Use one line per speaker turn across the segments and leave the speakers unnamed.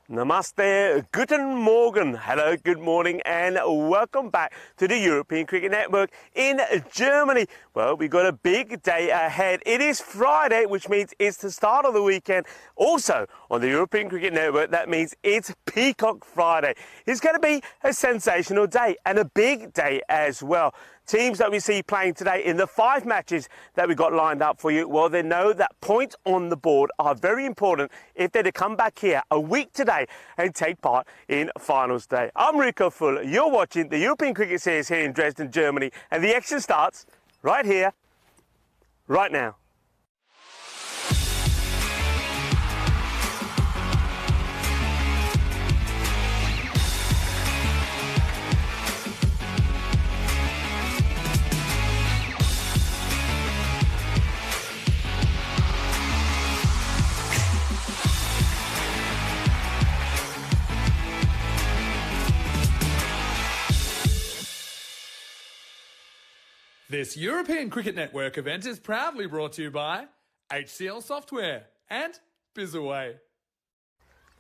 Namaste, guten Morgen, hello, good morning and welcome back to the European Cricket Network in Germany. Well, we've got a big day ahead. It is Friday, which means it's the start of the weekend. Also on the European Cricket Network, that means it's Peacock Friday. It's going to be a sensational day and a big day as well. Teams that we see playing today in the 5 matches that we got lined up for you, well, they know that points on the board are very important if they're to come back here a week today and take part in finals day. I'm Rico Fuller. You're watching the European Cricket Series here in Dresden, Germany, and the action starts right here, right now.
This European Cricket Network event is proudly brought to you by HCL Software and Bizaway.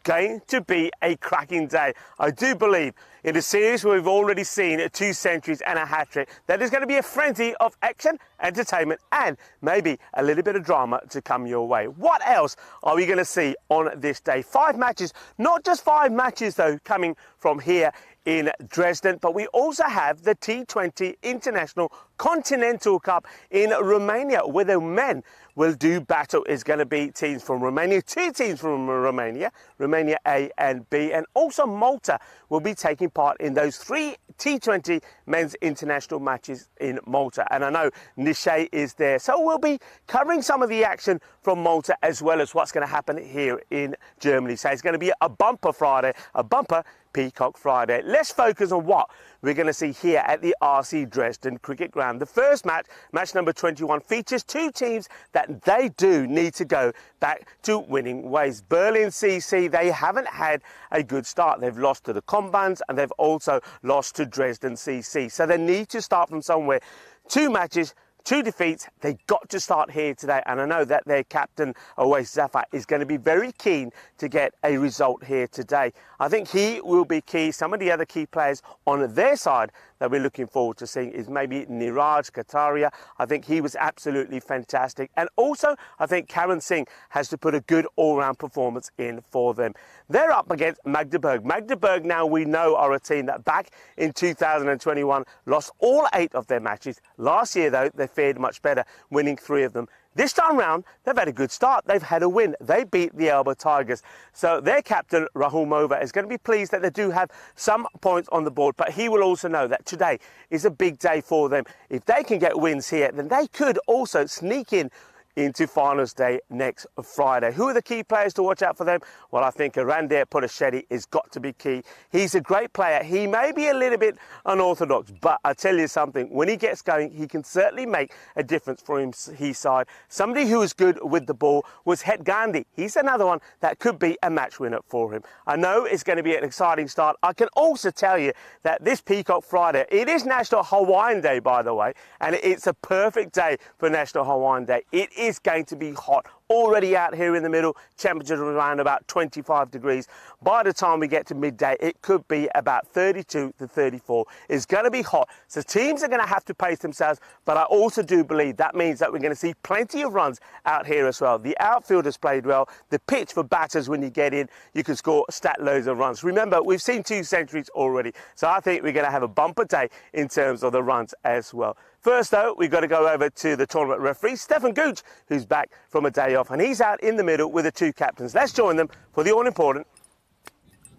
Going to be a cracking day. I do believe in a series where we've already seen 2 centuries and a hat-trick that there's going to be a frenzy of action, entertainment and maybe a little bit of drama to come your way. What else are we going to see on this day? 5 matches, not just 5 matches though, coming from here in Dresden, but we also have the T20 International Continental Cup in Romania, where the men will do battle. Is going to be teams from Romania, 2 teams from Romania, Romania A and B, and also Malta will be taking part in those 3 T20 men's international matches in Malta. And I know Nishay is there, so we'll be covering some of the action from Malta as well as what's going to happen here in Germany. So it's going to be a bumper Friday, a bumper Peacock Friday. Let's focus on what we're going to see here at the RC Dresden Cricket Ground. The first match, match number 21, features 2 teams that they do need to go back to winning ways. Berlin CC, they haven't had a good start. They've lost to the Combines and they've also lost to Dresden CC. So they need to start from somewhere. 2 matches, 2 defeats. They got to start here today, and I know that their captain Awais Zafar is going to be very keen to get a result here today. I think he will be key. Some of the other key players on their side that we're looking forward to seeing is maybe Niraj Kataria. I think he was absolutely fantastic, and also I think Karan Singh has to put a good all-round performance in for them. They're up against Magdeburg. Magdeburg, now we know, are a team that back in 2021 lost all 8 of their matches. Last year though, they fared much better, winning 3 of them. This time round, they've had a good start. They've had a win. They beat the Alba Tigers. So their captain, Rahul Mova, is going to be pleased that they do have some points on the board, but he will also know that today is a big day for them. If they can get wins here, then they could also sneak in into finals day next Friday. Who are the key players to watch out for them? Well, I think Randir Pudashetty has got to be key. He's a great player. He may be a little bit unorthodox, but I tell you something, when he gets going, he can certainly make a difference for his side. Somebody who is good with the ball was Het Gandhi. He's another one that could be a match winner for him. I know it's going to be an exciting start. I can also tell you that this Peacock Friday, it is National Hawaiian Day, by the way, and it's a perfect day for National Hawaiian Day. It is going to be hot already out here in the middle. Temperatures around about 25 degrees. By the time we get to midday, it could be about 32 to 34. It's going to be hot, so teams are going to have to pace themselves, but I also do believe that means that we're going to see plenty of runs out here as well. The outfield has played well. The pitch for batters, when you get in, you can score stat loads of runs. Remember, we've seen 2 centuries already, so I think we're going to have a bumper day in terms of the runs as well. First, though, we've got to go over to the tournament referee, Stefan Gooch, who's back from a day off, and he's out in the middle with the 2 captains. Let's join them for the all-important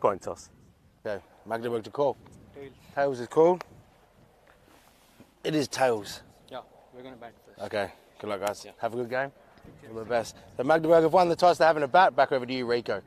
coin toss.
Okay, Magdeburg to call. Tails. Tails is called. It is tails.
Yeah, we're going to bat first.
Okay, good luck, guys.
Yeah.
Have a good game. All the best. So Magdeburg have won the toss. They're having a bat. Back over to you, Rico.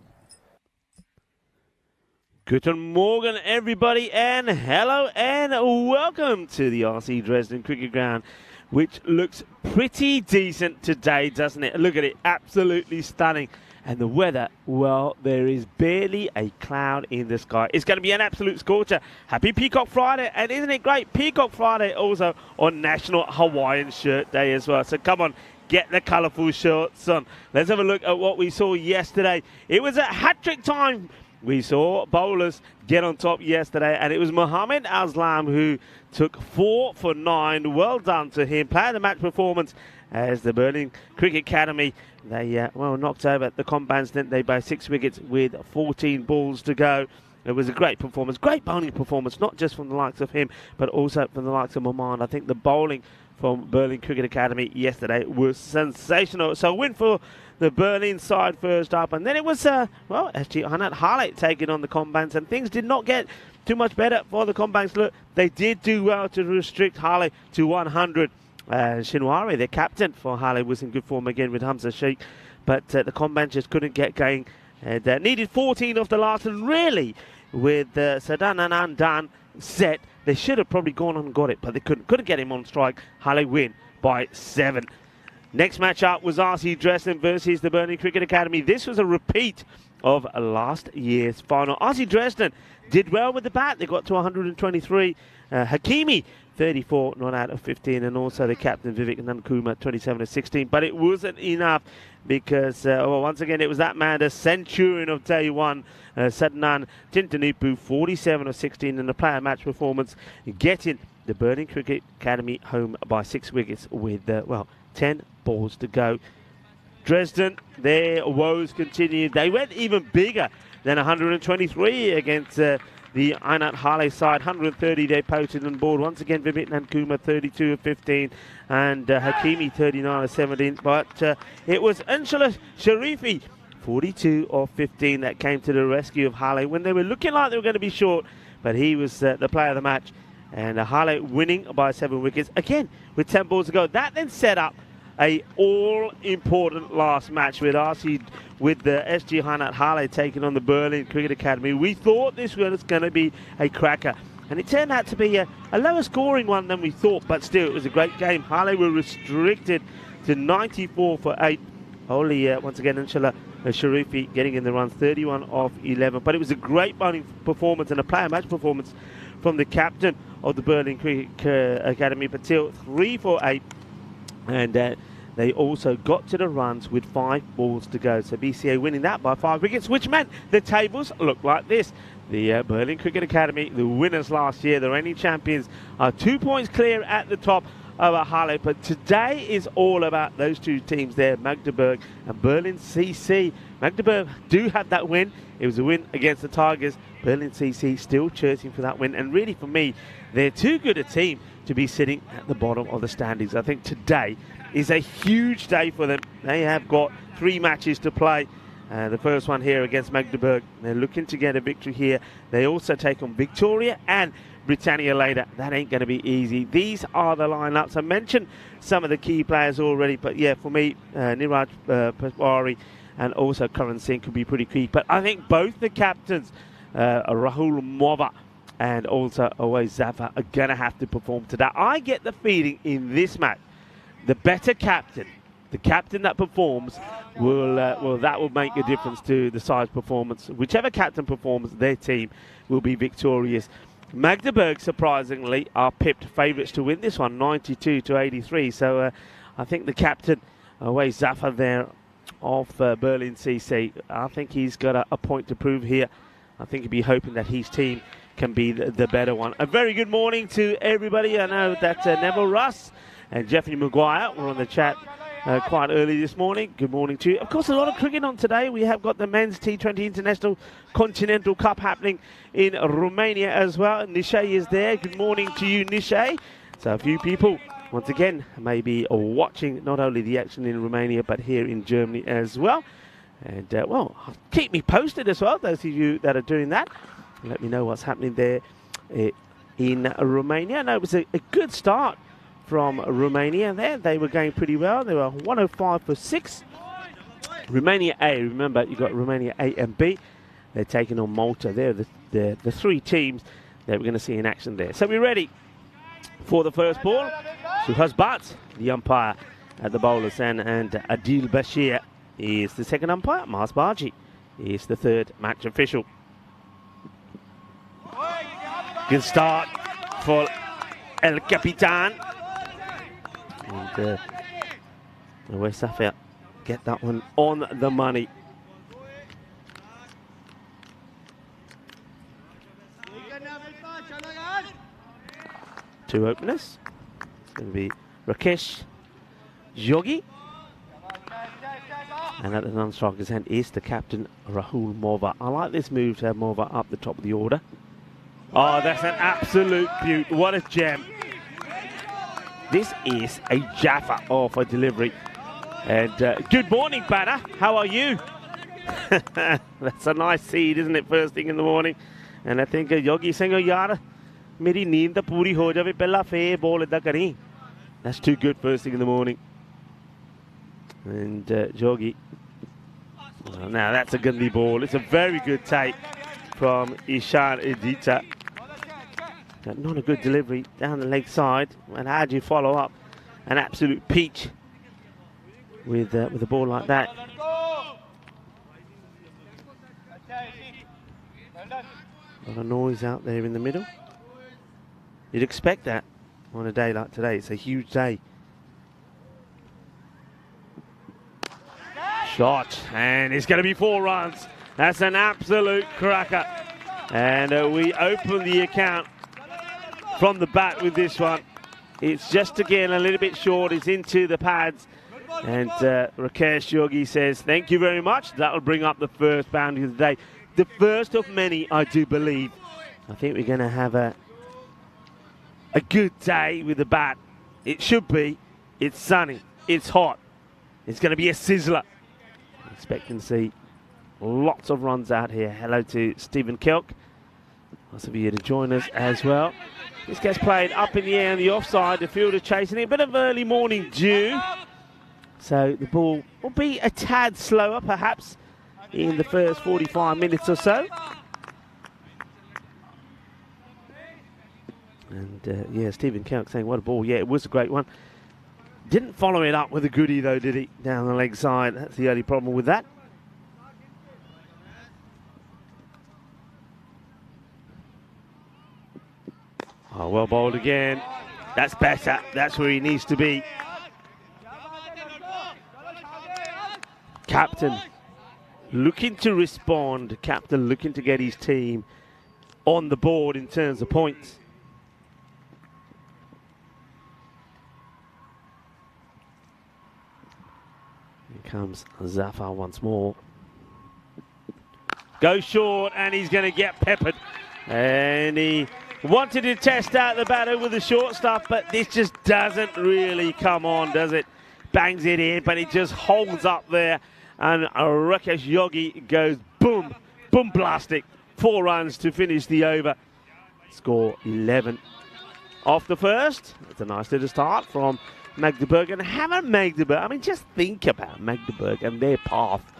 Guten Morgen, everybody, and hello and welcome to the RC Dresden Cricket Ground, which looks pretty decent today, doesn't it? Look at it, absolutely stunning. And the weather, well, there is barely a cloud in the sky. It's going to be an absolute scorcher. Happy Peacock Friday, and isn't it great? Peacock Friday also on National Hawaiian Shirt Day as well. So come on, get the colourful shirts on. Let's have a look at what we saw yesterday. It was a hat-trick time we saw bowlers get on top yesterday, and it was Mohamed Aslam who took 4 for 9. Well done to him. Player of the match performance as the Berlin Cricket Academy, they knocked over the Combans, didn't they, by 6 wickets with 14 balls to go. It was a great performance, great bowling performance, not just from the likes of him, but also from the likes of Moman. I think the bowling from Berlin Cricket Academy yesterday was sensational. So a win for the Berlin side first up, and then it was, SG Hanat Harley taking on the Combans, and things did not get too much better for the Combans. Look, they did do well to restrict Harley to 100. Shinwari, their captain for Harley, was in good form again with Hamza Sheikh, but the Combans just couldn't get going. And needed 14 off the last, and really, with Sadan and Andan set, they should have probably gone on and got it, but they couldn't get him on strike. Harley win by 7. Next match up was RC Dresden versus the Berlin Cricket Academy. This was a repeat of last year's final. RC Dresden did well with the bat. They got to 123. Hakimi, 34 not out of 15, and also the captain Vivek Nankuma, 27 of 16. But it wasn't enough because, once again, it was that man, the centurion of day one, Sadnan Tintanipu, 47 of 16, and the player match performance, getting the Berlin Cricket Academy home by 6 wickets with, 10 balls to go. Dresden, their woes continued. They went even bigger than 123 against the Einat Harley side. 130 they posted on board. Once again, Vivek Nankuma, 32 of 15, and Hakimi, 39 of 17. But it was Anshala Sharifi, 42 of 15, that came to the rescue of Harley when they were looking like they were going to be short. But he was the player of the match, and Harley winning by 7 wickets, again with 10 balls to go. That then set up a all-important last match with RC, with the SG Hanat Harley taking on the Berlin Cricket Academy. We thought this was going to be a cracker, and it turned out to be a lower scoring one than we thought, but still it was a great game. Harley were restricted to 94 for 8. Only once again, inshallah, Sharifi getting in the runs, 31 of 11. But it was a great bowling performance and a player match performance from the captain of the Berlin Cricket Academy, Patil, 3 for 8. And they also got to the runs with 5 balls to go. So BCA winning that by 5 wickets, which meant the tables look like this. The Berlin Cricket Academy, the winners last year, the reigning champions, are 2 points clear at the top over Harley. But today is all about those two teams there, Magdeburg and Berlin CC. Magdeburg do have that win. It was a win against the Tigers. Berlin CC still chasing for that win. And really, for me, they're too good a team to be sitting at the bottom of the standings. I think today is a huge day for them. They have got 3 matches to play. The first one here against Magdeburg. They're looking to get a victory here. They also take on Victoria and Britannia later. That ain't going to be easy. These are the lineups. I mentioned some of the key players already, but yeah, for me, Niraj Paswari and also Karan Singh could be pretty key. But I think both the captains, Rahul Mova and also Awais Zafar, are going to have to perform today. I get the feeling in this match, the better captain, the captain that performs, that will make a difference to the side's performance. Whichever captain performs, their team will be victorious. Magdeburg, surprisingly, are pipped favourites to win this one, 92 to 83. So I think the captain, Awais Zafar there of Berlin CC, I think he's got a point to prove here. I think he'd be hoping that his team can be the better one. A very good morning to everybody. I know that Neville Russ and Jeffrey Maguire were on the chat quite early this morning. Good morning to you. Of course, a lot of cricket on today. We have got the men's T20 International Continental Cup happening in Romania as well. Nishay is there. Good morning to you, Nishay. So a few people, once again, maybe watching not only the action in Romania, but here in Germany as well. And, keep me posted as well, those of you that are doing that. Let me know what's happening there in Romania. No, it was a good start from Romania there. They were going pretty well. They were 105 for 6. Romania A, remember, you've got Romania A and B. They're taking on Malta. They're the 3 teams that we're going to see in action there. So we're ready for the first ball. Suhas Bhatt, the umpire at the bowler's end, and Adil Bashir is the second umpire. Mars Baji is the third match official. Good start for El Capitan. And Awais Zafar get that one on the money. two openers. It's going to be Rakesh Yogi. And at the non-striker's end is the captain, Rahul Morva. I like this move to have Morva up the top of the order. Oh, that's an absolute beaut. What a gem. This is a Jaffa of a delivery. And good morning, batter. How are you? That's a nice seed, isn't it? First thing in the morning. And I think Yogi saying, oh, yaar, meri neend ta puri ho jave, pehla fe ball idda kari. That's too good first thing in the morning. And Yogi. Well, now that's a Gandhi ball. It's a very good take from Ishan Edita. Not a good delivery down the leg side. And how do you follow up an absolute peach with a ball like that? A lot of noise out there in the middle. You'd expect that on a day like today. It's a huge day. Shot, and it's going to be 4 runs. That's an absolute cracker. And we open the account from the bat with this one. It's just again a little bit short. It's into the pads. And Rakesh Yogi says, thank you very much. That will bring up the first boundary of the day. The first of many, I do believe. I think we're going to have a good day with the bat. It should be. It's sunny. It's hot. It's going to be a sizzler. Expecting to see lots of runs out here. Hello to Stephen Kelk. Lots of you to join us as well. This gets played up in the air on the offside. The fielder chasing it. A bit of early morning dew. So the ball will be a tad slower perhaps in the first 45 minutes or so. And yeah, Stephen Kelk saying what a ball. Yeah, it was a great one. Didn't follow it up with a goodie though, did he? Down the leg side. That's the only problem with that. Oh, well bowled again. That's better. That's where he needs to be. Captain looking to respond. Captain looking to get his team on the board in terms of points. Here comes Zafar once more. Goes short and he's going to get peppered. And he wanted to test out the batter with the short stuff, but this just doesn't really come on, does it? Bangs it in, but it just holds up there. And Rakesh Yogi goes boom, boom blastic. 4 runs to finish the over. Score 11. Off the first. It's a nice little start from Magdeburg. And haven't Magdeburg, I mean, just think about Magdeburg and their path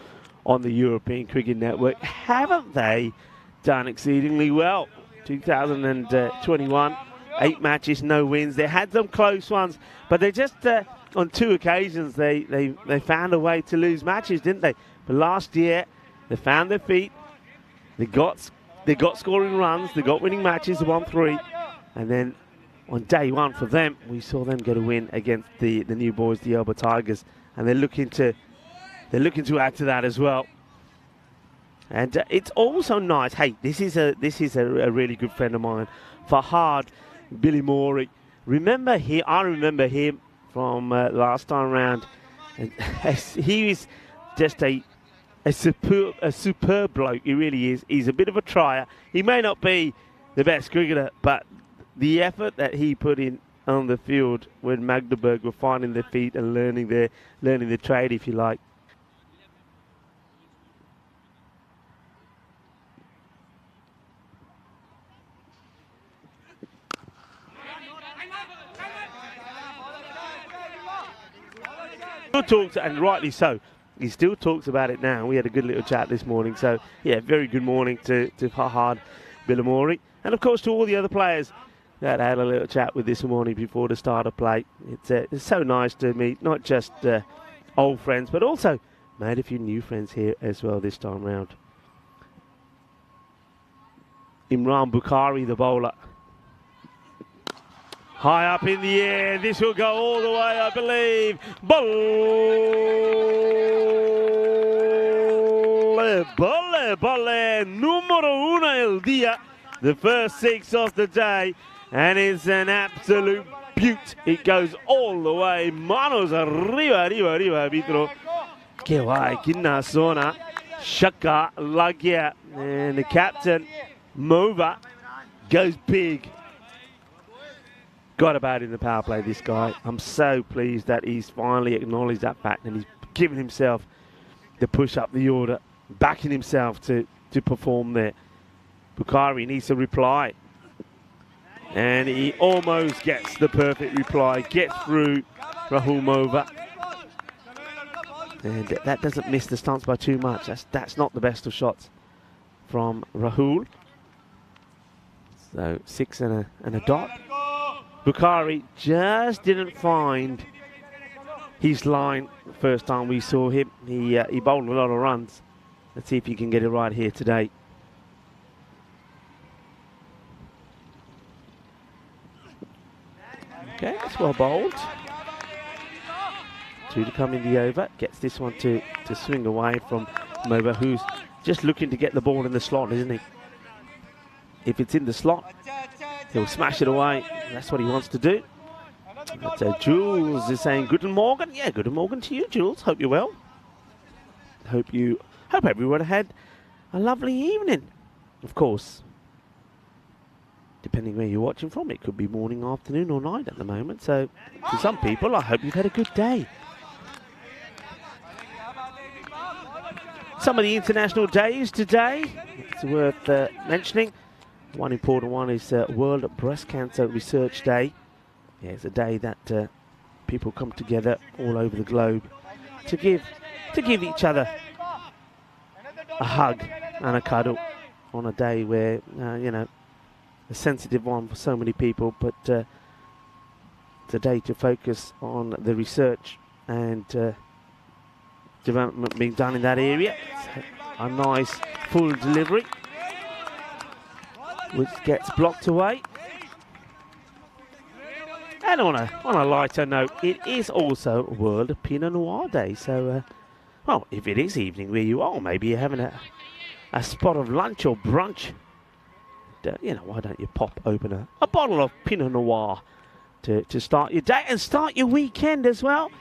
on the European Cricket Network. Haven't they done exceedingly well? 2021, 8 matches, no wins. They had some close ones, but they just, on 2 occasions, they found a way to lose matches, didn't they? But last year, they found their feet. They got scoring runs. They got winning matches. They won 3, and then on day 1 for them, we saw them get a win against the new boys, the Elba Tigers, and they're looking to add to that as well. And it's also nice. Hey, this is a really good friend of mine, Fahad Billy Morey. Remember him? I remember him from last time round. And he is just a superb bloke. He really is. He's a bit of a trier. He may not be the best cricketer, but the effort that he put in on the field when Magdeburg were finding their feet and learning the trade, if you like. Talks, and rightly so. He still talks about it now. We had a good little chat this morning. So, yeah, very good morning to Fahad Billamori. And, of course, to all the other players that I had a little chat with this morning before the start of play. It's so nice to meet not just old friends, but also made a few new friends here as well this time round. Imran Bukhari, the bowler. High up in the air. This will go all the way, I believe. Bolle, numero 1 el día. The first 6 of the day. and it's an absolute beaut. It goes all the way. Manos arriba, arriba, arriba, arbitro. Que guay, quina zona. Shaka Lagia. And the captain, Mova, goes big. Got about in the power play, this guy. I'm so pleased that he's finally acknowledged that fact and he's given himself the push up the order, backing himself to perform there. Bukhari needs to reply. And he almost gets the perfect reply. Gets through Rahul Mova. And that doesn't miss the stance by too much. That's not the best of shots from Rahul. So 6 and a dot. Bukhari just didn't find his line the first time we saw him. He bowled a lot of runs. Let's see if he can get it right here today. Okay, that's well bowled. 2 to come in the over. Gets this one to swing away from Mova, who's just looking to get the ball in the slot, isn't he? If it's in the slot, he'll smash it away. That's what he wants to do. So Jules is saying, Guten Morgen. Yeah, Guten Morgen to you, Jules. Hope you're well. Hope everyone had a lovely evening. Of course, depending where you're watching from, it could be morning, afternoon or night at the moment. So to some people, I hope you've had a good day. Some of the international days today, it's worth mentioning. One important one is World Breast Cancer Research Day. Yeah, it's a day that people come together all over the globe to give each other a hug and a cuddle on a day where, you know, a sensitive one for so many people, but it's a day to focus on the research and development being done in that area. So a nice full delivery, which gets blocked away. And on a lighter note, it is also World Pinot Noir Day. So, well, if it is evening where you are, maybe you're having a spot of lunch or brunch. You know, why don't you pop open a bottle of Pinot Noir to start your day and start your weekend as well.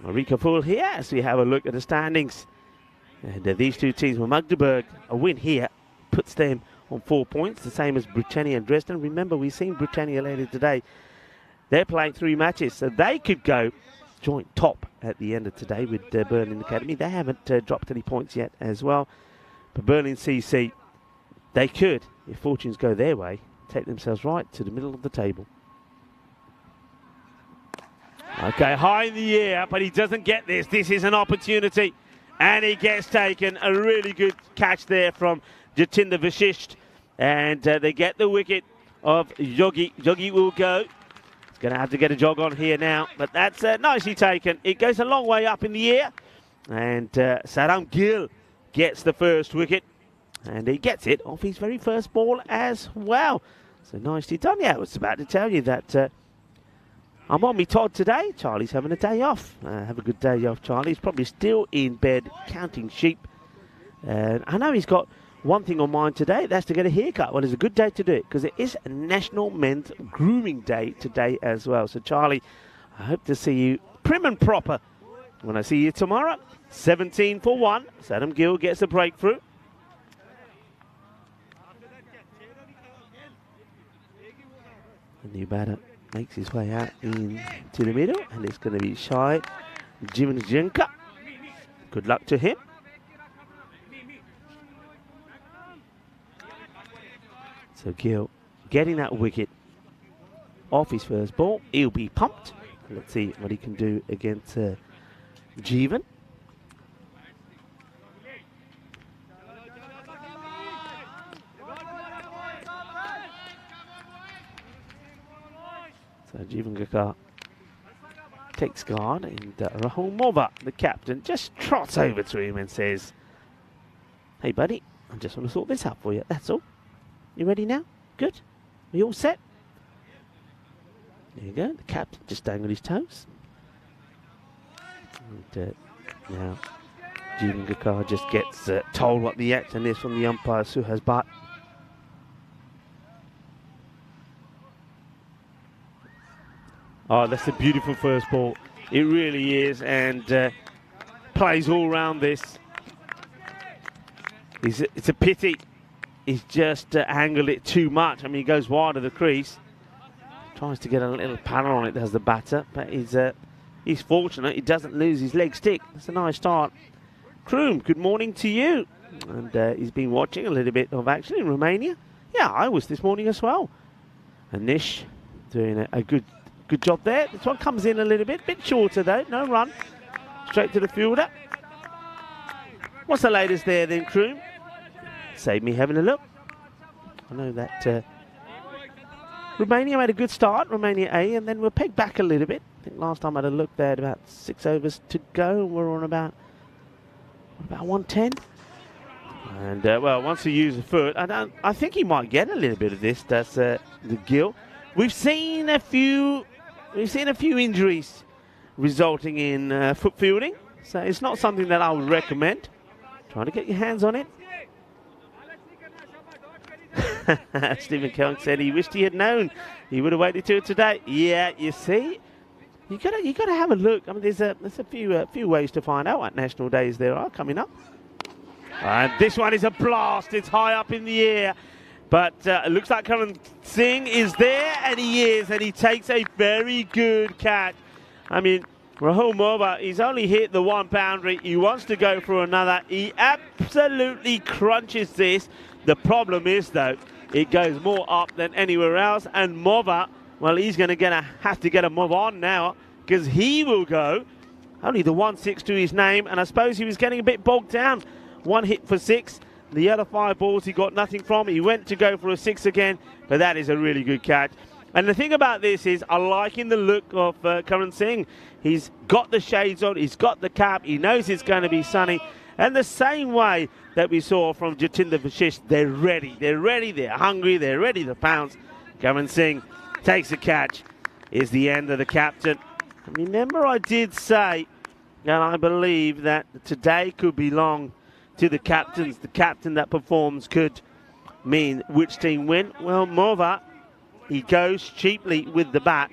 Marika Full here as we have a look at the standings. And these two teams from Magdeburg, a win here puts them on 4 points, the same as Britannia and Dresden. Remember, we've seen Britannia later today. They're playing 3 matches, so they could go joint top at the end of today with Berlin Academy. They haven't dropped any points yet as well. But Berlin CC, they could, if fortunes go their way, take themselves right to the middle of the table. Okay, high in the air, but he doesn't get this. This is an opportunity, and he gets taken. A really good catch there from Jatinder Vashisht, and they get the wicket of Yogi. Yogi will go. He's going to have to get a jog on here now, but that's nicely taken. It goes a long way up in the air, and Saram Gill gets the first wicket, and he gets it off his very first ball as well. So nicely done. Yeah, I was about to tell you that I'm on me Todd today. Charlie's having a day off. Have a good day off, Charlie. He's probably still in bed counting sheep. I know he's got one thing on mind today. That's to get a haircut. Well, it's a good day to do it because it is National Men's Grooming Day today as well. So, Charlie, I hope to see you prim and proper when I see you tomorrow. 17 for 1. Saddam Gill gets a breakthrough. The new batter makes his way out into the middle, and it's going to be Shai Jimenjenka. Good luck to him. So Gill getting that wicket off his first ball. He'll be pumped. Let's see what he can do against Jeevan. So Jeevan Gakar takes guard, and Rahul Mova, the captain, just trots over to him and says, "Hey buddy, I just want to sort this out for you, that's all. You ready now? Good? Are you all set?" There you go, the captain just staying on his toes. And now Jeevan Gakar just gets told what the action is from the umpire, Suhas Bhatt. Oh, that's a beautiful first ball. It really is, and plays all round this. It's a pity he's just angled it too much. I mean, he goes wide of the crease. Tries to get a little panel on it, does the batter, but he's fortunate he doesn't lose his leg stick. That's a nice start. Kroom, good morning to you. And he's been watching a little bit of action in Romania. Yeah, I was this morning as well. And Nish doing a good job there. This one comes in a little bit shorter though. No run. Straight to the fielder. What's the latest there then, Kroom? Save me having a look. I know that Romania made a good start, Romania A, and then we're pegged back a little bit. I think last time I had a look there, about 6 overs to go. We're on about 110. And well, once we use the foot, I think he might get a little bit of this. That's the Gill. We've seen a few injuries resulting in foot fielding, so it's not something that I would recommend. Try to get your hands on it. Stephen Kelly said he wished he had known. He would have waited till today. Yeah, you see, you gotta have a look. I mean, there's a few ways to find out what national days there are coming up. And this one is a blast. It's high up in the air. But it looks like Karan Singh is there, and he is, and he takes a very good catch. I mean, Rahul Mova, he's only hit the 1 boundary. He wants to go for another. He absolutely crunches this. The problem is, though, it goes more up than anywhere else. And Mova, well, he's going to have to get a move on now, because he will go. Only the 1-6 to his name, and I suppose he was getting a bit bogged down. 1 hit for 6. The other 5 balls he got nothing from. He went to go for a 6 again, but that is a really good catch. And the thing about this is, I like in the look of Karan Singh. He's got the shades on, he's got the cap, he knows it's going to be sunny. And the same way that we saw from Jatinder Vashish, they're ready, they're hungry, they're ready to pounce. Karan Singh takes a catch, is the end of the captain. And remember, I did say, and I believe that today could belong to the captains. The captain that performs could mean which team win. Well, Mova, he goes cheaply with the bat.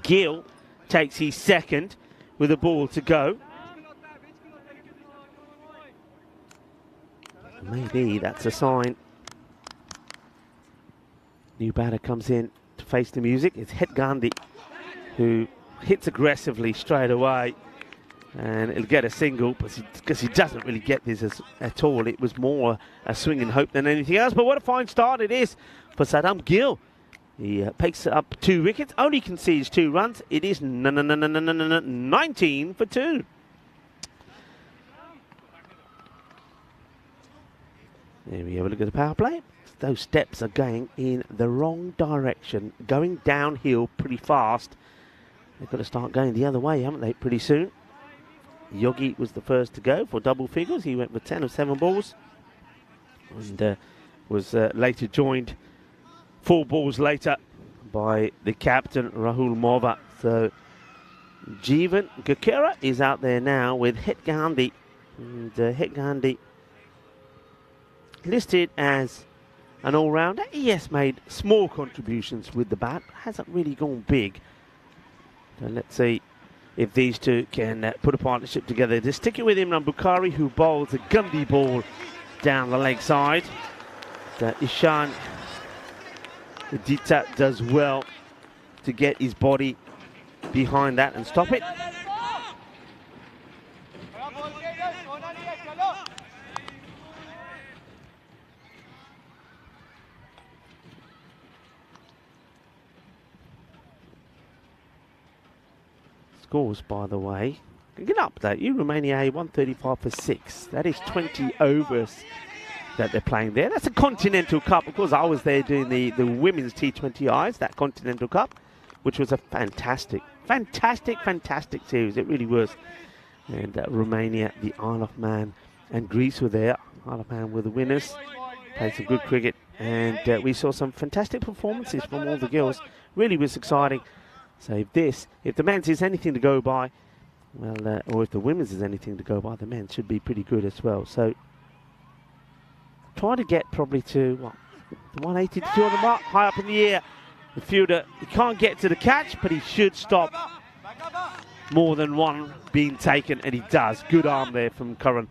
Gill takes his second with a ball to go. Maybe that's a sign. New batter comes in to face the music. It's Het Gandhi, who hits aggressively straight away. And it'll get a single, because he doesn't really get this at all. It was more a swing and hope than anything else. But what a fine start it is for Saddam Gill. He picks up 2 wickets, only concedes 2 runs. It is 19 for 2. There we have a look at the power play. Those steps are going in the wrong direction, going downhill pretty fast. They've got to start going the other way, haven't they, pretty soon. Yogi was the first to go for double figures. He went with 10 of 7 balls and was later joined 4 balls later by the captain, Rahul Mova. So Jeevan Gakera is out there now with Het Gandhi. And Het Gandhi listed as an all-rounder. He has made small contributions with the bat. Hasn't really gone big. So let's see if these two can put a partnership together. Just stick it with Imran Bukhari, who bowls a Gandhi ball down the leg side. Ishan Dita does well to get his body behind that and stop it. Scores, by the way, I can update you. Romania A 135 for 6. That is 20 overs that they're playing there. That's a Continental Cup. Of course, I was there doing the women's T20Is, that Continental Cup, which was a fantastic series. It really was. And Romania, the Isle of Man, and Greece were there. Isle of Man were the winners. Played some good cricket, and we saw some fantastic performances from all the girls. Really was exciting. So if the men's is anything to go by, well, or if the women's is anything to go by, the men's should be pretty good as well. So try to get probably to, what, the 180 to 200 mark, high up in the air.
The fielder, he can't get to the catch, but he should stop more than one being taken, and he does. Good arm there from Curran,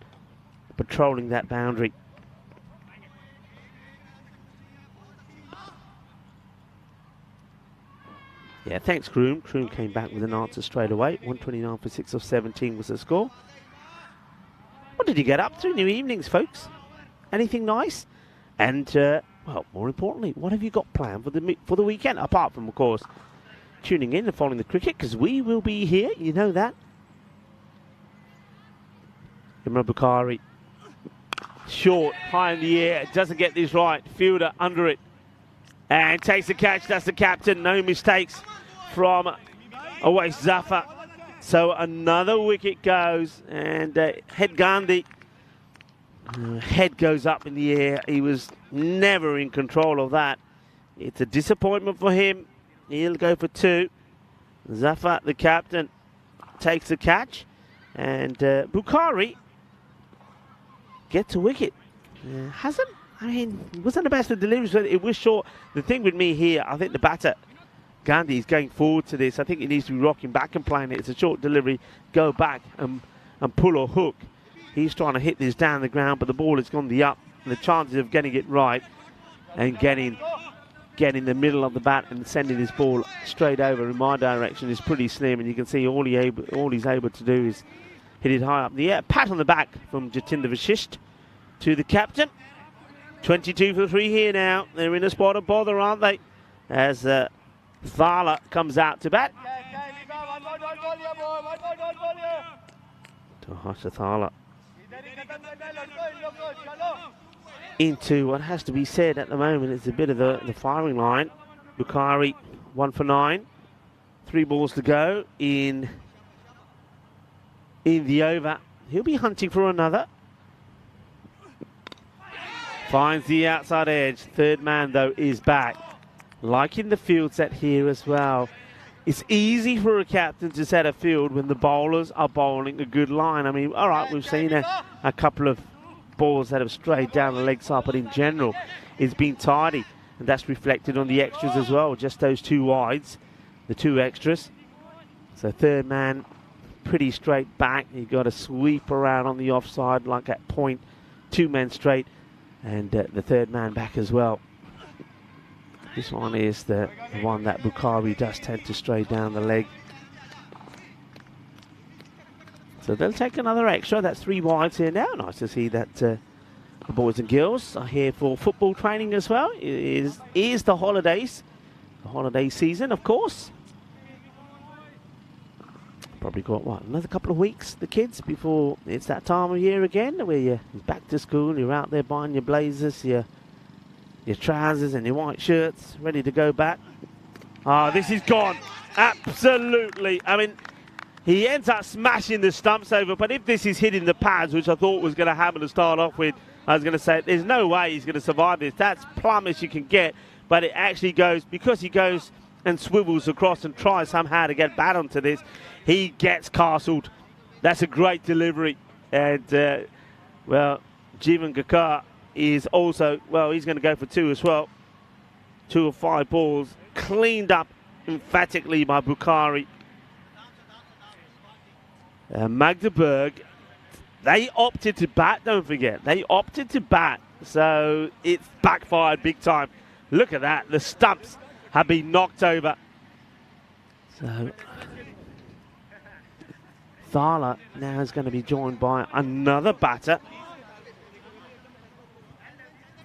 patrolling that boundary. Yeah, thanks, Kroom. Kroom came back with an answer straight away. 129 for 6 of 17 was the score. What did you get up to in your evenings, folks? Anything nice? And, well, more importantly, what have you got planned for the weekend? Apart from, of course, tuning in and following the cricket, because we will be here. You know that. Imran Bukhari. Short, high in the air. Doesn't get this right. Fielder under it. And takes the catch. That's the captain. No mistakes from Awais Zafar. So another wicket goes. And Head Gandhi. Head goes up in the air. He was never in control of that. It's a disappointment for him. He'll go for 2. Zafar, the captain, takes the catch. And Bukhari gets a wicket. Wasn't the best of deliveries, but it was short. The thing with me here, I think the batter, Gandhi, is going forward to this. I think he needs to be rocking back and playing it. It's a short delivery. Go back and pull or hook. He's trying to hit this down the ground, but the ball has gone the up. And the chances of getting it right and getting the middle of the bat and sending this ball straight over in my direction is pretty slim. And you can see all he's able to do is hit it high up in the air. Pat on the back from Jatinder Vashisht to the captain. 22 for 3 here now. They're in a spot of bother, aren't they? As Thala comes out to bat. To Harsha Thala. Into what has to be said at the moment is a bit of the firing line. Bukhari 1 for 9. 3 balls to go in the over. He'll be hunting for another. Finds the outside edge. Third man, though, is back. Liking the field set here as well. It's easy for a captain to set a field when the bowlers are bowling a good line. I mean, all right, we've seen a couple of balls that have strayed down the leg side, but in general, it's been tidy. And that's reflected on the extras as well. Just those 2 wides, the 2 extras. So third man, pretty straight back. You've got to sweep around on the offside like at point. 2 men straight. And the third man back as well. This one is the one that Bukhari does tend to stray down the leg. So they'll take another extra. That's 3 wides here now. Nice to see that the boys and girls are here for football training as well. It is the holidays. The holiday season, of course. Probably got, what, another couple of weeks, the kids, before it's that time of year again where you're back to school, you're out there buying your blazers, your trousers and your white shirts, ready to go back. Ah, this is gone. Absolutely. I mean, he ends up smashing the stumps over, but if this is hitting the pads, which I thought was going to happen to start off with, I was going to say, there's no way he's going to survive this. That's plumb as you can get, but it actually goes, because he goes and swivels across and tries somehow to get bat onto this, he gets castled. That's a great delivery. And, well, Jivan Gakar is also, well, he's going to go for 2 as well. 2 of 5 balls. Cleaned up emphatically by Bukhari. Magdeburg, they opted to bat, don't forget. They opted to bat. So it's backfired big time. Look at that. The stumps have been knocked over. So Thala now is going to be joined by another batter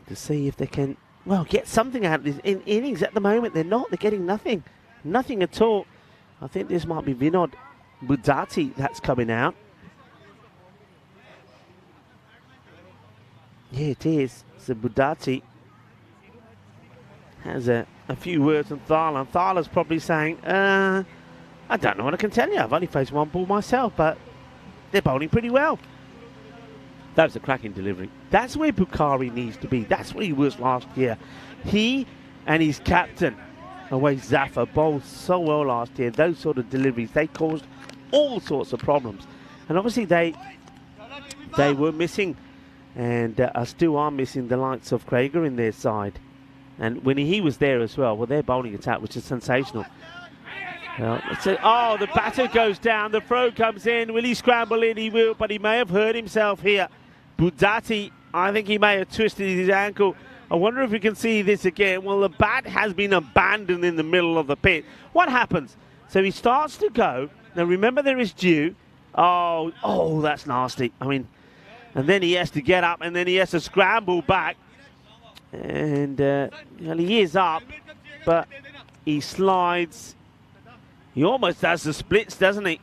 to see if they can, well, get something out of this. In innings at the moment, they're not. They're getting nothing. Nothing at all. I think this might be Vinod Budati that's coming out. Yeah, it is. So Budati has a few words on Thala. And Thala's probably saying, I don't know what I can tell you. I've only faced 1 ball myself, but they're bowling pretty well. That was a cracking delivery. That's where Bukhari needs to be. That's where he was last year. He and his captain, Awais Zafar, bowled so well last year. Those sort of deliveries, they caused all sorts of problems. And obviously they were missing, and still are missing, the likes of Krager in their side. And when he was there as well, their bowling attack was just sensational. Well, oh, the batter goes down, the throw comes in. Will he scramble in? He will, but he may have hurt himself here. Budati, I think he may have twisted his ankle. I wonder if we can see this again. Well, the bat has been abandoned in the middle of the pit. What happens? So he starts to go. Now, remember, there is dew. Oh, that's nasty. I mean, and then he has to get up, and then he has to scramble back. And he is up, but he slides. He almost does the splits, doesn't he?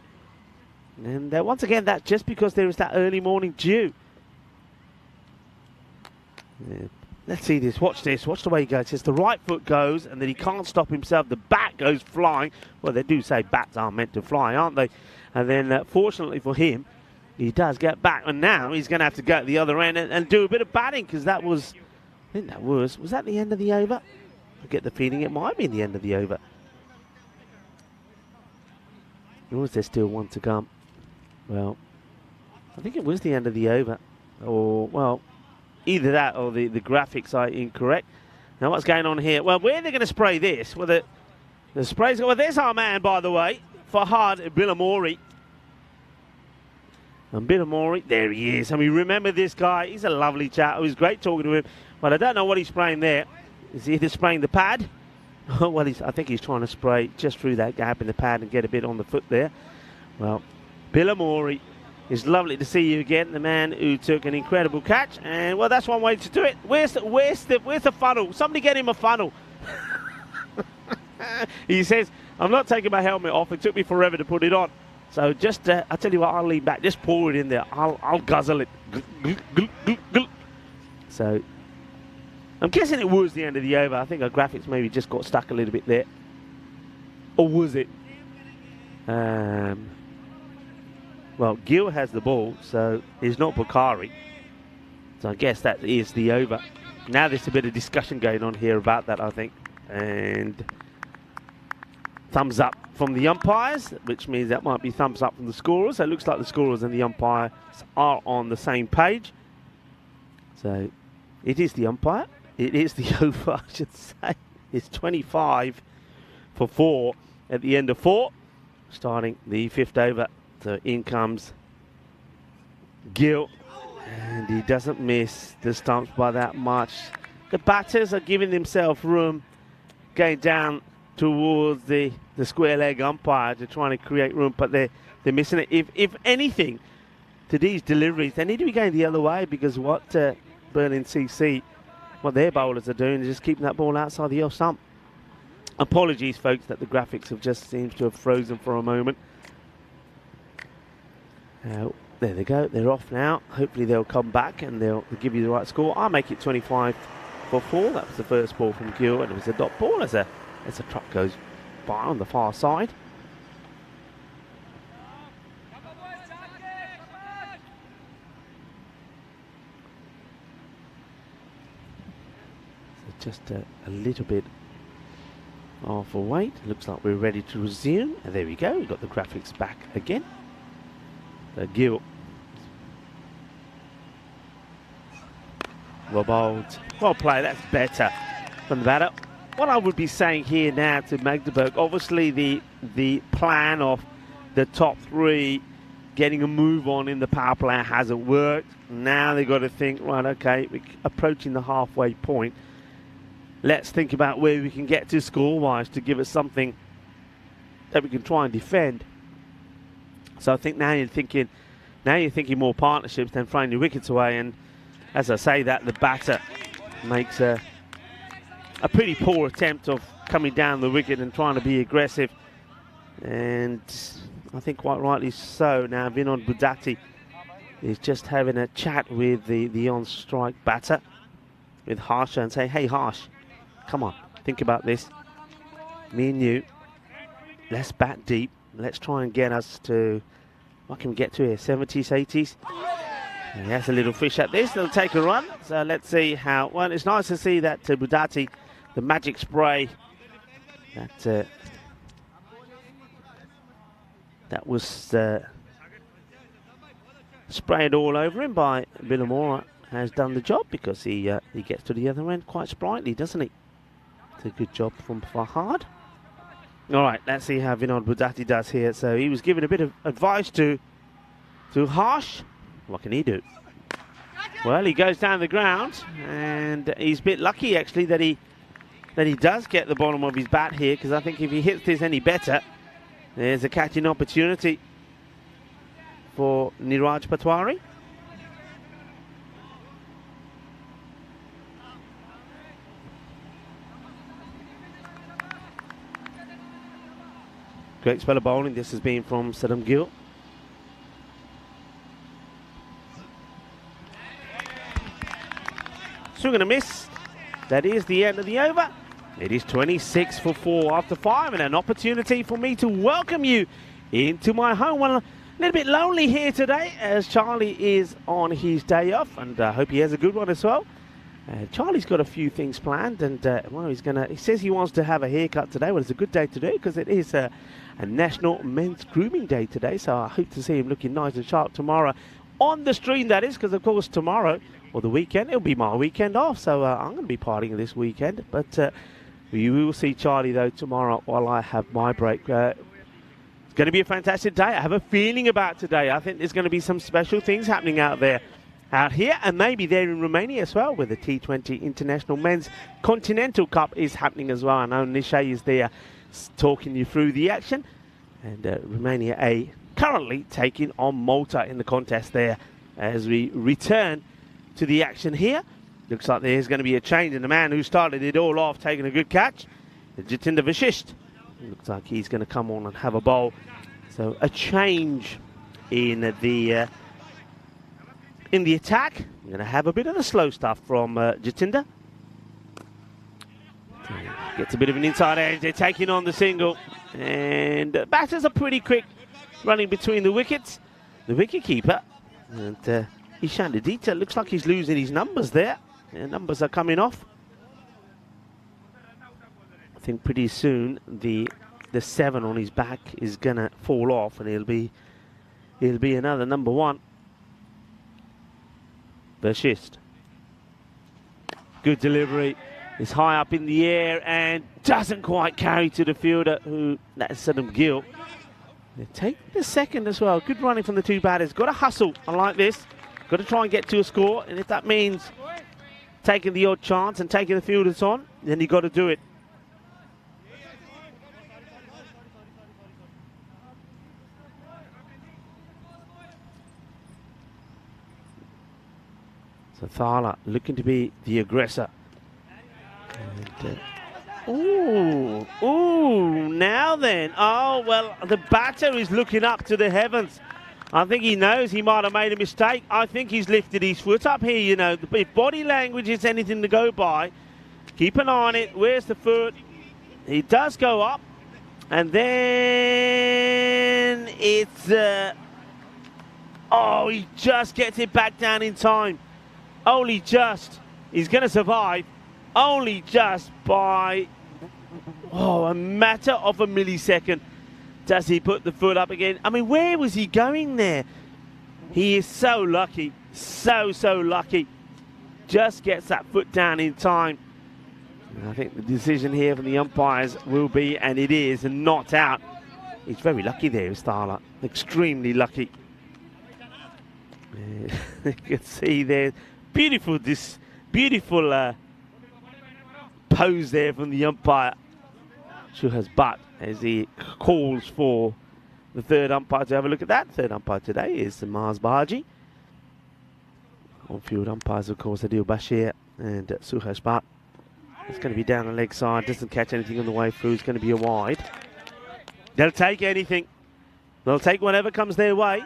And once again, that's just because there is that early morning dew. Yeah. Let's see this. Watch this. Watch the way he goes. It's the right foot goes, and then he can't stop himself. The bat goes flying. Well, they do say bats aren't meant to fly, aren't they? And then, fortunately for him, he does get back. And now he's going to have to go at the other end and do a bit of batting, because that was... I think that was that the end of the over? I get the feeling it might be the end of the over. Or is there still one to come? Well, I think it was the end of the over. Or, well, either that or the graphics are incorrect. Now, what's going on here? Well, where are they going to spray this? Well, the spray's... Well, there's our man, by the way, Fahad Billamori. And Billamori, there he is. I mean, remember this guy? He's a lovely chap. It was great talking to him. But I don't know what he's spraying there. Is he either spraying the pad? Well, I think he's trying to spray just through that gap in the pad and get a bit on the foot there. Well, Billamori, it's lovely to see you again. The man who took an incredible catch. And, well, that's one way to do it. Where's the funnel? Somebody get him a funnel. He says, I'm not taking my helmet off. It took me forever to put it on. So just, I'll tell you what, I'll lean back. Just pour it in there. I'll guzzle it. So, I'm guessing it was the end of the over. I think our graphics maybe just got stuck a little bit there. Or was it? Well, Gill has the ball, so it's not Bukhari. So I guess that is the over. Now there's a bit of discussion going on here about that, I think. And thumbs up from the umpires, which means that might be thumbs up from the scorers. So it looks like the scorers and the umpires are on the same page. So it is the umpire. It is the over, I should say. It's 25 for 4 at the end of 4, starting the 5th over. So in comes Gill, and he doesn't miss the stumps by that much. The batters are giving themselves room, going down towards the square leg umpire to try and create room, but they're missing it. If anything, to these deliveries, they need to be going the other way, because what Berlin CC, what their bowlers are doing is just keeping that ball outside the off stump. Apologies, folks, that the graphics have just seemed to have frozen for a moment. There they go. They're off now. Hopefully they'll come back and they'll give you the right score. I'll make it 25 for 4. That was the first ball from Gill, and it was a dot ball as a truck goes by on the far side. So just a little bit off a wait. Looks like we're ready to resume. And there we go. We've got the graphics back again. Gill. Well bowled. Well played. That's better from the batter. What I would be saying here now to Magdeburg, obviously the plan of the top 3 getting a move on in the power play hasn't worked. Now they've got to think, right, okay, we're approaching the halfway point. Let's think about where we can get to score-wise to give us something that we can try and defend. So I think now you're thinking more partnerships than throwing your wickets away. And as I say that, the batter makes a pretty poor attempt of coming down the wicket and trying to be aggressive. And I think quite rightly so. Now Vinod Budati is just having a chat with the on-strike batter, with Harsha, and say, hey Harsh, come on, think about this. Me and you, let's bat deep. Let's try and get us to, what can we get to here, 70s, 80s? And that's a little fish at this. They'll take a run. So let's see how, well, it's nice to see that Budati, the magic spray, that was sprayed all over him by Billamori, has done the job, because he gets to the other end quite sprightly, doesn't he? a good job from Fahad. All right, let's see how Vinod Budati does here. So he was given a bit of advice to Harsh. What can he do? Well, he goes down the ground, and he's a bit lucky actually that he does get the bottom of his bat here, because I think if he hits this any better, there's a catching opportunity for Niraj Patwari. Great spell of bowling. This has been from Saddam Gill. Swing and a miss. That is the end of the over. It is 26 for 4 after 5, and an opportunity for me to welcome you into my home. Well, a little bit lonely here today as Charlie is on his day off, and I hope he has a good one as well. Charlie's got a few things planned, and well, he says he wants to have a haircut today. Well, it's a good day to do it because it is a National Men's Grooming Day today, so I hope to see him looking nice and sharp tomorrow on the stream, that is, because of course tomorrow or the weekend it'll be my weekend off, so I'm going to be partying this weekend. But we will see Charlie though tomorrow while I have my break. It's going to be a fantastic day. I have a feeling about today. I think there's going to be some special things happening out here, and maybe there in Romania as well, where the T20 International Men's Continental Cup is happening as well. I know Nishay is there talking you through the action, and Romania A currently taking on Malta in the contest there as we return to the action here. Looks like there's going to be a change in the man who started it all off, taking a good catch, Jatinder Vashisht. Looks like he's going to come on and have a bowl. So a change in the attack. We're going to have a bit of the slow stuff from Jatinder. Gets a bit of an inside edge. They're taking on the single. And batters are pretty quick running between the wickets. The wicketkeeper. And Ishan Aditya looks like he's losing his numbers there. The numbers are coming off. I think pretty soon the 7 on his back is going to fall off, and he'll be another number 1. Vashisht. Good delivery. Is high up in the air and doesn't quite carry to the fielder, that's Saddam Gill. They take the second as well. Good running from the two batters. Got to hustle. I like this. Got to try and get to a score, and if that means taking the odd chance and taking the fielders on, then you got to do it. So Thala looking to be the aggressor. And, now then. Oh, well, the batter is looking up to the heavens. I think he knows he might have made a mistake. I think he's lifted his foot up here, you know. If body language is anything to go by, keep an eye on it. Where's the foot? He does go up. And then it's... oh, he just gets it back down in time. Only just. He's going to survive. Only just by, a matter of a millisecond does he put the foot up again. I mean, where was he going there? He is so lucky, so lucky. Just gets that foot down in time. And I think the decision here from the umpires will be, and it is, not out. He's very lucky there, Thala. Extremely lucky. You can see there, beautiful pose there from the umpire, Shuhas Butt, as he calls for the third umpire to have a look at that. Third umpire today is Maz Baji. On-field umpires, of course, Adil Bashir and Suhas Butt. It's going to be down the leg side, doesn't catch anything on the way through. It's going to be a wide. They'll take anything. They'll take whatever comes their way.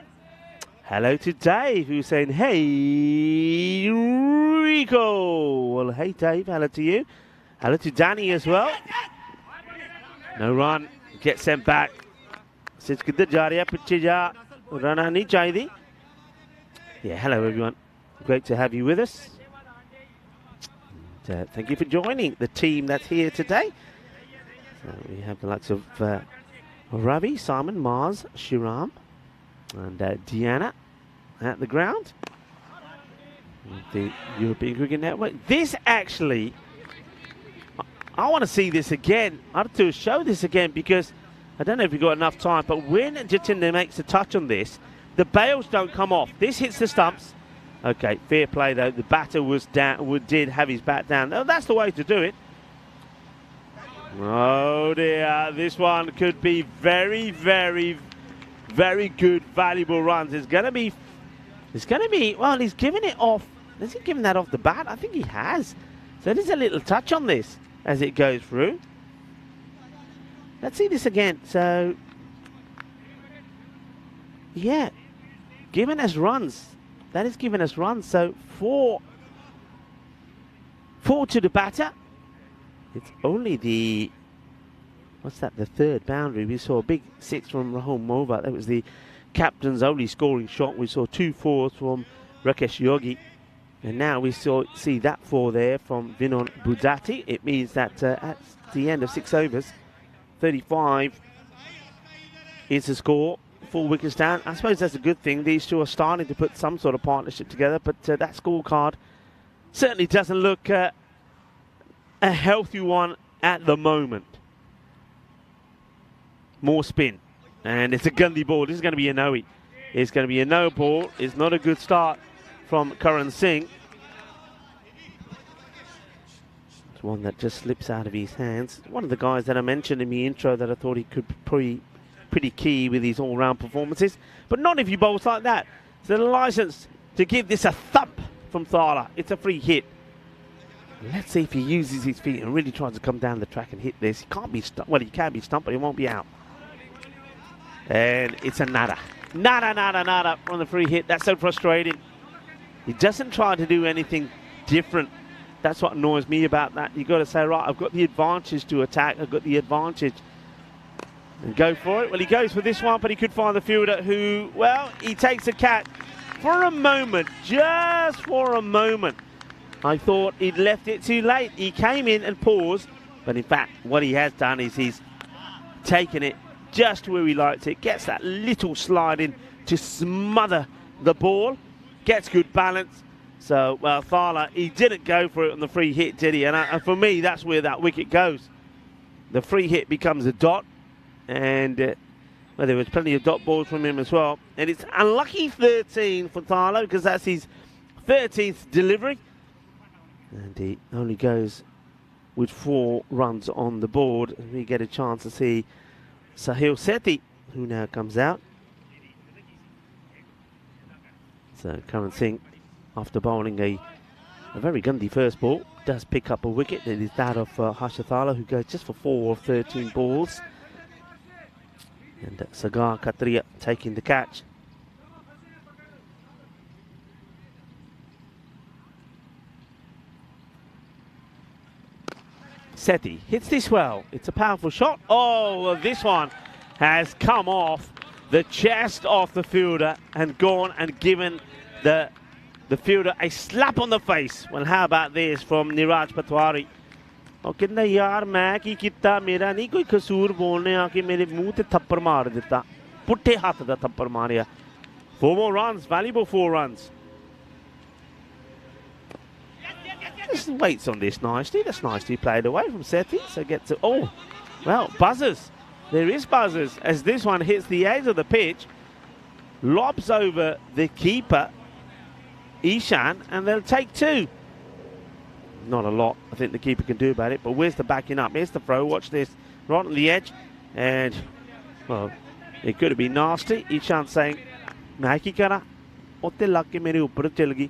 Hello to Dave, who's saying, hey, Rico. Well, hey, Dave, hello to you. Hello to Danny as well. No run. Gets sent back. Yeah, hello, everyone. Great to have you with us. And, thank you for joining the team that's here today. So we have the likes of Ravi, Simon, Mars, Shiram, and Deanna at the ground. The European Cricket Network. This actually, I want to see this again. I have to show this again because I don't know if we've got enough time, but when T10 makes a touch on this, the bails don't come off. This hits the stumps. Okay, fair play though. The batter was down, did have his bat down. Oh, that's the way to do it. Oh dear, this one could be very, very, very good, valuable runs. It's going to be, well, he's giving it off. Has he given that off the bat? I think he has. So there's a little touch on this as it goes through. Let's see this again. So, yeah, giving us runs. That is giving us runs. So, four to the batter. It's only the, what's that, the third boundary. We saw a big 6 from Rahul Mova. That was the captain's only scoring shot. We saw 2 4s from Rakesh Yogi. And now we see that 4 there from Vinon Budati. It means that at the end of 6 overs, 35 is the score. 4 wickets down. I suppose that's a good thing. These two are starting to put some sort of partnership together, but that scorecard certainly doesn't look a healthy one at the moment. More spin. And it's a Gandhi ball. This is going to be a no-e. It's going to be a no ball. It's not a good start from Karan Singh. It's one that just slips out of his hands. One of the guys that I mentioned in the intro that I thought he could be pretty key with his all-round performances. But not if he bowls like that. It's a license to give this a thump from Thala. It's a free hit. Let's see if he uses his feet and really tries to come down the track and hit this. He can't be stumped. Well, he can be stumped, but he won't be out. And it's a nada. Nada on the free hit. That's so frustrating. He doesn't try to do anything different. That's what annoys me about that. You've got to say, right, I've got the advantage to attack. I've got the advantage. And go for it. Well, he goes for this one, but he could find the fielder who, well, he takes a catch. For a moment, just for a moment, I thought he'd left it too late. He came in and paused. But in fact, what he has done is he's taken it just where he likes it. Gets that little slide in to smother the ball. Gets good balance. So, well, Thala, he didn't go for it on the free hit, did he? And for me, that's where that wicket goes. The free hit becomes a dot. And well, there was plenty of dot balls from him as well. And it's unlucky 13 for Thala because that's his 13th delivery. And he only goes with 4 runs on the board. And we get a chance to see Sahil Sethi, who now comes out. So Karan Singh, after bowling a very Gandhi first ball, does pick up a wicket. It is that of Harsha Thala, who goes just for 4 of 13 balls. And Sagar Khatria taking the catch. Sethi hits this well. It's a powerful shot. Oh, well, this one has come off the chest of the fielder and gone and given the fielder a slap on the face. Well, how about this from Niraj Patwari? और कितना यार मैं की किता मेरा नहीं कोई कसूर बोलने आके मेरे मुंह ते थप्पड़ मार देता पुट्ठे हाथ दा थप्पड़ Maria 4 more runs, valuable 4 runs. Just waits on this nicely. That's nicely played away from Sethi. So gets it. Oh, well, buzzers. There is buzzers as this one hits the edge of the pitch, lobs over the keeper, Ishan, and they'll take 2. Not a lot, I think the keeper can do about it, but where's the backing up? Here's the throw, watch this, right on the edge, and, well, it could have been nasty. Ishan saying, "Main ki kara? Utte lag ke mere upar chal gayi."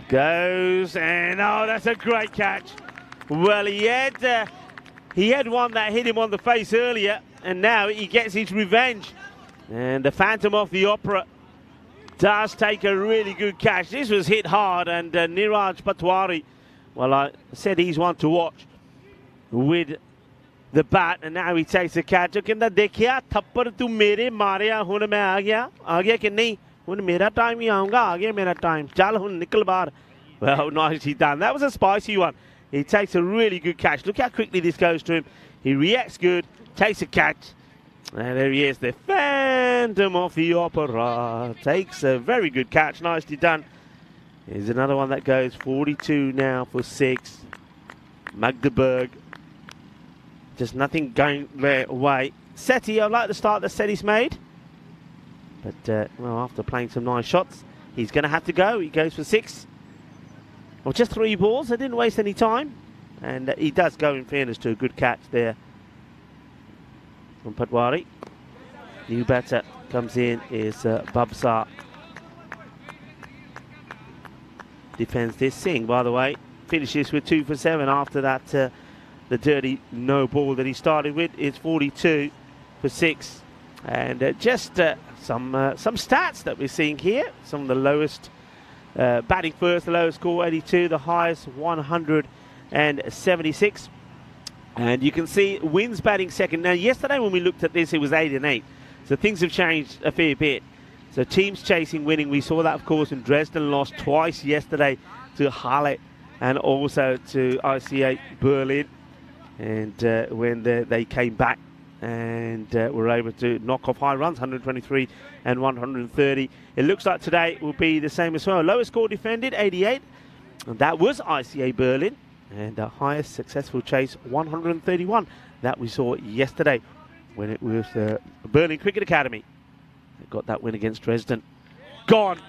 Goes, and oh, that's a great catch. Well, he had one that hit him on the face earlier, and now he gets his revenge. And the Phantom of the Opera does take a really good catch. This was hit hard, and Niraj Patwari, well, I said he's one to watch with the bat, and now he takes a catch. कहता देखिया थप्पड़ तू मेरे मारिया हुन मैं आ गया कि नहीं हुन मेरा टाइम ही आऊँगा आ गया मेरा टाइम चल हुन निकल बाहर. Well, nicely done. That was a spicy one. He takes a really good catch. Look how quickly this goes to him. He reacts good, takes a catch. And there he is, the Phantom of the Opera. Takes a very good catch. Nicely done Here's another one that goes 42 now for 6. Magdeburg. Just nothing going their way. Seti, I like the start that Seti's made. But, well, after playing some nice shots, he's going to have to go. He goes for 6. Well, just 3 balls. They didn't waste any time. And he does go, in fairness, to a good catch there from Patwari. New batter comes in is Babsar. Defends this. Singh, by the way, finishes with 2 for 7 after that the dirty no ball that he started with. It's 42 for 6. And just some stats that we're seeing here. Some of the lowest batting first, the lowest score 82, the highest 176. And you can see wins batting second. Now, yesterday when we looked at this, it was 8 and 8. So things have changed a fair bit. So teams chasing winning. We saw that, of course, in Dresden lost twice yesterday to Halle and also to ICA Berlin. And when they came back and were able to knock off high runs, 123 and 130. It looks like today will be the same as well. Lowest score defended, 88. And that was ICA Berlin. And the highest successful chase, 131. That we saw yesterday when it was Berlin Cricket Academy. They got that win against Dresden. Gone.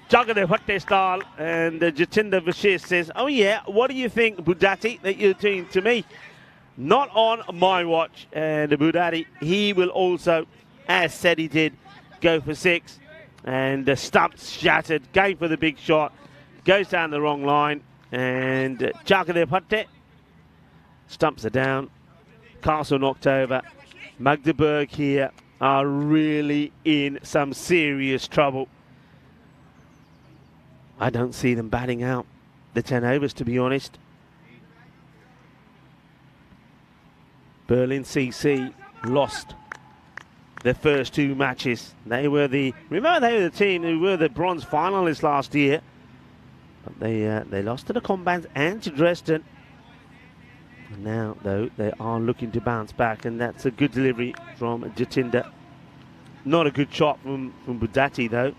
Jagade Hutte style. And Jatinder Vashir says, oh yeah, what do you think, Budati, that you're doing to me? Not on my watch. And Budati, he will also, as said he did, go for 6. And the stumps shattered. Going for the big shot. Goes down the wrong line. And Jagade Hutte. Stumps are down. Castle knocked over. Magdeburg here are really in some serious trouble. I don't see them batting out the 10 overs, to be honest. Berlin CC lost their first 2 matches. They were remember they were the team who were the bronze finalists last year. But they lost to the Combans and to Dresden. And now, though, they are looking to bounce back, and that's a good delivery from Jatinder. Not a good shot from Budati, though.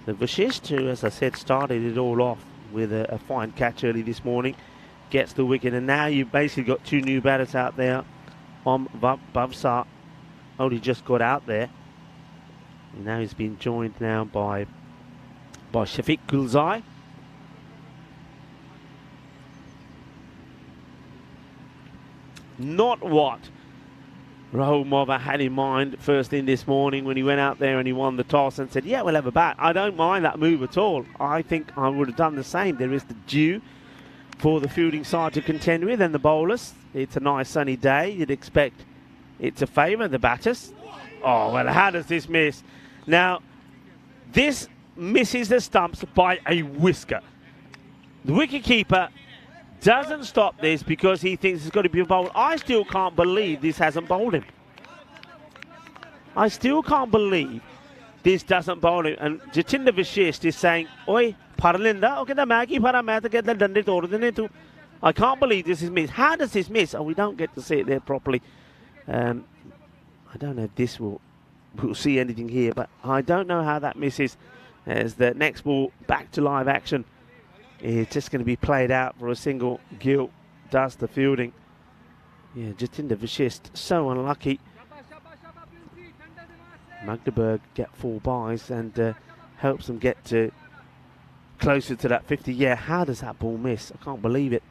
The Vashist, who, as I said, started it all off with a fine catch early this morning, gets the wicket, and now you've basically got 2 new batters out there. Babsar only just got out there. And now he's been joined now by Shafiq Gulzai. Not what Rahul Mova had in mind first thing this morning when he went out there and he won the toss and said, yeah, we'll have a bat. I don't mind that move at all. I think I would have done the same. There is the due for the fielding side to contend with and the bowlers. It's a nice sunny day. You'd expect it to favour the batters. Oh, well, how does this miss? Now, this misses the stumps by a whisker. The wicketkeeper doesn't stop this because he thinks it's got to be bowled. I still can't believe this hasn't bowled him. I still can't believe this doesn't bowl him. And Jatinder Vashist is saying, Oi, Parlinda, okay, the Maggie Paramata get the Dundit order too. I can't believe this is missed. How does this miss? Oh, we don't get to see it there properly. I don't know if this we'll see anything here, but I don't know how that misses. As the next ball back to live action. It's just going to be played out for a single. Gill does the fielding. Yeah, Jatinder Vashist, so unlucky. Magdeburg get 4 buys and helps them get to closer to that 50. Yeah, how does that ball miss? I can't believe it.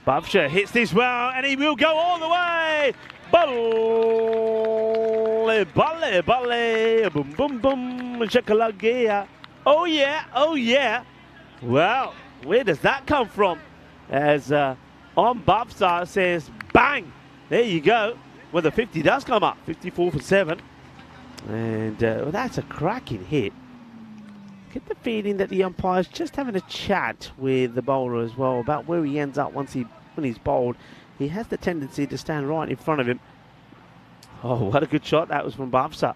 Babsha hits this well and he will go all the way. Balle, balle, balle, boom, boom, boom, chakalagia. Oh yeah, oh yeah. Well, where does that come from? As on Babsar says, bang, there you go. Well, the 50 does come up, 54 for 7. And well, that's a cracking hit. Get the feeling that the umpire's just having a chat with the bowler as well about where he ends up when he's bowled. He has the tendency to stand right in front of him. Oh, what a good shot that was from Babsar.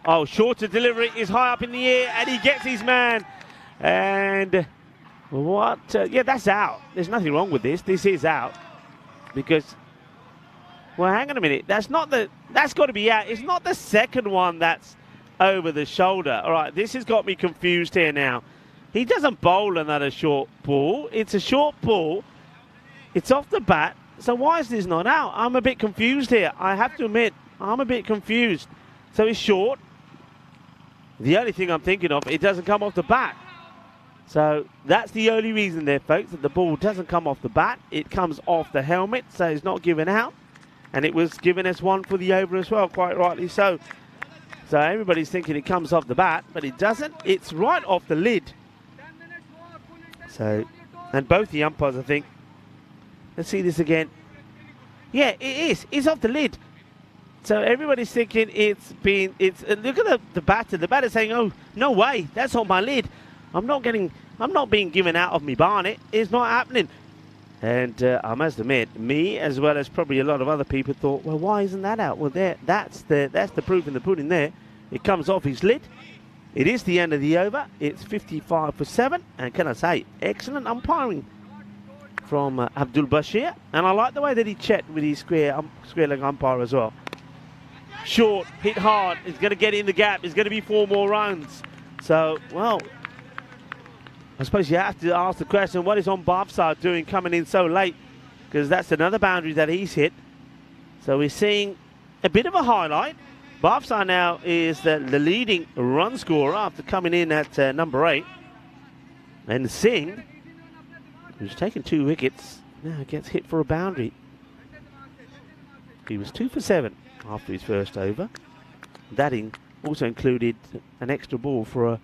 Oh, shorter delivery is high up in the air and he gets his man. And what? Yeah, that's out. There's nothing wrong with this. This is out because. Well, hang on a minute. That's got to be out. It's not the second one that's over the shoulder. All right, this has got me confused here now. He doesn't bowl another short ball. It's a short ball. It's off the bat. So why is this not out? I'm a bit confused here. I have to admit, I'm a bit confused. So it's short. The only thing I'm thinking of, it doesn't come off the bat. So that's the only reason there, folks, that the ball doesn't come off the bat. It comes off the helmet, so it's not given out. And it was given as one for the over as well, quite rightly so. So everybody's thinking it comes off the bat, but it doesn't. It's right off the lid. So, and both the umpires, I think. Let's see this again. Yeah, it is. It's off the lid. So everybody's thinking look at the batter. The batter's saying, oh, no way, that's on my lid. I'm not being given out of me barnet. It's not happening. And I must admit, me as well as probably a lot of other people thought, well, why isn't that out? Well, that's the proof in the pudding there. It comes off his lid. It is the end of the over. It's 55 for 7. And can I say, excellent umpiring from Abdul Bashir. And I like the way that he checked with his square leg umpire as well. Short, hit hard. He's going to get in the gap. It's going to be 4 more runs. So, well, I suppose you have to ask the question, what is Bhavsar doing coming in so late? Because that's another boundary that he's hit. So we're seeing a bit of a highlight. Bhavsar now is the leading run scorer after coming in at number 8. And Singh, who's taken 2 wickets, now gets hit for a boundary. He was 2 for 7 after his first over. That also included an extra ball for a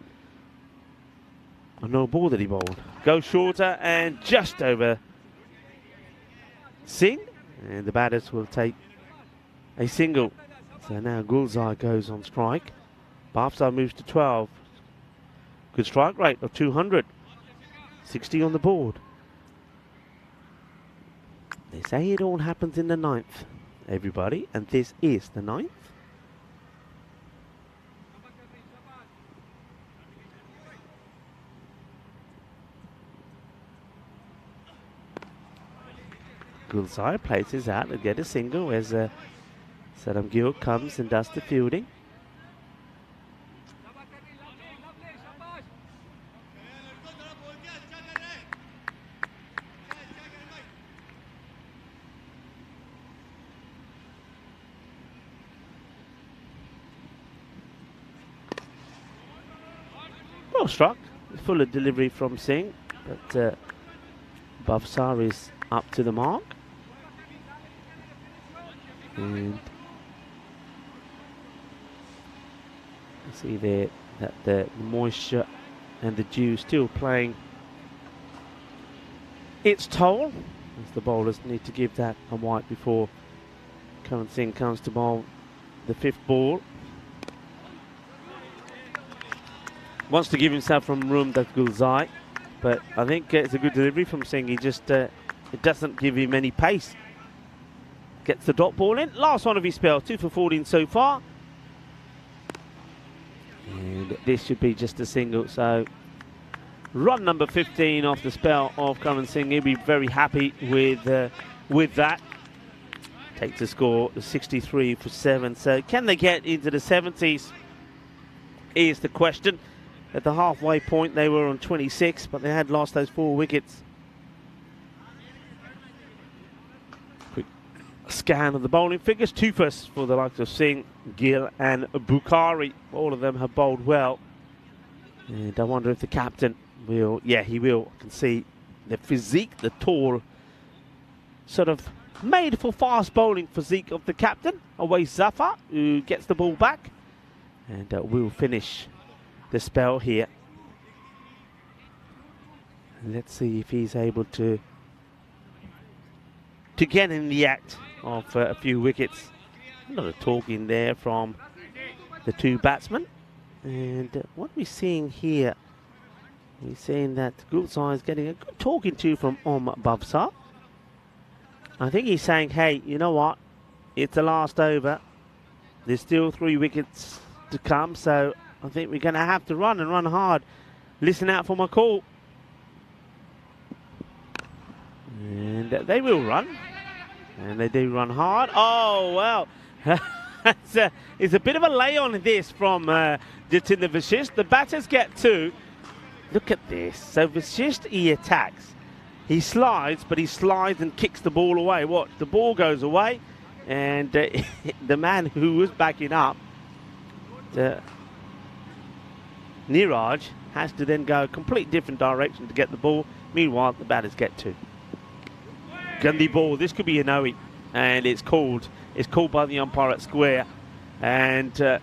no ball that he bowled. Goes shorter and just over Singh. And the batters will take a single. So now Gulzar goes on strike. Bhavsar moves to 12. Good strike rate of 200. 60 on the board. They say it all happens in the 9th, everybody. And this is the 9th. Gulzar places out to get a single as Saddam Gill comes and does the fielding. Well struck, fuller delivery from Singh, but Bhavsar is up to the mark. And you see there that the moisture and the dew still playing its toll, as the bowlers need to give that a white before Karan Singh comes to bowl the 5th ball. Wants to give himself some room, that Gulzar, but I think it's a good delivery from Singh. He just it doesn't give him any pace. Gets the dot ball in. Last one of his spell. 2 for 14 so far. And this should be just a single. So run number 15 off the spell of Karan Singh. He'll be very happy with that. Takes the score to 63 for 7. So can they get into the 70s is the question. At the halfway point they were on 26, but they had lost those 4 wickets. Scan of the bowling figures. 2 firsts for the likes of Singh, Gill and Bukhari. All of them have bowled well. And I wonder if the captain will. Yeah, he will. I can see the physique, the tall, sort of made for fast bowling physique of the captain. Away Zafar, who gets the ball back. And will finish the spell here. And let's see if he's able to get in the act of a few wickets. A lot of talking there from the 2 batsmen. And what we're seeing here, we're seeing that Gulzar is getting a good talking to from Bhavsar. I think he's saying, hey, you know what? It's the last over. There's still 3 wickets to come, so I think we're going to have to run and run hard. Listen out for my call. And they will run. And they do run hard. Oh, well. it's a bit of a lay on this from Jatinder Vashisht. The batters get 2. Look at this. So Vashisht, he attacks. He slides, but he slides and kicks the ball away. What? The ball goes away, and the man who was backing up, Niraj, has to then go a complete different direction to get the ball. Meanwhile, the batters get 2. Gandhi ball. This could be an OE, and it's called. It's called by the umpire at square. And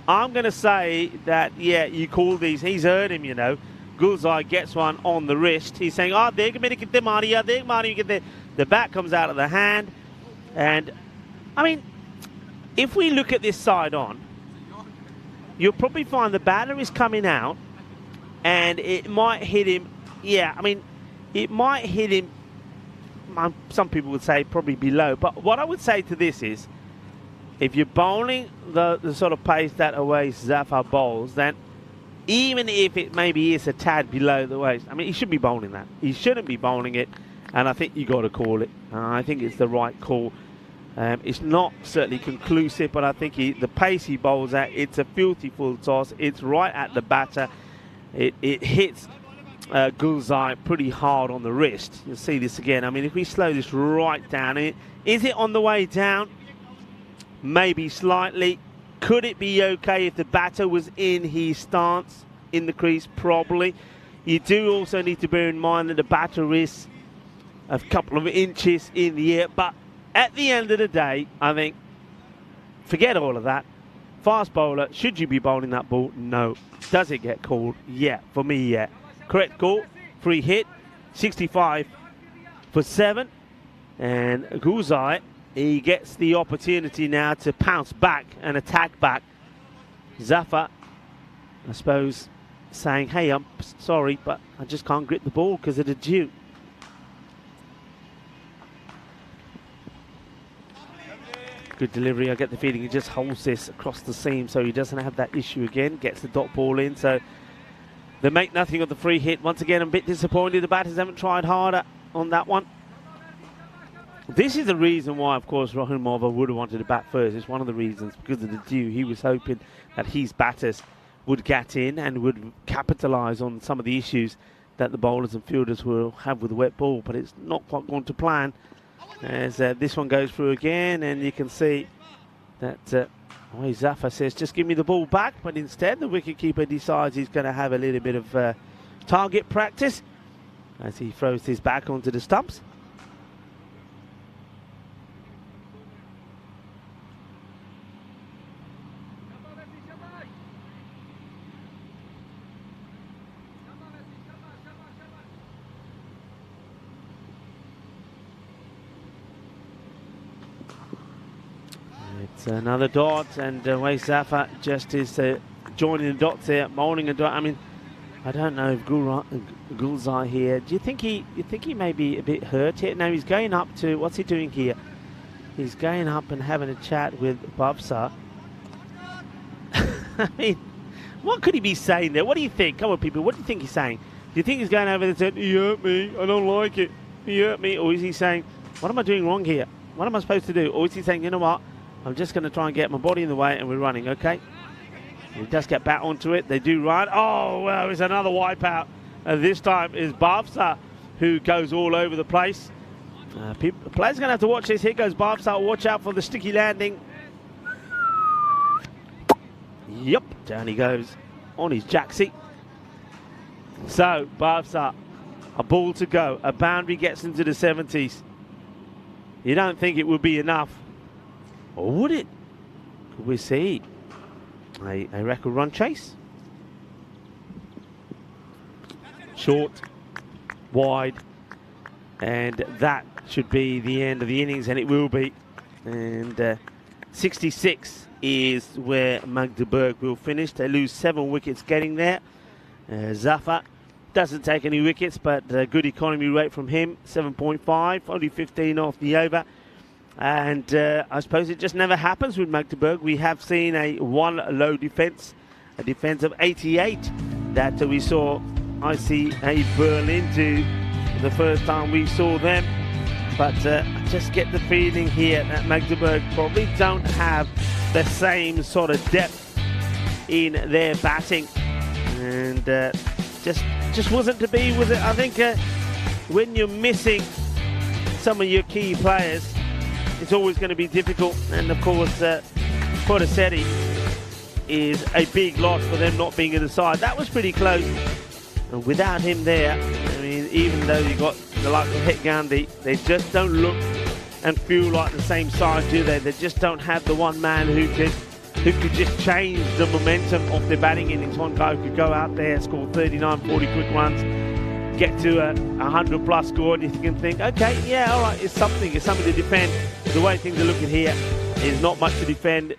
I'm going to say that, yeah, you call these. He's heard him, you know. Gulzai gets one on the wrist. He's saying, the bat comes out of the hand. And, I mean, if we look at this side on, you'll probably find the batter is coming out, and it might hit him. Yeah, I mean, it might hit him. Some people would say probably below. But what I would say to this is, if you're bowling the sort of pace that Awais Zafar bowls, then even if it maybe is a tad below the waist, I mean, he should be bowling that. He shouldn't be bowling it, and I think you got to call it. I think it's the right call. It's not certainly conclusive, but I think the pace he bowls at, it's a filthy full toss. It's right at the batter. It hits Gulzai pretty hard on the wrist. You'll see this again. I mean, if we slow this right down, is it on the way down? Maybe slightly. Could it be okay if the batter was in his stance in the crease? Probably. You do also need to bear in mind that the batter is a couple of inches in the air. But at the end of the day, I think, forget all of that. Fast bowler, should you be bowling that ball? No. Does it get called? Yeah. For me, yeah. Correct call. Free hit. 65 for 7. And Gulzai, he gets the opportunity now to pounce back and attack back. Zafar, I suppose, saying, hey, I'm sorry, but I just can't grip the ball because of the dew. Good delivery. I get the feeling he just holds this across the seam so he doesn't have that issue again. Gets the dot ball in. So they make nothing of the free hit. Once again, I'm a bit disappointed. The batters haven't tried harder on that one. This is the reason why, of course, Rahul Mova would have wanted to bat first. It's one of the reasons, because of the dew. He was hoping that his batters would get in and would capitalise on some of the issues that the bowlers and fielders will have with the wet ball. But it's not quite gone to plan, as this one goes through again, and you can see that Zafar says, just give me the ball back. But instead, the wicketkeeper decides he's going to have a little bit of target practice as he throws his back onto the stumps. It's another dot, and Awais Zafar just is joining the dots here, molding a dot. I mean, I don't know if Gulzai here. Do you think he may be a bit hurt here? No, he's going up to, what's he doing here? He's going up and having a chat with Babsa. I mean, what could he be saying there? What do you think? Come on, people, what do you think he's saying? Do you think he's going over there and saying, he hurt me, I don't like it, he hurt me? Or is he saying, what am I doing wrong here? What am I supposed to do? Or is he saying, you know what? I'm just going to try and get my body in the way and we're running, okay? He does get back onto it. They do run. Oh, well, it's another wipeout. And this time is Babsa who goes all over the place. Players going to have to watch this. Here goes Babsa. Watch out for the sticky landing. Yep, down he goes on his jacksie. So, Babsa, a ball to go. A boundary gets into the 70s. You don't think it would be enough. Or would it? Could we see a record run chase? Short, wide, and that should be the end of the innings, and it will be. And 66 is where Magdeburg will finish. They lose 7 wickets getting there. Zafar doesn't take any wickets, but good economy rate from him, 7.5, only 15 off the over. And I suppose it just never happens with Magdeburg. We have seen a one-low defence, a defence of 88 that we saw ICA Berlin do the first time we saw them. But I just get the feeling here that Magdeburg probably don't have the same sort of depth in their batting, and just wasn't to be, was it? I think when you're missing some of your key players, it's always going to be difficult. And of course, Portishead is a big loss for them not being in the side. That was pretty close. And without him there, I mean, even though you got the likes of Het Gandhi, they just don't look and feel like the same side, do they? They just don't have the one man who could just change the momentum of their batting innings. One guy who could go out there, score 39, 40 quick runs, get to a 100 plus score, and you can think, okay, yeah, all right, it's something to defend. The way things are looking here is not much to defend.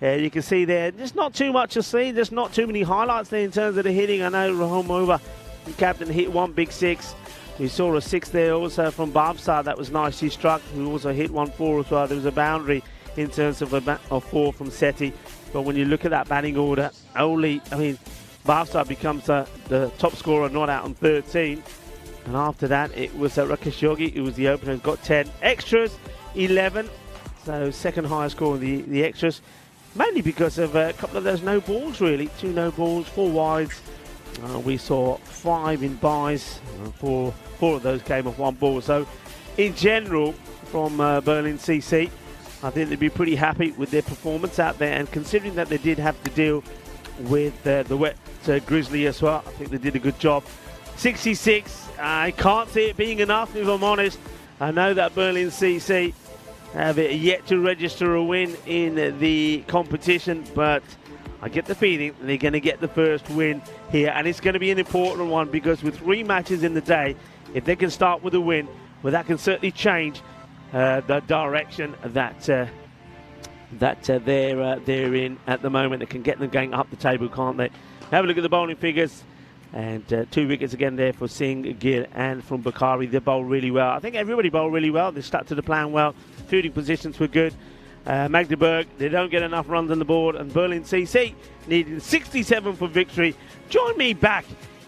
You can see there, just not too much to see, just not too many highlights there in terms of the hitting. I know Rahul Mova, the captain, hit one big six. We saw a six there also from Bhavsar, that was nice. He struck, who also hit 1-4 as well. There was a boundary in terms of a 4 from Sethi. But when you look at that batting order, Bhavsar becomes the top scorer, not out on 13. And after that, it was Rakesh Yogi, who was the opener, who's got 10. Extras, 11. So second highest score in the extras. Mainly because of a couple of those no balls, really. 2 no balls, 4 wides. We saw 5 in buys. 4 of those came off 1 ball. So, in general, from Berlin CC, I think they'd be pretty happy with their performance out there. And considering that they did have to deal with the wet Grizzly as well, I think they did a good job. 66, I can't see it being enough, if I'm honest. I know that Berlin CC have yet to register a win in the competition, but I get the feeling they're going to get the first win here, and it's going to be an important one, because with 3 matches in the day, if they can start with a win, well, that can certainly change the direction that they're in at the moment. It can get them going up the table, can't they? Have a look at the bowling figures. And 2 wickets again there for Singh, Gill, and from Bakari. They bowled really well. I think everybody bowled really well. They stuck to the plan well. Fielding positions were good. Magdeburg, they don't get enough runs on the board. And Berlin CC needing 67 for victory. Join me back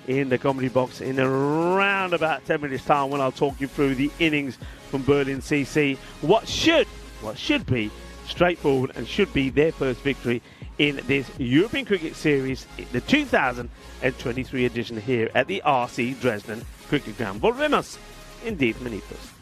in the comedy box in around about 10 minutes time when I'll talk you through the innings from Berlin CC. What should be straightforward and should be their first victory in this European Cricket Series, the 2023 edition here at the RC Dresden Cricket Ground. Volvemos in 10 minutos.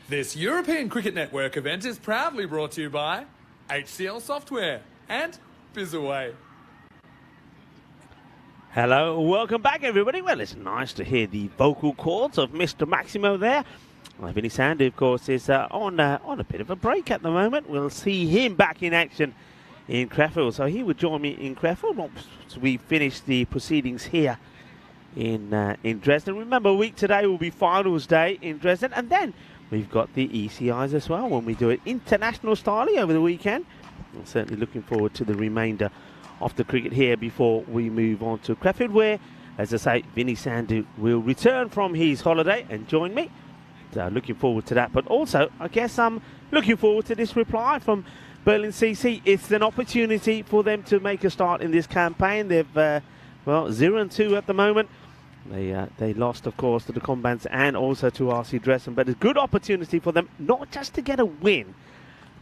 This European Cricket Network event is proudly brought to you by HCL Software and Bizaway.
Hello, welcome back everybody. Well, it's nice to hear the vocal cords of Mr. Maximo there. Vinny Sandu, of course, is on a bit of a break at the moment. We'll see him back in action in Crefeld. So he would join me in Crefeld once we finish the proceedings here in Dresden. Remember, a week today will be finals day in Dresden, and then we've got the ECIs as well when we do it international style over the weekend. I'm certainly looking forward to the remainder of the cricket here before we move on to Crefeld, where, as I say, Vinny Sandu will return from his holiday and join me. So looking forward to that. But also, I guess I'm looking forward to this reply from Berlin CC. It's an opportunity for them to make a start in this campaign. They've, well, 0-2 at the moment. They lost, of course, to the Combats and also to RC Dresden. But a good opportunity for them, not just to get a win,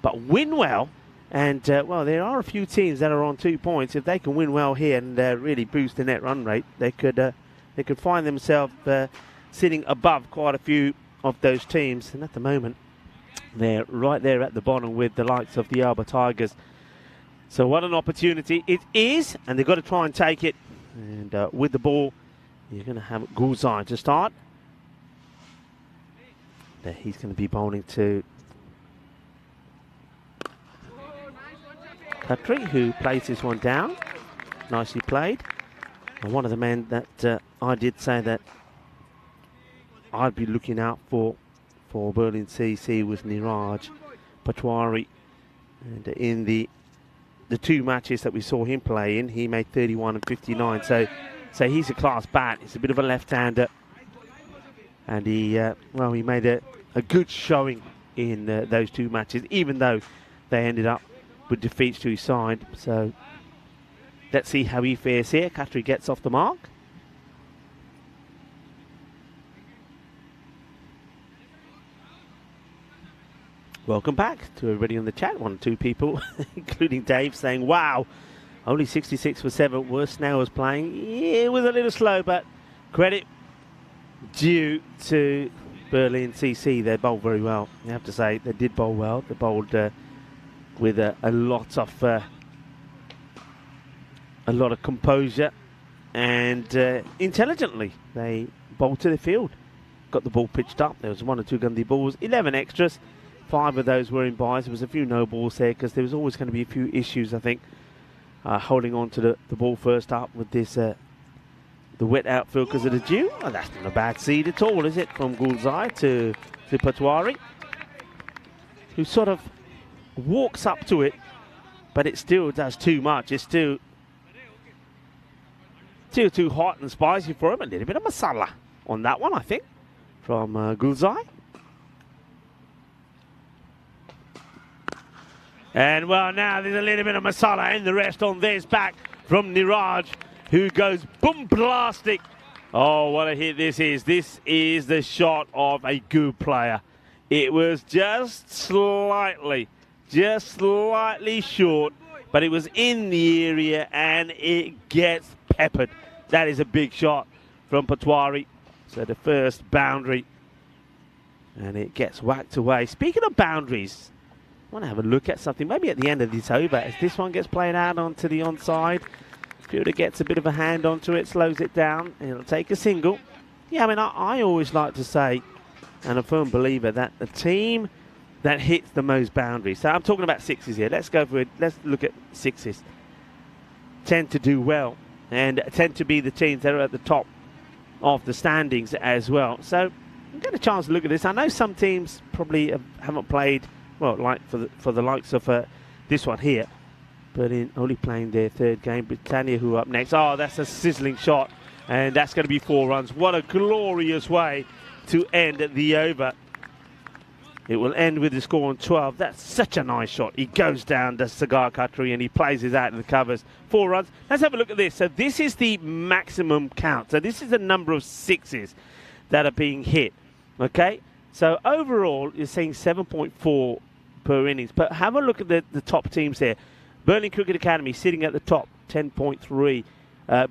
but win well. And, well, there are a few teams that are on 2 points. If they can win well here and really boost the net run rate, they could find themselves sitting above quite a few of those teams. And at the moment, they're right there at the bottom with the likes of the Alba Tigers. So what an opportunity it is, and they've got to try and take it. And with the ball, you're going to have Gulzai to start. There he's going to be bowling to Khatri, who plays this one down. Nicely played. And one of the men that I did say that I'd be looking out for Berlin CC was Niraj Patwari. And in the 2 matches that we saw him play in, he made 31 and 59. So he's a class bat. He's a bit of a left-hander. And he made a good showing in those 2 matches, even though they ended up with defeats to his side. So let's see how he fares here. Khatri gets off the mark. Welcome back to everybody on the chat. 1 or 2 people, including Dave, saying, wow, only 66 for 7. Worst Snell was playing. Yeah, it was a little slow, but credit due to Berlin CC. They bowled very well. You have to say, they did bowl well. They bowled with a lot of composure and intelligently. They bowled to the field, got the ball pitched up. There was 1 or 2 Gandhi balls, 11 extras. 5 of those were in buys. There was a few no balls there because there was always going to be a few issues, I think, holding on to the ball first up with this the wet outfield because of the dew. Oh, that's not a bad seed at all, is it? From Gulzai to Patwari, who sort of walks up to it, but it still does too much. It's still too hot and spicy for him. A little bit of masala on that one, I think, from Gulzai. And, well, now there's a little bit of masala in the rest on this back from Niraj, who goes boom plastic. Oh, what a hit this is. This is the shot of a good player. It was just slightly short, but it was in the area and it gets peppered. That is a big shot from Patwari. So the first boundary, and it gets whacked away. Speaking of boundaries, I want to have a look at something maybe at the end of this over as this one gets played out onto the onside. Fielder gets a bit of a hand onto it, slows it down, and it'll take a single. Yeah, I mean, I always like to say, and I'm a firm believer, that the team that hits the most boundaries, so I'm talking about sixes here, let's go for it, let's look at sixes, tend to do well and tend to be the teams that are at the top of the standings as well. So we'll get a chance to look at this. I know some teams probably haven't played, well, like for the likes of this one here, but in only playing their 3rd game. Britannia, who are up next. Oh, that's a sizzling shot, and that's going to be 4 runs. What a glorious way to end the over. It will end with the score on 12. That's such a nice shot. He goes down to Sagar Khatri and he plays it out in the covers. 4 runs. Let's have a look at this. So this is the maximum count. So this is the number of sixes that are being hit. Okay? So overall, you're seeing 7.4 per innings. But have a look at the top teams here. Berlin Cricket Academy sitting at the top, 10.3.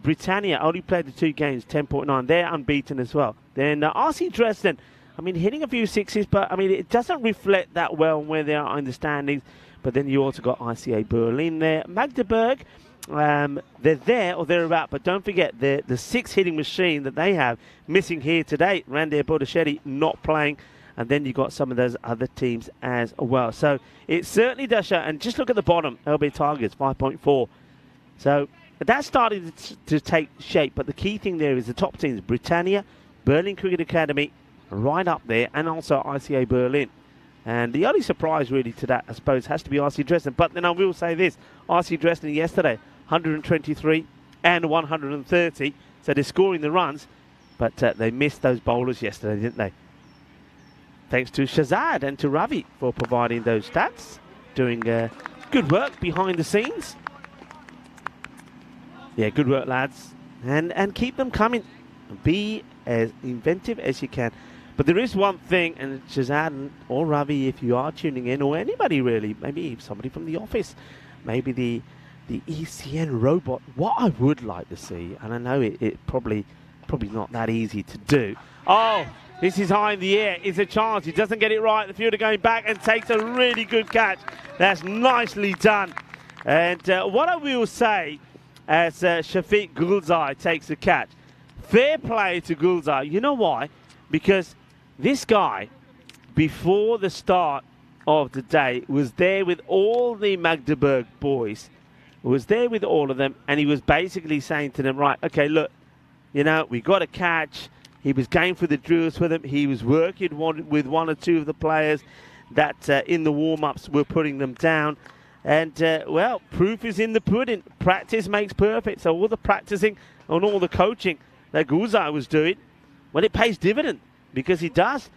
Britannia only played the 2 games, 10.9. They're unbeaten as well. Then RC Dresden I mean, hitting a few sixes, but I mean, it doesn't reflect that well where they are in the standings. But then you also got ICA Berlin there. Magdeburg, they're there or thereabout, but don't forget the 6 hitting machine that they have missing here today. Randy Bodachetti not playing. And then you got some of those other teams as well. So it certainly does show. And just look at the bottom, LB Tigers, 5.4. So that's starting to take shape. But the key thing there is the top teams, Britannia, Berlin Cricket Academy, right up there, and also ICA Berlin. And the only surprise really to that, I suppose, has to be RC Dresden. But then I will say this, RC Dresden yesterday, 123 and 130. So they're scoring the runs. But they missed those bowlers yesterday, didn't they? Thanks to Shazad and to Ravi for providing those stats. Doing good work behind the scenes. Yeah, good work, lads. And keep them coming. Be as inventive as you can. But there is one thing, and Shazad or Ravi, if you are tuning in, or anybody really, maybe somebody from the office, maybe the ECN robot, what I would like to see, and I know it probably not that easy to do. Oh! This is high in the air. It's a chance. He doesn't get it right. The fielder going back and takes a really good catch. That's nicely done. And what I will say as Shafiq Gulzai takes the catch, fair play to Gulzai. You know why? Because this guy, before the start of the day, was there with all the Magdeburg boys, was there with all of them, and he was basically saying to them, right, okay, look, you know, we got a catch. He was going for the drills with them. He was working with one or two of the players that in the warm-ups were putting them down. And, well, proof is in the pudding. Practice makes perfect. So all the practicing and all the coaching that Gulzai was doing, well, it pays dividend because he does.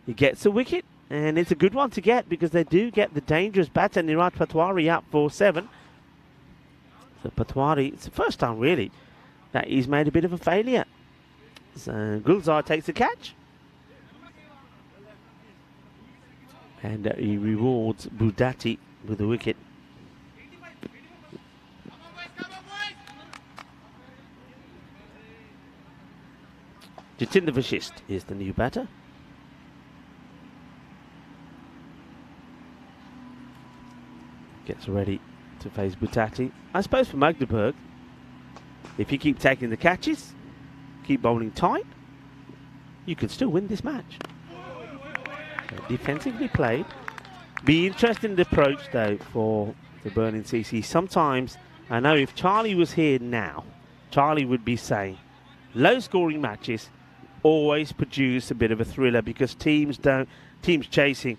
He gets a wicket, and it's a good one to get because they do get the dangerous batter, Niraj Patwari, out for 7. So Patwari, it's the first time, really, that he's made a bit of a failure. So Gulzar takes the catch. And he rewards Budati with a wicket. Jatinder Vashist is the new batter. Gets ready to face Budati. I suppose for Magdeburg, if you keep taking the catches, keep bowling tight, you can still win this match. Defensively played. Be interesting in the approach though for the Berlin CC. Sometimes, I know if Charlie was here now, Charlie would be saying low scoring matches always produce a bit of a thriller because teams chasing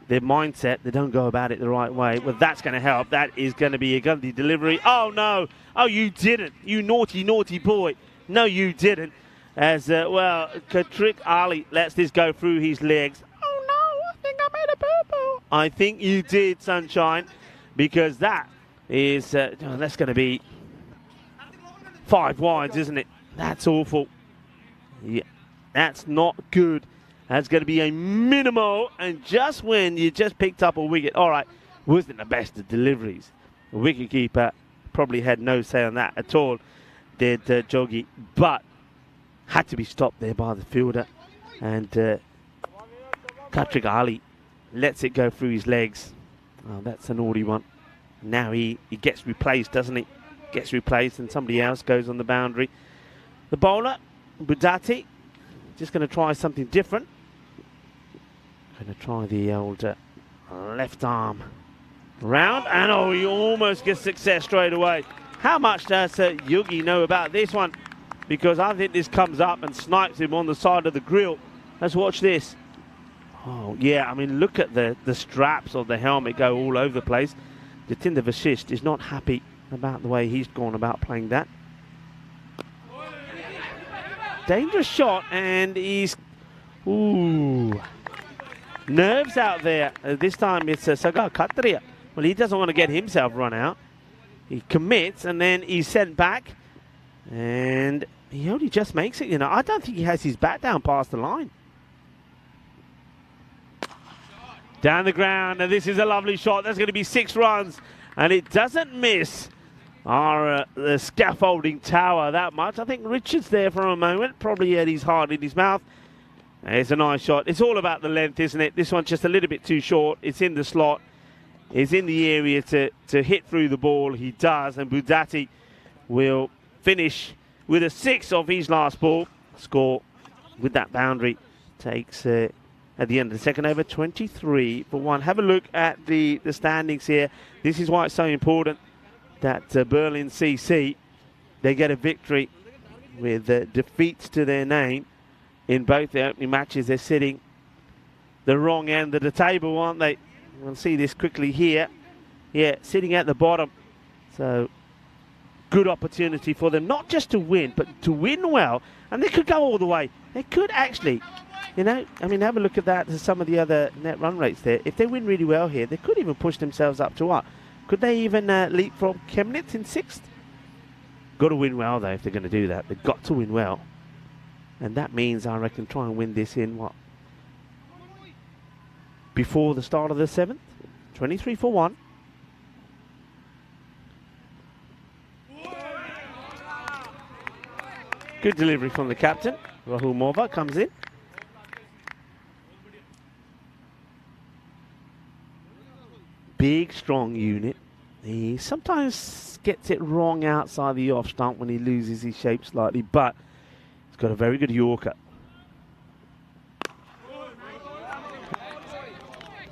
their mindset, they don't go about it the right way. Well, that's going to help. That is going to be a Gandhi delivery. Oh no, oh you didn't, you naughty boy. No, you didn't. As, well, Katrik Ali lets this go through his legs. Oh, no, I think I made a poo-poo. I think you did, Sunshine, because that is, that's going to be 5 wides, isn't it? That's awful. Yeah, that's not good. That's going to be a minimal, and just when you just picked up a wicket, all right, wasn't the best of deliveries. The wicketkeeper probably had no say on that at all. Did Joggy, but had to be stopped there by the fielder. And Katrik Ali lets it go through his legs. Oh, that's a naughty one. Now he gets replaced, doesn't he? Gets replaced and somebody else goes on the boundary. The bowler, Budati, just going to try something different. Going to try the old left arm round. And oh, he almost gets success straight away. How much does Yugi know about this one? Because I think this comes up and snipes him on the side of the grill. Let's watch this. Oh, yeah, I mean, look at the straps of the helmet go all over the place. Jatinder Vashist is not happy about the way he's gone about playing that. Dangerous shot, and he's... Ooh. Nerves out there. This time it's Sagar Khatria. Well, he doesn't want to get himself run out. He commits, and then he's sent back. And he only just makes it, you know. I don't think he has his bat down past the line. Down the ground, and this is a lovely shot. That's going to be 6 runs, and it doesn't miss our the scaffolding tower that much. I think Richard's there for a moment. Probably had his heart in his mouth. It's a nice shot. It's all about the length, isn't it? This one's just a little bit too short. It's in the slot. It's in the area to hit through the ball. He does, and Budati will finish with a 6 off his last ball. Score with that boundary takes at the end of the second over 23-1. Have a look at the standings here. This is why it's so important that Berlin CC, they get a victory with defeats to their name in both the opening matches. They're sitting the wrong end of the table, aren't they? We'll see this quickly here. Yeah, sitting at the bottom. So good opportunity for them, not just to win, but to win well. And they could go all the way. They could actually, you know, I mean, have a look at that. There's some of the other net run rates there. If they win really well here, they could even push themselves up to what? Could they even leapfrog Chemnitz in 6th? Got to win well, though, if they're going to do that. They've got to win well. And that means, I reckon, try and win this in, what? Before the start of the 7th? 23-1. Good delivery from the captain. Rahul Morva comes in. Big, strong unit. He sometimes gets it wrong outside the off stump when he loses his shape slightly, but he's got a very good Yorker.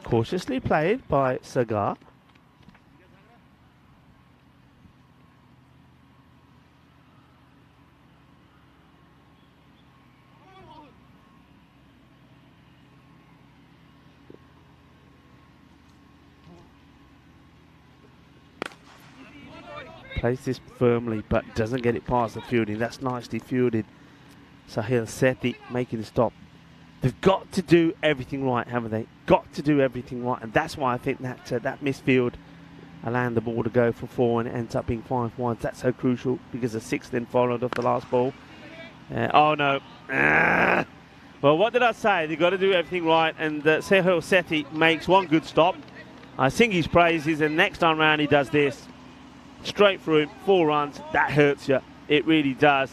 Cautiously played by Sagar. Plays this firmly, but doesn't get it past the fielding. That's nicely fielded. Sahil Sethi making the stop. They've got to do everything right, haven't they? Got to do everything right, and that's why I think that that misfield allowing the ball to go for 4 and it ends up being 5 wides. That's so crucial because the 6 then followed off the last ball. Oh no! Well, what did I say? They've got to do everything right, and Sahil Sethi makes one good stop. I sing his praises, and next time round he does this. Straight through him, 4 runs. That hurts you. It really does.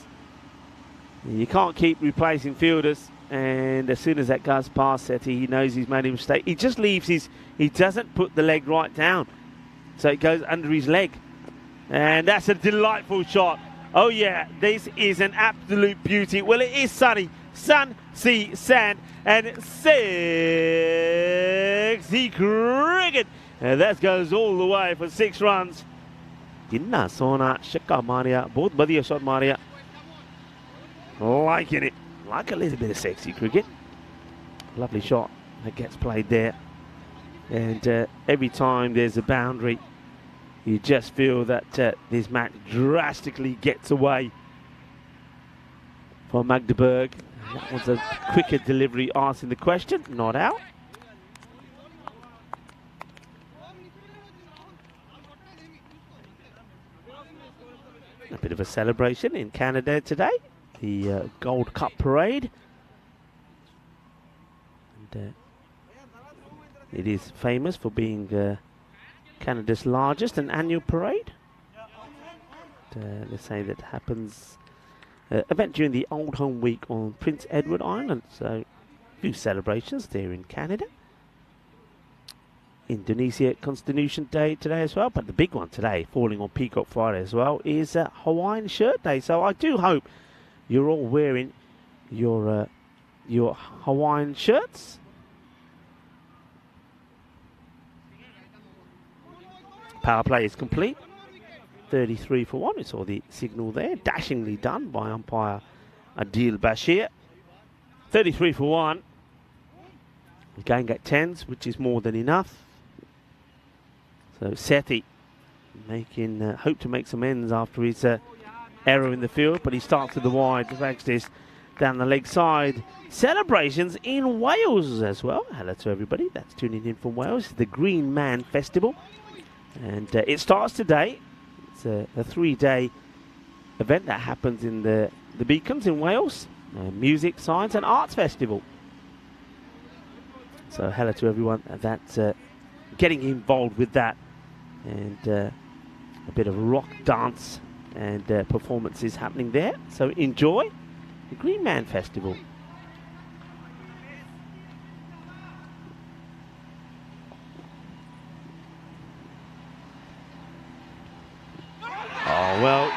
You can't keep replacing fielders. And as soon as that goes past Sethi, he knows he's made a mistake. He just leaves he doesn't put the leg right down. So it goes under his leg. And that's a delightful shot. Oh yeah, this is an absolute beauty. Well, it is sunny. Sun, sea, sand, and sexy cricket. And that goes all the way for 6 runs. Kinna Sona Shakka Maria, both Badia shot Maria. Liking it. Like a little bit of sexy cricket. Lovely shot that gets played there. And every time there's a boundary, you just feel that this match drastically gets away from Magdeburg. That was a quicker delivery asking the question, not out. A bit of a celebration in Canada today. The Gold Cup Parade. And it is famous for being Canada's largest and annual parade. They say that happens event during the Old Home Week on Prince Edward Island. So a few celebrations there in Canada. Indonesia Constitution Day today as well, but the big one today, falling on Peacock Friday as well, is Hawaiian Shirt Day. So I do hope you're all wearing your Hawaiian shirts. Power play is complete. 33-1. We saw the signal there. Dashingly done by umpire Adil Bashir. 33-1. We're going at 10s, which is more than enough. So Sethi making hope to make some ends after his error in the field, but he starts to the wide, drags this down the leg side. Celebrations in Wales as well. Hello to everybody that's tuning in from Wales. It's the Green Man Festival, and it starts today. It's a 3-day event that happens in the Beacons in Wales. Music, Science and Arts Festival. So hello to everyone that's getting involved with that, and a bit of rock dance and performances happening there. So enjoy the Green Man Festival.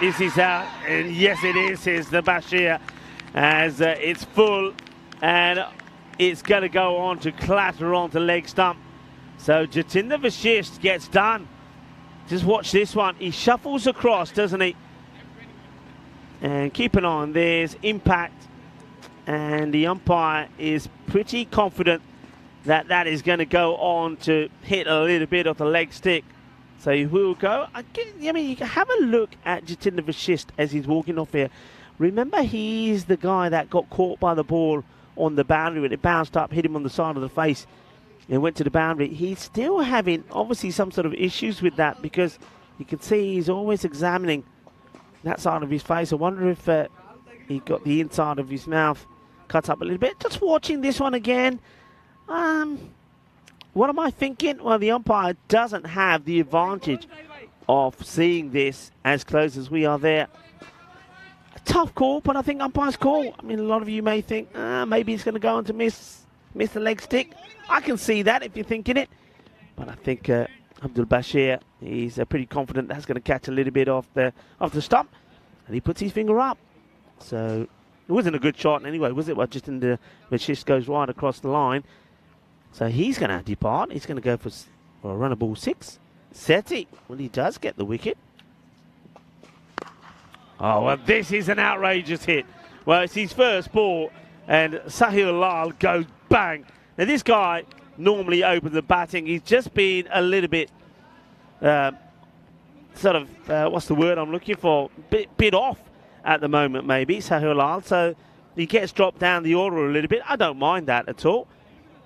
Is this out? And yes, it is, says the Bashir, as it's full and it's going to go on to clatter onto leg stump. So Jatinder Vashist gets done. Just watch this one. He shuffles across, doesn't he? And keep an eye on this impact. And the umpire is pretty confident that that is going to go on to hit a little bit of the leg stick. So he will go. I mean, you can have a look at Jatinder Vashist as he's walking off here. Remember, he's the guy that got caught by the ball on the boundary and it bounced up, hit him on the side of the face and went to the boundary. He's still having, obviously, some sort of issues with that because you can see he's always examining that side of his face. I wonder if he got the inside of his mouth cut up a little bit. Just watching this one again. What am I thinking? Well, the umpire doesn't have the advantage of seeing this as close as we are there. A tough call, but I think umpire's call. I mean, a lot of you may think, maybe he's going to go on to miss the leg stick. I can see that if you're thinking it. But I think Abdul Bashir, he's pretty confident that's going to catch a little bit off the stump. And he puts his finger up. So it wasn't a good shot anyway, was it? Well, just in the Vashist goes right across the line. So he's going to depart. He's going to go for a runner ball 6. Sethi, well, he does get the wicket. Oh, well, this is an outrageous hit. Well, it's his first ball, and Sahil Lal goes bang. Now, this guy normally opens the batting. He's just been a little bit, what's the word I'm looking for? Bit off at the moment, maybe, Sahil Lal. So he gets dropped down the order a little bit. I don't mind that at all.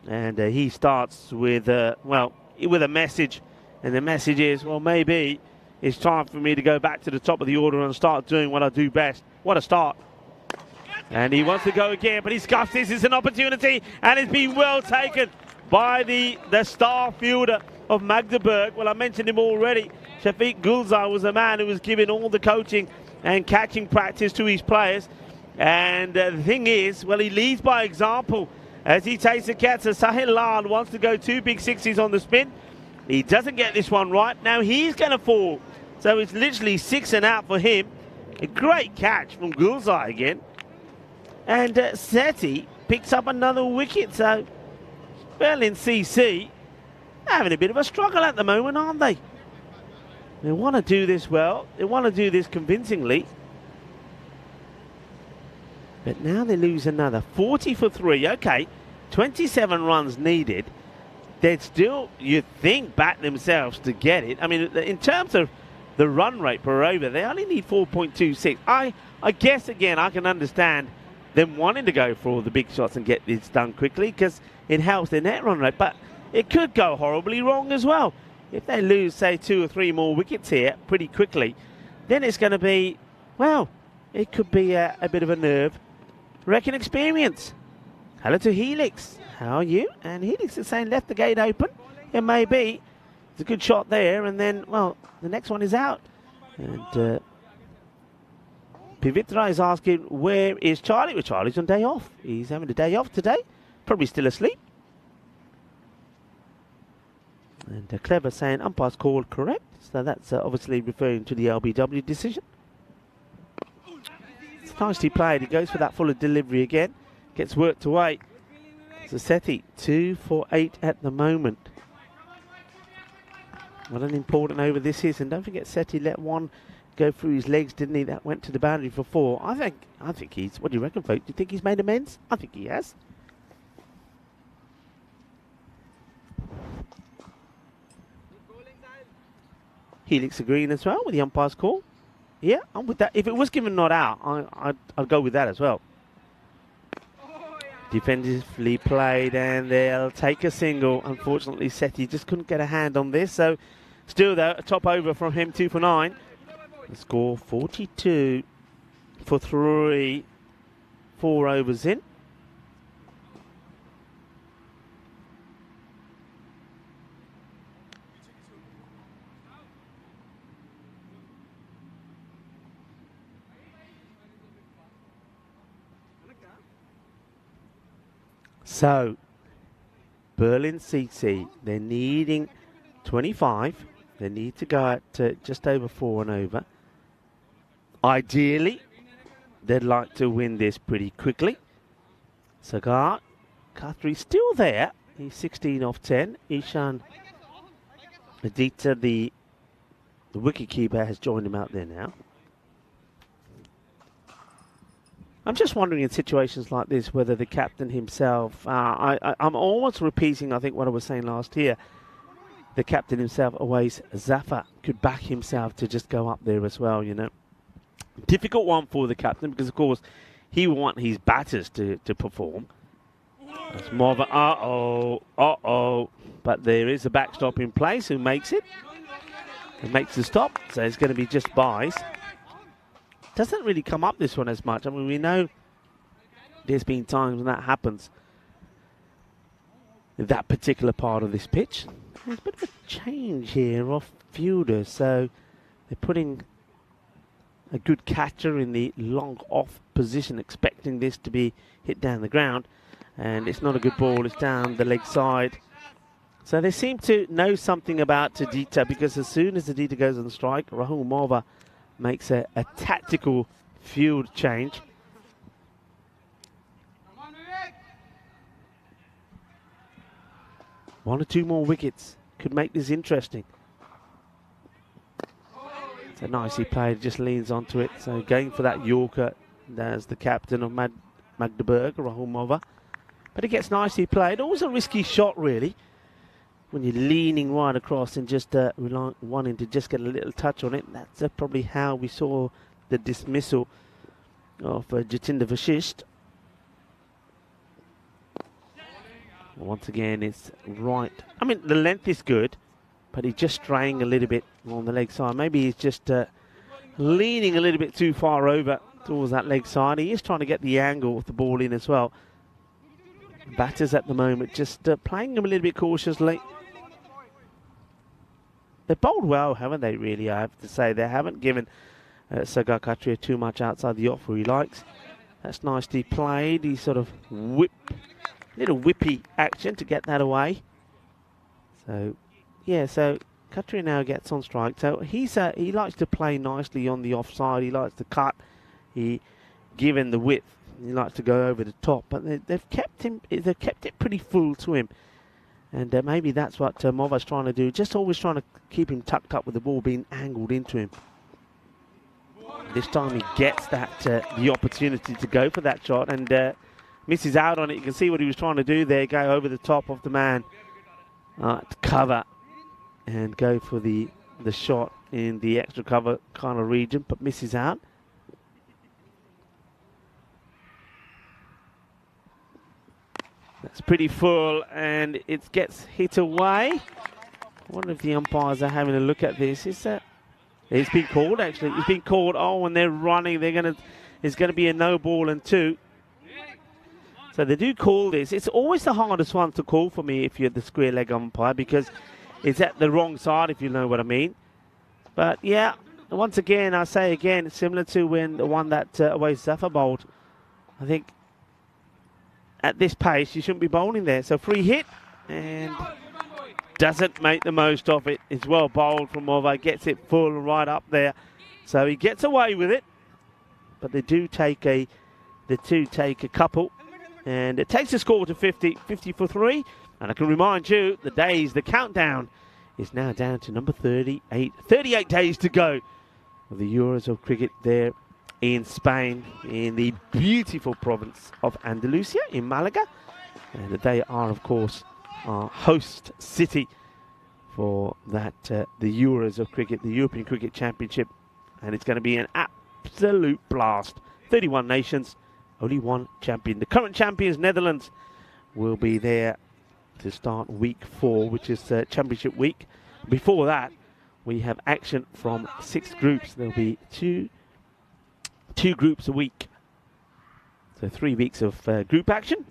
And he starts with, with a message. And the message is, well, maybe it's time for me to go back to the top of the order and start doing what I do best. What a start. And he wants to go again, but he scuffs this. It's an opportunity, and it's been well taken by the star fielder of Magdeburg. Well, I mentioned him already. Shafiq Gulzar was the man who was giving all the coaching and catching practice to his players. And the thing is, well, he leads by example. As he takes the catcher, Sahil Lal wants to go 2 big sixes on the spin. He doesn't get this one right. Now he's going to fall. So it's literally 6 and out for him. A great catch from Gulzar again. And Sethi picks up another wicket. So Berlin CC having a bit of a struggle at the moment, aren't they? They want to do this well. They want to do this convincingly. But now they lose another. 40 for 3. Okay, 27 runs needed. They'd still, you'd think, bat themselves to get it. I mean, in terms of the run rate per over, they only need 4.26. I guess, again, I can understand them wanting to go for all the big shots and get this done quickly because it helps their net run rate. But it could go horribly wrong as well. If they lose, say, 2 or 3 more wickets here pretty quickly, then it's going to be, well, it could be a bit of a nerve wrecking experience. Hello to Helix. How are you? And Helix is saying left the gate open. It may be. It's a good shot there. And then, well, the next one is out. And Pivitra is asking, where is Charlie? Well, Charlie's on day off. He's having a day off today. Probably still asleep. And Clever saying umpire's call correct. So that's obviously referring to the LBW decision. It's nicely played. He goes for that fuller delivery again. Gets worked away. So Sethi, 2 for 8 at the moment. What an important over this is. And don't forget, Sethi let one go through his legs, didn't he? That went to the boundary for 4. I think he's, what do you reckon, folks? Do you think he's made amends? I think he has. Helix agreeing as well with the umpire's call. Yeah, I'm with that. If it was given not out, I'd go with that as well. Defensively played, and they'll take a single. Unfortunately, Sethi just couldn't get a hand on this. So, still though, a top over from him, 2 for 9. The score 42 for 3. 4 overs in. So, Berlin CC, they're needing 25. They need to go at just over 4 and over. ideally, they'd like to win this pretty quickly. Sagar Khatri still there. He's 16 off 10. Ishan Aditya, the wicketkeeper, has joined him out there now. I'm just wondering in situations like this whether the captain himself, I'm almost repeating, I think, what I was saying last year. The captain himself, Awais Zafar, could back himself to just go up there as well, you know. Difficult one for the captain because, of course, he will want his batters to perform. It's more of a uh-oh. But there is a backstop in place who makes it. It makes the stop, so it's going to be just byes. Doesn't really come up this one as much. I mean, we know there's been times when that happens in that particular part of this pitch. There's a bit of a change here of fielders, so they're putting a good catcher in the long off position, expecting this to be hit down the ground, and it's not a good ball, it's down the leg side. So they seem to know something about Tadita, because as soon as Tadita goes on strike, Rahul Mova makes a tactical field change. One or two more wickets could make this interesting. So nicely played, just leans onto it. So going for that Yorker, there's the captain of Magdeburg, Rahul Mova. But it gets nicely played. Always a risky shot, really, when you're leaning right across and just wanting to just get a little touch on it. That's probably how we saw the dismissal of Jatinder Vashisht. Once again, it's right. I mean, the length is good, but he's just straying a little bit on the leg side. Maybe he's just leaning a little bit too far over towards that leg side. He is trying to get the angle of the ball in as well. Batters at the moment just playing him a little bit cautiously. They've bowled well, haven't they, really, I have to say. They haven't given Sagar Khatri too much outside the off where he likes. That's nicely played. He sort of little whippy action to get that away. So, yeah, so Khatri now gets on strike. So he likes to play nicely on the offside. He likes to cut. Given the width, he likes to go over the top. But they've kept it pretty full to him. And maybe that's what Mova's trying to do. Just always trying to keep him tucked up with the ball being angled into him. This time he gets the opportunity to go for that shot and misses out on it. You can see what he was trying to do there. Go over the top of the man to cover and go for the shot in the extra cover kind of region, but misses out. That's pretty full, and it gets hit away. I wonder if the umpires are having a look at this. It's been called, actually. It's been called. Oh, and they're running. It's going to be a no ball and 2. So they do call this. It's always the hardest one to call for me if you're the square leg umpire, because it's at the wrong side, if you know what I mean. But yeah, once again, I say again, it's similar to when the one that Awais Zafar bowled. I think at this pace, you shouldn't be bowling there. So free hit, and doesn't make the most of it. It's well bowled from Mova, gets it full right up there. So he gets away with it, but they do take a couple, and it takes the score to 50 for 3. And I can remind you, the countdown is now down to number 38. 38 days to go for the Euros of cricket there in Spain, in the beautiful province of Andalusia, in Malaga. And they are, of course, our host city for that the Euros of cricket, the European Cricket Championship. And it's going to be an absolute blast. 31 nations, only one champion. The current champions, Netherlands, will be there to start week 4, which is championship week. Before that, we have action from 6 groups. There'll be two groups a week. So 3 weeks of group action.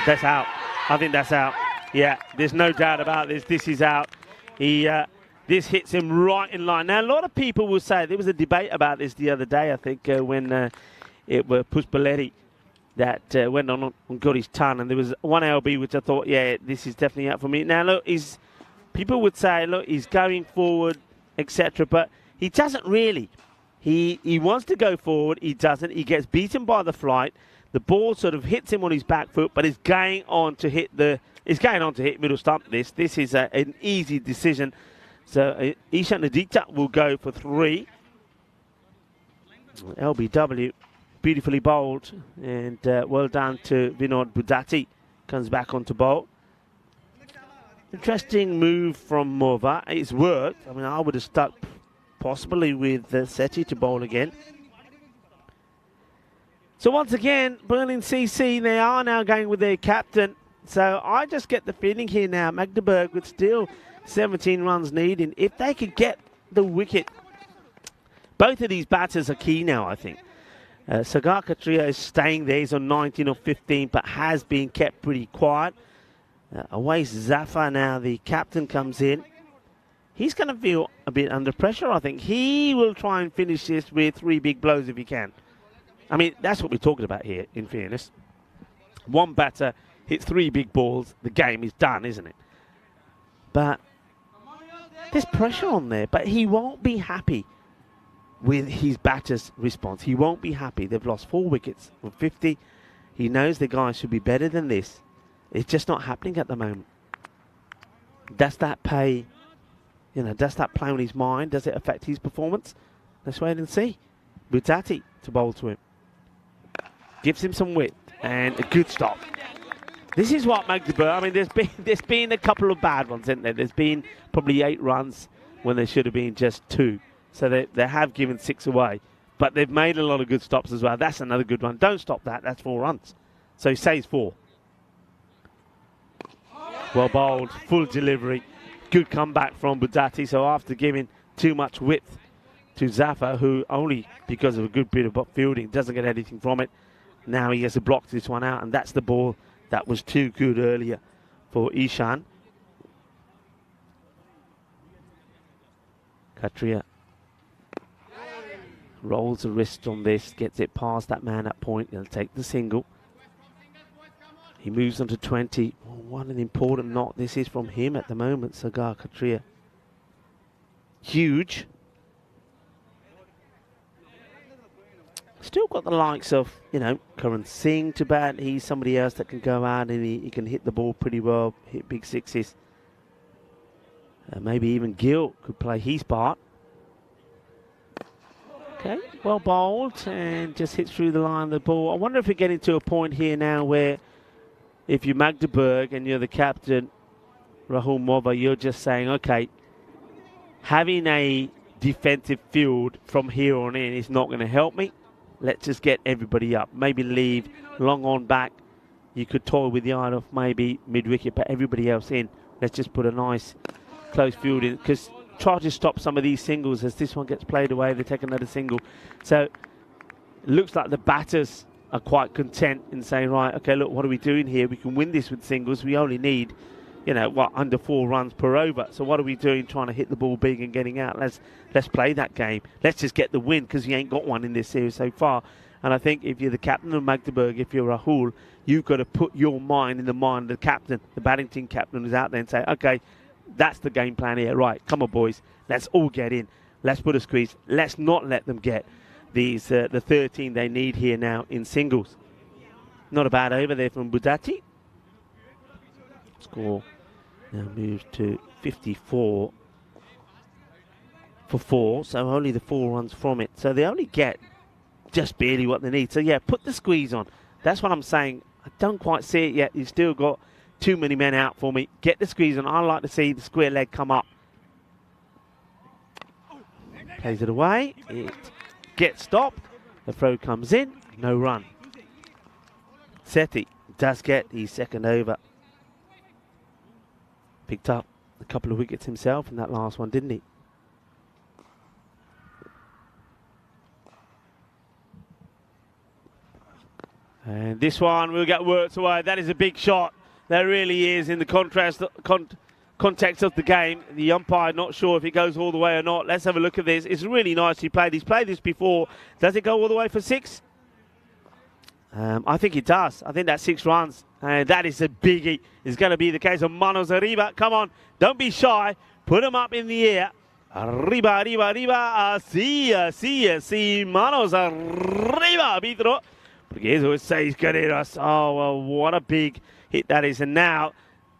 That's out. I think that's out. Yeah, there's no doubt about this. This is out. This hits him right in line. Now, a lot of people will say, there was a debate about this the other day, I think, when it was Pushpaleti that went on and got his ton. And there was one LB which I thought, yeah, this is definitely out for me. Now, look, people would say, look, he's going forward, etc. But he doesn't really. He wants to go forward. He doesn't. He gets beaten by the flight. The ball sort of hits him on his back foot, but is going on to hit middle stump. This is an easy decision. So Ishan Aditya will go for 3. LBW, beautifully bowled, and well done to Vinod Budati. Comes back onto bowl. Interesting move from Morva. It's worked. I mean, I would have stuck possibly with Seti to bowl again. So once again, Berlin CC, they are now going with their captain. So I just get the feeling here now, Magdeburg with still 17 runs needed. If they could get the wicket, both of these batters are key now, I think. Sagar Katria is staying there. He's on 19 or 15, but has been kept pretty quiet. Awais Zafar now, the captain, comes in. He's going to feel a bit under pressure, I think. He will try and finish this with 3 big blows if he can. I mean, that's what we're talking about here, in fairness. One batter hits 3 big balls, the game is done, isn't it? But there's pressure on there, but he won't be happy with his batter's response. He won't be happy. They've lost 4 wickets from 50. He knows the guys should be better than this. It's just not happening at the moment. Does that play, does that play on his mind? Does it affect his performance? Let's wait and see. Butati to bowl to him. Gives him some width and a good stop. This is what Magdeburg, I mean, there's been a couple of bad ones, isn't there? There's been probably 8 runs when there should have been just 2. So they have given 6 away. But they've made a lot of good stops as well. That's another good one. Don't stop that. That's 4 runs. So he saves 4. Well bowled, full delivery. Good comeback from Budati. So after giving too much width to Zafar, who only because of a good bit of fielding doesn't get anything from it, now he has to block this one out. And that's the ball that was too good earlier for Ishan. Katria rolls the wrist on this, gets it past that man at point. He'll take the single. He moves on to 20. Oh, what an important knock this is from him at the moment, Sagar Katria. Huge. Still got the likes of, Karan Singh to bat. He's somebody else that can go out and he can hit the ball pretty well, hit big 6s. Maybe even Gill could play his part. Okay, well bowled and just hits through the line of the ball. I wonder if we're getting to a point here now where if you're Magdeburg and you're the captain, Rahul Morva, you're just saying, okay, having a defensive field from here on in is not going to help me. Let's just get everybody up. Maybe leave long on back. You could toy with the idea of maybe mid-wicket, but everybody else in. Let's just put a nice close field in, because try to stop some of these singles. As this one gets played away, they take another single. So it looks like the batters are quite content in saying, right, okay, look, what are we doing here? We can win this with singles. We only need, under 4 runs per over. So what are we doing trying to hit the ball big and getting out? Let's play that game. Let's just get the win, because you ain't got one in this series so far. And I think if you're the captain of Magdeburg, if you're Rahul, you've got to put your mind in the mind of the captain, the batting team captain who's out there, and say, okay, that's the game plan here. Right, come on, boys. Let's all get in. Let's put a squeeze. Let's not let them get these the 13 they need here now in singles. Not a bad over there from Budati. Score now moves to 54 for 4. So only the 4 runs from it. So they only get just barely what they need. So yeah, put the squeeze on. That's what I'm saying. I don't quite see it yet. You've still got too many men out for me. Get the squeeze on. I like to see the square leg come up. Plays it away. It gets stopped. The throw comes in. No run. Seti does get his second over. Picked up a couple of wickets himself in that last one, didn't he? And this one will get worked away. That is a big shot. That really is, in the context of the game. The umpire not sure if it goes all the way or not. Let's have a look at this. It's really nicely played. He's played this before. Does it go all the way for 6? I think it does. I think that's 6 runs. And that is a biggie. It's going to be the case of Manos Arriba. Come on, don't be shy. Put them up in the air. Arriba, arriba, arriba. Así, manos arriba, arbitro. Porque eso es 6 carreras. Oh, well, what a big hit that is. And now,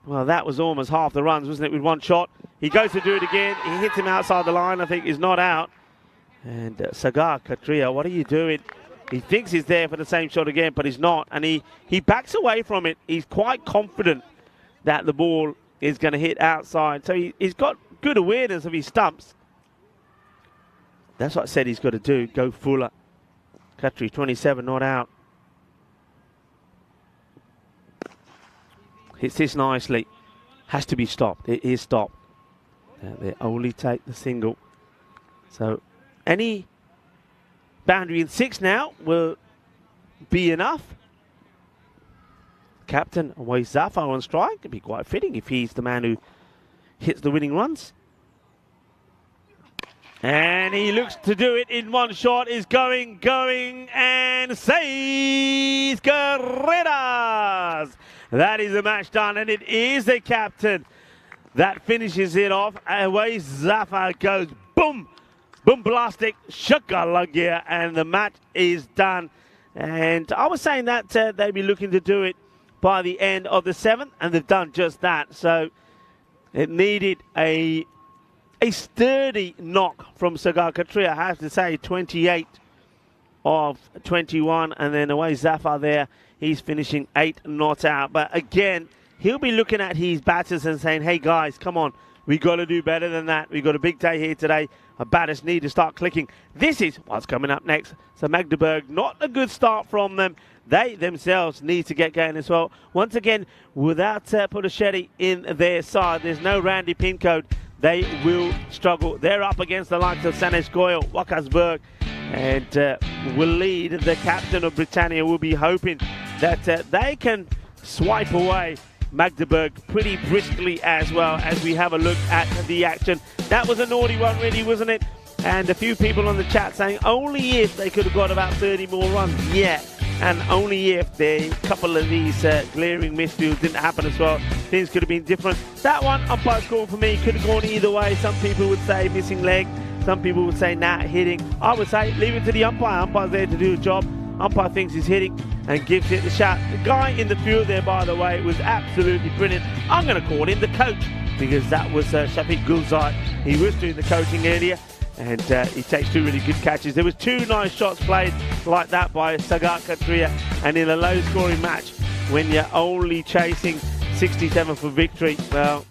well, that was almost half the runs, wasn't it, with one shot. He goes to do it again. He hits him outside the line. I think he's not out. And Sagar Katria, what are you doing? He thinks he's there for the same shot again, but he's not. And he backs away from it. He's quite confident that the ball is going to hit outside. So he's got good awareness of his stumps. That's what I said he's got to do. Go fuller. Katri, 27, not out. Hits this nicely. Has to be stopped. It is stopped. They only take the single. So any boundary in 6 now will be enough. Captain away Zafar on strike. It'd be quite fitting if he's the man who hits the winning runs. And he looks to do it in one shot. Is going, and 6 carreras. That is the match done, and it is the captain that finishes it off. Away Zafar goes, boom, boom, plastic, shakalagia, and the match is done. And I was saying that they'd be looking to do it by the end of the 7th, and they've done just that. So it needed a sturdy knock from Sagar Katria. I have to say, 28 of 21, and then away Zafar there. He's finishing 8 not out. But again, he'll be looking at his batters and saying, hey guys, come on, we got to do better than that. We got a big day here today. Our batters need to start clicking. This is what's coming up next. So Magdeburg, not a good start from them. They themselves need to get going as well. Once again, without Puduchetti in their side, there's no Randy Pincode. They will struggle. They're up against the likes of Sanesh Goyal, Wakasberg, and will lead. The captain of Britannia will be hoping that they can swipe away Magdeburg pretty briskly as well, as we have a look at the action. That was a naughty one, really, wasn't it? And a few people on the chat saying only if they could have got about 30 more runs. Yeah, and only if a couple of these glaring misfields didn't happen as well, things could have been different. That one, umpire score for me, could have gone either way. Some people would say missing leg. Some people would say nah, hitting. I would say leave it to the umpire. Umpire's there to do a job. Umpire thinks he's hitting and gives it the shot. The guy in the field there, by the way, was absolutely brilliant. I'm going to call him the coach, because that was Shafiq Gulzar. He was doing the coaching earlier, and he takes 2 really good catches. There was 2 nice shots played like that by Sagar Katria, and in a low-scoring match, when you're only chasing 67 for victory, well,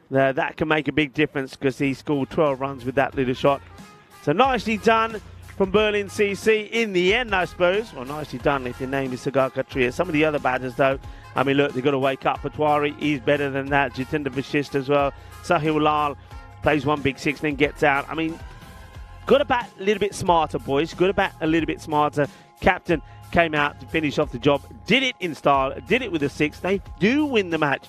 that can make a big difference, because he scored 12 runs with that little shot. So nicely done from Berlin CC in the end, I suppose. Well, nicely done if your name is Sagar Katria. Some of the other batters, though, I mean, look, they've got to wake up. Patwari, he's better than that. Jitendra Vashist as well. Sahil Lal plays 1 big 6, then gets out. I mean, got to bat a little bit smarter, boys. Got to bat a little bit smarter. Captain came out to finish off the job. Did it in style. Did it with a 6. They do win the match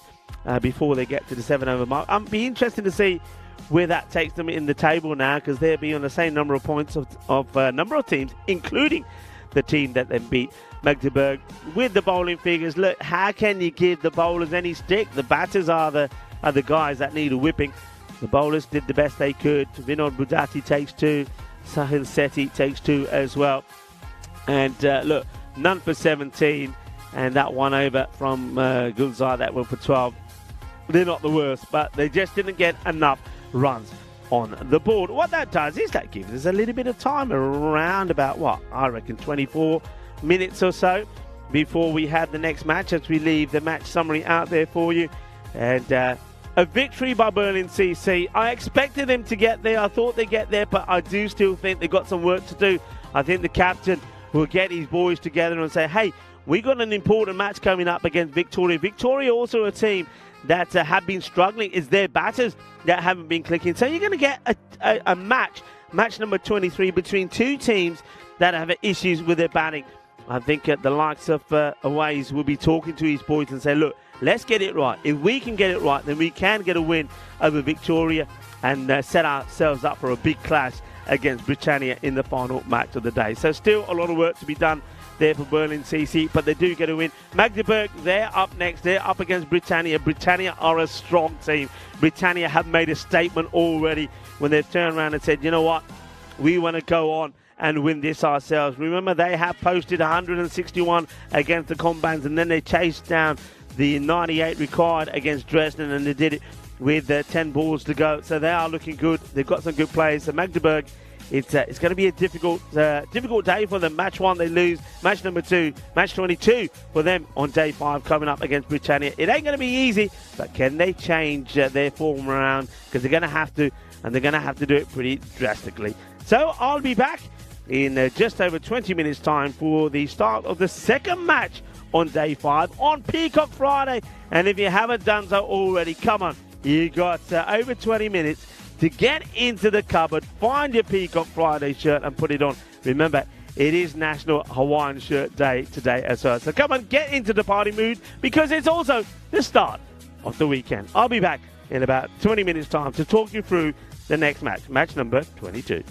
before they get to the 7-over mark. I'm be interested to see where that takes them in the table now, because they'll be on the same number of points of number of teams, including the team that then beat Magdeburg. With the bowling figures, look, how can you give the bowlers any stick? The batters are the guys that need a whipping. The bowlers did the best they could. Vinod Budati takes 2. Sahil Sethi takes 2 as well. And look, none for 17. And that 1 over from Gulzar, that one for 12. They're not the worst, but they just didn't get enough runs on the board. What that does is that gives us a little bit of time, around about, what, I reckon 24 minutes or so before we have the next match, as we leave the match summary out there for you. And a victory by Berlin CC. I expected them to get there. I thought they'd get there, but I do still think they've got some work to do. I think the captain will get his boys together and say, hey, we got an important match coming up against Victoria. Victoria also a team that have been struggling. It's their batters that haven't been clicking. So you're going to get a match number 23, between 2 teams that have issues with their batting. I think the likes of Aways will be talking to his boys and say, look, let's get it right. If we can get it right, then we can get a win over Victoria and set ourselves up for a big clash against Britannia in the final match of the day. So still a lot of work to be done there for Berlin CC, but they do get a win. Magdeburg, they're up next. They're up against Britannia. Britannia are a strong team. Britannia have made a statement already when they've turned around and said, you know what, we want to go on and win this ourselves. Remember, they have posted 161 against the Combans, and then they chased down the 98 required against Dresden, and they did it with 10 balls to go. So they are looking good. They've got some good players. So Magdeburg, it's going to be a difficult day for them. Match 1, they lose. Match number 2, match 22 for them on day 5 coming up against Britannia. It ain't going to be easy, but can they change their form around? Because they're going to have to, and they're going to have to do it pretty drastically. So I'll be back in just over 20 minutes time for the start of the second match on day 5 on Peacock Friday. And if you haven't done so already, come on, you got over 20 minutes to get into the cupboard, find your Peacock Friday shirt and put it on. Remember, it is National Hawaiian Shirt Day today as well. So come on, get into the party mood, because it's also the start of the weekend. I'll be back in about 20 minutes time to talk you through the next match, match number 22.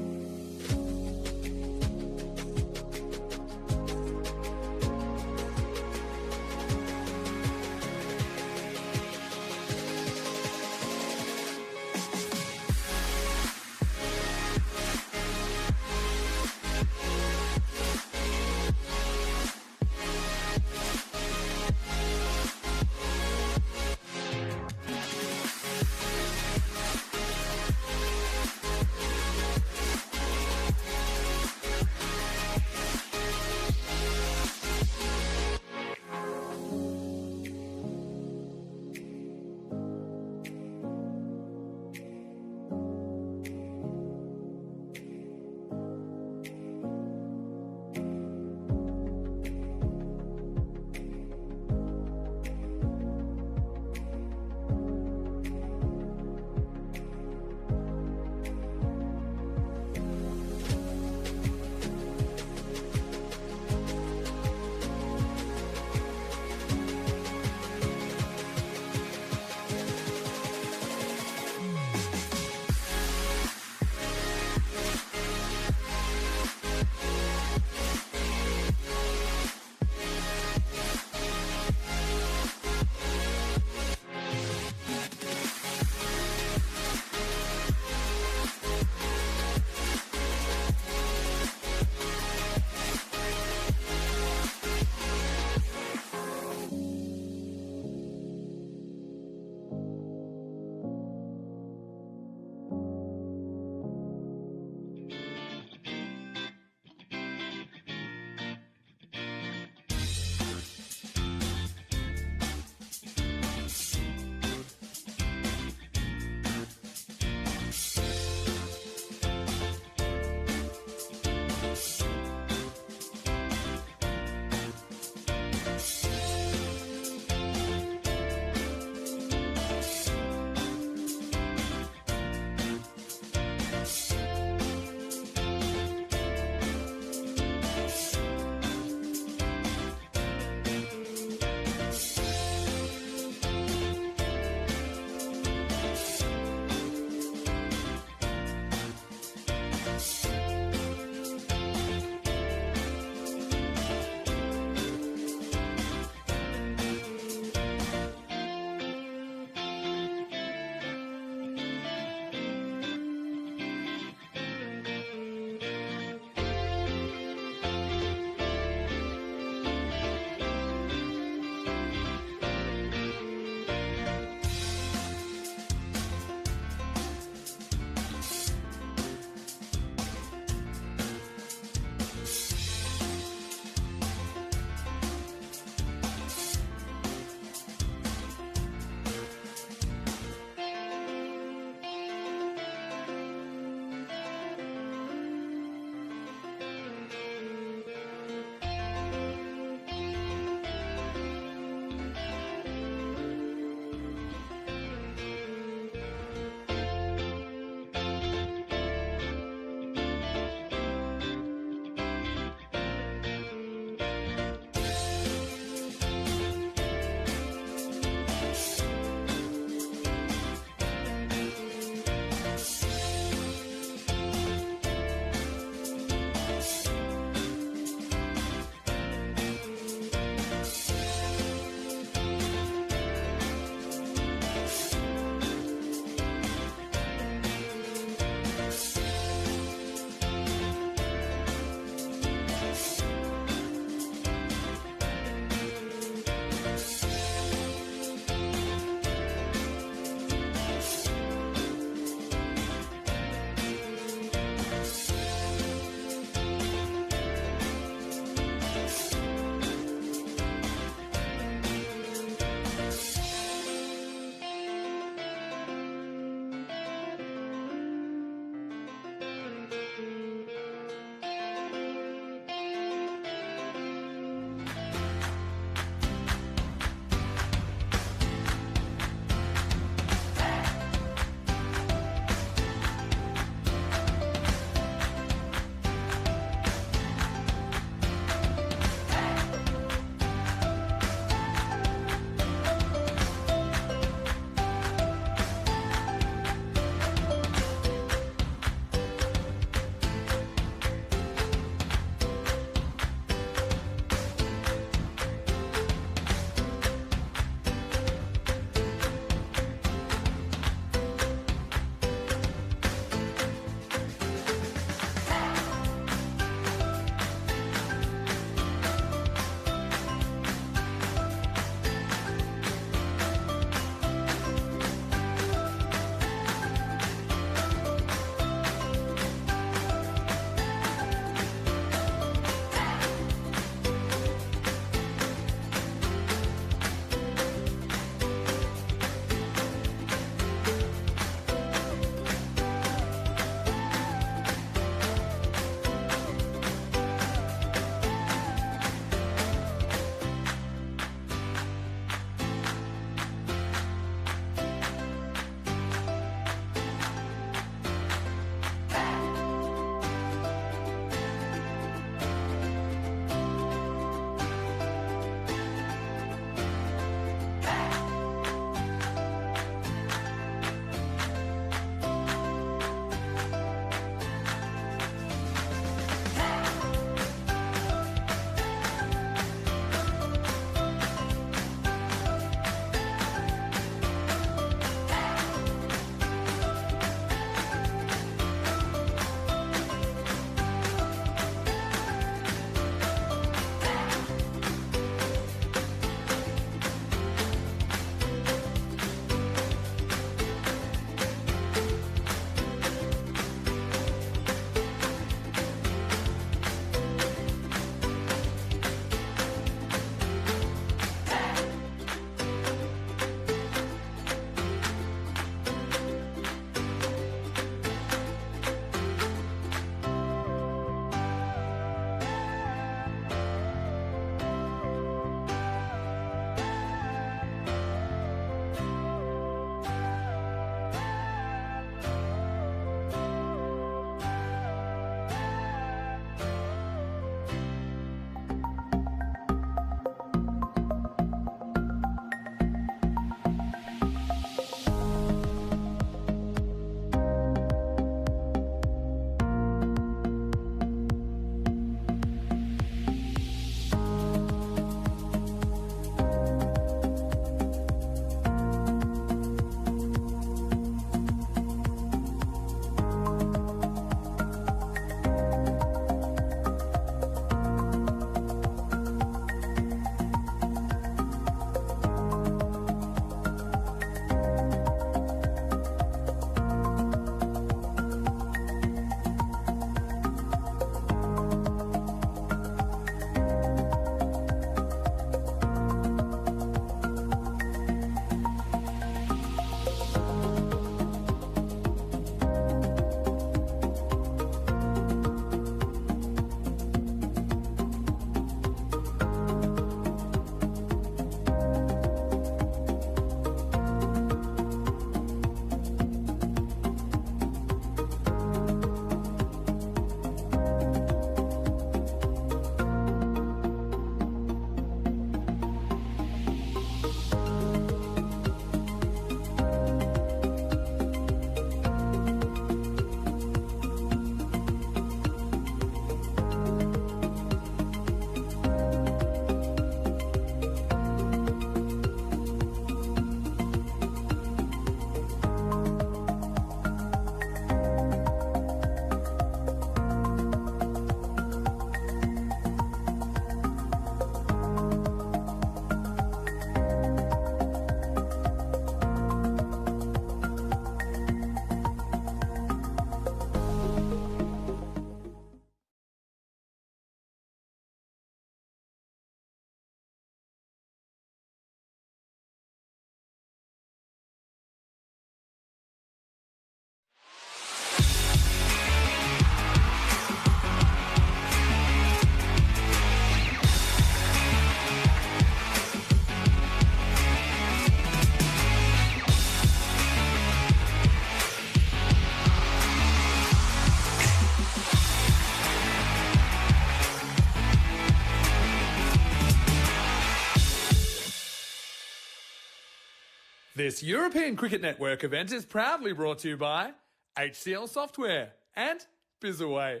This European Cricket Network event is proudly brought to you by HCL Software and Bizaway.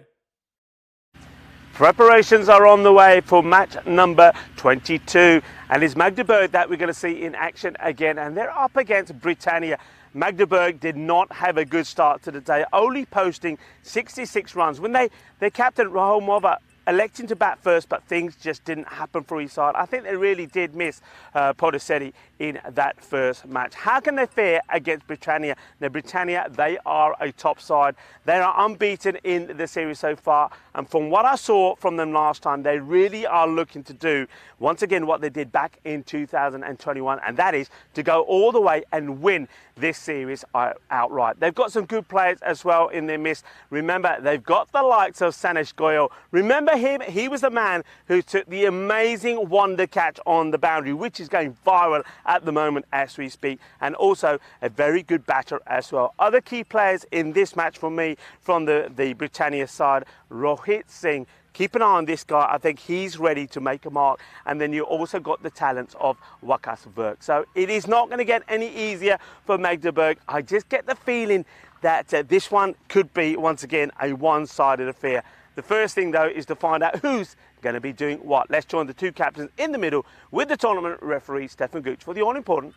Preparations are on the way for match number 22, and it's Magdeburg that we're going to see in action again, and they're up against Britannia. Magdeburg did not have a good start to the day, only posting 66 runs when their captain Rahul Mova electing to bat first, but things just didn't happen for his side. I think they really did miss Potisetti in that first match. How can they fare against Britannia? Now, Britannia, they are a top side. They are unbeaten in the series so far, and from what I saw from them last time, they really are looking to do once again what they did back in 2021, and that is to go all the way and win this series outright. They've got some good players as well in their midst. Remember, they've got the likes of Sanesh Goyal. Remember him? He was the man who took the amazing wonder catch on the boundary, which is going viral at the moment as we speak, and also a very good batter as well. Other key players in this match for me from the Britannia side, Rohit Singh. Keep an eye on this guy. I think he's ready to make a mark. And then you also got the talents of Wakas Virk. So it is not going to get any easier for Magdeburg. I just get the feeling that this one could be, once again, a one-sided affair. The first thing, though, is to find out who's going to be doing what. Let's join the two captains in the middle with the tournament referee, Stefan Gooch, for the all-important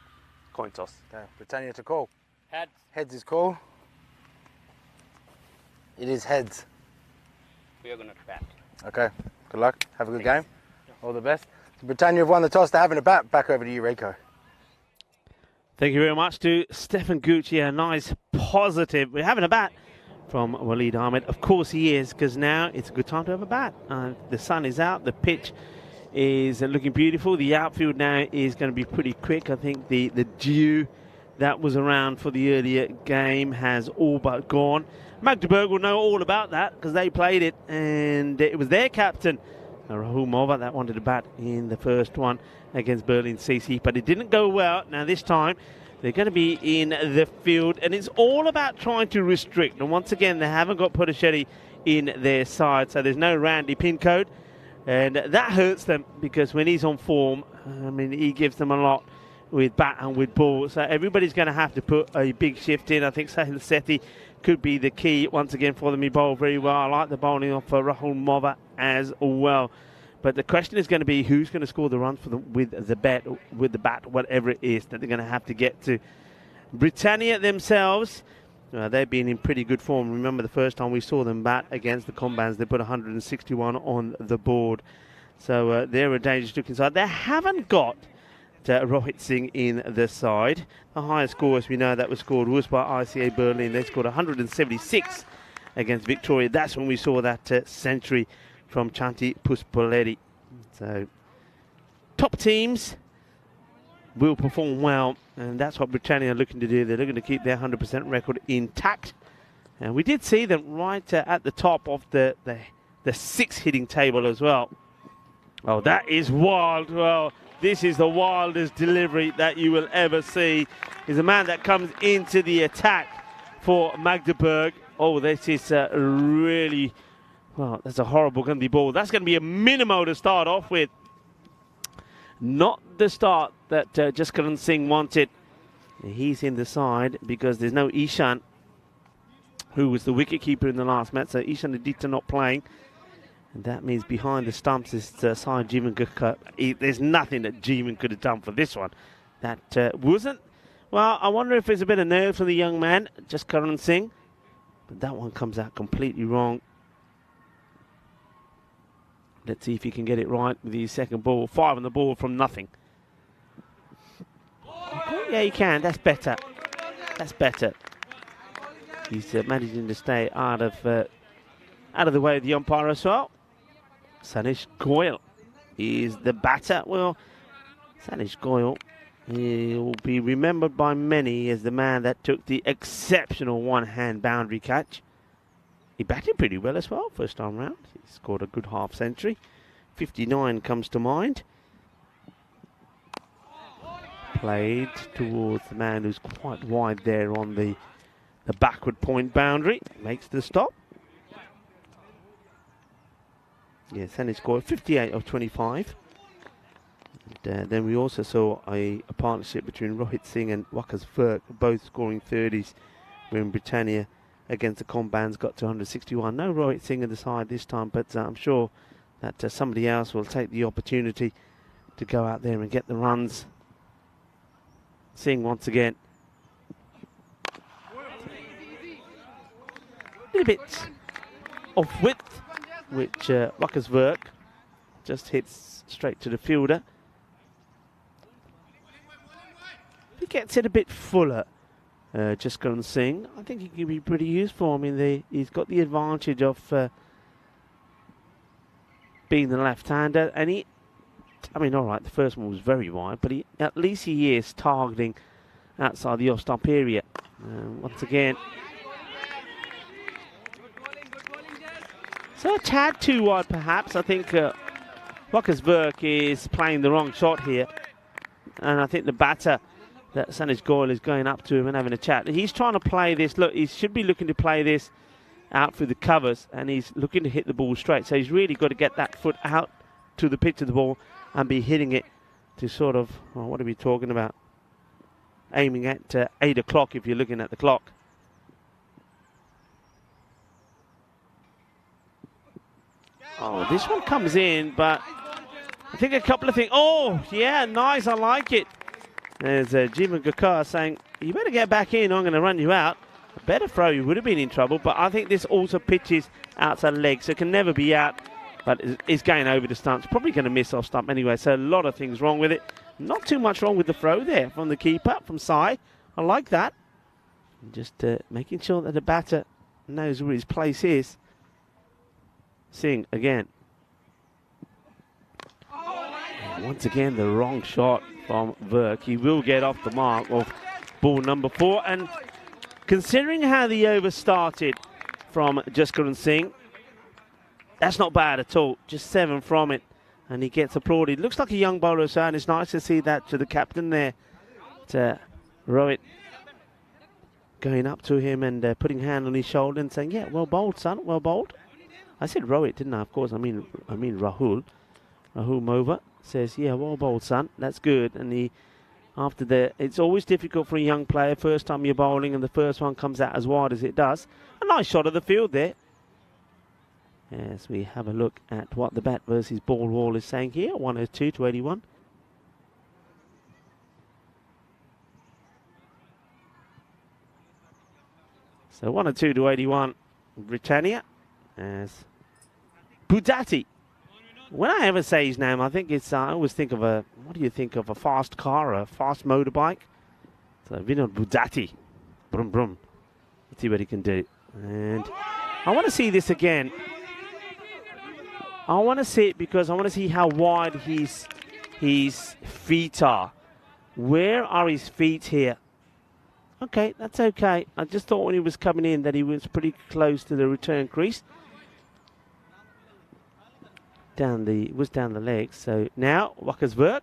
coin toss.
Okay, Britannia to call.
Heads.
Heads is call. It is heads.
We are going to bat.
Okay, good luck. Have a good game. All the best. So Britannia have won the toss. They're having a bat. Back over to you, Reiko.
Thank you very much to Stefan Gooch. Yeah, nice, positive. We're having a bat from Waleed Ahmed. Of course he is, because now it's a good time to have a bat. The sun is out. The pitch is looking beautiful. The outfield now is going to be pretty quick. I think the dew that was around for the earlier game has all but gone. Magdeburg will know all about that because they played it, and it was their captain, Rahul Mova, that wanted to bat in the first one against Berlin CC, but it didn't go well. Now this time they're going to be in the field, and it's all about trying to restrict. And once again, they haven't got Potisetti in their side, so there's no Randy Pincode, and that hurts them because when he's on form, I mean, he gives them a lot with bat and with ball. So everybody's going to have to put a big shift in. I think Sahil Sethi could be the key once again for them. He bowled very well. I like the bowling of Rahul Mova as well. But the question is going to be who's going to score the runs for them with the bat, whatever it is that they're going to have to get to. Britannia themselves, they've been in pretty good form. Remember the first time we saw them bat against the Combans, they put 161 on the board. So they're a dangerous looking side. They haven't got Rohit Singh in the side. The highest score, as we know, that was scored was by ICA Berlin. They scored 176 against Victoria. That's when we saw that century from Chanti Puspaledi. So top teams will perform well, and that's what Britannia are looking to do. They're looking to keep their 100% record intact. And we did see them right at the top of the six hitting table as well. Oh, that is wild. Well, this is the wildest delivery that you will ever see. Is a man that comes into the attack for Magdeburg. Oh, this is really, well, that's a horrible going to be ball. That's going to be a minimo to start off with. Not the start that Jaskaran Singh wanted. He's in the side because there's no Ishan, who was the wicketkeeper in the last match. So Ishan Aditya not playing. And that means behind the stumps is Sai Jeevan Gurkha. There's nothing that Jeevan could have done for this one. That wasn't. Well, I wonder if there's a bit of nerve for the young man, Jaskaran Singh. But that one comes out completely wrong. Let's see if he can get it right with his second ball. 5 on the board from nothing. Yeah, he can. That's better. That's better. He's managing to stay out of the way of the umpire as well. Sanish Goyal is the batter. Well, Sanish Goyal, he will be remembered by many as the man that took the exceptional one-hand boundary catch. He batted pretty well as well first time round. He scored a good half century. 59 comes to mind. Played towards the man who's quite wide there on the backward point boundary. Makes the stop. Yeah, Sanish scored 58 of 25. then we also saw a partnership between Rohit Singh and Wakas Virk, both scoring 30s when Britannia against the Combans got to 161. No Rohit Singh in the side this time, but I'm sure that somebody else will take the opportunity to go out there and get the runs. Singh once again. A little bit off width, which Wakas Virk just hits straight to the fielder. He gets it a bit fuller, just going to Singh. I think he can be pretty useful. I mean, he's got the advantage of being the left-hander, and I mean, all right, the first one was very wide, but at least he is targeting outside the off-stump area. Once again. So a tad too wide, perhaps. I think Wakas Virk is playing the wrong shot here. And I think the batter, that Sanish Goyal, is going up to him and having a chat. He's trying to play this. Look, he should be looking to play this out through the covers, and he's looking to hit the ball straight. So he's really got to get that foot out to the pitch of the ball and be hitting it to sort of, well, what are we talking about? Aiming at 8 o'clock if you're looking at the clock. Oh, this one comes in, but I think a couple of things. Oh, yeah, nice, I like it. There's Jivan Gakar saying, you better get back in, I'm going to run you out. A better throw, you would have been in trouble, but I think this also pitches outside the leg, so it can never be out, but it's going over the stumps. Probably going to miss off stump anyway, so a lot of things wrong with it. Not too much wrong with the throw there from the keeper, from Sai. I like that. Just making sure that the batter knows where his place is. Singh again. And once again, the wrong shot from Virk. He will get off the mark of ball number 4. And considering how the over started from Jaskaran Singh, that's not bad at all. Just 7 from it. And he gets applauded. Looks like a young bowler, so and it's nice to see that to the captain there, to Rohit, going up to him and putting a hand on his shoulder and saying, yeah, well bowled, son, well bowled. I said Rohit, didn't I? Of course, I mean Rahul. Rahul Mova says, yeah, well bowled, son. That's good. And it's always difficult for a young player. First time you're bowling and the first one comes out as wide as it does. A nice shot of the field there. As we have a look at what the bat versus ball wall is saying here. 102 to 81. So 102 to 81, Britannia. As Budati. When I ever say his name, I think I always think of what do you think of? A fast car, a fast motorbike? So Vinod Budati. Brum brum. Let's see what he can do. And I want to see this again. I want to see it because I want to see how wide his feet are. Where are his feet here? Okay, that's okay. I just thought when he was coming in that he was pretty close to the return crease. Down the legs. So now Wakas Virk.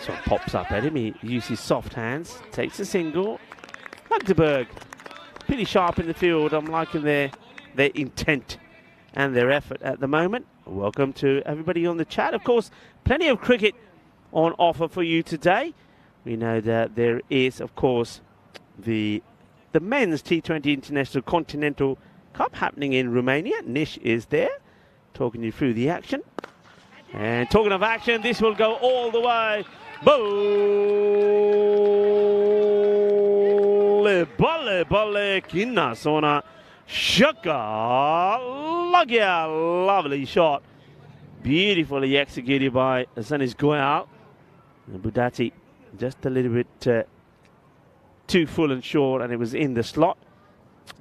So it pops up at him. He uses his soft hands. Takes a single. Magdeburg. Pretty sharp in the field. I'm liking their intent and their effort at the moment. Welcome to everybody on the chat. Of course, plenty of cricket on offer for you today. We know that there is, of course, the men's T20 International Continental Cup happening in Romania. Nish is there, talking you through the action. And talking of action, this will go all the way. Balle, balle, kinna sona. Shaka Lagya. Lovely shot. Beautifully executed by Sanish Goyal. And Budati just a little bit too full and short, and it was in the slot.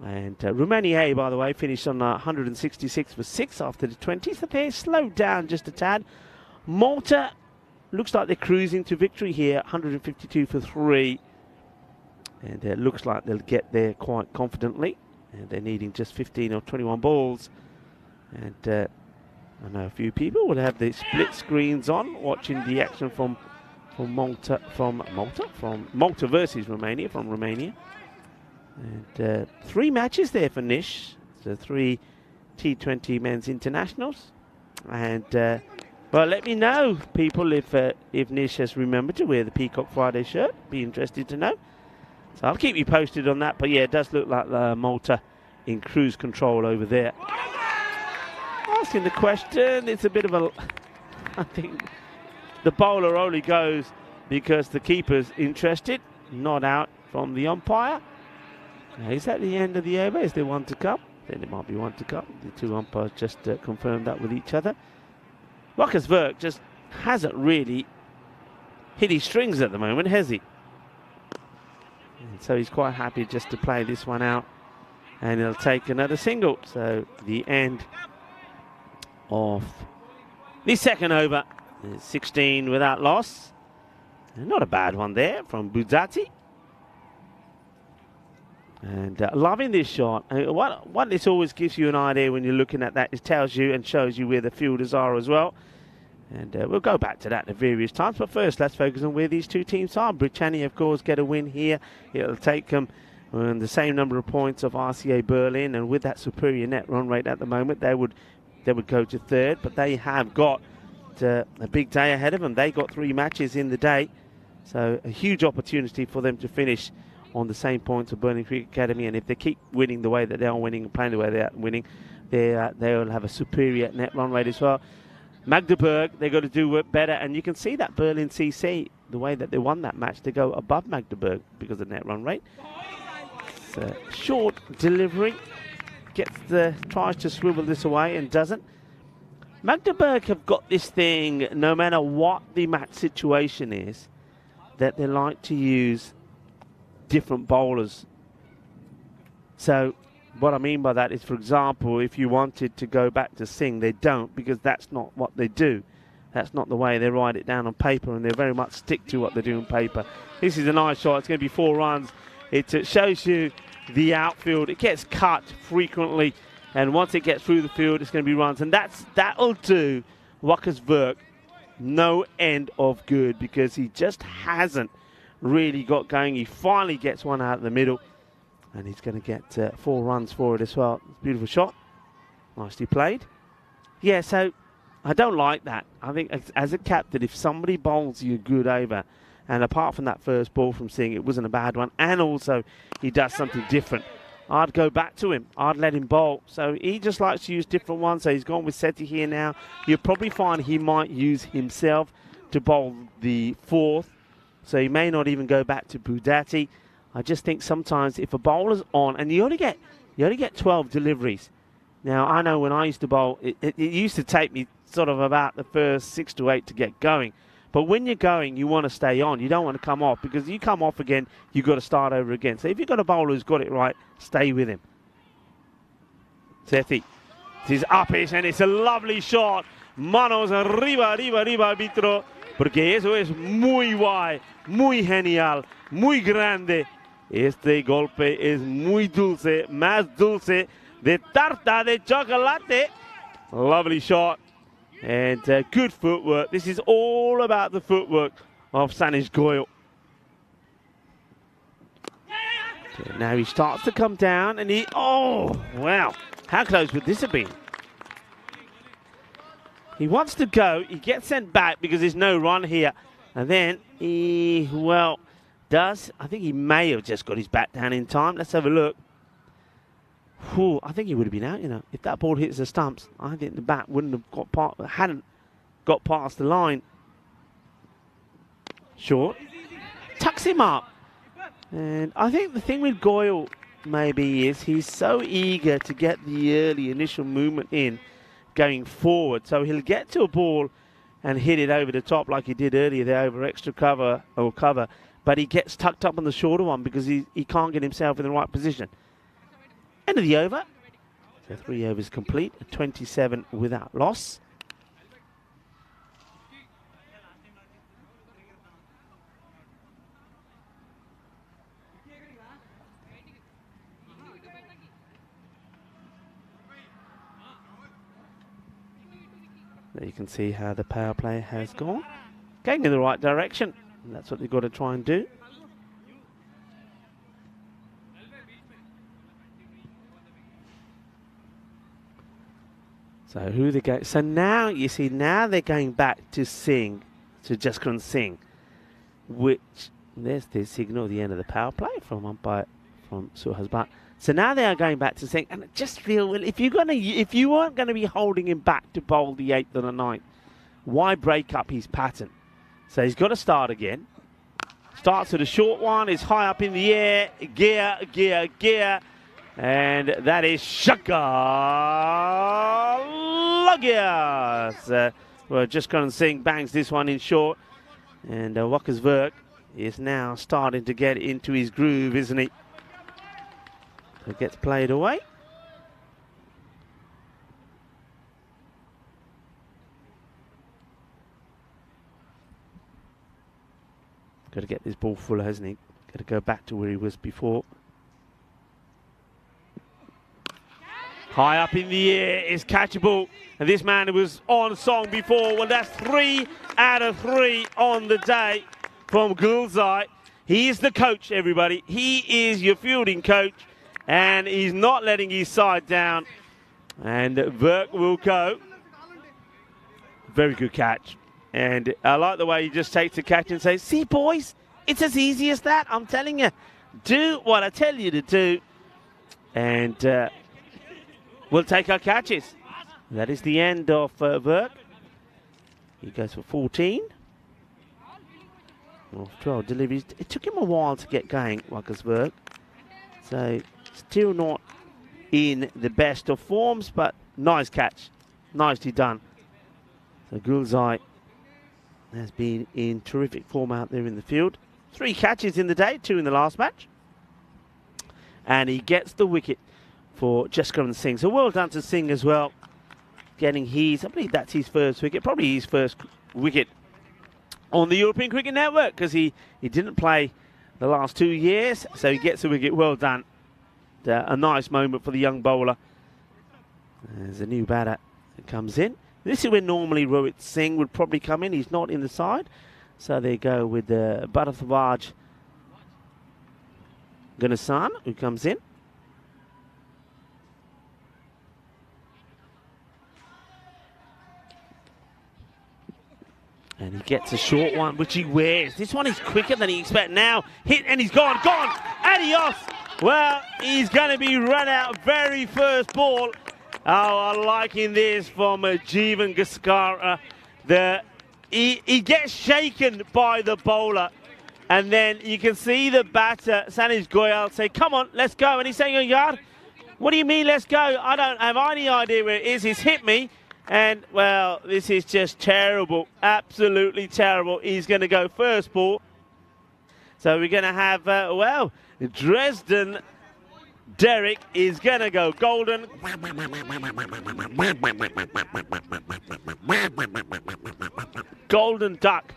And Romania, by the way, finished on 166 for 6 after the 20s. So they slowed down just a tad. Malta looks like they're cruising to victory here, 152 for 3. And it looks like they'll get there quite confidently. And they're needing just 15 or 21 balls. And I know a few people will have the split screens on, watching the action from Malta versus Romania, from Romania. And 3 matches there for Nish. So 3 T20 men's internationals. And well, let me know, people, if Nish has remembered to wear the Peacock Friday shirt. Be interested to know. So I'll keep you posted on that. But yeah, it does look like Malta in cruise control over there. Asking the question, it's a bit of a... I think the bowler only goes because the keeper's interested, not out from the umpire. Now, is that the end of the over? Is there one to come? Then it might be one to come. The two umpires just confirmed that with each other. Marcus Verk just hasn't really hit his strings at the moment, has he? And so he's quite happy just to play this one out. And he'll take another single. So the end of the second over. 16 without loss. And not a bad one there from Buzzati. And loving this shot. What this always gives you an idea when you're looking at that, it tells you and shows you where the fielders are as well. And we'll go back to that at various times. But first, let's focus on where these two teams are. Britannia, of course, get a win here. It'll take them the same number of points of RCA Berlin. And with that superior net run rate at the moment, they would go to third. But they have got a big day ahead of them. They got 3 matches in the day. So a huge opportunity for them to finish on the same points of Berlin Cricket Academy. And if they keep winning the way that they are winning and playing the way they are winning, they'll have a superior net run rate as well. Magdeburg, they've got to do better. And you can see that Berlin CC, the way that they won that match, they go above Magdeburg because of net run rate. It's a short delivery. Tries to swivel this away and doesn't. Magdeburg have got this thing, no matter what the match situation is, that they like to use different bowlers. So what I mean by that is, for example, if you wanted to go back to Singh, they don't, because that's not what they do. That's not the way they write it down on paper, and they very much stick to what they do on paper. This is a nice shot. It's going to be 4 runs. It shows you the outfield. It gets cut frequently. And once it gets through the field, it's going to be runs. And that'll do Wackers Verk no end of good, because he just hasn't really got going. He finally gets one out of the middle. And he's going to get 4 runs for it as well. Beautiful shot. Nicely played. Yeah, so I don't like that. I think as a captain, if somebody bowls you a good over, and apart from that first ball from Singh, it wasn't a bad one, and also he does something different, I'd go back to him. I'd let him bowl. So he just likes to use different ones. So he's gone with Sethi here now. You'll probably find he might use himself to bowl the 4th. So he may not even go back to Budati. I just think sometimes if a bowler's on, and you only get 12 deliveries. Now, I know when I used to bowl, it used to take me sort of about the first 6 to 8 to get going. But when you're going, you want to stay on. You don't want to come off, because if you come off again, you've got to start over again. So if you've got a bowler who's got it right, stay with him. Sethi. This is uppish, and it's a lovely shot. Manos arriba, arbitro. Porque eso es muy guay, muy genial, muy grande. Este golpe es muy dulce, más dulce de tarta de chocolate. Lovely shot. And good footwork. This is all about the footwork of Sanish Goyal. So now he starts to come down, and oh, wow. How close would this have been? He wants to go. He gets sent back because there's no run here. And then he, well, does. I think he may have just got his bat down in time. Let's have a look. Whew, I think he would have been out, you know. If that ball hits the stumps, I think the bat wouldn't have hadn't got past the line. Short. Tucks him up. And I think the thing with Goyal maybe is he's so eager to get the early initial movement in going forward. So he'll get to a ball and hit it over the top like he did earlier there over extra cover or cover. But he gets tucked up on the shorter one because he can't get himself in the right position. End of the over. So 3 overs complete. 27 without loss. There you can see how the power play has gone. Going in the right direction. And that's what they've got to try and do. So who they go? So now you see, now they're going back to Singh, to Jaskran Singh, which there's the signal at the end of the power play from umpire from Suhasbat. So now they are going back to Singh, and I just feel, well, if you weren't going to be holding him back to bowl the 8th and the 9th, why break up his pattern? So he's got to start again. Starts with a short one, is high up in the air, gear, gear, gear, and that is Shaka Lagia. Well, just going to Singh bangs this one in short, and Wakasverk is now starting to get into his groove, isn't he? So it gets played away. Got to get this ball fuller, hasn't he? Got to go back to where he was before. High up in the air is catchable. And this man was on song before. Well, that's 3 out of 3 on the day from Gulzai. He is the coach, everybody. He is your fielding coach. And he's not letting his side down. And Verk will go. Very good catch. And I like the way he just takes the catch and says, see, boys, it's as easy as that. I'm telling you, do what I tell you to do. And we'll take our catches. That is the end of Verk. He goes for 14. 12 deliveries. It took him a while to get going, Wakasverk. So still not in the best of forms, but nice catch. Nicely done. So Gulzai has been in terrific form out there in the field. 3 catches in the day, 2 in the last match. And he gets the wicket for Jaskaran Singh. So well done to Singh as well. Getting his, I believe that's his first wicket, probably his first wicket on the European Cricket Network, because he didn't play the last 2 years. So he gets a wicket. Well done. A nice moment for the young bowler. There's a new batter that comes in. This is where normally Rohit Singh would probably come in. He's not in the side. So they go with the Bharatwaj Ganesan, who comes in. And he gets a short one, which he wears. This one is quicker than he expected. Now, hit, and he's gone. Adios. Well, he's going to be run out very first ball. Oh, I'm liking this from Jeevan Gaskara. He gets shaken by the bowler. And then you can see the batter, Sanish Goyal, say, come on, let's go. And he's saying, oh, Yard, what do you mean, let's go? I don't have any idea where it is. He's hit me. And, well, this is just terrible. Absolutely terrible. He's going to go first ball. So we're going to have, well, Dresden Derek is going to go golden. Golden duck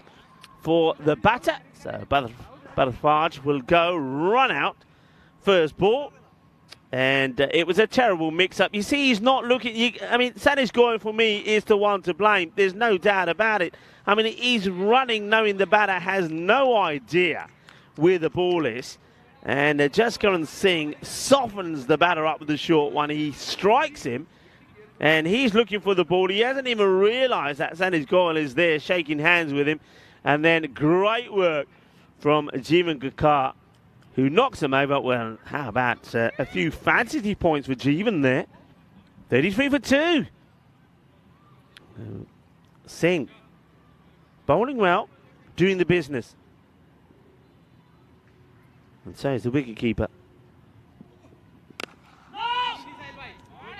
for the batter. So Bharatwaj will go run out first ball. And it was a terrible mix-up. You see, he's not looking... I mean, Sanish Goyal, for me, is the one to blame. There's no doubt about it. I mean, he's running knowing the batter has no idea where the ball is. And Jaskaran Singh softens the batter up with the short one. He strikes him, and he's looking for the ball. He hasn't even realised that Sanish Goyal is there shaking hands with him. And then great work from Jeevan Gaskara, who knocks him over. Well, how about a few fantasy points for Jeevan there? 33 for 2. Singh bowling well, doing the business. And so is the wicketkeeper.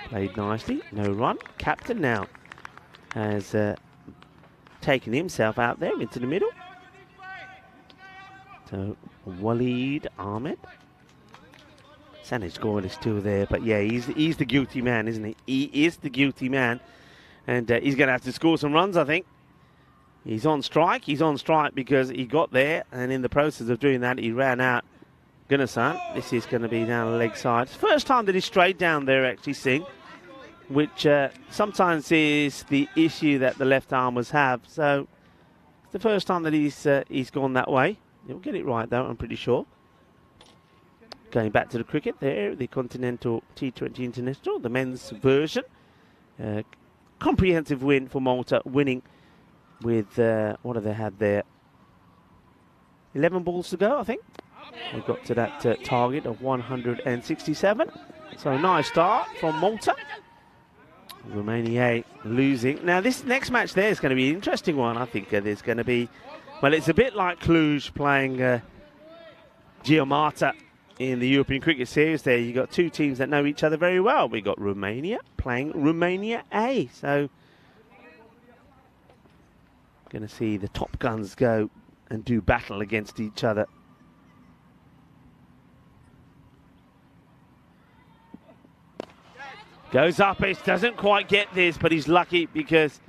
Played nicely, no run. Captain now has taken himself out there into the middle. So Waleed Ahmed. Sanish Goyal is still there, but yeah, he's the guilty man, isn't he? He is the guilty man, and he's going to have to score some runs, I think. He's on strike. He's on strike because he got there, and in the process of doing that, he ran out. Ganesan, this is going to be down the leg side. First time that he's straight down there, actually, Singh, which sometimes is the issue that the left armers have. So it's the first time that he's gone that way. He'll get it right, though, I'm pretty sure. Going back to the cricket there, the Continental T20 International, the men's version. comprehensive win for Malta, winning with, what have they had there? 11 balls to go, I think. We got to that target of 167. So nice start from Malta. Romania losing. Now this next match there is going to be an interesting one. I think there's going to be, well, it's a bit like Cluj playing Giamata in the European Cricket Series there. You got two teams that know each other very well. We got Romania playing Romania A. So going to see the top guns go and do battle against each other. Goes up, it doesn't quite get this, but he's lucky because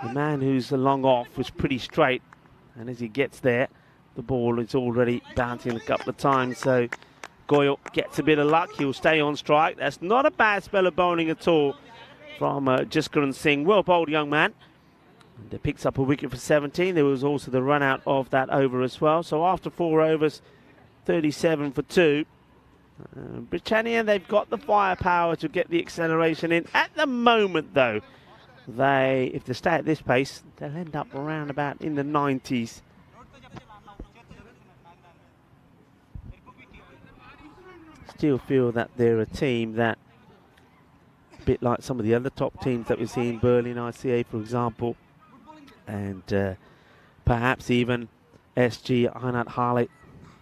the man who's long off was pretty straight. And as he gets there, the ball is already bouncing a couple of times. So Goyal gets a bit of luck. He'll stay on strike. That's not a bad spell of bowling at all from Jaskaran Singh. Well bowled, young man. And it picks up a wicket for 17. There was also the run out of that over as well. So after 4 overs, 37 for 2. Britannia, they've got the firepower to get the acceleration in. At the moment, though, if they stay at this pace, they'll end up around about in the 90s. Still feel that they're a team that, a bit like some of the other top teams that we've seen, Berlin ICA, for example, and perhaps even SG Einat Halle,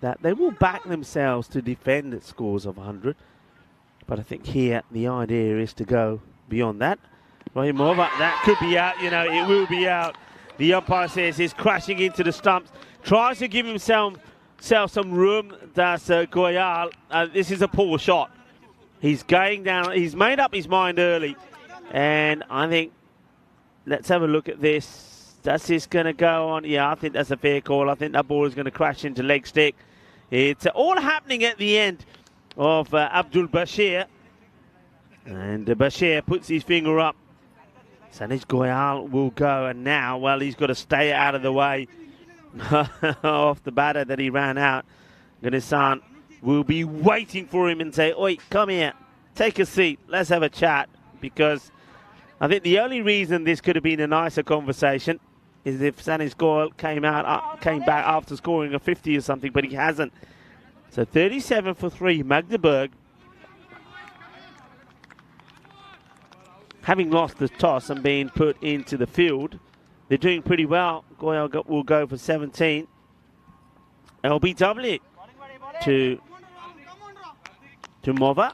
that they will back themselves to defend at scores of 100. But I think here the idea is to go beyond that. Rahimova, that could be out, you know, it will be out. The umpire says he's crashing into the stumps, tries to give himself some room. That's Goyal. This is a poor shot. He's going down, he's made up his mind early. And I think, let's have a look at this. That's just going to go on. Yeah, I think that's a fair call. I think that ball is going to crash into leg stick. It's all happening at the end of Abdul Bashir. And Bashir puts his finger up. Sanish Goyal will go. And now, well, he's got to stay out of the way of the batter that he ran out. Ganesan will be waiting for him and say, oi, come here, take a seat, let's have a chat. Because I think the only reason this could have been a nicer conversation is if Sanish Goyal came back after scoring a 50 or something, but he hasn't. So 37 for 3, Magdeburg, having lost the toss and being put into the field, they're doing pretty well. Goyal will go for 17. LBW to Mova.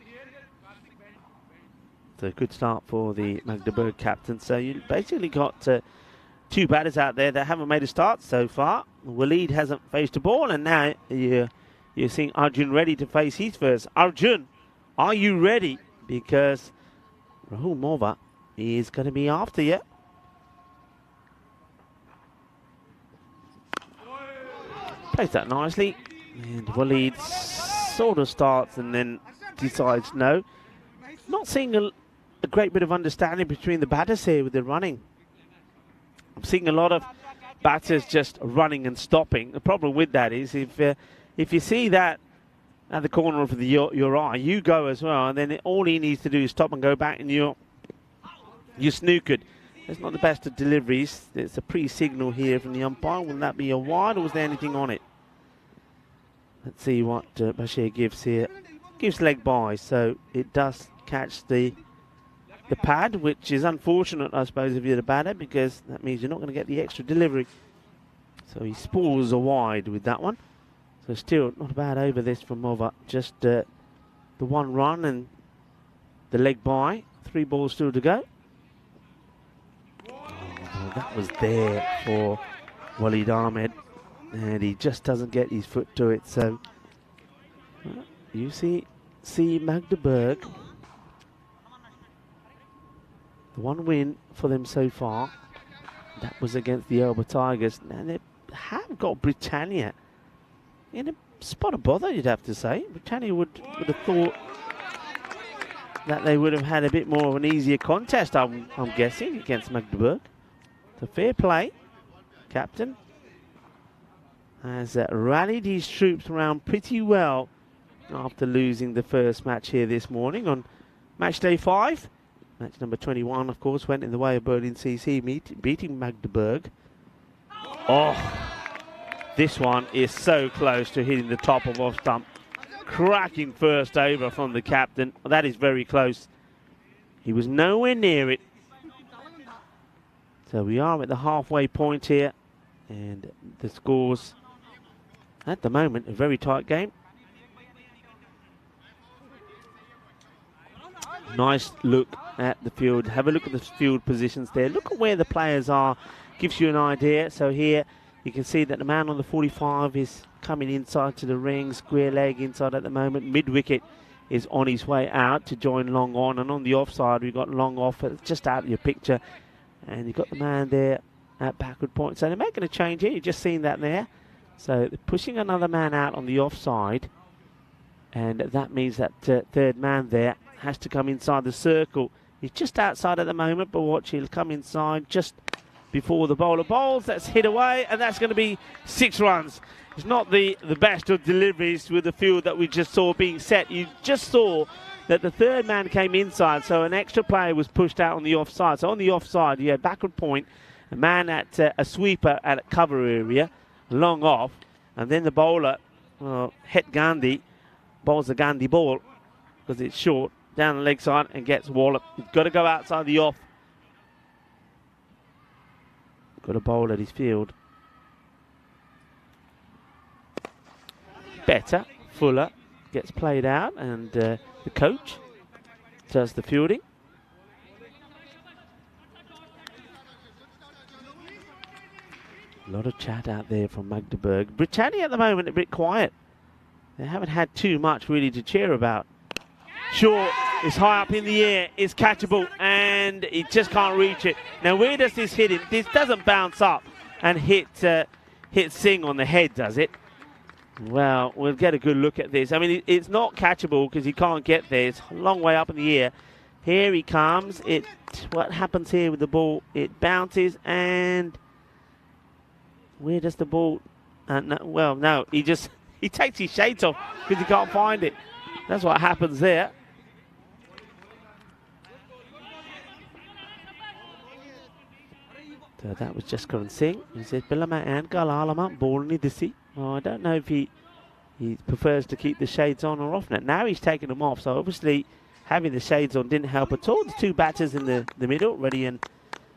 So good start for the Magdeburg captain. So you basically got two batters out there that haven't made a start so far. Waleed hasn't faced a ball, and now you're seeing Arjun ready to face his first. Arjun, are you ready? Because Rahul Mova is going to be after you. Plays that nicely, and Waleed sort of starts and then decides no. Not seeing a great bit of understanding between the batters here with the running. I'm seeing a lot of batters just running and stopping. The problem with that is if you see that at the corner of your eye, you go as well, and then all he needs to do is stop and go back, and you're snookered. It's not the best of deliveries. There's a pre-signal here from the umpire. Will that be a wide, or was there anything on it? Let's see what Bashir gives here. Gives leg by, so it does catch the pad, which is unfortunate, I suppose, if you're the batter, because that means you're not going to get the extra delivery. So he spools a wide with that one. So still not a bad over this from Mova. Just the one run and the leg by. 3 balls still to go. Oh, that was there for Waleed Ahmed, and he just doesn't get his foot to it. So you see Magdeburg, the one win for them so far, that was against the Elba Tigers. Now they have got Britannia in a spot of bother, you'd have to say. Britannia would have thought that they would have had a bit more of an easier contest, I'm guessing, against Magdeburg. So fair play. Captain has rallied his troops around pretty well after losing the first match here this morning on match day 5. Match number 21, of course, went in the way of Berlin CC beating Magdeburg. Oh, this one is so close to hitting the top of off stump. Cracking first over from the captain. That is very close. He was nowhere near it. So we are at the halfway point here. And the scores, at the moment, a very tight game. Nice look at the field. Have a look at the field positions there. Look at where the players are. Gives you an idea. So here you can see that the man on the 45 is coming inside to the ring. Square leg inside at the moment. Mid-wicket is on his way out to join long on. And on the offside, we've got long off. Just out of your picture. And you've got the man there at backward point. So they're making a change here. You've just seen that there. So they're pushing another man out on the offside. And that means that third man there has to come inside the circle. He's just outside at the moment, but watch, he'll come inside just before the bowler bowls. That's hit away, and that's going to be 6 runs. It's not the best of deliveries with the field that we just saw being set. You just saw that the third man came inside, so an extra player was pushed out on the offside. So on the offside, you had backward point, a man at a sweeper at a cover area, long off, and then the bowler, Het Gandhi, bowls the Gandhi ball because it's short, down the leg side and gets walloped. He's got to go outside the off. Got a bowl at his field. Better, Fuller gets played out and the coach does the fielding. A lot of chat out there from Magdeburg. Britannia at the moment a bit quiet. They haven't had too much really to cheer about. Short is high up in the air, is catchable, and he just can't reach it. Now, where does this hit him? This doesn't bounce up and hit Singh on the head, does it? Well, we'll get a good look at this. I mean, it's not catchable because he can't get there. It's a long way up in the air. Here he comes. What happens here with the ball? It bounces, and where does the ball? No, he takes his shades off because he can't find it. That's what happens there. So that was just Karan Singh. He said, Bilama and Galalama, ball ni disi. Well, I don't know if he prefers to keep the shades on or off. Now he's taking them off. So obviously having the shades on didn't help at all. The 2 batters in the middle, Reddy and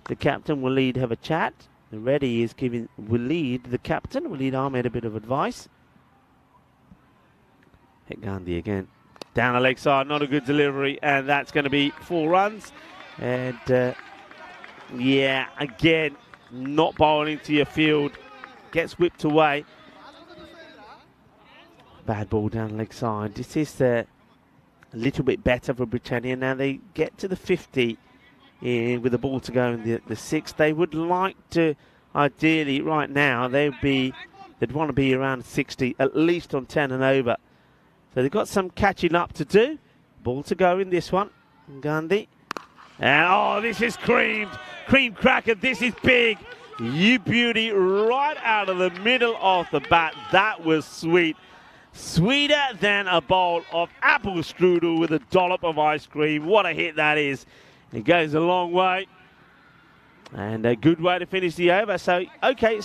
the captain, Waleed, have a chat. The Reddy is giving Waleed, the captain, Waleed Ahmed, a bit of advice. Hit Gandhi again. Down the leg side, not a good delivery, and that's going to be 4 runs. And yeah, again, not bowling to your field. Gets whipped away. Bad ball down the leg side. This is a little bit better for Britannia. Now they get to the 50 with the ball to go in the 6th. They would like to, ideally, right now, they'd want to be around 60, at least on 10 and over. So they've got some catching up to do. Ball to go in this one. Gandhi. And oh, this is cream cracker. This is big. You beauty, right out of the middle of the bat. That was sweet. Sweeter than a bowl of apple strudel with a dollop of ice cream. What a hit that is. It goes a long way. And a good way to finish the over. So, okay,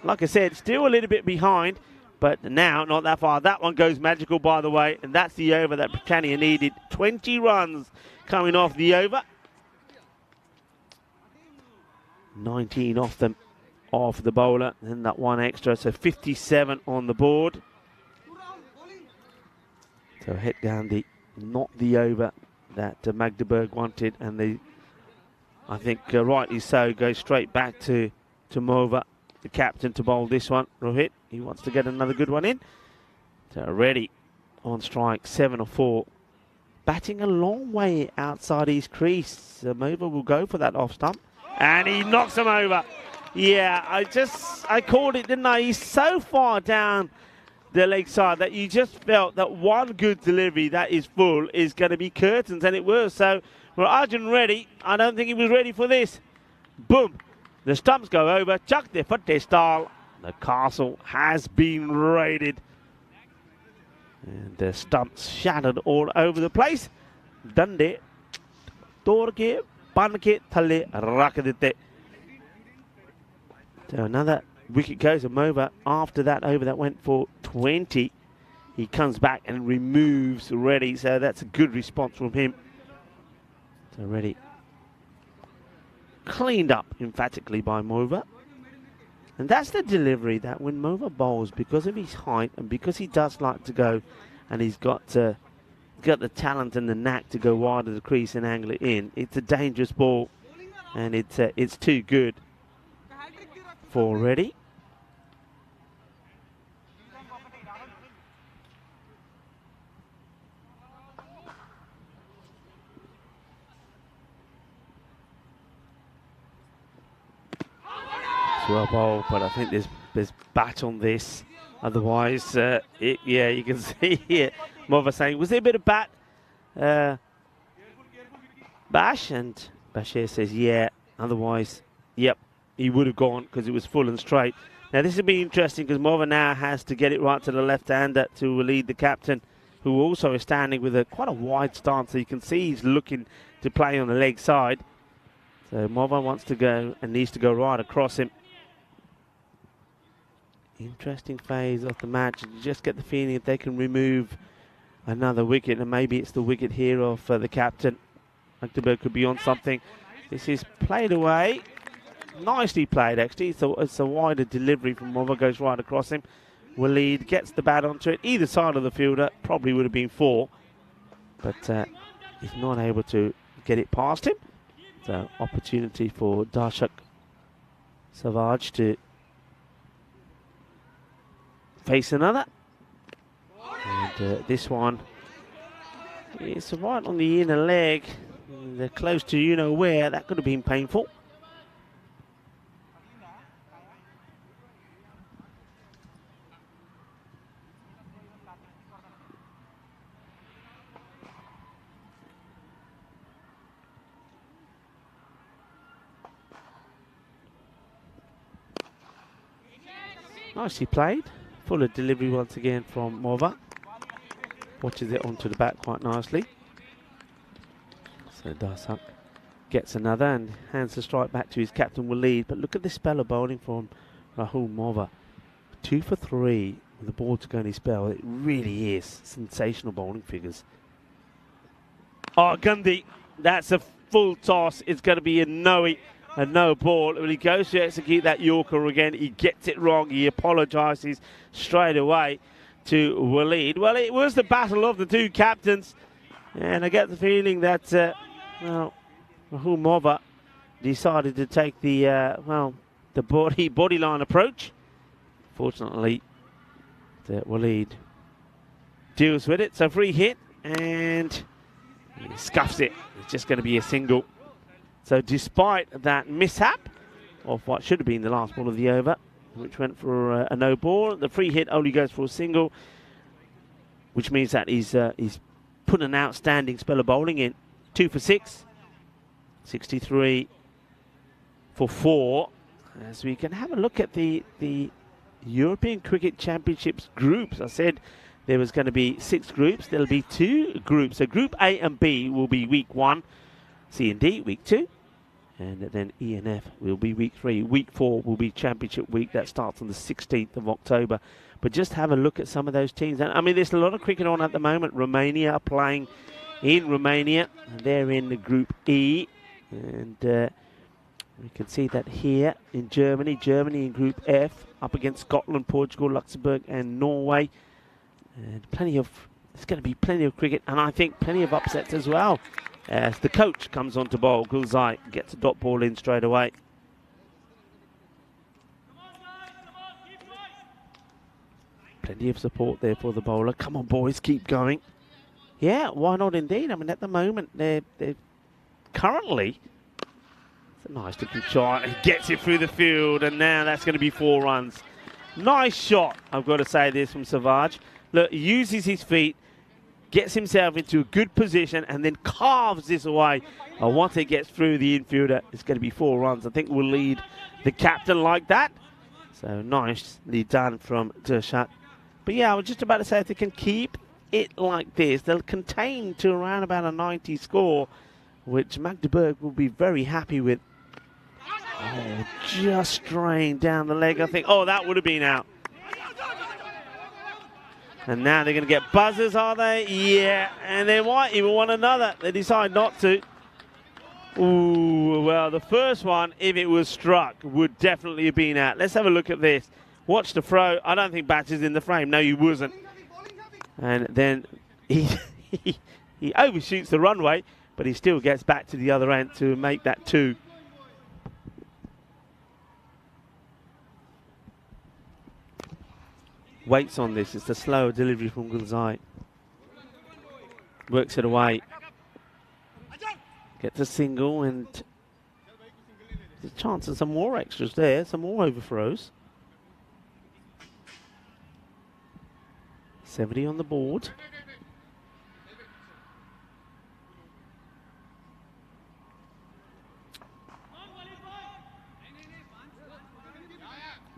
like I said, still a little bit behind. But now, not that far. That one goes magical, by the way. And that's the over that Britannia needed. 20 runs coming off the over. 19 off them, off the bowler. And that one extra. So 57 on the board. So Het Gandhi, not the over that Magdeburg wanted. And they, I think rightly so, go straight back to Mova, the captain, to bowl this one. Rohit, he wants to get another good one in. So Reddy on strike, 7 or 4. Batting a long way outside his crease. Mova will go for that off stump. And he knocks him over. Yeah, I called it, didn't I? He's so far down the leg side that you just felt that one good delivery that is full is going to be curtains, and it was. So for Arjun Reddy, I don't think he was ready for this. Boom. The stumps go over. Chuck the Fateh style. The castle has been raided. And the stumps shattered all over the place. Dundee तोड़ के बन के थल्ले रख देते. So another wicket goes to Mova. After that over that went for 20. He comes back and removes Reddy, so that's a good response from him. So Reddy cleaned up emphatically by Mova. And that's the delivery that when Mova bowls, because of his height and because he does like to go, and he's got the talent and the knack to go wide of the crease and angle it in, it's a dangerous ball, and it's too good for Reddy. Well bowled, but I think there's bat on this. Otherwise, yeah, you can see here Mova saying, was there a bit of bat, Bash? And Bashir says, yeah. Otherwise, yep, he would have gone because it was full and straight. Now this will be interesting because Mova now has to get it right to the left-hander to lead the captain, who also is standing with quite a wide stance. So you can see he's looking to play on the leg side. So Mova wants to go and needs to go right across him. Interesting phase of the match. You just get the feeling if they can remove another wicket, and maybe it's the wicket here of the captain. Magdeburg could be on something. This is played away. Nicely played, actually. So it's a wider delivery from Mova, goes right across him. Waleed gets the bat onto it. Either side of the fielder probably would have been 4, but he's not able to get it past him. So opportunity for Darshak Savage to face another. And this one is right on the inner leg. They're close to you-know-where. That could have been painful. Nicely played. Full of delivery once again from Mova. Watches it onto the bat quite nicely. So Darsak gets another and hands the strike back to his captain Waleed. But look at this spell of bowling from Rahul Mova. 2 for 3 with the ball to go in his spell. It really is sensational bowling figures. Oh, Gandhi, that's a full toss. It's going to be a no ball. When he goes to execute that Yorker again, he gets it wrong. He apologises straight away to Waleed. Well, it was the battle of the two captains, and I get the feeling that, well, Rahul Mova decided to take the, the body line approach. Fortunately, Waleed deals with it. So free hit, and he scuffs it. It's just going to be a single. So despite that mishap of what should have been the last ball of the over, which went for a no ball, the free hit only goes for a single, which means that he's put an outstanding spell of bowling in. 2 for 6, 63 for 4. As we can have a look at the European Cricket Championships groups. I said there was going to be 6 groups. There'll be 2 groups. So Group A and B will be week 1, C and D week 2. And then E and F will be week 3. Week 4 will be championship week. That starts on the 16th of October. But just have a look at some of those teams. And I mean, there's a lot of cricket on at the moment. Romania are playing in Romania. They're in the Group E. And we can see that here in Germany. Germany in Group F up against Scotland, Portugal, Luxembourg and Norway. And there's going to be plenty of cricket. And I think plenty of upsets as well. As the coach comes on to bowl, Gulzai gets a dot ball in straight away. Plenty of support there for the bowler. Come on, boys, keep going. Yeah, why not indeed? I mean, at the moment, they're currently... It's a nice looking shot. He gets it through the field, and now that's going to be 4 runs. Nice shot, I've got to say this from Savage. Look, he uses his feet, gets himself into a good position, and then carves this away. Once it gets through the infielder, it's going to be 4 runs. I think we'll lead the captain like that. So nicely done from Dershak. But yeah, I was just about to say, if they can keep it like this, they'll contain to around about a 90 score. which Magdeburg will be very happy with. Oh, just straying down the leg, I think. Oh, that would have been out. And now they're going to get buzzers, are they? Yeah, and they might even want another. They decide not to. Ooh, well, the first one, if it was struck, would definitely have been out. Let's have a look at this. Watch the throw. I don't think Batch is in the frame. No, he wasn't. And then he overshoots the runway, but he still gets back to the other end to make that 2. Waits on this. It's the slower delivery from Gulzai. Works it away. Gets a single, and there's a chance of some more extras there, some more overthrows. 70 on the board.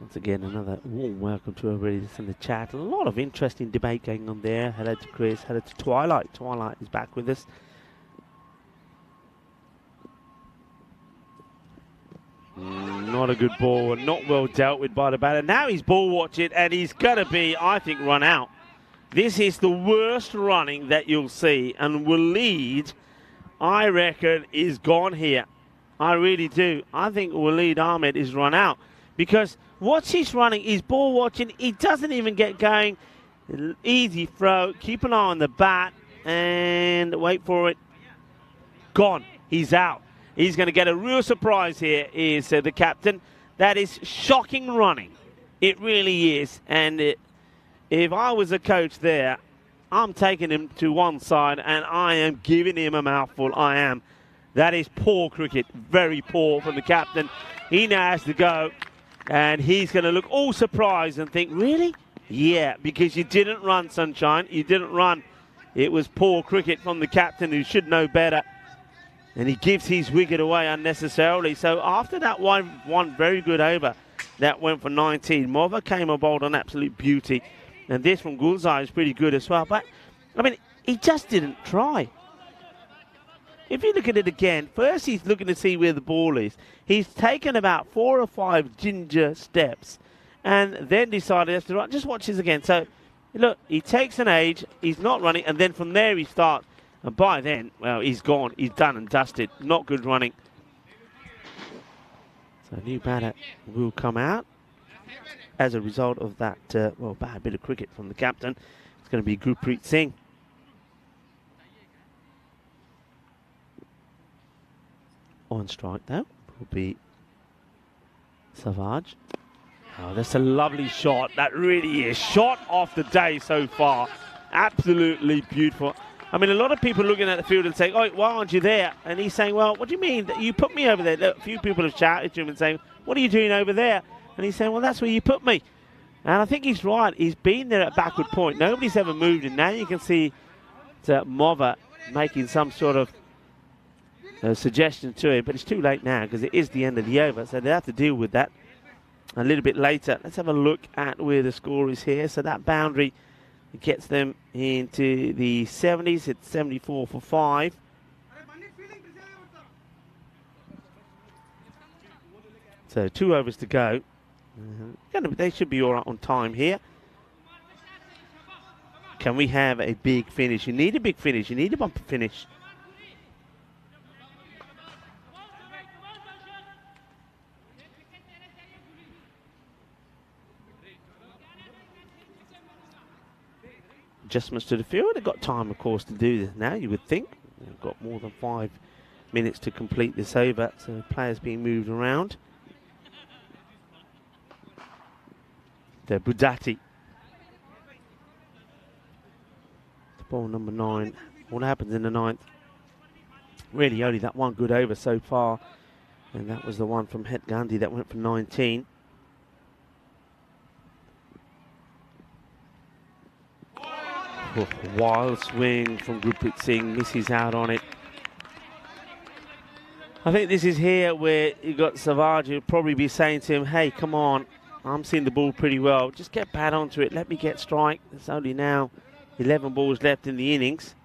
Once again, another warm welcome to everybody that's in the chat. A lot of interesting debate going on there. Hello to Chris, hello to Twilight. Twilight is back with us. Not a good ball, and not well dealt with by the batter. Now he's ball watching, and he's going to be, I think, run out. This is the worst running that you'll see, and Waleed, I reckon, is gone here. I really do. I think Waleed Ahmed is run out, because watch his running, he's ball watching, he doesn't even get going. Easy throw, keep an eye on the bat, and wait for it. Gone. He's out. He's going to get a real surprise here, is the captain. That is shocking running. It really is. And if I was a coach there, I'm taking him to one side and I am giving him a mouthful. I am. That is poor cricket. Very poor from the captain. He now has to go. And he's going to look all surprised and think, really? Yeah, because you didn't run, Sunshine. You didn't run. It was poor cricket from the captain, who should know better. And he gives his wicket away unnecessarily. So after that one very good over that went for 19, Mova came and bowled an absolute beauty. And this from Gulzai is pretty good as well. But, I mean, he just didn't try. If you look at it again, first he's looking to see where the ball is. He's taken about 4 or 5 ginger steps and then decided to run. Just watch this again. So, look, he takes an age, he's not running, and then from there he starts. And by then, well, he's gone. He's done and dusted. Not good running. So a new batter will come out as a result of that, well, bad bit of cricket from the captain. It's going to be Gurpreet Singh. On strike, though, will be Savage. Oh, that's a lovely shot. That really is. Shot off the day so far. Absolutely beautiful. I mean, a lot of people looking at the field and saying, oh, why aren't you there? And he's saying, well, what do you mean? You put me over there. Look, a few people have shouted to him and saying, what are you doing over there? And he's saying, well, that's where you put me. And I think he's right. He's been there at backward point. Nobody's ever moved. And now you can see Mova making some sort of suggestion to him. But it's too late now because it is the end of the over. So they have to deal with that a little bit later. Let's have a look at where the score is here. So that boundary gets them into the 70s. It's 74 for 5. So 2 overs to go. They should be all right on time here. Can we have a big finish? You need a big finish. You need a bumper finish. Adjustments to the field. They've got time, of course, to do this now, you would think. They've got more than 5 minutes to complete this over, so players being moved around. The Budati. The ball number 9. What happens in the 9th? Really only that one good over so far, and that was the one from Het Gandhi that went for 19. Wild swing from Gurpreet Singh, misses out on it. I think this is here where you got Savage who'll probably be saying to him, hey, come on, I'm seeing the ball pretty well. Just get bat onto it, let me get strike. There's only now 11 balls left in the innings.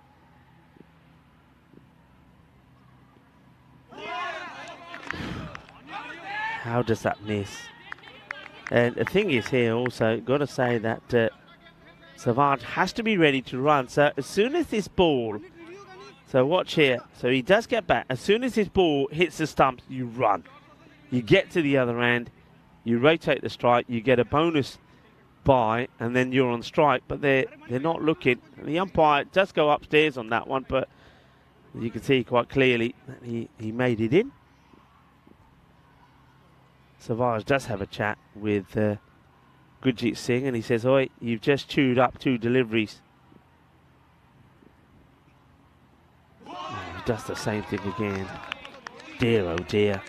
How does that miss? And the thing is here also, got to say that Savage has to be ready to run. So as soon as this ball, so watch here, so he does get back. As soon as this ball hits the stumps, you run. You get to the other end, you rotate the strike, you get a bonus by, and then you're on strike. But they're not looking. And the umpire does go upstairs on that one, but you can see quite clearly that he made it in. Savage does have a chat with Gurjit Singh, and he says, "Oi, you've just chewed up 2 deliveries." Oh, he does the same thing again. Dear, oh dear.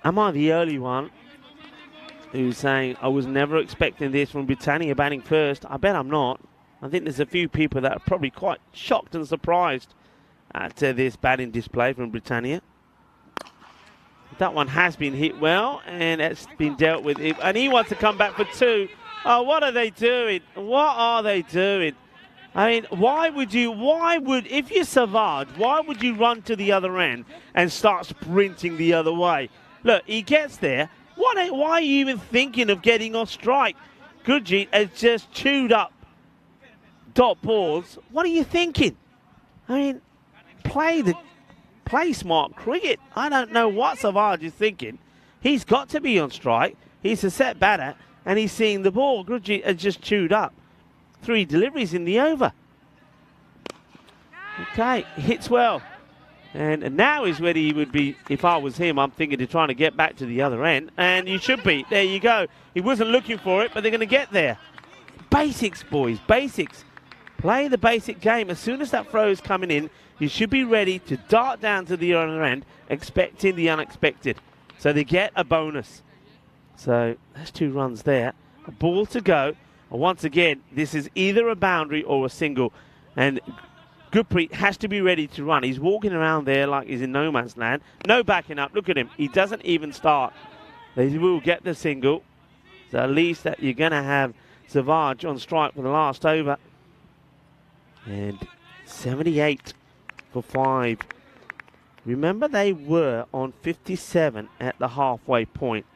Am I the early one who's saying I was never expecting this from Britannia batting first? I bet I'm not. I think there's a few people that are probably quite shocked and surprised at this batting display from Britannia. That one has been hit well, and it's been dealt with. And he wants to come back for 2. Oh, what are they doing? What are they doing? I mean, if you're Savage, why would you run to the other end and start sprinting the other way? Look, he gets there. Why are you even thinking of getting off strike? Gurjit has just chewed up dot balls. What are you thinking? I mean, play smart cricket. I don't know what Savage is thinking. He's got to be on strike. He's a set batter, and he's seeing the ball. Gurjit has just chewed up 3 deliveries in the over. Okay, hits well. And now is where he would be, if I was him, I'm thinking of trying to get back to the other end. And you should be. There you go. He wasn't looking for it, but they're going to get there. Basics, boys, basics. Play the basic game. As soon as that throw is coming in, you should be ready to dart down to the other end, expecting the unexpected. So they get a bonus. So that's 2 runs there. A ball to go. And once again, this is either a boundary or a single. And Gurpreet has to be ready to run. He's walking around there like he's in no man's land. No backing up. Look at him. He doesn't even start. They will get the single. So at least that you're going to have Savage on strike for the last over. And 78 for 5. Remember, they were on 57 at the halfway point.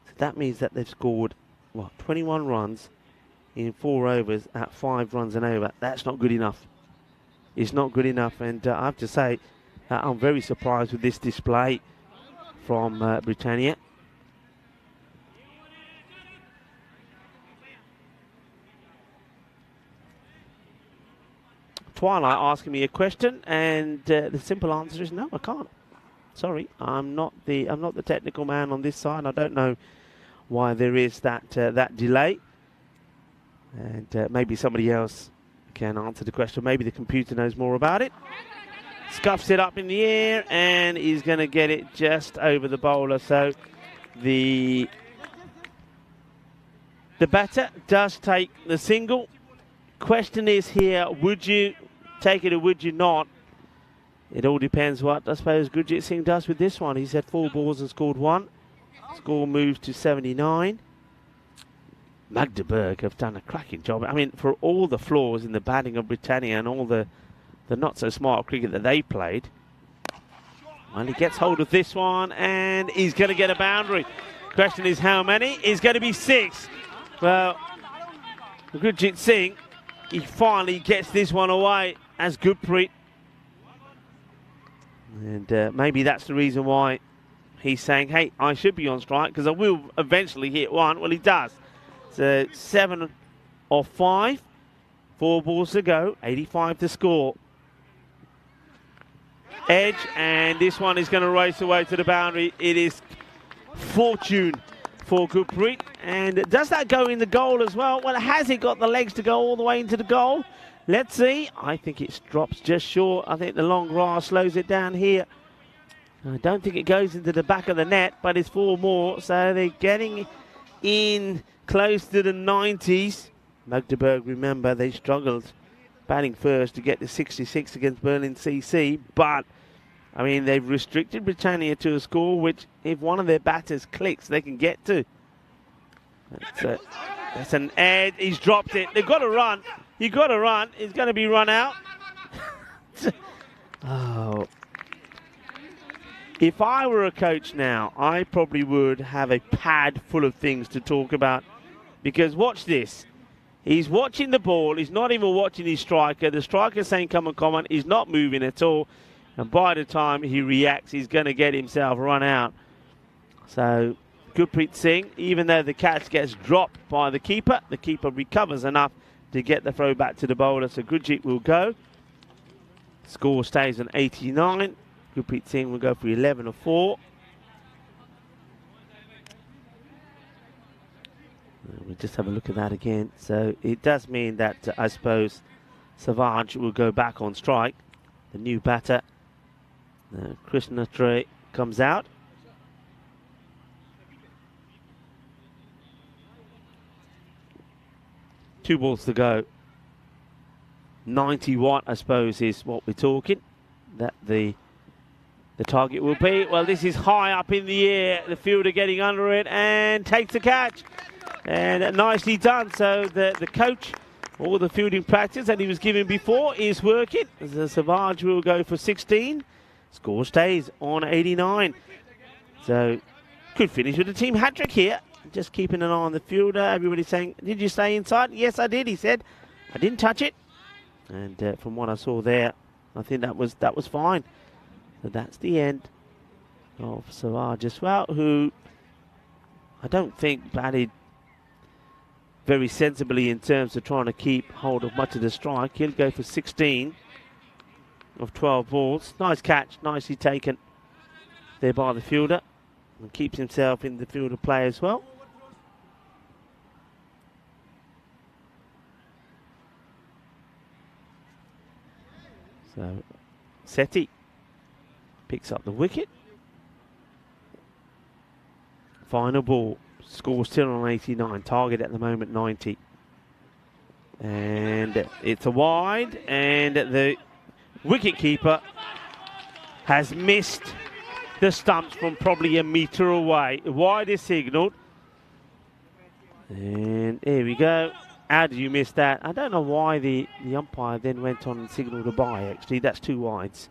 So that means that they've scored, what, 21 runs in 4 overs at 5 runs and over. That's not good enough. It's not good enough, and I have to say I'm very surprised with this display from Britannia. Twilight asking me a question, and the simple answer is no, I can't. Sorry, I'm not the technical man on this side. I don't know why there is that delay, and maybe somebody else can answer the question. Maybe the computer knows more about it. Scuffs it up in the air, and he's going to get it just over the bowler. So the batter does take the single. Question is here, would you take it or would you not? It all depends what I suppose Gurjit Singh does with this one. He's had 4 balls and scored 1. Score moves to 79. Magdeburg have done a cracking job. I mean, for all the flaws in the batting of Britannia and all the not so smart cricket that they played, well, he gets hold of this one and he's going to get a boundary. Question is how many? It's going to be 6. Well, Gurjit Singh, he finally gets this one away as Gurpreet. And maybe that's the reason why he's saying, hey, I should be on strike because I will eventually hit 1. Well, he does. So 7 off 5. 4 balls to go. 85 to score. Edge, and this one is going to race away to the boundary. It is fortune for Gurpreet. And does that go in the goal as well? Well, has it got the legs to go all the way into the goal? Let's see. I think it drops just short. I think the long grass slows it down here. I don't think it goes into the back of the net, but it's 4 more. So they're getting in close to the 90s. Magdeburg, remember, they struggled batting first to get to 66 against Berlin CC. But, I mean, they've restricted Britannia to a score which, if one of their batters clicks, they can get to. That's an edge. He's dropped it. They've got to run. You got to run. It's going to be run out. Oh. If I were a coach now, I probably would have a pad full of things to talk about. Because watch this. He's watching the ball. He's not even watching his striker. The striker's saying come on. He's not moving at all. And by the time he reacts, he's going to get himself run out. So, Gurpreet Singh, even though the catch gets dropped by the keeper recovers enough to get the throw back to the bowler. So, Gurjeet will go. Score stays on 89. Gurpreet Singh will go for 11 or 4. We'll just have a look at that again. So it does mean that I suppose Savage will go back on strike. The new batter, Krishna Trey, comes out. Two balls to go. 91, I suppose, is what we're talking. That the target will be. Well, this is high up in the air. The fielder getting under it and takes the catch. And nicely done. So the coach, all the fielding practice that he was given before is working. The Savage will go for 16. Score stays on 89. So could finish with a team hat-trick here. Just keeping an eye on the fielder. Everybody's saying, did you stay inside? Yes, I did, he said. I didn't touch it. And from what I saw there, I think that was fine. So that's the end of Savage as well, who I don't think batted very sensibly in terms of trying to keep hold of much of the strike. He'll go for 16 of 12 balls. Nice catch, nicely taken there by the fielder. And keeps himself in the field of play as well. So Sethi picks up the wicket. Final ball. Score still on 89. Target at the moment 90. And it's a wide. And the wicketkeeper has missed the stumps from probably a metre away. Wide is signalled. And here we go. How did you miss that? I don't know why the umpire then went on and signalled a bye, actually. That's 2 wides.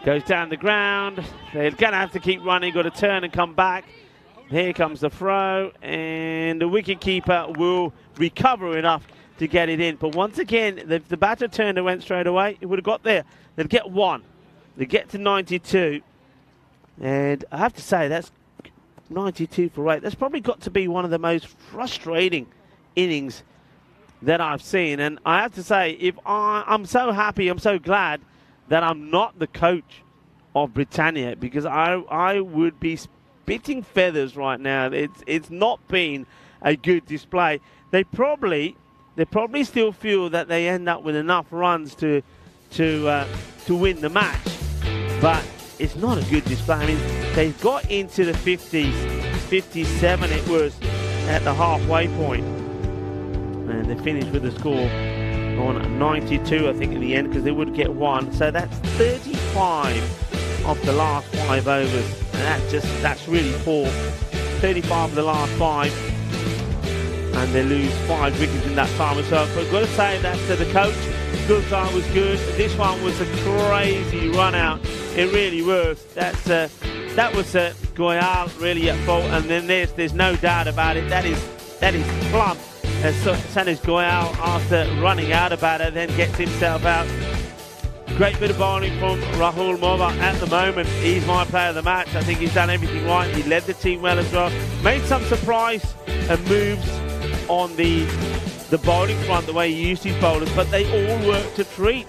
Goes down the ground. They're going to have to keep running. Got to turn and come back. Here comes the throw. And the wicketkeeper will recover enough to get it in. But once again, if the batter turned and went straight away, it would have got there. They'd get 1. They get to 92. And I have to say, that's 92 for 8. That's probably got to be one of the most frustrating innings that I've seen. And I have to say, if I'm so happy, I'm so glad that I'm not the coach of Britannia, because I would be spitting feathers right now. It's not been a good display. They probably still feel that they end up with enough runs to win the match, but it's not a good display. I mean, they got into the 50s, 57 it was at the halfway point, and they finished with a score on 92, I think, in the end, because they would get 1. So that's 35 of the last 5 overs, and that's really poor. 35 of the last 5, and they lose 5 wickets in that time. So I've got to say that to the coach. Gulzar was good. This one was a crazy run out. It really was. That was Goyal really at fault, and then there's no doubt about it. That is plump. Sanis Goyal, after running out about it, then gets himself out. Great bit of bowling from Rahul Mova at the moment. He's my player of the match. I think he's done everything right. He led the team well as well. Made some surprise moves on the bowling front, the way he used his bowlers, but they all worked a treat.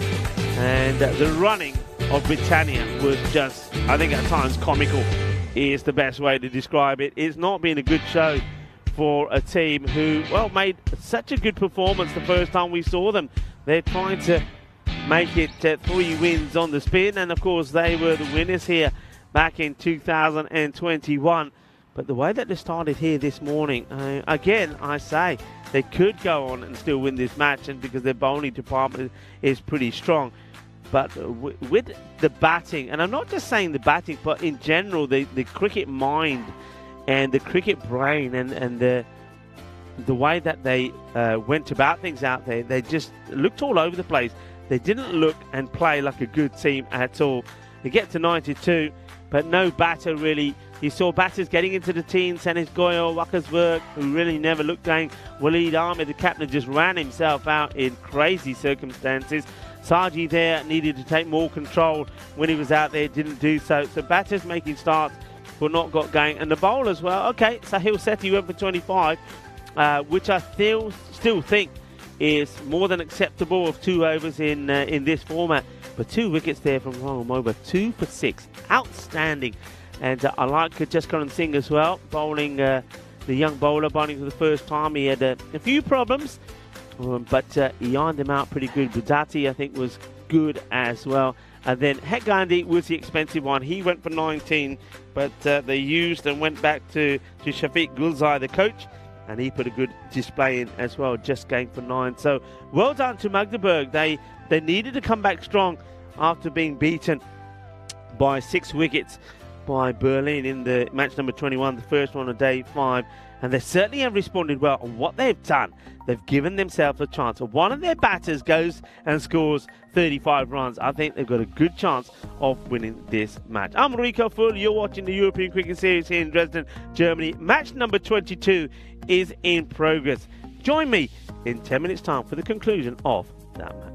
And the running of Britannia was just, I think at times, comical is the best way to describe it. It's not been a good show for a team who, well, made such a good performance the first time we saw them. They're trying to make it 3 wins on the spin, and of course they were the winners here back in 2021. But the way that they started here this morning, again, I say, they could go on and still win this match, and because their bowling department is pretty strong. But with the batting, and I'm not just saying the batting, but in general, the cricket mind and the cricket brain and the the way that they went about things out there, they just looked all over the place. They didn't look and play like a good team at all. They get to 92, but no batter really. You saw batters getting into the team, Senis Goyal, Wackersberg, who really never looked going. Waleed Ahmed, the captain, just ran himself out in crazy circumstances. Saji there needed to take more control when he was out there, didn't do so. So batters making starts but not got going. And the bowlers, well, okay, Sahil Sethi went for 25, which I still think is more than acceptable of 2 overs in this format. But 2 wickets there from Ronald Moba, 2 for 6. Outstanding. And I like Jaskaran Singh as well, bowling, the young bowler, bowling for the first time. He had a few problems, but he ironed them out pretty good. Budati, I think, was good as well. And then Het Gandhi was the expensive one. He went for 19, but they used and went back to Shafiq Gulzai, the coach, and he put a good display in as well, just going for 9. So well done to Magdeburg. They needed to come back strong after being beaten by 6 wickets by Berlin in the match number 21, the first one of day 5. And they certainly have responded well on what they've done. They've given themselves a chance. So one of their batters goes and scores 35 runs. I think they've got a good chance of winning this match. I'm Rico Full. You're watching the European Cricket Series here in Dresden, Germany. Match number 22 is in progress. Join me in 10 minutes' time for the conclusion of that match.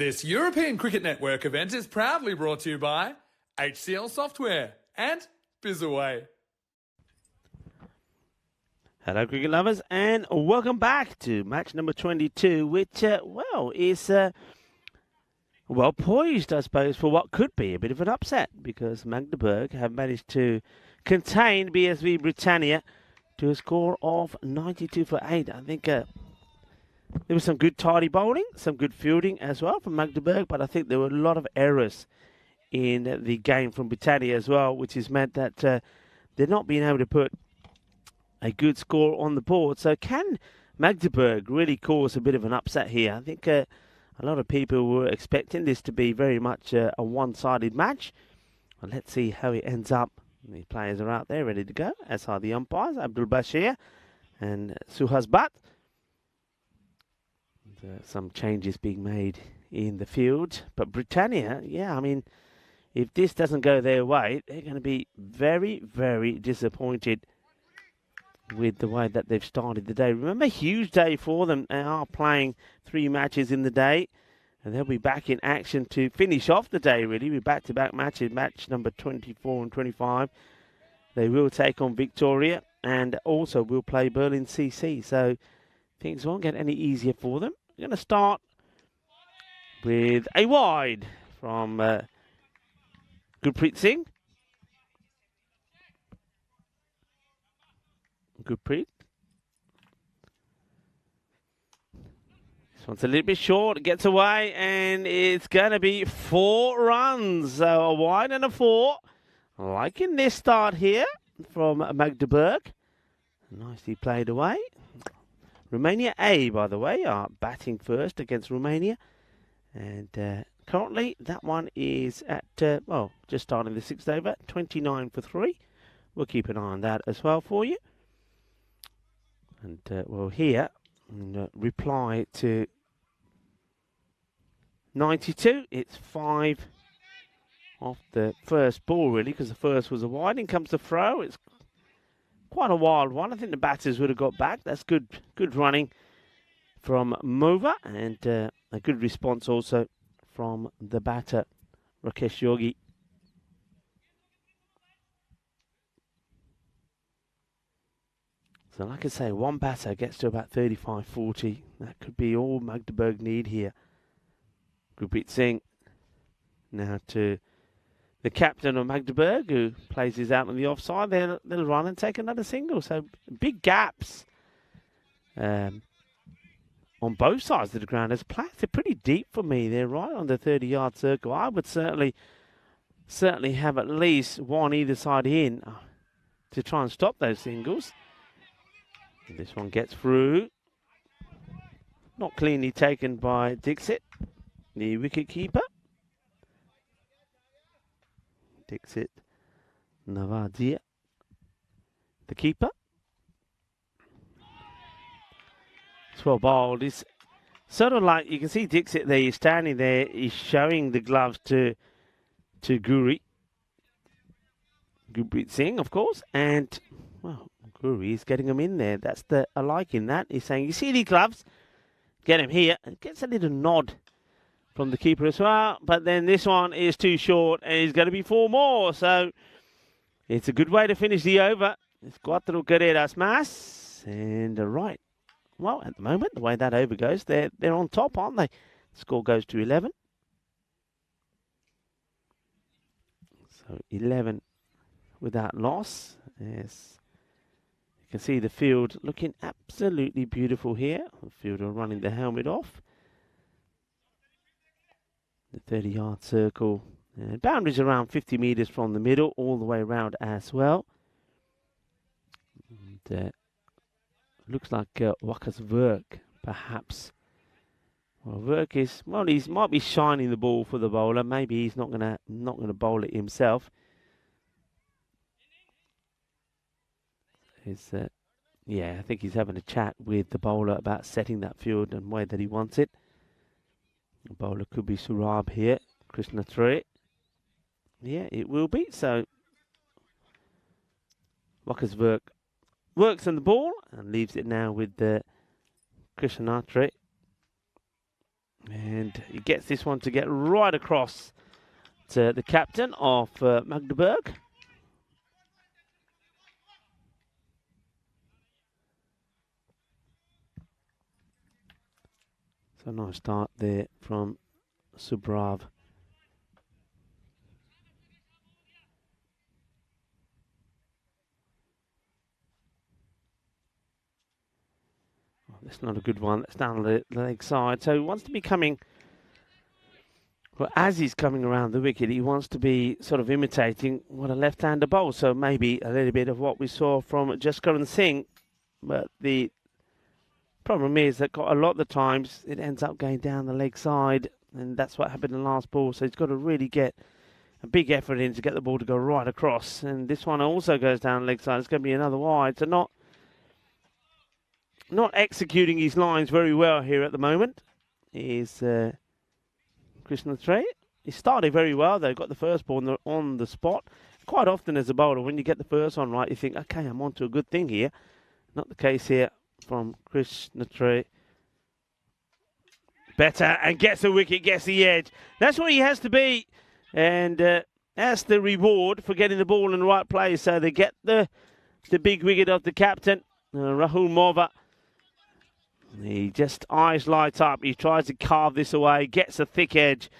This European Cricket Network event is proudly brought to you by HCL Software and Bizaway.
Hello, cricket lovers, and welcome back to match number 22, which, is well poised, I suppose, for what could be a bit of an upset, because Magdeburg have managed to contain BSV Britannia to a score of 92 for 8. I think there was some good tidy bowling, some good fielding as well from Magdeburg, but I think there were a lot of errors in the game from Britannia as well, which has meant that they're not being able to put a good score on the board. So can Magdeburg really cause a bit of an upset here? I think a lot of people were expecting this to be very much a one-sided match. Well, let's see how it ends up. The players are out there ready to go, as are the umpires, Abdul Bashir and Suhas Bhatt. Some changes being made in the field. But Britannia, yeah, I mean, if this doesn't go their way, they're going to be very, very disappointed with the way that they've started the day. Remember, huge day for them. They are playing 3 matches in the day, and they'll be back in action to finish off the day, really, with back-to-back matches, match number 24 and 25. They will take on Victoria, and also will play Berlin CC, so things won't get any easier for them. We're going to start with a wide from Gurpreet Singh. Gurpreet. This one's a little bit short. It gets away, and it's going to be 4 runs. So a wide and a 4. Liking this start here from Magdeburg. Nicely played away. Romania A, by the way, are batting first against Romania. And currently, that one is at, just starting the 6th over, 29 for 3. We'll keep an eye on that as well for you. And we'll hear reply to 92. It's 5 off the first ball, really, because the first was a wide. In comes the throw. It's quite a wild one. I think the batters would have got back. That's good running from Mova, and a good response also from the batter, Rakesh Yogi. So like I say, one batter gets to about 35-40. That could be all Magdeburg need here. Gurpreet Singh now to the captain of Magdeburg, who plays out on the offside. They'll run and take another single. So big gaps on both sides of the ground. As players, they're pretty deep for me. They're right on the 30-yard circle. I would certainly have at least one either side in to try and stop those singles. This one gets through. Not cleanly taken by Dixit, the wicket keeper. Dixit Navadia, the keeper. It's well bowled. It's sort of like, you can see Dixit there, he's standing there, he's showing the gloves to Gurpreet Singh, of course, and, well, Guri is getting him in there. That's I like in that. He's saying, you see these gloves? Get him here. And gets a little nod from the keeper as well. But then this one is too short, and he's going to be 4 more. So it's a good way to finish the over. It's 4 carreras más. And right. Well, at the moment, the way that over goes, they're on top, aren't they? The score goes to 11. So 11 without loss. Yes. You can see the field looking absolutely beautiful here. The fielder running the helmet off. The 30-yard circle. And boundaries around 50 metres from the middle, all the way around as well. And, looks like Wakas Verk, perhaps. Well, Verk is, well, he might be shining the ball for the bowler. Maybe he's not gonna bowl it himself. Yeah, I think he's having a chat with the bowler about setting that field and way that he wants it. The bowler could be Surab here, Krishna Tre. Yeah, it will be. So Wakas Verk works on the ball and leaves it now with Krishna Tre. And he gets this one to get right across to the captain of Magdeburg. So nice start there from Subrav. Oh, that's not a good one. That's down the leg side. So he wants to be coming. Well, as he's coming around the wicket, he wants to be sort of imitating what a left-hander bowls. So maybe a little bit of what we saw from Jaskaran Singh. But the problem is that a lot of the times it ends up going down the leg side, and that's what happened in the last ball. So he's got to really get a big effort in to get the ball to go right across. And this one also goes down the leg side. It's going to be another wide. So not executing his lines very well here at the moment is Krishna Trey. He started very well though. Got the first ball on the spot. Quite often as a bowler, when you get the first one right, you think, okay, I'm on to a good thing here. Not the case here from Krishna Trey. Better, and gets the wicket, gets the edge. That's where he has to be. And that's the reward for getting the ball in the right place. So they get the big wicket of the captain, Rahul Mova. He just eyes light up. He tries to carve this away, gets a thick edge.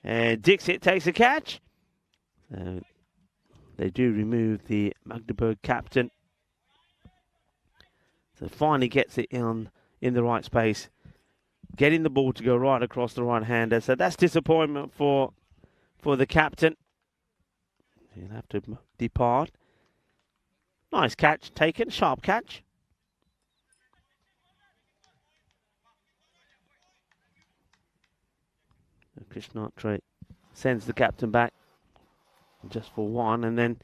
And Dixit takes a catch. So they do remove the Magdeburg captain. So finally gets it in the right space. Getting the ball to go right across the right-hander. So that's disappointment for the captain. He'll have to depart. Nice catch taken, sharp catch. Krishna Trey sends the captain back just for one, and then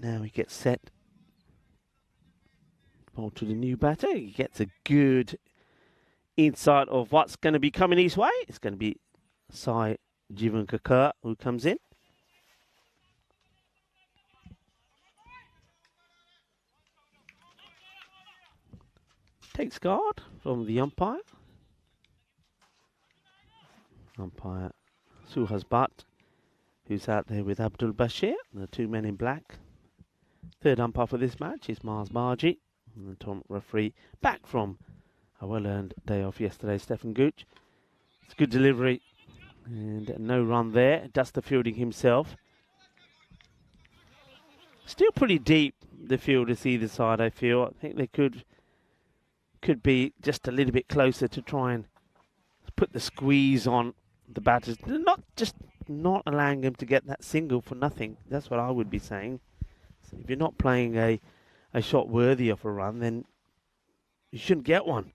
now he gets set. Ball to the new batter. He gets a good insight of what's going to be coming his way. It's going to be Sai Jivan Kakar who comes in. Takes guard from the umpire. Umpire Suhas Bhatt, who's out there with Abdul Bashir, the two men in black. Third umpire for this match is Mars Barji, and the tournament referee back from a well-earned day off yesterday, Stefan Gooch. It's good delivery, and no run there. Does the fielding himself. Still pretty deep, the fielders either side, I feel. I think they could be just a little bit closer to try and put the squeeze on the batters. Not allowing them to get that single for nothing. That's what I would be saying. So if you're not playing a shot worthy of a run, then you shouldn't get one.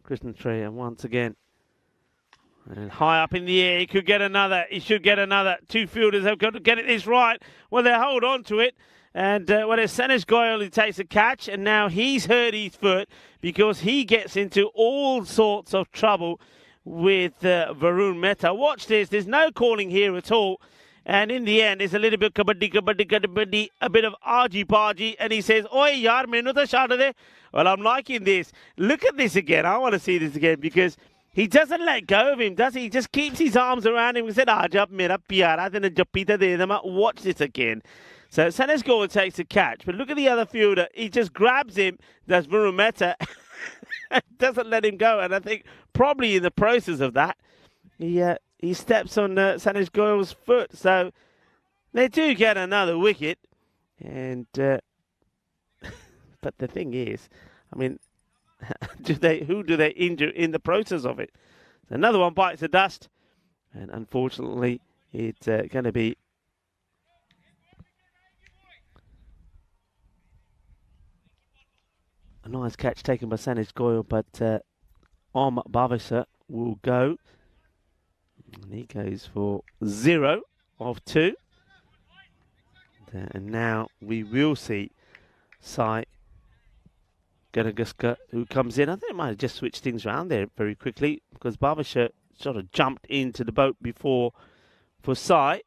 Krishna Trey once again. And high up in the air, he could get another. He should get another. Two fielders have got to get this right. Well, they hold on to it. And it's Sanesh Goyal who takes a catch. And now he's hurt his foot because he gets into all sorts of trouble with Varun Mehta. Watch this. There's no calling here at all. And in the end, it's a little bit kabaddi, a bit of argy-bargy. And he says, Oi, yaar, mainu to shot de. Well, I'm liking this. Look at this again. I want to see this again because he doesn't let go of him, does he? He just keeps his arms around him and said, Ajab, mera pyara, tena japita de dama. Watch this again. So Sanesh Goyal takes a catch. But look at the other fielder. He just grabs him. That's Varun Mehta. Doesn't let him go. And I think probably in the process of that, he steps on Sanesh Goyal's foot. So they do get another wicket. And but the thing is, I mean, who do they injure in the process of it? So another one bites the dust. And unfortunately, it's going to be a nice catch taken by Sanesh Goyal, but Om Bhavasa will go. And he goes for 0 of 2. And now we will see Sai Ganagaska who comes in. I think I might have just switched things around there very quickly because Bhavasa sort of jumped into the boat before for Sai.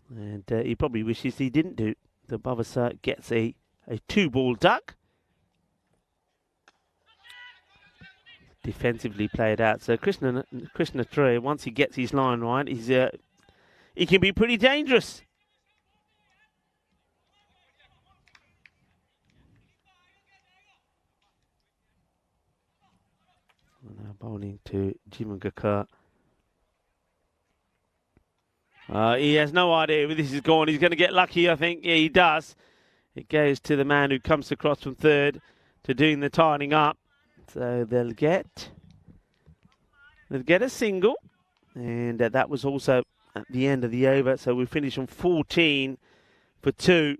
And he probably wishes he didn't do. The Bavasa gets a 2-ball duck. Defensively played out. So Krishna Trey, once he gets his line right, he can be pretty dangerous. Now bowling to Jiman Gakar. He has no idea where this is going. He's going to get lucky, I think. Yeah, he does. It goes to the man who comes across from third to doing the tidying up. So they'll get a single. And that was also at the end of the over. So we finish on 14 for 2.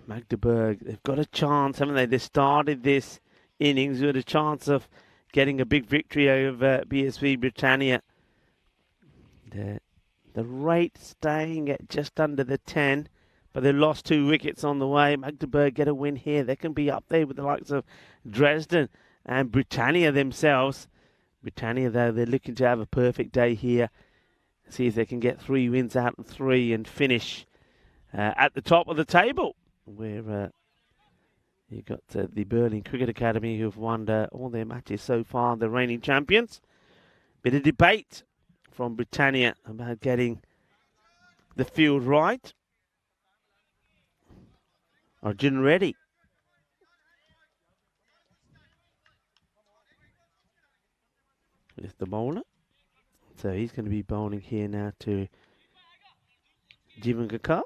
Magdeburg, they've got a chance, haven't they? They started this innings with a chance of getting a big victory over BSV Britannia. The rate staying at just under the 10, but they lost 2 wickets on the way. Magdeburg get a win here. They can be up there with the likes of Dresden and Britannia themselves. Britannia, though, they're looking to have a perfect day here. See if they can get 3 wins out of 3 and finish at the top of the table, where you've got the Berlin Cricket Academy, who've won all their matches so far, the reigning champions. Bit of debate from Britannia about getting the field right. Arjun Reddy. With the bowler. So he's going to be bowling here now to Jivan Gakar,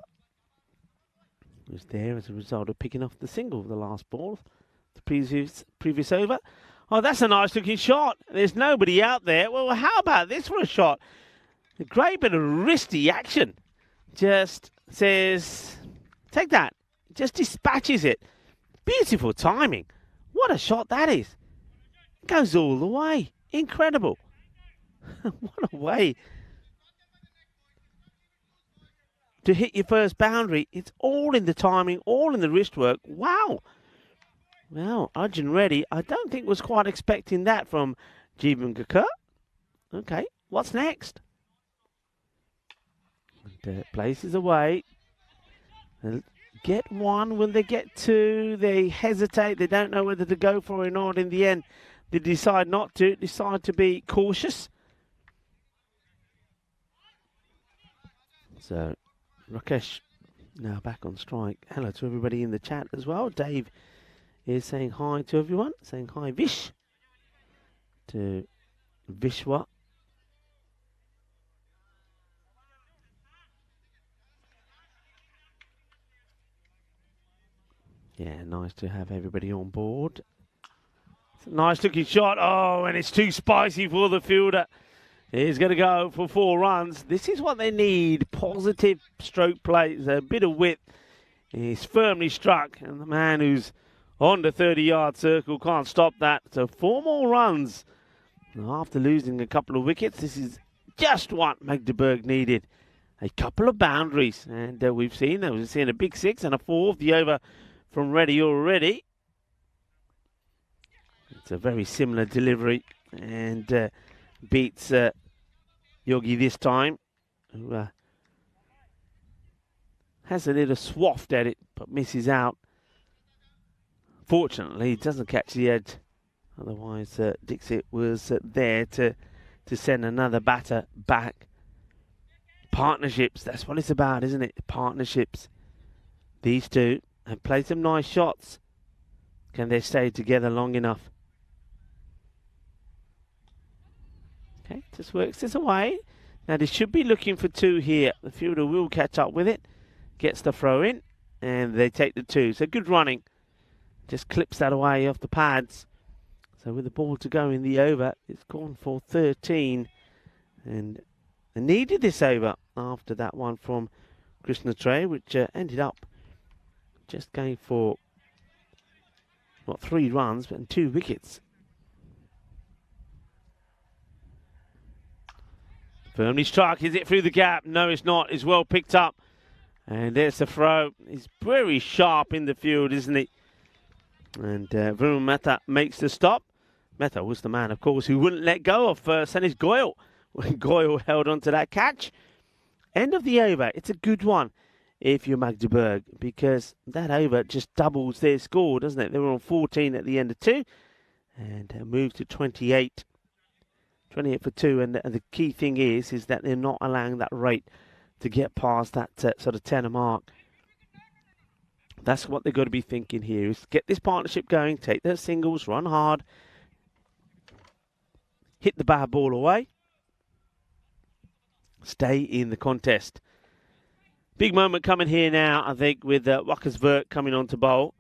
who's there as a result of picking off the single of the last ball, the previous over. Oh, that's a nice looking shot. There's nobody out there. Well, how about this for a shot? A great bit of wristy action. Just says, take that. Just dispatches it. Beautiful timing. What a shot that is. Goes all the way. Incredible. What a way to hit your first boundary. It's all in the timing, all in the wrist work. Wow. Well, Arjun Reddy, I don't think was quite expecting that from Jeevan Gakar. Okay, what's next? And, places away. They'll get 1. When they get 2, they hesitate. They don't know whether to go for it or not. In the end, they decide not to. Decide to be cautious. So, Rakesh now back on strike. Hello to everybody in the chat as well. Dave is saying hi to everyone. Saying hi, Vish. To Vishwa. Yeah, nice to have everybody on board. It's a nice looking shot. Oh, and it's too spicy for the fielder. He's going to go for 4 runs. This is what they need. Positive stroke plays, a bit of width. He's firmly struck, and the man who's on the 30-yard circle can't stop that. So 4 more runs. After losing a couple of wickets, this is just what Magdeburg needed. A couple of boundaries. And we've seen a big 6 and a 4 of the over from Reddy already. It's a very similar delivery. And beats Yogi this time, who has a little swaft at it but misses out. Fortunately, he doesn't catch the edge. Otherwise, Dixit was there to send another batter back. Partnerships, that's what it's about, isn't it? Partnerships. These two have played some nice shots. Can they stay together long enough? Okay, just works this away. Now they should be looking for 2 here. The fielder will catch up with it. Gets the throw in. And they take the 2. So good running. Just clips that away off the pads. So with the ball to go in the over, it's gone for 13. And they needed this over after that one from Krishna Trey, which ended up just going for, 3 runs and 2 wickets. Firmly struck. Is it through the gap? No, it's not. It's well picked up. And there's the throw. He's very sharp in the field, isn't he? And Varun Mehta makes the stop. Mehta was the man, of course, who wouldn't let go of Sanish Goyal when Goyal held on to that catch. End of the over. It's a good one. if you're Magdeburg, because that over just doubles their score, doesn't it? They were on 14 at the end of 2 and moved to 28. 28 for 2, and the key thing is that they're not allowing that rate to get past that sort of tenner mark. That's what they've got to be thinking here, is get this partnership going, take those singles, run hard, hit the bad ball away, stay in the contest. Big moment coming here now, I think, with Wackerswerk coming on to bowl.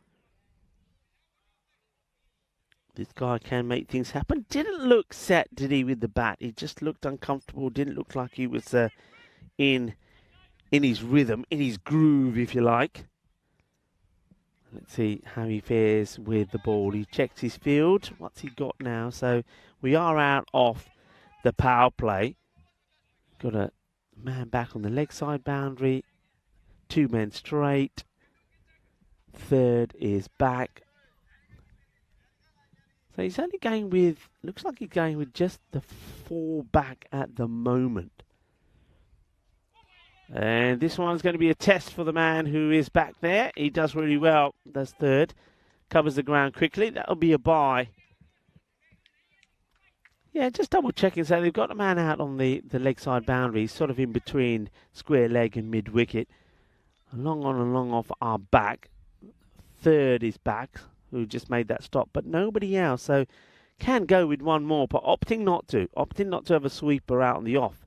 This guy can make things happen. Didn't look set, did he, with the bat? He just looked uncomfortable. Didn't look like he was in his rhythm, in his groove, if you like. Let's see how he fares with the ball. He checks his field. What's he got now? So we are out off the power play. Got a man back on the leg side boundary. 2 men straight. Third is back. So he's only going with, looks like he's going with just the 4 back at the moment. And this one's going to be a test for the man who is back there. He does really well. Does third. Covers the ground quickly. That'll be a bye. Yeah, just double checking. So they've got a man out on the leg side boundary, sort of in between square leg and mid wicket. Long on and long off our back. Third is back, who just made that stop, but nobody else. So can go with one more, but opting not to. Opting not to have a sweeper out on the off.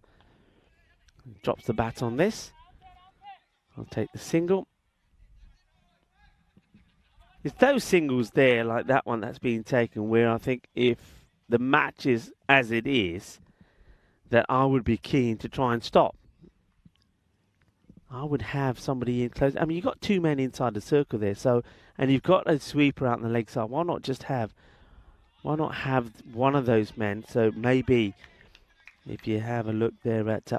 Drops the bat on this. I'll take the single. It's those singles there, like that one that's being taken, where I think if the match is as it is, that I would be keen to try and stop. I would have somebody in close. I mean, you've got 2 men inside the circle there, so, and you've got a sweeper out on the leg side. Why not have one of those men? So maybe if you have a look there at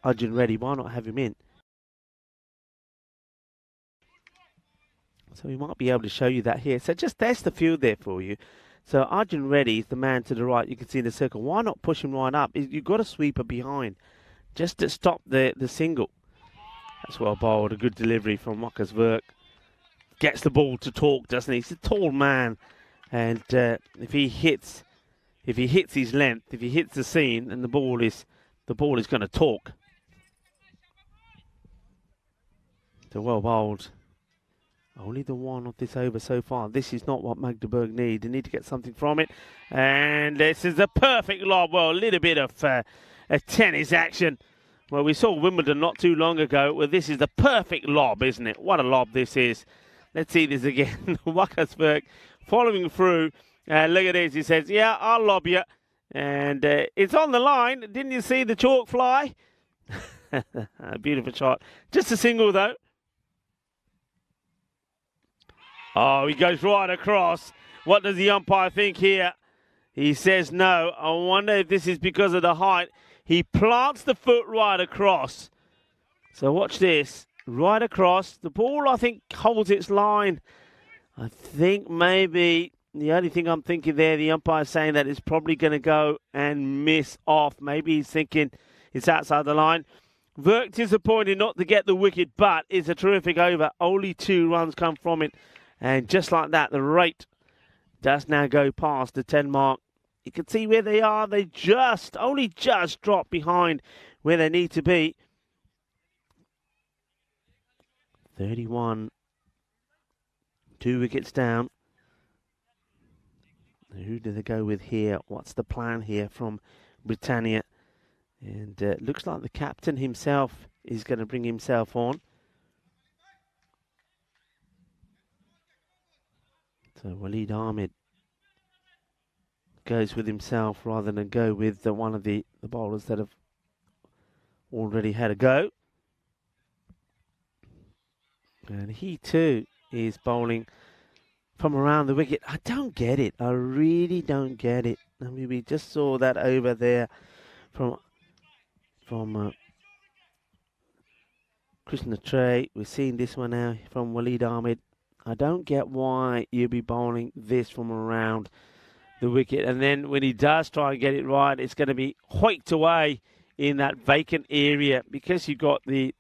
Arjun Reddy, why not have him in? So we might be able to show you that here. So just there's the field there for you. So Arjun Reddy is the man to the right. You can see in the circle. Why not push him right up? You've got a sweeper behind just to stop the single. That's well bowled. A good delivery from Wackerswerk. Gets the ball to talk, doesn't he? He's a tall man, and if he hits his length, if he hits the seam, then the ball is going to talk. So well bowled. Only the one of this over so far. This is not what Magdeburg need. They need to get something from it. And this is a perfect lob. Well, a little bit of a tennis action. Well, we saw Wimbledon not too long ago. Well, this is the perfect lob, isn't it? What a lob this is. Let's see this again. Wackerswerk following through. Look at this. He says, yeah, I'll lob you. And it's on the line. Didn't you see the chalk fly? Beautiful shot. Just a single, though. Oh, he goes right across. What does the umpire think here? He says no. I wonder if this is because of the height. He plants the foot right across. So watch this. Right across. The ball, I think, holds its line. I think maybe the only thing I'm thinking there, the umpire's saying that it's probably going to go and miss off. Maybe he's thinking it's outside the line. Werk disappointed not to get the wicket, but it's a terrific over. Only 2 runs come from it. And just like that, the rate does now go past the 10 mark. You can see where they are. They only just dropped behind where they need to be. 31. 2 wickets down. Who do they go with here? What's the plan here from Britannia? And looks like the captain himself is going to bring himself on. So Waleed Ahmed goes with himself rather than go with one of the bowlers that have already had a go. And he too is bowling from around the wicket. I don't get it. I really don't get it. I mean, we just saw that over there from Krishna Trey. We're seeing this one now from Waleed Ahmed. I don't get why you'll be bowling this from around the wicket. And then when he does try and get it right, it's going to be hoiked away in that vacant area because you've got the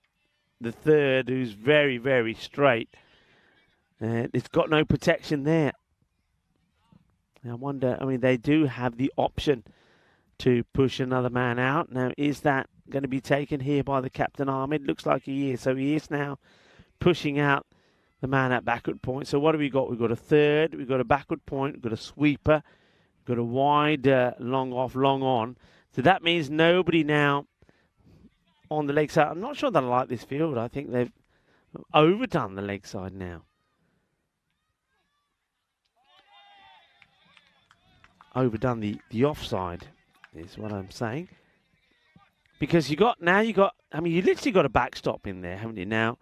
the third, who's very, very straight. And it's got no protection there. I wonder, I mean, they do have the option to push another man out. Now, is that going to be taken here by the captain Ahmed? Looks like he is. So he is now pushing out the man at backward point. So what have we got? We've got a third, we've got a backward point, we've got a sweeper, we've got a wide long off, long on. So that means nobody now on the leg side. I'm not sure that I like this field. I think they've overdone the leg side now. Overdone the offside is what I'm saying. Because you literally got a backstop in there, haven't you now?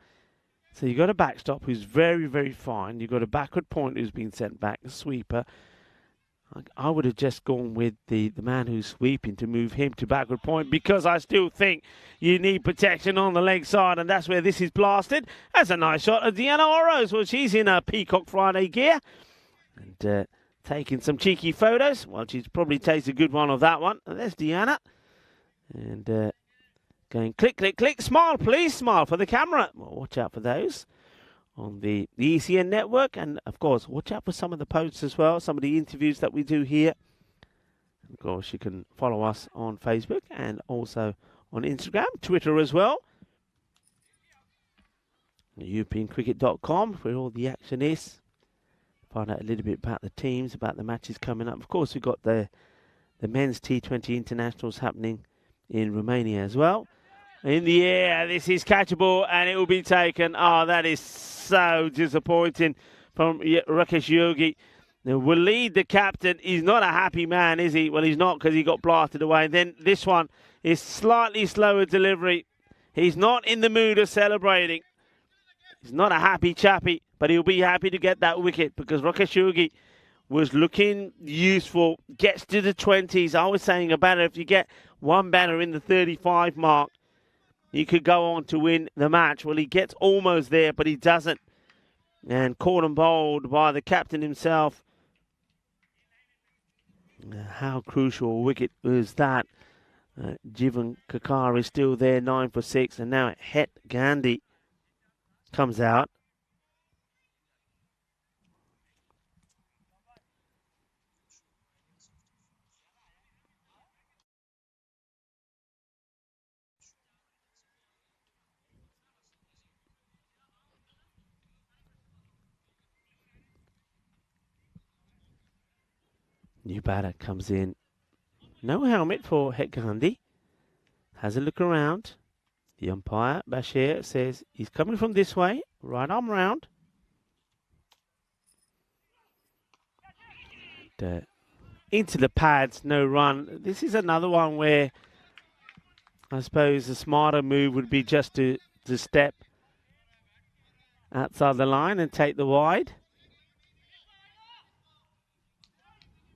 So you got a backstop who's very, very fine. You've got a backward point who's been sent back, a sweeper. I would have just gone with the man who's sweeping to move him to backward point, because I still think you need protection on the leg side, and that's where this is blasted. That's a nice shot of Deanna Oroz. Well, she's in her Peacock Friday gear and taking some cheeky photos. Well, she's probably takes a good one of that one. And there's Deanna. And going click, click, click. Smile, please. Smile for the camera. Well, watch out for those on the ECN network. And, of course, watch out for some of the posts as well, some of the interviews that we do here. Of course, you can follow us on Facebook and also on Instagram, Twitter as well. EuropeanCricket.com, where all the action is. Find out a little bit about the teams, about the matches coming up. Of course, we've got the men's T20 internationals happening in Romania as well. In the air, this is catchable, and it will be taken. Oh, that is so disappointing from Rakesh Yogi. Now, Waleed, the captain, he's not a happy man, is he? Well, he's not, because he got blasted away. And then this one is slightly slower delivery. He's not in the mood of celebrating. He's not a happy chappy, but he'll be happy to get that wicket, because Rakesh Yogi was looking useful, gets to the 20s. I was saying a batter, if you get one batter in the 35 mark, you could go on to win the match. Well, he gets almost there, but he doesn't. And caught and bowled by the captain himself. How crucial a wicket was that? Jivan Kakar is still there, 9 for 6. And now Het Gandhi comes out. New batter comes in. No helmet for Het Gandhi. Has a look around. The umpire, Bashir, says he's coming from this way. Right arm round. And, into the pads, no run. This is another one where I suppose the smarter move would be just to step outside the line and take the wide.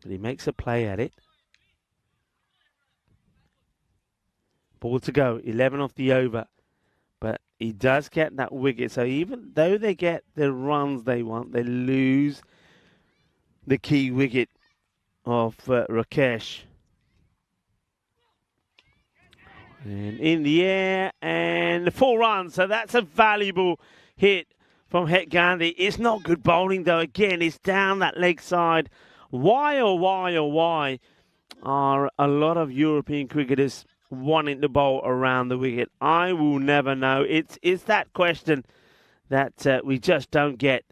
But he makes a play at it. Ball to go, 11 off the over. But he does get that wicket. So even though they get the runs they want, they lose the key wicket of Rakesh. And in the air, and 4 runs. So that's a valuable hit from Het Gandhi. It's not good bowling, though. Again, it's down that leg side. Why are a lot of European cricketers wanting to bowl around the wicket? I will never know. It's that question that we just don't get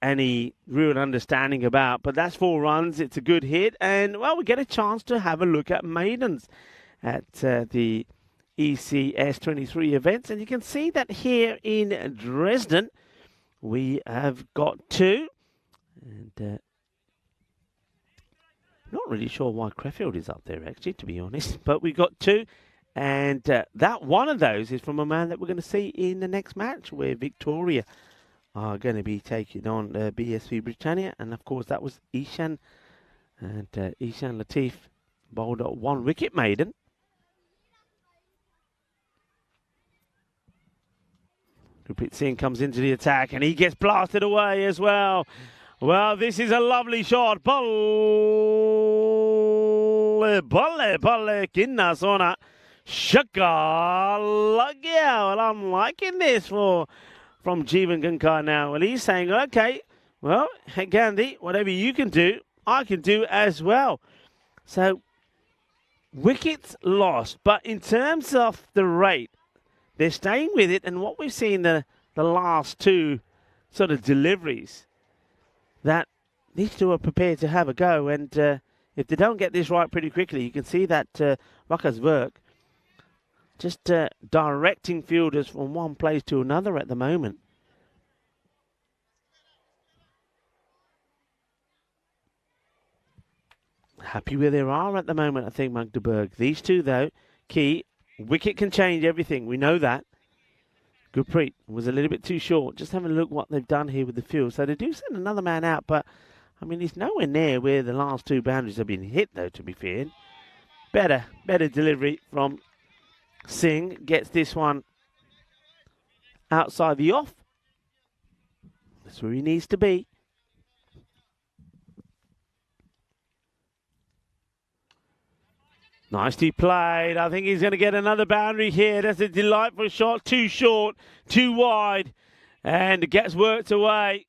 any real understanding about. But that's 4 runs. It's a good hit. And, well, we get a chance to have a look at maidens at the ECS 23 events. And you can see that here in Dresden, we have got 2. And not really sure why Crefeld is up there, actually, to be honest. But we got 2. And that one of those is from a man that we're going to see in the next match, where Victoria are going to be taking on BSV Britannia. And, of course, that was Ishan. And Ishan Latif bowled a 1-wicket maiden. Gurpreet Singh comes into the attack, and he gets blasted away as well. Well, this is a lovely shot. Balle, kinna sona. Shaka, look yeah, well, I'm liking this from Jeevan Gankar now. Well, he's saying, okay, well, hey, Gandhi, whatever you can do, I can do as well. So, wickets lost. But in terms of the rate, they're staying with it. And what we've seen the last two sort of deliveries, that these two are prepared to have a go. And if they don't get this right pretty quickly, you can see that Rucker's work just directing fielders from one place to another at the moment. Happy where they are at the moment, I think, Magdeburg. These two, though, key. Wicket can change everything. We know that. Gurpreet was a little bit too short. Just having a look what they've done here with the field. So they do send another man out, but, I mean, he's nowhere near where the last two boundaries have been hit, though, to be fair. Better delivery from Singh. Gets this one outside the off. That's where he needs to be. Nicely played. I think he's going to get another boundary here. That's a delightful shot. Too short, too wide. And gets worked away.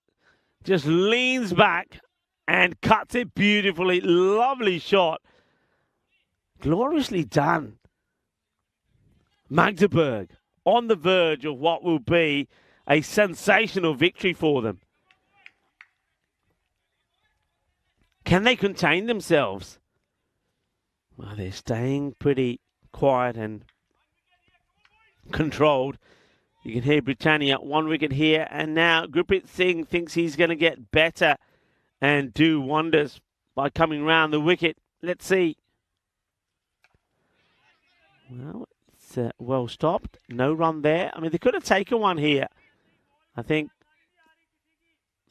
Just leans back and cuts it beautifully. Lovely shot. Gloriously done. Magdeburg on the verge of what will be a sensational victory for them. Can they contain themselves? Well, they're staying pretty quiet and controlled. You can hear Britannia, 1 wicket here. And now Gurpreet Singh thinks he's going to get better and do wonders by coming round the wicket. Let's see. Well, it's well stopped. No run there. I mean, they could have taken one here. I think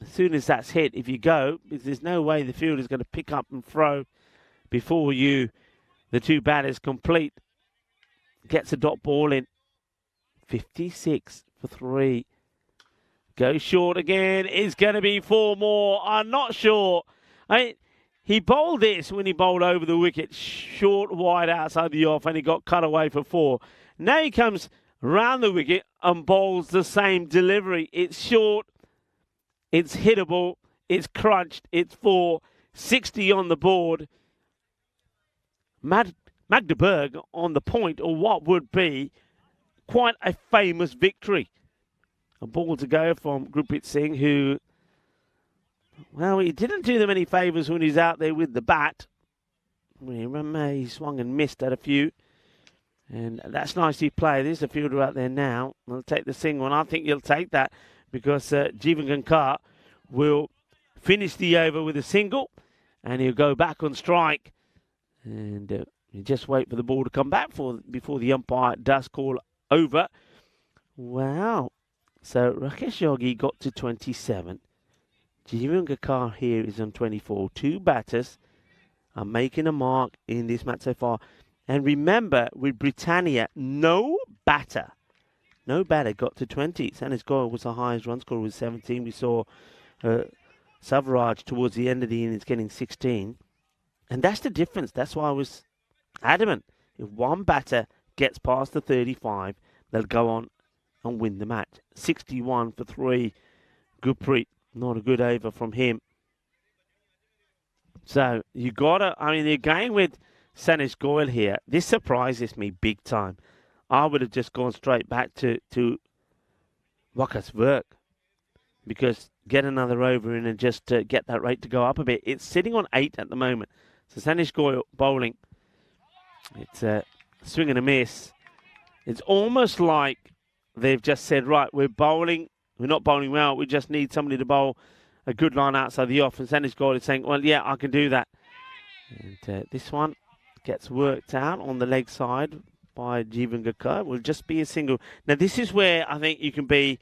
as soon as that's hit, if you go, because there's no way the field is going to pick up and throw before the two batters complete. Gets a dot ball in. 56 for 3. Goes short again. It's going to be 4 more. I'm not sure. He bowled this when he bowled over the wicket. Short, wide outside the off, and he got cut away for 4. Now he comes round the wicket and bowls the same delivery. It's short. It's hittable. It's crunched. It's 4. 60 on the board. Magdeburg on the point of what would be quite a famous victory. A ball to go from Gurpreet Singh, who, well, he didn't do them any favours when he's out there with the bat. Remember, he swung and missed at a few. And that's nicely played. There's a fielder out there now. I'll take the Singh one. I think he'll take that because Jeevan Gankar will finish the over with a single and he'll go back on strike. And you just wait for the ball to come back before the umpire does call over. Wow. So Rakesh Yogi got to 27. Jeevan Gankar here is on 24. 2 batters are making a mark in this match so far. And remember, with Britannia, no batter got to 20. Sanis Goyal was the highest run scorer with 17. We saw Savraj towards the end of the innings getting 16. And that's the difference. That's why I was adamant. If one batter gets past the 35, they'll go on and win the match. 61 for 3. Gurpreet, not a good over from him. So you gotta, they're going with Sanis Goyal here. This surprises me big time. I would have just gone straight back to Waka's work because get another over in and just get that rate to go up a bit. It's sitting on 8 at the moment. So Sanis Goyal bowling. It's a swing and a miss. It's almost like they've just said, right, we're not bowling well. We just need somebody to bowl a good line outside the off. And Sanis Goyal is saying, well, yeah, I can do that. And this one gets worked out on the leg side by Jeevan Gankar. Will just be a single. Now, this is where I think you can be,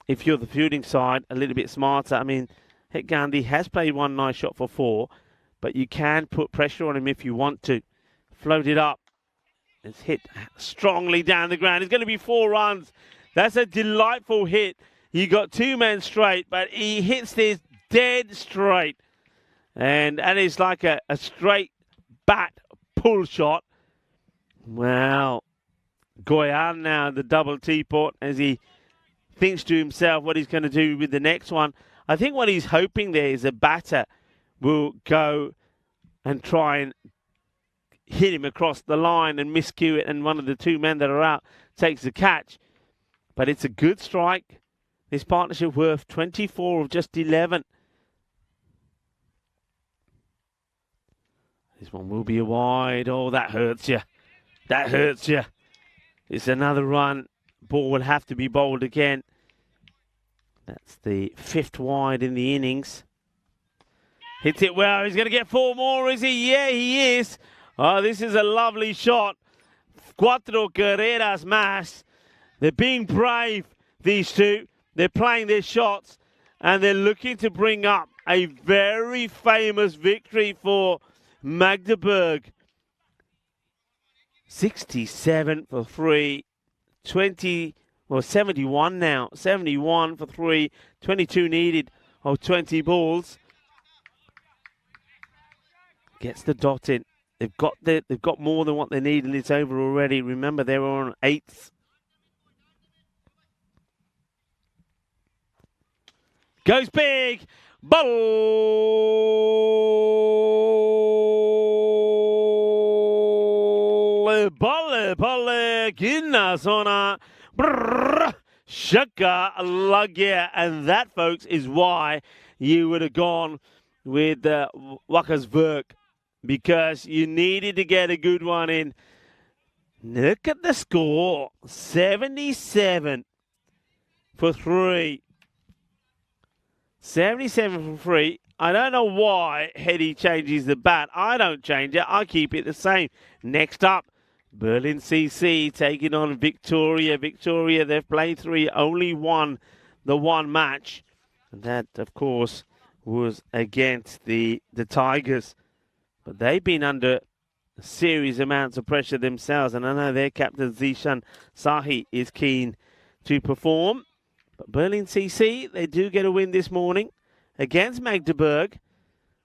if you're the fielding side, a little bit smarter. I mean, Hit Gandhi has played one nice shot for 4, but you can put pressure on him if you want to. Float it up. It's hit strongly down the ground. It's going to be 4 runs. That's a delightful hit. You got 2 men straight, but he hits this dead straight. And is like a straight bat pull shot. Well, Goyan now, the double teapot, as he thinks to himself what he's going to do with the next one. I think what he's hoping there is a batter will go and try and hit him across the line and miscue it, and one of the two men that are out takes the catch. But it's a good strike. This partnership worth 24 of just 11. This one will be a wide. Oh, that hurts you. That hurts you. It's another run. Ball will have to be bowled again. That's the 5th wide in the innings. Hits it well. He's going to get 4 more, is he? Yeah, he is. Oh, this is a lovely shot. Cuatro carreras más. They're being brave, these two. They're playing their shots, and they're looking to bring up a very famous victory for Magdeburg. 67 for 3. 71 now. 71 for 3. 22 needed of 20 balls. Gets the dot in. They've got more than what they need in this over already. Remember, they were on 8th. Goes big. Ball. Ginna zona. Shaka lagya. And that, folks, is why you would have gone with Wakasverk, because you needed to get a good one in. Look at the score. 77 for 3. 77 for 3. I don't know why Hetty changes the bat. I don't change it. I keep it the same. Next up, Berlin CC taking on Victoria. Victoria, they've played 3, only won the one match. And that, of course, was against the Tigers. But they've been under serious amounts of pressure themselves. And I know their captain, Zishan Sahi, is keen to perform. But Berlin CC, they do get a win this morning against Magdeburg.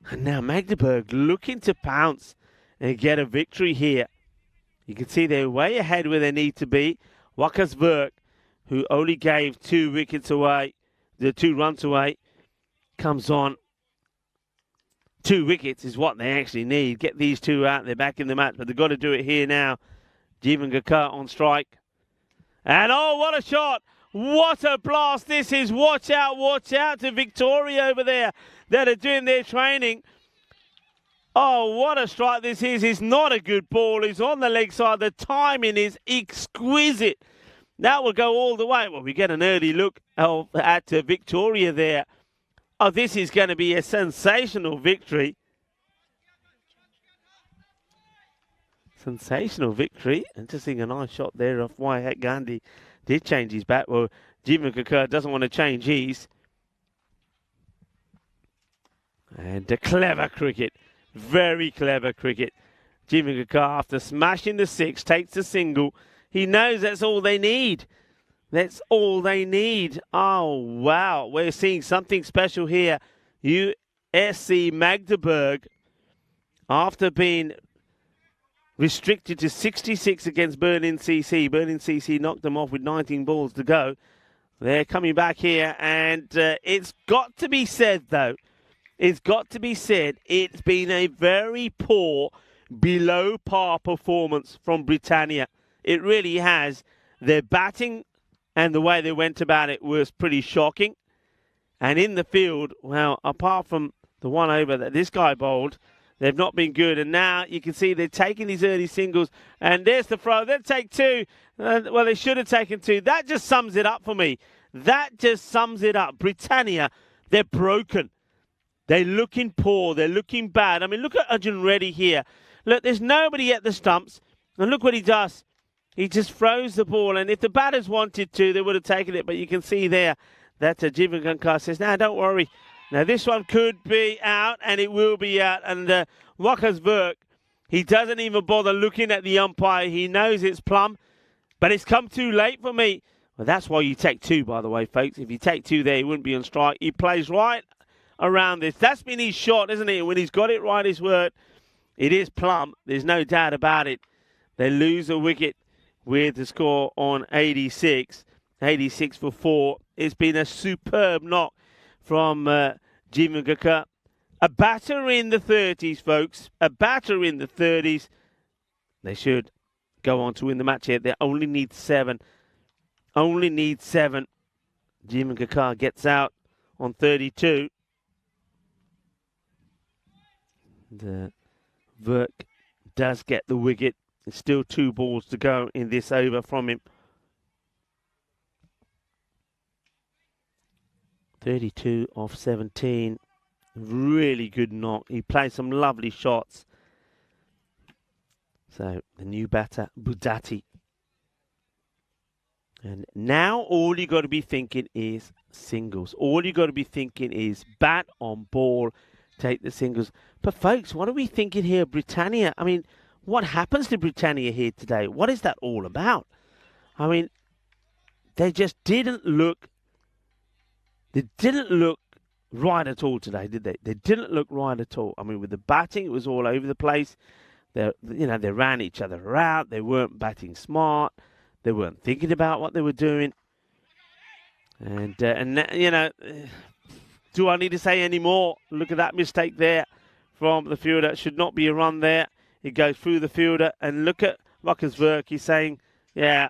And now Magdeburg looking to pounce and get a victory here. You can see they're way ahead where they need to be. Wakasverk, who only gave 2 wickets away, the 2 runs away, comes on. 2 wickets is what they actually need. Get these 2 out. They're back in the match, but they've got to do it here now. Jeevan Gakar on strike. And oh, what a shot! What a blast this is. Watch out to Victoria over there that are doing their training. Oh, what a strike this is. It's not a good ball. It's on the leg side. The timing is exquisite. That will go all the way. Well, we get an early look at Victoria there. Oh, this is going to be a sensational victory. Sensational victory. And just seeing a nice shot there of Wyatt Gandhi. Did change his bat. Well, Jeevan Gakar doesn't want to change his. And a clever cricket. Very clever cricket. Jeevan Gakar, after smashing the 6, takes the single. He knows that's all they need. That's all they need. Oh, wow. We're seeing something special here. USC Magdeburg, after being restricted to 66 against Berlin CC. Berlin CC knocked them off with 19 balls to go. They're coming back here, and it's got to be said, though. It's got to be said, it's been a very poor, below-par performance from Britannia. It really has. Their batting and the way they went about it was pretty shocking. And in the field, well, apart from the one over that this guy bowled, they've not been good. And now you can see they're taking these early singles. And there's the throw. They'll take 2. Well, they should have taken 2. That just sums it up for me. That just sums it up. Britannia, they're broken. They're looking poor. They're looking bad. I mean, look at Arjun Reddy here. Look, there's nobody at the stumps. And look what he does. He just throws the ball. And if the batters wanted to, they would have taken it. But you can see there that Jeevan Gakar says, "Now, don't worry. Now, this one could be out, and it will be out." And Wakasverk, he doesn't even bother looking at the umpire. He knows it's plumb, but it's come too late for me. Well, that's why you take 2, by the way, folks. If you take 2 there, he wouldn't be on strike. He plays right around this. That's been his shot, isn't it? When he's got it right, his word, it is plumb. There's no doubt about it. They lose a wicket with the score on 86. 86 for 4. It's been a superb knock from Jeevan Gurkha. A batter in the 30s, folks. A batter in the 30s. They should go on to win the match here. They only need 7. Only need 7. Jeevan Gurkha gets out on 32. The Verk does get the wicket. There's still 2 balls to go in this over from him. 32 off 17. Really good knock. He played some lovely shots. So the new batter, Budati. And now all you got to be thinking is singles. All you got to be thinking is bat on ball, take the singles. But folks, what are we thinking here? Britannia, I mean, what happens to Britannia here today? What is that all about? I mean, they just didn't look right at all today, did they? They didn't look right at all. I mean, with the batting, it was all over the place. They ran each other out. They weren't batting smart. They weren't thinking about what they were doing. And do I need to say any more? Look at that mistake there from the fielder. Should not be a run there. It goes through the fielder. And look at Marcus Verk. He's saying, yeah,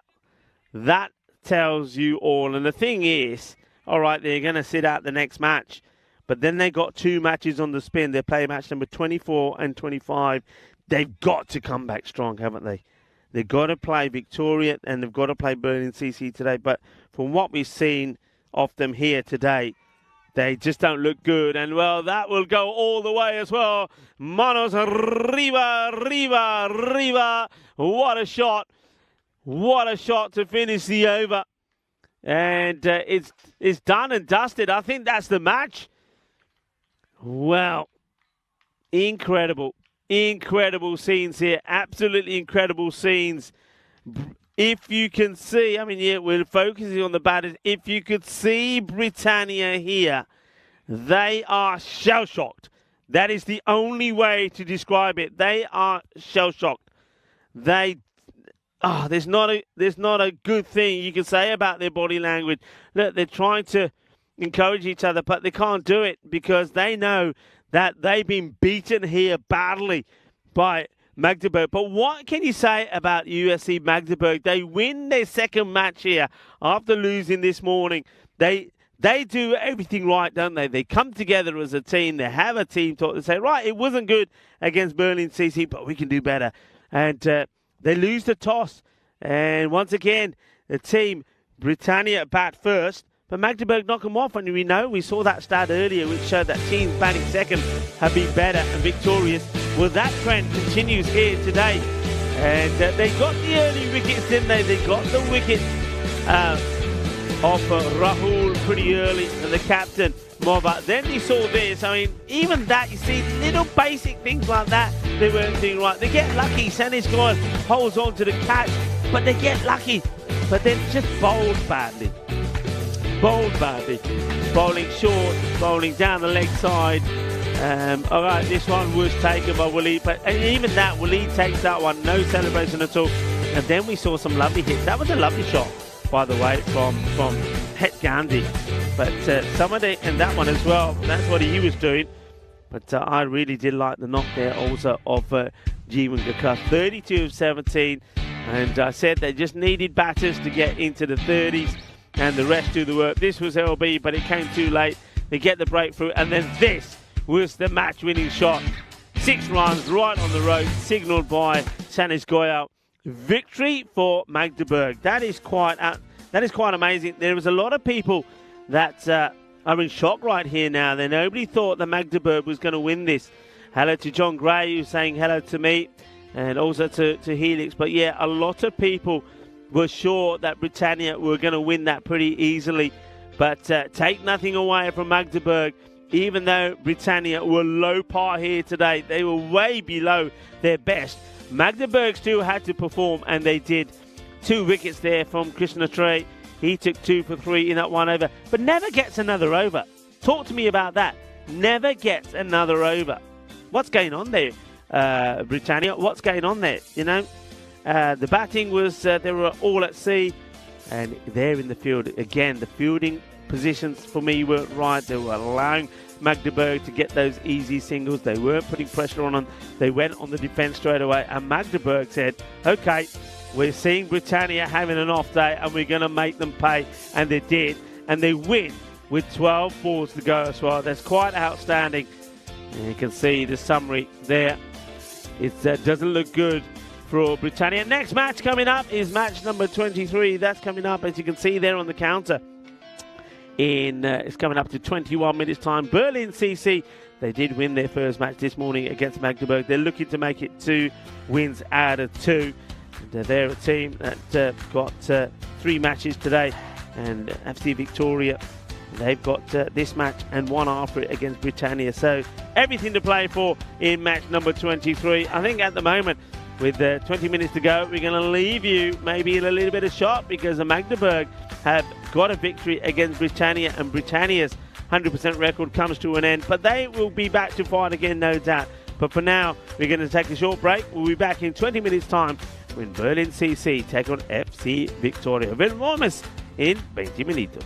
that tells you all. And the thing is, all right, they're going to sit out the next match. But then they got 2 matches on the spin. They play match number 24 and 25. They've got to come back strong, haven't they? They've got to play Victoria and they've got to play Berlin CC today. But from what we've seen of them here today, they just don't look good. And, well, that will go all the way as well. Manos Riva. What a shot. What a shot to finish the over. And it's done and dusted. I think that's the match. Well, incredible. Incredible scenes here. Absolutely incredible scenes. If you can see, I mean, yeah, we're focusing on the batters. If you could see Britannia here, they are shell-shocked. That is the only way to describe it. They are shell-shocked. There's not a good thing you can say about their body language. Look, they're trying to encourage each other, but they can't do it because they know that they've been beaten here badly by Magdeburg. But what can you say about USC Magdeburg? They win their second match here after losing this morning. They do everything right, don't they? They come together as a team. They have a team talk. They say, right, it wasn't good against Berlin CC, but we can do better. And they lose the toss. And once again, the team, Britannia, bat first. But Magdeburg knock them off, and we saw that stat earlier, which showed that teams batting second have been better and victorious. Well, that trend continues here today. And they got the early wickets, didn't they? They got the wicket off Rahul pretty early, and the captain, Moba. Then you saw this. I mean, even that, you see, little basic things like that, they weren't doing right. They get lucky. Sanish guy holds on to the catch, but they get lucky. But then just bowled badly. Bowling short, bowling down the leg side. All right, this one was taken by Waleed, but even that, Waleed takes that one, no celebration at all. And then we saw some lovely hits. That was a lovely shot, by the way, from Het Gandhi. But and that one as well, that's what he was doing. But I really did like the knock there also of Jeevan Gurkha, 32 of 17. And I said they just needed batters to get into the 30s. And the rest do the work. This was LB, but it came too late. They get the breakthrough, and then this was the match-winning shot. 6 runs right on the road, signalled by Sanish Goyal. Victory for Magdeburg. That is quite amazing. There was a lot of people that are in shock right here now. Nobody thought that Magdeburg was going to win this. Hello to John Gray, who's saying hello to me, and also to Helix. But yeah, a lot of people were sure that Britannia were going to win that pretty easily. But take nothing away from Magdeburg. Even though Britannia were low par here today, they were way below their best. Magdeburg still had to perform, and they did. 2 wickets there from Krishna Trey. He took 2 for 3 in that one over, but never gets another over. Talk to me about that. Never gets another over. What's going on there, Britannia? What's going on there? The batting was, they were all at sea, and there in the field, again, the fielding positions for me weren't right. They were allowing Magdeburg to get those easy singles. They weren't putting pressure on them. They went on the defence straight away, and Magdeburg said, okay, we're seeing Britannia having an off day, and we're going to make them pay, and they did, and they win with 12 balls to go as well. That's quite outstanding. And you can see the summary there. It doesn't look good for Britannia. Next match coming up is match number 23. That's coming up, as you can see there on the counter. It's coming up to 21 minutes time. Berlin CC, they did win their first match this morning against Magdeburg. They're looking to make it 2 wins out of 2. And they're a team that got 3 matches today. And FC Victoria, they've got this match and one after it against Britannia. So everything to play for in match number 23. I think at the moment, with 20 minutes to go, we're going to leave you maybe in a little bit of shock, because the Magdeburg have got a victory against Britannia, and Britannia's 100% record comes to an end. But they will be back to fight again, no doubt. But for now, we're going to take a short break. We'll be back in 20 minutes' time when Berlin CC take on FC Victoria. Veremos in 20 minutos.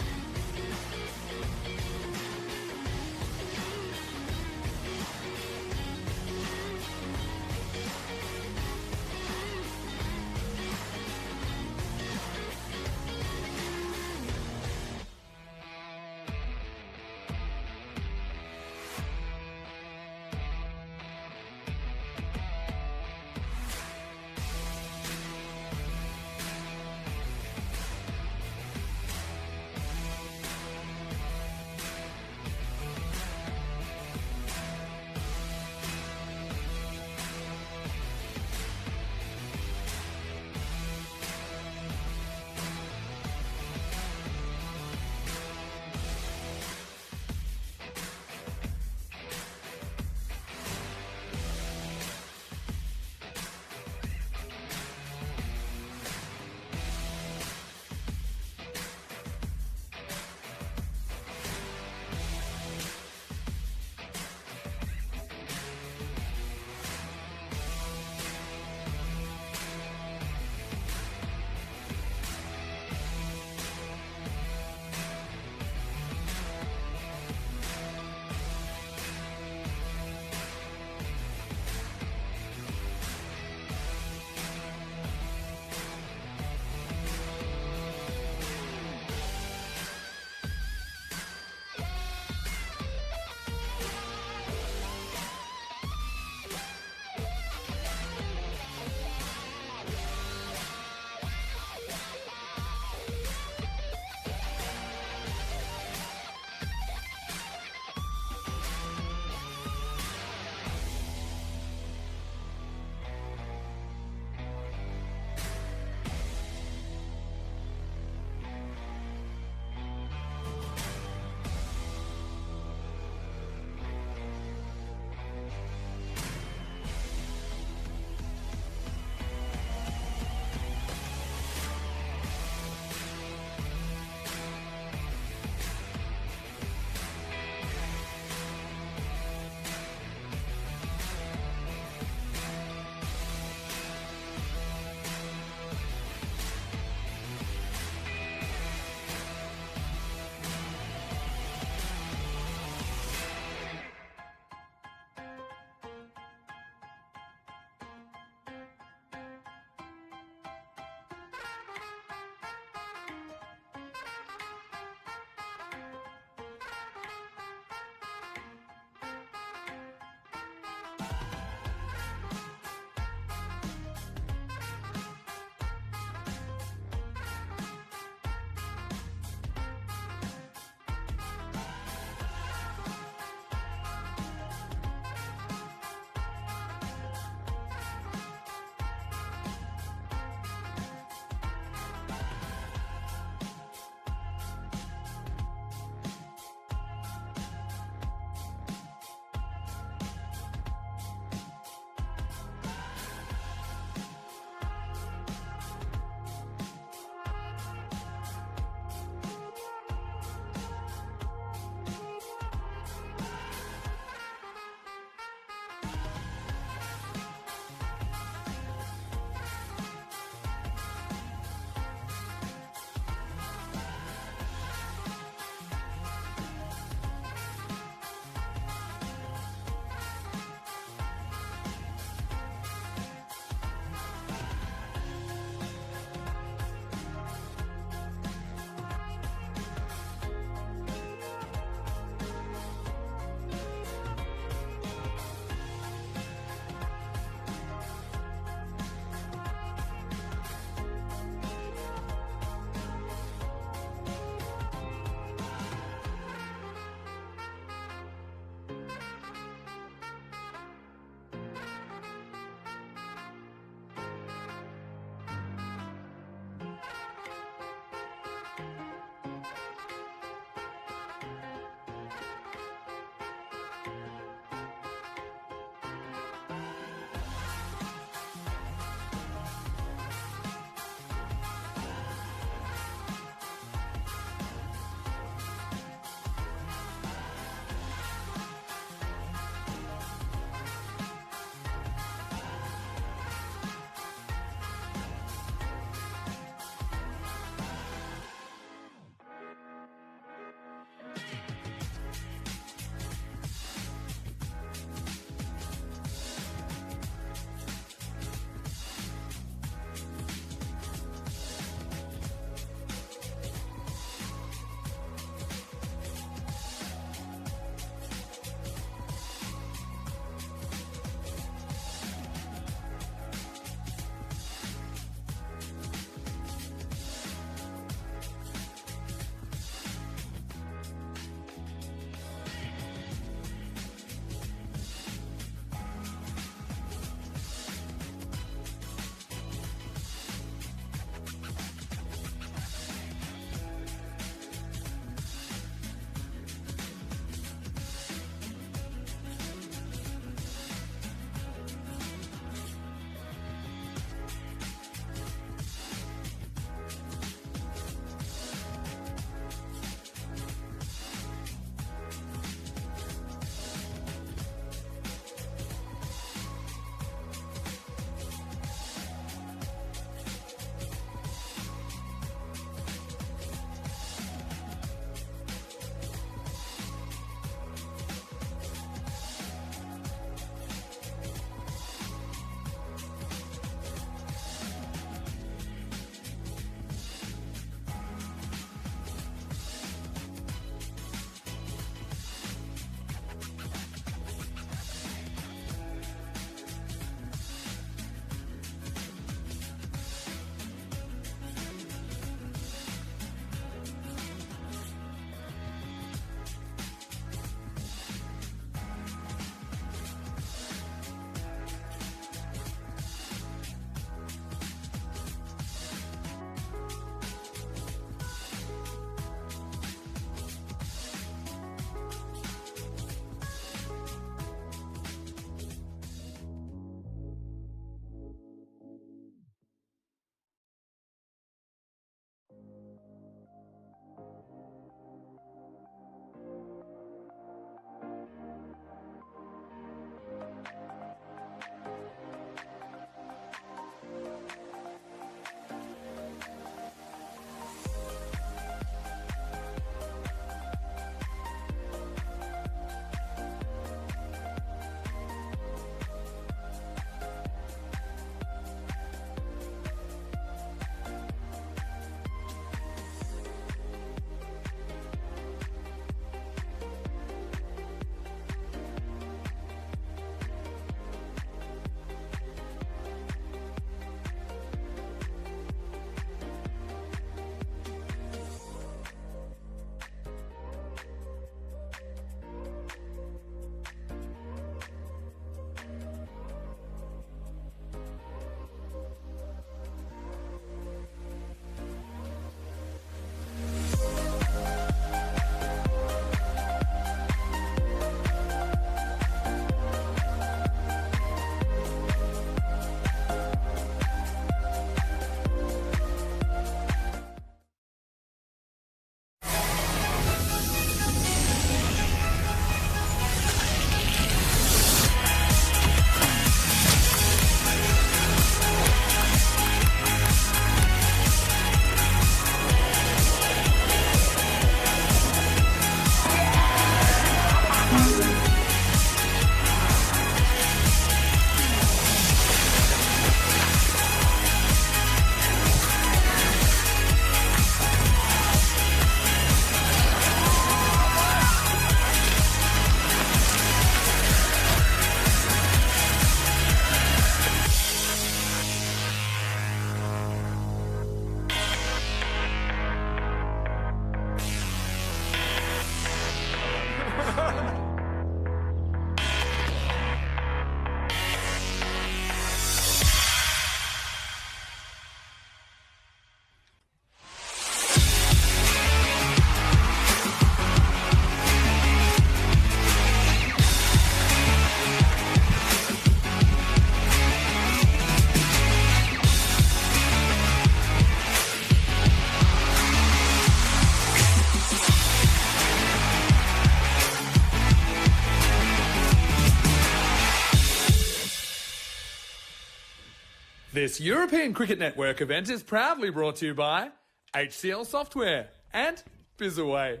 This European Cricket Network event is proudly brought to you by HCL Software and Bizzaway.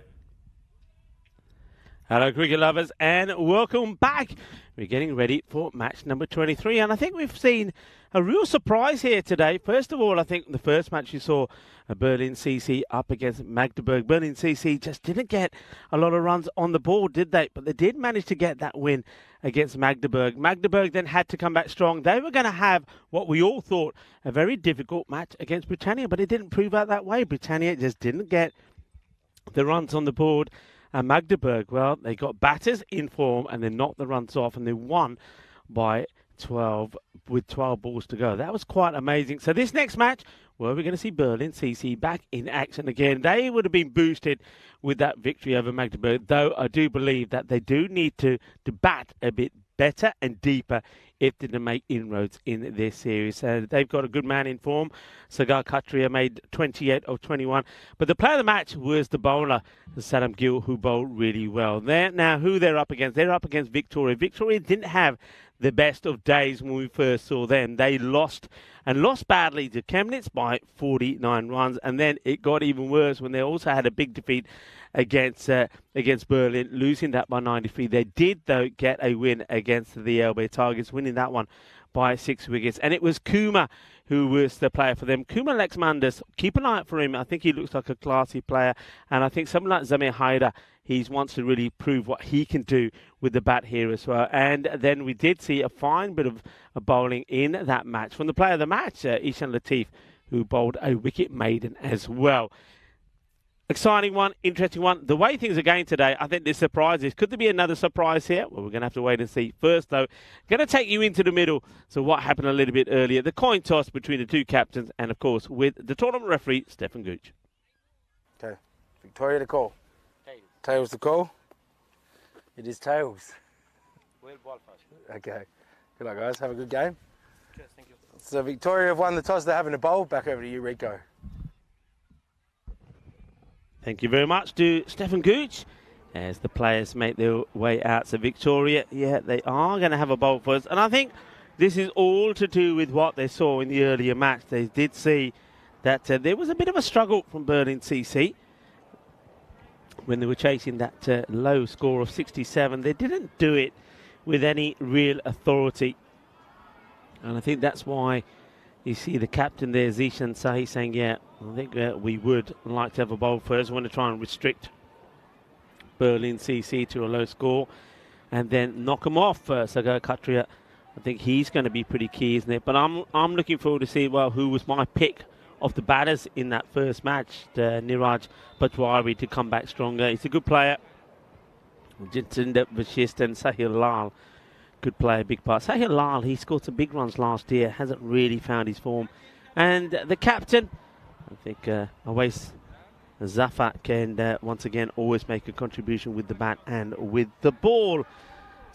Hello, cricket lovers, and welcome back. We're getting ready for match number 23, and I think we've seen a real surprise here today. First of all, I think the first match you saw, Berlin CC up against Magdeburg. Berlin CC just didn't get a lot of runs on the board, did they? But they did manage to get that win against Magdeburg. Magdeburg then had to come back strong. They were going to have what we all thought a very difficult match against Britannia, but it didn't prove out that way. Britannia just didn't get the runs on the board. And Magdeburg, well, they got batters in form and they knocked the runs off and they won by 12 with 12 balls to go. That was quite amazing. So this next match, well, we're going to see Berlin CC back in action again. They would have been boosted with that victory over Magdeburg, though I do believe that they do need to bat a bit better and deeper if they're to make inroads in this series. They've got a good man in form. Sagar Khatria made 28 of 21. But the player of the match was the bowler, Saddam Gill, who bowled really well. Now, who they're up against? They're up against Victoria. Victoria didn't have the best of days when we first saw them. They lost badly to Chemnitz by 49 runs, and then it got even worse when they also had a big defeat against Berlin, losing that by 93. They did, though, get a win against the LB Tigers, winning that one by 6 wickets. And it was Kuma who was the player for them. Kuma Lexmanders, keep an eye out for him. I think he looks like a classy player. And I think someone like Zamir Haider, he wants to really prove what he can do with the bat here as well. And then we did see a fine bit of bowling in that match. From the player of the match, Ishan Latif, who bowled a wicket maiden as well. Exciting one, interesting one. The way things are going today, I think there's surprises. Could there be another surprise here? Well, we're going to have to wait and see. First, though, going to take you into the middle. So what happened a little bit earlier? The coin toss between the two captains and, of course, with the tournament referee, Stefan Gooch.
Okay, Victoria to call. Tails to call. It is tails.
Well, ball first.
Okay. Good luck, guys. Have a good game.
Cheers, thank you.
So Victoria have won the toss. They're having a bowl. Back over to you, Rico.
Thank you very much to Stefan Gooch as the players make their way out. So Victoria, yeah, they are going to have a bowl first. And I think this is all to do with what they saw in the earlier match. They did see that there was a bit of a struggle from Berlin CC when they were chasing that low score of 67. They didn't do it with any real authority. And I think that's why you see the captain there, Zishan Sahi, saying, yeah, I think we would like to have a bowl first. We want to try and restrict Berlin CC to a low score and then knock them off. Sagar Khatria, I think he's going to be pretty key, isn't it? But I'm looking forward to see, well, who was my pick of the batters in that first match, Niraj Patwari, to come back stronger. He's a good player. Jitinder Vashist and Sahil Lal, good player, big part. Sahil Lal, he scored some big runs last year, hasn't really found his form. And the captain, I think Awais Zafar can once again always make a contribution with the bat and with the ball.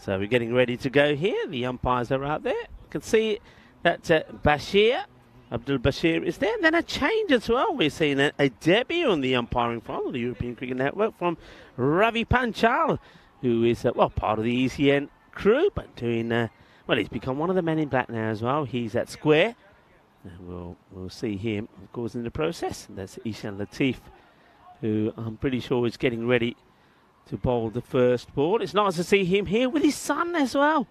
So we're getting ready to go here. The umpires are out there. You can see that Abdul Bashir is there. And then a change as well. We're seeing a debut on the umpiring front of the European Cricket Network from Ravi Panchal, who is, part of the ECN crew, but doing, he's become one of the men in black now as well. He's at square. And we'll see him, of course, in the process. That's Ishan Latif, who I'm pretty sure is getting ready to bowl the first ball. It's nice to see him here with his son as well,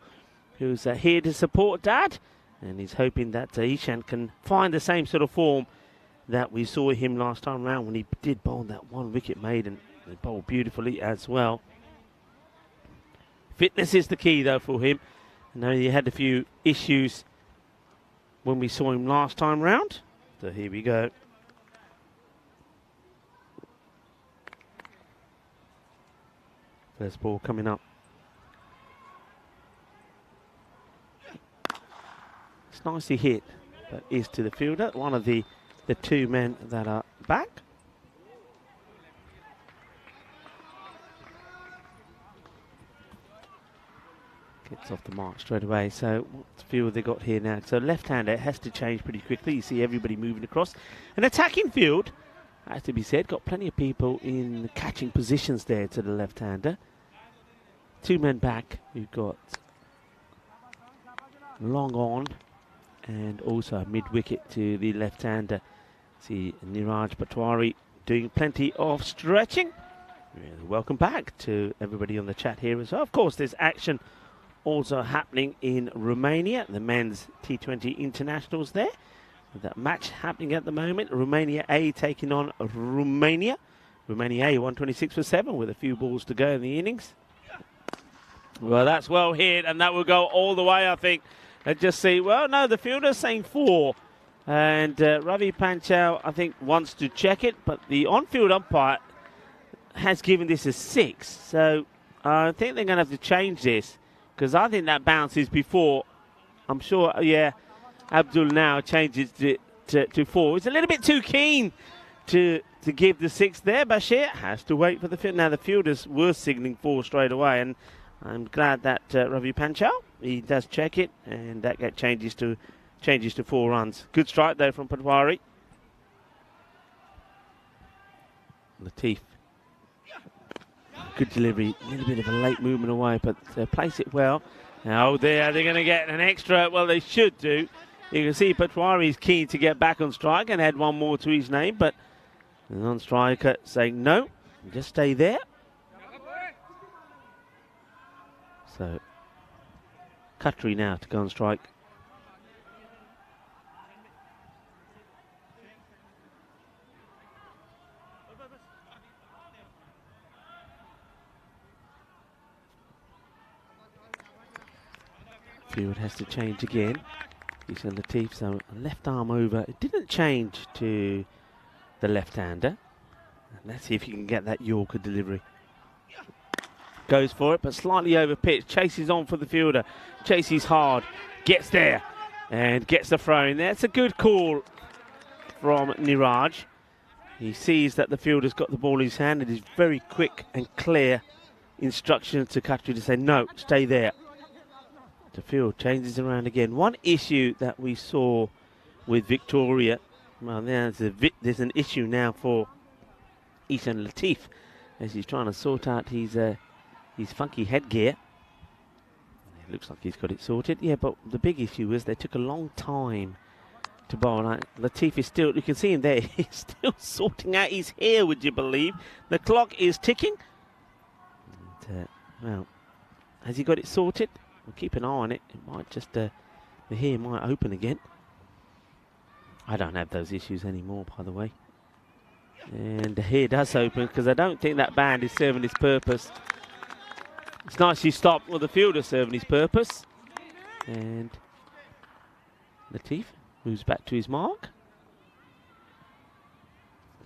who's here to support Dad. And he's hoping that Ishan can find the same sort of form that we saw him last time round when he did bowl that one wicket maiden. He bowled beautifully as well. Fitness is the key, though, for him. I know he had a few issues when we saw him last time round. So here we go. First ball coming up. It's nicely hit, but is to the fielder, one of the two men that are back. Gets off the mark straight away. So what field have they got here now? So left-hander has to change pretty quickly. You see everybody moving across. An attacking field, has to be said, got plenty of people in catching positions there to the left-hander. Two men back. You've got Long on and also mid-wicket to the left-hander. See Niraj Patwari doing plenty of stretching. Welcome back to everybody on the chat here as well. Of course, there's action also happening in Romania, the men's T20 internationals there. With that match happening at the moment, Romania A taking on Romania. Romania A 126 for 7 with a few balls to go in the innings. Well, that's well hit, and that will go all the way, I think. Let's just see. Well, no, the fielder's saying 4. And Ravi Panchal, I think, wants to check it, but the on-field umpire has given this a 6. So I think they're going to have to change this, because I think that bounces before. I'm sure, yeah, Abdul now changes to 4. He's a little bit too keen to give the 6 there. Bashir has to wait for the field. Now the fielders were signalling 4 straight away, and I'm glad that Ravi Panchal, he does check it, and that changes to 4 runs. Good strike though from Patwari. Latif. Good delivery. A little bit of a late movement away, but place it well. Now they're going to get an extra. Well, they should do. You can see Patwari is keen to get back on strike and add 1 more to his name, but the non-striker saying no, just stay there. So Khatri now to go on strike. Field has to change again. He's on Latif, so left arm over. It didn't change to the left-hander. Let's see if he can get that Yorker delivery. Goes for it, but slightly over pitch. Chases on for the fielder. Chases hard. Gets there. And gets the throw in there. It's a good call from Niraj. He sees that the fielder's got the ball in his hand. It is very quick and clear instruction to Khatri to say, no, stay there. The field changes around again. One issue that we saw with Victoria, well, there's an issue now for Ihsan Latif as he's trying to sort out his funky headgear. It looks like he's got it sorted. Yeah, but the big issue is they took a long time to bowl. Latif is still, you can see him there, he's still sorting out his hair, would you believe? The clock is ticking. And, well, has he got it sorted? We'll keep an eye on it. It might just, the hair might open again. I don't have those issues anymore, by the way. And the hair does open because I don't think that band is serving its purpose. It's nicely stopped with the fielder serving his purpose. And Latif moves back to his mark.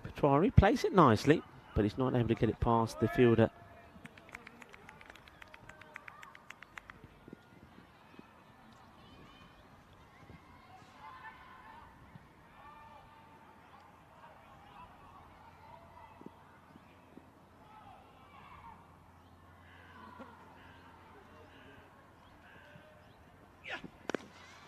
Patwari plays it nicely, but he's not able to get it past the fielder.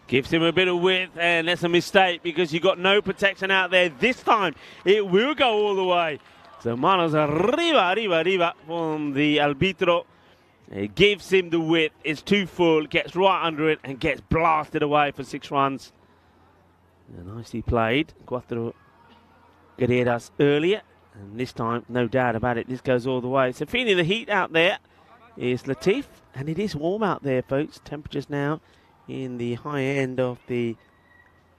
Gives him a bit of width, and that's a mistake because you got no protection out there. This time, it will go all the way. So manos arriba from the arbitro. It gives him the width. It's too full, gets right under it, and gets blasted away for 6 runs. Nicely played. Cuatro Guerreras earlier, and this time, no doubt about it, this goes all the way. So feeling the heat out there is Latif, and it is warm out there, folks. Temperatures now in the high end of the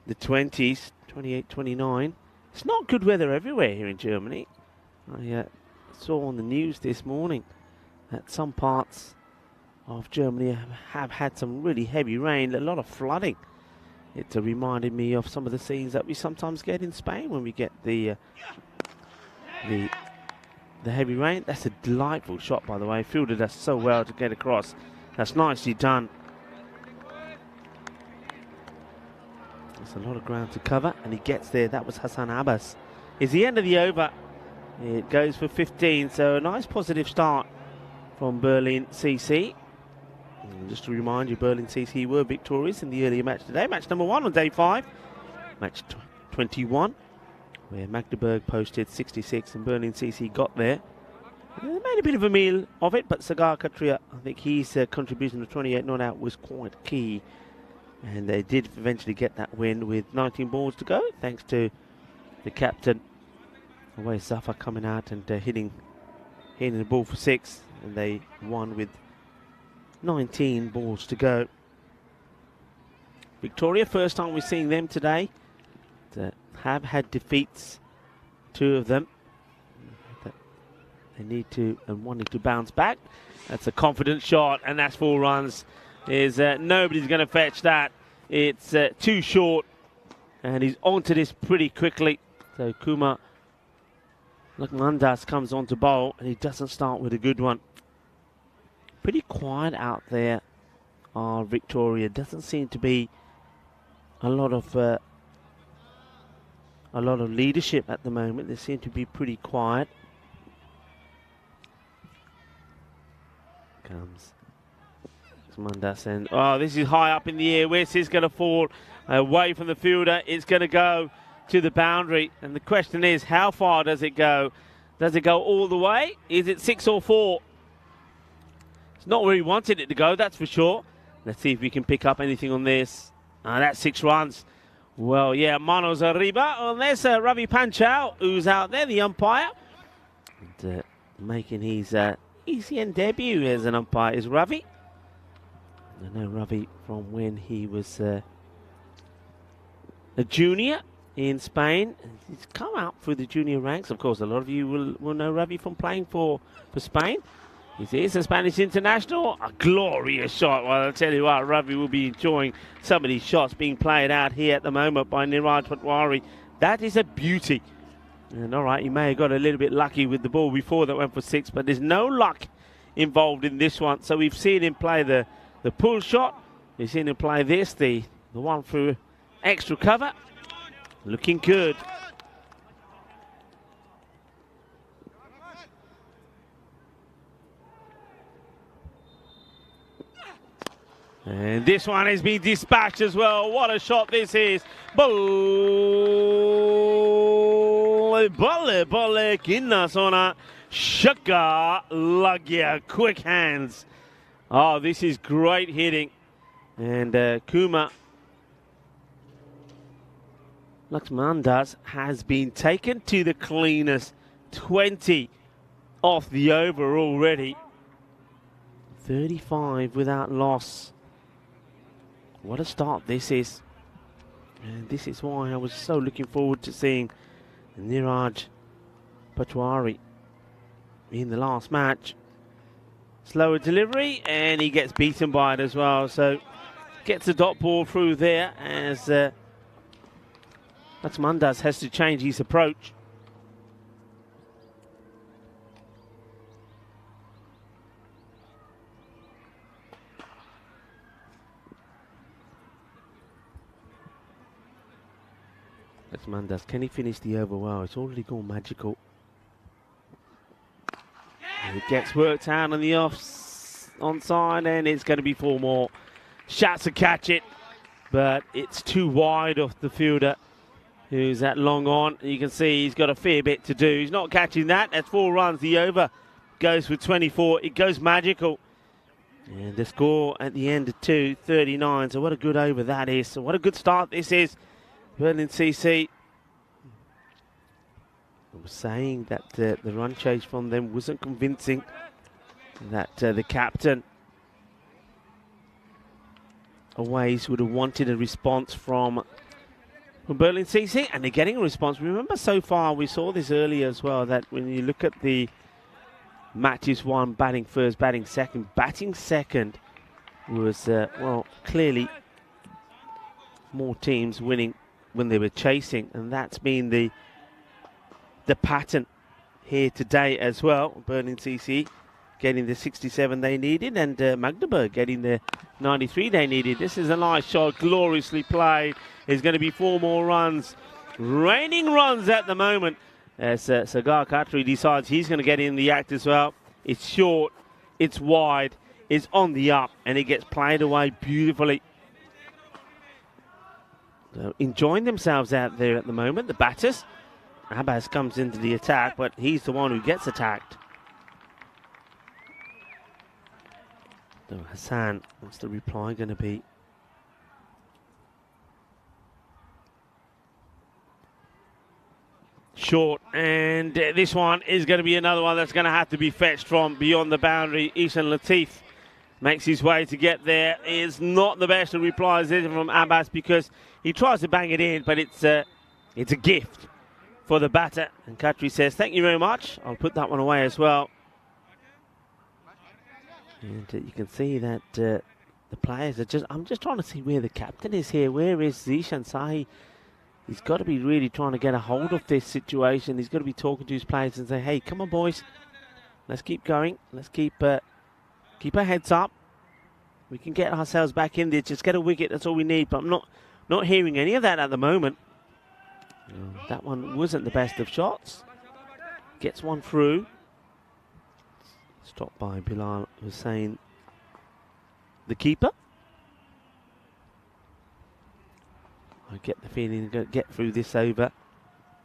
20s, 28, 29. It's not good weather everywhere here in Germany. I saw on the news this morning that some parts of Germany have had some really heavy rain, a lot of flooding. It reminded me of some of the scenes that we sometimes get in Spain when we get the heavy rain. That's a delightful shot, by the way. Fielded us so well to get across. That's nicely done. There's a lot of ground to cover, and he gets there. That was Hassan Abbas. It's the end of the over. It goes for 15, so a nice positive start from Berlin CC. And just to remind you, Berlin CC were victorious in the earlier match today. Match number 1 on day 5. Match 21, where Magdeburg posted 66 and Berlin CC got there. They made a bit of a meal of it, but Sagar Khatria, I think his contribution to 28 not out was quite key And they did eventually get that win with 19 balls to go, thanks to the captain, Away Safa, coming out and hitting the ball for 6. And they won with 19 balls to go. Victoria, first time we're seeing them today. Have had defeats, 2 of them. They need to and wanting to bounce back. That's a confident shot, and that's 4 runs. Nobody's going to fetch that. It's too short, and he's onto this pretty quickly. So Kumar Lakmandas comes on to bowl, and he doesn't start with a good one. Pretty quiet out there, Victoria. Doesn't seem to be a lot of leadership at the moment. They seem to be pretty quiet. Comes Lakmandas, and this is high up in the air. Where's this going to fall? Away from the fielder. It's going to go to the boundary, and the question is, how far does it go? Does it go all the way? Is it 6 or 4? It's not where he wanted it to go, that's for sure. Let's see if we can pick up anything on this. That's 6 runs. Well, yeah, Manos arriba. And there's Ravi Panchal, who's out there, the umpire, and, making his ECN debut as an umpire is Ravi. I know Ravi from when he was a junior in Spain. He's come out through the junior ranks. Of course, a lot of you will know Ravi from playing for Spain. He is a Spanish international. A glorious shot. Well, I'll tell you what, Ravi will be enjoying some of these shots being played out here at the moment by Niraj Patwari. That is a beauty. And all right, he may have got a little bit lucky with the ball before that went for 6, but there's no luck involved in this one. So we've seen him play the pull shot. We've seen him play this, the one through extra cover. Looking good. And this one has been dispatched as well. What a shot this is. Bolle, kinna sona. Shaka lagya. Quick hands. Oh, this is great hitting. And Kumar Lakmandas has been taken to the cleanest. 20 off the over already. 35 without loss. What a start this is. And this is why I was so looking forward to seeing Niraj Patwari in the last match. Slower delivery, and he gets beaten by it as well. So gets the dot ball through there as Lakmandas has to change his approach. Lakmandas, can he finish the over well? It's already gone magical. And it gets worked out on the onside, and it's going to be 4 more. Shots to catch it, but it's too wide off the fielder, who's that long on. You can see he's got a fair bit to do. He's not catching that. That's 4 runs. The over goes for 24. It goes magical. And the score at the end of 2:39. So what a good over that is. So what a good start this is. Berlin CC. I was saying that the run chase from them wasn't convincing. That the captain Aways would have wanted a response from Berlin CC, and they're getting a response. Remember, so far we saw this earlier as well, that when you look at the matches won, batting first, batting second was well, clearly more teams winning when they were chasing, and that's been the pattern here today as well. Berlin CC getting the 67 they needed, and Magdeburg getting the 93 they needed. This is a nice shot, gloriously played. There's going to be 4 more runs. Raining runs at the moment as Sagar Khatri decides he's going to get in the act as well. It's short, it's wide, it's on the up, and it gets played away beautifully. So enjoying themselves out there at the moment, the batters. Abbas comes into the attack, but he's the one who gets attacked. So Hassan, what's the reply going to be? short, and this one is going to be another one that's going to have to be fetched from beyond the boundary. Ishan Latif makes his way to get there. Is not the best of replies there from Abbas, because he tries to bang it in, but it's a gift for the batter. And Khatri says, thank you very much. I'll put that one away as well. And you can see that the players are I'm just trying to see where the captain is here. Where is Zishan Sahi? He's got to be really trying to get a hold of this situation. He's got to be talking to his players and say, hey, come on, boys. Let's keep going. Let's keep our heads up. We can get ourselves back in there. Just get a wicket. That's all we need. But I'm not hearing any of that at the moment. That one wasn't the best of shots. Gets one through. Stopped by Bilal Hussain, the keeper. I get the feeling he's going to get through this over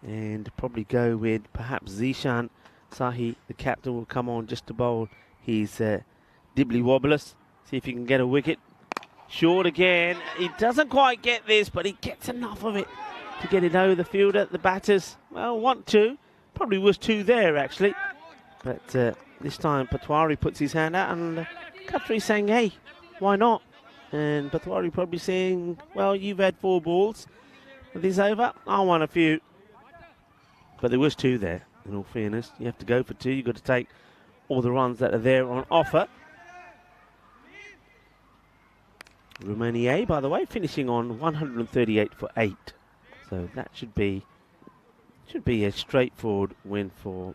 and probably go with perhaps Zishan Sahi, the captain, will come on just to bowl his dibbly wobblers. See if he can get a wicket. Short again. He doesn't quite get this, but he gets enough of it to get it over the fielder. The batters, well, want to. Probably was two there, actually. But this time Patwari puts his hand out, and Khatri saying, hey, why not? And Patwari probably saying, well, you've had 4 balls this over. I want a few. But there was 2 there, in all fairness. You have to go for 2. You've got to take all the runs that are there on offer. Romania, by the way, finishing on 138 for 8. So that should be a straightforward win for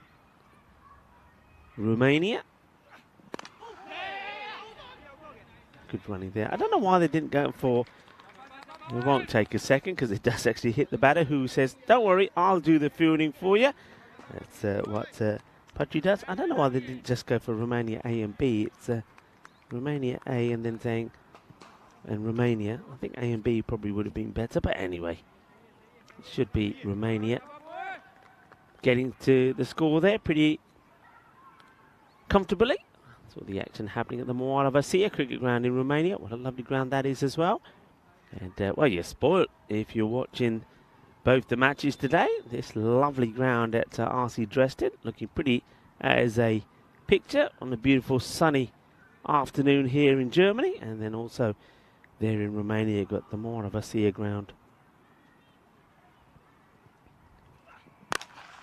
Romania. Good running there. I don't know why they didn't go for... It won't take a second, because it does actually hit the batter, who says, don't worry, I'll do the fielding for you. That's what Patri does. I don't know why they didn't just go for Romania A and B. It's Romania A and then saying... And Romania. I think A and B probably would have been better, but anyway. It should be Romania. Getting to the score there pretty comfortably. That's what the action happening at the Muara Vasia cricket ground in Romania. What a lovely ground that is as well. And, well, you're spoiled if you're watching both the matches today. This lovely ground at RC Dresden, looking pretty as a picture on a beautiful sunny afternoon here in Germany. And then also there in Romania, you've got the Muara Vasia ground.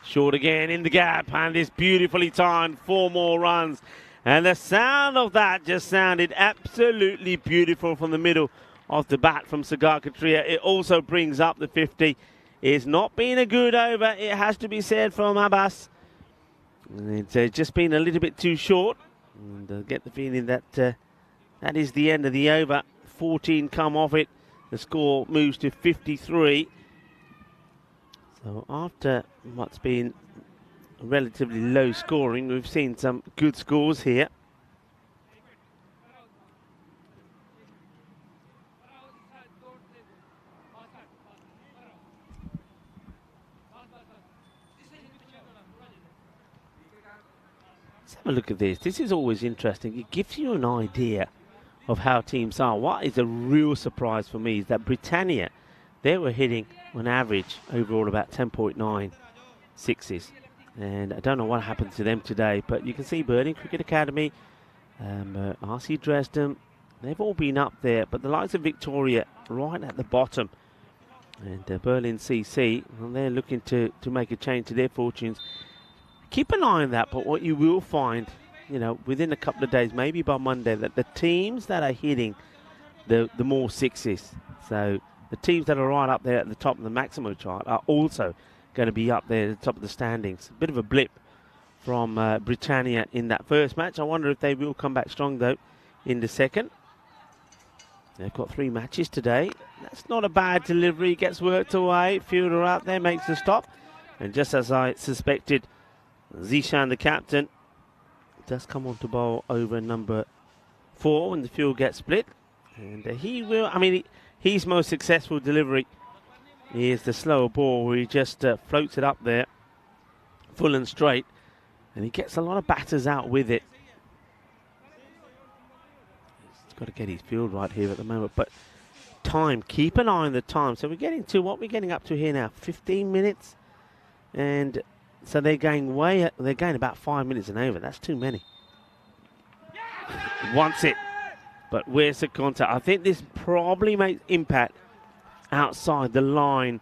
Short again in the gap, and this beautifully timed 4 more runs. And the sound of that just sounded absolutely beautiful from the middle of the bat from Sagar Katria. It also brings up the 50. It's not been a good over, it has to be said, from Abbas. And it's just been a little bit too short. And I get the feeling that that is the end of the over. 14 come off it. The score moves to 53. So after what's been relatively low scoring, we've seen some good scores here. Let's have a look at this. This is always interesting. It gives you an idea of how teams are. What is a real surprise for me is that Britannia, they were hitting on average overall about 10.9 sixes. And I don't know what happened to them today, but you can see Berlin Cricket Academy, RC Dresden, they've all been up there, but the likes of Victoria right at the bottom. And Berlin CC, well, they're looking to make a change to their fortunes. Keep an eye on that, but what you will find, you know, within a couple of days, maybe by Monday, that the teams that are hitting the more sixes, so the teams that are right up there at the top of the maximum chart, are also going to be up there at the top of the standings. A bit of a blip from Britannia in that first match. I wonder if they will come back strong, though, in the second. They've got 3 matches today. That's not a bad delivery. Gets worked away. Fielder out there makes the stop. And just as I suspected, Zishan, the captain, does come on to bowl over number 4 when the field gets split. And he will, I mean, his most successful delivery is the slower ball where he just floats it up there, full and straight. And he gets a lot of batters out with it. He's got to get his field right here at the moment. But time, keep an eye on the time. So we're getting to what we're getting up to here now, 15 minutes And so they're going about 5 minutes and over. That's too many. Wants it. But where's the contact? I think this probably makes impact outside the line.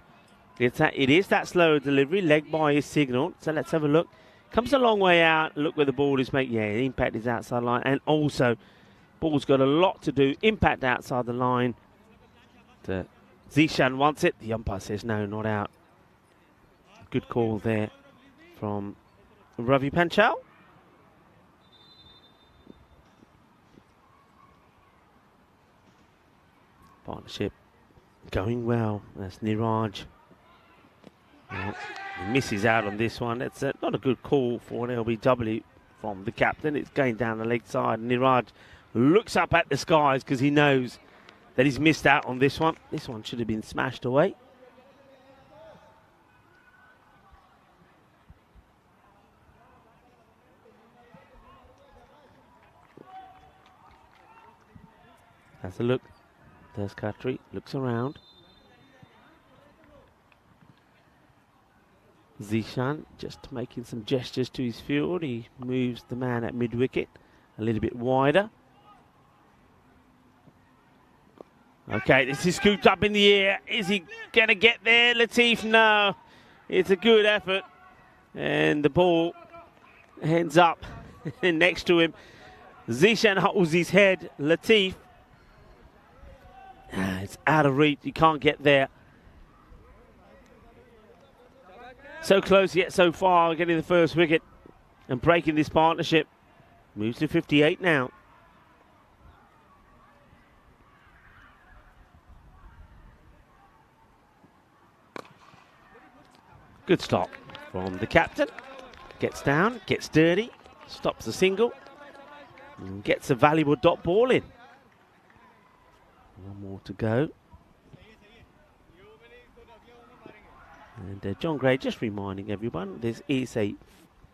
It is that slow delivery. Leg by is signalled. So let's have a look. Comes a long way out. Look where the ball is making. Yeah, the impact is outside line. And also, ball's got a lot to do. Impact outside the line. Zishan wants it. The umpire says no, not out. Good call there from Ravi Panchal. Partnership going well. That's Niraj. Well, he misses out on this one. It's not a good call for an LBW from the captain. It's going down the leg side. Niraj looks up at the skies because he knows that he's missed out on this one. This one should have been smashed away. Has a look. There's Khatri, looks around. Zishan just making some gestures to his field. He moves the man at mid-wicket a little bit wider. Okay, this is scooped up in the air. Is he going to get there, Latif? No. It's a good effort. And the ball ends up next to him. Zishan holds his head. Latif. It's out of reach. You can't get there. So close yet so far, getting the first wicket and breaking this partnership. Moves to 58 now. Good stop from the captain. Gets down, gets dirty, stops the single, and gets a valuable dot ball in. One more to go. And John Gray just reminding everyone, this is a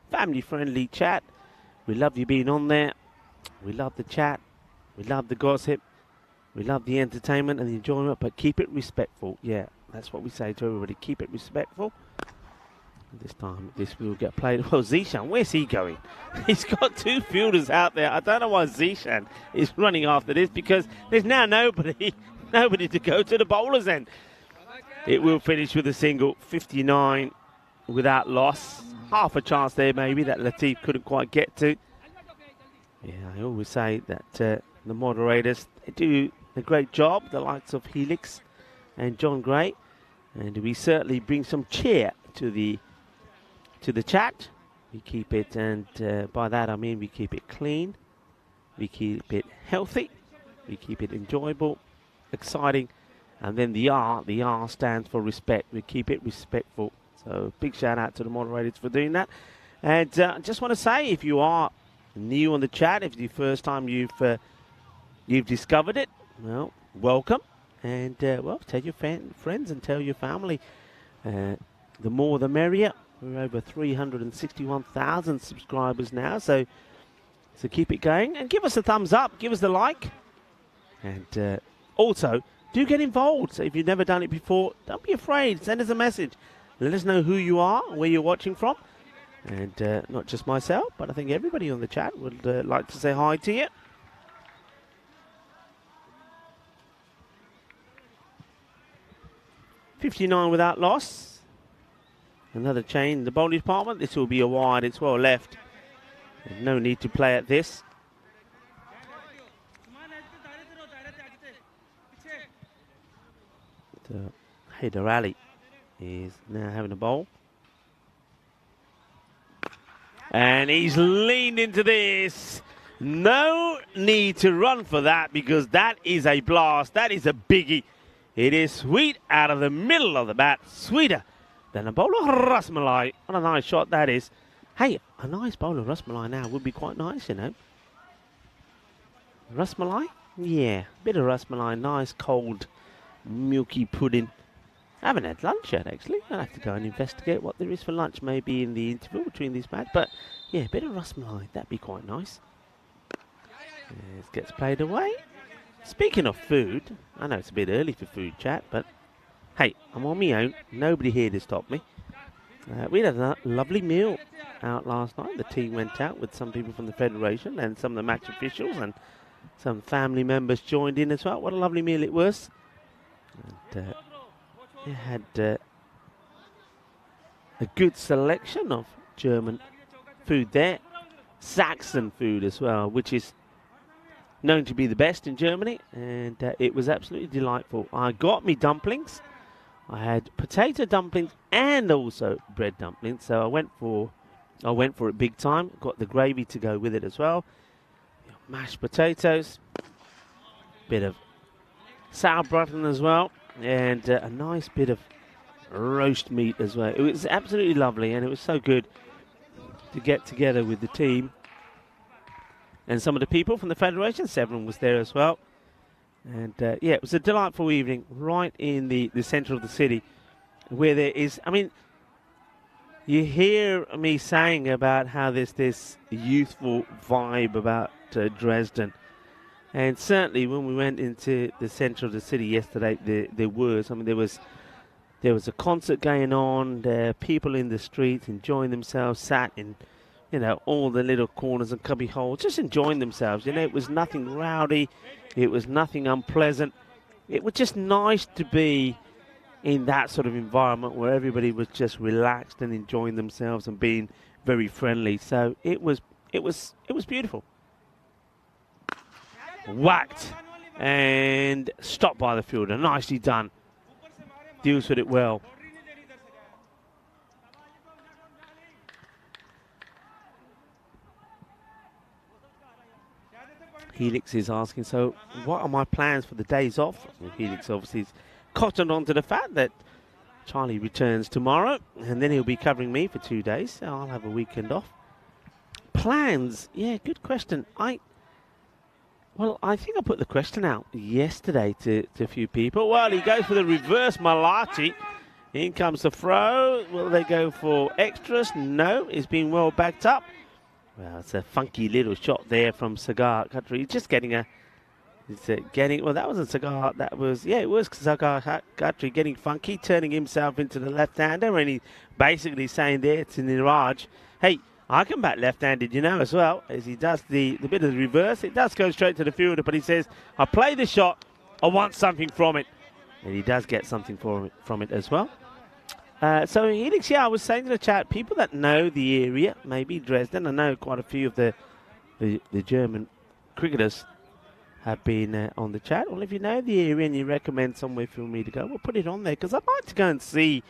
family-friendly chat. We love you being on there. We love the chat. We love the gossip. We love the entertainment and the enjoyment, but keep it respectful. Yeah, that's what we say to everybody. Keep it respectful. This time, this will get played. Well, Zishan, where's he going? He's got two fielders out there. I don't know why Zishan is running after this, because there's now nobody to go to the bowler's end. It will finish with a single, 59 without loss. Half a chance there maybe that Latif couldn't quite get to. Yeah, I always say that the moderators, they do a great job, the likes of Helix and John Gray. And we certainly bring some cheer to the chat. We keep it, and by that I mean we keep it clean, we keep it healthy, we keep it enjoyable, exciting, and then the R stands for respect. We keep it respectful. So big shout out to the moderators for doing that. And I just want to say, if you are new on the chat, if it's the first time you've discovered it, well, welcome, and well, tell your friends and tell your family. The more the merrier. We're over 361,000 subscribers now, so keep it going and give us a thumbs up, give us the like, and also do get involved. So if you've never done it before, don't be afraid. Send us a message. Let us know who you are, where you're watching from, and not just myself, but I think everybody on the chat would like to say hi to you. .59 without loss. Another chain in the bowling department. This will be a wide. It's well left. There's no need to play at this. Haider Ali is now having a bowl. And he's leaned into this. No need to run for that, because that is a blast. That is a biggie. It is sweet out of the middle of the bat. Sweeter than a bowl of Rasmalai. What a nice shot that is. Hey, a nice bowl of Rasmalai now would be quite nice, you know. Rasmalai? Yeah, bit of Rasmalai. Nice, cold, milky pudding. I haven't had lunch yet, actually. I'll have to go and investigate what there is for lunch, maybe in the interval between these bats. But, yeah, a bit of Rasmalai. That'd be quite nice. This gets played away. Speaking of food, I know it's a bit early for food chat, but hey, I'm on my own. Nobody here to stop me. We had a lovely meal out last night. The team went out with some people from the Federation and some of the match officials, and some family members joined in as well. What a lovely meal it was. And we had a good selection of German food there. Saxon food as well, which is known to be the best in Germany, and it was absolutely delightful. I got me dumplings. I had potato dumplings and also bread dumplings, so I went for it big time. Got the gravy to go with it as well. Mashed potatoes, bit of sauerbraten as well, and a nice bit of roast meat as well. It was absolutely lovely, and it was so good to get together with the team and some of the people from the Federation. Severin was there as well. And yeah, it was a delightful evening right in the centre of the city, where there is, I mean, you hear me saying about how there's this youthful vibe about Dresden. And certainly when we went into the centre of the city yesterday, there was a concert going on, there people in the streets enjoying themselves, sat in, all the little corners and cubby holes, just enjoying themselves. It was nothing rowdy, it was nothing unpleasant. It was just nice to be in that sort of environment where everybody was just relaxed and enjoying themselves and being very friendly. So it was beautiful. Whacked and stopped by the fielder. Nicely done. Deals with it well. Helix is asking, so what are my plans for the days off? Well, Helix obviously is cottoned onto the fact that Charlie returns tomorrow, and then he'll be covering me for 2 days, so I'll have a weekend off. Plans? Yeah, good question. I think I put the question out yesterday to a few people. Well, he goes for the reverse Malachi. In comes the throw. Will they go for extras? No, it's been well backed up. Well, it's a funky little shot there from Sagar Khatri. He's just getting well, that wasn't Sagar, that was, it was Sagar Khatri getting funky, turning himself into the left-hander, and he's basically saying there to Niraj, hey, I can bat left-handed, as well, as he does the bit of the reverse. It does go straight to the fielder, but he says, I play the shot, I want something from it. And he does get something from it as well. So Helix, I was saying to the chat, people that know the area, maybe Dresden, I know quite a few of the German cricketers have been on the chat. Well, if you know the area and you recommend somewhere for me to go, we'll put it on there, because I'd like to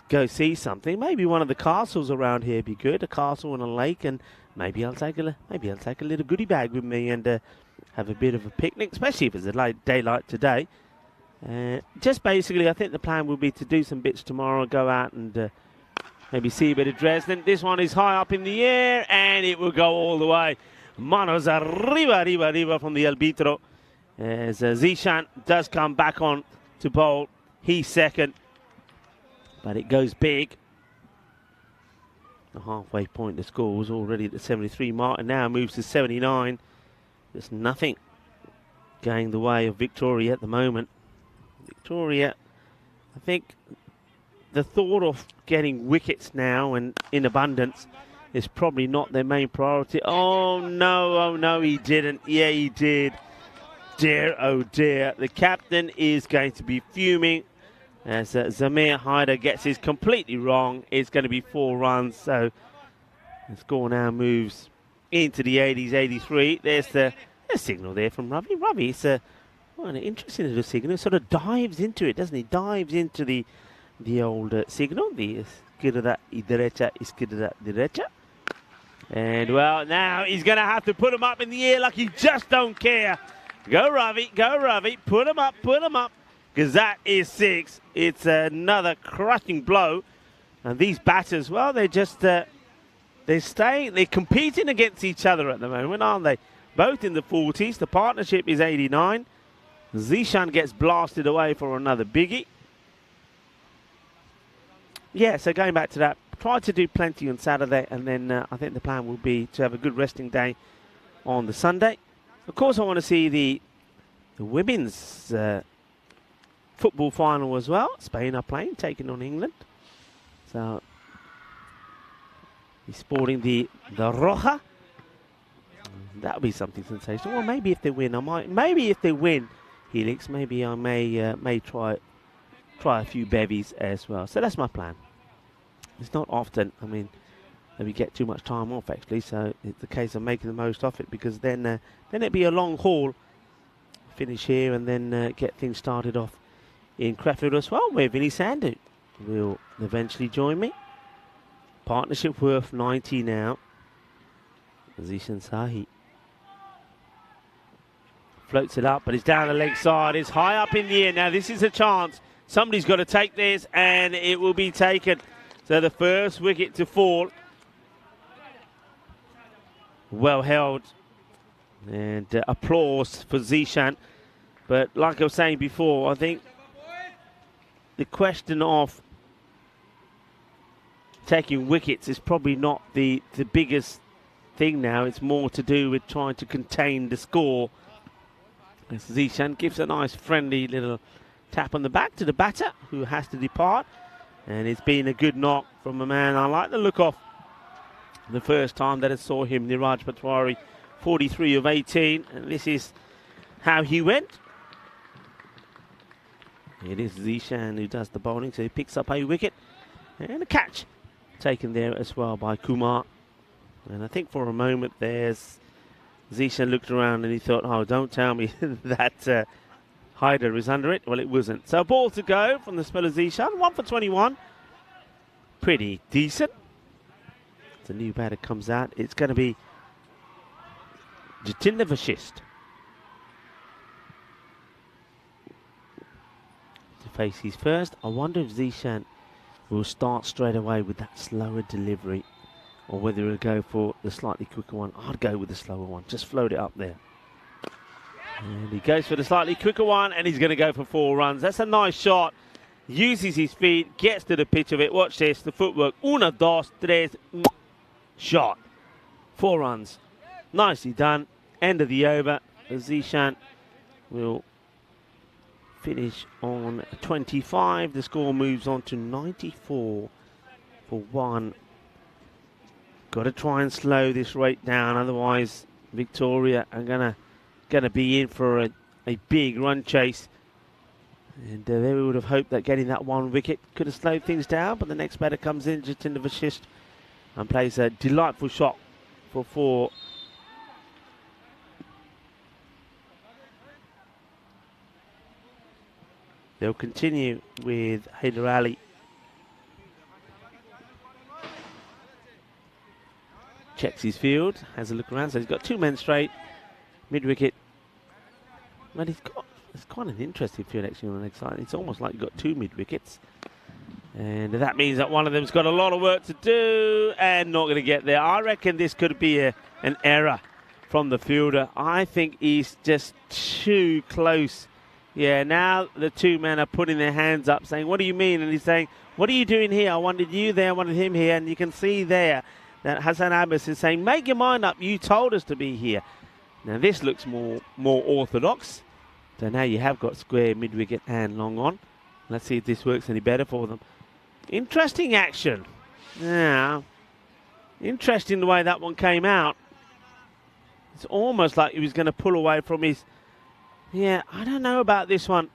go see something. Maybe one of the castles around here would be good, a castle and a lake, and maybe I'll take a little goodie bag with me and have a bit of a picnic, especially if it's a day like today. Just basically, I think the plan will be to do some bits tomorrow, go out and maybe see a bit of Dresden. This one is high up in the air, and it will go all the way. Manos arriba from the arbitro. As Zishan does come back on to bowl. He's second, but it goes big. The halfway point, the score was already at the 73 mark, and now moves to 79. There's nothing going the way of Victoria at the moment. Victoria, I think the thought of getting wickets now and in abundance is probably not their main priority. Oh no, he didn't. Yeah, he did. Dear, oh dear. The captain is going to be fuming as Zamir Haider gets his completely wrong. It's going to be 4 runs, so the score now moves into the 80s, 83. There's the signal there from Ravi. Ravi, it's an interesting little signal. It sort of dives into it, doesn't he? Dives into the old signal, the izquierda y derecha, izquierda, derecha. And, well, now he's going to have to put him up in the air like he just don't care. Go, Ravi, put him up, because that is 6. It's another crushing blow. And these batters, well, they're just, they're competing against each other at the moment, aren't they? Both in the 40s. The partnership is 89. Zishan gets blasted away for another biggie. Yeah, so going back to that, try to do plenty on Saturday, and then I think the plan will be to have a good resting day on the Sunday. Of course, I want to see the women's football final as well. Spain are playing, taking on England. So He's sporting the Roja. That'll be something sensational. Well, maybe if they win, maybe if they win, Helix, maybe I may try a few bevies as well. So that's my plan. It's not often, I mean, that we get too much time off actually, so it's a case of making the most of it, because then it'd be a long haul. Finish here and then get things started off in Crefeld as well, where Vinny Sandu will eventually join me. Partnership worth 90 now. Zishan Sahi floats it up, but it's down the leg side. It's high up in the air. Now this is a chance. Somebody's got to take this, and it will be taken. So the first wicket to fall. Well held. And applause for Zishan. But like I was saying before, I think the question of taking wickets is probably not the biggest thing now. It's more to do with trying to contain the score. As Zishan gives a nice friendly little tap on the back to the batter, who has to depart. And it's been a good knock from a man I like the look of. The first time that I saw him, Niraj Patwari, 43 of 18. And this is how he went. It is Zishan who does the bowling, so he picks up a wicket. And a catch taken there as well by Kumar. And I think for a moment there's Zishan looked around and he thought, oh, don't tell me that Haider is under it. Well, it wasn't. So a ball to go from the spell of Zishan. 1 for 21. Pretty decent. The new batter comes out. It's going to be Jatinder Vashist to face his first. I wonder if Zishan will start straight away with that slower delivery, or whether he'll go for the slightly quicker one. I'd go with the slower one. Just float it up there. And he goes for the slightly quicker one, and he's going to go for 4 runs. That's a nice shot. Uses his feet, gets to the pitch of it. Watch this, the footwork. 1, 2, 3. Shot. 4 runs. Nicely done. End of the over. Zishan will finish on 25. The score moves on to 94 for 1. Got to try and slow this rate down, otherwise Victoria are gonna be in for a big run chase. And they would have hoped that getting that 1 wicket could have slowed things down, but the next batter comes in, Jatinder Vashist, and plays a delightful shot for 4. They'll continue with Haider Ali. Checks his field, has a look around, so he's got 2 men straight, mid-wicket. But it's quite an interesting field actually on the next side. It's almost like you've got 2 mid-wickets. And that means that one of them's got a lot of work to do and not going to get there. I reckon this could be an error from the fielder. I think he's just too close. Yeah, now the 2 men are putting their hands up saying, what do you mean? And he's saying, what are you doing here? I wanted you there, I wanted him here. And you can see there that Hassan Abbas is saying, make your mind up, you told us to be here. Now this looks more orthodox. So now you have got square, mid-wicket and long on. Let's see if this works any better for them. Interesting action. Now, interesting the way that one came out. It's almost like he was going to pull away from his... Yeah, I don't know about this one.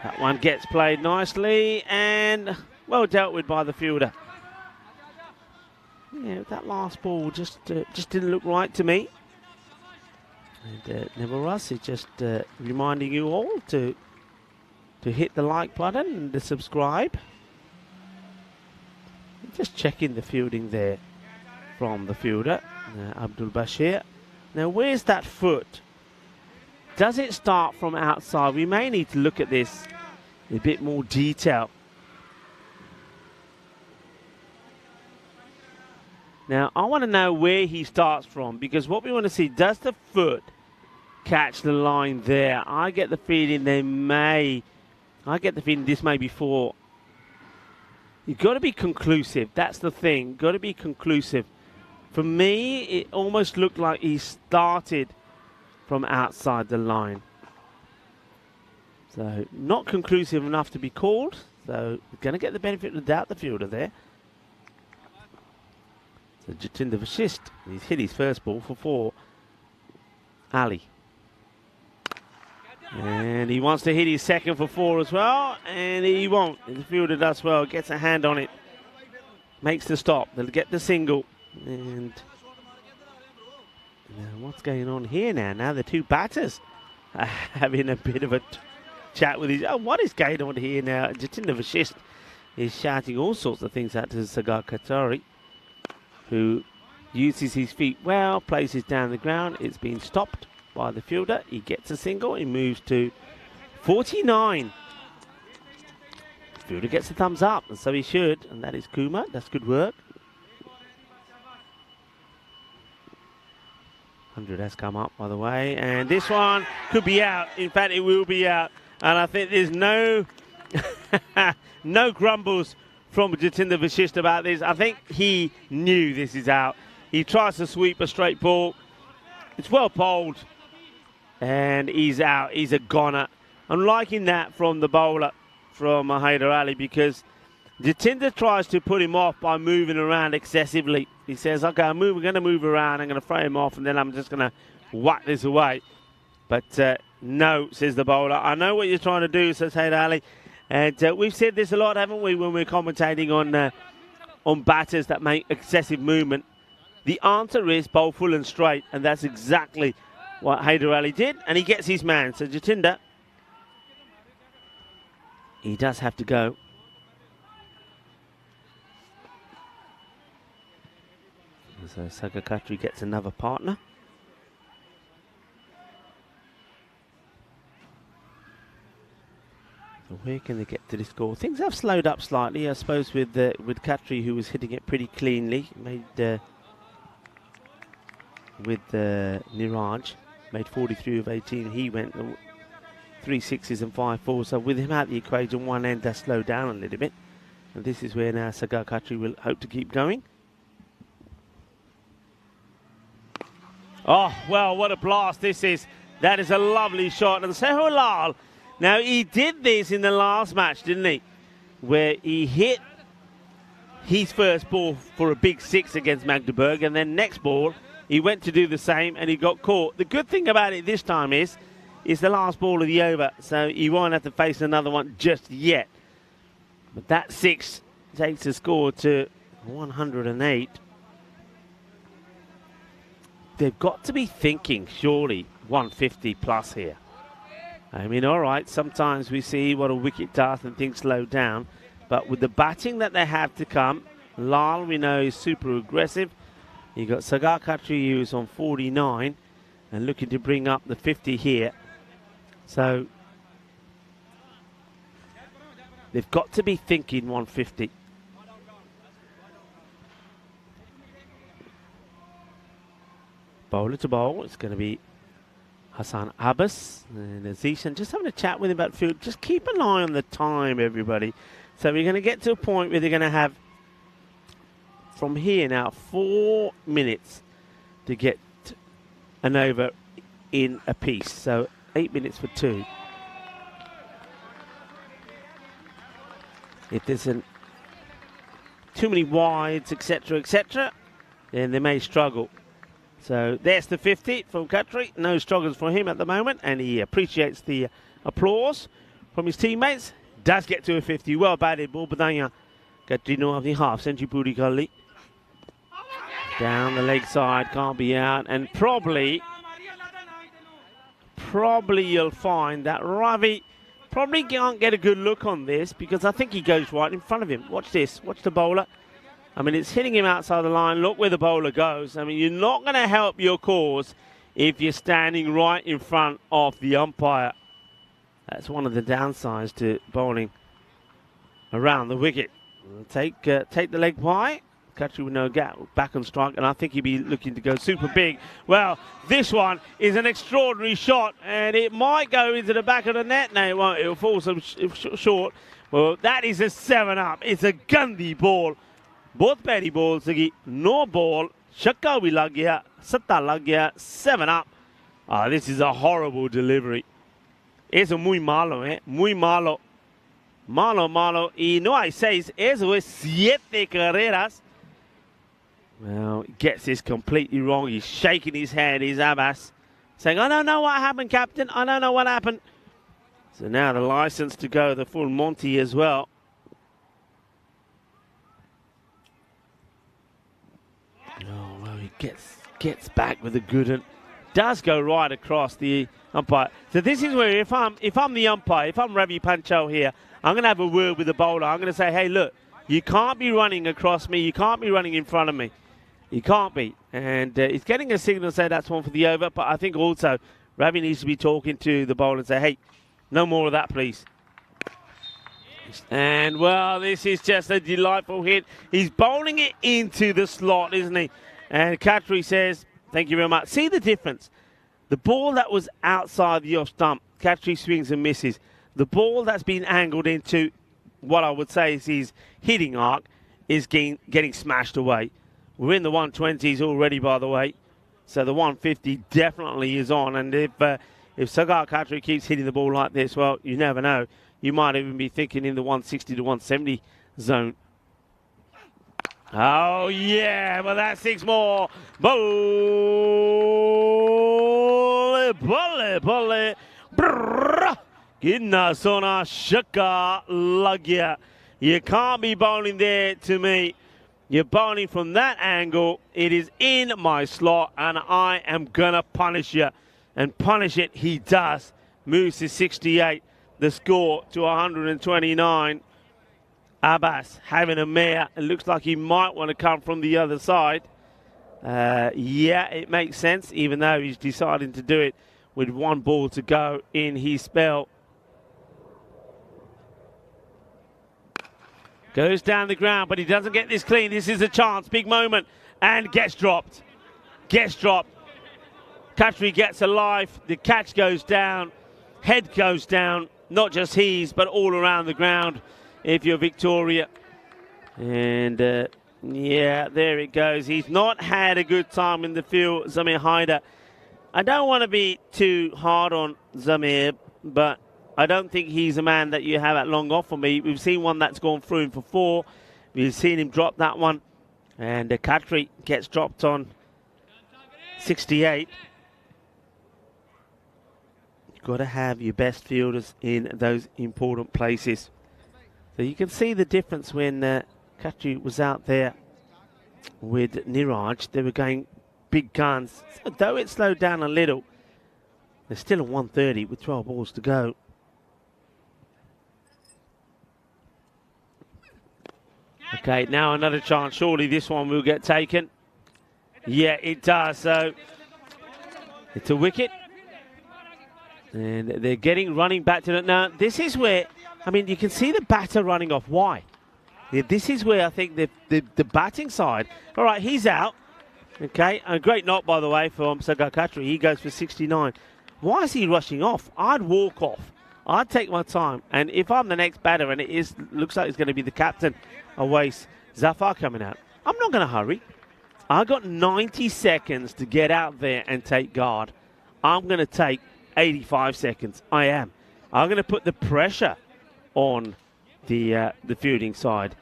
That one gets played nicely and well dealt with by the fielder. Yeah, that last ball just didn't look right to me. And nevertheless, it's just reminding you all to hit the like button and to subscribe. Just checking the fielding there from the fielder, Abdul Bashir. Now, where's that foot? Does it start from outside? We may need to look at this in a bit more detail. Now, I want to know where he starts from, because what we want to see, does the foot catch the line there? I get the feeling this may be 4. You've got to be conclusive. That's the thing. Got to be conclusive. For me, it almost looked like he started from outside the line. So, not conclusive enough to be called. So going to get the benefit of the doubt, the fielder there. So Jatinder Vashist, he's hit his first ball for 4. Ali. And he wants to hit his second for 4 as well, and he won't. The fielder does well, gets a hand on it, makes the stop. They'll get the single. And now what's going on here now? Now the two batters are having a bit of a chat with each other. What is going on here now? Jatinder Vashist is shouting all sorts of things out to Sagar Qatari, who uses his feet well, places down the ground. It's been stopped by the fielder. He gets a single. He moves to 49. The fielder gets a thumbs up, and so he should. And that is Kumar. That's good work. 100 has come up, by the way. And this one could be out. In fact, it will be out. And I think there's no no grumbles from Jatinder Vashist about this. I think he knew this is out. He tries to sweep a straight ball. It's well bowled. And he's out. He's a goner. I'm liking that from the bowler, from Haider Ali, because Jatinder tries to put him off by moving around excessively. He says, okay, we're going to move around. I'm going to throw him off, and then I'm just going to whack this away. But no, says the bowler. I know what you're trying to do, says Haider Ali. And we've said this a lot, haven't we, when we're commentating on batters that make excessive movement. The answer is bowl full and straight, and that's exactly what Haider Ali did, and he gets his man. So Jatinder, he does have to go. So Sagar Qatari gets another partner. So where can they get to this score? Things have slowed up slightly, I suppose, with Qatari, who was hitting it pretty cleanly. Made with Niraj, made 43 of 18. He went 3 6s and 5 4s. So with him out the equation, one end does slow down a little bit. And this is where now Sagar Qatari will hope to keep going. Oh, well, what a blast this is. That is a lovely shot. And Sehulal, now he did this in the last match, didn't he? Where he hit his first ball for a big 6 against Magdeburg, and then next ball, he went to do the same and he got caught. The good thing about it this time is the last ball of the over, so he won't have to face another one just yet. But that 6 takes the score to 108. They've got to be thinking, surely, 150 plus here. I mean, all right, sometimes we see what a wicket does and things slow down. But with the batting that they have to come, Lal, we know, is super aggressive. You've got Sagar Qatari, who's on 49 and looking to bring up the 50 here. So they've got to be thinking 150. Bowler to bowl, it's going to be Hassan Abbas and Azishan. Just having a chat with him about field. Just keep an eye on the time, everybody. So we're going to get to a point where they're going to have, from here now, 4 minutes to get an over in a piece. So 8 minutes for 2. If there's too many wides, etc., then they may struggle. So there's the 50 from Qatari. No struggles for him at the moment, and he appreciates the applause from his teammates. Does get to a 50. Well batted, ball badanya. Qatari no apni half century puri kar li. Down the leg side, can't be out, and probably you'll find that Ravi probably can't get a good look on this, because I think he goes right in front of him. Watch this. Watch the bowler. I mean, it's hitting him outside the line. Look where the bowler goes. I mean, you're not going to help your cause if you're standing right in front of the umpire. That's one of the downsides to bowling around the wicket. Take the leg wide. Qatari with no gap, back on strike, and I think he'd be looking to go super big. Well, this one is an extraordinary shot, and it might go into the back of the net. No, it won't. It'll fall some short. Well, that is a 7 up. It's a Gandhi ball. Both patty balls, no ball. Shakka bhi lag gaya, satta lag gaya, 7 up. This is a horrible delivery. It's a muy malo, Muy malo. Malo, malo. Y no hay 6. Eso es 7 carreras. Well, he gets this completely wrong. He's shaking his head, he's Abbas, saying, I don't know what happened, Captain. I don't know what happened. So now the license to go the full Monty as well. Oh, well, he gets back with a good one. Does go right across the umpire. So this is where if I'm the umpire, if I'm Ravi Pancho here, I'm going to have a word with the bowler. I'm going to say, hey, look, you can't be running across me. You can't be running in front of me. You can't be. And he's getting a signal to say that's one for the over. But I think also Ravi needs to be talking to the bowler and say, hey, no more of that, please. And, well, this is just a delightful hit. He's bowling it into the slot, isn't he? And Khatri says, thank you very much. See the difference? The ball that was outside the off stump, Khatri swings and misses. The ball that's been angled into what I would say is his hitting arc is getting smashed away. We're in the 120s already, by the way. So the 150 definitely is on. And if Sagar Khatri keeps hitting the ball like this, well, you never know. You might even be thinking in the 160 to 170 zone. Oh, yeah, well, that's 6 more. Bully, bully, bully. Ginna sona shaka lagya. You can't be bowling there to me. You're bowling from that angle. It is in my slot, and I am going to punish you. And punish it, he does. Moves to 68. The score to 129. Abbas having a mare. It looks like he might want to come from the other side. Yeah, it makes sense, even though he's deciding to do it with 1 ball to go in his spell. Goes down the ground, but he doesn't get this clean. This is a chance, big moment, and gets dropped. Gets dropped. Khatri gets a life. The catch goes down. Head goes down. Not just his, but all around the ground if you're Victoria. And, yeah, there it goes. He's not had a good time in the field, Zamir Haider. I don't want to be too hard on Zamir, but I don't think he's a man that you have at long off for me. We've seen one that's gone through him for 4. We've seen him drop that one. And Khatri gets dropped on 68. You've got to have your best fielders in those important places. So you can see the difference when Khatri was out there with Niraj. They were going big guns. So though it slowed down a little, they're still at 130 with 12 balls to go. Okay, now another chance. Surely this one will get taken. Yeah, it does. So it's a wicket. And they're running back to it. Now, this is where, I mean, you can see the batter running off. Why? Yeah, this is where I think the batting side. All right, he's out. Okay, a great knock, by the way, from Sagar Khatri. He goes for 69. Why is he rushing off? I'd walk off. I'd take my time. And if I'm the next batter, and looks like it's going to be the captain, Awais Zafar coming out, I'm not going to hurry. I got 90 seconds to get out there and take guard. I'm going to take 85 seconds. I am. I'm going to put the pressure on the fielding side.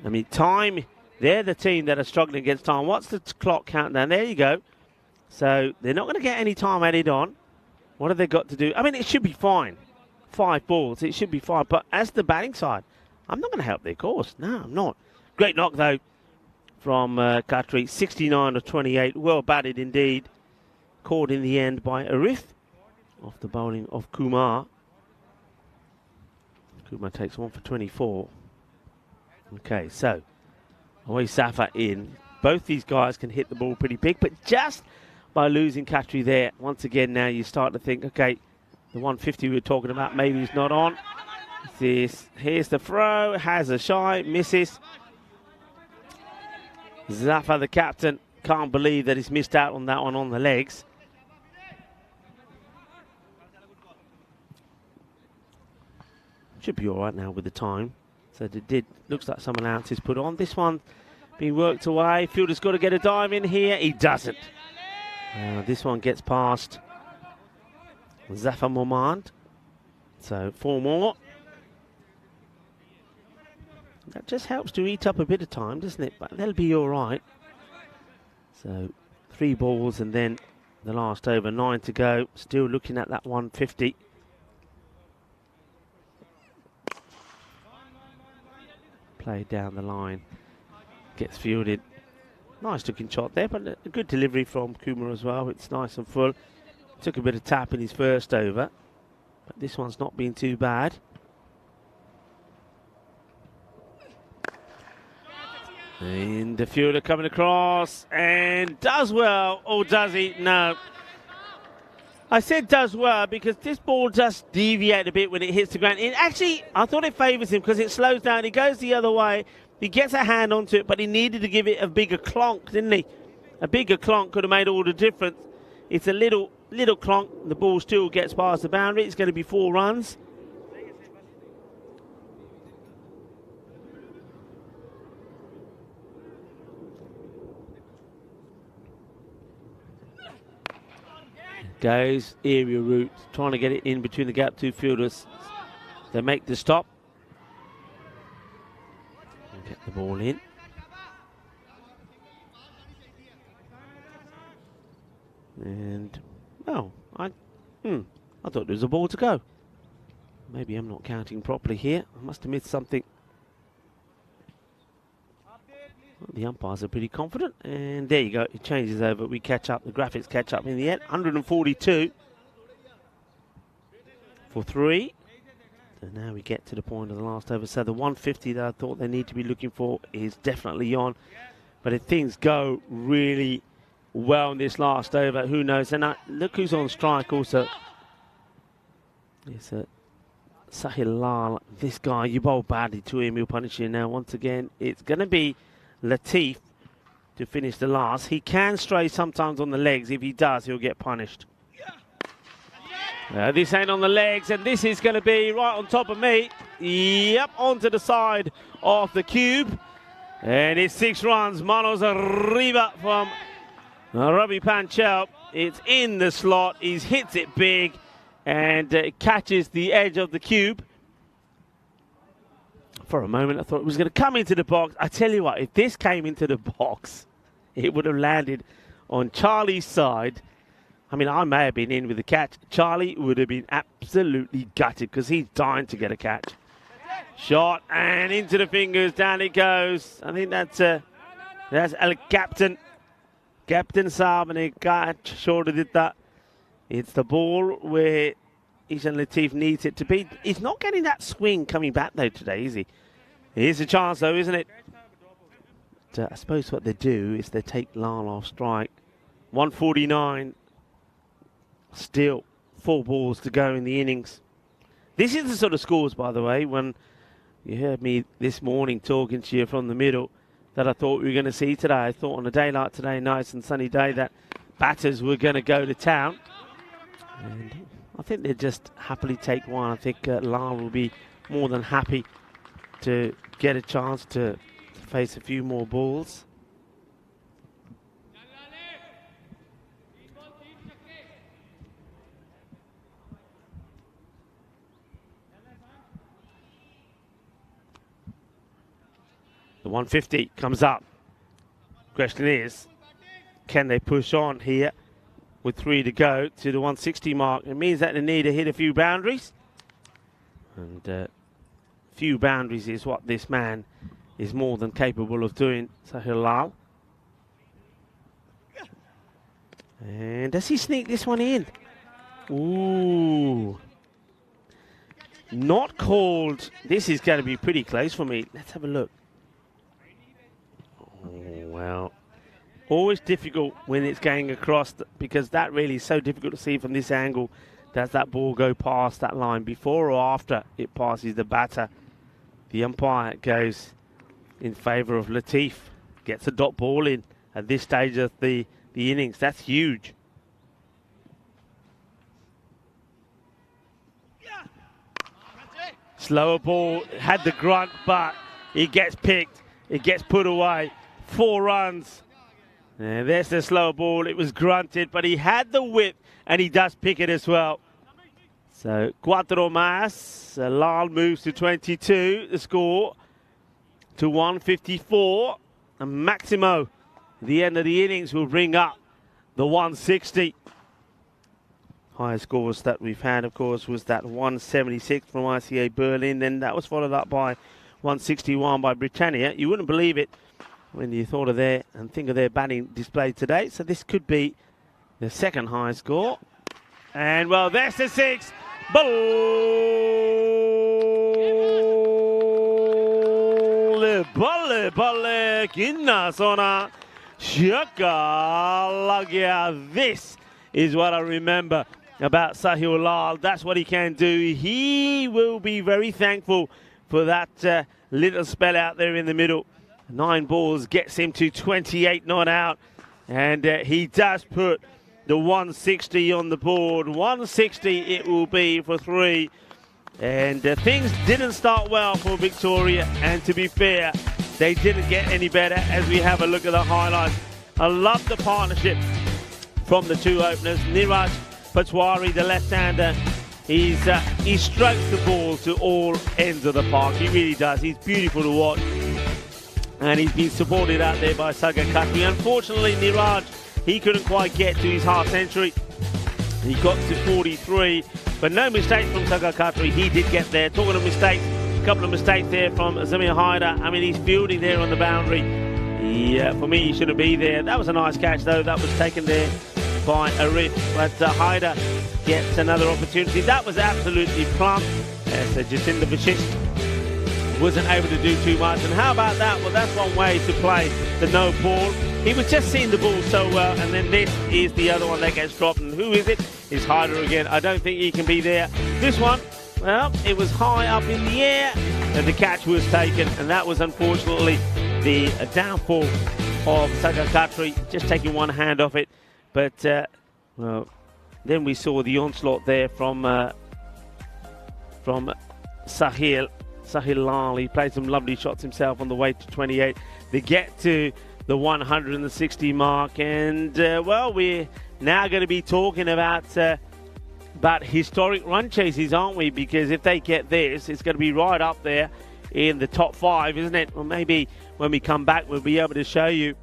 I mean, time, they're the team that are struggling against time. What's the clock countdown? There you go. So they're not going to get any time added on. What have they got to do? I mean, it should be fine. 5 balls, it should be fine. But as the batting side, I'm not going to help their cause. No, I'm not. Great knock, though, from Khatri. 69 to 28. Well batted indeed. Caught in the end by Arif off the bowling of Kumar. Kumar takes 1 for 24. Okay, so away Safa in. Both these guys can hit the ball pretty big, but just by losing Khatri there, once again now you start to think, okay, the 150 we were talking about maybe is not on. Here's the throw, has a shy, misses. Zafar, the captain, can't believe that he's missed out on that one on the legs. Should be all right now with the time. So looks like someone else is put on. This one being worked away. Fielder's got to get a dive in here. He doesn't. This one gets past Zafar Momand. So 4 more. That just helps to eat up a bit of time, doesn't it? But they'll be all right. So 3 balls and then the last over, 9 to go. Still looking at that 150. Played down the line. Gets fielded. Nice looking shot there, but a good delivery from Kumar as well. It's nice and full. Took a bit of tap in his first over, but this one's not been too bad. And the fielder coming across and does well. Or does he? No. I said does well because this ball does deviate a bit when it hits the ground. It actually, I thought it favours him because it slows down. He goes the other way. He gets a hand onto it, but he needed to give it a bigger clonk, didn't he? A bigger clonk could have made all the difference. It's a little clonk. The ball still gets past the boundary. It's going to be 4 runs. Goes area route, trying to get it in between the gap 2 fielders. They make the stop. Get the ball in. And, oh, I thought there was a ball to go. Maybe I'm not counting properly here. I must have missed something. Well, the umpires are pretty confident. And there you go. It changes over. We catch up. The graphics catch up in the end. 142 for 3. So now we get to the point of the last over. So the 150 that I thought they need to be looking for is definitely on. But if things go really well in this last over, who knows? And look who's on strike also. It's Sahil Lal. This guy, you bowl badly to him, he'll punish you now. Once again, it's going to be Latif to finish the last. He can stray sometimes on the legs. If he does, he'll get punished. This ain't on the legs, and this is going to be right on top of me. Yep, onto the side of the cube. And it's 6 runs. Manos arriba from Ravi Panchal. It's in the slot. He hits it big and catches the edge of the cube. For a moment, I thought it was going to come into the box. I tell you what, if this came into the box, it would have landed on Charlie's side. I mean, I may have been in with the catch. Charlie would have been absolutely gutted because he's dying to get a catch. Shot and into the fingers. Down it goes. I think that's El Captain. Captain Saab and a catch. Shorter did that. It's the ball where Ishan Latif needs it to be. He's not getting that swing coming back though today, is he? Here's a chance though, isn't it? But, I suppose what they do is they take Lal off strike. 149. Still 4 balls to go in the innings. This is the sort of scores, by the way, when you heard me this morning talking to you from the middle, that I thought we were going to see today. I thought on a day like today, nice and sunny day, that batters were going to go to town. And I think they'll just happily take one. I think Lal will be more than happy to get a chance to face a few more balls. The 150 comes up. Question is, can they push on here with 3 to go to the 160 mark? It means that they need to hit a few boundaries. And few boundaries is what this man is more than capable of doing, Sahil Lal. And does he sneak this one in? Ooh. Not called. This is going to be pretty close for me. Let's have a look. Oh, well, always difficult when it's going across because that really is so difficult to see from this angle. Does that ball go past that line before or after it passes the batter? The umpire goes in favour of Latif. Gets a dot ball in at this stage of the innings. That's huge. Slower ball, had the grunt, but it gets picked. It gets put away. 4 runs. And there's the slow ball. It was grunted, but he had the whip, and he does pick it as well. So, 4 más. Lal moves to 22, the score. to 154. And Maximo, at the end of the innings, will bring up the 160. Highest scores that we've had, of course, was that 176 from ICA Berlin. Then that was followed up by 161 by Britannia. You wouldn't believe it when you thought of their and think of their batting display today. So this could be the second highest score. And well, there's the 6. Balle, kinna sona shaka. This is what I remember about Sahil Lal. That's what he can do. He will be very thankful for that little spell out there in the middle. 9 balls gets him to 28 not out. And he does put the 160 on the board. 160 it will be for 3. And things didn't start well for Victoria. And to be fair, they didn't get any better as we have a look at the highlights. I love the partnership from the 2 openers. Niraj Patwari, the left-hander, he strokes the ball to all ends of the park. He really does. He's beautiful to watch. And he's been supported out there by Sagar Khatri. Unfortunately, Niraj, he couldn't quite get to his half century. He got to 43, but no mistakes from Sagar Khatri. He did get there. Talking of mistakes, a couple of mistakes there from Zamir Haider. I mean, he's fielding there on the boundary. For me, he shouldn't be there. That was a nice catch, though. That was taken there by Arif. But Haider gets another opportunity. That was absolutely plumb. So Jacinda Vashist wasn't able to do too much. And how about that? Well, that's one way to play the no ball. He was just seeing the ball so well, and then this is the other one that gets dropped. And who is it? It's Haider again. I don't think he can be there. This one, well, it was high up in the air, and the catch was taken. And that was unfortunately the downfall of Sagar Khatri, just taking one hand off it. But, well, then we saw the onslaught there from Sahil Lal. He played some lovely shots himself on the way to 28. They get to the 160 mark, and well, we're now going to be talking about historic run chases, aren't we? Because if they get this, it's going to be right up there in the top 5, isn't it? Well, maybe when we come back, we'll be able to show you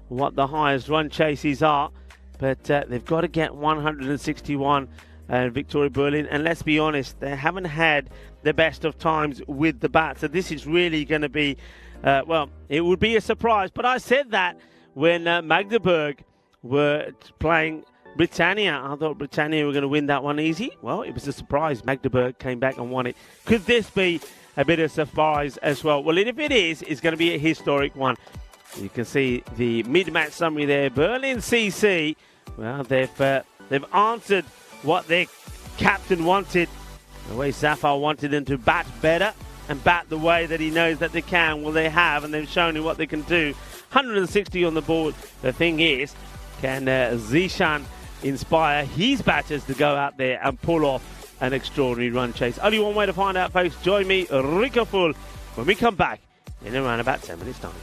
what the highest run chases are. But they've got to get 161. Victoria Berlin, and let's be honest, they haven't had the best of times with the bat, so this is really going to be well, it would be a surprise. But I said that when Magdeburg were playing Britannia. I thought Britannia were going to win that one easy. Well, it was a surprise. Magdeburg came back and won it. Could this be a bit of surprise as well? Well, if it is, it's going to be a historic one. You can see the mid-match summary there. Berlin CC, well, they've answered what their captain wanted, the way Zafar wanted them to bat better and bat the way that he knows that they can. Well, they have, and they've shown him what they can do. 160 on the board. The thing is, can Zishan inspire his batters to go out there and pull off an extraordinary run chase? Only one way to find out, folks. Join me, Rika Full, when we come back in around about 10 minutes' time.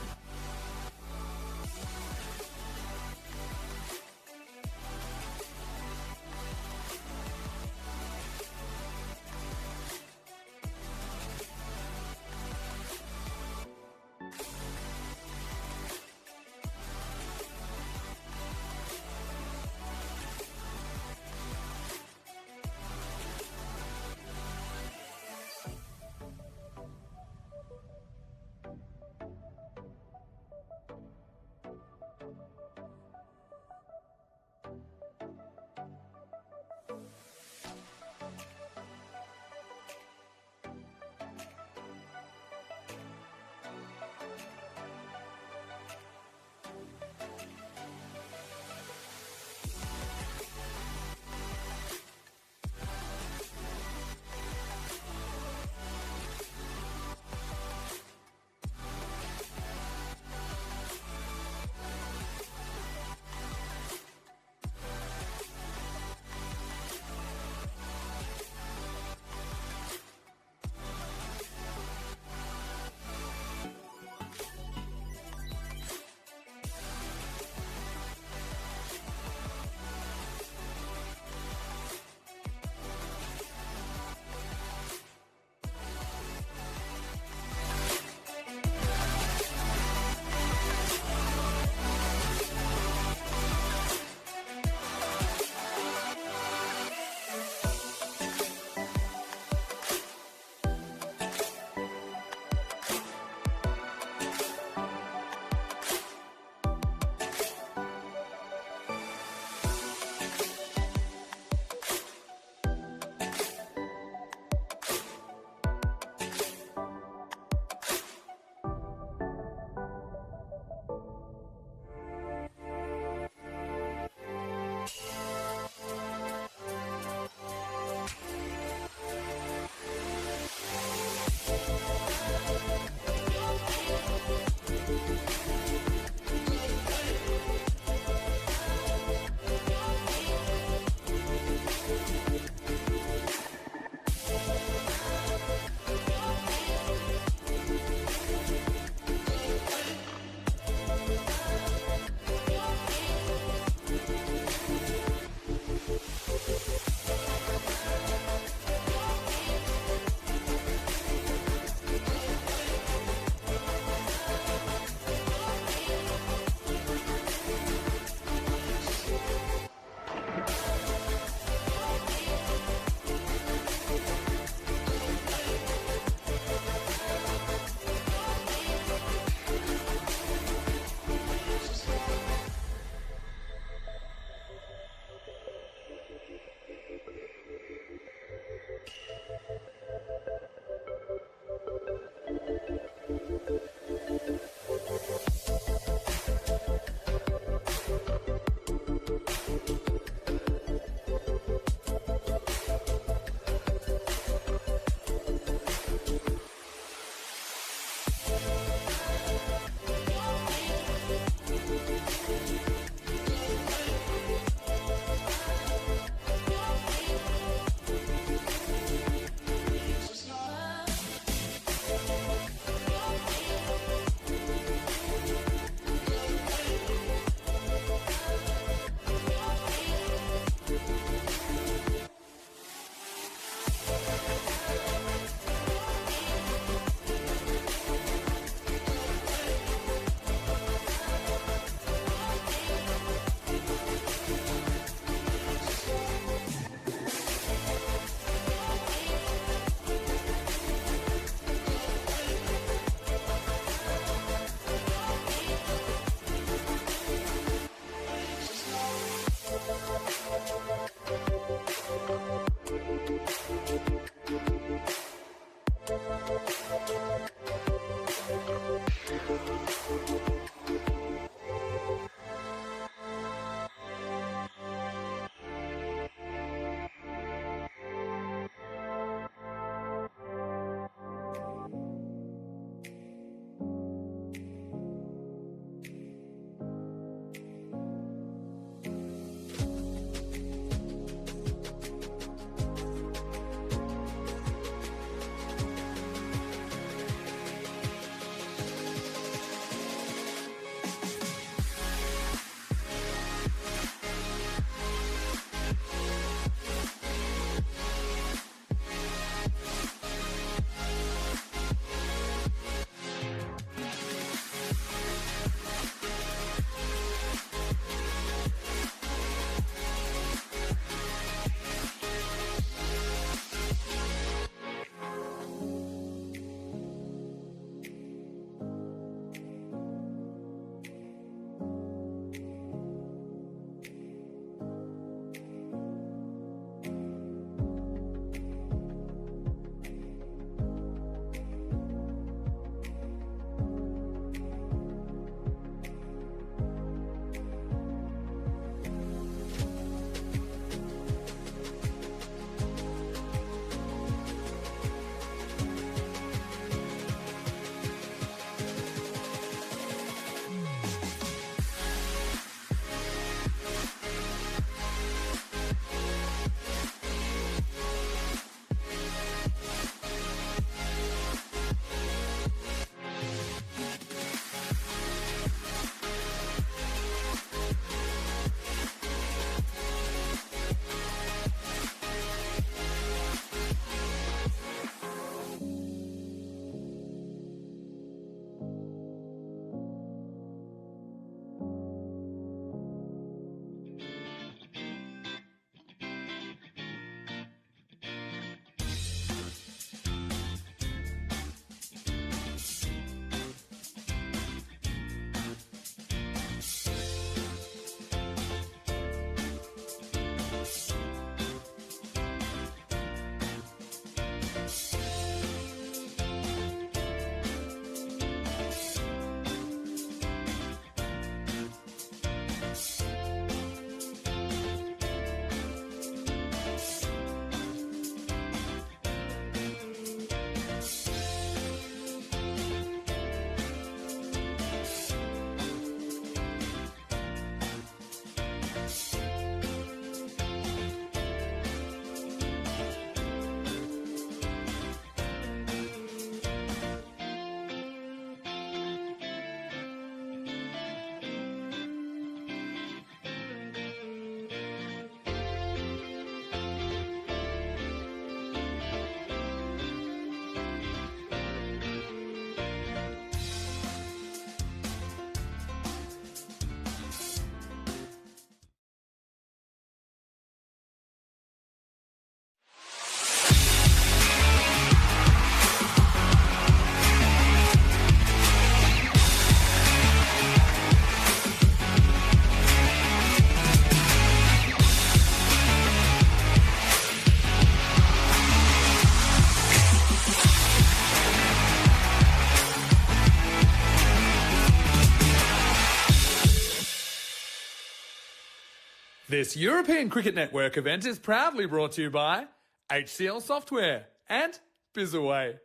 This European Cricket Network event is proudly brought to you by HCL Software and Bizaway.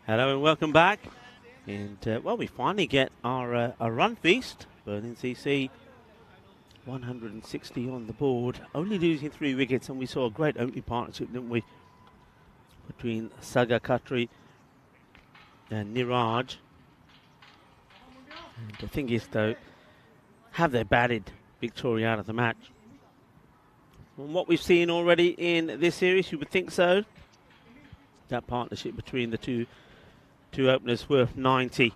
Hello and welcome back. And well, we finally get our run feast. Berlin CC 160 on the board, only losing 3 wickets, and we saw a great opening partnership, didn't we, between Saga Khatri and Niraj. And the thing is, though, have they batted Victoria out of the match? From what we've seen already in this series, you would think so. That partnership between the two openers worth 90,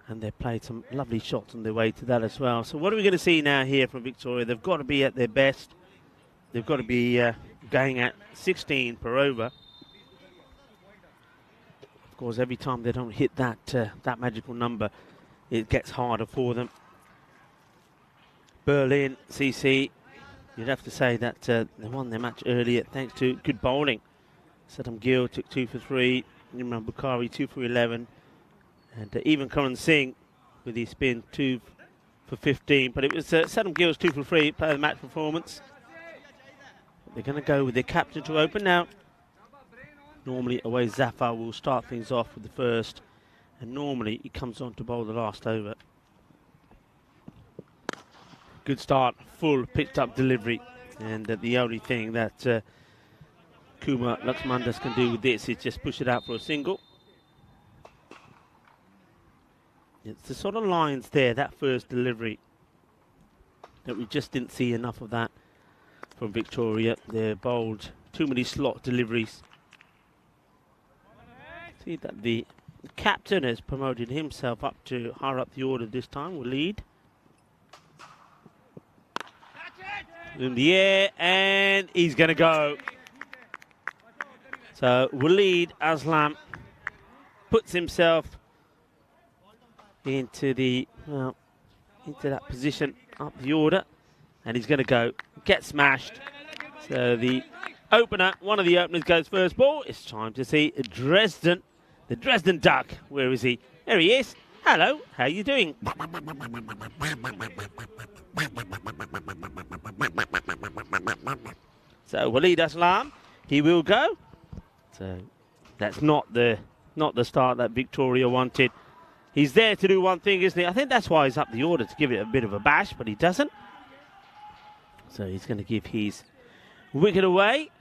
and they've played some lovely shots on their way to that as well. So what are we going to see now here from Victoria? They've got to be at their best. They've got to be going at 16 per over. Of course, every time they don't hit that that magical number, it gets harder for them. Berlin CC, you'd have to say that they won their match earlier thanks to good bowling. Saddam Gill took 2 for 3. Nimran Bukhari 2 for 11. And even Karan Singh with his spin 2 for 15. But it was Saddam Gill's 2 for 3 player of the match performance. They're going to go with their captain to open now. Normally away Zafar will start things off with the first, and normally he comes on to bowl the last over. Good start, full pitched up delivery, and the only thing that Kumar Laxmandas can do with this is just push it out for a single. It's the sort of lines there, that first delivery, that we just didn't see enough of that from Victoria. They're bowled too many slot deliveries. See that the captain has promoted himself up to higher up the order this time. Will lead in the air, and he's going to go. So Waleed Aslam puts himself into that position up the order, and he's going to go. Get smashed. So the opener, one of the openers, goes first ball. It's time to see Dresden. The Dresden Duck. Where is he? There he is. Hello, how are you doing? So Waleed Aslam, he will go. So that's not the start that Victoria wanted. He's there to do one thing, isn't he? I think that's why he's up the order, to give it a bit of a bash, but he doesn't. So he's going to give his wicket away.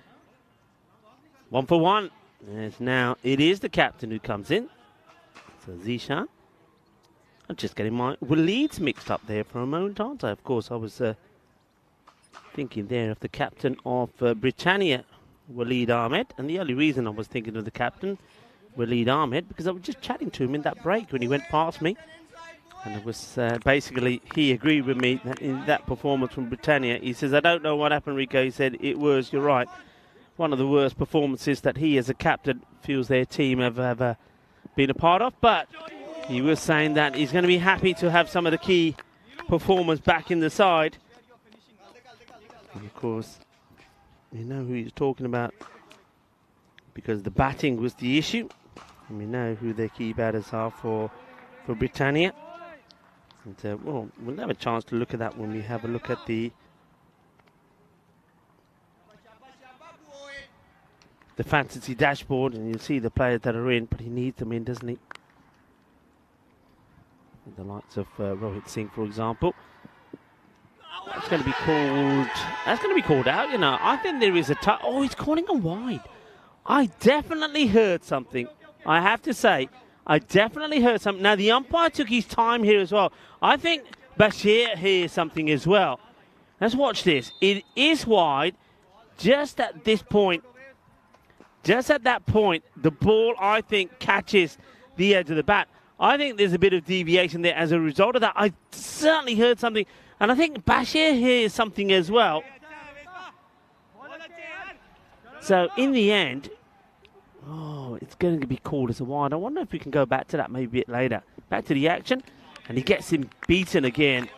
1 for 1. As now it is the captain who comes in. So Zishan. I'm just getting my Waleeds mixed up there for a moment, aren't I? Of course, I was thinking there of the captain of Britannia, Waleed Ahmed. And the only reason I was thinking of the captain, Waleed Ahmed, because I was just chatting to him in that break when he went past me. And it was basically, he agreed with me that in that performance from Britannia. He says, I don't know what happened, Rico. He said, it was, you're right, one of the worst performances that he as a captain feels their team have ever been a part of. But he was saying that he's going to be happy to have some of the key performers back in the side. And of course, we know who he's talking about, because the batting was the issue. And we know who their key batters are for Britannia. And well, we'll have a chance to look at that when we have a look at the fantasy dashboard, and you'll see the players that are in, but he needs them in, doesn't he? The likes of Rohit Singh, for example. That's going to be called. That's going to be called out. You know, I think there is a touch. Oh, he's calling a wide. I definitely heard something. I have to say, I definitely heard something. Now the umpire took his time here as well. I think Bashir hears something as well. Let's watch this. It is wide. Just at this point. Just at that point, the ball, I think, catches the edge of the bat. I think there's a bit of deviation there as a result of that. I certainly heard something, and I think Bashir hears something as well. So in the end, oh, it's going to be called as a wide. I wonder if we can go back to that maybe a bit later. Back to the action, and he gets him beaten again.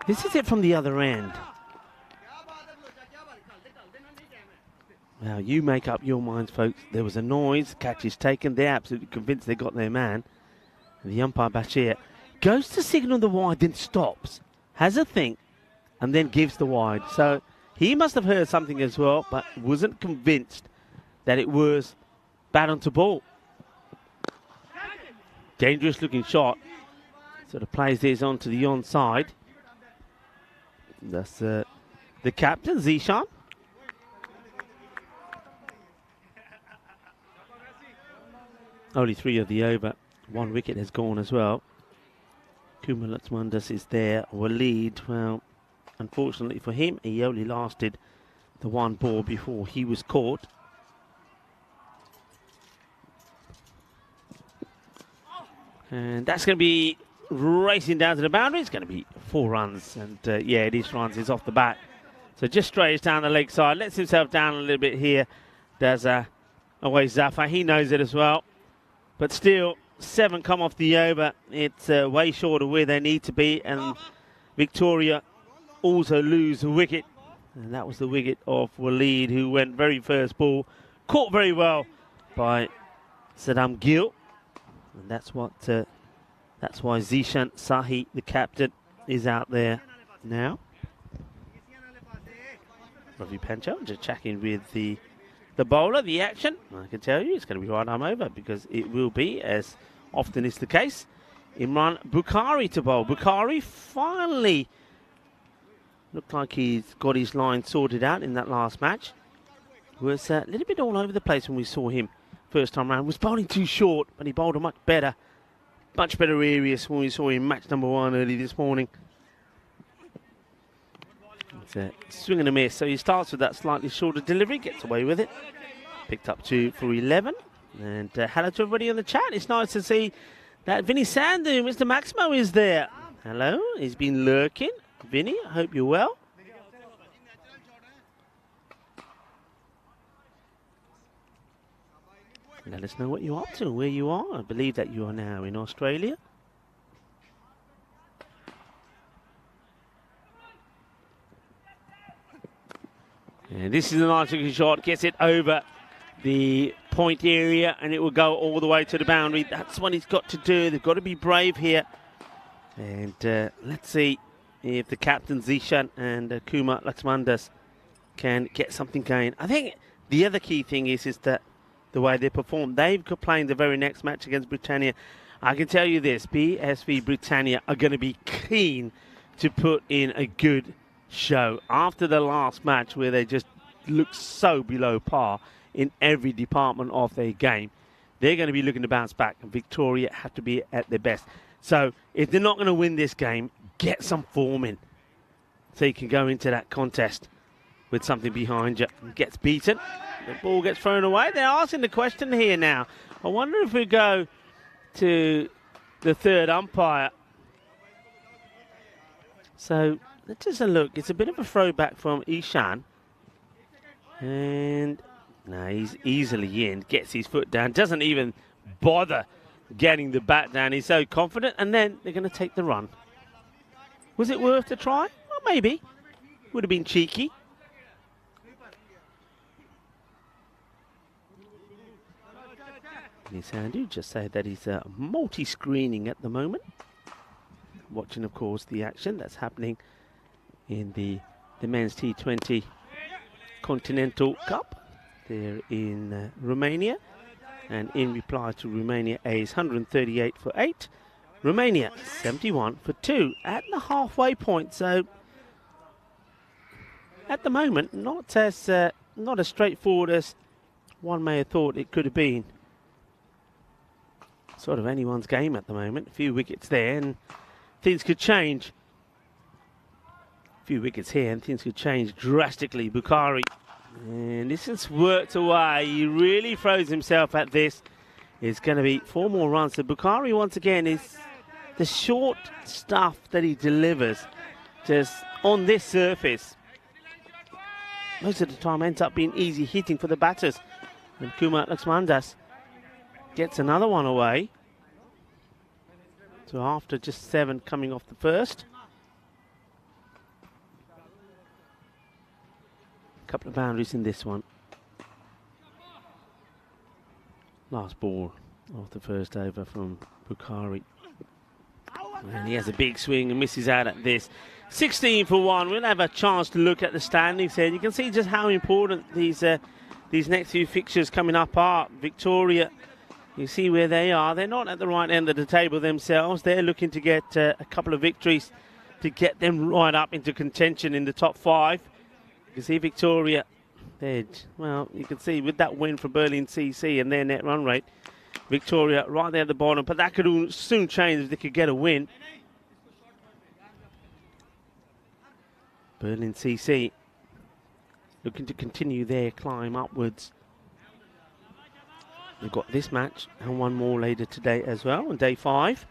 This is it from the other end. Now, you make up your minds, folks. There was a noise, catch is taken. They're absolutely convinced they got their man. The umpire Bashir goes to signal the wide, then stops, has a think, and then gives the wide. So he must have heard something as well, but wasn't convinced that it was bat onto ball. Dangerous looking shot. Sort of plays this onto the onside. That's the captain, Zishan. Only 3 of the over. 1 wicket has gone as well. Kuma Laxmandas is there. Waleed, well, unfortunately for him, he only lasted the 1 ball before he was caught. And that's going to be racing down to the boundary. It's going to be 4 runs. And yeah, it is runs. It's off the bat. So just strays down the leg side. Lets himself down a little bit here. Does away Zafar. He knows it as well. But still, 7 come off the over. It's way short of where they need to be. And Victoria also lose a wicket. And that was the wicket of Waleed, who went very first ball. Caught very well by Saddam Gill. And that's what. That's why Zishan Sahi, the captain, is out there now. Ravi Panchal just checking with the bowler, the action. I can tell you it's going to be right arm over, because it will be, as often is the case. Imran Bukhari to bowl. Bukhari finally looked like he's got his line sorted out in that last match. Was a little bit all over the place when we saw him first time round. Was bowling too short, but he bowled a much better areas when we saw him match number 1 early this morning. It's a swing and a miss. So he starts with that slightly shorter delivery, gets away with it. Picked up 2 for 11. And hello to everybody on the chat. It's nice to see that Vinny Sandhu, Mr. Maximo, is there. Hello, he's been lurking. Vinny, I hope you're well. Let us know what you're up to, where you are. I believe that you are now in Australia. And this is a nice looking shot. Gets it over the point area, and it will go all the way to the boundary. That's what he's got to do. They've got to be brave here. And let's see if the captain Zishan and Kuma Laxmandas can get something going. I think the other key thing is that the way they perform. They've got playing the very next match against Britannia. I can tell you this, PSV Britannia are going to be keen to put in a good show. After the last match where they just looked so below par in every department of their game, they're going to be looking to bounce back, and Victoria have to be at their best. So if they're not going to win this game, get some form in so you can go into that contest with something behind you. Gets beaten. The ball gets thrown away. They're asking the question here now. I wonder if we go to the third umpire. So let's just look. It's a bit of a throwback from Ishan. And no, he's easily in. Gets his foot down. Doesn't even bother getting the bat down. He's so confident. And then they're going to take the run. Was it worth a try? Well, maybe. Would have been cheeky. Sandhu just said that he's multi-screening at the moment. Watching, of course, the action that's happening in the men's T20 Continental Cup there in Romania. And in reply to Romania A's 138 for 8, Romania 71 for 2 at the halfway point. So at the moment, not as straightforward as one may have thought it could have been. Sort of anyone's game at the moment. A few wickets there and things could change. A few wickets here and things could change drastically. Bukhari, and this has worked away. He really throws himself at this. It's going to be 4 more runs. So Bukhari, once again, is the short stuff that he delivers just on this surface. Most of the time ends up being easy hitting for the batters. And Kuma Laxmandas gets another one away. So after just 7 coming off the first. A couple of boundaries in this one. Last ball off the first over from Bukhari. And he has a big swing and misses out at this. 16 for 1. We'll have a chance to look at the standings here. You can see just how important these next few fixtures coming up are. Victoria, you see where they are. They're not at the right end of the table themselves. They're looking to get a couple of victories to get them right up into contention in the top 5. You can see Victoria, well, you can see with that win for Berlin CC and their net run rate, Victoria right there at the bottom, but that could soon change if they could get a win. Berlin CC looking to continue their climb upwards. They've got this match and one more later today as well on day 5.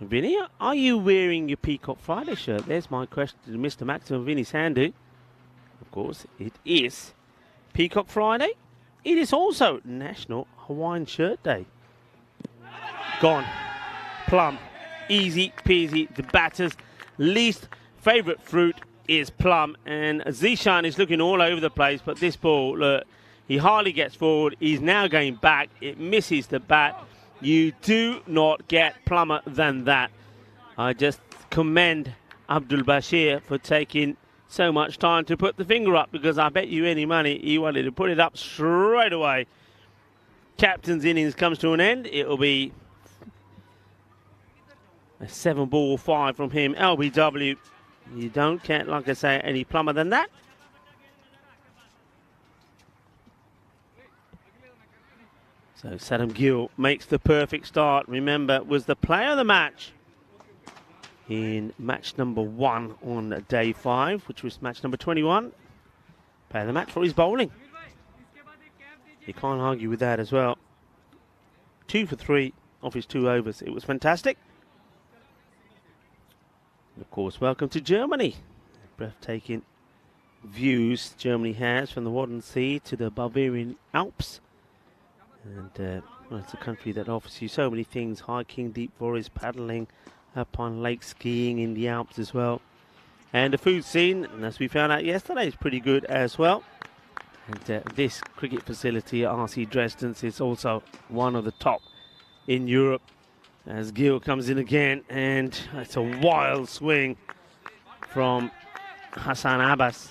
Vinny, are you wearing your Peacock Friday shirt? There's my question to Mr. Maximum Vinny Sandu. Of course, it is Peacock Friday. It is also National Hawaiian Shirt Day. Gone. Plum. Easy peasy. The batter's least favourite fruit is plum. And Zishan is looking all over the place. But this ball, look, he hardly gets forward. He's now going back. It misses the bat. You do not get plumber than that. I just commend Abdul Bashir for taking so much time to put the finger up, because I bet you any money he wanted to put it up straight away. Captain's innings comes to an end. It will be a 7-ball 5 from him. LBW. You don't get, like I say, any plumber than that. So Saddam Gill makes the perfect start. Remember, was the player of the match in match number 1 on day 5, which was match number 21. Player of the match for his bowling. You can't argue with that as well. 2 for 3 off his 2 overs. It was fantastic. And of course, welcome to Germany. Breathtaking views Germany has from the Wadden Sea to the Bavarian Alps. And well, it's a country that offers you so many things: hiking, deep forest, paddling, up on lake, skiing in the Alps as well. And the food scene, and as we found out yesterday, is pretty good as well. And this cricket facility at RC Dresden is also one of the top in Europe. As Gill comes in again, and it's a wild swing from Hassan Abbas.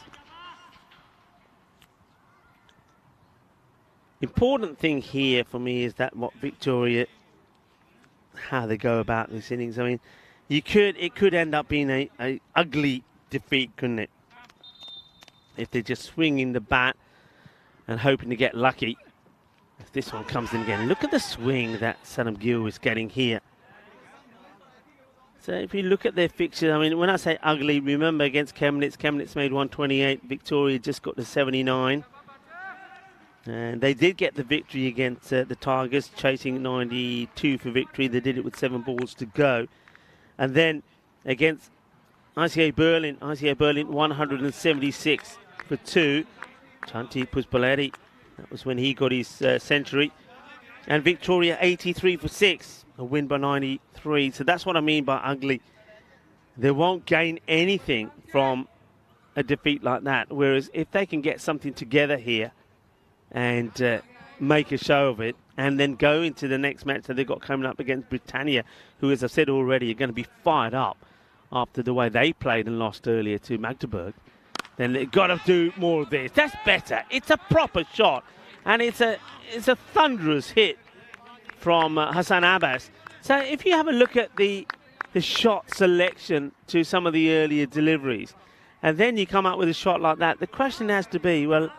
Important thing here for me is that what Victoria, how they go about this innings. I mean, it could end up being a ugly defeat, couldn't it? If they're just swinging the bat and hoping to get lucky. If this one comes in again, look at the swing that Saddam Gill is getting here. So if you look at their fixture, I mean, when I say ugly, remember against Chemnitz made 128, Victoria just got to 79. And they did get the victory against the Tigers, chasing 92 for victory. They did it with 7 balls to go. And then against ICA Berlin 176 for 2. Chanti Puspaleti, that was when he got his century. And Victoria 83 for 6, a win by 93. So that's what I mean by ugly. They won't gain anything from a defeat like that. Whereas if they can get something together here and make a show of it, and then go into the next match that they've got coming up against Britannia, who, as I've said already, are going to be fired up after the way they played and lost earlier to Magdeburg, then they've got to do more of this. That's better. It's a proper shot, and it's a thunderous hit from Hassan Abbas. So if you have a look at the shot selection to some of the earlier deliveries, and then you come up with a shot like that, the question has to be, well,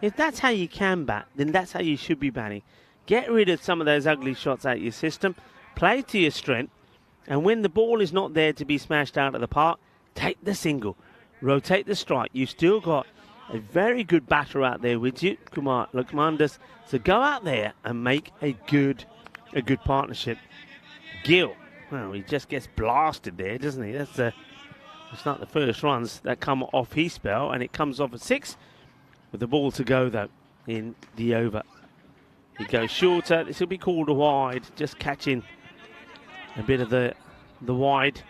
if that's how you can bat, then that's how you should be batting. Get rid of some of those ugly shots out of your system, play to your strength, and when the ball is not there to be smashed out of the park, take the single, rotate the strike. You've still got a very good batter out there with you, Kumar Lakmandas. So go out there and make a good partnership. Gill, well, he just gets blasted there, doesn't he? It's not the first runs that come off his spell, and it comes off at 6. With the ball to go, though, in the over. He goes shorter. This will be called a wide. Just catching a bit of the wide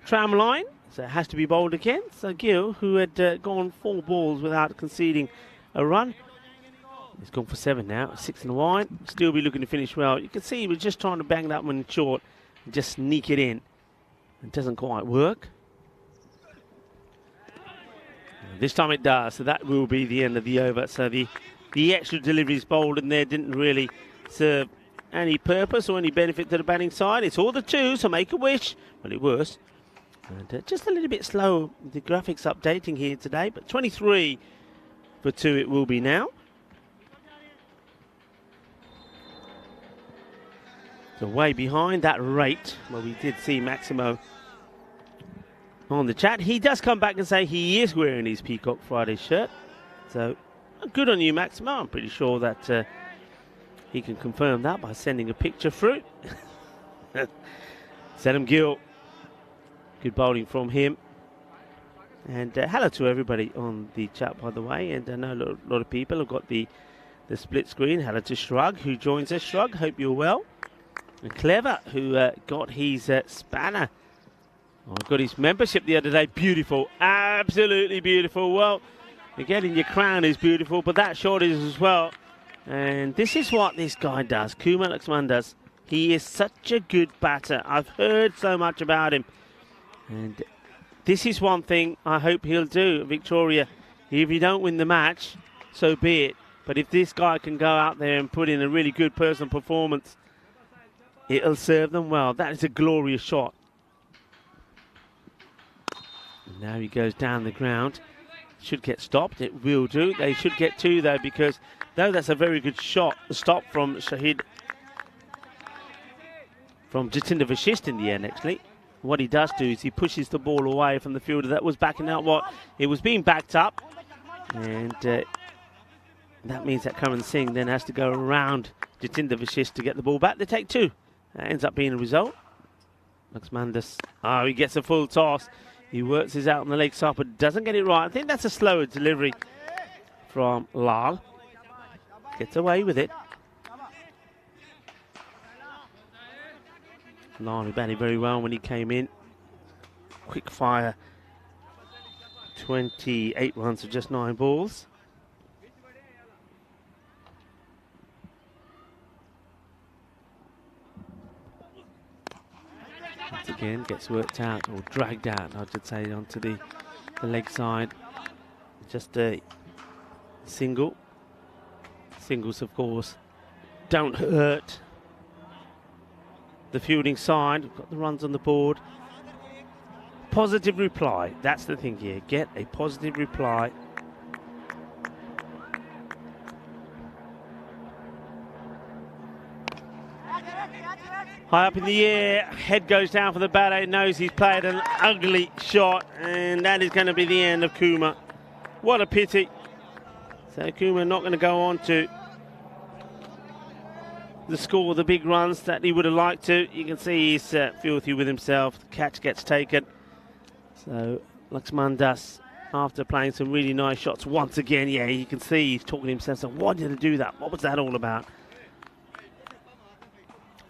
tram line. So it has to be bowled again. So Gill, who had gone 4 balls without conceding a run, He's gone for 7 now, 6 in the wide. Still be looking to finish well. You can see he was just trying to bang that one short and just sneak it in. It doesn't quite work. This time it does, so that will be the end of the over. So the extra deliveries bowled in there didn't really serve any purpose or any benefit to the batting side. It's all the 2, so make a wish. Well, it was. And just a little bit slow, the graphics updating here today, but 23 for 2 it will be now. So way behind that rate, where we did see Maximo on the chat. He does come back and say he is wearing his Peacock Friday shirt. So good on you, Maximo. I'm pretty sure that he can confirm that by sending a picture through. Sedham Gill. Good bowling from him. And hello to everybody on the chat, by the way. And I know a lot of people have got the split screen. Hello to Shrug, who joins us. Shrug, hope you're well. And Clever, who got his spanner. Oh, got his membership the other day. Beautiful. Absolutely beautiful. Well, getting your crown is beautiful, but that shot is as well. And this is what this guy does. Kumar Laxman does. He is such a good batter. I've heard so much about him. And this is one thing I hope he'll do, Victoria. If you don't win the match, so be it. But if this guy can go out there and put in a really good personal performance, it'll serve them well. That is a glorious shot. And now he goes down the ground. Should get stopped. It will do. They should get 2 though, because though that's a very good shot, the stop from Shahid, from Jatinder Vashist in the end actually. What he does do is he pushes the ball away from the fielder that was backing out what it was being backed up, and that means that Karan Singh then has to go around Jatinder Vashist to get the ball back. They take 2. That ends up being a result. Laxmandas, he gets a full toss. He works his out on the leg side, but doesn't get it right. I think that's a slower delivery from Lal. Gets away with it. Lal, he batted very well when he came in. Quick fire. 28 runs of just 9 balls. Once again, gets worked out, or dragged out, I should say, onto the leg side. Just a single. Singles, of course, don't hurt the fielding side. We've got the runs on the board. Positive reply. That's the thing here. Get a positive reply. High up in the air, head goes down for the batter. He knows he's played an ugly shot, and that is going to be the end of Kumar. What a pity. So Kumar not going to go on to the score, the big runs that he would have liked to. You can see he's filthy with himself. The catch gets taken. So Laxman Das, after playing some really nice shots once again, yeah, you can see he's talking to himself. So why did I do that? What was that all about?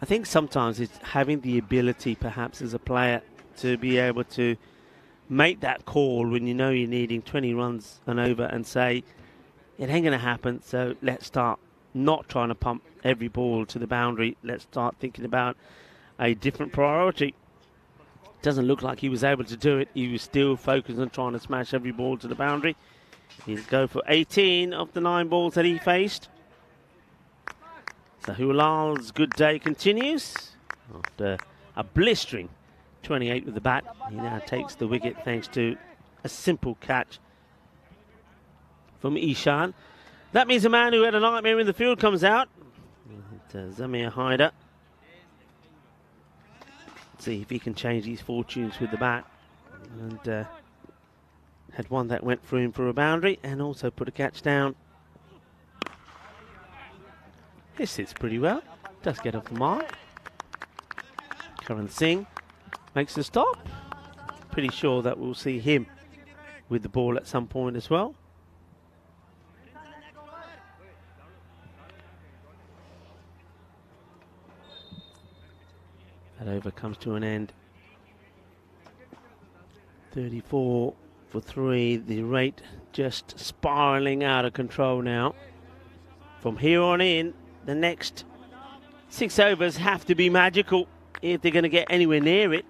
I think sometimes it's having the ability, perhaps as a player, to be able to make that call when you know you're needing 20 runs and over, and say, it ain't going to happen, so let's start not trying to pump every ball to the boundary. Let's start thinking about a different priority. Doesn't look like he was able to do it. He was still focused on trying to smash every ball to the boundary. He'll go for 18 of the 9 balls that he faced. So Hulal's good day continues. After a blistering 28 with the bat, he now takes the wicket thanks to a simple catch from Ishan. That means a man who had a nightmare in the field comes out. Zamir Haider. Let's see if he can change his fortunes with the bat. And had one that went through him for a boundary and also put a catch down. This sits pretty well. Does get off the mark. Karan Singh makes the stop. Pretty sure that we'll see him with the ball at some point as well. That over comes to an end. 34 for 3. The rate just spiralling out of control now. From here on in, the next 6 overs have to be magical if they're going to get anywhere near it.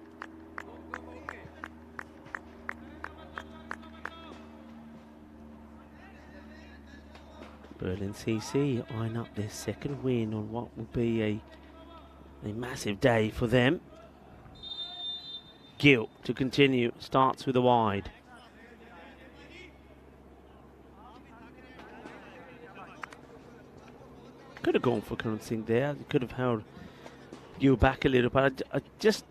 Berlin CC eyeing up their second win on what will be a massive day for them. Gill to continue, starts with a wide. Could have gone for Karan Singh there. He could have held Gill back a little, but I just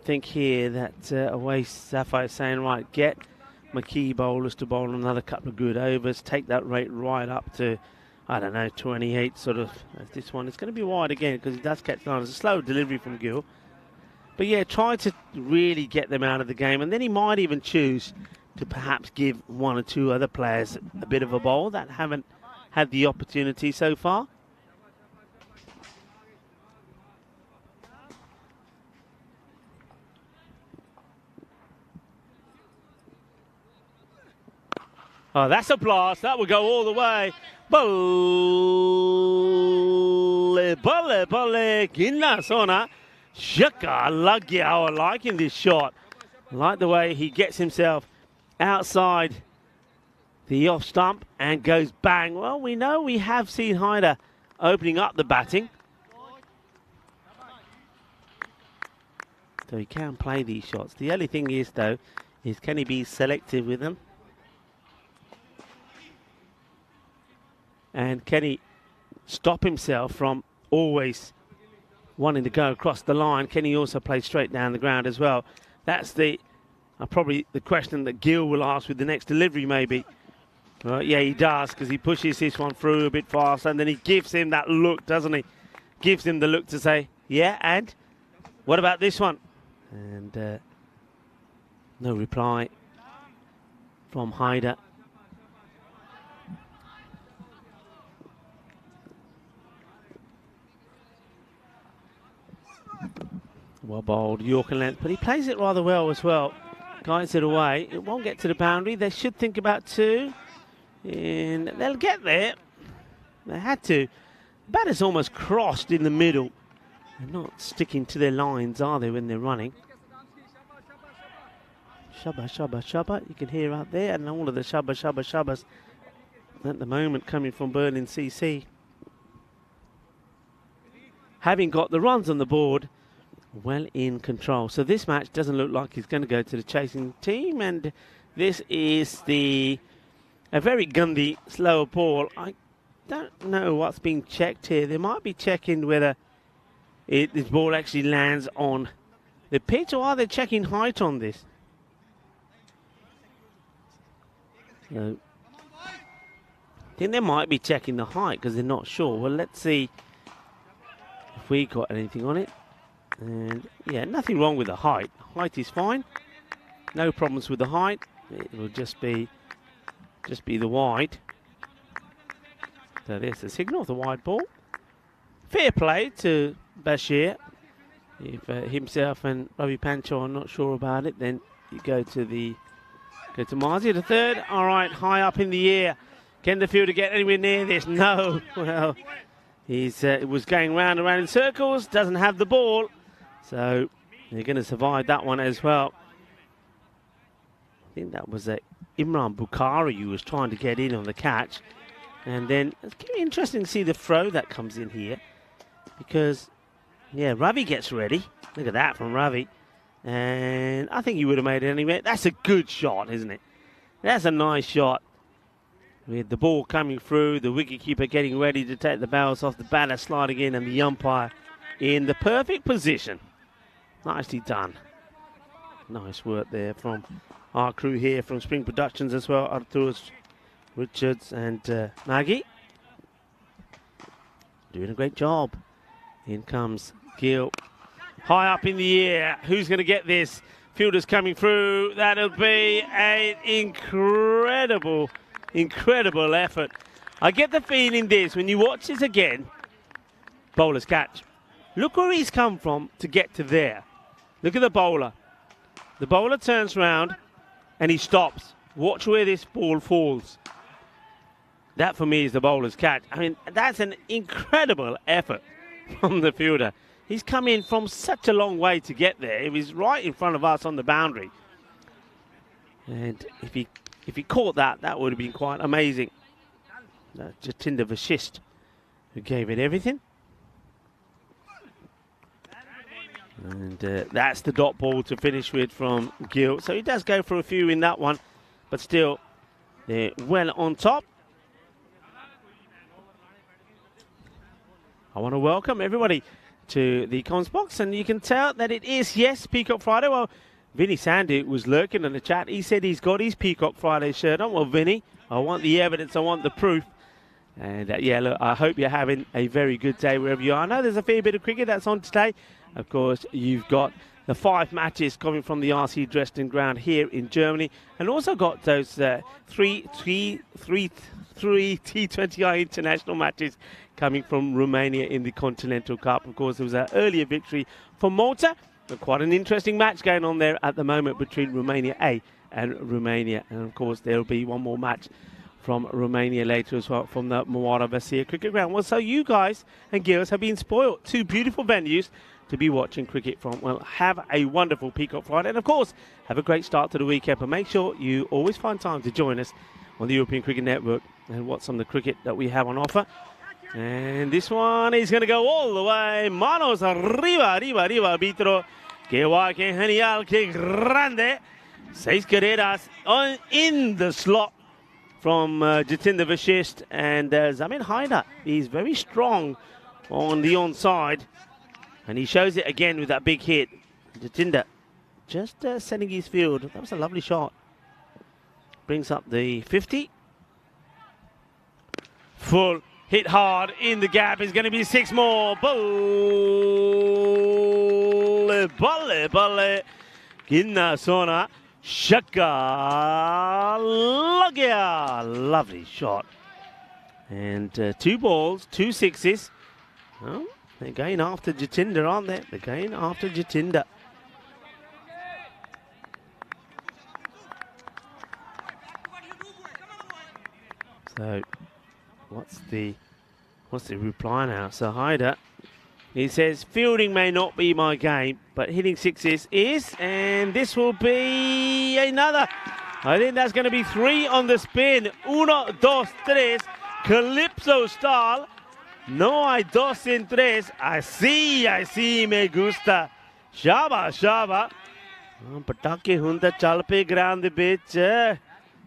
think here that away Sapphire is saying, right, get my key bowlers to bowl another couple of good overs, take that rate right up to, I don't know, 28 sort of. As this one, it's going to be wide again because he does catch the line. It's a slow delivery from Gill. But yeah, try to really get them out of the game, and then he might even choose to perhaps give one or two other players a bit of a bowl that haven't had the opportunity so far. Oh, that's a blast. That will go all the way. Bolle, bolle, bolle. Ginna sona. Shaka lagya. I'm liking this shot. I like the way he gets himself outside the off stump and goes bang. Well, we know we have seen Haider opening up the batting. So he can play these shots. The only thing is, though, is can he be selective with them? And can he stop himself from always wanting to go across the line? Can he also play straight down the ground as well? That's the probably the question that Gill will ask with the next delivery, maybe. Yeah, he does, because he pushes this one through a bit fast, and then he gives him that look, doesn't he? Gives him the look to say, yeah, and what about this one? And no reply from Haider. Well bowled, Yorker length, but he plays it rather well as well. Guides it away. It won't get to the boundary. They should think about two. And they'll get there. They had to. Batter's almost crossed in the middle. They're not sticking to their lines, are they, when they're running? Shabba, shabba, shabba. You can hear out there. And all of the shabba, shabba, shabbas at the moment coming from Berlin CC. Having got the runs on the board, well in control. So this match doesn't look like he's going to go to the chasing team, and this is a very gundy, slower ball. I don't know what's being checked here. They might be checking whether this ball actually lands on the pitch, or are they checking height on this? So, I think they might be checking the height because they're not sure. Well, let's see if we got anything on it. And yeah, nothing wrong with the height. Height is fine. No problems with the height. It will just be the wide. So there's the signal of the wide ball. Fair play to Bashir. If himself and Ravi Pancho are not sure about it, then you go to Marzi, the third. All right, high up in the air. Can the fielder get anywhere near this? No. Well, it was going round and round in circles. Doesn't have the ball. So they're going to survive that one as well. I think that was Imran Bukhari who was trying to get in on the catch. And then it's going to be interesting to see the throw that comes in here. Because, yeah, Ravi gets ready. Look at that from Ravi. And I think he would have made it anyway. That's a good shot, isn't it? That's a nice shot. With the ball coming through, the wicketkeeper getting ready to take the bounce off, the batter sliding in, and the umpire in the perfect position. Nicely done. Nice work there from our crew here from Spring Productions as well. Arthur Richards and Maggie. Doing a great job. In comes Gill. High up in the air. Who's going to get this? Fielders coming through. That'll be an incredible effort. I get the feeling this, when you watch this again, bowler's catch. Look where he's come from to get to there. Look at the bowler. The bowler turns round and he stops. Watch where this ball falls. That for me is the bowler's catch. I mean, that's an incredible effort from the fielder. He's come in from such a long way to get there. He was right in front of us on the boundary. And if he caught that, that would have been quite amazing. Jatinder Vashist, who gave it everything. And that's the dot ball to finish with from Gill. So he does go for a few in that one, but still, they're well on top. I want to welcome everybody to the comms box, and you can tell that it is, yes, Peacock Friday. Well, Vinny Sandy was lurking in the chat. He said he's got his Peacock Friday shirt on. Well, Vinny, I want the evidence, I want the proof. And yeah, look, I hope you're having a very good day wherever you are. I know there's a fair bit of cricket that's on today. Of course, you've got the 5 matches coming from the RC Dresden ground here in Germany, and also got those three T20I international matches coming from Romania in the Continental Cup. Of course, there was an earlier victory for Malta, but quite an interesting match going on there at the moment between Romania A and Romania. And of course, there'll be one more match from Romania later as well from the Muara Vasia cricket ground. Well, so you guys and girls have been spoiled. 2 beautiful venues to be watching cricket from. Well, have a wonderful Peacock Friday, and of course, have a great start to the weekend. But make sure you always find time to join us on the European Cricket Network and watch some of the cricket that we have on offer. And this one is going to go all the way. Manos arriba, arriba, arriba, arbitro. Que guay, que genial, que grande. 6 carreras in the slot from Jatinder Vashist, and Zamin Haidar is very strong on the onside, and he shows it again with that big hit. Jatinder just setting his field. That was a lovely shot. Brings up the 50. Full hit hard in the gap is going to be 6 more. Balle, balle, balle. Ginna sona. Shaka Lagya. Lovely shot. And 2 balls, 2 sixes. Oh, they're going after Jatinder, aren't they? They're going after Jatinder. So what's the reply now? So Haidar, he says, fielding may not be my game, but hitting sixes is, and this will be another. I think that's going to be 3 on the spin. 1, 2, 3. Calypso style. No hay 2 sin 3. Así me gusta. Shaba, shaba. Patake hunda chal pe ground de bitch.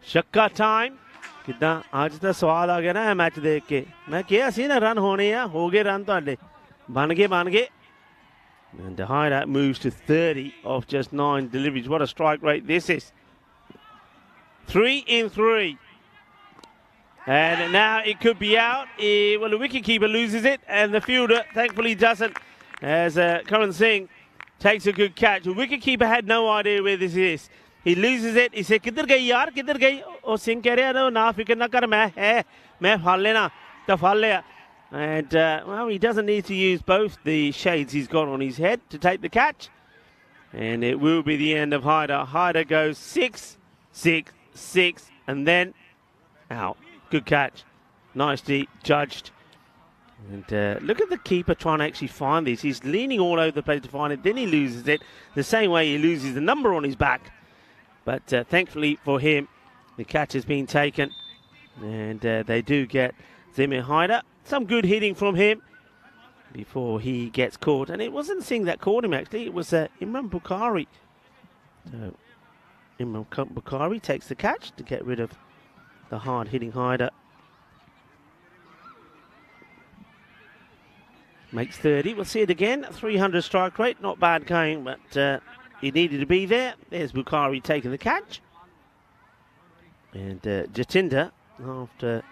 Shakka time. कितना आज तो स्वाद आ गया ना match देख के मैं किया सी ना रन होने या हो गए रन तो बन गए and Haidar moves to 30 off just 9 deliveries. What a strike rate this is. 3 in 3, and now it could be out. Well, the wicketkeeper loses it, and the fielder thankfully doesn't, as Karan Singh takes a good catch. The wicketkeeper had no idea where this is. He loses it. He said, "Kidhar gayi yaar? Kidhar gayi?" Oh, Singh keh raha hai, "Na fikr na kar, main phal lena." To phal liya. And well, he doesn't need to use both the shades he's got on his head to take the catch. And it will be the end of Haidar. Haidar goes 6, 6, 6, and then out. Good catch. Nicely judged. And look at the keeper trying to actually find this. He's leaning all over the place to find it. Then he loses it. The same way he loses the number on his back. But thankfully for him, the catch has been taken. And they do get Zamin Haidar. Some good hitting from him before he gets caught. And it wasn't Singh that caught him, actually. It was Imran Bukhari. So Imran Bukhari takes the catch to get rid of the hard-hitting Haidar. Makes 30. We'll see it again. 300 strike rate. Not bad going, but he needed to be there. There's Bukhari taking the catch. And Jatinder, after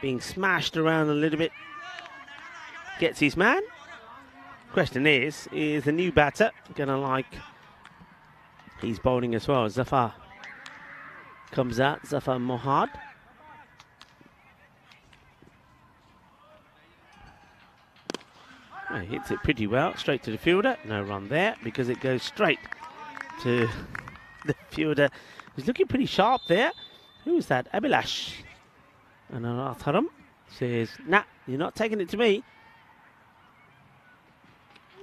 being smashed around a little bit, gets his man. Question is the new batter going to like his bowling as well? Zafar comes out, Zafar Mohad. He hits it pretty well, straight to the fielder. No run there because it goes straight to the fielder, who's looking pretty sharp there. Who is that? Abhilash. And Anatharam says, nah, you're not taking it to me.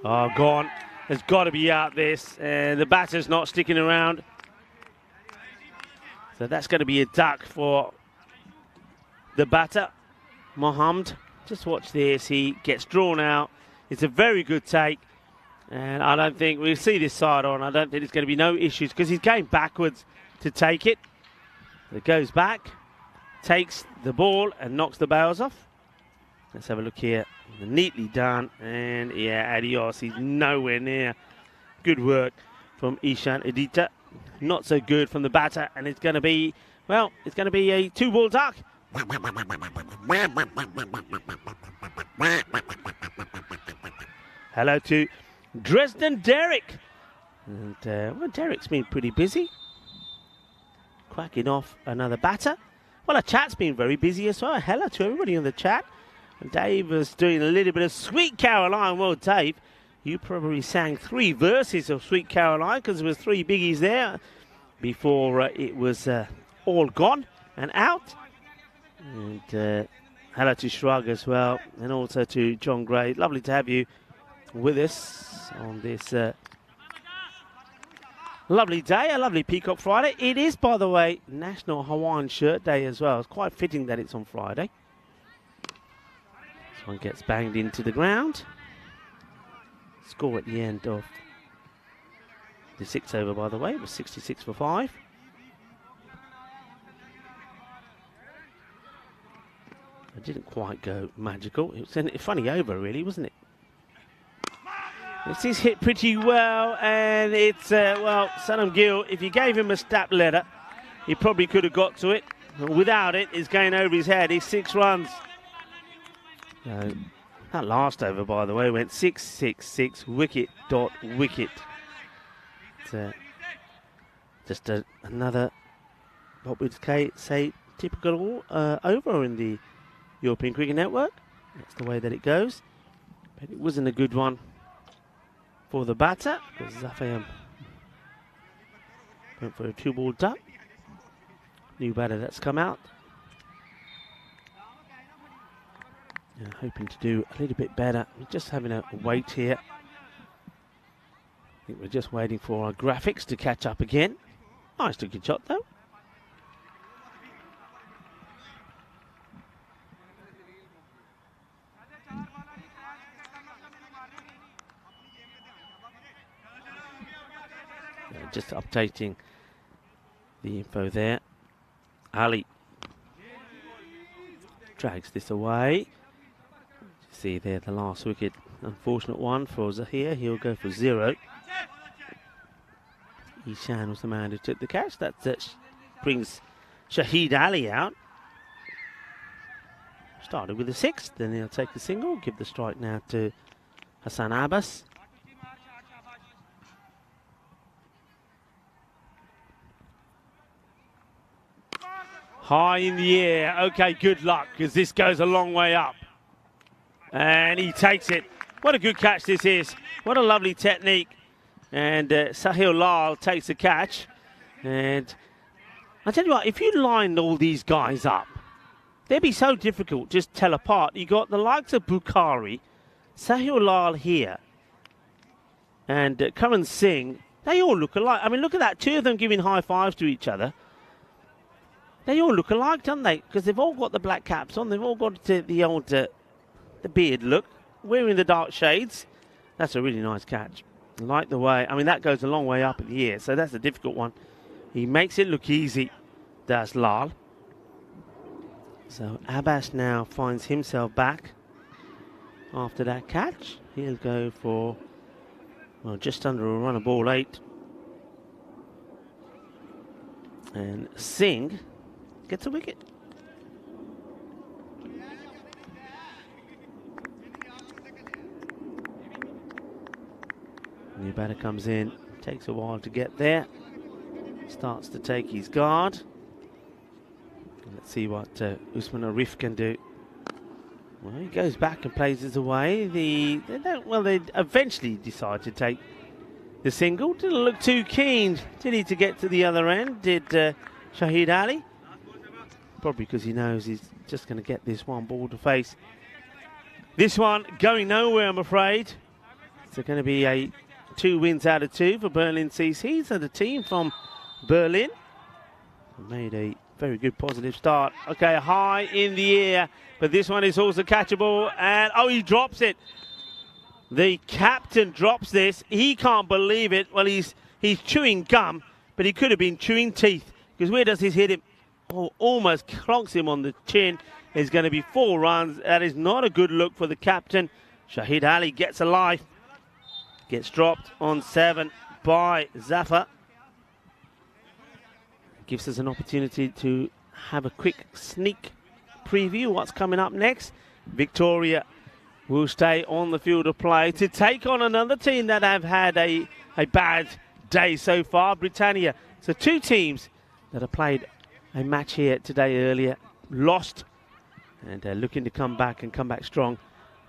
Oh, gone. There's got to be out this. And the batter's not sticking around. So that's going to be a duck for the batter, Mohammed. Just watch this. He gets drawn out. It's a very good take. And I don't think we'll see this side on. I don't think there's going to be no issues because he's going backwards to take it. It goes back, takes the ball and knocks the bails off. Let's have a look here. Neatly done. And yeah, adios. He's nowhere near. Good work from Ishan Edita. Not so good from the batter. And it's going to be, well, it's going to be a 2-ball duck. Hello to Dresden Derek. And well, Derek's been pretty busy. Cracking off another batter. Well, our chat's been very busy as well. Hello to everybody in the chat. And Dave was doing a little bit of Sweet Caroline. Well, Dave, you probably sang 3 verses of Sweet Caroline because there was 3 biggies there before it was all gone and out. And hello to Shrug as well, and also to John Gray. Lovely to have you with us on this lovely day, a lovely Peacock Friday. It is, by the way, National Hawaiian Shirt Day as well. It's quite fitting that it's on Friday. This one gets banged into the ground. Score at the end of the 6th over, by the way. It was 66 for 5. It didn't quite go magical. It was a funny over, really, wasn't it? This is hit pretty well, and it's, well, Sanam Gill, if you gave him a stap letter, he probably could have got to it. Without it, it's going over his head. He's 6 runs. That last over, by the way, went 6-6-6, wicket dot wicket. It's, just another, what would say, typical over in the European Cricket Network. That's the way that it goes. But it wasn't a good one for the batter, because Zafayam went for a 2-ball duck. New batter that's come out. Yeah, hoping to do a little bit better. We're just having a wait here. I think we're just waiting for our graphics to catch up again. Nice looking shot though. Just updating the info there. Ali drags this away. See there the last wicket. Unfortunate one for Zahir. He'll go for 0. Ishan was the man who took the catch. That brings Shahid Ali out. Started with a 6th. Then he'll take the single. Give the strike now to Hassan Abbas. High in the air. Okay, good luck, because this goes a long way up. And he takes it. What a good catch this is. What a lovely technique. And Sahil Lal takes the catch. And I tell you what, if you lined all these guys up, they'd be so difficult, just tell apart. You got the likes of Bukhari, Sahil Lal here, and Karan Singh. They all look alike. I mean, look at that. 2 of them giving high fives to each other. They all look alike, don't they? Because they've all got the black caps on. They've all got the old the beard look. Wearing the dark shades. That's a really nice catch. I like the way. I mean, that goes a long way up in the air. So that's a difficult one. He makes it look easy. That's Lal. So Abbas now finds himself back after that catch. He'll go for, well, just under a run of ball 8. And Singh gets a wicket. New batter comes in, takes a while to get there, starts to take his guard. Let's see what Usman Arif can do. Well, he goes back and plays his away. They eventually decide to take the single. Didn't look too keen, did he, to get to the other end? Did Shahid Ali? probably because he knows he's just going to get this one ball to face. This one going nowhere, I'm afraid. It's going to be a 2 wins out of 2 for Berlin CC. So the team from Berlin made a very good positive start. Okay, high in the air, but this one is also catchable, and oh, he drops it. The captain drops this. He can't believe it. Well, he's chewing gum, but he could have been chewing teeth, because where does this hit him? Oh, almost clonks him on the chin. There's going to be 4 runs. That is not a good look for the captain. Shahid Ali gets a life. Gets dropped on 7 by Zafar. Gives us an opportunity to have a quick sneak preview what's coming up next. Victoria will stay on the field of play to take on another team that have had a bad day so far, Britannia. So 2 teams that have played a match here today earlier, lost, and looking to come back and come back strong.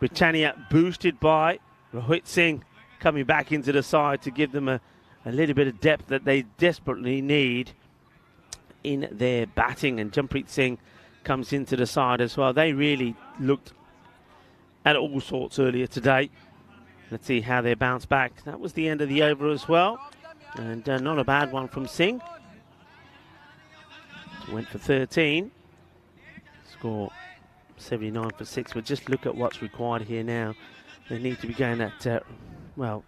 Britannia boosted by Rohit Singh coming back into the side to give them a little bit of depth that they desperately need in their batting, and Jampreet Singh comes into the side as well. They really looked at all sorts earlier today. Let's see how they bounce back. That was the end of the over as well, and not a bad one from Singh. Went for 13. Score 79 for 6. But just look at what's required here now. They need to be going at, well,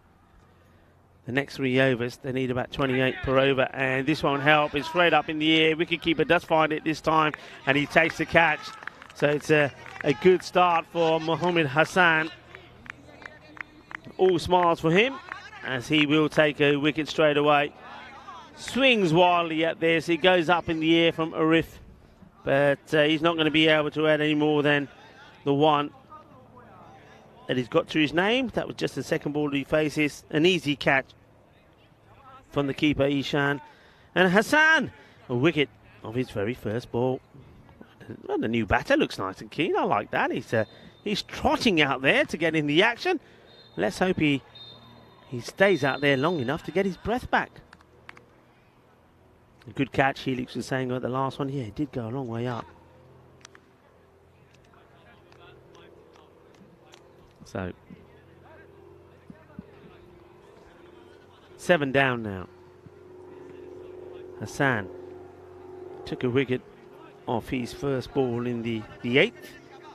the next 3 overs, they need about 28 per over, and this won't help. It's straight up in the air. Wicketkeeper does find it this time, and he takes the catch. So it's a good start for Mohammed Hassan. All smiles for him, as he will take a wicket straight away. Swings wildly at this. He goes up in the air from Arif, but he's not going to be able to add any more than the 1 that he's got to his name. That was just the second ball he faces. An easy catch from the keeper, Ishan. And Hassan, a wicket of his very first ball. Well, the new batter looks nice and keen. I like that. He's trotting out there to get in the action. Let's hope he stays out there long enough to get his breath back. A good catch, Helix was saying at the last one. Yeah, it did go a long way up. So 7 down now. Hassan took a wicket off his first ball in the 8th.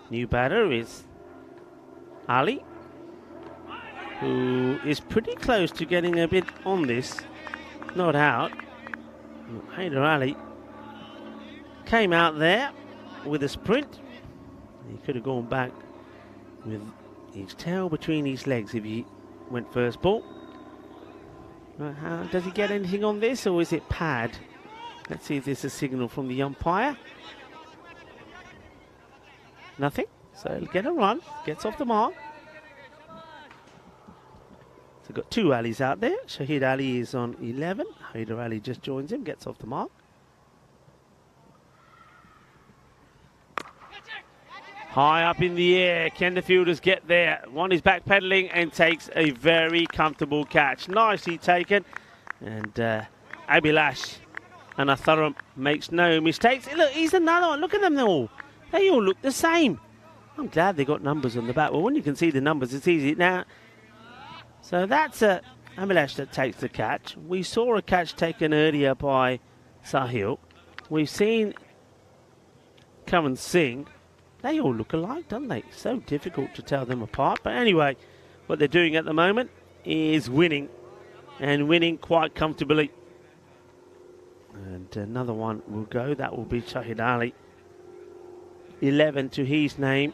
New batter is Ali, who is pretty close to getting a bit on this. Not out. Haider Ali came out there with a sprint. He could have gone back with his tail between his legs if he went first ball. Does he get anything on this, or is it pad? Let's see if there's a signal from the umpire. Nothing. So he'll get a run. Gets off the mark. So got 2 Alis out there. Shahid Ali is on 11. Haider Ali just joins him. Gets off the mark. High up in the air, can the fielders get there? One is backpedaling and takes a very comfortable catch. Nicely taken. And Abhilash and Atharam makes no mistakes. Look, he's another one. Look at them all. They all look the same. I'm glad they got numbers on the bat. Well, when you can see the numbers, it's easy. Now, so that's Abhilash that takes the catch. We saw a catch taken earlier by Sahil. We've seen Karan Singh. They all look alike, don't they? So difficult to tell them apart. But anyway, what they're doing at the moment is winning, and winning quite comfortably. And another one will go. That will be Shahid Ali. 11 to his name.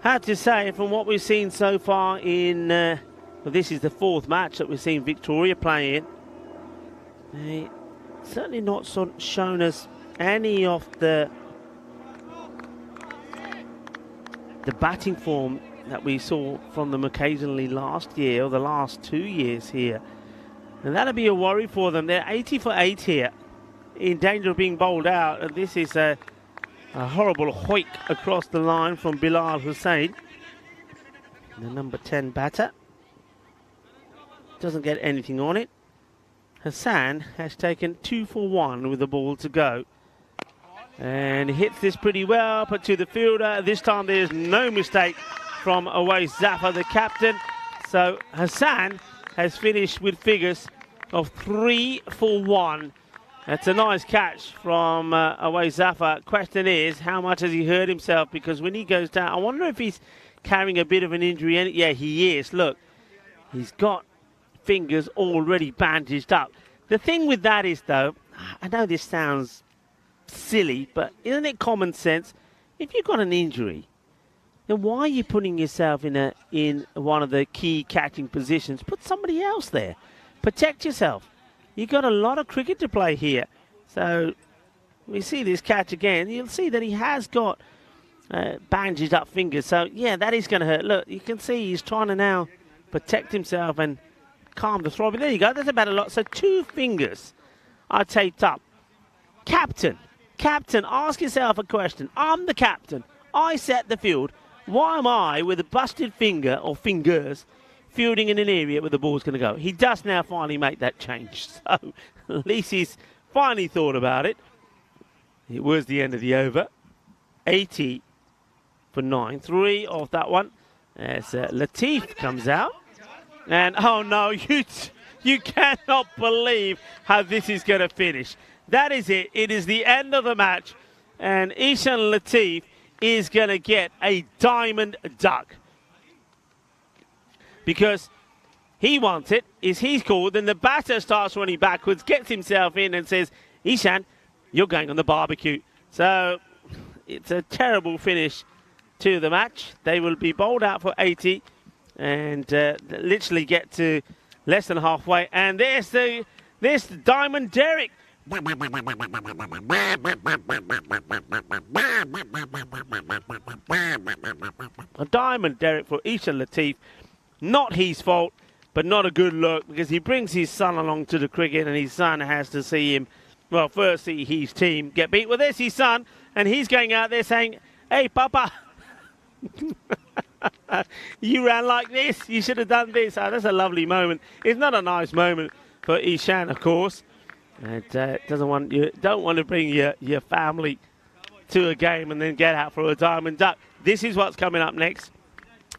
Hard to say from what we've seen so far in... well, this is the 4th match that we've seen Victoria play in. They certainly not shown us any of the batting form that we saw from them occasionally last year, or the last 2 years here. And that'll be a worry for them. They're 80 for 8 here, in danger of being bowled out. And this is a horrible hoik across the line from Bilal Hussain, the number 10 batter. Doesn't get anything on it. Hassan has taken 2 for 1 with the ball to go. And he hits this pretty well, put to the fielder. This time there's no mistake from Awais Zafar, the captain. So Hassan has finished with figures of 3 for 1. That's a nice catch from Awais Zafar. Question is, how much has he hurt himself? Because when he goes down, I wonder if he's carrying a bit of an injury. Yeah, he is. Look, he's got fingers already bandaged up. The thing with that is, though, I know this sounds silly, but isn't it common sense? If you've got an injury, then why are you putting yourself in one of the key catching positions? Put somebody else there. Protect yourself. You've got a lot of cricket to play here. So we see this catch again. You'll see that he has got bandaged up fingers. So, yeah, that is going to hurt. Look, you can see he's trying to now protect himself and calm the throb. But there you go. That's about a lot. So 2 fingers are taped up. Captain, ask yourself a question. I'm the captain. I set the field. Why am I with a busted finger or fingers fielding in an area where the ball's going to go? He does now finally make that change. So at least he's finally thought about it. It was the end of the over. 80 for 9. 3 off that one. As Latif comes out. And, oh no, you cannot believe how this is going to finish. That is it. It is the end of the match. And Ishan Latif is going to get a diamond duck. Because he wants it, is he's called, then the batter starts running backwards, gets himself in and says, Ishan, you're going on the barbecue. So it's a terrible finish to the match. They will be bowled out for 80 and literally get to less than halfway. And there's Diamond Derek. A Diamond Derek for Ishan Latif. Not his fault, but not a good look, because he brings his son along to the cricket and his son has to see him, well, first see his team get beat. Well, there's his son, and he's going out there saying, hey, Papa, you ran like this. You should have done this. Oh, that's a lovely moment. It's not a nice moment for Ishan, of course. And don't want to bring your family to a game and then get out for a diamond duck. This is what's coming up next.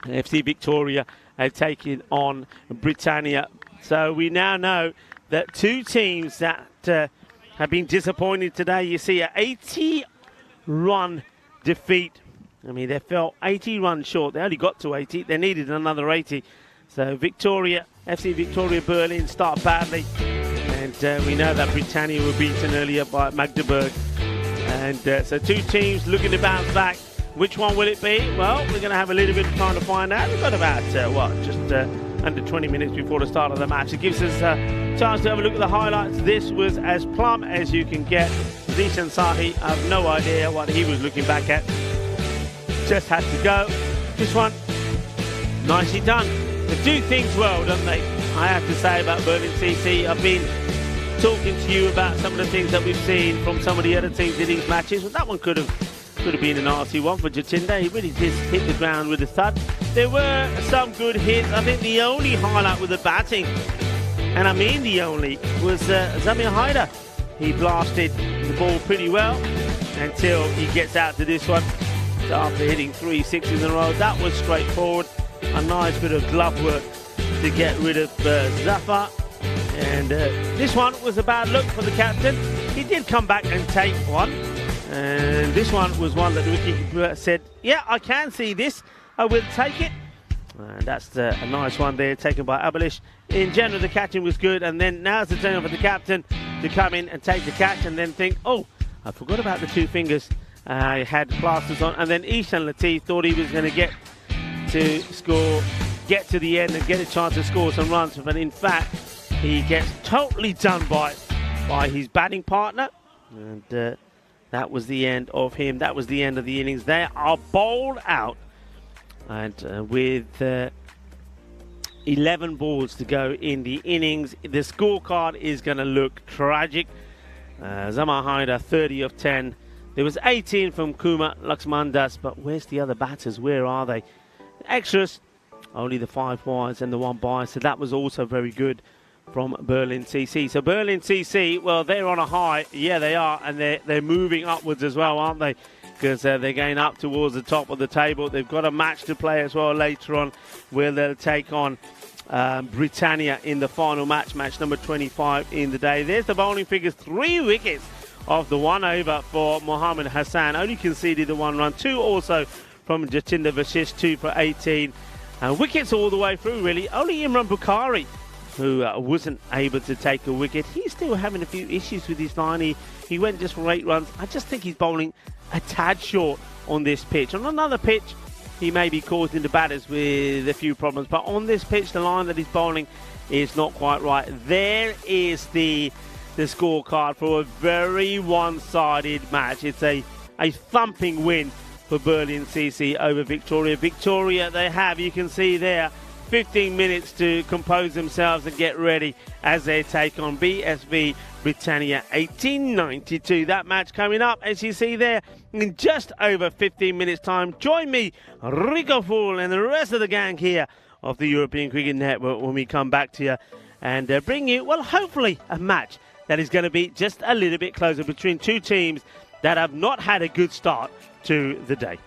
FC Victoria have taken on Britannia. So we now know that 2 teams that have been disappointed today. You see an 80-run defeat. I mean, they fell 80 runs short. They only got to 80. They needed another 80. So Victoria, FC Victoria Berlin start badly. And we know that Britannia were beaten earlier by Magdeburg. And so 2 teams looking to bounce back. Which one will it be? Well, we're going to have a little bit of time to find out. We've got about, just under 20 minutes before the start of the match. It gives us a chance to have a look at the highlights. This was as plumb as you can get. Zishan Sahi, I have no idea what he was looking back at. Just had to go. This one, nicely done. They do things well, don't they? I have to say about Berlin CC. I've been talking to you about some of the things that we've seen from some of the other teams in these matches. Well, that one could have been an arty one for Jatinda. He really did hit the ground with a thud. There were some good hits. I think the only highlight with the batting, and I mean the only, was Zamir Haider. He blasted the ball pretty well until he gets out to this one. So after hitting 3 sixes in a row, that was straightforward. A nice bit of glove work to get rid of Zafar. And this one was a bad look for the captain. He did come back and take one. And this one was one that Ricky said, yeah, I can see this. I will take it. And that's a nice one there taken by Abelish. In general, the catching was good. And then now's the turn for the captain to come in and take the catch and then think, oh, I forgot about the 2 fingers. I had plasters on. And then Ishan Latif thought he was going to get to score, get to the end and get a chance to score some runs. But in fact, he gets totally done by his batting partner. And that was the end of him. That was the end of the innings. They are bowled out. And with 11 balls to go in the innings, the scorecard is going to look tragic. Zamir Haider, 30 of 10. There was 18 from Kumar Laxmandas, but where's the other batters? Where are they? Extras, only the 5 wides and the 1 by, so that was also very good from Berlin CC. So Berlin CC, well, they're on a high. Yeah, they are, and they're moving upwards as well, aren't they? Because they're going up towards the top of the table. They've got a match to play as well later on, where they'll take on Britannia in the final match number 25 in the day. There's the bowling figures. 3 wickets of the 1 over for Mohammed Hassan. Only conceded the 1 run. 2 also from Jatinder Vashish, 2 for 18. Wickets all the way through, really. Only Imran Bukhari, who wasn't able to take a wicket. He's still having a few issues with his line. He went just for 8 runs. I just think he's bowling a tad short on this pitch. On another pitch, he may be causing the batters with a few problems. But on this pitch, the line that he's bowling is not quite right. There is the scorecard for a very one-sided match. It's a thumping win for Berlin CC over Victoria. Victoria, they have, you can see there, 15 minutes to compose themselves and get ready as they take on BSV Britannia 1892. That match coming up, as you see there, in just over 15 minutes' time. Join me, Rico Fool, and the rest of the gang here of the European Cricket Network when we come back to you and bring you, well, hopefully a match that is going to be just a little bit closer between two teams that have not had a good start to the day.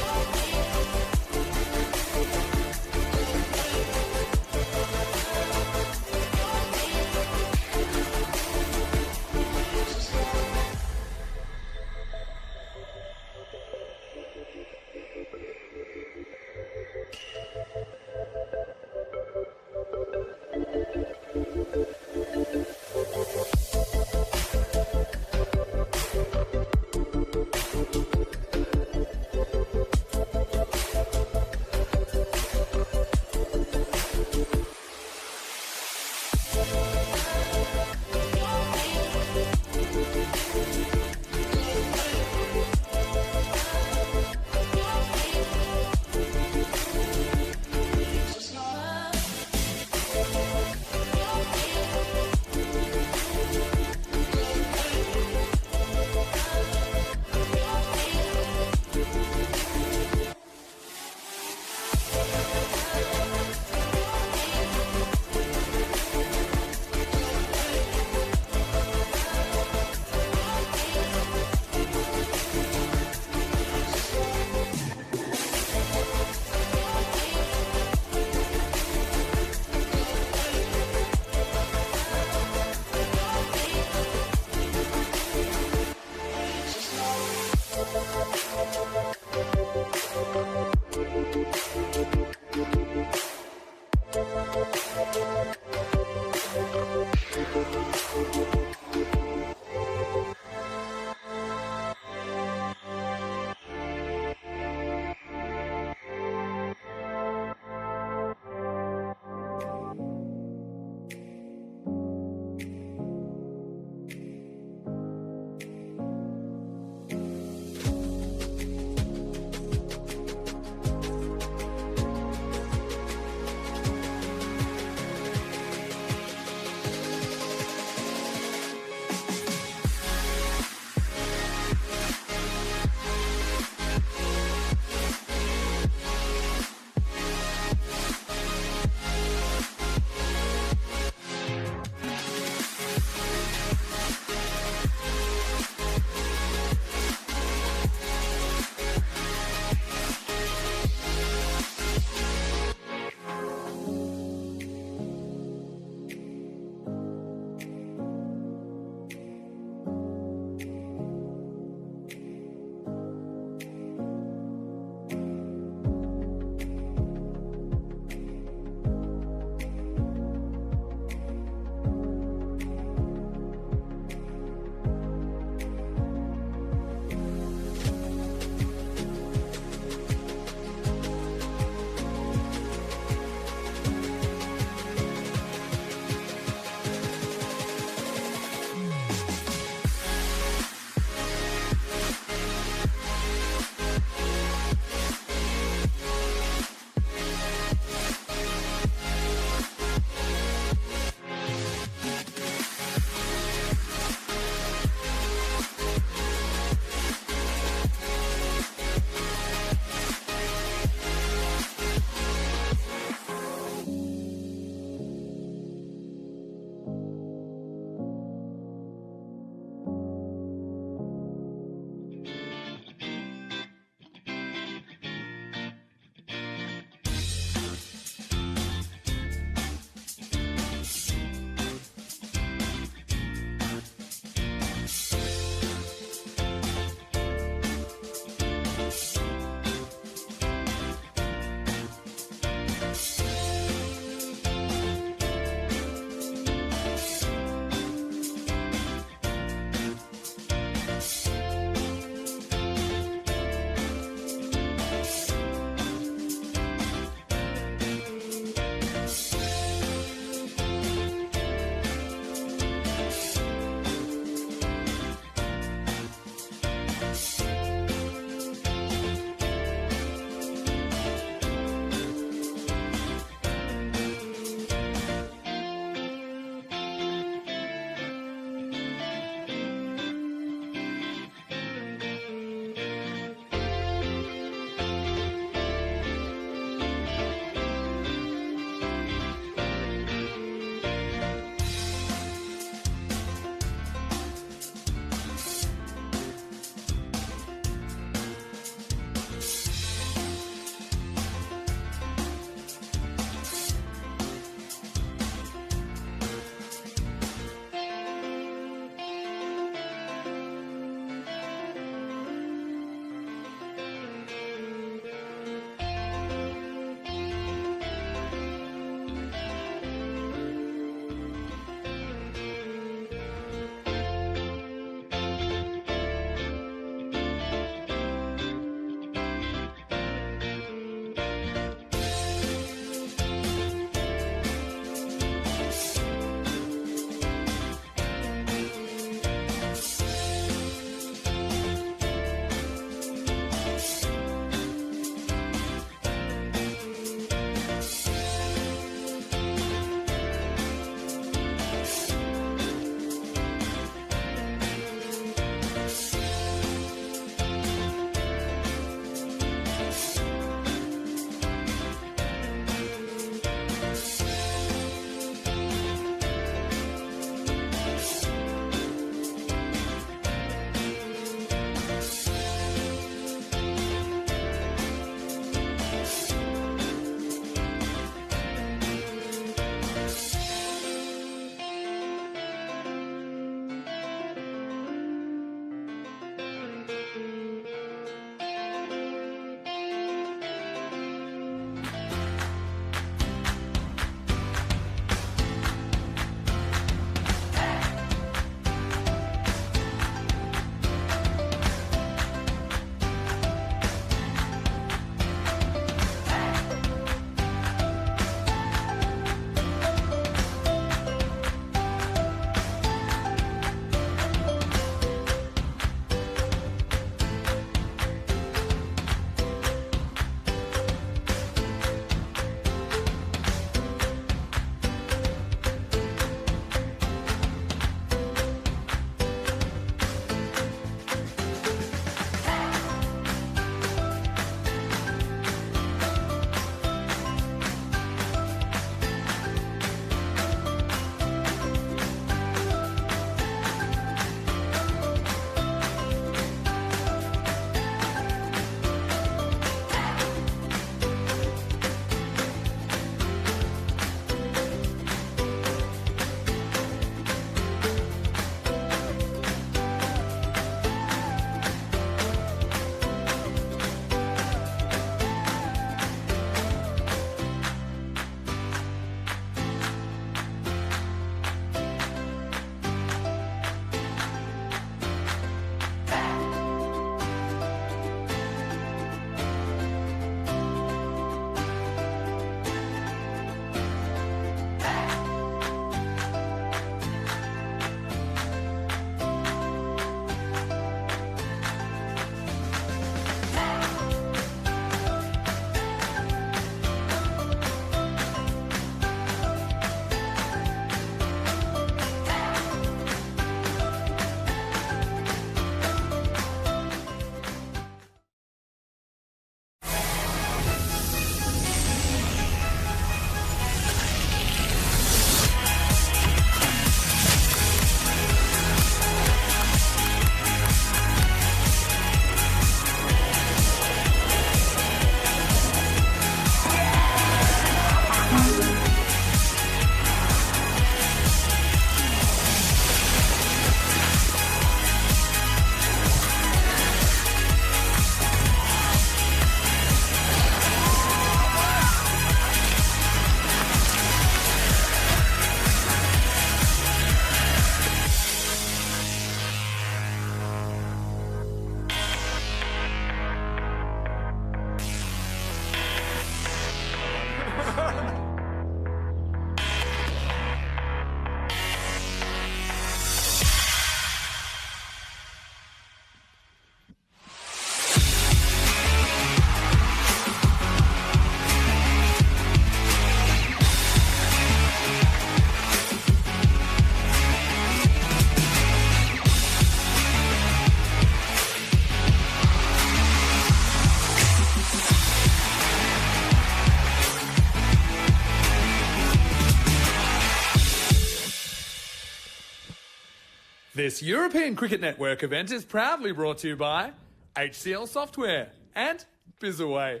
This European Cricket Network event is proudly brought to you by HCL Software and Bizaway.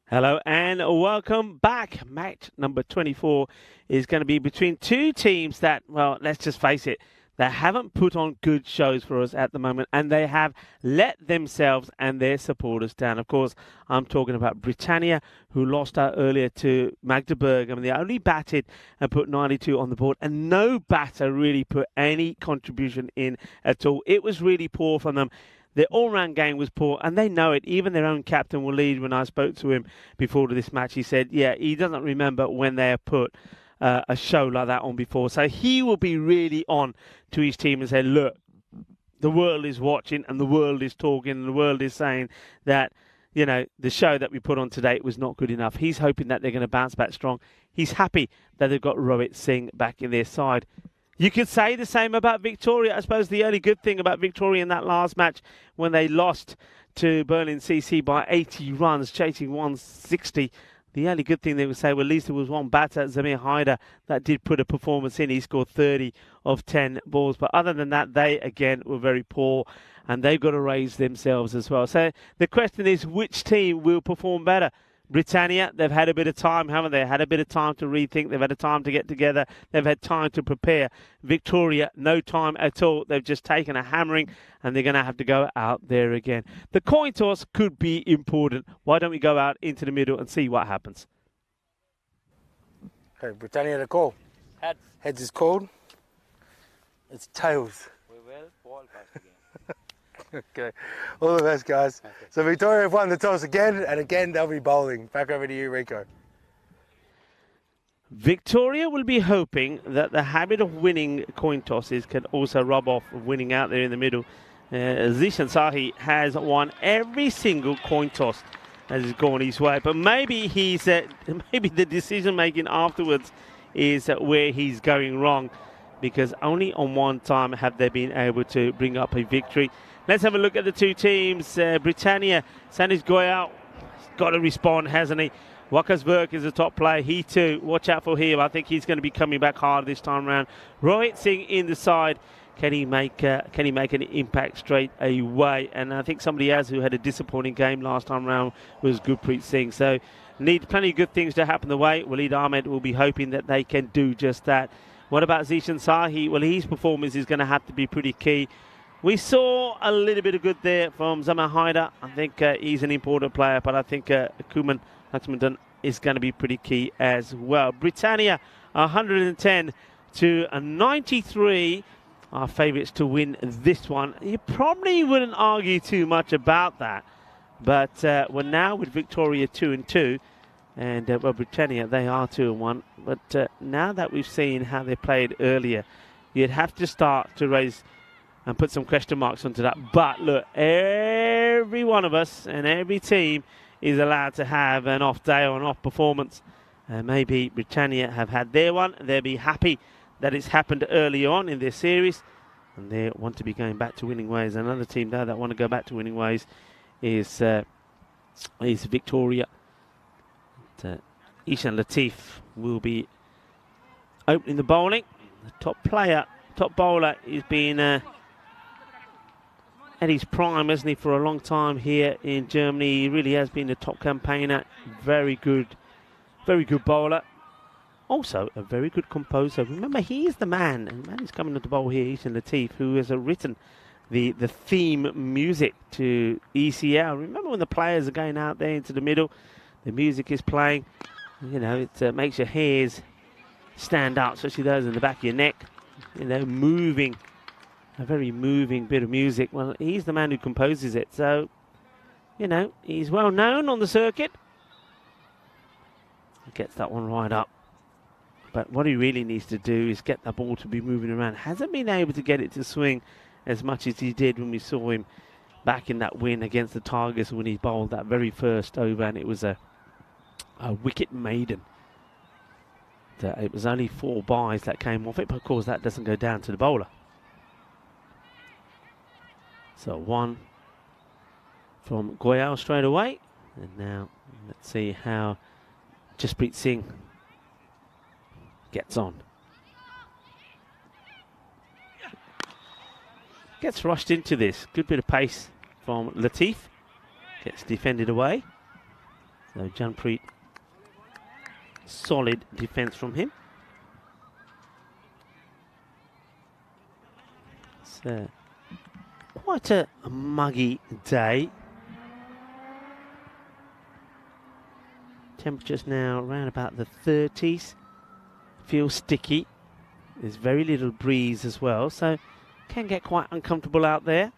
Hello and welcome back. Match number 24 is going to be between two teams that, well, let's just face it, they haven't put on good shows for us at the moment, and they have let themselves and their supporters down. Of course, I'm talking about Britannia, who lost out earlier to Magdeburg. I mean, they only batted and put 92 on the board, and no batter really put any contribution in at all. It was really poor from them. Their all-round game was poor, and they know it. Even their own captain, Waleed, when I spoke to him before this match, he said, yeah, he doesn't remember when they have put a show like that on before. So he will be really on to his team and say, look, the world is watching and the world is talking and the world is saying that, you know, the show that we put on today was not good enough. He's hoping that they're going to bounce back strong. He's happy that they've got Rohit Singh back in their side. You could say the same about Victoria. I suppose the only good thing about Victoria in that last match when they lost to Berlin CC by 80 runs, chasing 160, the only good thing they would say, well, at least there was one batter, Zamir Haider, that did put a performance in. He scored 30 of 10 balls. But other than that, they, again, were very poor, and they've got to raise themselves as well. So the question is, which team will perform better? Britannia, they've had a bit of time, haven't they? Had a bit of time to rethink. They've had a time to get together. They've had time to prepare. Victoria, no time at all. They've just taken a hammering, and they're going to have to go out there again. The coin toss could be important. Why don't we go out into the middle and see what happens?
Okay, Britannia the call.
Heads.
Heads is called. It's tails.
We will ball first again.
Okay, all the best, guys. Okay. So Victoria have won the toss again, and again they'll be bowling. Back over to you, Rico.
Victoria will be hoping that the habit of winning coin tosses can also rub off of winning out there in the middle. Zishan Sahi has won every single coin toss as has gone his way, but maybe maybe the decision making afterwards is where he's going wrong, because only on one time have they been able to bring up a victory. Let's have a look at the two teams. Britannia, Sanis Goyal, got to respond, hasn't he? Wakasberg is a top player. He too, watch out for him. I think he's going to be coming back hard this time round. Rohit Singh in the side. Can he make an impact straight away? And I think somebody else who had a disappointing game last time round was Gurpreet Singh. So need plenty of good things to happen the way. Waleed Ahmed will be hoping that they can do just that. What about Zishan Sahi? Well, his performance is going to have to be pretty key. We saw a little bit of good there from Zamir Haider. I think he's an important player, but I think Kuman Laxmandan is going to be pretty key as well. Britannia 110 to 93. Our favourites to win this one. You probably wouldn't argue too much about that. But we're now with Victoria 2-2. And well, Britannia, they are 2-1. But now that we've seen how they played earlier, you'd have to start to raise and put some question marks onto that. But look, every one of us and every team is allowed to have an off day or an off performance. Maybe Britannia have had their one. They'll be happy that it's happened early on in their series, and they want to be going back to winning ways. Another team though that want to go back to winning ways is Victoria. Ishan Latif will be opening the bowling. The top bowler is being at his prime, hasn't he, for a long time here in Germany. He really has been a top campaigner. Very good bowler. Also, a very good composer. Remember, he is the man, and the man is coming to the bowl here, Ishan Latif, who has written the theme music to ECL. Remember when the players are going out there into the middle, the music is playing, you know, it makes your hairs stand out, especially those in the back of your neck, you know, moving. A very moving bit of music. Well, he's the man who composes it. So, you know, he's well known on the circuit. He gets that one right up. But what he really needs to do is get the ball to be moving around. Hasn't been able to get it to swing as much as he did when we saw him back in that win against the Tigers when he bowled that very first over, and it was a wicket maiden. It was only 4 byes that came off it, but of course that doesn't go down to the bowler. So 1 from Goyal straight away. And now let's see how Jasprit Singh gets on. Gets rushed into this. Good bit of pace from Latif. Gets defended away. So Janpreet, solid defence from him. So quite a muggy day. Temperatures now around about the 30s. Feels sticky. There's very little breeze as well, so can get quite uncomfortable out there.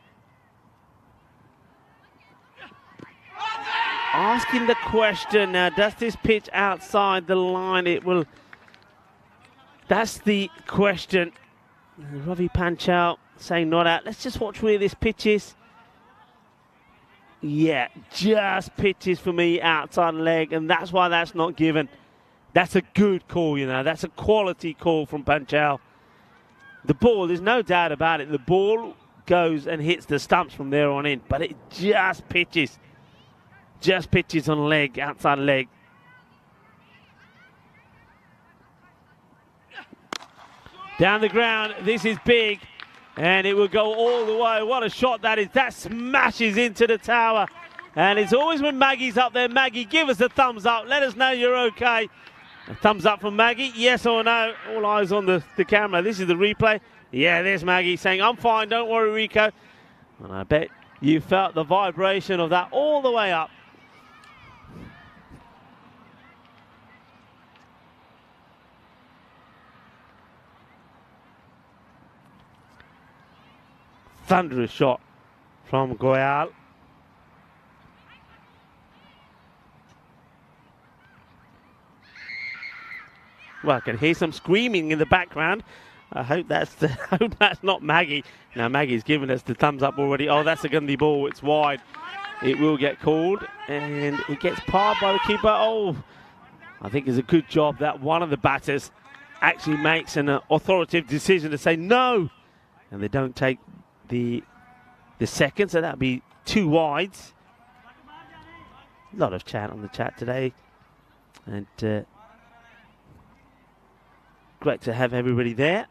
Asking the question now, does this pitch outside the line? It will. That's the question. Ravi Panchal saying not out. Let's just watch where this pitch is. Yeah, just pitches for me outside leg, and that's why that's not given. That's a good call, you know. That's a quality call from Panchal. The ball, there's no doubt about it. The ball goes and hits the stumps from there on in, but it just pitches. Just pitches on leg, outside leg. Down the ground, this is big, and it will go all the way. What a shot that is. That smashes into the tower. And it's always when Maggie's up there. Maggie, give us a thumbs up. Let us know you're okay. A thumbs up from Maggie, yes or no? All eyes on the camera. This is the replay. Yeah, there's Maggie saying, I'm fine, don't worry, Rico. And I bet you felt the vibration of that all the way up. Thunderous shot from Goyal. Well, I can hear some screaming in the background. I hope that's not Maggie. Now Maggie's given us the thumbs up already. Oh, that's a Gandhi ball. It's wide. It will get called, and it gets parred by the keeper. Oh, I think it's a good job that one of the batters actually makes an authoritative decision to say no, and they don't take the second. So that'll be 2 wides. A lot of chat on the chat today, and great to have everybody there.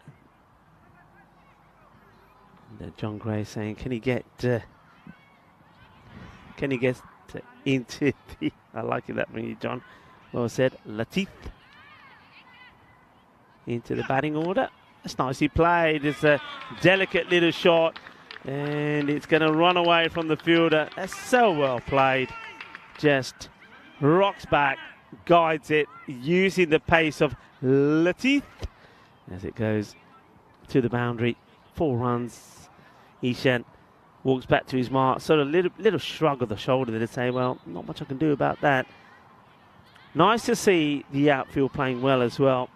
And, John Gray saying, can he get into the? I like it that from you, John. Well said, Latif into the batting order. That's nicely played. It's a delicate little shot, and it's going to run away from the fielder. That's so well played. Just rocks back, guides it, using the pace of Latif as it goes to the boundary. 4 runs. Ishan walks back to his mark. Sort of little shrug of the shoulder there to say, well, not much I can do about that. Nice to see the outfield playing well as well.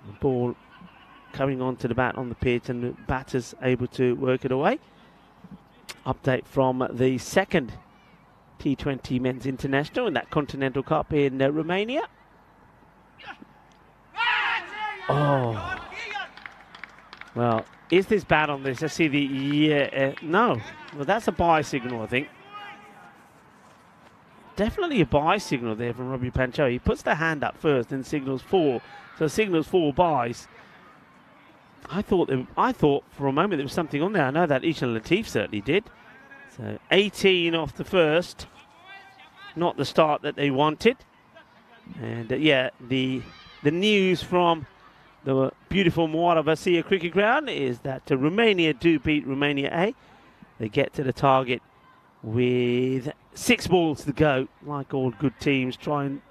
The ball coming onto the bat on the pitch, and the batters able to work it away. Update from the second T20 Men's International in that Continental Cup in Romania. Oh. Well, is this bat on this? I see the, no. Well, that's a buy signal, I think. Definitely a buy signal there from Ravi Panchal. He puts the hand up first and signals 4. So signals 4 buys. I thought for a moment there was something on there. I know that Ishan Latif certainly did. So 18 off the first. Not the start that they wanted. And yeah, the news from the beautiful Muara Vasia cricket ground is that Romania do beat Romania A. They get to the target with 6 balls to go, like all good teams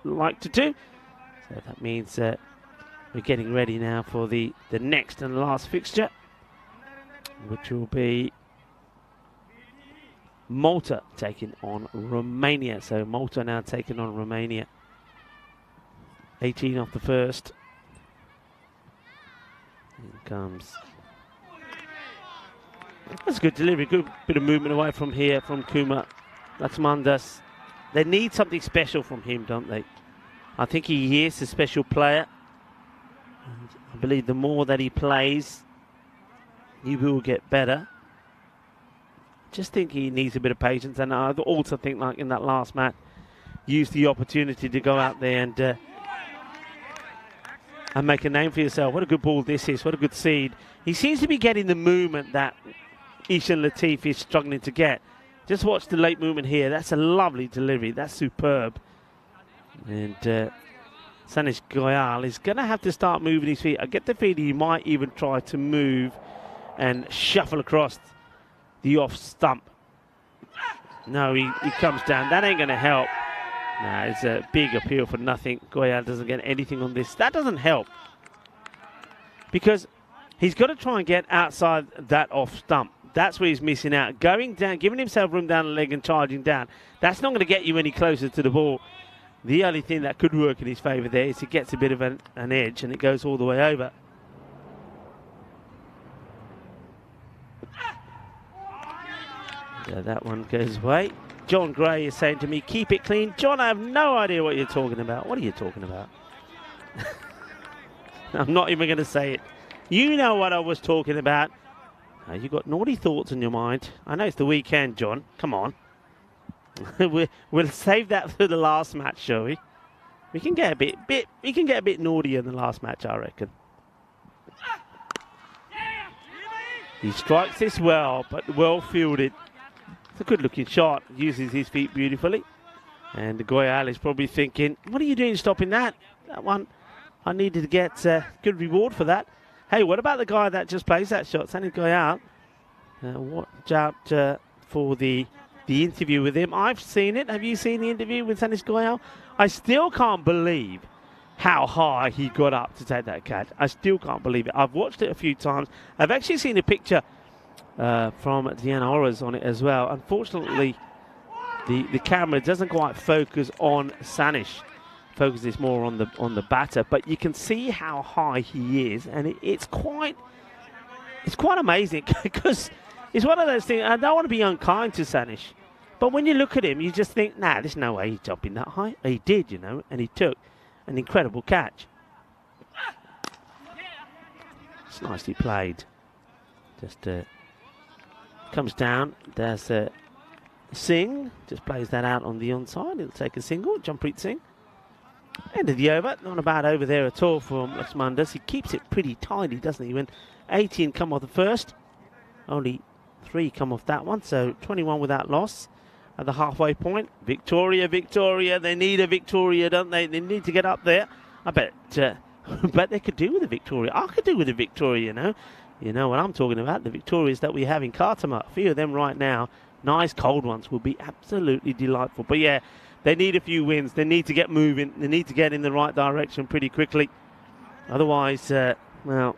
like to do. So that means we're getting ready now for the next and last fixture, which will be Malta taking on Romania. So Malta now taking on Romania. 18 off the first. Here comes. That's a good delivery, good bit of movement away from here from Kumar Laxmandas. They need something special from him, don't they? I think he is a special player. And I believe the more that he plays, he will get better. Just think he needs a bit of patience, and I also think, like in that last match, use the opportunity to go out there and make a name for yourself. What a good ball this is. What a good seed. He seems to be getting the movement that Ishan Latif is struggling to get. Just watch the late movement here. That's a lovely delivery. That's superb. And Sanish Goyal is going to have to start moving his feet. I get the feeling he might even try to move and shuffle across the off stump. No, he comes down. That ain't going to help. Nah, it's a big appeal for nothing. Goyal doesn't get anything on this. That doesn't help. Because he's got to try and get outside that off stump. That's where he's missing out. Going down, giving himself room down the leg and charging down. That's not going to get you any closer to the ball. The only thing that could work in his favour there is he gets a bit of an edge and it goes all the way over. Yeah, that one goes away. John Gray is saying to me, keep it clean. John, I have no idea what you're talking about. What are you talking about? I'm not even going to say it. You know what I was talking about. You've got naughty thoughts in your mind. I know it's the weekend, John. Come on. We'll save that for the last match, shall we? We can get a bit naughty in the last match, I reckon. He strikes this well, but well fielded. It's a good-looking shot. Uses his feet beautifully. And the Goyal is probably thinking, what are you doing stopping that? That one, I needed to get good reward for that. Hey, what about the guy that just plays that shot? Sani Goyal. Watch out for the interview with him. I've seen it. Have you seen the interview with Sani Goyal? I still can't believe how high he got up to take that catch. I still can't believe it. I've watched it a few times. I've actually seen a picture from Deanna Orers on it as well. Unfortunately, the camera doesn't quite focus on Sanish. Focuses more on the batter, but you can see how high he is, and it's quite amazing because it's one of those things. I don't want to be unkind to Sanish, but when you look at him, you just think, nah, there's no way he's jumping that high. He did, you know, and he took an incredible catch. It's nicely played. Just comes down. There's Singh. Just plays that out on the onside. He'll take a single. Jampreet Singh. End of the over. Not a bad over there at all from Laxmandas. He keeps it pretty tidy, doesn't he? When 18 come off the first, only 3 come off that one. So 21 without loss at the halfway point. Victoria. They need a Victoria, don't they? They need to get up there. I bet they could do with a Victoria. I could do with a Victoria, you know. You know what I'm talking about. The Victorias that we have in Khartoum. A few of them right now. Nice cold ones will be absolutely delightful. But yeah, they need a few wins. They need to get moving. They need to get in the right direction pretty quickly. Otherwise, well,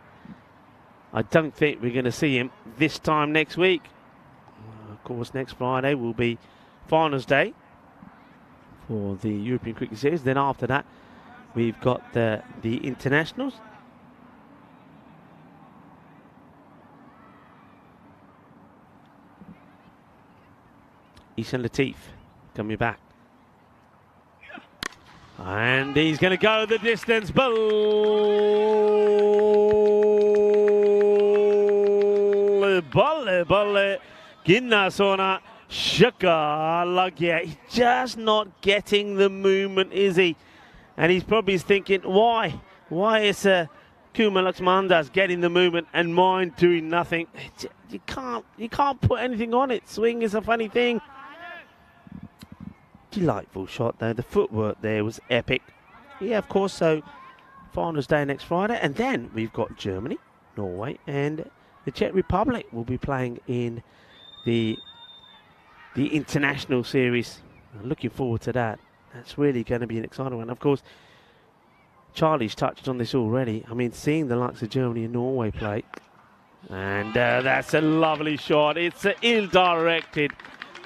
I don't think we're going to see him this time next week. Of course, next Friday will be Finals Day for the European Cricket Series. Then after that, we've got the internationals. Ishan Latif coming back. And he's going to go the distance. Balle. Ginna Sona. Shaka Lagya. He's just not getting the movement, is he? And he's probably thinking, why? Why is Kumar Laxmandas getting the movement and mine doing nothing? You can't put anything on it. Swing is a funny thing. Delightful shot though. The footwork there was epic. Yeah, of course. So Finals Day next Friday, and then we've got Germany, Norway, and the Czech Republic will be playing in the international series. I'm looking forward to that. That's really going to be an exciting one. Of course, Charlie's touched on this already. I mean, seeing the likes of Germany and Norway play, and that's a lovely shot. It's ill-directed.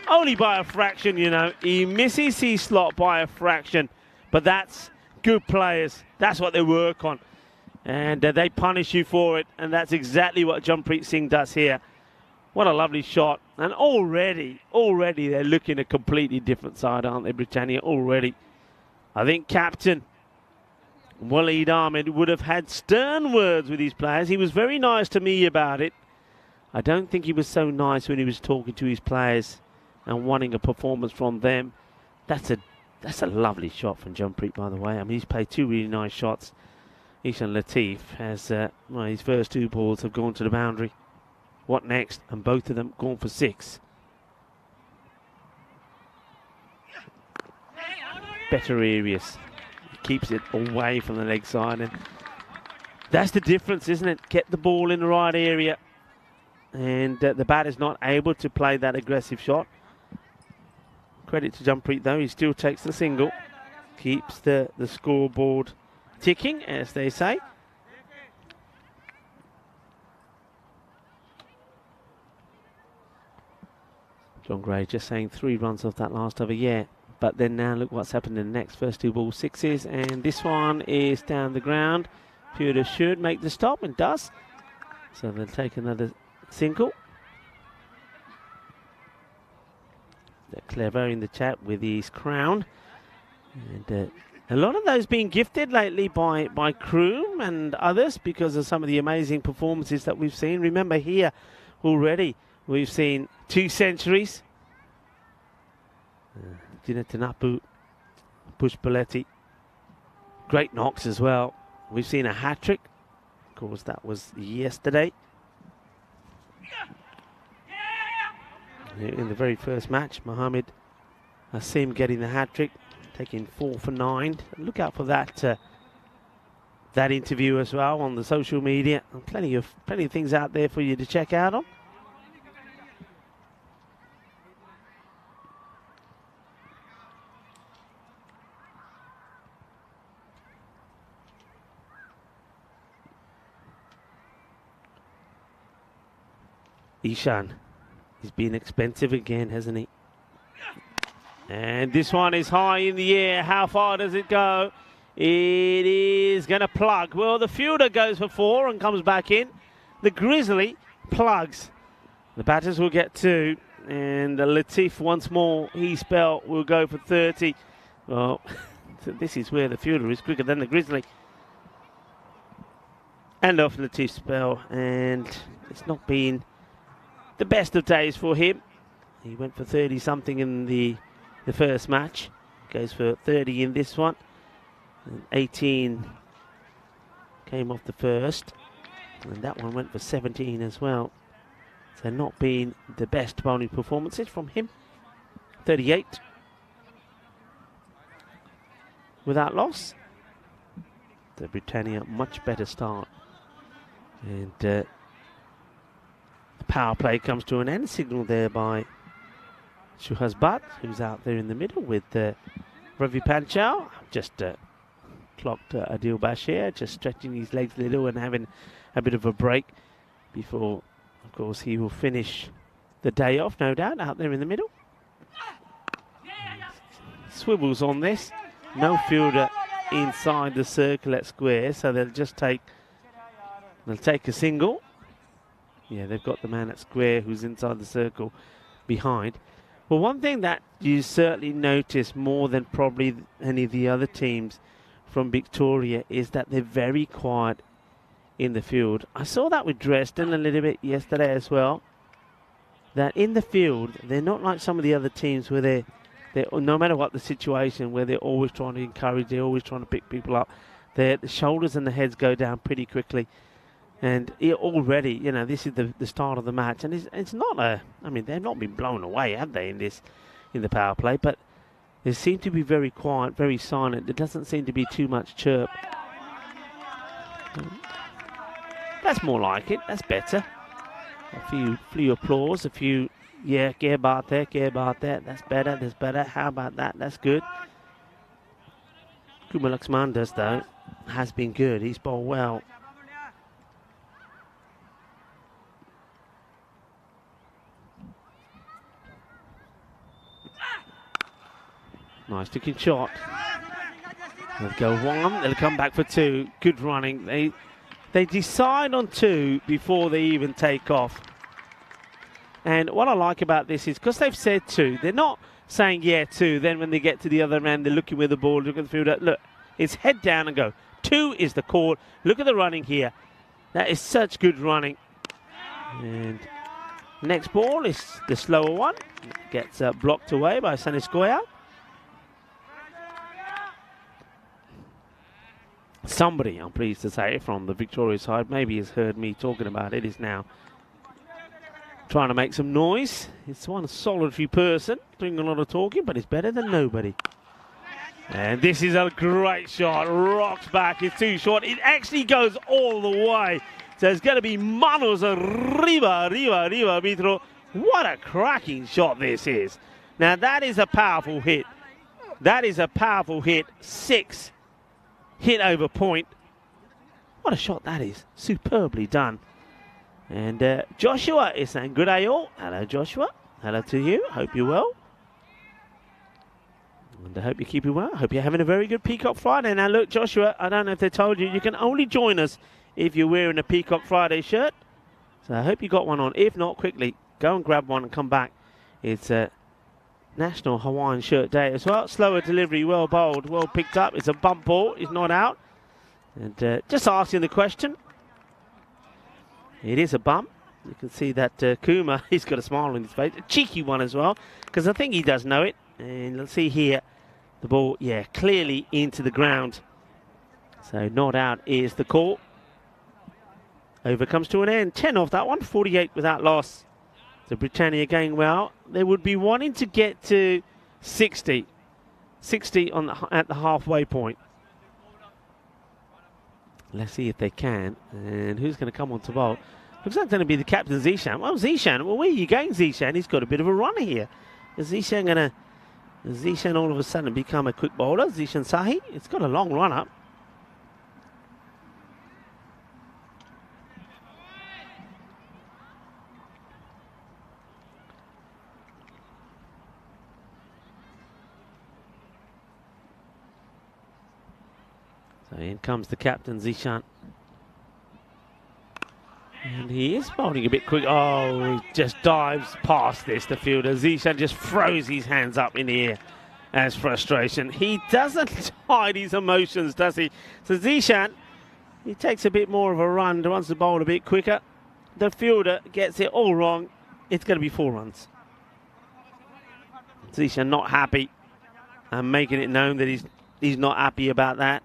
Only by a fraction, you know. He misses his slot by a fraction. But that's good players. That's what they work on. And they punish you for it. And that's exactly what Jampreet Singh does here. What a lovely shot. And already they're looking a completely different side, aren't they, Britannia? Already. I think Captain Waleed Ahmed would have had stern words with his players. He was very nice to me about it. I don't think he was so nice when he was talking to his players and wanting a performance from them. That's a lovely shot from Jampreet, by the way. I mean, he's played 2 really nice shots. Ishan Latif has, well, his first 2 balls have gone to the boundary. what next? And both of them gone for 6. Better areas. Keeps it away from the leg side, and that's the difference, isn't it? Get the ball in the right area, and the batter's not able to play that aggressive shot. Credit to Jumpreet though, he still takes the single, keeps the scoreboard ticking, as they say. John Gray just saying 3 runs off that last over, yeah. But then now look what's happened in the next. First 2 ball 6s, and this one is down the ground. Pewter should make the stop, and does. So they'll take another single. They're clever in the chat with his crown. And a lot of those being gifted lately by Kroom and others because of some of the amazing performances that we've seen. Remember here already, we've seen 2 centuries. Dinatanapu, Pushpaletti, great knocks as well. We've seen a hat-trick. Of course, that was yesterday. In the very first match, Mohammed Hassim getting the hat-trick, taking 4 for 9. Look out for that that interview as well on the social media. And plenty of things out there for you to check out on. Ishan, he's been expensive again, hasn't he? And this one is high in the air. How far does it go? It is going to plug. Well, the fielder goes for 4 and comes back in. The Grizzly plugs. The batters will get 2. And Latif once more, his spell will go for 30. Well, this is where the fielder is quicker than the Grizzly. And off Latif's spell. And it's not been the best of days for him. He went for 30-something in the first match. Goes for 30 in this one. And 18 came off the first. And that one went for 17 as well. So not being the best bowling performances from him. 38. Without loss. The Britannia much better start. And the power play comes to an end. Signal there by Shuhaz Bhatt, who's out there in the middle with Ravi Panchal. Just clocked Adil Bashir, just stretching his legs a little and having a bit of a break before, of course, he will finish the day off, no doubt, out there in the middle. Swivels on this. No fielder inside the circle at square, so they'll just take a single. Yeah, they've got the man at square who's inside the circle behind. Well, one thing that you certainly notice more than probably any of the other teams from Victoria is that they're very quiet in the field. I saw that with Dresden a little bit yesterday as well. That in the field, they're not like some of the other teams where they're no matter what the situation, where they're always trying to encourage, they're always trying to pick people up. The shoulders and the heads go down pretty quickly. And already, you know, this is the start of the match, and it's not I mean, they've not been blown away, have they, in the power play? But they seem to be very quiet, very silent. There doesn't seem to be too much chirp. That's more like it. That's better. A few applause, a few, yeah, care about that. That's better. That's better. How about that? That's good. Kumar Laxmandas, though, has been good. He's bowled well. Nice kicking shot. They'll go 1. They'll come back for 2. Good running. They decide on 2 before they even take off. And what I like about this is because they've said 2, they're not saying, yeah, 2. Then when they get to the other end, they're looking where the ball, look at the fielder. Look, it's head down and go. 2 is the call. Look at the running here. That is such good running. And next ball is the slower one. Gets blocked away by Saniskoya. Somebody, I'm pleased to say, from the Victoria side maybe has heard me talking about it, is now trying to make some noise. It's one solitary person doing a lot of talking, but it's better than nobody. And this is a great shot. Rocks back. It's too short. It actually goes all the way. So it's going to be manos arriba, Mitro. What a cracking shot this is. Now that is a powerful hit. That is a powerful hit. 6 hit over point. What a shot that is. Superbly done. And Joshua is saying good day all. Hello Joshua. Hello to you. Hope you're well. And I hope you keep it well. I hope you're having a very good Peacock Friday. Now look Joshua, I don't know if they told you, you can only join us if you're wearing a Peacock Friday shirt. So I hope you got one on. If not, quickly go and grab one and come back. It's National Hawaiian Shirt Day as well. Slower delivery, well bowled, well picked up. It's a bump ball, it's not out. And just asking the question. It is a bump. You can see that Kuma, he's got a smile on his face. A cheeky one as well, because I think he does know it. And let's see here. The ball, yeah, clearly into the ground. So not out is the call. Over comes to an end. 10 off that one, 48 without loss. So Britannia going well. They would be wanting to get to 60. 60 at the halfway point. Let's see if they can. And who's going to come on to bowl? Looks like going to be the captain, Zishan. Well, Zishan, well, where are you going, Zishan? He's got a bit of a runner here. Is Zishan going to... Zishan all of a sudden become a quick bowler? Zishan Sahi? It's got a long run up. So in comes the captain, Zishan. And he is bowling a bit quick. Oh, he just dives past this, the fielder. Zishan just throws his hands up in the air as frustration. He doesn't hide his emotions, does he? So Zishan, he takes a bit more of a run, wants to bowl a bit quicker. The fielder gets it all wrong. It's going to be 4 runs. Zishan not happy and making it known that he's not happy about that.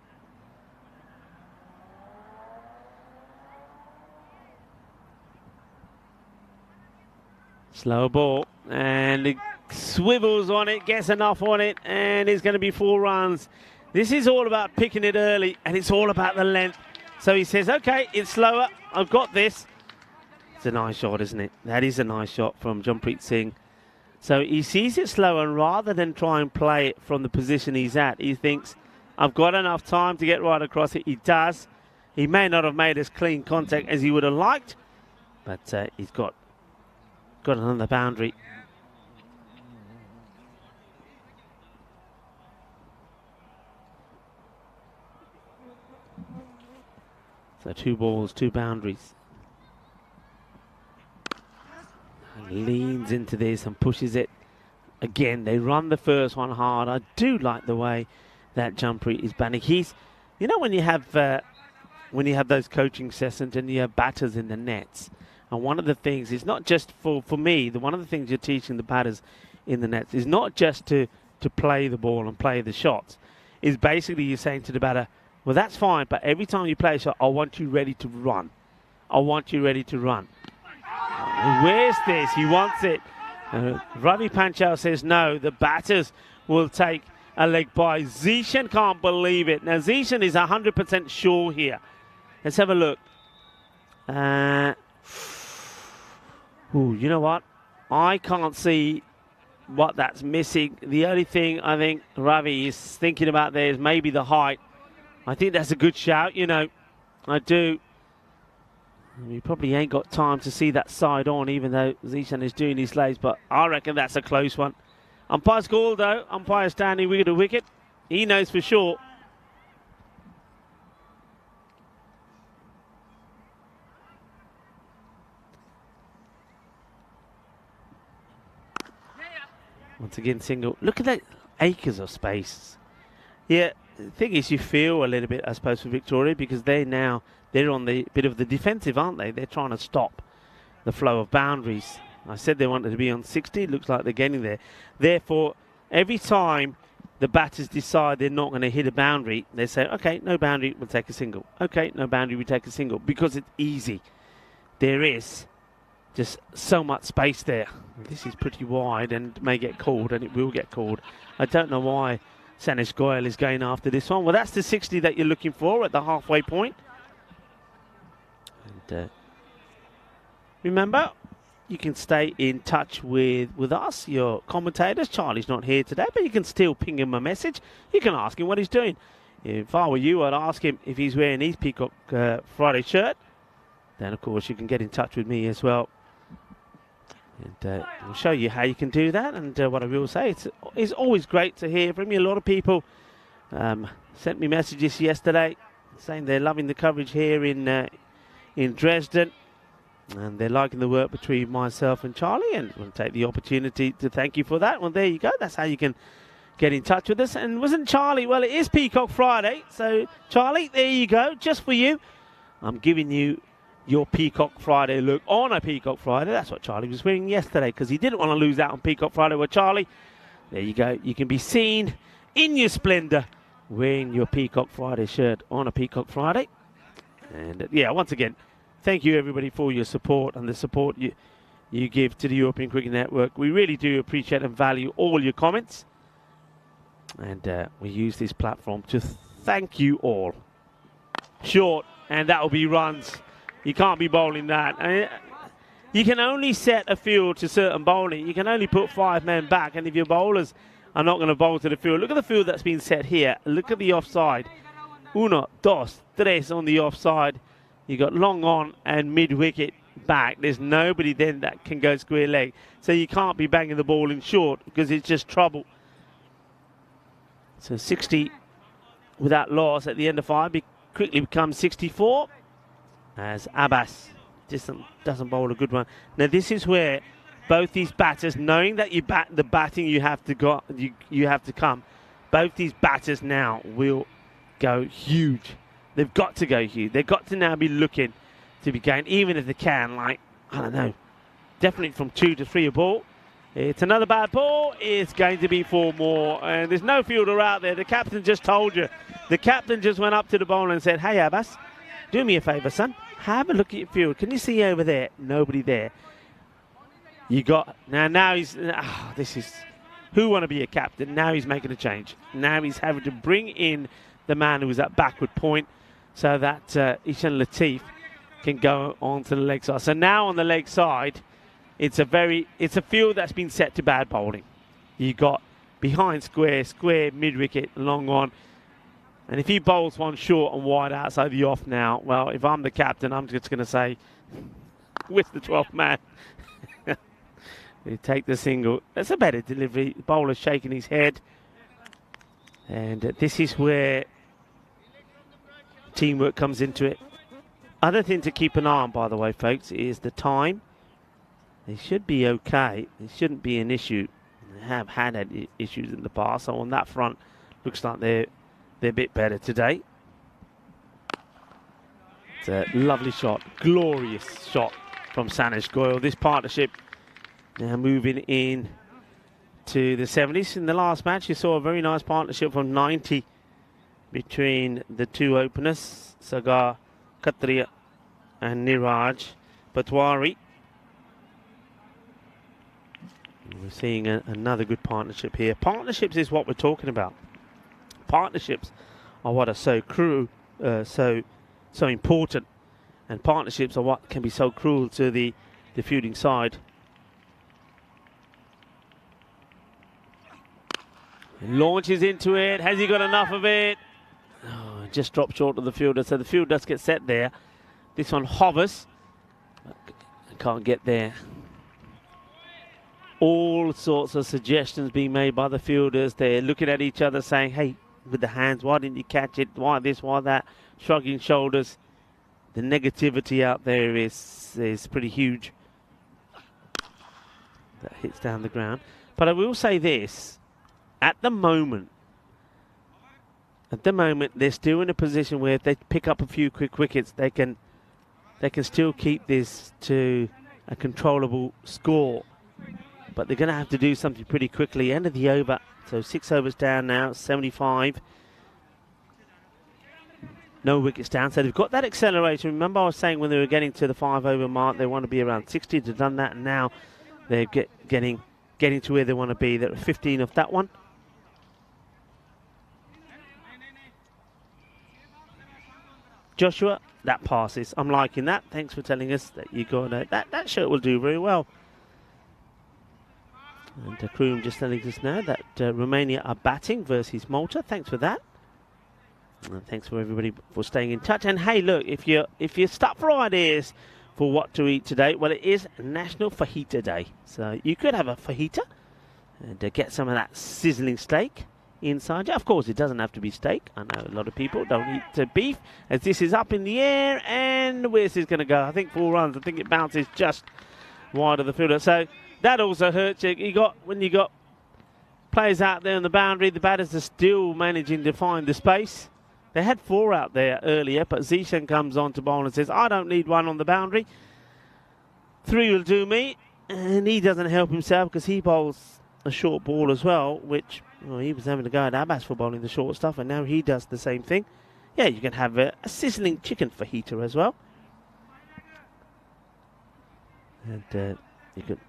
Slow ball, and it swivels on it, gets enough on it, and it's going to be 4 runs. This is all about picking it early, and it's all about the length. So he says, okay, it's slower, I've got this. It's a nice shot, isn't it? That is a nice shot from Jampreet Singh. So he sees it slow, and rather than try and play it from the position he's at, he thinks, I've got enough time to get right across it. He does. He may not have made as clean contact as he would have liked, but he's got another boundary. So 2 balls, 2 boundaries. And leans into this and pushes it. Again, they run the first one hard. I do like the way that Jampreet is batting. He's, you know, when you have those coaching sessions and you have batters in the nets. And one of the things is not just for me, one of the things you're teaching the batters in the nets is not just to play the ball and play the shots. Is basically you're saying to the batter, well, that's fine, but every time you play a shot, I want you ready to run. I want you ready to run. Where's this? He wants it. Ravi Panchal says no, the batters will take a leg by. Zishan can't believe it. Now, Zishan is 100% sure here. Let's have a look. Ooh, you know what? I can't see what that's missing. The only thing I think Ravi is thinking about there is maybe the height. I think that's a good shout, you know. I do. He probably ain't got time to see that side on, even though Zishan is doing his legs, but I reckon that's a close one. Umpire's call, though. Umpire standing wicket to wicket. He knows for sure. Once again, single. Look at that acres of space. Yeah, the thing is, you feel a little bit, I suppose, for Victoria, because they're on the bit of the defensive, aren't they? They're trying to stop the flow of boundaries. I said they wanted to be on 60. It looks like they're getting there. Therefore, every time the batters decide they're not going to hit a boundary, they say, okay, no boundary, we'll take a single. Okay, no boundary, we take a single, because it's easy. There is just so much space there. This is pretty wide and may get called, and it will get called. I don't know why Sanish Goyal is going after this one. Well, that's the 60 that you're looking for at the halfway point. And remember, you can stay in touch with us, your commentators. Charlie's not here today, but you can still ping him a message. You can ask him what he's doing. If I were you, I'd ask him if he's wearing his Peacock Friday shirt. Then, of course, you can get in touch with me as well. And we'll show you how you can do that. And what I will say, it's always great to hear from you. A lot of people sent me messages yesterday saying they're loving the coverage here in Dresden. And they're liking the work between myself and Charlie. And I want to take the opportunity to thank you for that. Well, there you go. That's how you can get in touch with us. And wasn't Charlie? Well, it is Peacock Friday. So, Charlie, there you go. Just for you. I'm giving you your Peacock Friday look on a Peacock Friday. That's what Charlie was wearing yesterday because he didn't want to lose out on Peacock Friday. Well, Charlie, there you go. You can be seen in your splendour wearing your Peacock Friday shirt on a Peacock Friday. And yeah, once again, thank you everybody for your support and the support you give to the European Cricket Network. We really do appreciate and value all your comments. And we use this platform to thank you all. Short, and that will be runs. You can't be bowling that. I mean, you can only set a field to certain bowling. You can only put 5 men back, and if your bowlers are not going to bowl to the field, look at the field that's been set here. Look at the offside. 1, 2, 3 on the offside. You got long on and mid wicket back. There's nobody then that can go square leg, so you can't be banging the ball in short because it's just trouble. So 60 without loss at the end of 5 quickly becomes 64. As Abbas just doesn't bowl a good one. Now this is where both these batters, knowing that the batting you have to come, both these batters now will go huge. They've got to go huge. They've got to now be looking to be going, even if they can, like, I don't know, definitely from 2 to 3 a ball. It's another bad ball. It's going to be 4 more. And there's no fielder out there. The captain just told you. The captain just went up to the bowler and said, hey, Abbas, do me a favour, son. Have a look at your field. Can you see over there? Nobody there. You got... Now he's... this is... Who want to be a captain? Now he's making a change. Now he's having to bring in the man who was at backward point so that Ishan Latif can go on to the leg side. So now on the leg side, it's a field that's been set to bad bowling. You got behind square, mid-wicket, long on. And if he bowls one short and wide outside the off now, well, if I'm the captain, I'm just going to say, with the 12th man, we take the single. That's a better delivery. The bowler's shaking his head. And this is where teamwork comes into it. Other thing to keep an eye on, by the way, folks, is the time. They should be okay. It shouldn't be an issue. They have had issues in the past. So on that front, looks like they're a bit better today. It's a lovely shot, glorious shot from Sanish Goyal. This partnership now moving in to the 70s. In the last match, you saw a very nice partnership from 90 between the two openers, Sagar Khatria and Niraj Patwari. We're seeing another good partnership here. Partnerships is what we're talking about. Partnerships are what are so important, and partnerships are what can be so cruel to the fielding side. And launches into it. Has he got enough of it? Oh, just dropped short of the fielder, so the field does get set there. This one hovers, but can't get there. All sorts of suggestions being made by the fielders. They're looking at each other saying, hey, with the hands, why didn't you catch it? Why this, why that? Shrugging shoulders. The negativity out there is pretty huge. That hits down the ground. But I will say this, at the moment, they're still in a position where if they pick up a few quick wickets, they can still keep this to a controllable score. But they're going to have to do something pretty quickly. End of the over. So 6 overs down now, 75. no wickets down. So they've got that acceleration. Remember I was saying when they were getting to the 5-over mark, they want to be around 60. They've done that, and now they're getting to where they want to be. They're at 15 off that one. Joshua, that passes. I'm liking that. Thanks for telling us that you got that shirt will do very well. And Kroom just telling us now that Romania are batting versus Malta. Thanks for that. And thanks for everybody for staying in touch. And hey, look, if you're stuck for ideas for what to eat today, well, it is National Fajita Day. So you could have a fajita and get some of that sizzling steak inside you. Of course, it doesn't have to be steak. I know a lot of people don't eat beef, as this is up in the air. And where's this going to go? I think 4 runs. I think it bounces just wide of the fielder. So that also hurts you. When you got players out there on the boundary, the batters are still managing to find the space. They had 4 out there earlier, but Zishan comes on to bowl and says, I don't need 1 on the boundary. 3 will do me. And he doesn't help himself because he bowls a short ball as well, which he was having to go at Abbas for bowling the short stuff, and now he does the same thing. Yeah, you can have a sizzling chicken fajita as well. And you could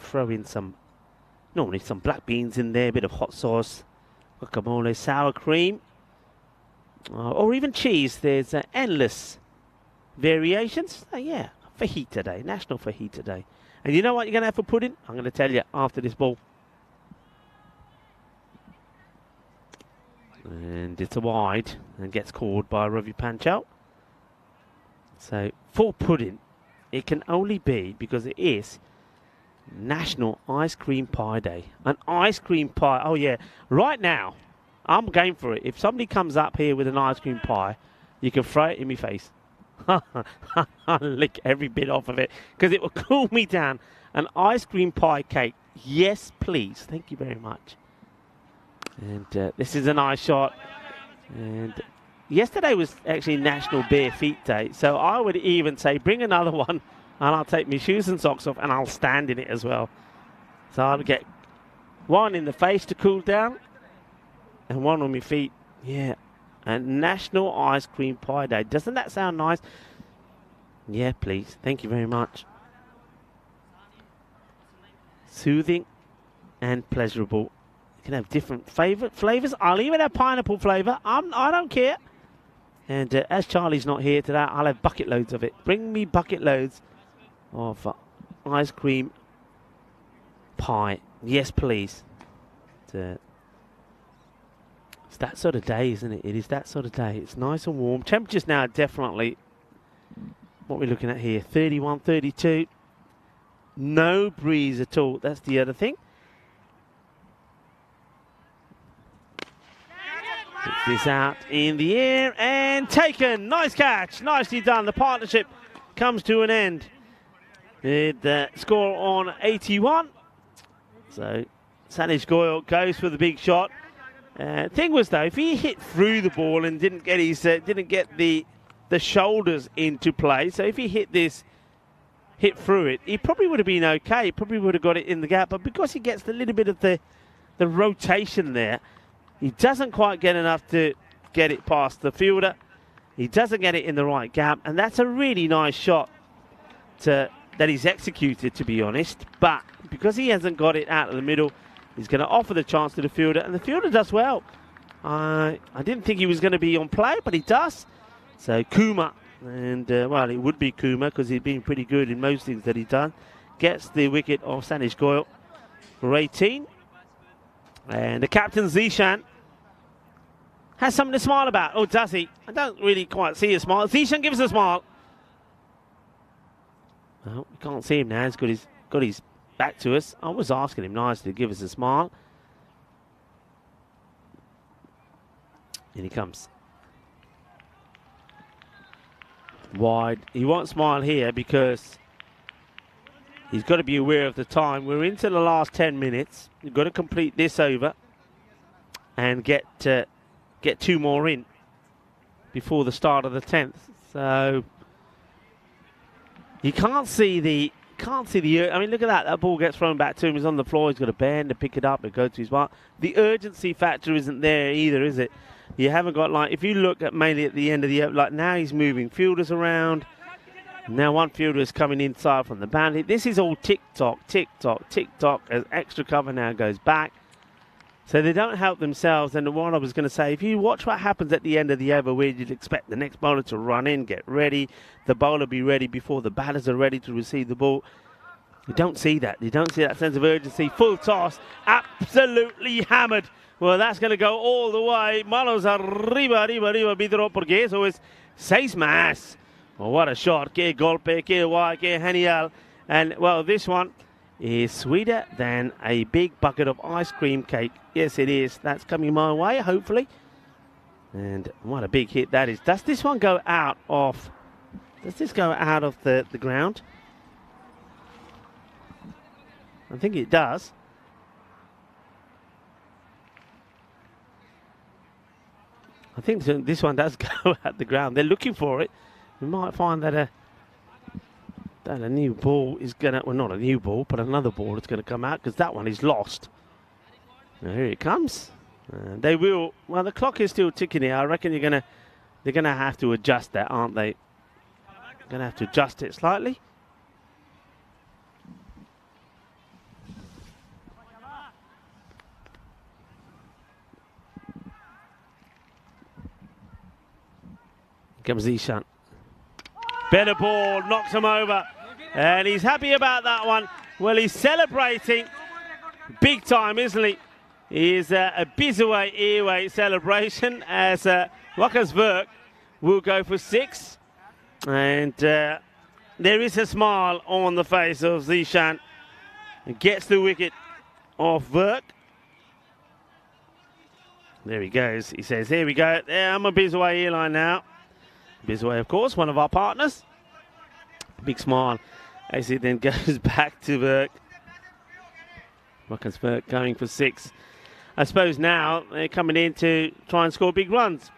throw in normally some black beans in there, a bit of hot sauce, guacamole, sour cream, or even cheese. There's endless variations. Yeah, Fajita Day, National Fajita Day. And you know what you're going to have for pudding? I'm going to tell you after this ball. And it's a wide and gets called by Ravi Panchal. So for pudding, it can only be because it is National Ice Cream Pie Day. An ice cream pie. Oh yeah, right now I'm game for it. If somebody comes up here with an ice cream pie, you can throw it in my face. I'll lick every bit off of it because it will cool me down. An ice cream pie cake. Yes, please. Thank you very much. And this is a nice shot. And yesterday was actually National Bare Feet Day. So I would even say bring another one and I'll take my shoes and socks off and I'll stand in it as well. So I'll get 1 in the face to cool down and 1 on my feet. Yeah. And National Ice Cream Pie Day. Doesn't that sound nice? Yeah, please. Thank you very much. Soothing and pleasurable. You can have different flavours. I'll even have pineapple flavour. I don't care. And as Charlie's not here today, I'll have bucket loads of it. Bring me bucket loads of ice cream pie. Yes, please. It's that sort of day, isn't it? It is that sort of day. It's nice and warm. Temperatures now definitely, what we're looking at here, 31, 32. No breeze at all. That's the other thing. This out in the air and taken. Nice catch. Nicely done. The partnership comes to an end. The score on 81. So Sanish Goyal goes for the big shot. Thing was though, if he hit through the ball and didn't get the shoulders into play, so if he hit through it, he probably would have been okay. He probably would have got it in the gap. But because he gets a little bit of the rotation there, he doesn't quite get enough to get it past the fielder. He doesn't get it in the right gap. And that's a really nice shot that he's executed, to be honest. But because he hasn't got it out of the middle, he's going to offer the chance to the fielder. And the fielder does well. I didn't think he was going to be on play, but he does. So Kumar, and well, it would be Kumar because he's been pretty good in most things that he's done, gets the wicket of Sanish Goyal for 18. And the captain, Zishan, has something to smile about. Oh, does he? I don't really quite see a smile. Zishan gives a smile. Well, we can't see him now. He's got his back to us. I was asking him nicely to give us a smile. And he comes. Wide. He won't smile here because he's got to be aware of the time. We're into the last 10 minutes. You've got to complete this over and get 2 more in before the start of the 10th. So you can't see the. I mean, look at that. That ball gets thrown back to him. He's on the floor. He's got to bend to pick it up and go to his mark. The urgency factor isn't there either, is it? You haven't got, like, if you look at mainly at the end of the, like now he's moving fielders around. Now one fielder is coming inside from the boundary. This is all tick-tock, tick-tock, tick-tock as extra cover now goes back. So they don't help themselves. And what I was going to say, if you watch what happens at the end of the over, where you'd expect the next bowler to run in, get ready, the bowler be ready before the batters are ready to receive the ball. You don't see that. You don't see that sense of urgency. Full toss, absolutely hammered. Well, that's going to go all the way. Manos arriba, arriba, arriba, vidro, porque eso es 6 más. Well, what a shot. Que golpe, que guay, que genial. And, well, this one is sweeter than a big bucket of ice cream cake. Yes, it is. That's coming my way, hopefully. And what a big hit that is. Does this one go out of... Does this go out of the ground? I think it does. I think this one does go at the ground. They're looking for it. We might find that a new ball is going to... Well, not a new ball, but another ball is going to come out because that one is lost. Now, here it comes. They will... Well, the clock is still ticking here. I reckon they're going to have to adjust that, aren't they? Going to have to adjust it slightly. Comes Ishan. Better ball, knocks him over. And he's happy about that one. Well, he's celebrating big time, isn't he? He is a Bizaway airway celebration as Wakas Verk will go for 6. And there is a smile on the face of Zishan. He gets the wicket off Verk. There he goes. He says, here we go. There, I'm a Bizaway airline now. Bizaway, of course, one of our partners. Big smile as he then goes back to Verk. Wakas Verk going for 6. I suppose now they're coming in to try and score big runs.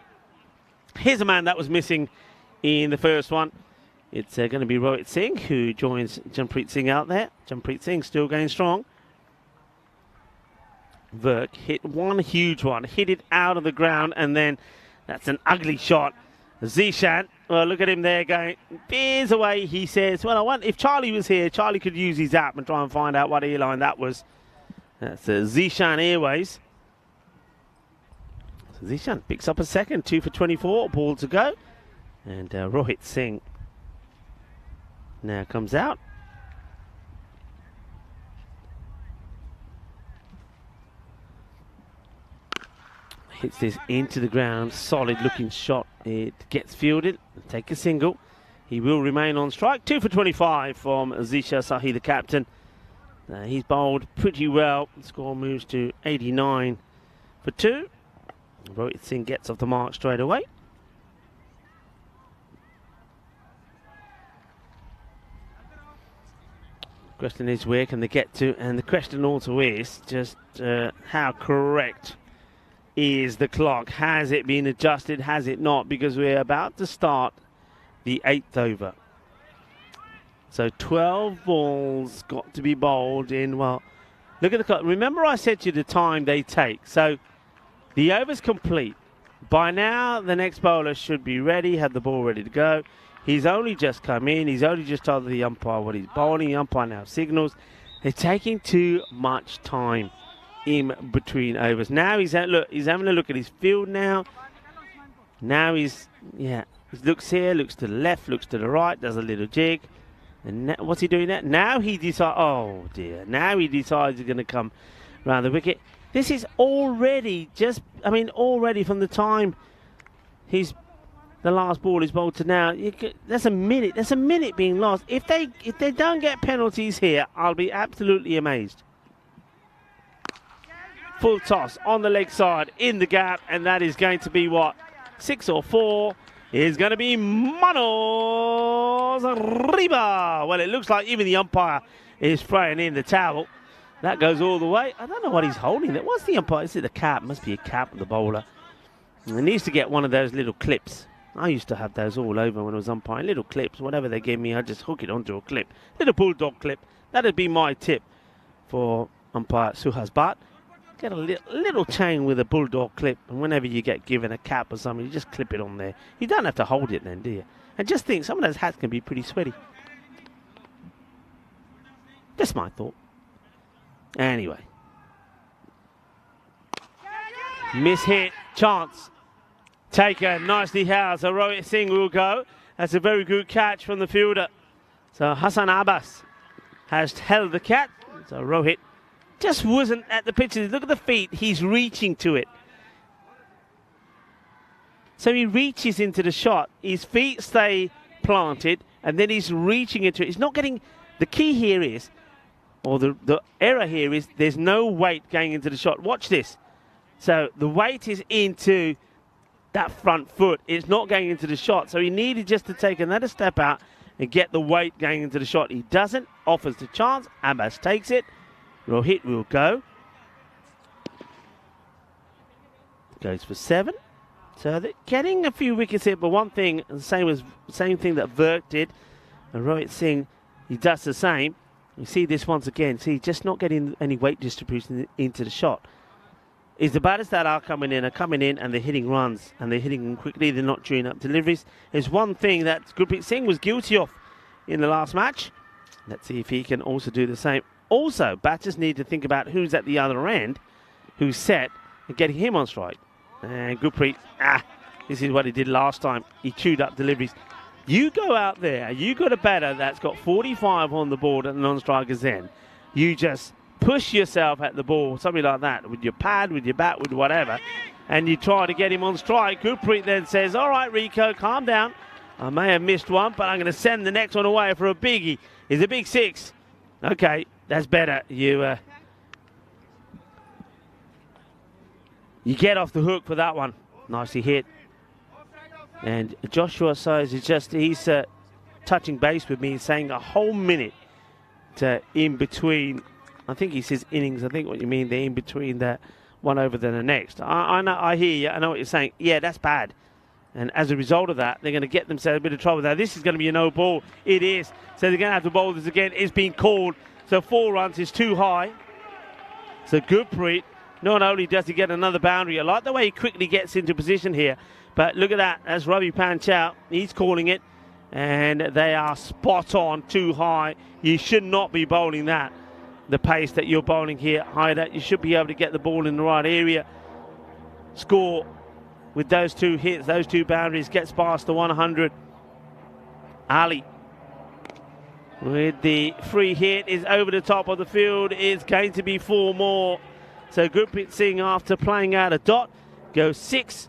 Here's a man that was missing in the first one. It's going to be Rohit Singh who joins Jampreet Singh out there. Jampreet Singh still going strong. Verk hit one huge one, hit it out of the ground, and then that's an ugly shot. Zishan, well, look at him there going, veers away, he says. Well, if Charlie was here, Charlie could use his app and try and find out what airline that was. That's Zishan Airways. So Zishan picks up a second, 2 for 24, ball to go. And Rohit Singh now comes out. Hits this into the ground, solid looking shot. It gets fielded, take a single. He will remain on strike. 2 for 25 from Zisha Sahi, the captain. He's bowled pretty well. The score moves to 89 for 2. Rohit Singh gets off the mark straight away. Question is, where can they get to? And the question also is just how correct is the clock? Has it been adjusted? Has it not? Because we're about to start the 8th over. So 12 balls got to be bowled in. Well, look at the clock. Remember I said to you the time they take. So the over's complete. By now, the next bowler should be ready, have the ball ready to go. He's only just come in. He's only just told the umpire what he's bowling. The umpire now signals. They're taking too much time in between overs. Now he's having a look at his field now. Now he looks here, looks to the left, looks to the right, does a little jig. And now, what's he doing now? Now he decides, oh dear, now he decides he's going to come around the wicket. This is already already from the time the last ball is bowled to now, that's a minute being lost. If they don't get penalties here, I'll be absolutely amazed. Full toss on the leg side, in the gap, and that is going to be what? 6 or 4 is going to be Manos Arriba. Well, it looks like even the umpire is throwing in the towel. That goes all the way. I don't know what he's holding. What's the umpire? Is it the cap? Must be a cap of the bowler. And he needs to get one of those little clips. I used to have those all over when I was umpiring. Little clips, whatever they give me, I just hook it onto a clip. Little bulldog clip. That'd be my tip for umpire Suhas Bhatt. Get a little chain with a bulldog clip, and whenever you get given a cap or something, you just clip it on there. You don't have to hold it then, do you? And just think, some of those hats can be pretty sweaty. Just my thought. Anyway. Miss-hit, chance. Taken, nicely held. So Rohit Singh will go. That's a very good catch from the fielder. So Hassan Abbas has held the cat. So Rohit just wasn't at the pitches. Look at the feet. He's reaching to it. So he reaches into the shot. His feet stay planted, and then he's reaching into it. He's not getting... The key here is, or the error here is, there's no weight going into the shot. Watch this. So the weight is into that front foot. It's not going into the shot. So he needed just to take another step out and get the weight going into the shot. He doesn't. Offers the chance. Abbas takes it. Rohit will go. Goes for 7. So they're getting a few wickets here, but one thing, the same thing that Virk did, and Rohit Singh, he does the same. You see this once again. See, just not getting any weight distribution into the shot. Is the batters that are coming in and they're hitting runs, and they're hitting them quickly. They're not chewing up deliveries. There's one thing that Gurpreet Singh was guilty of in the last match. Let's see if he can also do the same. Also, batters need to think about who's at the other end, who's set, and getting him on strike. And Gurpreet, this is what he did last time. He chewed up deliveries. You go out there, you got a batter that's got 45 on the board at the non-striker's end. You just push yourself at the ball, something like that, with your pad, with your bat, with whatever, and you try to get him on strike. Gurpreet then says, all right, Rico, calm down. I may have missed one, but I'm going to send the next one away for a biggie. It's a big 6. Okay, that's better. You get off the hook for that one. Nicely hit. And Joshua says he's touching base with me, saying a whole minute in between. I think he says innings. I think what you mean, they're in between that one over than the next. I know, I hear you. I know what you're saying. Yeah, that's bad. And as a result of that, they're going to get themselves a bit of trouble. Now, this is going to be a no ball. It is. So they're going to have to bowl this again. It's been called. So 4 runs is too high. So Gurpreet, not only does he get another boundary, I like the way he quickly gets into position here. But look at that. That's Ravi Panchal. He's calling it. And they are spot on, too high. You should not be bowling that. The pace that you're bowling here, Haider. You should be able to get the ball in the right area. Score with those 2 hits, those 2 boundaries, gets past the 100. Ali with the free hit is over the top of the field. It's going to be 4 more. So Gurpreet Singh, after playing out a dot, goes 6,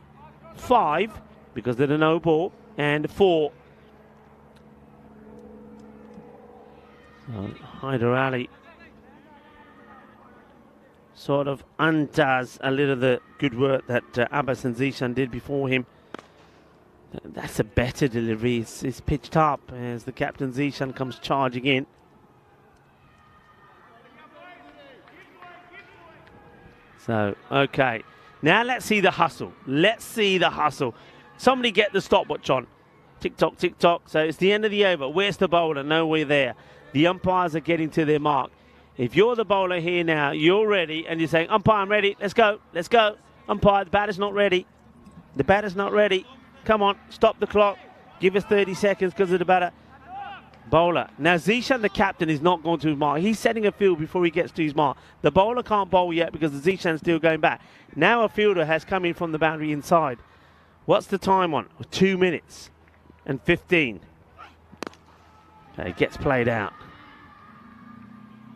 5 because of the no ball, and 4. So Haider Ali sort of undoes a little of the good work that Abbas and Zishan did before him. That's a better delivery. It's pitched up as the captain Zishan comes charging in. So, okay. Now let's see the hustle. Let's see the hustle. Somebody get the stopwatch on. Tick-tock, tick-tock. So it's the end of the over. Where's the bowler? Nowhere there. The umpires are getting to their mark. If you're the bowler here now, you're ready, and you're saying, umpire, I'm ready. Let's go. Let's go. Umpire, the batter's not ready. The batter's not ready. Come on, stop the clock. Give us 30 seconds because of the batter. Bowler. Now, Zishan, the captain, is not going to his mark. He's setting a field before he gets to his mark. The bowler can't bowl yet because the Zishan's still going back. Now a fielder has come in from the boundary inside. What's the time on? 2 minutes and 15. Okay, it gets played out.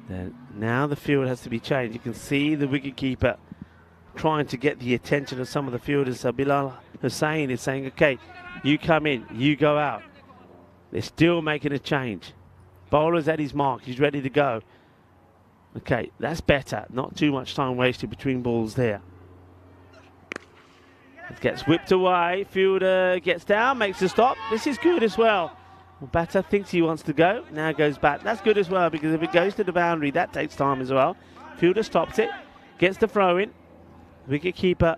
Then now the field has to be changed. You can see the wicketkeeper trying to get the attention of some of the fielders. So Bilal Hussain is saying, okay, you come in, you go out. They're still making a change. Bowler's at his mark. He's ready to go. Okay, that's better. Not too much time wasted between balls there. It gets whipped away. Fielder gets down, makes a stop. This is good as well. Batter thinks he wants to go. Now goes back. That's good as well because if it goes to the boundary, that takes time as well. Fielder stops it. Gets the throw in. Wicketkeeper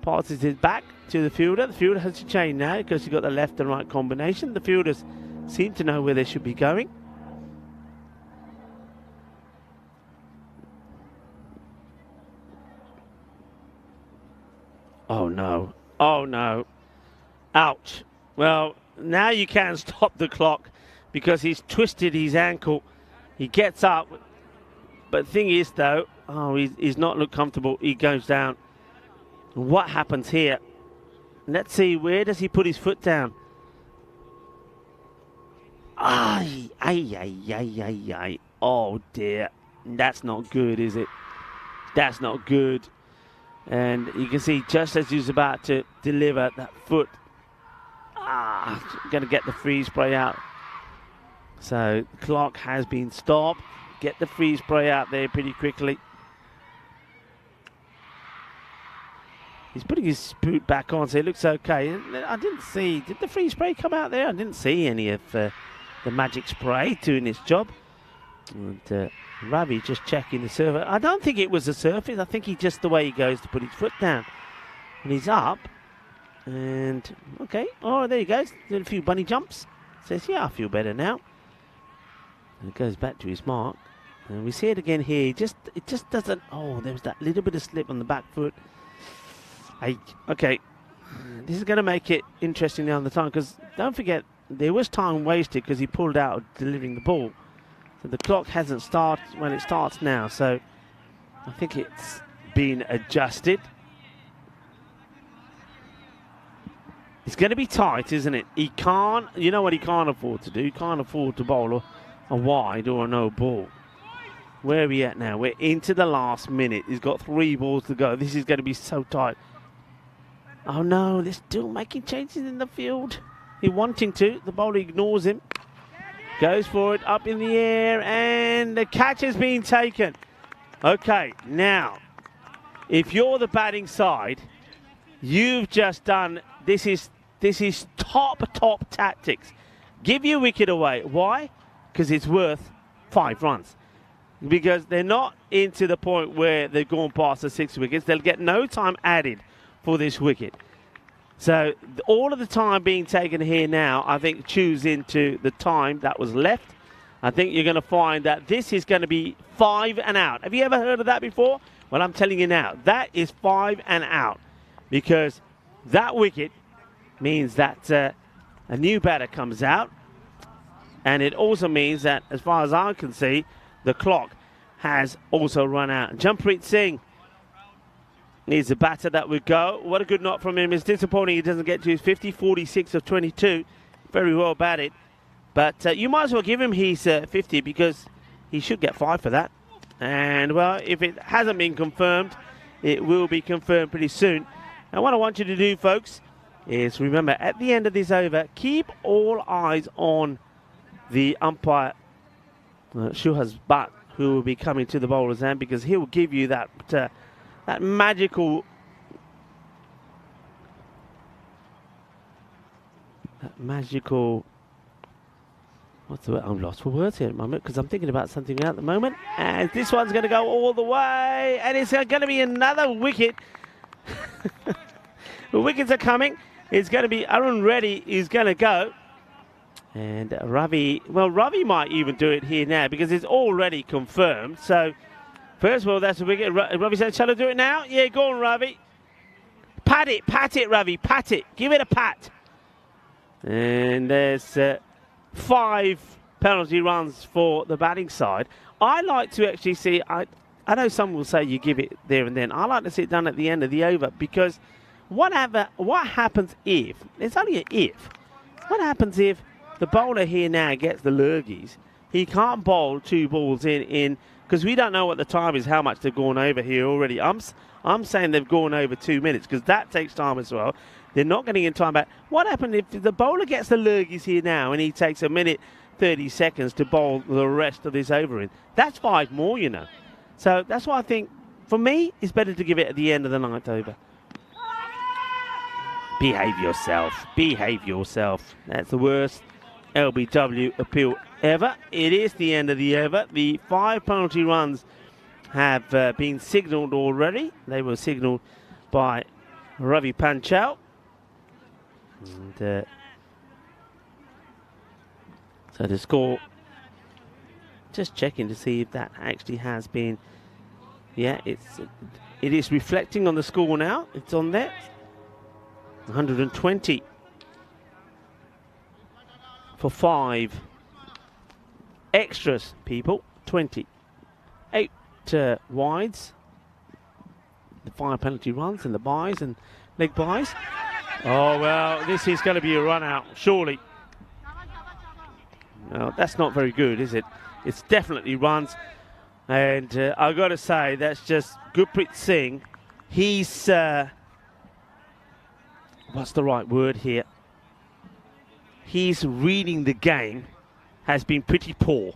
passes it back to the fielder. The fielder has to change now because he's got the left and right combination. The fielders seem to know where they should be going. Well, now you can stop the clock because he's twisted his ankle. He gets up. But the thing is, though, he's not looked comfortable. He goes down. What happens here? Let's see, where does he put his foot down? Ay. Oh, dear. That's not good, is it? That's not good. And you can see just as he's about to deliver that foot, going to get the freeze spray out. So the clock has been stopped. Get the freeze spray out there pretty quickly. He's putting his boot back on, so it looks okay. I didn't see, did the freeze spray come out there? I didn't see any of the magic spray doing its job. And Ravi just checking the surface. I don't think it was the surface. I think the way he goes to put his foot down. And he's up. And, okay. Oh, there he goes. Did a few bunny jumps. Says, yeah, I feel better now. And it goes back to his mark. And we see it again here. It just doesn't... Oh, there was that little bit of slip on the back foot. Okay. This is going to make it interesting down the time. Because don't forget, there was time wasted because he pulled out of delivering the ball. So the clock hasn't started when it starts now. So I think it's been adjusted. It's going to be tight, isn't it? He can't, you know what he can't afford to do? He can't afford to bowl a wide or a no ball. Where are we at now? We're into the last minute. He's got 3 balls to go. This is going to be so tight. Oh no, they're still making changes in the field. He's wanting to. The bowler ignores him. Goes for it, up in the air, and the catch has been taken. Okay, now, if you're the batting side, you've just done, this is top tactics. Give your wicket away. Why? Because it's worth 5 runs. Because they're not into the point where they've gone past the 6 wickets. They'll get no time added for this wicket. So all of the time being taken here now, I think, chews into the time that was left. I think you're going to find that this is going to be 5 and out. Have you ever heard of that before? Well, I'm telling you now, that is 5 and out. Because that wicket means that a new batter comes out. And it also means that, as far as I can see, the clock has also run out. Jampreet Singh needs a batter that would go. What a good knock from him. It's disappointing he doesn't get to his 50, 46 of 22. Very well batted. But you might as well give him his 50 because he should get 5 for that. And, well, if it hasn't been confirmed, it will be confirmed pretty soon. And what I want you to do, folks, is remember, at the end of this over, keep all eyes on the umpire, Shuhas Butt, who will be coming to the bowler's end because he will give you that magical what's the word? I'm lost for words here at the moment because I'm thinking about something at the moment. And this one's going to go all the way, and it's going to be another wicket. The wickets are coming. It's going to be Arun Reddy is going to go. And Ravi might even do it here now because it's already confirmed. So, first of all, that's a wicket. Ravi said, shall I do it now? Yeah, go on, Ravi. Pat it, Ravi, pat it. Give it a pat. And there's 5 penalty runs for the batting side. I like to actually see, I know some will say you give it there and then. I like to see it done at the end of the over because what happens if, it's only an if, what happens if the bowler here now gets the lurgies? He can't bowl 2 balls in because we don't know what the time is, how much they've gone over here already. I'm saying they've gone over 2 minutes because that takes time as well. They're not getting in time back. What happens if the bowler gets the lurgies here now and he takes 1 minute 30 seconds to bowl the rest of this over in? That's 5 more, you know. So that's why I think, for me, it's better to give it at the end of the 9th over. Behave yourself. Behave yourself. That's the worst LBW appeal ever. It is the end of the over. The 5 penalty runs have been signalled already. They were signalled by Ravi Panchal. And, so the score, just checking to see if that actually has been, yeah, it is reflecting on the score now. It's on there. 120 for 5 extras, people. 28 wides. The 5 penalty runs and the buys and leg buys. Oh, well, this is going to be a run out, surely. No, that's not very good, is it? It's definitely runs. And I've got to say, that's just Gurpreet Singh. He's, what's the right word here? He's reading the game has been pretty poor.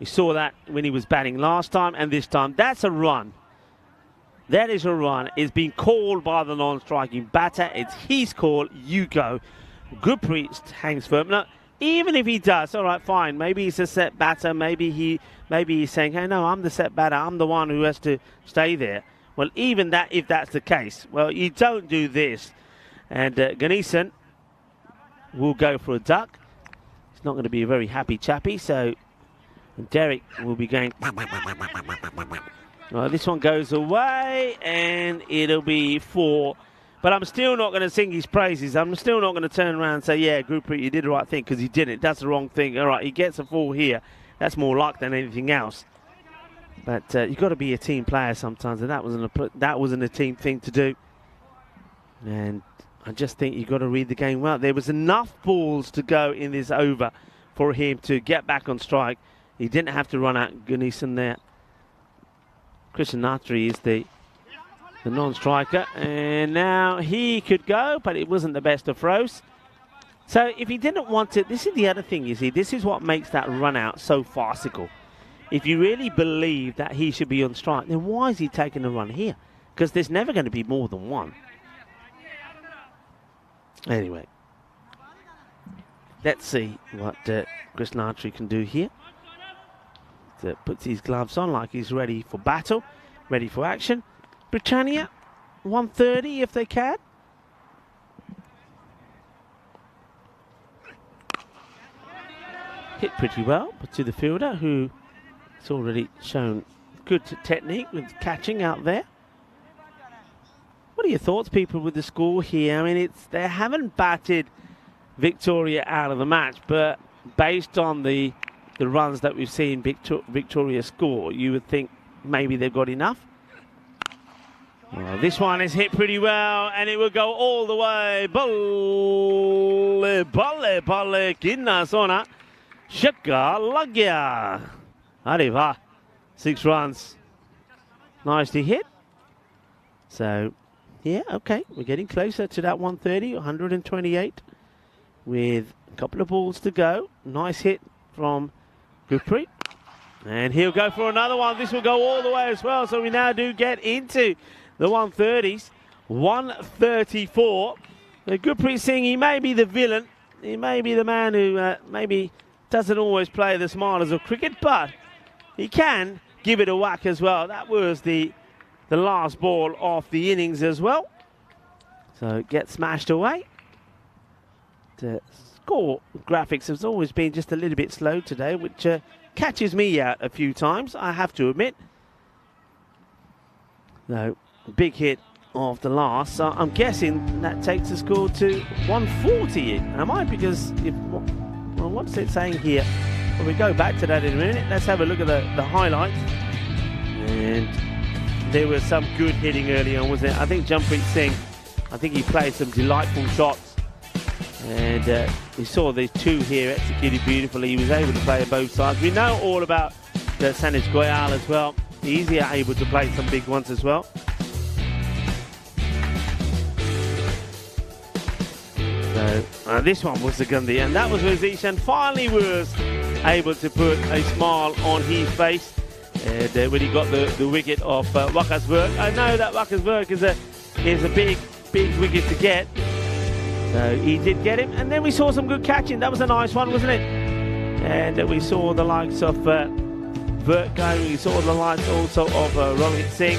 We saw that when he was batting last time and this time. That's a run. That is a run. It's been called by the non-striking batter. It's his call. You go. Gurpreet hangs firm. Now, even if he does, all right, fine. Maybe he's a set batter. Maybe he's saying, hey, no, I'm the set batter. I'm the one who has to stay there. Well, even that, if that's the case, well, you don't do this. And Ganesan will go for a duck. It's not going to be a very happy chappy. So Derek will be going. Well, this one goes away, and it'll be 4. But I'm still not going to sing his praises. I'm still not going to turn around and say, yeah, Gurpreet, you did the right thing, because he didn't. That's the wrong thing. All right, he gets a 4 here. That's more luck than anything else. But you've got to be a team player sometimes, and that wasn't a team thing to do. And I just think you've got to read the game well. There was enough balls to go in this over for him to get back on strike. He didn't have to run out Ganesan there. Christian Natri is the non-striker, and now he could go, but it wasn't the best of throws. So if he didn't want it, this is the other thing, you see, this is what makes that run out so farcical. If you really believe that he should be on strike, then why is he taking a run here? Because there's never going to be more than one. Anyway, let's see what Chris Natri can do here. Puts his gloves on like he's ready for battle, ready for action. Britannia, 130 if they can. Hit pretty well, but to the fielder who has already shown good technique with catching out there. What are your thoughts, people, with the score here? I mean, they haven't batted Victoria out of the match, but based on the runs that we've seen Victoria score, you would think maybe they've got enough. Well, this one is hit pretty well, and it will go all the way. Balle, balle, balle, kinna sona. Shaka lagya. Arriva. 6 runs. Nicely hit. So, yeah, okay. We're getting closer to that 130, 128. With a couple of balls to go. Nice hit from Gurpreet. And he'll go for another one. This will go all the way as well. So we now do get into the 130s. 134. Gurpreet Singh, he may be the villain. He may be the man who maybe doesn't always play the smartest of cricket, but he can give it a whack as well. That was the last ball of the innings as well. So it gets smashed away. The score graphics has always been just a little bit slow today, which catches me out a few times, I have to admit. So, big hit of the last. So I'm guessing that takes the score to 140. Am I? Because well, what's it saying here? Well, we go back to that in a minute. Let's have a look at the highlights. And there was some good hitting early on, wasn't it? I think Jampreet Singh, I think he played some delightful shots. And we saw these 2 here executed beautifully. He was able to play both sides. We know all about Sanesh Goyal as well. He's able to play some big ones as well. So this one was the Gandhi, and that was where Zishan finally was able to put a smile on his face. And when he got the wicket of Wakasberg. I know that Wakasberg is a big wicket to get. So he did get him, and then we saw some good catching. That was a nice one, wasn't it? And we saw the likes of Vert going. We saw the likes also of Rohit Singh.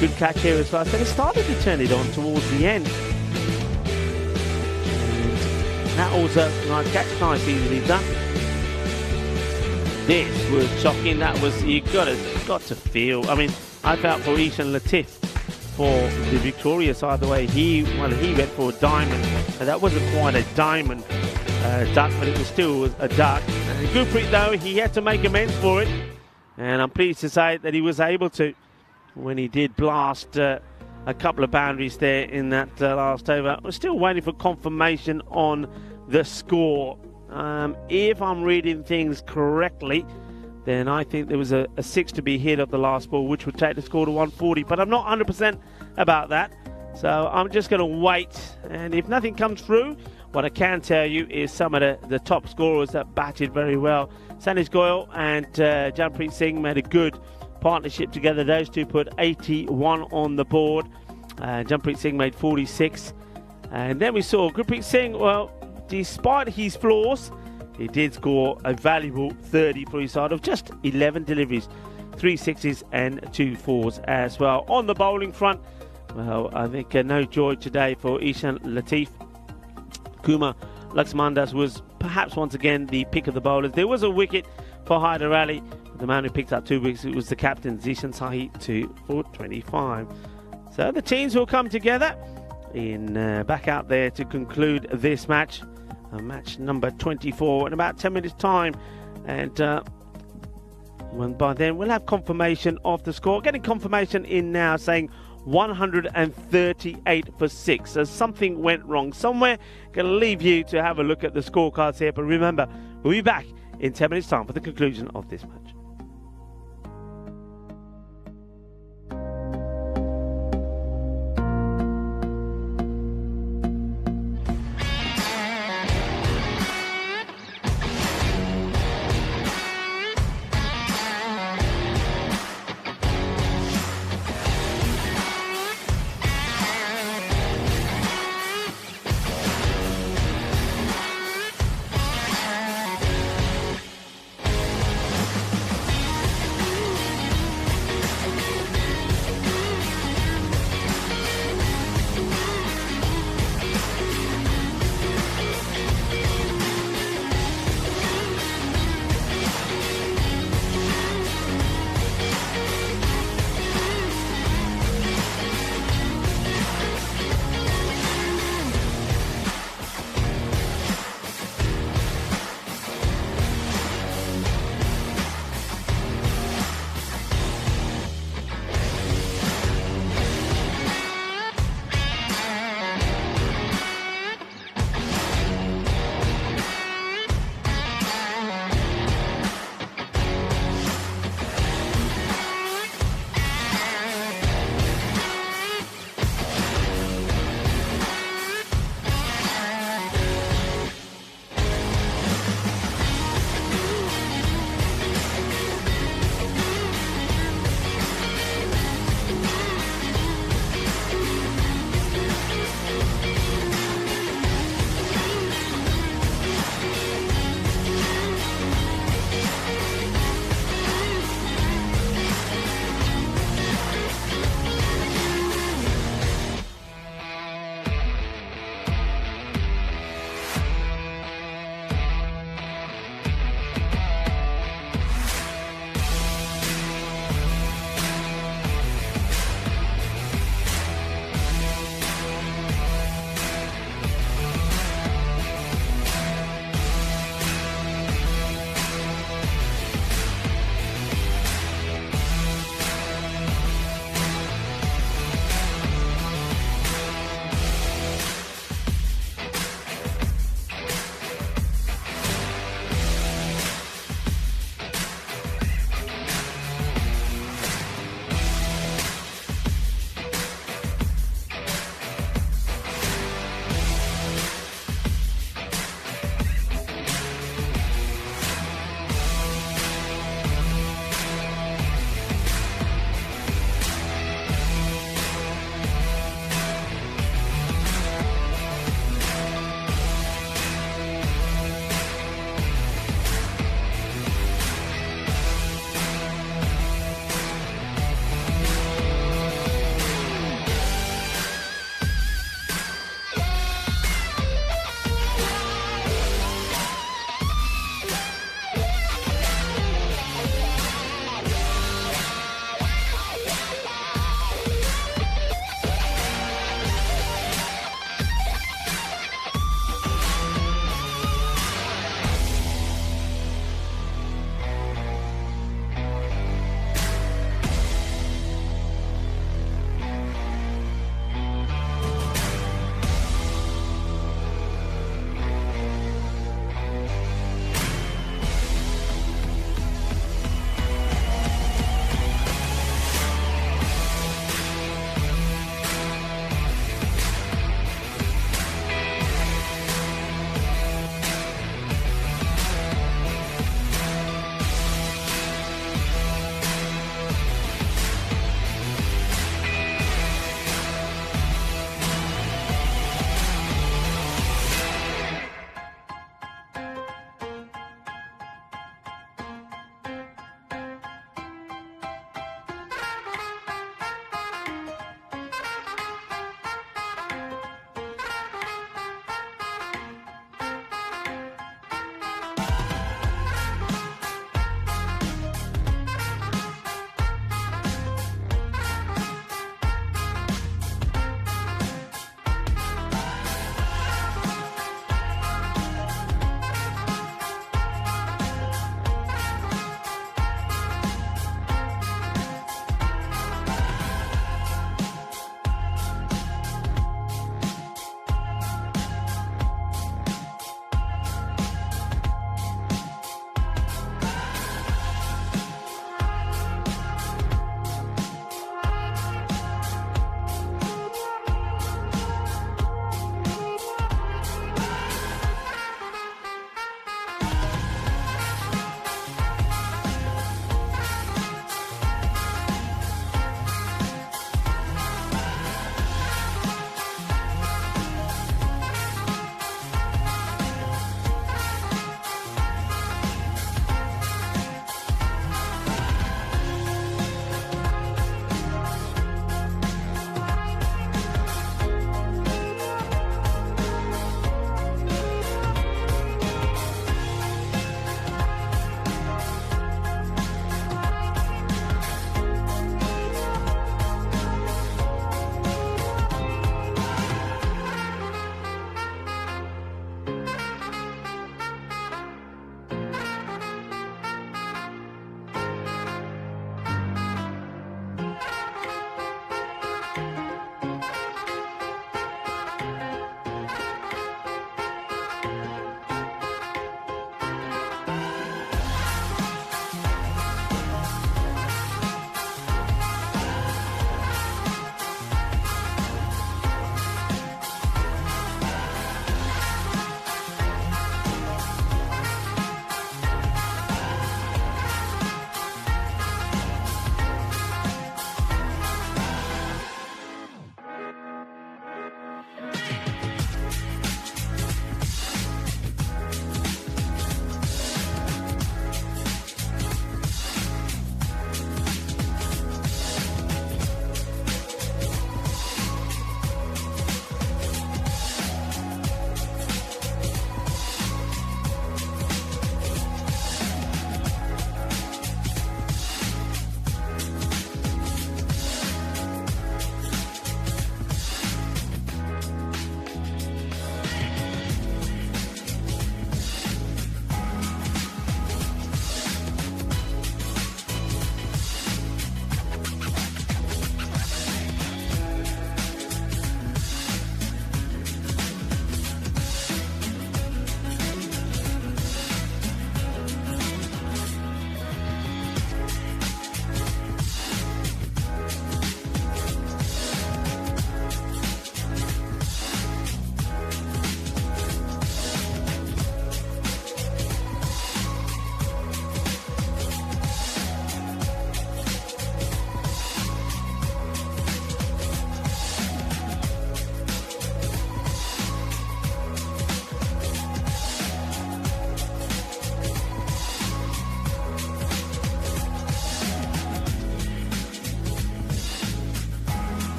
Good catch here as well. So they started to turn it on towards the end. And that also nice catch, nice, easily done. This was shocking. That was, you got to feel. I mean, I felt for Ishan Latif for the Victoria side, the way he went for a diamond. That wasn't quite a diamond duck, but it was still a duck. And Gurpreet, though, he had to make amends for it, and I'm pleased to say that he was able to when he did blast a couple of boundaries there in that last over. We're still waiting for confirmation on the score. If I'm reading things correctly, then I think there was a 6 to be hit of the last ball, which would take the score to 140, but I'm not 100% about that. So I'm just going to wait, and if nothing comes through, what I can tell you is some of the top scorers that batted very well. Sanish Goyal and Janpreet Singh made a good partnership together. Those two put 81 on the board. Janpreet Singh made 46. And then we saw Gurpreet Singh, well, despite his flaws, he did score a valuable 30 for his side of just 11 deliveries, 3 sixes and 2 fours as well. On the bowling front, well, I think no joy today for Ishan Latif. Kumar Laxmandas was perhaps once again the pick of the bowlers. There was a wicket for Hyder Ali. The man who picked up 2 wickets, it was the captain, Zishan Sahi, 2 for 25. So the teams will come together in back out there to conclude this match. Match number 24 in about 10 minutes time, and by then we'll have confirmation of the score. Getting confirmation in now saying 138 for 6. So something went wrong somewhere. Going to leave you to have a look at the scorecards here, but remember, we'll be back in 10 minutes time for the conclusion of this match.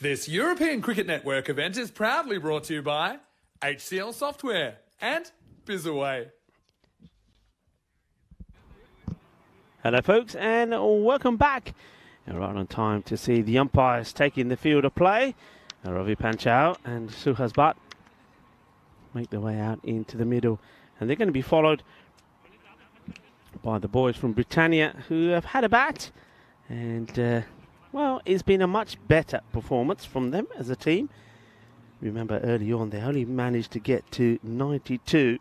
This European Cricket Network event is proudly brought to you by HCL Software and Bizaway.
Hello folks and welcome back. And right on time to see the umpires taking the field of play. Ravi Panchal and Suhas Bhatt make their way out into the middle. And they're going to be followed by the boys from Britannia who have had a bat. And, well, it's been a much better performance from them as a team. Remember early on they only managed to get to 92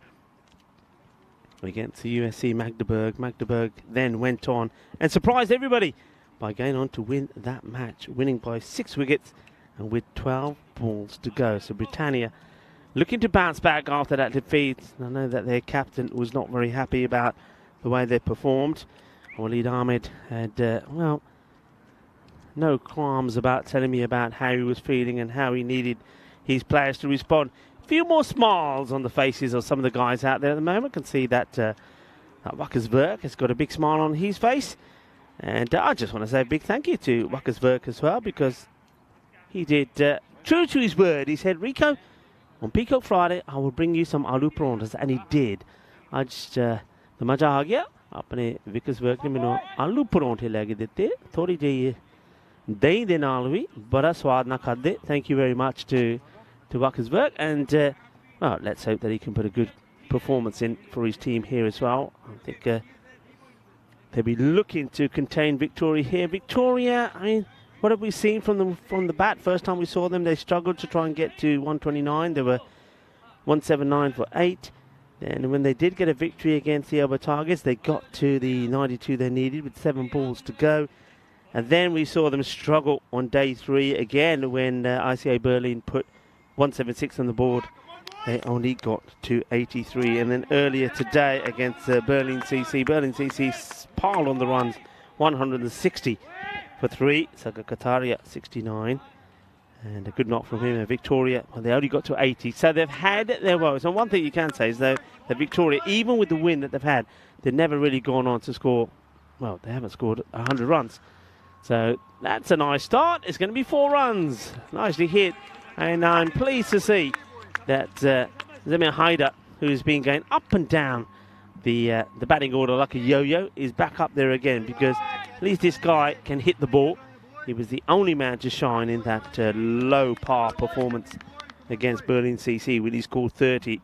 against the USC Magdeburg. Magdeburg then went on and surprised everybody by going on to win that match, winning by 6 wickets and with 12 balls to go. So Britannia looking to bounce back after that defeat. I know that their captain was not very happy about the way they performed. Waleed Ahmed had, well, no qualms about telling me about how he was feeling and how he needed his players to respond. A few more smiles on the faces of some of the guys out there at the moment. Can see that Wakkersberg has got a big smile on his face. And I just want to say a big thank you to Wakkersberg as well, because he did true to his word. He said, Rico, on Peacock Friday, I will bring you some aloo paranthas. And he did. I just, the मजा आ गया अपने विकर्सबर्ग ने मैंने आलू परांठे लेके दिते थोड़ी जी दही दे नाल भी बड़ा स्वाद ना खादे. Thank you very much to Wakkersberg, and well, let's hope that he can put a good performance in for his team here as well. I think they'll be looking to contain Victoria here. Victoria, I mean, what have we seen from them from the bat? First time we saw them, they struggled to try and get to 129. They were 179 for 8. And when they did get a victory against the Elba Tigers, they got to the 92 they needed with 7 balls to go. And then we saw them struggle on day 3 again when ICA Berlin put 176 on the board. They only got to 83. And then earlier today against Berlin CC piled on the runs, 160 for 3. Saga Kataria, 69. And a good knock from him. Victoria, well, they only got to 80. So they've had their woes. And one thing you can say is that Victoria, even with the win that they've had, they've never really gone on to score, well, they haven't scored 100 runs. So that's a nice start. It's going to be 4 runs. Nicely hit. And I'm pleased to see that Zemir Haider, who's been going up and down the batting order like a yo-yo, is back up there again, because at least this guy can hit the ball. He was the only man to shine in that low par performance against Berlin CC when he scored 30.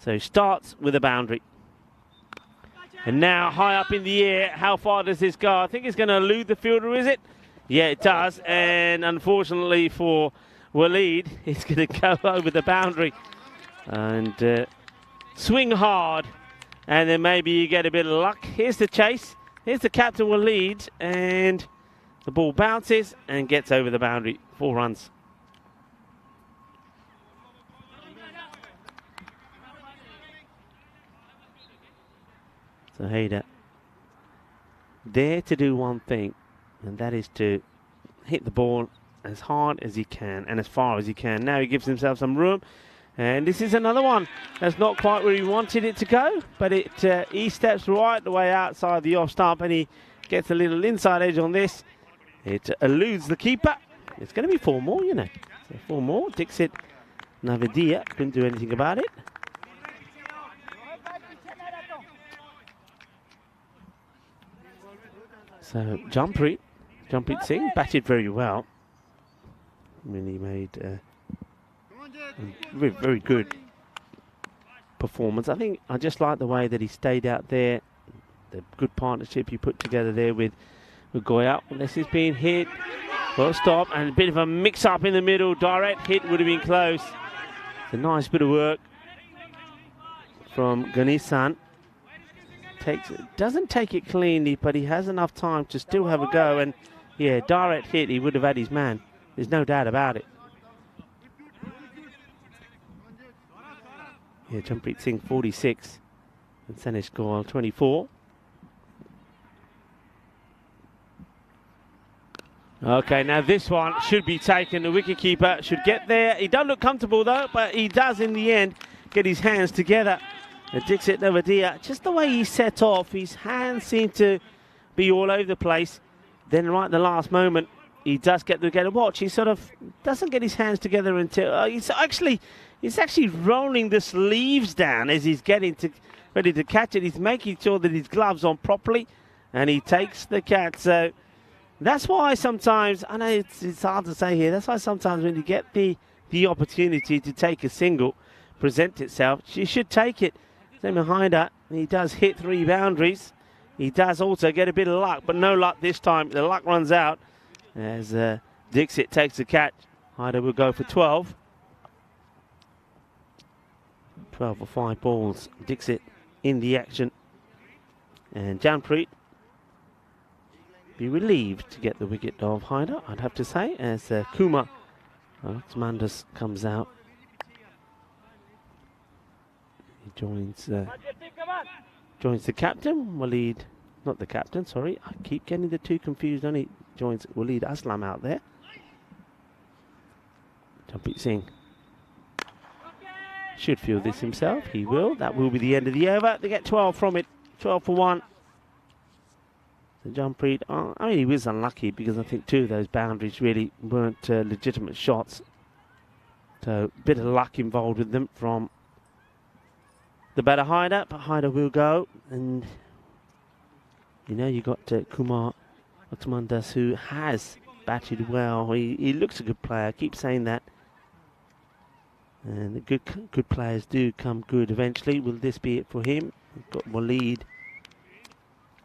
So starts with a boundary. And now high up in the air, how far does this go? I think it's going to elude the fielder, is it? Yeah, it does. And unfortunately for Waleed, it's going to go over the boundary. And swing hard. And then maybe you get a bit of luck. Here's the chase. Here's the captain Waleed. And the ball bounces and gets over the boundary. 4 runs. So Haider there to do one thing, and that is to hit the ball as hard as he can and as far as he can. Now he gives himself some room, and this is another one that's not quite where he wanted it to go, but he steps right the way outside the off stump, and he gets a little inside edge on this. It eludes the keeper. It's going to be 4 more, you know. So 4 more. Dixit Navedia couldn't do anything about it. So Jampreet Singh batted very well. I mean, he made a very, very good performance. I think I just like the way that he stayed out there. The good partnership he put together there with Goya. Unless he's being hit. Well, stop, and a bit of a mix-up in the middle. Direct hit would have been close. It's a nice bit of work from Ganesan. Doesn't take it cleanly, but he has enough time to still have a go. And yeah, direct hit, he would have had his man. There's no doubt about it. Yeah, Jampreet Singh 46 and Sanish Goyal 24. Okay, now this one should be taken. The wicketkeeper should get there. He doesn't look comfortable though, but he does in the end get his hands together. Dixit Navadia, just the way he set off, his hands seem to be all over the place. Then right at the last moment, he does get a watch. He sort of doesn't get his hands together until he's actually rolling the sleeves down as he's ready to catch it. He's making sure that his gloves on properly, and he takes the catch. So that's why sometimes, I know it's hard to say here, that's why sometimes when you get the opportunity to take a single, present itself, you should take it. Same behind that, he does hit 3 boundaries. He does also get a bit of luck, but no luck this time. The luck runs out as Dixit takes the catch. Hyder will go for 12. 12 for 5 balls. Dixit in the action. And Jampreet be relieved to get the wicket of Hyder, I'd have to say, as Kumar Manders comes out. He joins the captain, Waleed, not the captain, sorry. I keep getting the two confused. Only joins Waleed Aslam out there. Jampreet Singh should feel this himself. He will. That will be the end of the over. They get 12 from it. 12 for 1. So Jampreet, I mean, he was unlucky because I think 2 of those boundaries really weren't legitimate shots. So a bit of luck involved with them from the batter Hyder, but Hyder will go. And you know, you got Kumar Otmandas, who has batted well. He looks a good player. I keep saying that. And the good players do come good eventually. Will this be it for him? We've got Waleed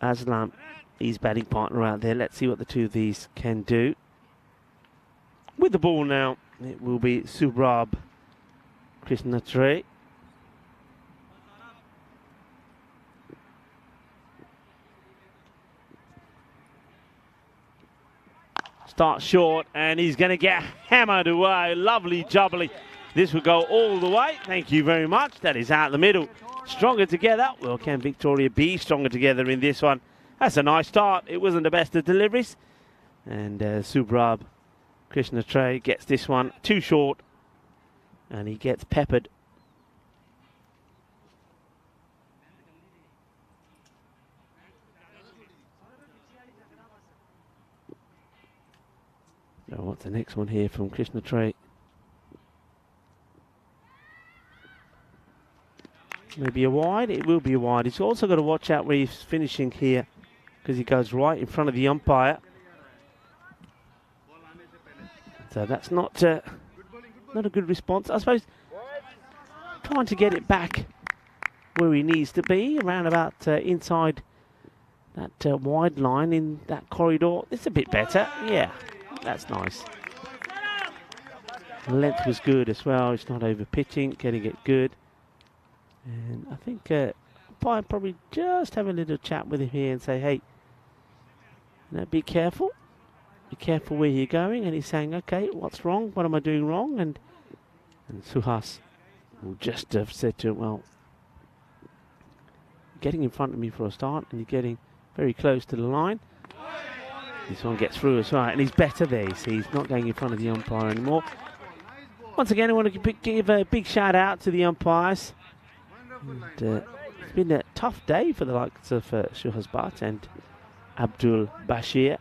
Aslam, his batting partner out there. Let's see what the two of these can do. With the ball now, it will be Subrab Krishnatre. Starts short, and he's going to get hammered away. Lovely jubbly. This will go all the way. Thank you very much. That is out the middle. Stronger together. Well, can Victoria be stronger together in this one? That's a nice start. It wasn't the best of deliveries. And Subrab Krishnatre gets this one too short. And he gets peppered. So what's the next one here from Krishnatre? Maybe a wide. It will be a wide. He's also got to watch out where he's finishing here, because he goes right in front of the umpire. So that's not a good response. I suppose trying to get it back where he needs to be, around about inside that wide line in that corridor. It's a bit better. Yeah, that's nice. Length was good as well. It's not over pitching, getting it good. And I think umpire probably just have a little chat with him here and say, hey, be careful. Be careful where you're going. And he's saying, okay, what's wrong? What am I doing wrong? And Suhas will just have said to him, well, getting in front of me for a start, and you're getting very close to the line. This one gets through as well, and he's better there. He's not going in front of the umpire anymore. Once again, I want to give a big shout out to the umpires. And, it's been a tough day for the likes of Shuhas Bhatt and Abdul Bashir.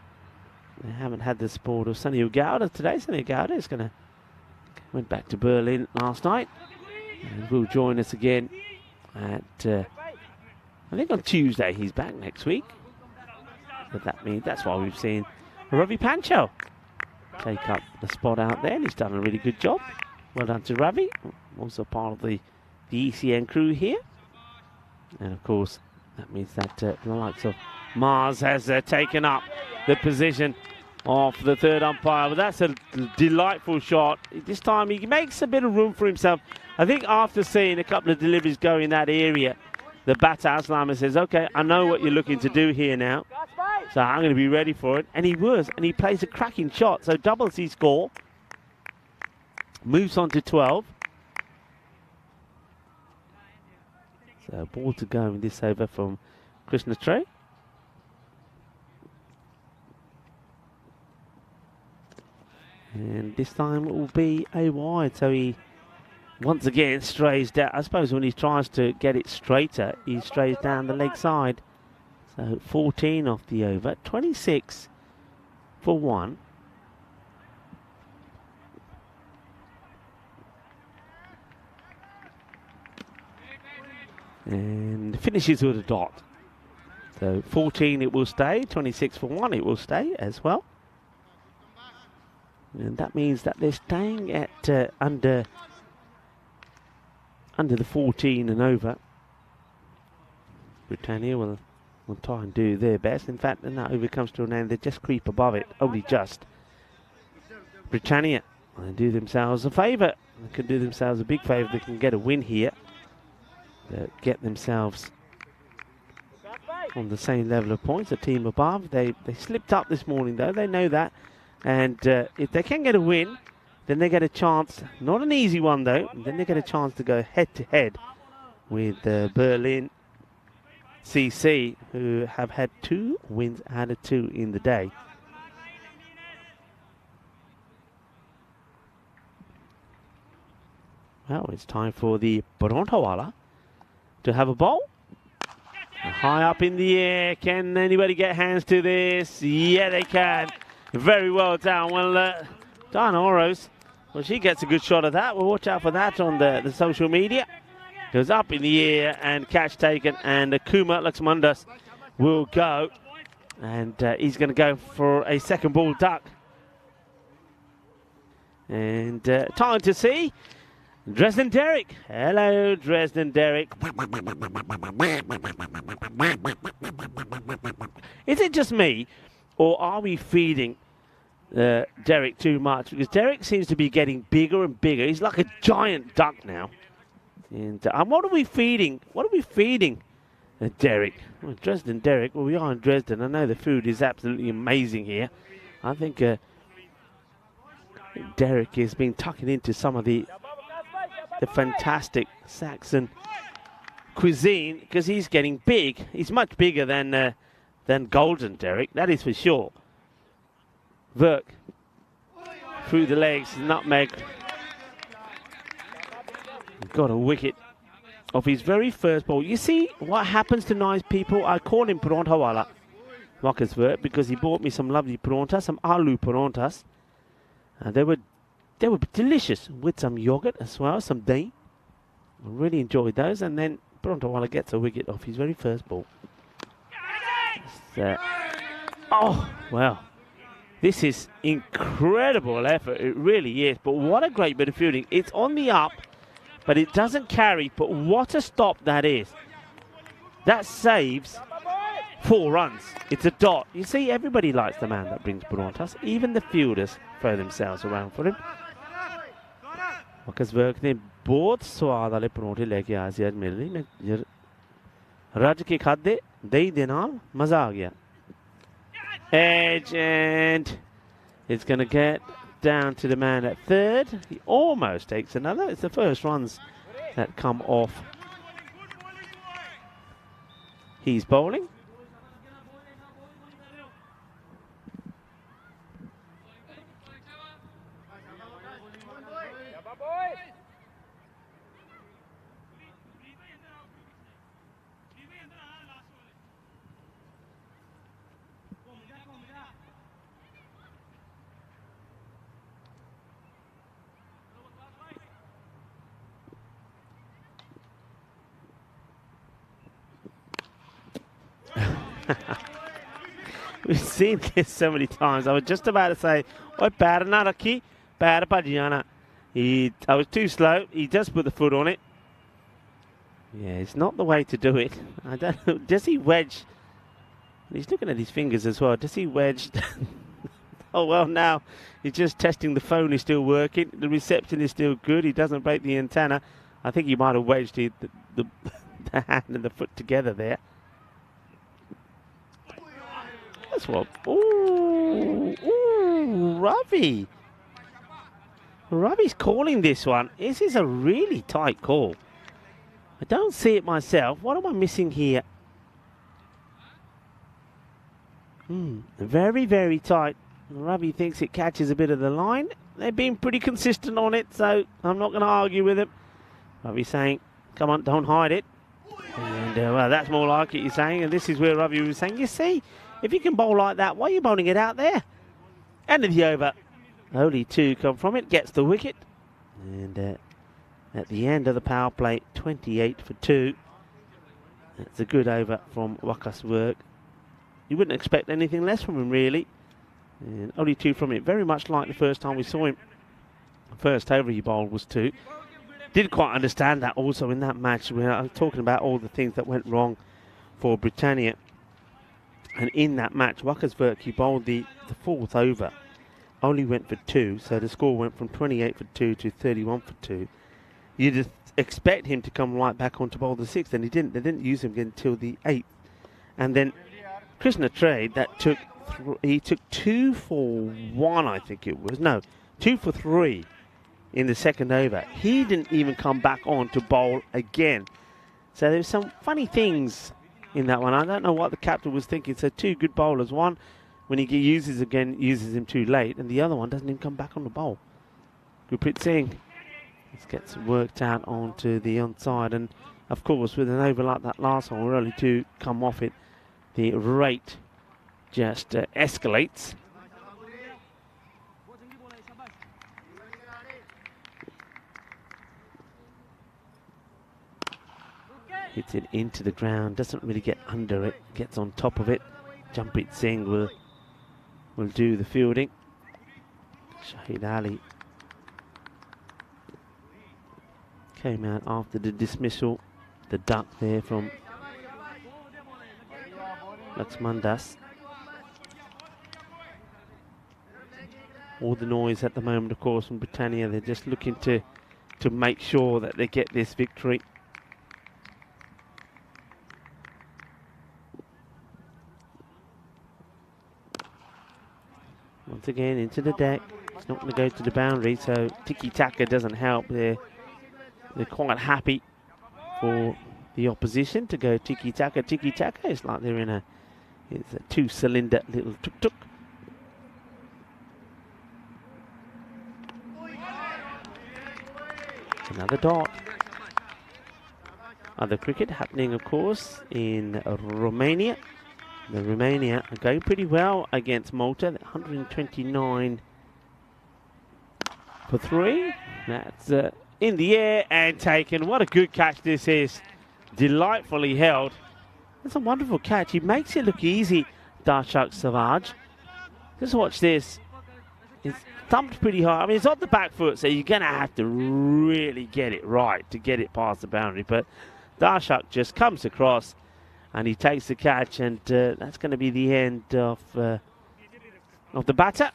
They haven't had the support of Sunny Gowda today. Sunny Gowda is went back to Berlin last night and will join us again at I think on Tuesday. He's back next week. But that's why we've seen Ravi Pancho take up the spot out there, and he's done a really good job. Well done to Ravi, also part of the ECN crew here. And of course, that means that the likes of Mars has taken up the position of the third umpire. But that's a delightful shot. This time he makes a bit of room for himself. I think after seeing a couple of deliveries go in that area, the batter Aslam says, okay, I know what you're looking to do here now, so I'm going to be ready for it. And he was, and he plays a cracking shot. So doubles his score, moves on to 12. So ball to go in this over from Krishnatre. And this time it will be a wide. So he once again strays down. I suppose when he tries to get it straighter, he strays down the leg side. So 14 off the over. 26 for 1. And finishes with a dot. So 14 it will stay, 26 for 1 it will stay as well. And that means that they're staying at under the 14 and over. Britannia will try and do their best. In fact, when that over comes to an end, they just creep above it, only just. Britannia will do themselves a favour. They could do themselves a big favour. They can get a win here. Get themselves on the same level of points, the team above. They slipped up this morning though, they know that. And if they can get a win, then they get a chance, not an easy one though, then they get a chance to go head to head with Berlin CC, who have had 2 wins out of 2 in the day. Well, it's time for the Brontawala to have a bowl. High up in the air. Can anybody get hands to this? Yeah, they can. Very well done. Well, Diana Oros, well, she gets a good shot of that. We'll watch out for that on the social media. Goes up in the air and catch taken. And Kuma Laxmandas will go. And he's going to go for a second ball duck. And time to see Dresden Derek. Hello, Dresden Derek. Is it just me, or are we feeding Derek too much? Because Derek seems to be getting bigger and bigger. He's like a giant duck now. And what are we feeding? What are we feeding Derek? Well, Dresden Derek. Well, we are in Dresden. I know the food is absolutely amazing here. I think Derek is being tucking into some of the fantastic Saxon cuisine, because he's getting big. He's much bigger than Golden Derek, that is for sure. Verk through the legs, nutmeg. Got a wicket of his very first ball. You see what happens to nice people? I call him Prontawala, Marcus Verk, because he bought me some lovely prontas, some aloo prontas. And they were delicious with some yogurt as well, some dahi. I really enjoyed those. And then Brontawala gets a wicket off his very first ball. Oh, well, this is incredible effort. It really is. But what a great bit of fielding. It's on the up, but it doesn't carry. But what a stop that is. That saves 4 runs. It's a dot. You see, everybody likes the man that brings Brontas. Even the fielders throw themselves around for him. Marcus Verk ने बहुत स्वाद वाले परोंठे लेके आए थे आज मेरे लिए. मैं रज के खाते दही दे नाल मजा आ गया. Edge, and it's going to get down to the man at third. He almost takes another. It's the first runs that come off. He's bowling. We've seen this so many times. I was just about to say, "Oi, pair na rakhi, pair bhajiyana." I was too slow. He just put the foot on it. Yeah, it's not the way to do it. I don't know. Does he wedge? He's looking at his fingers as well. Does he wedge? Oh well, now he's just testing the phone is still working. The reception is still good. He doesn't break the antenna. I think he might have wedged the hand and the foot together there. That's what. Ooh, Ravi. Ravi's calling this one. This is a really tight call. I don't see it myself. What am I missing here? Very, very tight. Ravi thinks it catches a bit of the line. They've been pretty consistent on it, so I'm not going to argue with him. Ravi's saying, come on, don't hide it. And, well, that's more like it, you're saying. And this is where Ravi was saying, you see, if you can bowl like that, why are you bowling it out there? End of the over. Only 2 come from it. Gets the wicket. And at the end of the power play, 28 for 2. It's a good over from Wakas work. You wouldn't expect anything less from him, really. And only 2 from it. Very much like the first time we saw him. The first over he bowled was 2. Didn't quite understand that also in that match where I was talking about all the things that went wrong for Britannia. And in that match, Wakas he bowled the 4th over. Only went for 2, so the score went from 28 for 2 to 31 for 2. You'd expect him to come right back on to bowl the 6th, and he didn't. They didn't use him again until the 8th. And then Krishna Trade, he took 2 for 1, I think it was. No, 2 for 3 in the 2nd over. He didn't even come back on to bowl again. So there's some funny things in that one. I don't know what the captain was thinking. So 2 good bowlers. One, when he uses him too late, and the other one doesn't even come back on the bowl. Gurpreet Singh gets worked out onto the onside, and of course with an over like that last one, we're only to come off it, the rate just escalates. Hits it into the ground, doesn't really get under it, gets on top of it. Jamprit Singh will do the fielding. Shahid Ali came out after the dismissal, the duck there from Laxman Das. All the noise at the moment, of course, from Britannia. They're just looking to make sure that they get this victory. Once again, into the deck. It's not going to go to the boundary, so tiki-taka doesn't help. They're quite happy for the opposition to go tiki-taka. Tiki-taka is like they're in it's a 2-cylinder little tuk-tuk. Another dot. Other cricket happening, of course, in Romania. The Romania are going pretty well against Malta. 129 for 3. That's in the air and taken. What a good catch this is. Delightfully held. It's a wonderful catch. He makes it look easy, Darshak Savaj. Just watch this. It's thumped pretty hard. I mean, it's on the back foot, so you're going to have to really get it right to get it past the boundary. But Darshak just comes across and he takes the catch, and that's going to be the end of the batter.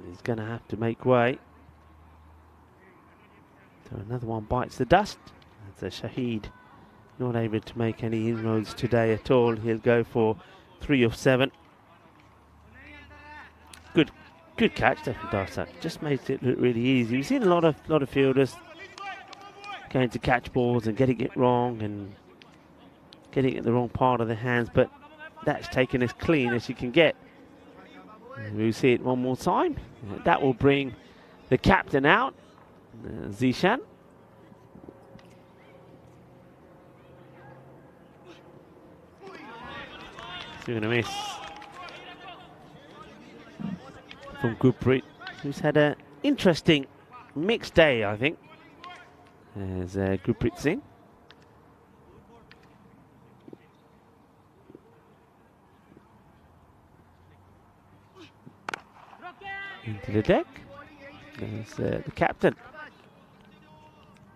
He's going to have to make way. So another one bites the dust. That's a Shahid, not able to make any inroads today at all. He'll go for 3 of 7. Good catch there from Darshak. Just makes it look really easy. We've seen a lot of fielders going to catch balls and getting it wrong and getting it in the wrong part of the hands, but that's taken as clean as you can get. We'll see it one more time. That will bring the captain out, Zishan. Going to miss from Gurpreet, who's had an interesting mixed day, I think, as Gurpreet Singh. Into the deck. There's the captain.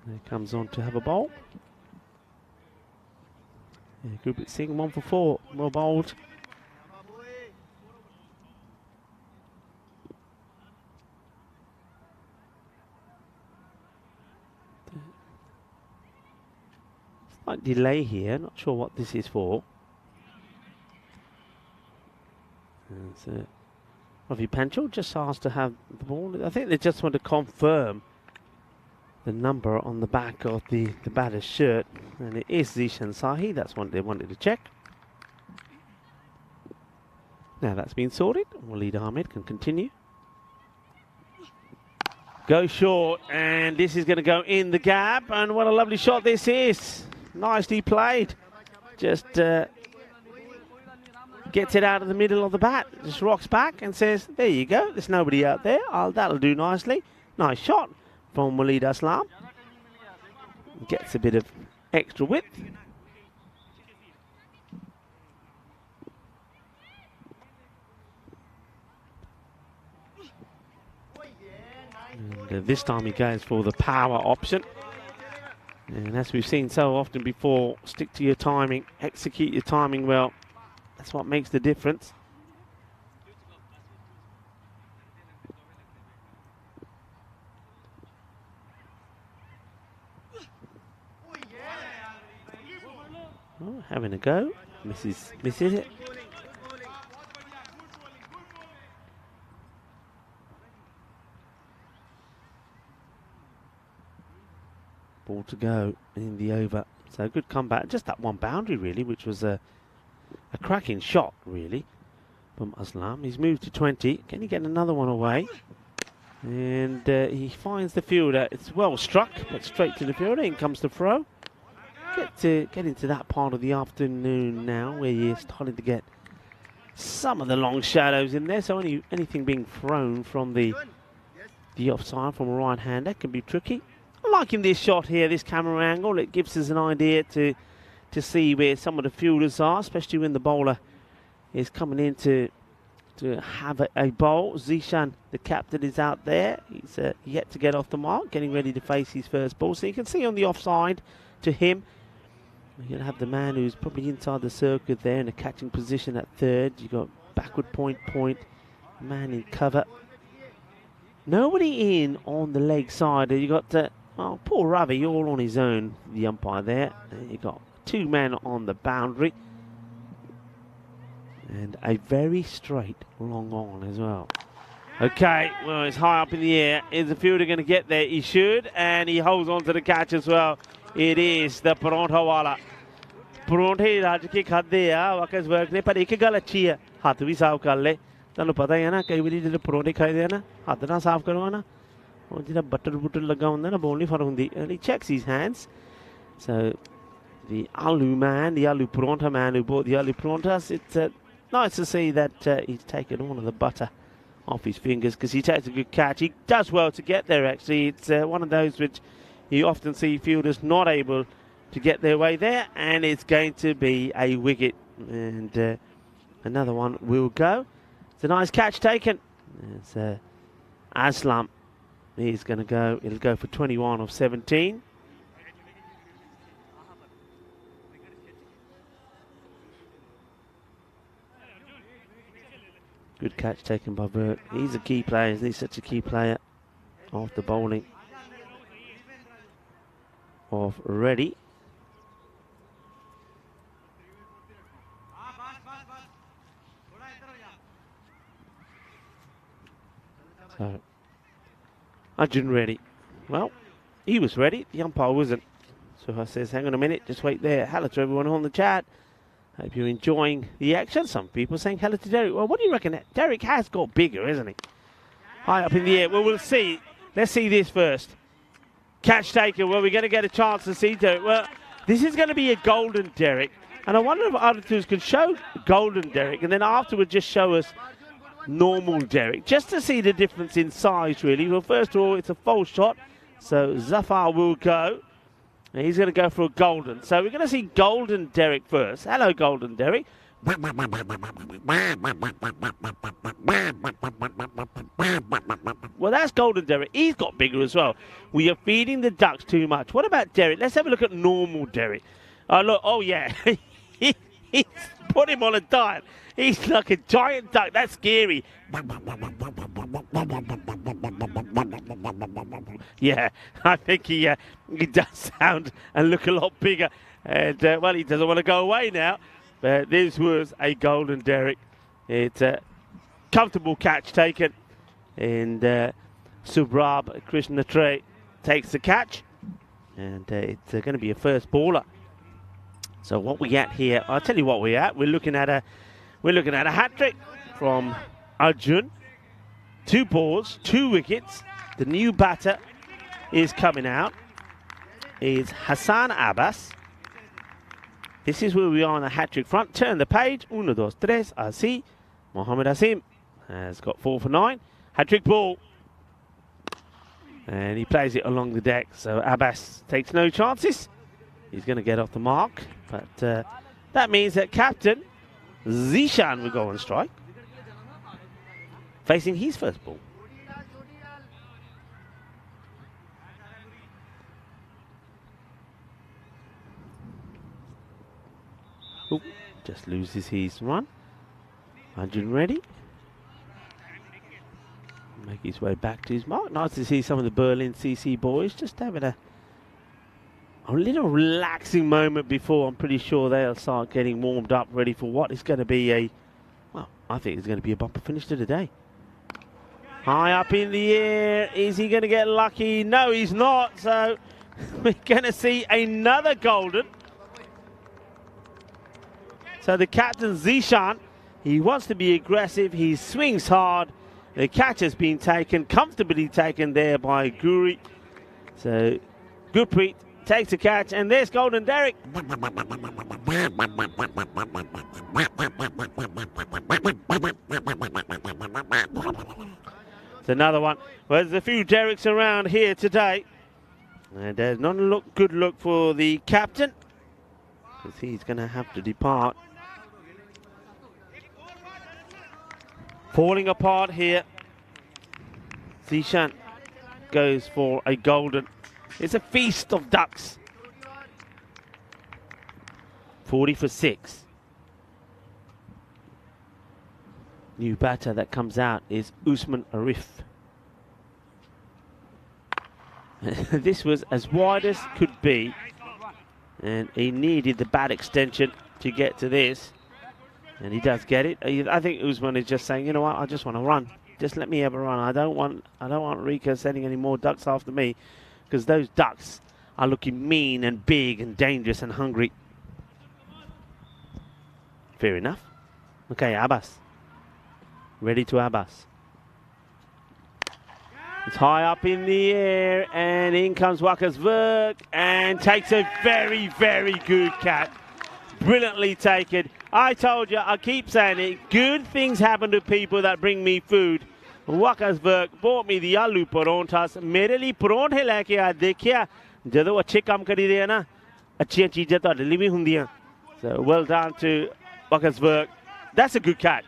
There comes on to have a bowl. Yeah, Gurpreet Singh 1 for 4. Well bowled. Slight delay here. Not sure what this is for. Ravi Panchal just asked to have the ball. I think they just want to confirm the number on the back of the batter's shirt, and it is Zishan Sahi. That's what they wanted to check. Now that's been sorted. Waleed Ahmed can continue. Go short, and this is going to go in the gap, and what a lovely shot this is. Nicely played. Just gets it out of the middle of the bat, just rocks back and says, there you go, there's nobody out there. That'll do nicely. Nice shot from Waleed Aslam. Gets a bit of extra width. And this time he goes for the power option. And as we've seen so often before, stick to your timing, execute your timing well. That's what makes the difference. Oh, having a go. Misses it. Ball to go in the over. So good comeback. Just that one boundary really, which was a cracking shot really from Aslam. He's moved to 20. Can he get another one away? And he finds the fielder. It's well struck, but straight to the fielder. In comes the throw. Get into that part of the afternoon now where you're starting to get some of the long shadows in there. So anything being thrown from the offside from a right-hander can be tricky. I'm liking this shot here, this camera angle. It gives us an idea to see where some of the fielders are, especially when the bowler is coming in to have a bowl. Zishan, the captain, is out there. He's yet to get off the mark, getting ready to face his first ball. So you can see on the offside to him, you're going to have the man who's probably inside the circuit there in a catching position at third. You've got backward point, man in cover. Nobody in on the leg side. You got poor Ravi all on his own, the umpire there. You got two men on the boundary. And a very straight long on as well. Okay, well, it's high up in the air. Is the fielder going to get there? He should, and he holds on to the catch as well. It is the Parantha wala. Paranthe raj ke khade a wakas work ne par ek gal achhi hai hath bhi saaf kar le tanu pata hai na kai wari jede paranthe khai de na hath na saaf karo na aur jeda butter laga hunda na ball nahi far hundi, and he checks his hands. So the aloo man, the aloo parantha man who bought the aloo paranthas, it's nice to see that he's taken all of the butter off his fingers because he takes a good catch. He does well to get there actually. It's one of those which you often see fielders not able to get their way there, and it's going to be a wicket, and another one will go. It's a nice catch taken. It's Aslam. He's going to go. It'll go for 21 of 17. Good catch taken by Burt. He's a key player. He's such a key player of the bowling of Reddy. So, Arjun ready. Well, he was ready. The umpire wasn't. So I says, hang on a minute, just wait there. Hello to everyone on the chat. Hope you're enjoying the action. Some people saying hello to Derek. Well, what do you reckon? Derek has got bigger, isn't he? High up in the air. Well, we'll see. Let's see this first. Catch taker. Well, we're going to get a chance to see Derek. Well, this is going to be a golden Derek. And I wonder if other two can show golden Derek and then afterwards just show us normal Derek. Just to see the difference in size, really. Well, first of all, it's a false shot. So Zafar will go. And he's going to go for a golden. So we're going to see golden Derek first. Hello, golden Derek. Well, that's golden Derek. He's got bigger as well. We are feeding the ducks too much. What about Derek? Let's have a look at normal Derek. Look. Oh, yeah. He's put him on a diet. He's like a giant duck. That's scary. Yeah, I think he does sound and look a lot bigger. And, well, he doesn't want to go away now. But this was a golden Derek. It's a comfortable catch taken. And Subrab Krishnatre takes the catch. And it's going to be a first baller. So what we at here, I'll tell you what we're at. We're looking at a hat-trick from Arjun. 2 balls, 2 wickets. The new batter is coming out. Is Hassan Abbas. This is where we are on the hat-trick front. Turn the page. 1, 2, 3, así. Mohamed Asim has got 4 for 9. Hat-trick ball. And he plays it along the deck. So Abbas takes no chances. He's going to get off the mark. But that means that captain Zishan will go on strike. Facing his first ball. Oop, just loses his run. Arjun ready. Make his way back to his mark. Nice to see some of the Berlin CC boys just having a little relaxing moment before I'm pretty sure they'll start getting warmed up, ready for what is going to be well, I think it's going to be a bumper finish to the day. High up in the air. Is he going to get lucky? No, he's not. So we're going to see another golden. So the captain, Zishan, he wants to be aggressive. He swings hard. The catch has been taken, comfortably taken there by Guri. So Gurpreet takes the catch, and there's Golden Derek. It's another one. Well, there's a few Derricks around here today. And there's not a good look for the captain, because he's going to have to depart. Falling apart here. Zishan goes for a golden. It's a feast of ducks. 40 for 6. New batter that comes out is Usman Arif. This was as wide as could be, and he needed the bat extension to get to this. And he does get it. I think Usman is just saying, you know what, I just want to run. Just let me have a run. I don't want Rika sending any more ducks after me, because those ducks are looking mean and big and dangerous and hungry. Fair enough. Okay, Abbas. Ready to Abbas. It's high up in the air, and in comes Wakasvurk and takes a very, very good catch. Brilliantly taken. I told you, I keep saying it, good things happen to people that bring me food. Wakasvurk bought me the aloo paronthas. मेरे लिए परोंठे लेके आ देखिया ਜਦੋਂ अच्छे काम करी दे ना अच्छी चीजें ਤੁਹਾਡੇ ਲਈ ਵੀ ਹੁੰਦੀਆਂ. So well done to Wakasvurk. That's a good catch.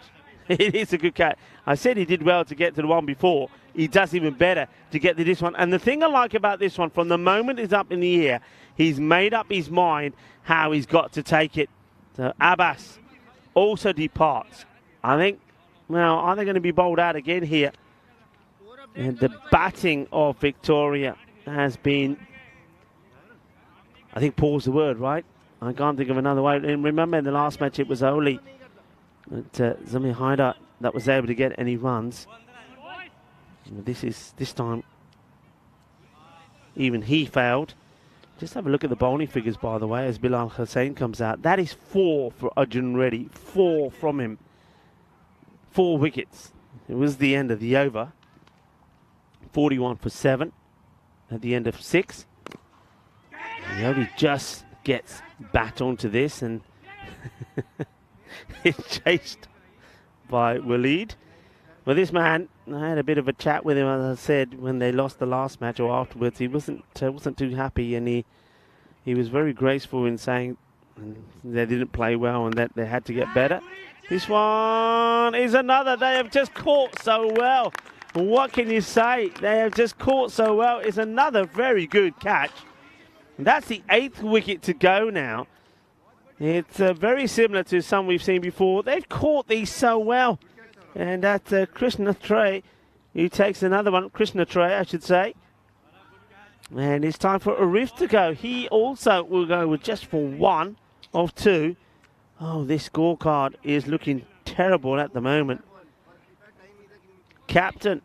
It is a good catch. I said he did well to get to the one before. He does even better to get to this one. And the thing I like about this one, from the moment it's up in the air, he's made up his mind how he's got to take it. So Abbas also departs. I think, well, are they going to be bowled out again here? And the batting of Victoria has been, I think, poor's the word, right? I can't think of another way. And remember, in the last match, it was only Zamir Haidar that was able to get any runs. This time, even he failed. Just have a look at the bowling figures, by the way, as Bilal Hussain comes out. That is 4 for Arjun Reddy. 4 from him. 4 wickets. It was the end of the over. 41 for 7 at the end of 6. He only just gets bat onto this, and it's chased by Waleed. Well, this man, I had a bit of a chat with him, as I said, when they lost the last match or afterwards. He wasn't too happy, and he was very graceful in saying they didn't play well and that they had to get better. This one is another. They have just caught so well. What can you say? They have just caught so well. It's another very good catch. And that's the 8th wicket to go now. It's very similar to some we've seen before. They've caught these so well. And that's Krishna Trey, who takes another one. Krishna Trey, I should say. And it's time for Arif to go. He also will go with just for 1 of 2. Oh, this scorecard is looking terrible at the moment. Captain,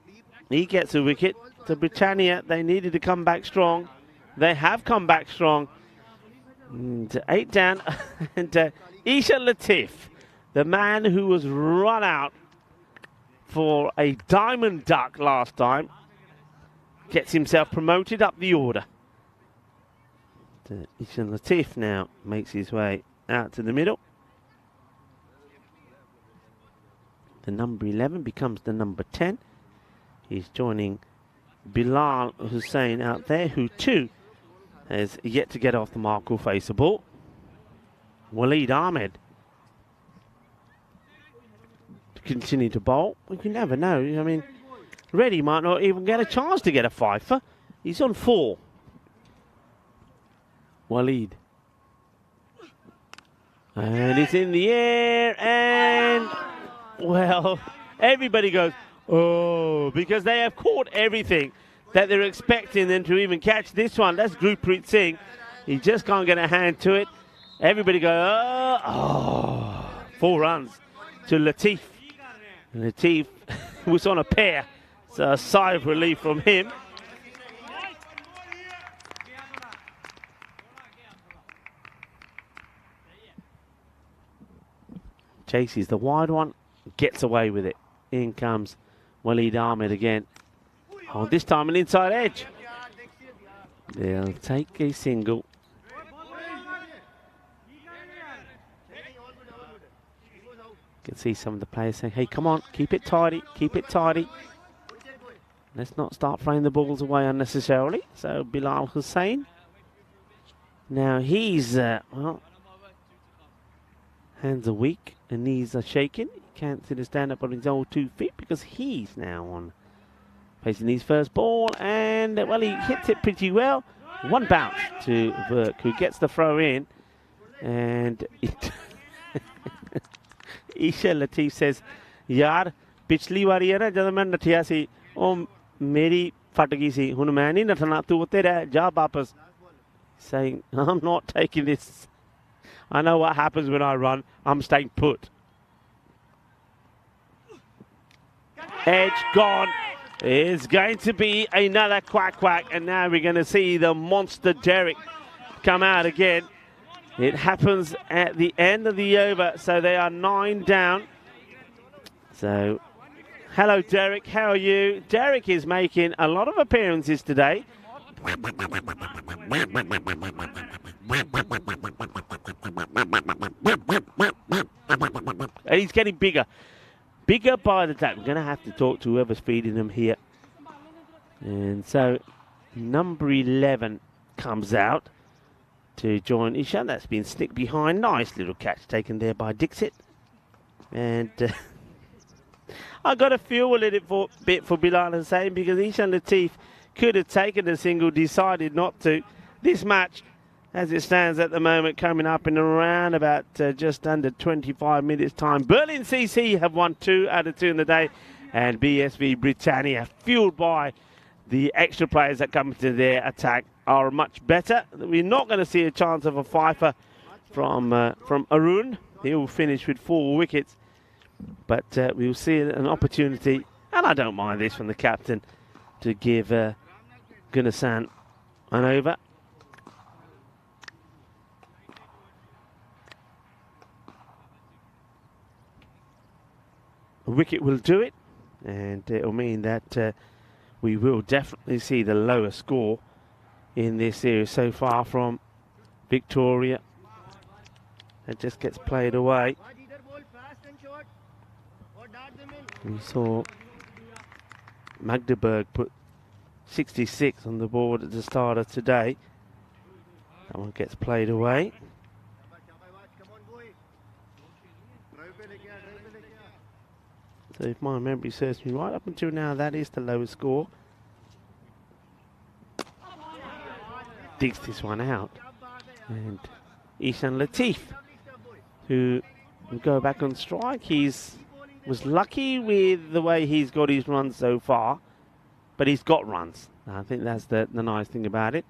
he gets a wicket. To Britannia, they needed to come back strong. They have come back strong. And 8 down. And Isha Latif, the man who was run out for a diamond duck last time, gets himself promoted up the order. Isha Latif now makes his way out to the middle. The number 11 becomes the number 10. He's joining Bilal Hussain out there, who too has yet to get off the mark or face a ball. Waleed Ahmed to continue to bowl. We can never know. I mean, Reddy might not even get a chance to get a fifer. He's on 4. Waleed. And it's in the air, and, well, everybody goes, oh, because they have caught everything that they're expecting them to even catch this one. That's Gurpreet Singh. He just can't get a hand to it. Everybody goes, oh, 4 runs to Latif. And Latif was on a pair, so a sigh of relief from him. Chases the wide one, gets away with it. In comes Waleed Ahmed again. Oh, this time an inside edge. They'll take a single. You can see some of the players saying, hey, come on, keep it tidy, keep it tidy. Let's not start throwing the balls away unnecessarily. So Bilal Hussain. Now he's, well, hands are weak and knees are shaking. He can't sit and stand up on his old 2 feet because he's now on facing his first ball, and well, he hits it pretty well. 1 bounce to Verk, who gets the throw in, and Isha Latif says, "Yaar, पिछली बारी है ना जब मैं नठिया सी, ओ मेरी फट गई सी, हुन मैं नहीं नठना, तू उत्ते रह, जा वापस." Saying, I'm not taking this. I know what happens when I run. I'm staying put. Edge gone. Is going to be another quack, and now we're going to see the monster Derek come out again. It happens at the end of the over, so they are 9 down. So, hello Derek, how are you? Derek is making a lot of appearances today. And he's getting bigger. Bigger by the day. We're going to have to talk to whoever's feeding him here. And so, number 11 comes out to join Ishan. That's been snicked behind. Nice little catch taken there by Dixit. And I got a feel a little bit for Bilal Hussain because Ishan Latif could have taken a single, decided not to. This match, as it stands at the moment, coming up in around about just under 25 minutes time. Berlin CC have won 2 out of 2 in the day, and BSV Britannia, fueled by the extra players that come to their attack, are much better. We're not going to see a chance of a fifer from Arun. He'll finish with 4 wickets, but we'll see an opportunity, and I don't mind this from the captain, to give Gunasan an over. A wicket will do it, and it'll mean that we will definitely see the lower score in this series so far from Victoria. It just gets played away. We saw Magdeburg put 66 on the board at the start of today. That one gets played away. So if my memory serves me right, up until now, that is the lowest score. Digs this one out. And Ishan Latif, who will go back on strike. Was lucky with the way he's got his runs so far, but he's got runs. I think that's the nice thing about it.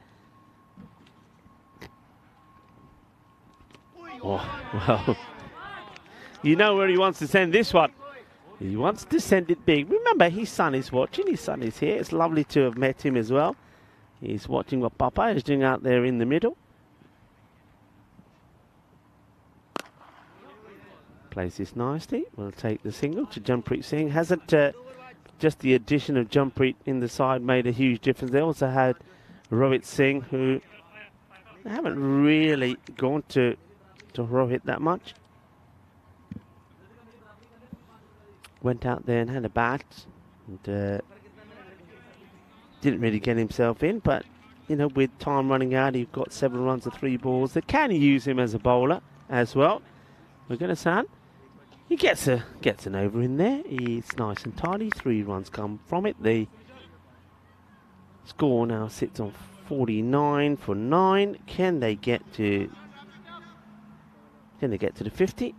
Oh, well, you know where he wants to send this one. He wants to send it big. Remember, his son is watching. His son is here. It's lovely to have met him as well. He's watching what Papa is doing out there in the middle. Plays this nicely. We'll take the single to Jampreet Singh. Hasn't just the addition of Jampreet in the side made a huge difference. They also had Rohit Singh, who haven't really gone to Rohit that much. Went out there and had a bat, and didn't really get himself in, but you know, with time running out, he's got 7 runs of 3 balls. They can use him as a bowler as well. We're going to San. He gets an over in there. It's nice and tidy. 3 runs come from it. The score now sits on 49 for 9. Can they get to Then they get to the 50.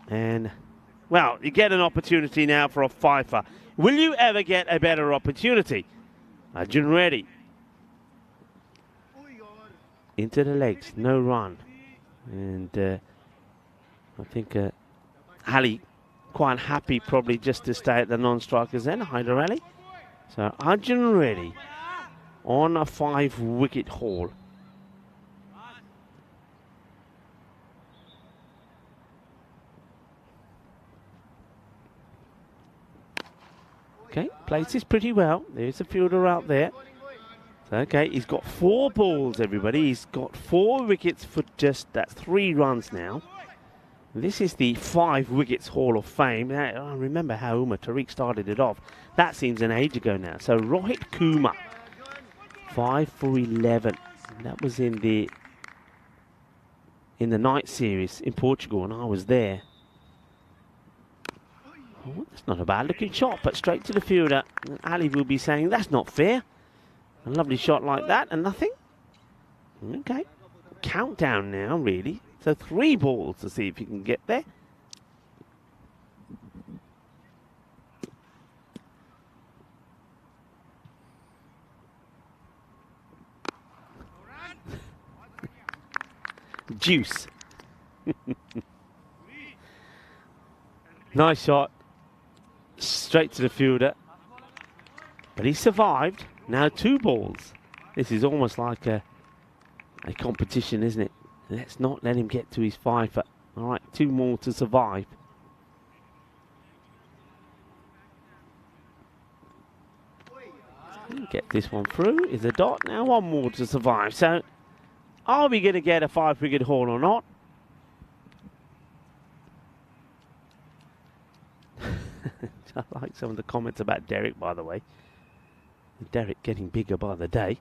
And, well, you get an opportunity now for a fifer. Will you ever get a better opportunity? Arjun ready. Into the legs, no run. And I think Ali quite happy probably just to stay at the non-strikers end, Hyder Ali. So Arjun ready on a 5-wicket haul. Okay, places pretty well. There's a fielder out there. Okay, he's got 4 balls, everybody. He's got 4 wickets for just, that's 3 runs now. This is the 5 wickets Hall of Fame. I remember how Umar Tariq started it off. That seems an age ago now. So Rohit Kumar, 5 for 11. That was in the night series in Portugal, and I was there. Oh, that's not a bad looking shot, but straight to the fielder. And Ali will be saying, that's not fair. A lovely shot like that and nothing. Okay. Countdown now, really. So 3 balls to see if you can get there. Juice. Nice shot. Straight to the fielder. But he survived. Now 2 balls. This is almost like a competition, isn't it? Let's not let him get to his 5. All right, 2 more to survive. Get this one through. Is a dot. Now 1 more to survive. So, are we going to get a 5-wicket haul or not? I like some of the comments about Derek, by the way. Derek getting bigger by the day.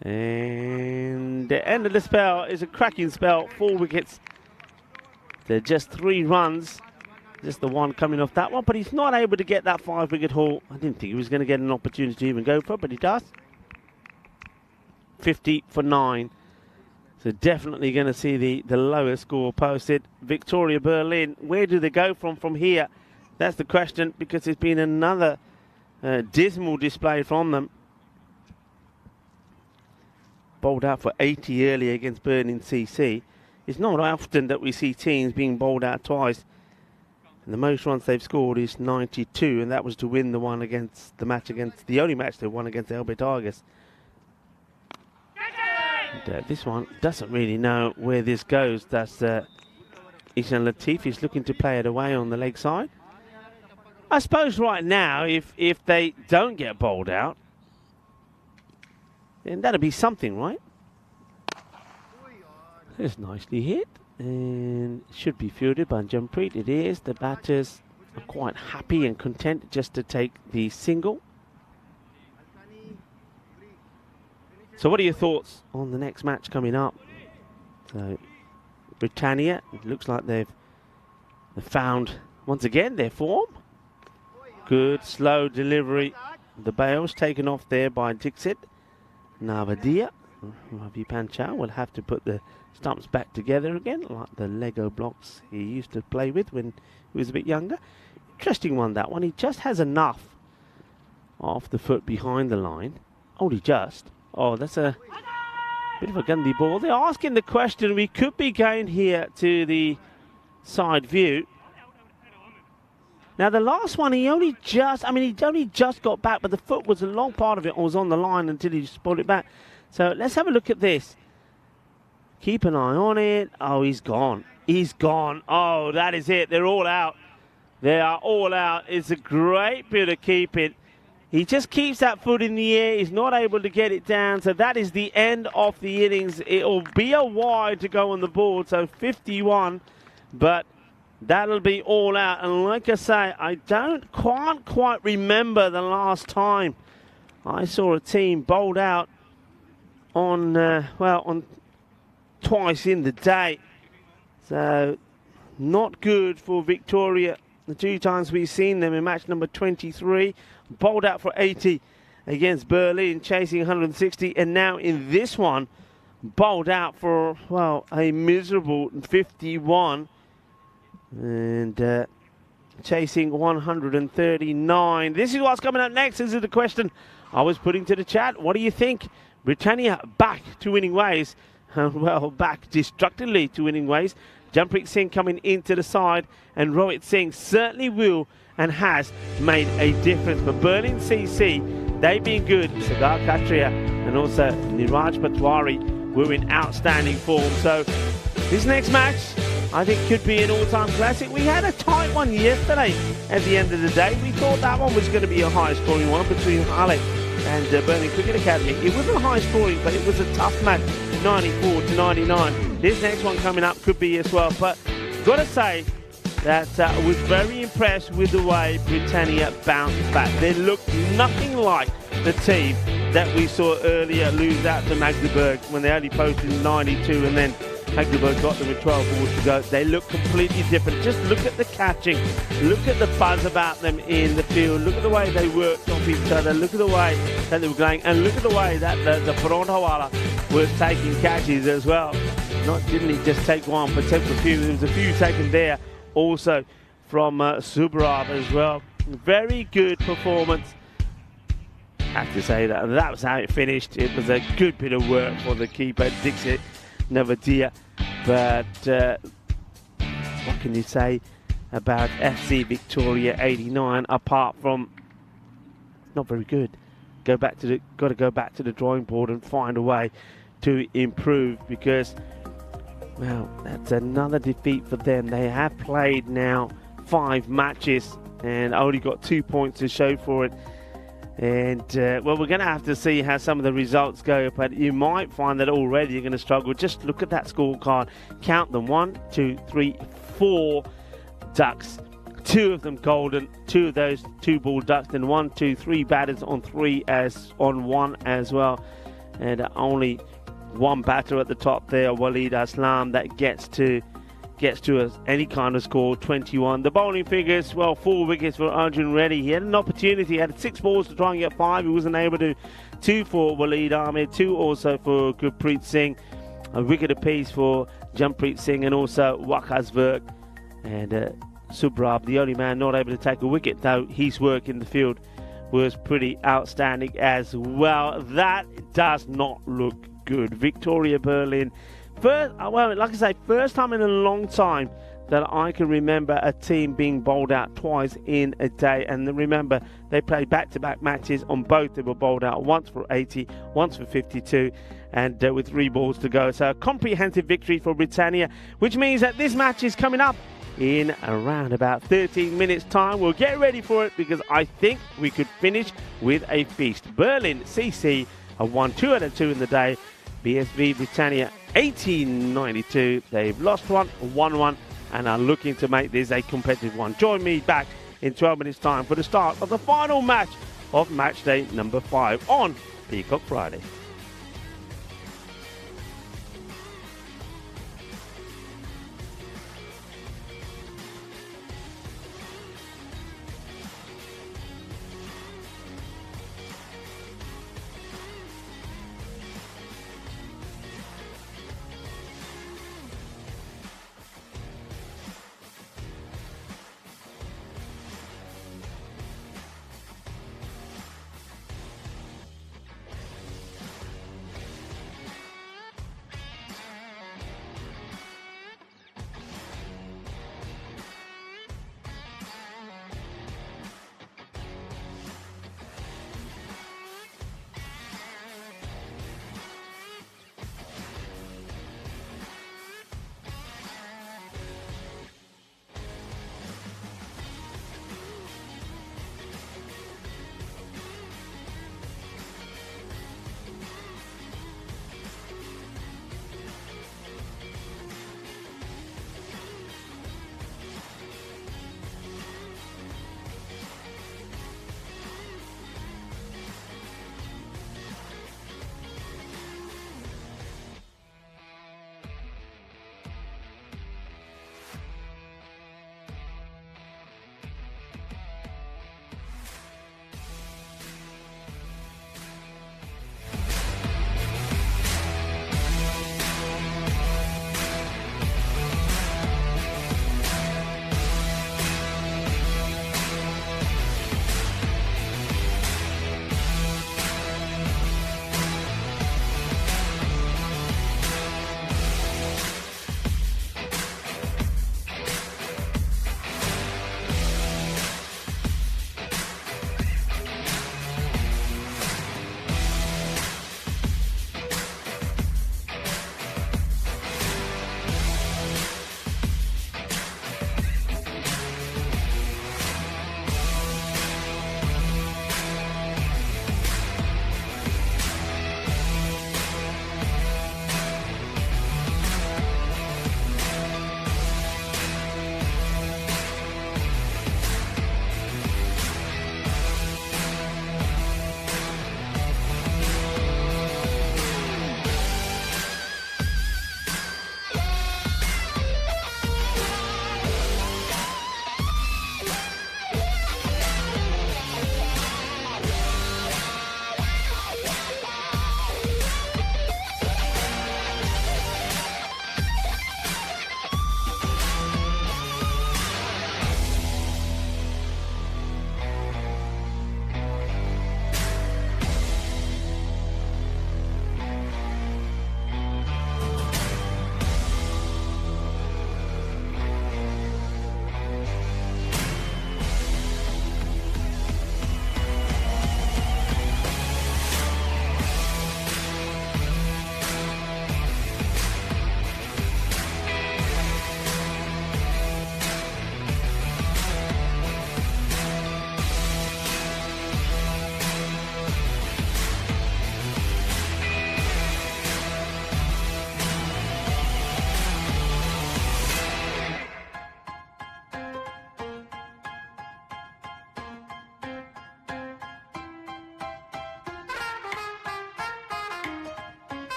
And the end of the spell is a cracking spell. 4 wickets. They're just 3 runs. Just the one coming off that one. But he's not able to get that 5-wicket haul. I didn't think he was going to get an opportunity to even go for it, but he does. 50 for 9. So definitely going to see the lower score posted. Victoria Berlin, where do they go from here? That's the question, because it's been another dismal display from them. Bowled out for 80 earlier against Birmingham CC. It's not often that we see teams being bowled out twice. And the most runs they've scored is 92, and that was to win the one against the only match they won against Elbit Argus. And, this one doesn't really know where this goes. That's Ishan Latif is looking to play it away on the leg side. I suppose right now, if they don't get bowled out, then that'll be something, right? It's nicely hit, and should be fielded by Jampreet. It is. The batters are quite happy and content just to take the single. So what are your thoughts on the next match coming up? So Britannia, it looks like they've found once again their form. Good slow delivery. The bails taken off there by Dixit. Navadia. Ravi Panchal will have to put the stumps back together again, like the Lego blocks he used to play with when he was a bit younger. Interesting one, that one. He just has enough off the foot behind the line. Only just. Oh, that's a bit of a Gandhi ball. They're asking the question. We could be going here to the side view. Now, the last one, he only just got back, but the foot was a long part of it, or was on the line until he just pulled it back. So let's have a look at this. Keep an eye on it. Oh, he's gone. He's gone. Oh, that is it. They're all out. They are all out. It's a great bit of keeping. He just keeps that foot in the air. He's not able to get it down. So that is the end of the innings. It'll be a wide to go on the board. So 51. But that'll be all out. And like I say, I can't quite remember the last time I saw a team bowled out on twice in the day. So not good for Victoria. The 2 times we've seen them in match number 23, bowled out for 80 against Berlin, chasing 160, and now in this one, bowled out for, well, a miserable 51. And chasing 139. This is what's coming up next. This is the question I was putting to the chat. What do you think? Britannia back to winning ways. Well, back destructively to winning ways. Jampreet Singh coming into the side, and Rohit Singh certainly will and has made a difference. But Berlin CC, they've been good. Sagar Katria and also Niraj Patwari were in outstanding form. So this next match, I think, could be an all-time classic. We had a tight one yesterday at the end of the day. We thought that one was going to be a high-scoring one between Halek and Berlin Cricket Academy. It wasn't high-scoring, but it was a tough match, 94 to 99. This next one coming up could be as well. But got to say that I was very impressed with the way Britannia bounced back. They looked nothing like the team that we saw earlier lose out to Magdeburg when they only posted 92, and then Magdeburg got them with 12 balls to go. They look completely different. Just look at the catching. Look at the buzz about them in the field. Look at the way they worked off each other. Look at the way that they were going. And look at the way that the Parontawala was taking catches as well. Didn't he just take one, but took a few. There was a few taken there also from Subrab as well. Very good performance. I have to say that was how it finished. It was a good bit of work for the keeper, Dixit Navadia. But what can you say about FC Victoria 89 apart from not very good? Got to go back to the drawing board and find a way to improve, because, well, that's another defeat for them. They have played now 5 matches and only got 2 points to show for it. And, well, we're going to have to see how some of the results go, but you might find that already you're going to struggle. Just look at that scorecard. Count them. 1, 2, 3, 4 ducks. 2 of them golden. 2 of those 2 ball ducks. Then 1, 2, 3 batters on 3 as on 1 as well. And only 1 batter at the top there, Waleed Aslam, that gets to any kind of score, 21. The bowling figures, well, 4 wickets for Arjun Reddy. He had an opportunity, he had 6 balls to try and get 5. He wasn't able to. 2 for Waleed Ahmed, 2 also for Gurpreet Singh. A wicket apiece for Jampreet Singh and also Waqas Virk. And Subrab, the only man not able to take a wicket, though his work in the field was pretty outstanding as well. That does not look good. Victoria Berlin. First, well, like I say, first time in a long time that I can remember a team being bowled out twice in a day. And remember, they played back-to-back matches. On both, they were bowled out once for 80, once for 52, and with 3 balls to go. So a comprehensive victory for Britannia, which means that this match is coming up in around about 13 minutes time. We'll get ready for it, because I think we could finish with a feast. Berlin CC have won 2 out of 2 in the day. BSV Britannia 1892. They've lost 1, won 1, and are looking to make this a competitive one. Join me back in 12 minutes time for the start of the final match of match day number 5 on Peacock Friday.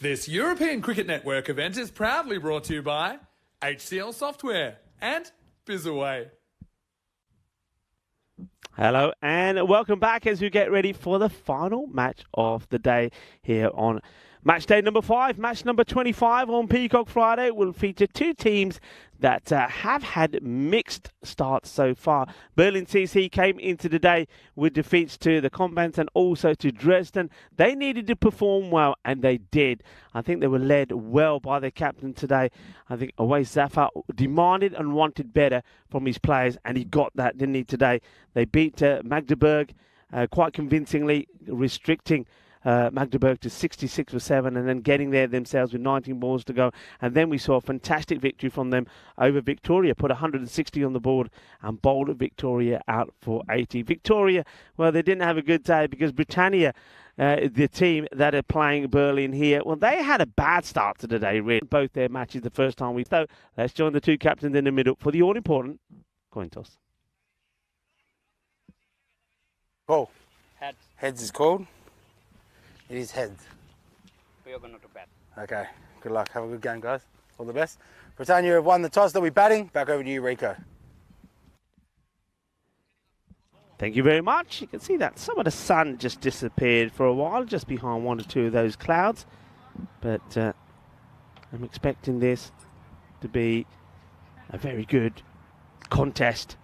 This European Cricket Network event is proudly brought to you by HCL Software and Bizaway.
Hello and welcome back as we get ready for the final match of the day here on match day number 5. Match number 25 on Peacock Friday will feature two teams that have had mixed starts so far. Berlin CC came into the day with defeats to the Combans and also to Dresden. They needed to perform well and they did. I think they were led well by their captain today. I think Awais Zafar demanded and wanted better from his players and he got that, didn't he, today? They beat Magdeburg quite convincingly, restricting Magdeburg to 66 for 7 and then getting there themselves with 19 balls to go. And then we saw a fantastic victory from them over Victoria, put 160 on the board and bowled Victoria out for 80. Victoria, well, they didn't have a good day because Britannia, the team that are playing Berlin here, well, they had a bad start to the day, really. Both their matches the first time So let's join the two captains in the middle for the all-important coin toss.
Call.
Heads.
Heads is called. It is heads.
We are going to bat.
Okay, good luck. Have a good game, guys. All the best. Britannia have won the toss. They'll be batting. Back over to you, Rico.
Thank you very much. You can see that some of the sun just disappeared for a while, just behind one or two of those clouds. But I'm expecting this to be a very good contest.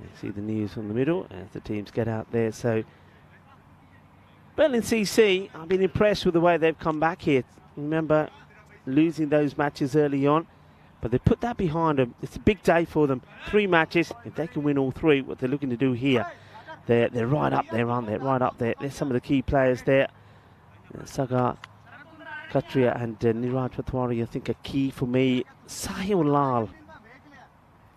You see the news from the middle as the teams get out there. So Berlin CC, I've been impressed with the way they've come back here. Remember losing those matches early on, but they put that behind them. It's a big day for them. 3 matches. If they can win all 3, what they're looking to do here, they're right up there, aren't they? Right up there. There's some of the key players there. Sagar, Katria and Niraj Patwari, I think, are key for me. Sahil Lal.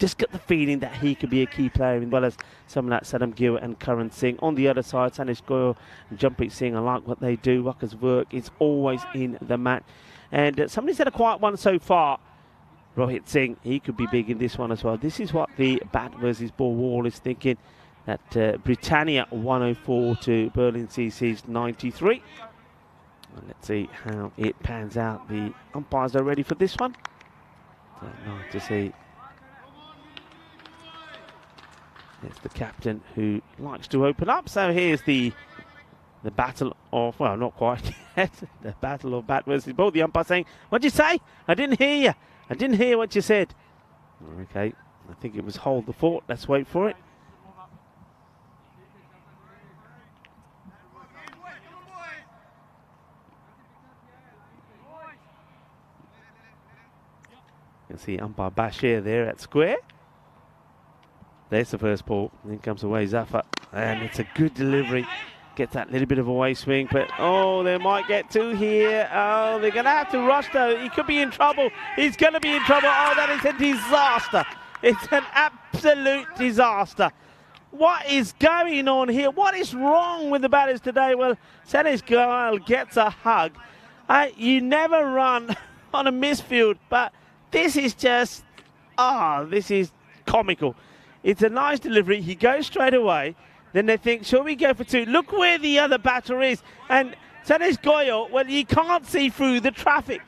Just get the feeling that he could be a key player, as well as someone like Saddam Gill and Karan Singh. On the other side, Sanish Goyal and Jampreet Singh, I like what they do. Waka's work is always in the match. And somebody's had a quiet one so far. Rohit Singh, he could be big in this one as well. This is what the bat versus ball wall is thinking. That Britannia 104 to Berlin CC's 93. And let's see how it pans out. The umpires are ready for this one. So nice to see. It's the captain who likes to open up. So here's the battle of, well, not quite yet. The battle of bat versus ball. The umpire saying, what'd you say? I didn't hear you. I didn't hear what you said. Okay, I think it was hold the fort. Let's wait for it. You can see umpire Bashir there at square. There's the first ball. Then comes away Zafar. And it's a good delivery. Gets that little bit of a way swing. But, oh, they might get 2 here. Oh, they're going to have to rush, though. He could be in trouble. He's going to be in trouble. Oh, that is a disaster. It's an absolute disaster. What is going on here? What is wrong with the batters today? Well, Sanish Goyal gets a hug. You never run on a misfield. But this is just, this is comical. It's a nice delivery. He goes straight away. Then they think, shall we go for 2? Look where the other batter is. And Sanish Goyal, well, you can't see through the traffic.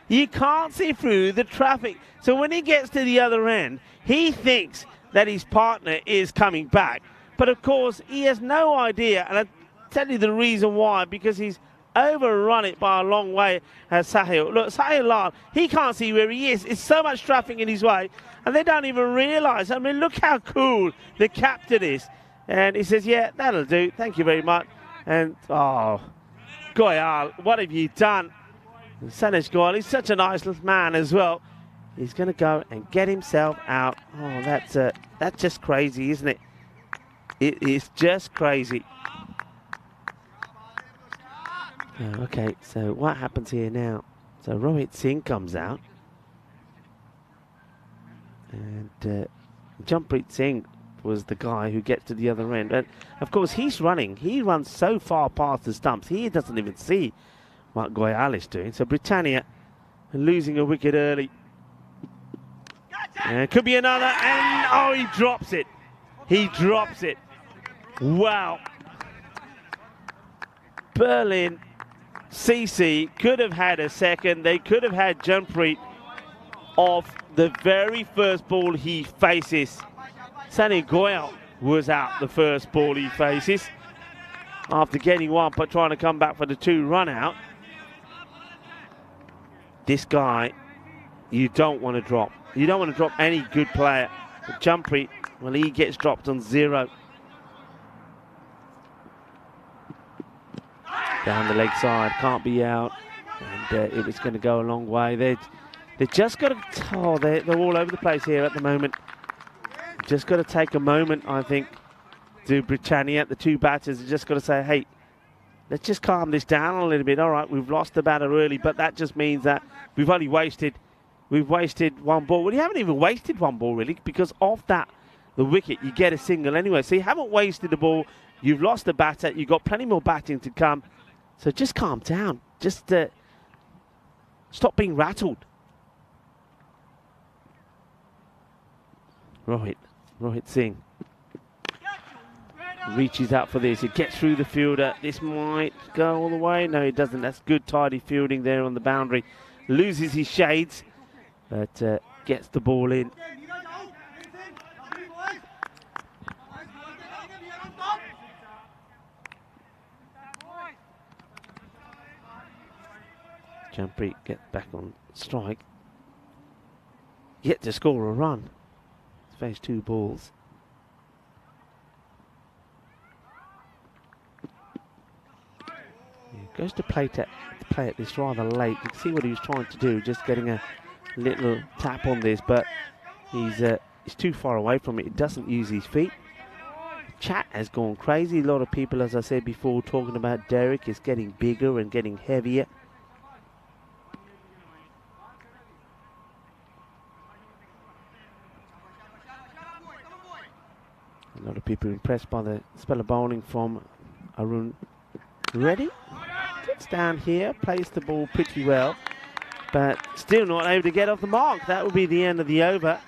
You can't see through the traffic. So when he gets to the other end, he thinks that his partner is coming back. But of course, he has no idea. And I'll tell you the reason why. Because he's overrun it by a long way as Sahil. Look, Sahil Lal, he can't see where he is. It's so much traffic in his way, and they don't even realise. I mean, look how cool the captain is. And he says, yeah, that'll do. Thank you very much. And, oh, Goyal, what have you done? Sanish Goyal, he's such a nice little man as well. He's going to go and get himself out. Oh, that's just crazy, isn't it? It is just crazy. Oh, okay, so what happens here now? So Rohit Singh comes out. And Jampreet Singh was the guy who gets to the other end. And, of course, he's running. He runs so far past the stumps, he doesn't even see what Goyal is doing. So Britannia losing a wicket early. And it could be another. And, oh, he drops it. He drops it. Wow. Berlin, CC could have had a second. They could have had Jumpreet off the very first ball he faces. Sunny Goyal was out the first ball he faces after getting one but trying to come back for the 2 run out. This guy, you don't want to drop. You don't want to drop any good player. But Jumpreet, well, he gets dropped on 0. Down the leg side, can't be out. And it was going to go a long way. They just got to, oh, they're all over the place here at the moment. Just got to take a moment, I think, to Britannia. The 2 batters have just got to say, hey, let's just calm this down a little bit. All right, we've lost the batter early, but that just means that we've wasted 1 ball. Well, you haven't even wasted 1 ball, really, because off that, the wicket, you get a single anyway. So you haven't wasted the ball. You've lost the batter. You've got plenty more batting to come. So just calm down. Just stop being rattled. Rohit Singh reaches out for this. It gets through the fielder. This might go all the way. No, it doesn't. That's good, tidy fielding there on the boundary. Loses his shades, but gets the ball in. Jumpreet gets back on strike. Yet to score a run. Face 2 balls. He goes to play at this rather late. You can see what he was trying to do, just getting a little tap on this, but he's too far away from it. He doesn't use his feet. Chat has gone crazy. A lot of people, as I said before, talking about Derek is getting bigger and getting heavier. A lot of people impressed by the spell of bowling from Arun Reddy. Gets down here, plays the ball pretty well, but still not able to get off the mark. That will be the end of the over.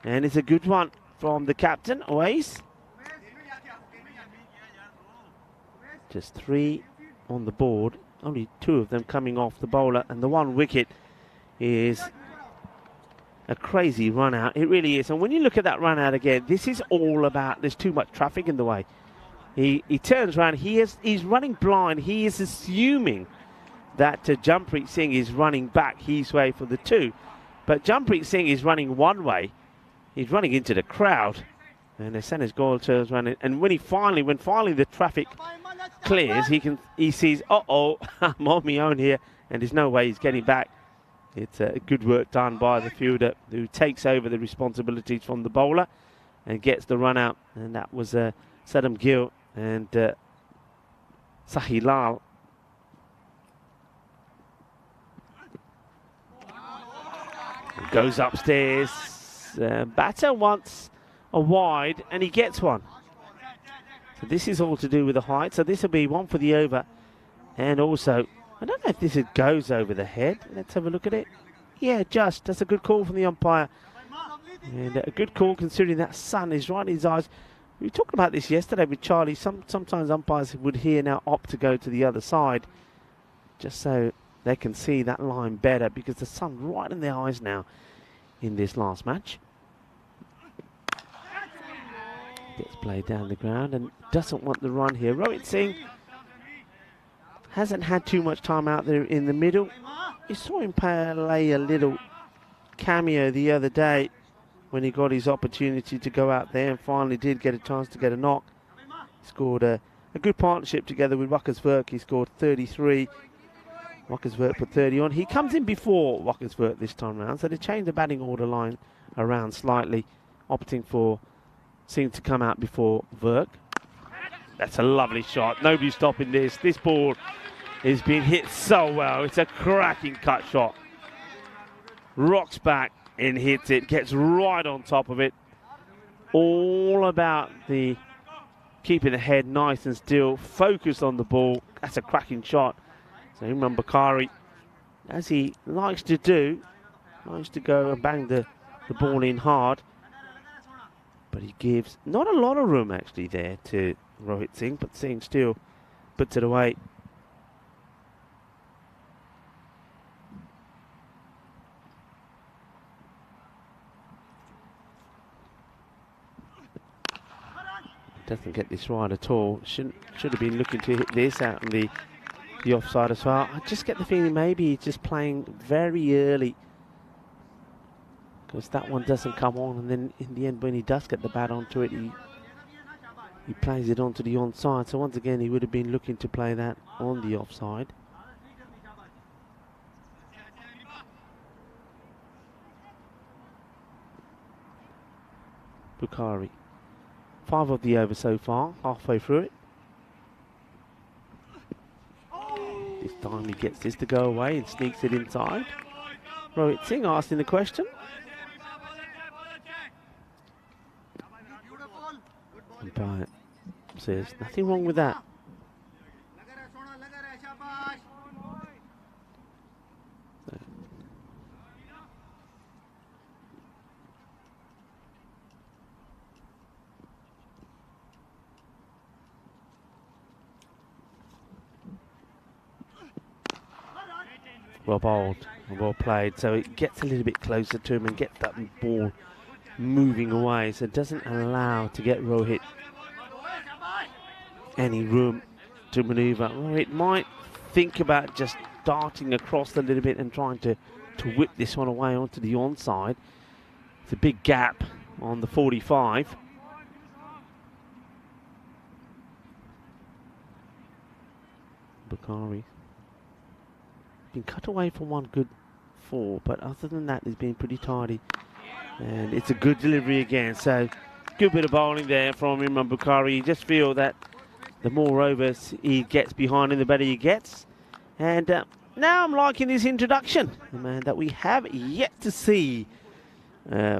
And it's a good one from the captain, Oais. Just 3 on the board, only 2 of them coming off the bowler, and the 1 wicket is a crazy run out. It really is. And when you look at that run out again, this is all about, there's too much traffic in the way. He turns around, he's running blind. He is assuming that Jumpreet Singh is running back his way for the 2. But Jumpreet Singh is running one way. He's running into the crowd. And Sanesh Goyal turns around, and when finally the traffic clears, he sees, uh-oh, I'm on my own here, and there's no way he's getting back. It's good work done by the fielder who takes over the responsibilities from the bowler and gets the run out. And that was Saddam Gill and Sahi Lal. Goes upstairs. Batter wants a wide, and he gets one. So this is all to do with the height. So this will be 1 for the over. And also, I don't know if this goes over the head. Let's have a look at it. Yeah, just. That's a good call from the umpire. And a good call considering that sun is right in his eyes. We were talking about this yesterday with Charlie. Sometimes umpires would here now opt to go to the other side, just so they can see that line better, because the sun right in their eyes now in this last match. Gets played down the ground and doesn't want the run here. Rohit Singh hasn't had too much time out there in the middle. You saw him play a little cameo the other day when he got his opportunity to go out there and finally did get a chance to get a knock. He scored a good partnership together with Wakkersvert. He scored 33. Wakkersvert put 30 on. He comes in before Wakkersvert this time round, so they changed the batting order line around slightly, opting for Singh to come out before Verk. That's a lovely shot. Nobody's stopping this. This ball is being hit so well. It's a cracking cut shot. Rocks back and hits it. Gets right on top of it. All about the keeping the head nice and still. Focused on the ball. That's a cracking shot. So Imran Bakari, as he likes to do, likes to go and bang the ball in hard. But he gives not a lot of room actually there to Rohit Singh, but Singh still puts it away doesn't get this right at all. Should have been looking to hit this out on the offside as well. I just get the feeling maybe he's just playing very early, because that one doesn't come on, and then in the end when he does get the bat onto it, he plays it onto the onside. So once again he would have been looking to play that on the offside. Bukhari, 5 of the over so far, halfway through it. This time he gets this to go away and sneaks it inside. Rohit Singh asking the question. Umpire says nothing wrong with that. Well bowled and well played, so it gets a little bit closer to him and gets that ball moving away, so it doesn't allow to get Rohit any room to manoeuvre. Rohit might think about just darting across a little bit and trying to whip this one away onto the onside. It's a big gap on the 45. Bukhari been cut away for one good 4, but other than that he's been pretty tidy, and it's a good delivery again. So good bit of bowling there from Imran Bukhari. You just feel that the more overs he gets behind him, the better he gets. And now I'm liking his introduction, the man that we have yet to see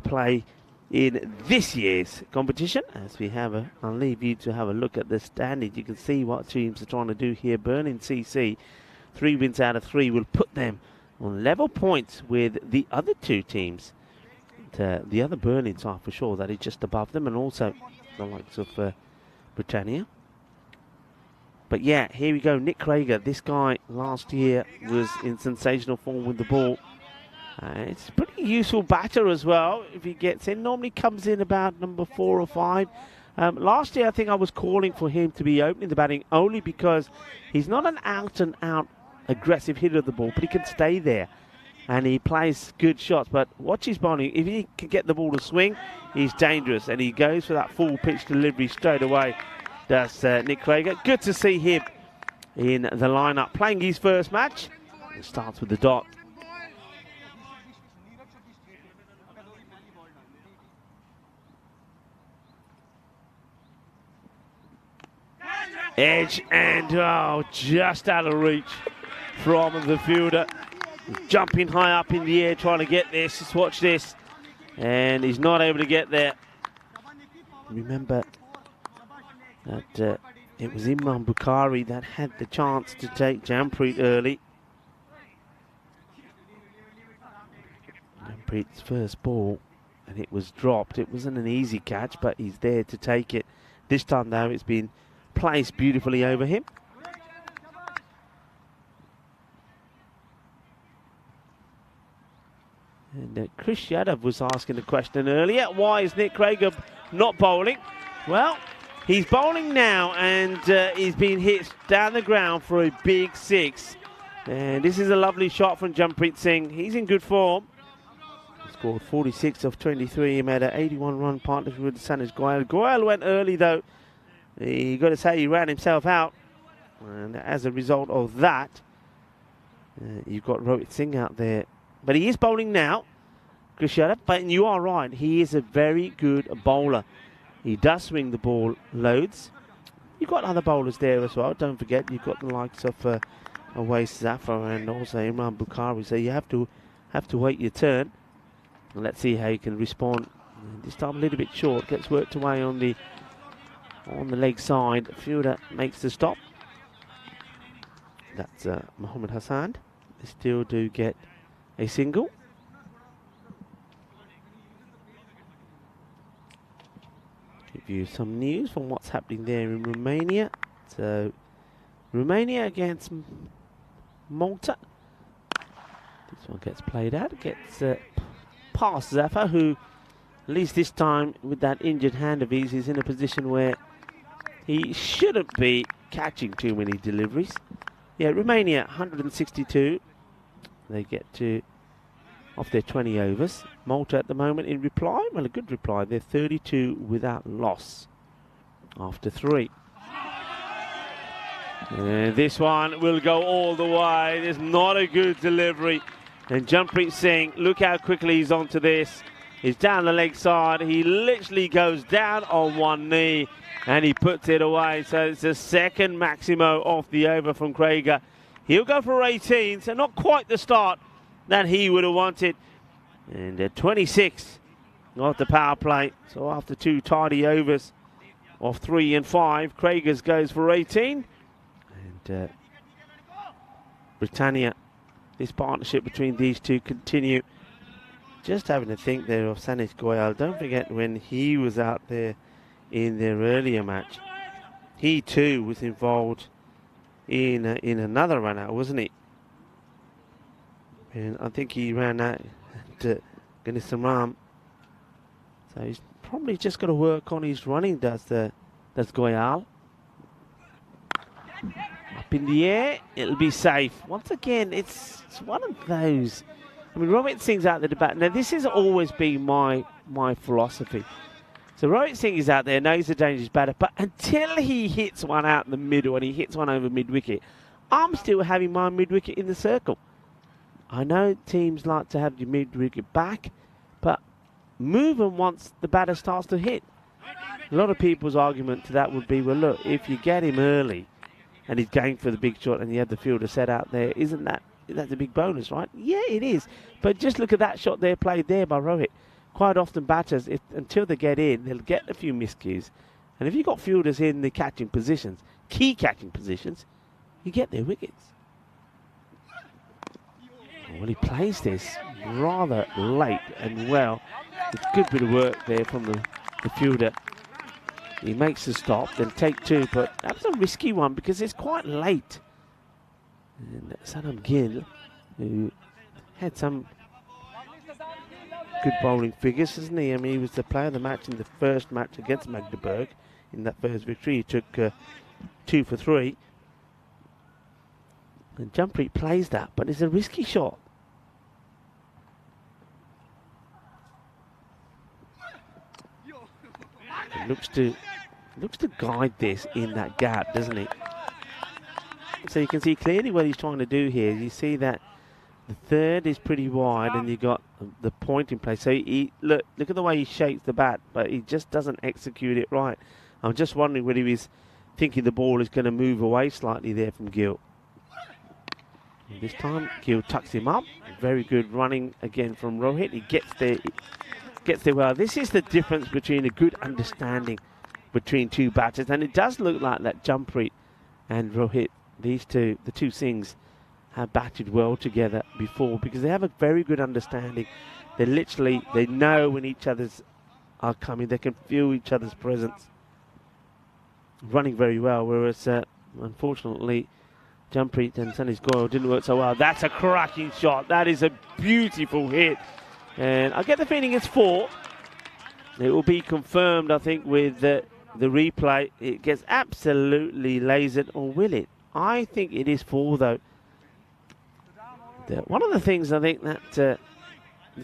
play in this year's competition. As we have I'll leave you to have a look at the standings. You can see what teams are trying to do here. Burn CC, 3 wins out of 3 will put them on level points with the other 2 teams. The other Burning side for sure, that is just above them, and also the likes of Britannia. But yeah, here we go. Nick Krager, this guy last year was in sensational form with the ball. It's a pretty useful batter as well if he gets in. Normally comes in about number 4 or 5. Last year I think I was calling for him to be opening the batting only because he's not an out and out aggressive hitter of the ball, but he can stay there and he plays good shots. But watch his bowling. If he can get the ball to swing, he's dangerous, and he goes for that full pitch delivery straight away. That's Nick Krager. Good to see him in the lineup playing his first match. It starts with the dot. Edge, and just out of reach from the fielder. Jumping high up in the air trying to get this. Just watch this. And he's not able to get there. Remember that it was Imran Bukhari that had the chance to take Jampreet early. Jampreet's first ball, and it was dropped. It wasn't an easy catch, but he's there to take it. This time though, it's been placed beautifully over him. And Chris Yadav was asking the question earlier, why is Nick Krager not bowling? Well, he's bowling now, and he's been hit down the ground for a big 6. And this is a lovely shot from Jampreet Singh. He's in good form. He scored 46 of 23. He made an 81-run partnership with Sanesh Goyal. Goyal went early though. You got to say he ran himself out, and as a result of that, you've got Rohit Singh out there. But he is bowling now, Chris Yadav. But you are right, he is a very good bowler. He does swing the ball loads. You've got other bowlers there as well. Don't forget, you've got the likes of Awais Zafar and also Imran Bukhari. So you have to wait your turn. And let's see how you can respond. This time a little bit short. Gets worked away on the leg side. Fielder makes the stop. That's Mohammad Hassan. They still do get a single. Give you some news from what's happening there in Romania. So Romania against Malta. This one gets played out. Gets past Zafar, who at least this time with that injured hand of his is in a position where he shouldn't be catching too many deliveries. Yeah, Romania 162. They get to off their 20 overs. Malta at the moment in reply. Well, a good reply. They're 32 without loss after 3. And this one will go all the way. There's not a good delivery. And Jampreet Singh, look how quickly he's onto this. He's down the leg side. He literally goes down on one knee and he puts it away. So it's the second Maximo off the over from Krieger. He'll go for 18, so not quite the start that he would have wanted. And 26 off the power play. So after 2 tidy overs of 3 and 5, Krieger's goes for 18. And Britannia, this partnership between these two continue. Just having to think there of Sanis Goyal. Don't forget when he was out there in their earlier match, he too was involved in another run out, wasn't he? And I think he ran out to Ganisaram. So he's probably just got to work on his running, does Goyal. Up in the air, it'll be safe. Once again, it's one of those. I mean, Rohit Singh's out there to bat. Now, this has always been my philosophy. So Rohit Singh is out there, knows the dangerous batter, but until he hits one out in the middle and he hits one over mid-wicket, I'm still having my mid-wicket in the circle. I know teams like to have your mid-wicket back, but move them once the batter starts to hit. A lot of people's argument to that would be, well, look, if you get him early and he's going for the big shot and you have the fielder set out there, that's a big bonus, right? Yeah, it is. But just look at that shot there played there by Rohit. Quite often batters, until they get in, they'll get a few miscues. And if you've got fielders in the catching positions, key catching positions, you get their wickets. Well, he plays this rather late and well. It's a good bit of work there from the fielder. He makes the stop, then take 2, but that was a risky one because it's quite late. And Sanam Gill, who had some good bowling figures, isn't he? I mean, he was the player of the match in the first match against Magdeburg. In that first victory, he took 2 for 3. And Jampreet plays that, but it's a risky shot. It looks to guide this in that gap, doesn't it? So you can see clearly what he's trying to do here. You see that the third is pretty wide and you got the point in place. So look at the way he shapes the bat, but he just doesn't execute it right. I'm just wondering whether he was thinking the ball is going to move away slightly there from Gill. And this time Gill tucks him up. Very good running again from Rohit. He gets there well. This is the difference between a good understanding between two batters, and it does look like that Jampreet and Rohit, these two, the two Singhs, have batted well together before because they have a very good understanding. They know when each other's are coming. They can feel each other's presence. Running very well, whereas unfortunately Jampreet and Sanis Goyal didn't work so well. That's a cracking shot. That is a beautiful hit. And I get the feeling it's 4. It will be confirmed, I think, with the replay. It gets absolutely lasered, or will it? I think it is 4, though. One of the things I think that the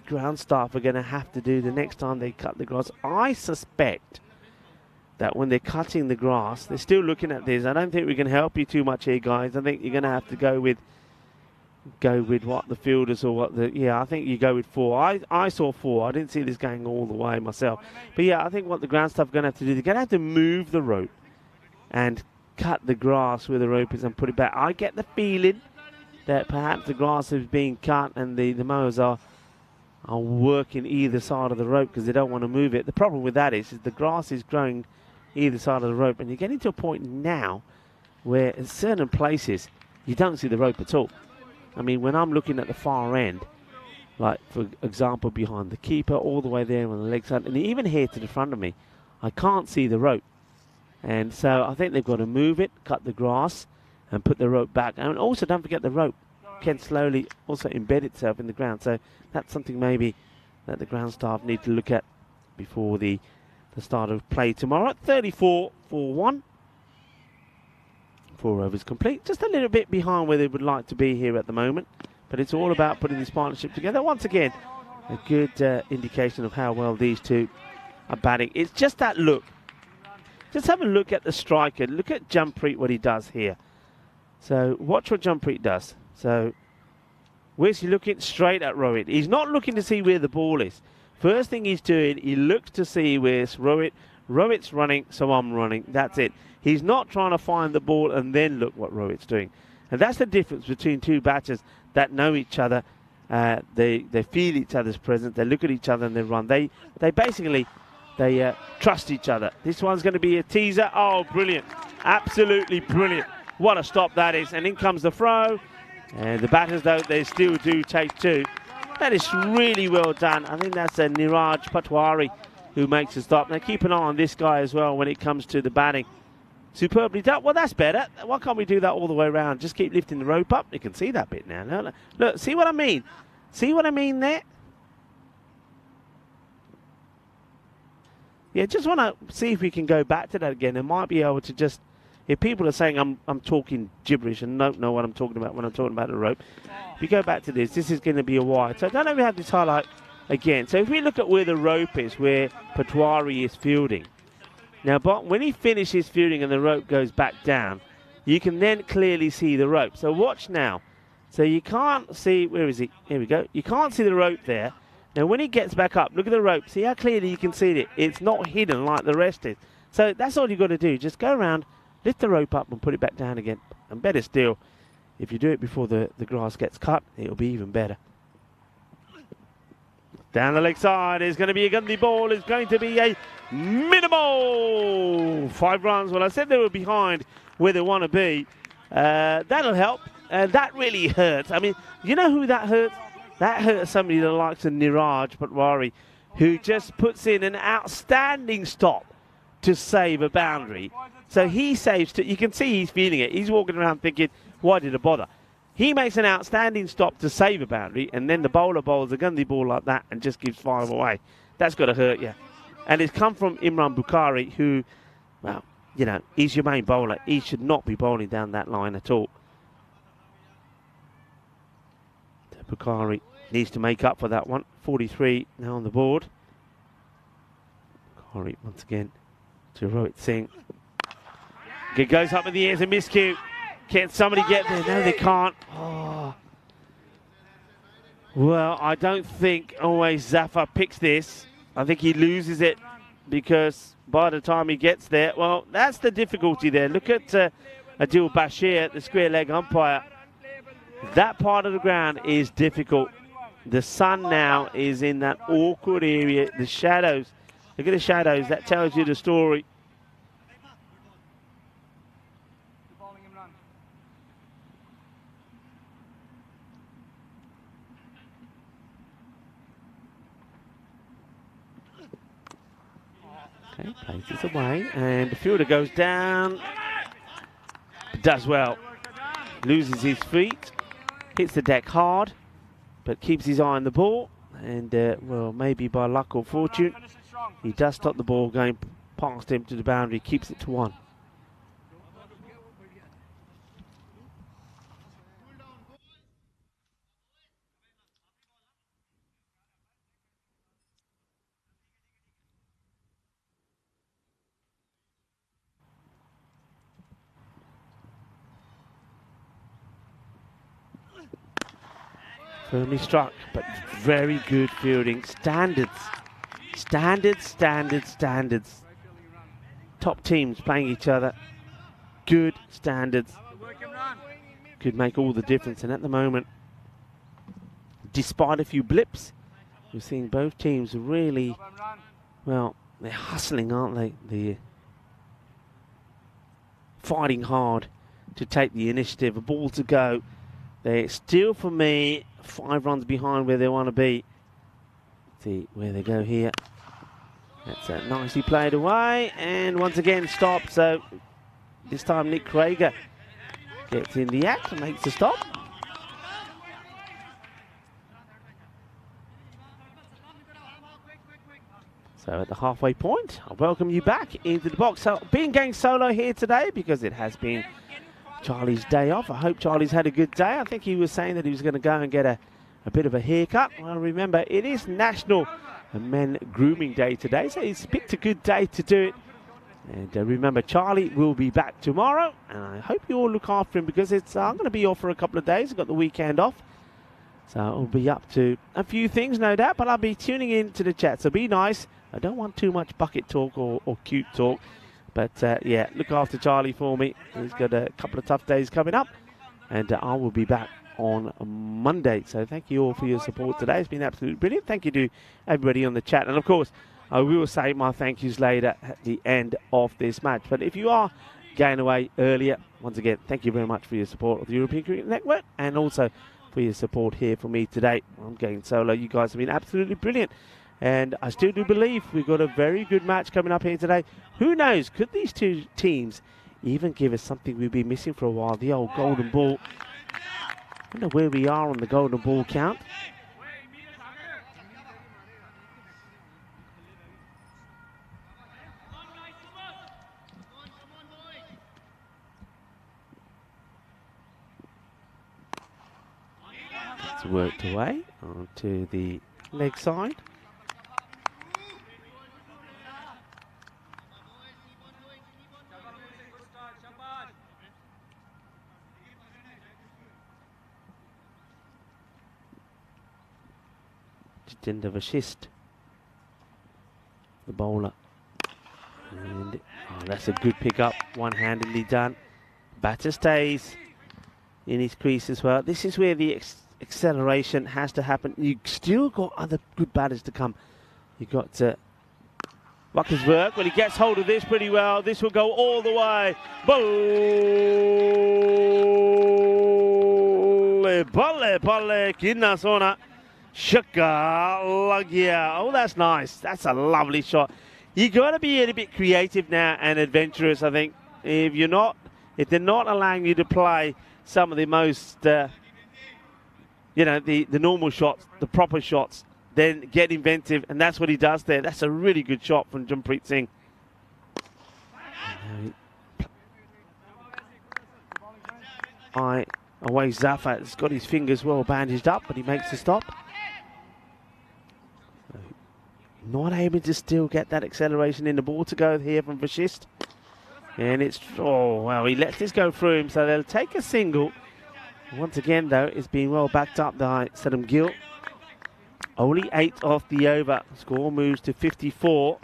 ground staff are going to have to do the next time they cut the grass, I suspect that when they're cutting the grass, they're still looking at this. I don't think we can help you too much here, guys. I think you're going to have to go with what the fielders or what the... Yeah, I think you go with 4. I saw 4. I didn't see this going all the way myself. But yeah, I think what the ground staff are going to have to do, they're going to have to move the rope and cut the grass where the rope is and put it back. I get the feeling that perhaps the grass is being cut and the mowers are working either side of the rope because they don't want to move it. The problem with that is the grass is growing either side of the rope, and you're getting to a point now where in certain places you don't see the rope at all. I mean, when I'm looking at the far end, like for example behind the keeper, all the way there on the leg side, and even here to the front of me, I can't see the rope. And so I think they've got to move it, cut the grass, and put the rope back. And also, don't forget the rope can slowly also embed itself in the ground. So that's something maybe that the ground staff need to look at before the start of play tomorrow. 34 for 1. 4 overs complete. Just a little bit behind where they would like to be here at the moment. But it's all about putting this partnership together. Once again, a good indication of how well these two are batting. It's just that look. Just have a look at the striker. Look at Jampreet, what he does here. So watch what Jampreet does. So where's he looking? Straight at Rohit. He's not looking to see where the ball is. First thing he's doing, he looks to see where's Rohit. Rohit's running, so I'm running. That's it. He's not trying to find the ball and then look what Rohit's doing. And that's the difference between two batters that know each other. They feel each other's presence. They look at each other and they run. They basically trust each other. This one's going to be a teaser. Oh, brilliant. Absolutely brilliant. What a stop that is. And in comes the throw. And the batters, though, they still do take 2. That is really well done. I think that's Niraj Patwari who makes the stop. Now, keep an eye on this guy as well when it comes to the batting. Superbly done. Well, that's better. Why can't we do that all the way around? Just keep lifting the rope up. You can see that bit now. Look, see what I mean? See what I mean there? Yeah, just want to see if we can go back to that again. I might be able to just, if people are saying I'm talking gibberish and don't know what I'm talking about when I'm talking about the rope, if you go back to this is going to be a wide. So I don't know if we have this highlight again. So if we look at where the rope is, where Patwari is fielding. Now, but when he finishes fielding and the rope goes back down, you can then clearly see the rope. So watch now. So you can't see, where is he? Here we go. You can't see the rope there. Now, when he gets back up, look at the rope. See how clearly you can see it? It's not hidden like the rest is. So that's all you've got to do. Just go around, lift the rope up and put it back down again. And better still, if you do it before the grass gets cut, it'll be even better. Down the leg side is going to be a Gandhi ball. It's going to be a minimal 5 runs. Well, I said they were behind where they want to be. That'll help. That really hurts. I mean, you know who that hurts? That hurts somebody that likes of Niraj Patwari, who just puts in an outstanding stop to save a boundary. So he saves, you can see he's feeling it. He's walking around thinking, why did I bother? He makes an outstanding stop to save a boundary, and then the bowler bowls a Gandhi ball like that and just gives 5 away. That's got to hurt you. And it's come from Imran Bukhari, who, well, you know, he's your main bowler. He should not be bowling down that line at all. Bukhari needs to make up for that one. 43 now on the board. Bukhari once again to Rohit Singh. It goes up in the air as a miscue. Can somebody get there? No, they can't. Oh. Well, I don't think always Zafar picks this. I think he loses it because by the time he gets there, well, that's the difficulty there. Look at Adil Bashir, the square leg umpire. That part of the ground is difficult. The sun now is in that awkward area. The shadows. Look at the shadows. That tells you the story. Okay, plays this away, and the fielder goes down. Does well. Loses his feet. Hits the deck hard, but keeps his eye on the ball. And, well, maybe by luck or fortune, he does stop the ball going past him to the boundary. Keeps it to 1. Firmly struck, but very good fielding. Standards. Standards, standards, standards. Top teams playing each other. Good standards. Could make all the difference. And at the moment, despite a few blips, we're seeing both teams really, well, they're hustling, aren't they? They're fighting hard to take the initiative. A ball to go. They're still, for me, 5 runs behind where they want to be. Let's see where they go here. That's nicely played away, and once again stopped. So this time Nick Krager gets in the act and makes the stop. So at the halfway point, I welcome you back into the box. So being going solo here today because it has been Charlie's day off. I hope Charlie's had a good day. I think he was saying that he was going to go and get a bit of a haircut. Well, remember, it is National Men Grooming Day today, so he's picked a good day to do it. And remember, Charlie will be back tomorrow, and I hope you all look after him because I'm going to be off for a couple of days. I've got the weekend off, so I'll be up to a few things, no doubt, but I'll be tuning in to the chat, so be nice. I don't want too much bucket talk or cute talk, but yeah, look after Charlie for me. He's got a couple of tough days coming up, and I will be back on Monday. So thank you all for your support today. It's been absolutely brilliant. Thank you to everybody on the chat, and of course, I will say my thank yous later at the end of this match. But if you are going away earlier, once again, thank you very much for your support of the European Cricket Network and also for your support here for me today. I'm going solo. You guys have been absolutely brilliant. And I still do believe we've got a very good match coming up here today. Who knows? Could these two teams even give us something we've been missing for a while? The old golden ball. I wonder where we are on the golden ball count. It's worked away onto the leg side. Jinder Vashist, the bowler. And that's a good pick-up, one-handedly done. Batter stays in his crease as well. This is where the acceleration has to happen. You still got other good batters to come. You got Rucker's work. Well, he gets hold of this pretty well. This will go all the way. Balle, kinna sona. Shaka Lagia. Oh, that's nice. That's a lovely shot. You got to be a bit creative now and adventurous, I think. If they're not allowing you to play some of the most, the normal shots, the proper shots, then get inventive, and that's what he does there. That's a really good shot from Jampreet Singh. Away Zafar's got his fingers well bandaged up, but he makes the stop. Not able to still get that acceleration in the ball to go here from Vashist. And he lets this go through him, so they'll take a single. Once again, though, it's been well backed up by Saddam Gill. Only 8 off the over. Score moves to 54.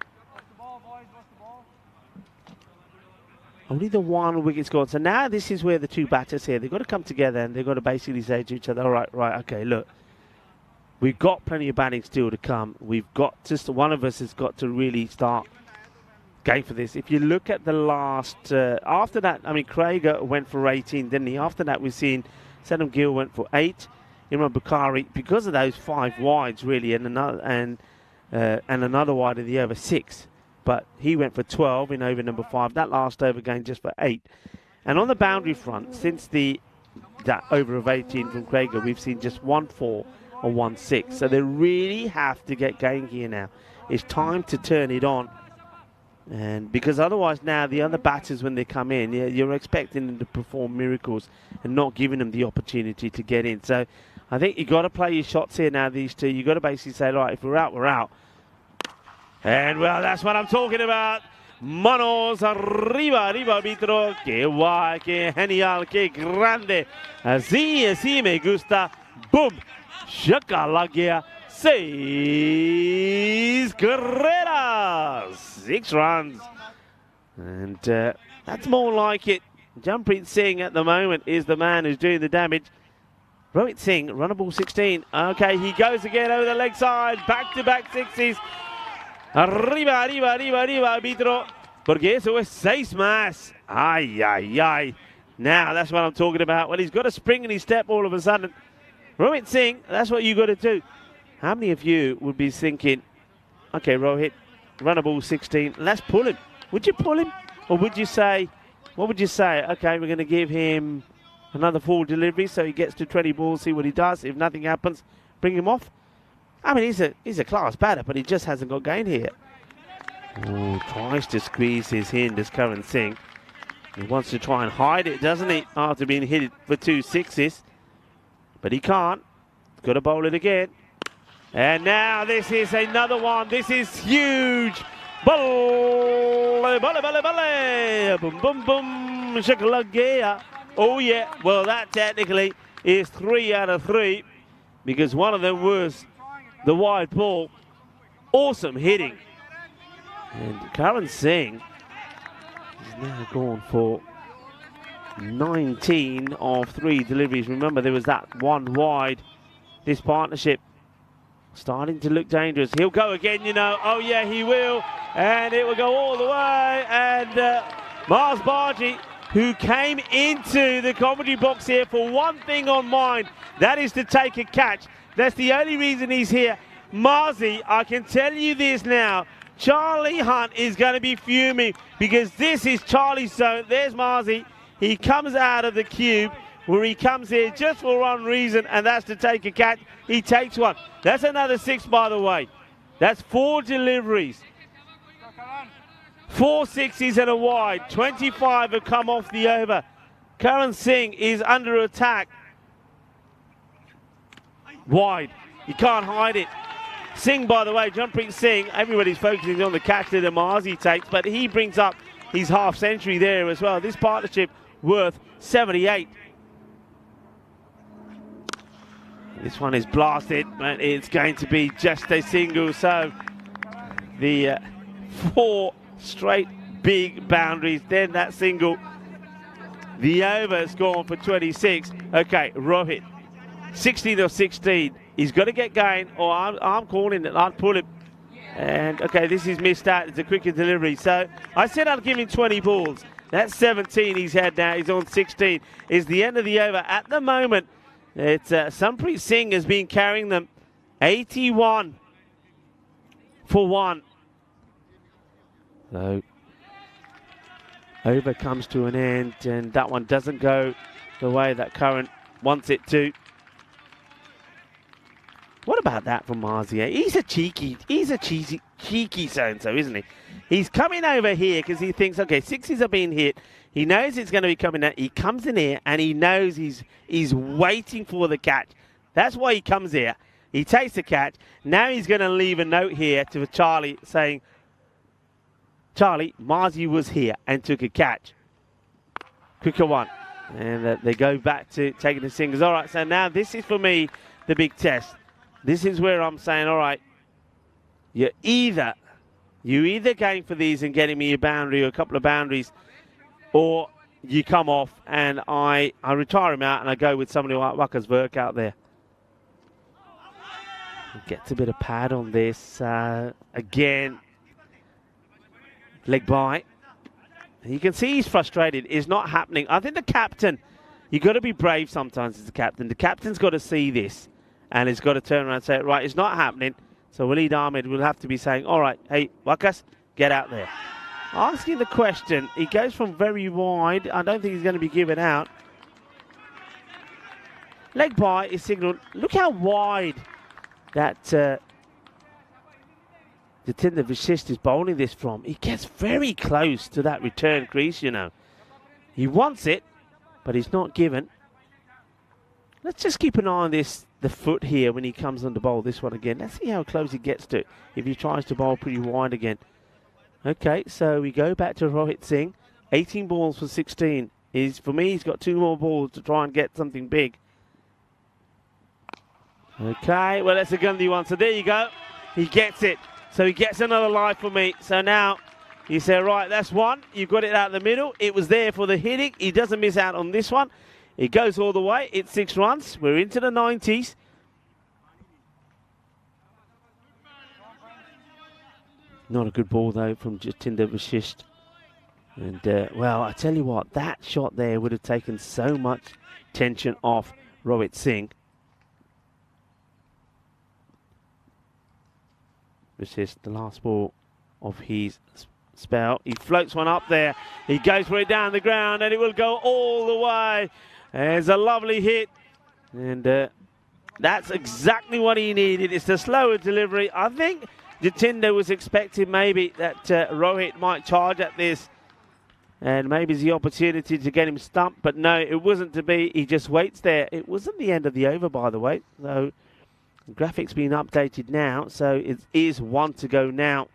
Only the 1 wicket scored. So now this is where the two batters here, they've got to come together and they've got to basically say to each other, all right, okay, look. We've got plenty of batting still to come. We've got one of us has got to really start going for this. If you look at the last, after that, Craig went for 18, didn't he? After that, we've seen Saddam Gill went for 8. Imran Bukhari, because of those 5 wides really, and another wide in the over 6. But he went for 12 in over number 5. That last over going just for 8. And on the boundary front, since that over of 18 from Craig, we've seen just 1-4 or 1-6. So they really have to get going here now. It's time to turn it on. And because otherwise now the other batters, when they come in, you're expecting them to perform miracles and not giving them the opportunity to get in. So I think you've got to play your shots here now, these two. You've got to basically say, right, if we're out, we're out. And well, that's what I'm talking about. Manos arriba, arbitro. Que guay, que genial, que grande. Así me gusta. Boom. Shaka Lagia. 6 carreras. 6 runs. And that's more like it. Jampreet Singh at the moment is the man who's doing the damage. Rohit Singh, runner ball 16. Okay, he goes again over the leg side. Back-to-back 60s. Arriba, arbitro. Porque eso es 6 más. Ay. Now, that's what I'm talking about. Well, he's got a spring in his step all of a sudden. Rohit Singh, that's what you got to do. How many of you would be thinking, okay, Rohit, runner ball 16, let's pull him. Would you pull him? Or would you say, what would you say? Okay, we're going to give him another full delivery so he gets to 20 balls, see what he does. If nothing happens, bring him off. I mean, he's a class batter, but he just hasn't got going here. Oh, tries to squeeze his hand, this Karan Singh. He wants to try and hide it, doesn't he, after being hit for 2 sixes. But he can't. Got to bowl it again. And now this is another one. This is huge. Boom, boom, boom, shakalagea. Oh, yeah. Well, that technically is 3 out of 3 because one of them was the wide ball. Awesome hitting. And Karan Singh is now gone for 19 of 3 deliveries. Remember, there was that one wide. This partnership starting to look dangerous. He'll go again, you know. Oh, yeah, he will. And it will go all the way. And Mars Barji, who came into the commentary box here for one thing on mind, that is to take a catch. That's the only reason he's here. Marzi, I can tell you this now, Charlie Hunt is going to be fuming because this is Charlie's zone. There's Marzi. He comes out of the cube where he comes here just for one reason, and that's to take a catch. He takes one. That's another 6, by the way. That's 4 deliveries. 4 sixes and a wide. 25 have come off the over. Karan Singh is under attack. Wide. You can't hide it. Singh, by the way, Jampreet Singh, everybody's focusing on the catch that Amazi takes, but he brings up his half century there as well. This partnership worth 78. This one is blasted, but it's going to be just a single. So the 4 straight big boundaries, then that single. The over's gone for 26. Okay, Rohit, 16 of 16. He's got to get going, or I'm calling it. I'll pull him. And, okay, this is missed out. It's a quicker delivery. So I said I'd give him 20 balls. That's 17 he's had now. He's on 16. It's the end of the over. At the moment, it's Sampreet Singh has been carrying them 81 for 1. So over comes to an end, and that one doesn't go the way that Curran wants it to. What about that from Marzia? He's a cheeky so-and-so, isn't he? He's coming over here because he thinks, okay, 6s are being hit. He knows it's going to be coming out. He comes in here and he knows he's waiting for the catch. That's why he comes here. He takes the catch. Now he's going to leave a note here to Charlie saying, Charlie, Marzi was here and took a catch. Quicker one. And they go back to taking the singles. All right, so now this is for me the big test. This is where I'm saying, all right, you're either going for these and getting me a boundary or a couple of boundaries, or you come off and I retire him out and I go with somebody like Waka's work out there. Gets a bit of pad on this. Again, leg by. You can see he's frustrated. It's not happening. I think the captain, you've got to be brave sometimes as a captain. The captain's got to see this. And he's got to turn around and say, right, it's not happening. So Waleed Ahmed will have to be saying, all right, hey, Wakas, get out there. Asking the question, he goes from very wide. I don't think he's going to be given out. Leg by is signalled. Look how wide that Jatinder Vashist is bowling this from. He gets very close to that return crease, you know. He wants it, but he's not given. Let's just keep an eye on this, the foot here when he comes on to bowl this one again. Let's see how close he gets to it if he tries to bowl pretty wide again. Okay, so we go back to Rohit Singh. 18 balls for 16. For me, he's got 2 more balls to try and get something big. Okay, well, that's a gundy one. So there you go. He gets it. So he gets another life for me. So now you say, right, that's one. You've got it out the middle. It was there for the hitting. He doesn't miss out on this one. It goes all the way. It's 6 runs. We're into the 90s. Not a good ball, though, from Jatinder Vashist. And, well, I tell you what, that shot there would have taken so much tension off Rohit Singh. Vashist, the last ball of his spell. He floats one up there. He goes for it down the ground, and it will go all the way. There's a lovely hit, and that's exactly what he needed. It's the slower delivery. I think Jatinder was expecting maybe that Rohit might charge at this, And maybe it's the opportunity to get him stumped, but no, it wasn't to be. He just waits there. It wasn't the end of the over, by the way. So the graphics being updated now, so it is 1 to go now.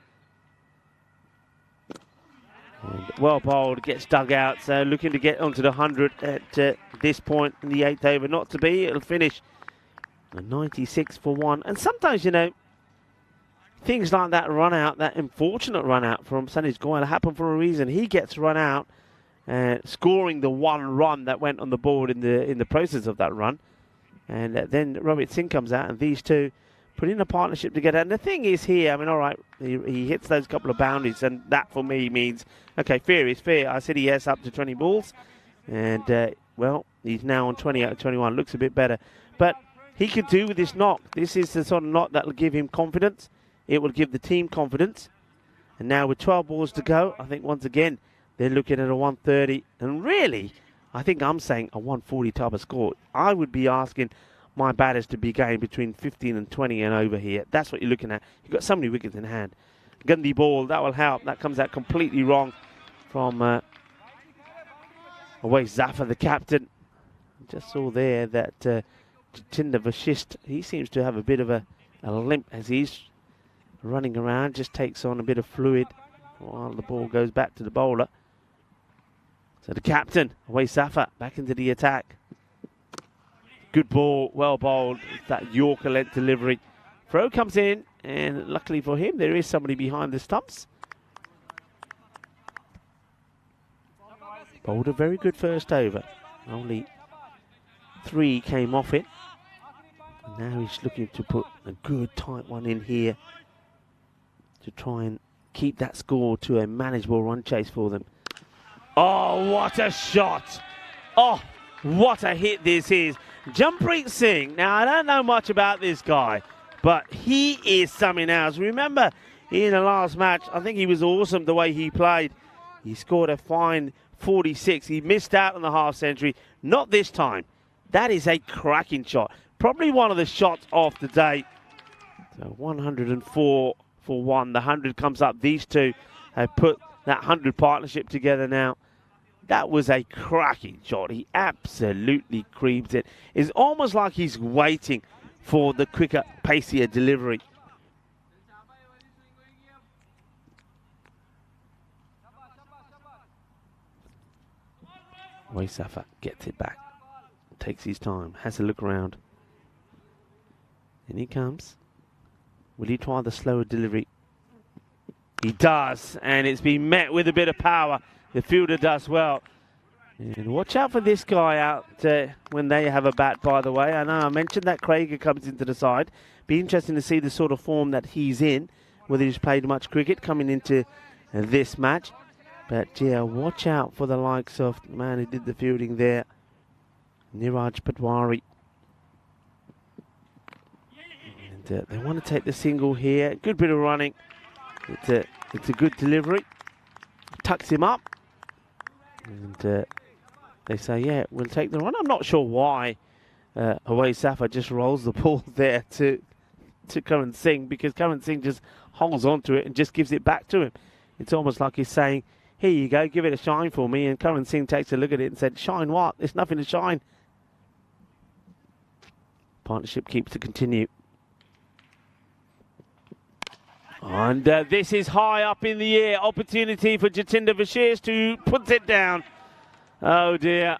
And well bowled, gets dug out, so looking to get onto the 100 at this point in the 8th over. Not to be, it'll finish a 96 for 1. And sometimes, you know, things like that run out, that unfortunate run out from Sunny's going to happen for a reason. He gets run out, scoring the 1 run that went on the board in the process of that run. And then Rohit Singh comes out, and these two put in a partnership together. And the thing is here, I mean, all right, he hits those couple of boundaries, and that for me means, okay, fair is fair. I said yes, up to 20 balls. And, well, he's now on 20 out of 21. Looks a bit better. But he could do with this knock. This is the sort of knock that will give him confidence. It will give the team confidence. And now with 12 balls to go, I think once again, they're looking at a 130. And really, I think I'm saying a 140 type of score. I would be asking my batters to be going between 15 and 20 and over here. That's what you're looking at. You've got so many wickets in hand. Gandhi ball, that will help. That comes out completely wrong from away Zafar, the captain. Just saw there that Jatinder Vashist, he seems to have a bit of a limp as he's running around, just takes on a bit of fluid while the ball goes back to the bowler. So the captain, away Zafar, back into the attack. Good ball, well bowled, that Yorker-led delivery. Throw comes in, and luckily for him, there is somebody behind the stumps. Bowled a very good first over. Only 3 came off it. And now he's looking to put a good tight one in here to try and keep that score to a manageable run chase for them. Oh, what a shot! Oh, what a hit this is. Jampreet Singh, now I don't know much about this guy, but he is something else. Remember, in the last match, I think he was awesome the way he played. He scored a fine 46. He missed out on the half century. Not this time. That is a cracking shot. Probably one of the shots of the day. So 104 for 1. The 100 comes up. These two have put that 100 partnership together now. That was a cracking shot. He absolutely creams it. It's almost like he's waiting for the quicker, pacier delivery. Waisafat gets it back. Takes his time. Has a look around. And he comes. Will he try the slower delivery? He does. And it's been met with a bit of power. The fielder does well. And watch out for this guy out when they have a bat, by the way. I know I mentioned that Craig comes into the side. Be interesting to see the sort of form that he's in, whether he's played much cricket coming into this match. But yeah, watch out for the likes of the man who did the fielding there, Niraj Patwari. And they want to take the single here. Good bit of running. It's a good delivery. Tucks him up. And they say, yeah, we'll take the run. I'm not sure why Away Safa just rolls the ball there to Karan Singh, because Karan Singh just holds on to it and just gives it back to him. It's almost like he's saying, here you go, give it a shine for me. And Karan Singh takes a look at it and said, shine what? There's nothing to shine. Partnership keeps to continue. And this is high up in the air. Opportunity for Jatinder Vashist to put it down. Oh dear.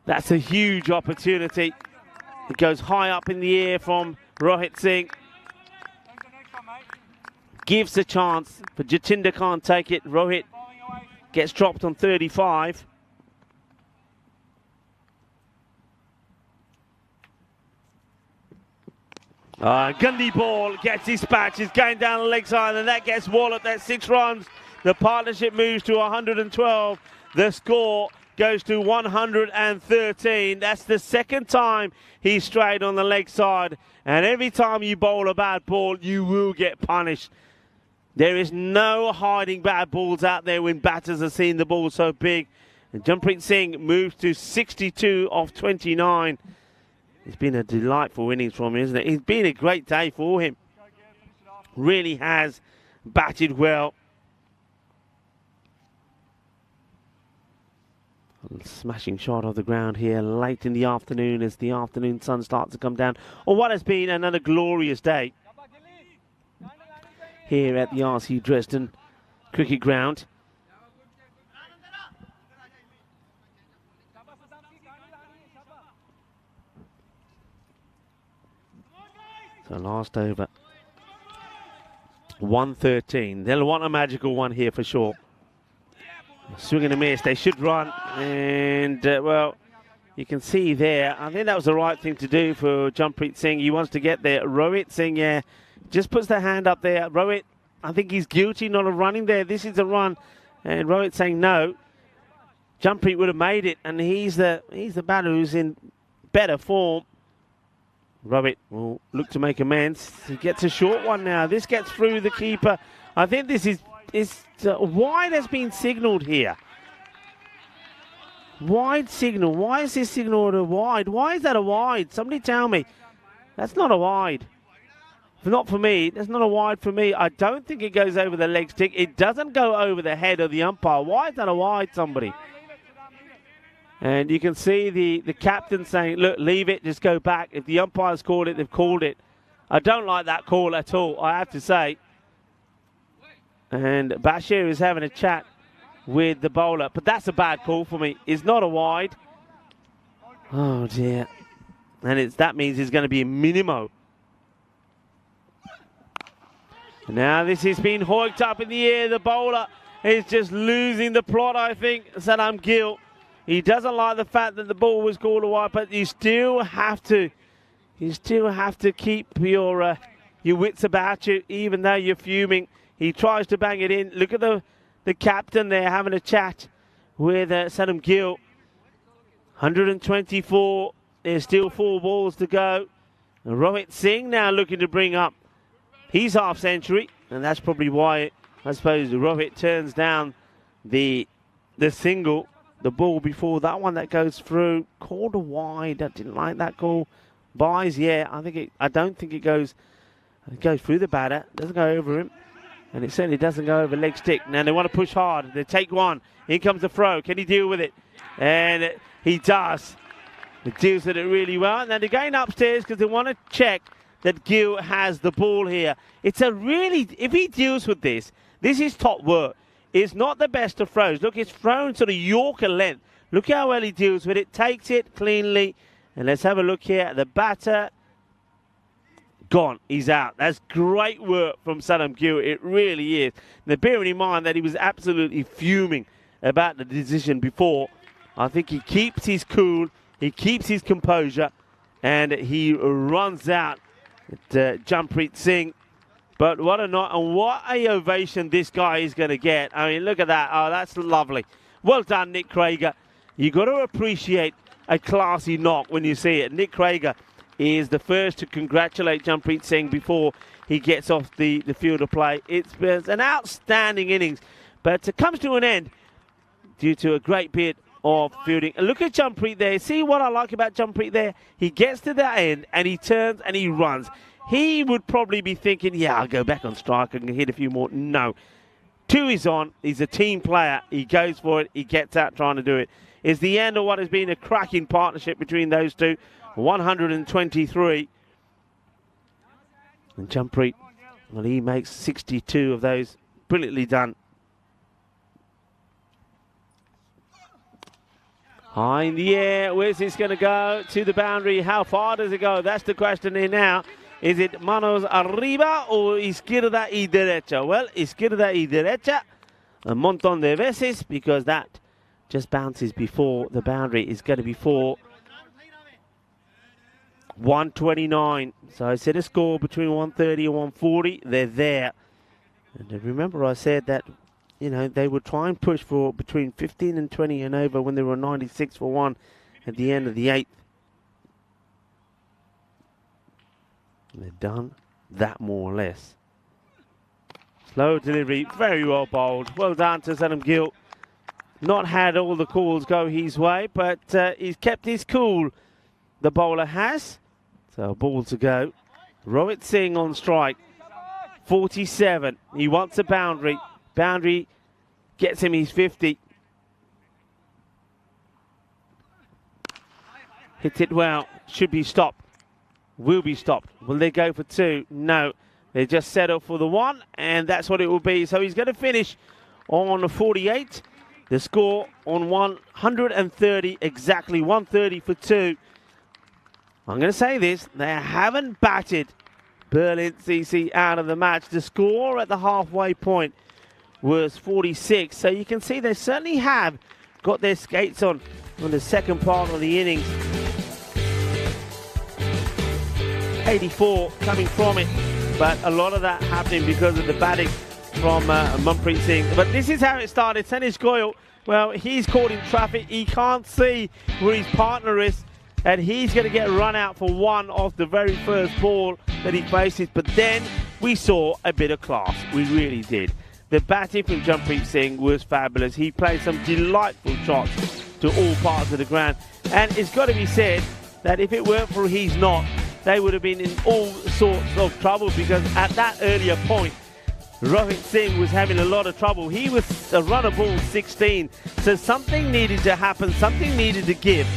That's a huge opportunity. It goes high up in the air from Rohit Singh. Gives a chance, but Jatinder can't take it. Rohit gets dropped on 35. Gundy ball gets dispatched, is going down the leg side, and that gets walloped. That's 6 runs. The partnership moves to 112. The score goes to 113. That's the second time he's strayed on the leg side. And every time you bowl a bad ball, you will get punished. There is no hiding bad balls out there when batters are seeing the ball so big. And Jampreet Singh moves to 62 of 29. It's been a delightful innings from him, isn't it? It's been a great day for him. Really has batted well. Smashing shot of the ground here late in the afternoon as the afternoon sun starts to come down. On what has been another glorious day here at the RC Dresden cricket ground. So last over 113. They'll want a magical one here for sure. Swing and a miss. They should run. And, well, you can see there. I think that was the right thing to do for Jampreet Singh. He wants to get there. Rohit Singh, yeah, just puts the hand up there. Rohit, I think he's guilty not of running there. This is a run. And Rohit saying no. Jampreet would have made it. And he's the batter who's in better form. Rohit will look to make amends. He gets a short one now. This gets through the keeper. I think this is wide has been signalled here. Wide signal. Why is this signalled a wide? Why is that a wide? Somebody tell me. That's not a wide. Not for me. That's not a wide for me. I don't think it goes over the leg stick. It doesn't go over the head of the umpire. Why is that a wide, somebody? And you can see the captain saying, look, leave it, just go back. If the umpire's called it, they've called it. I don't like that call at all, I have to say. And Bashir is having a chat with the bowler. But that's a bad call for me. It's not a wide. Oh, dear. And that means it's going to be a minimo. Now this has been hoiked up in the air. The bowler is just losing the plot, I think. Saddam Gill. He doesn't like the fact that the ball was called a wide, but you still have to keep your wits about you, even though you're fuming. He tries to bang it in. Look at the captain there having a chat with Saddam Gill. 124. There's still 4 balls to go. And Rohit Singh now looking to bring up his half century, and that's probably why I suppose Rohit turns down the single. The ball before that one that goes through, called a wide. I didn't like that call. Buys, yeah. I don't think it goes through the batter. Doesn't go over him, and it certainly doesn't go over leg stick. Now they want to push hard. They take one. In comes the throw. Can he deal with it? And he does. He deals with it really well. Now they're going upstairs because they want to check that Gill has the ball here. It's a really, if he deals with this is top work. It's not the best of throws. Look, it's thrown sort of Yorker length. Look how well he deals with it. Takes it cleanly. And let's have a look here at the batter. Gone. He's out. That's great work from Saddam Gill. It really is. Now, bearing in mind that he was absolutely fuming about the decision before, I think he keeps his cool. He keeps his composure. And he runs out at Jampreet Singh. But what a night, and what a ovation this guy is going to get. I mean, look at that. Oh, that's lovely. Well done, Nick Krager. You've got to appreciate a classy knock when you see it. Nick Krager is the first to congratulate Jampreet Singh before he gets off the field of play. It's an outstanding innings, but it comes to an end due to a great bit of fielding. And look at Jampreet there. See what I like about Jampreet there? He gets to that end, and he turns and he runs. He would probably be thinking, yeah, I'll go back on strike. I can hit a few more. No. 2 is on. He's a team player. He goes for it. He gets out trying to do it. It's the end of what has been a cracking partnership between those two. 123. And Jampreet, well, he makes 62 of those. Brilliantly done. High in the air. Where's this going to go? To the boundary. How far does it go? That's the question here now. Is it manos arriba or izquierda y derecha? Well, izquierda y derecha un montón de veces because that just bounces before the boundary. Is going to be for 129. So I said a score between 130 and 140. They're there. And remember I said that, you know, they would try and push for between 15 and 20 and over when they were 96 for 1 at the end of the 8th. They've done that more or less. Slow delivery, very well bowled. Well done to Saddam Gill. Not had all the calls go his way, but he's kept his cool. The bowler has. So ball to go. Rohit Singh on strike. 47. He wants a boundary. Boundary gets him his 50. Hits it well. Should be stopped. Will be stopped. Will they go for 2? No. They just settle for the 1, and that's what it will be. So he's going to finish on 48. The score on 130, exactly 130 for 2. I'm going to say this. They haven't batted Berlin CC out of the match. The score at the halfway point was 46. So you can see they certainly have got their skates on the second part of the innings. 84 coming from it, but a lot of that happening because of the batting from Manpreet Singh. But this is how it started. Sanish Goyal, well, he's caught in traffic. He can't see where his partner is, and he's going to get run out for 1 off the very first ball that he faces. But then we saw a bit of class. We really did. The batting from Manpreet Singh was fabulous. He played some delightful shots to all parts of the ground. And it's got to be said that if it weren't for he's not, they would have been in all sorts of trouble, because at that earlier point, Rohit Singh was having a lot of trouble. He was a run of ball 16, so something needed to happen, something needed to give.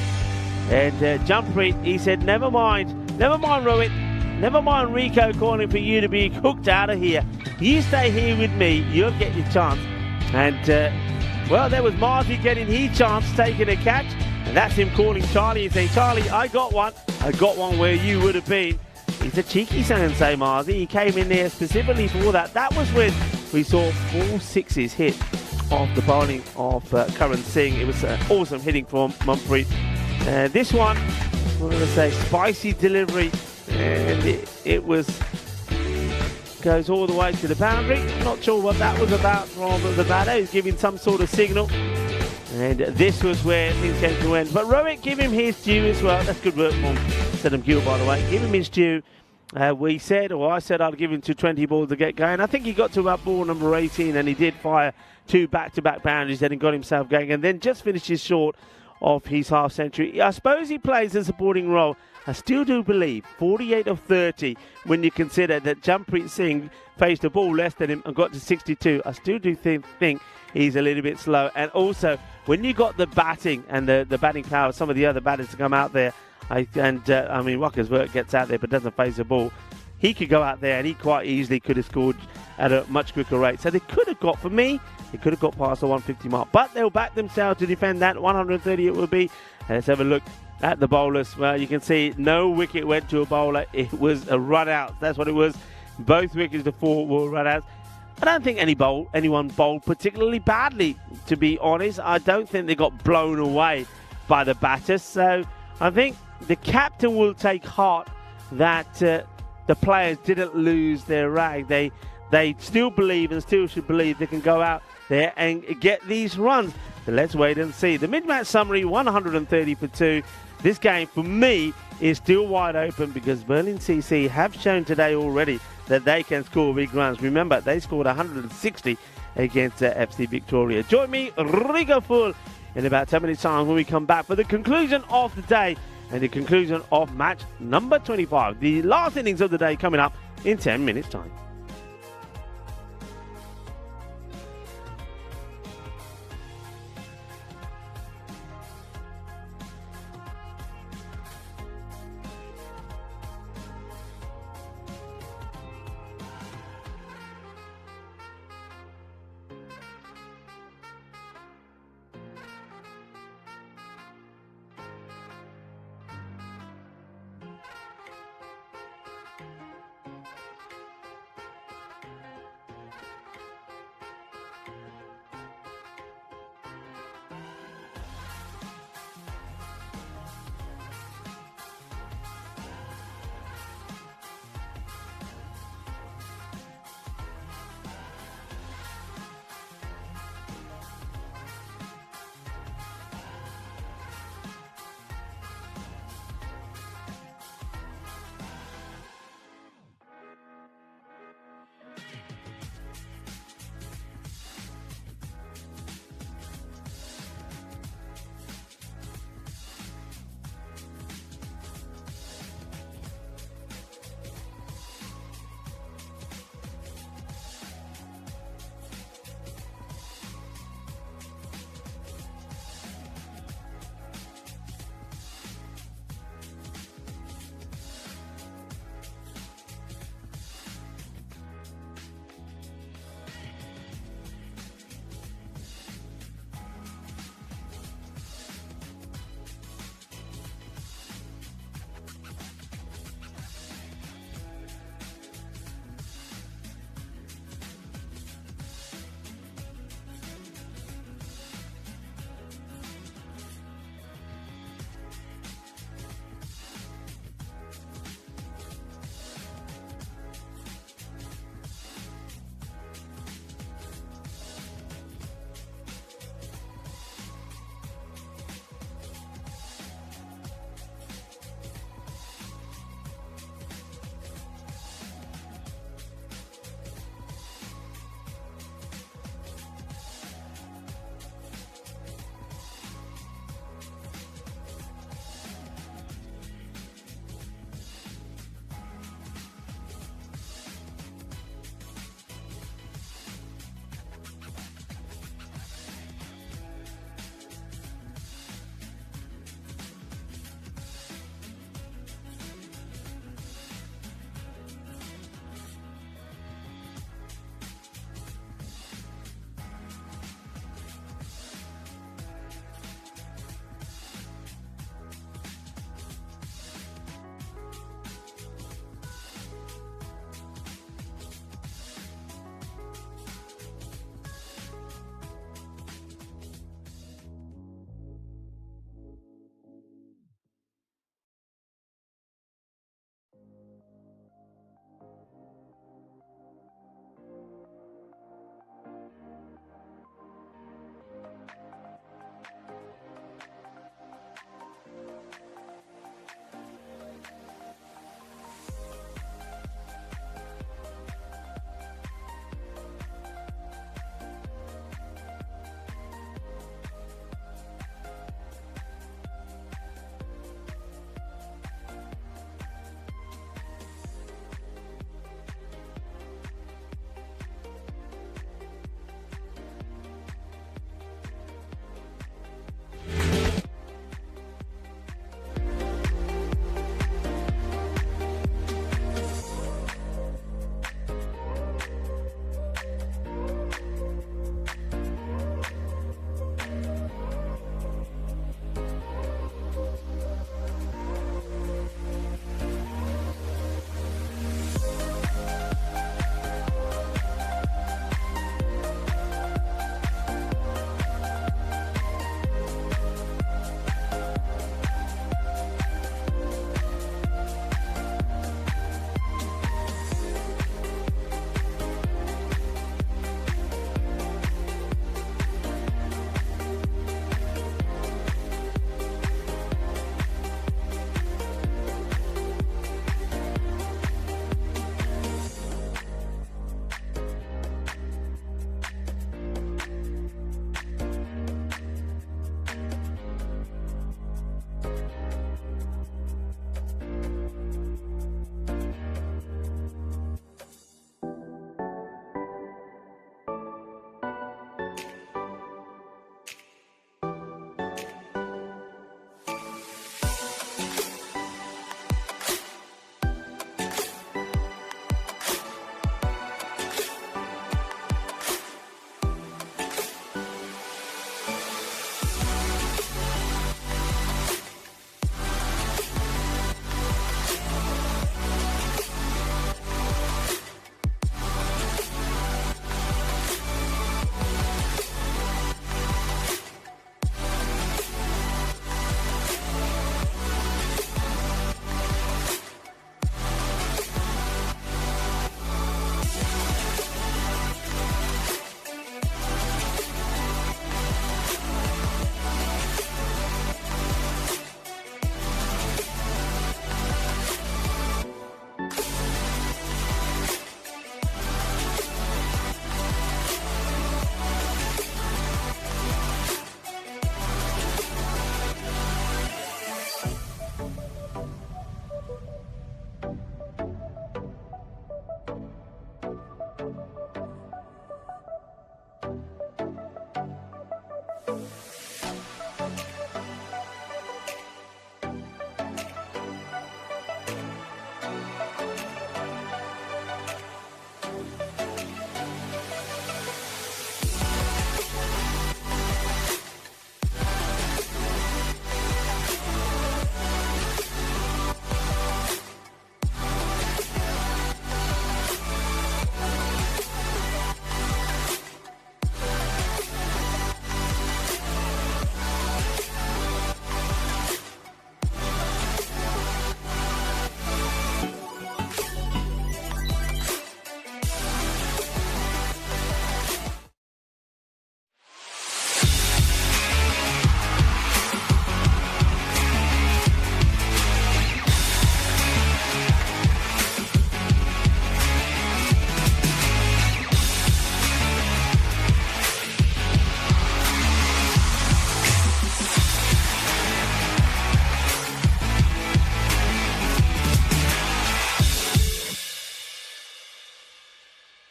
And Jampreet, he said, never mind Rohit, never mind Rico calling for you to be hooked out of here. You stay here with me, you'll get your chance. And, well, there was Marty getting his chance, taking a catch. And that's him calling Charlie and saying, Charlie, I got one where you would have been. He's a cheeky Sensei, Marzi. He came in there specifically for that. That was when we saw 4 sixes hit off the bowling of Karan Singh. It was awesome hitting from Manpreet. This one, I'm going to say, spicy delivery. And it goes all the way to the boundary. Not sure what that was about from the batter. He's giving some sort of signal. And this was where things came to end. But Rohit, give him his due as well. That's good work from Sedam Gill, by the way. Give him his due. I said I'd give him to 20 balls to get going. I think he got to about ball number 18, and he did fire 2 back-to-back boundaries, and he got himself going, and then just finishes short of his half century. I suppose he plays a supporting role. I still do believe 48 of 30, when you consider that Jampreet Singh faced a ball less than him and got to 62. I still do think he's a little bit slow. And also, when you got the batting and the batting power, some of the other batters to come out there, I mean, Walker's work gets out there but doesn't face the ball. He could go out there and he quite easily could have scored at a much quicker rate. So they could have got, for me, they could have got past the 150 mark. But they'll back themselves to defend that. 130 it will be. And let's have a look at the bowlers. Well, you can see no wicket went to a bowler. It was a run out. That's what it was. Both wickets to 4 were run outs. I don't think anyone bowled particularly badly, to be honest. I don't think they got blown away by the batters. So I think the captain will take heart that the players didn't lose their rag. They still believe and still should believe they can go out there and get these runs. So let's wait and see. The mid-match summary, 130 for 2. This game, for me, is still wide open because Berlin CC have shown today already that they can score big runs. Remember, they scored 160 against FC Victoria. Join me, Rigo Full, in about 10 minutes' time when we come back for the conclusion of the day and the conclusion of match number 25. The last innings of the day coming up in 10 minutes' time.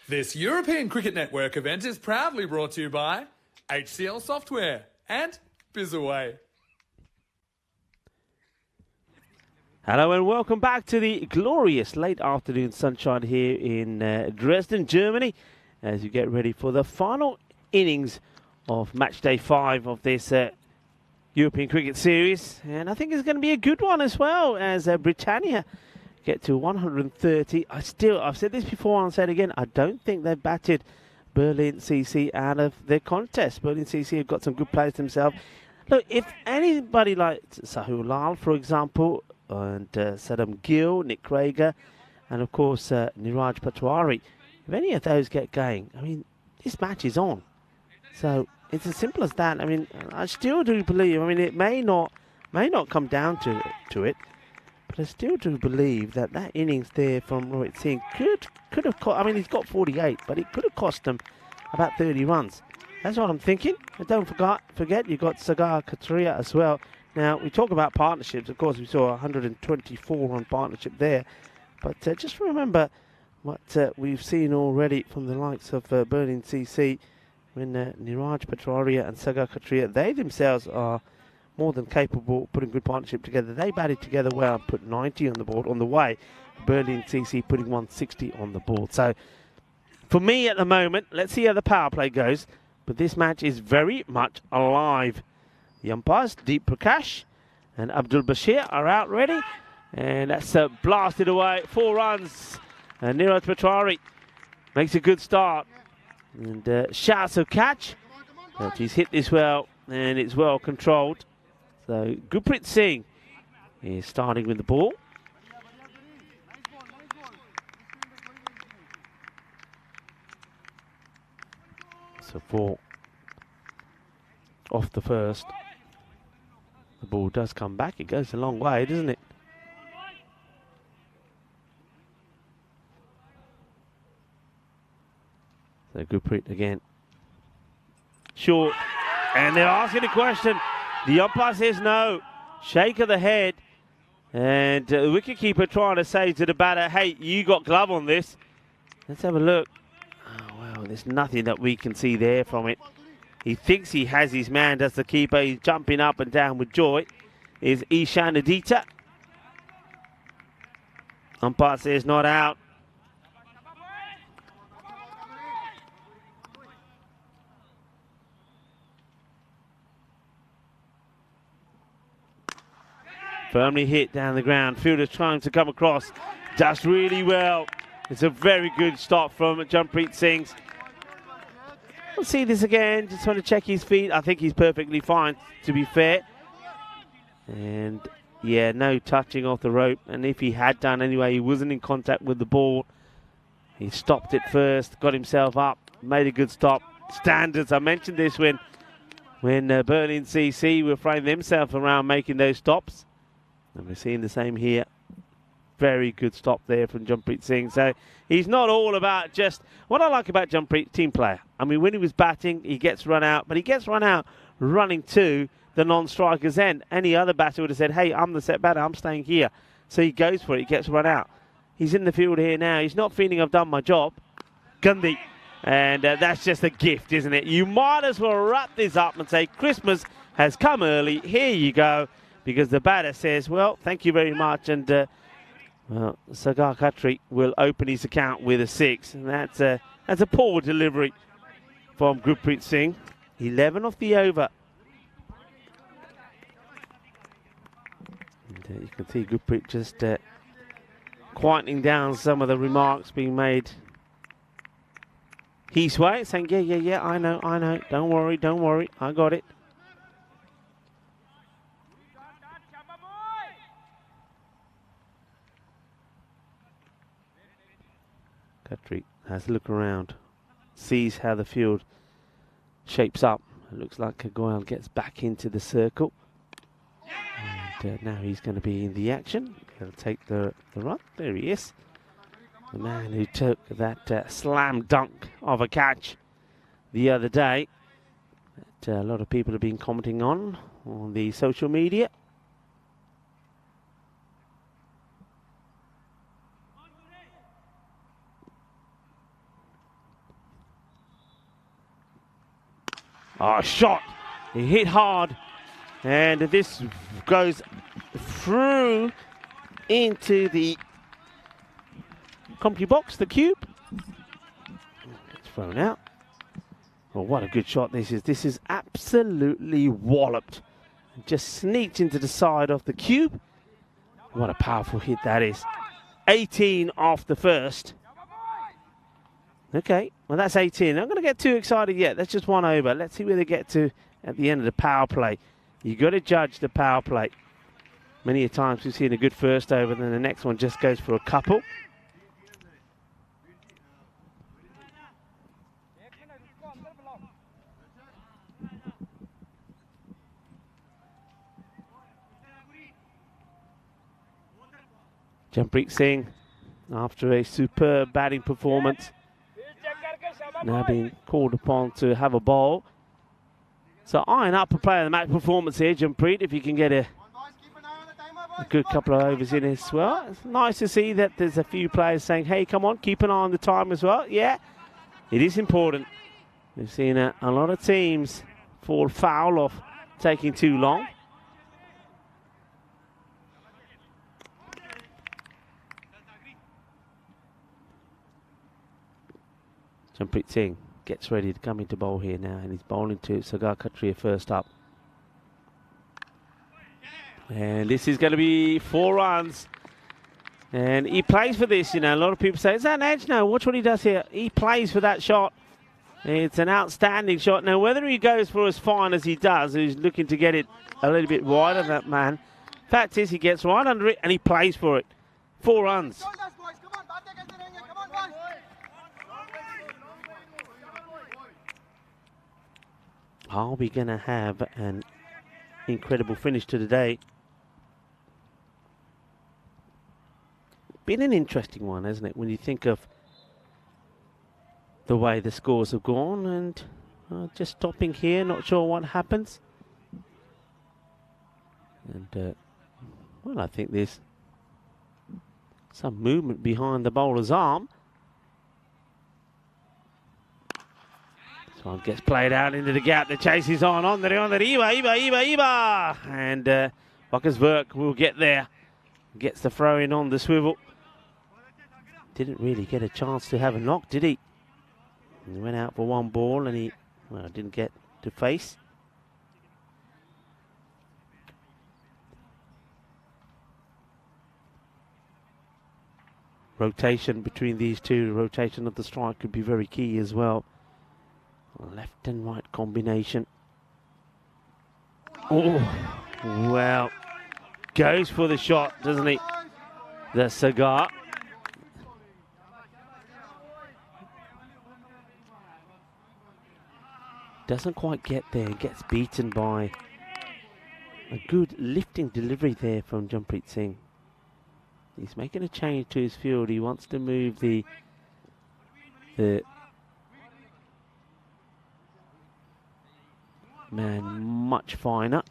This European Cricket Network event is proudly brought to you by HCL Software and Bizaway.
Hello and welcome back to the glorious late afternoon sunshine here in Dresden, Germany, as you get ready for the final innings of match day 5 of this European Cricket Series. And I think it's going to be a good one as well, as Britannia get to 130. I've said this before and I'll say it again, I don't think they've batted Berlin CC out of their contest. Berlin CC have got some good players themselves. Look, if anybody like Sahul Lal, for example, and Saddam Gill, Nick Krager, and of course Niraj Patwari, if any of those get going, I mean, this match is on. So it's as simple as that. I mean, I still do believe, I mean, it may not come down to it, but I still do believe that innings there from Rohit Singh could have cost, I mean, he's got 48, but it could have cost them about 30 runs. That's what I'm thinking. And don't forget you've got Sagar Katria as well. Now, we talk about partnerships. Of course, we saw 124 on partnership there. But just remember what we've seen already from the likes of Berlin CC when Niraj Patraria and Sagar Katria, they themselves are more than capable of putting good partnership together. They batted together well and put 90 on the board on the way. Berlin CC putting 160 on the board. So, for me at the moment, let's see how the power play goes. But this match is very much alive. The umpires, Deep Prakash and Abdul Bashir, are out ready. And that's blasted away. 4 runs. And Niraj Patrari makes a good start. And shouts of catch. But he's hit this well. And it's well controlled. So Gurpreet Singh is starting with the ball. So 4 off the first. The ball does come back. It goes a long way, doesn't it? So Gurpreet again. Short. And they're asking a question. The umpire says no. Shake of the head. And the wicketkeeper trying to say to the batter, hey, you got glove on this. Let's have a look. Oh, well, there's nothing that we can see there from it. He thinks he has his man, does the keeper. He's jumping up and down with joy. Is Ishan Aditya. Umpire says not out. Firmly hit down the ground. Fielder trying to come across. Does really well. It's a very good stop from Jampreet Singh. We'll see this again. Just want to check his feet. I think he's perfectly fine, to be fair. And yeah, no touching off the rope. And if he had done anyway, he wasn't in contact with the ball. He stopped it first, got himself up, made a good stop. Standards. I mentioned this when Berlin CC were throwing themselves around making those stops. And we're seeing the same here. Very good stop there from Jampreet Singh. So he's not all about just... What I like about Jampreet, team player. I mean, when he was batting, he gets run out. But he gets run out running to the non-striker's end. Any other batter would have said, hey, I'm the set batter. I'm staying here. So he goes for it. He gets run out. He's in the field here now. He's not feeling I've done my job. Gandhi. And that's just a gift, isn't it? You might as well wrap this up and say, Christmas has come early. Here you go. Because the batter says, well, thank you very much. And... well, Sagar Khatri will open his account with a 6, and that's a poor delivery from Gurpreet Singh. 11 off the over. And, you can see Gurpreet just quietening down some of the remarks being made his way, saying, yeah, I know, don't worry, I got it. Khatri has a look around, sees how the field shapes up. It looks like Goyal gets back into the circle. And now he's going to be in the action. He'll take the run. There he is. The man who took that slam dunk of a catch the other day that a lot of people have been commenting on the social media. Oh, shot. He hit hard. And this goes through into the commentary box, the cube. It's thrown out. Well, what a good shot this is. This is absolutely walloped. Just sneaked into the side of the cube. What a powerful hit that is. 18 off the first. Okay, well that's 18. I'm not going to get too excited yet. That's just one over. Let's see where they get to at the end of the power play. You've got to judge the power play. Many a times we've seen a good first over, then the next one just goes for a couple. Jampreet Singh, after a superb batting performance, now being called upon to have a bowl. So eyeing up a player of the match performance here, Jampreet, if you can get a good couple of overs in as well. It's nice to see that there's a few players saying, hey, come on, keep an eye on the time as well. Yeah, it is important. We've seen a lot of teams fall foul of taking too long. Jampreet Singh gets ready to come into bowl here now, and he's bowling to Sagar Khatria first up. And this is going to be 4 runs. And he plays for this, you know. A lot of people say, is that an edge? No, watch what he does here. He plays for that shot. It's an outstanding shot. Now, whether he goes for as fine as he does, he's looking to get it a little bit wider, that man. Fact is, he gets right under it and he plays for it. 4 runs. Are we going to have an incredible finish to the day? Been an interesting one, hasn't it? When you think of the way the scores have gone, and just stopping here, not sure what happens. And, well, I think there's some movement behind the bowler's arm. This one gets played out into the gap. The chase is on the Iba. And Vakasverk will get there. Gets the throw in on the swivel. Didn't really get a chance to have a knock, did he? He went out for 1 ball and he didn't get to face. Rotation between these two, rotation of the strike could be very key as well. Left and right combination. Oh, well, goes for the shot, doesn't he? The Sagar. Doesn't quite get there, gets beaten by a good lifting delivery there from Jampreet Singh. He's making a change to his field. He wants to move the man much finer.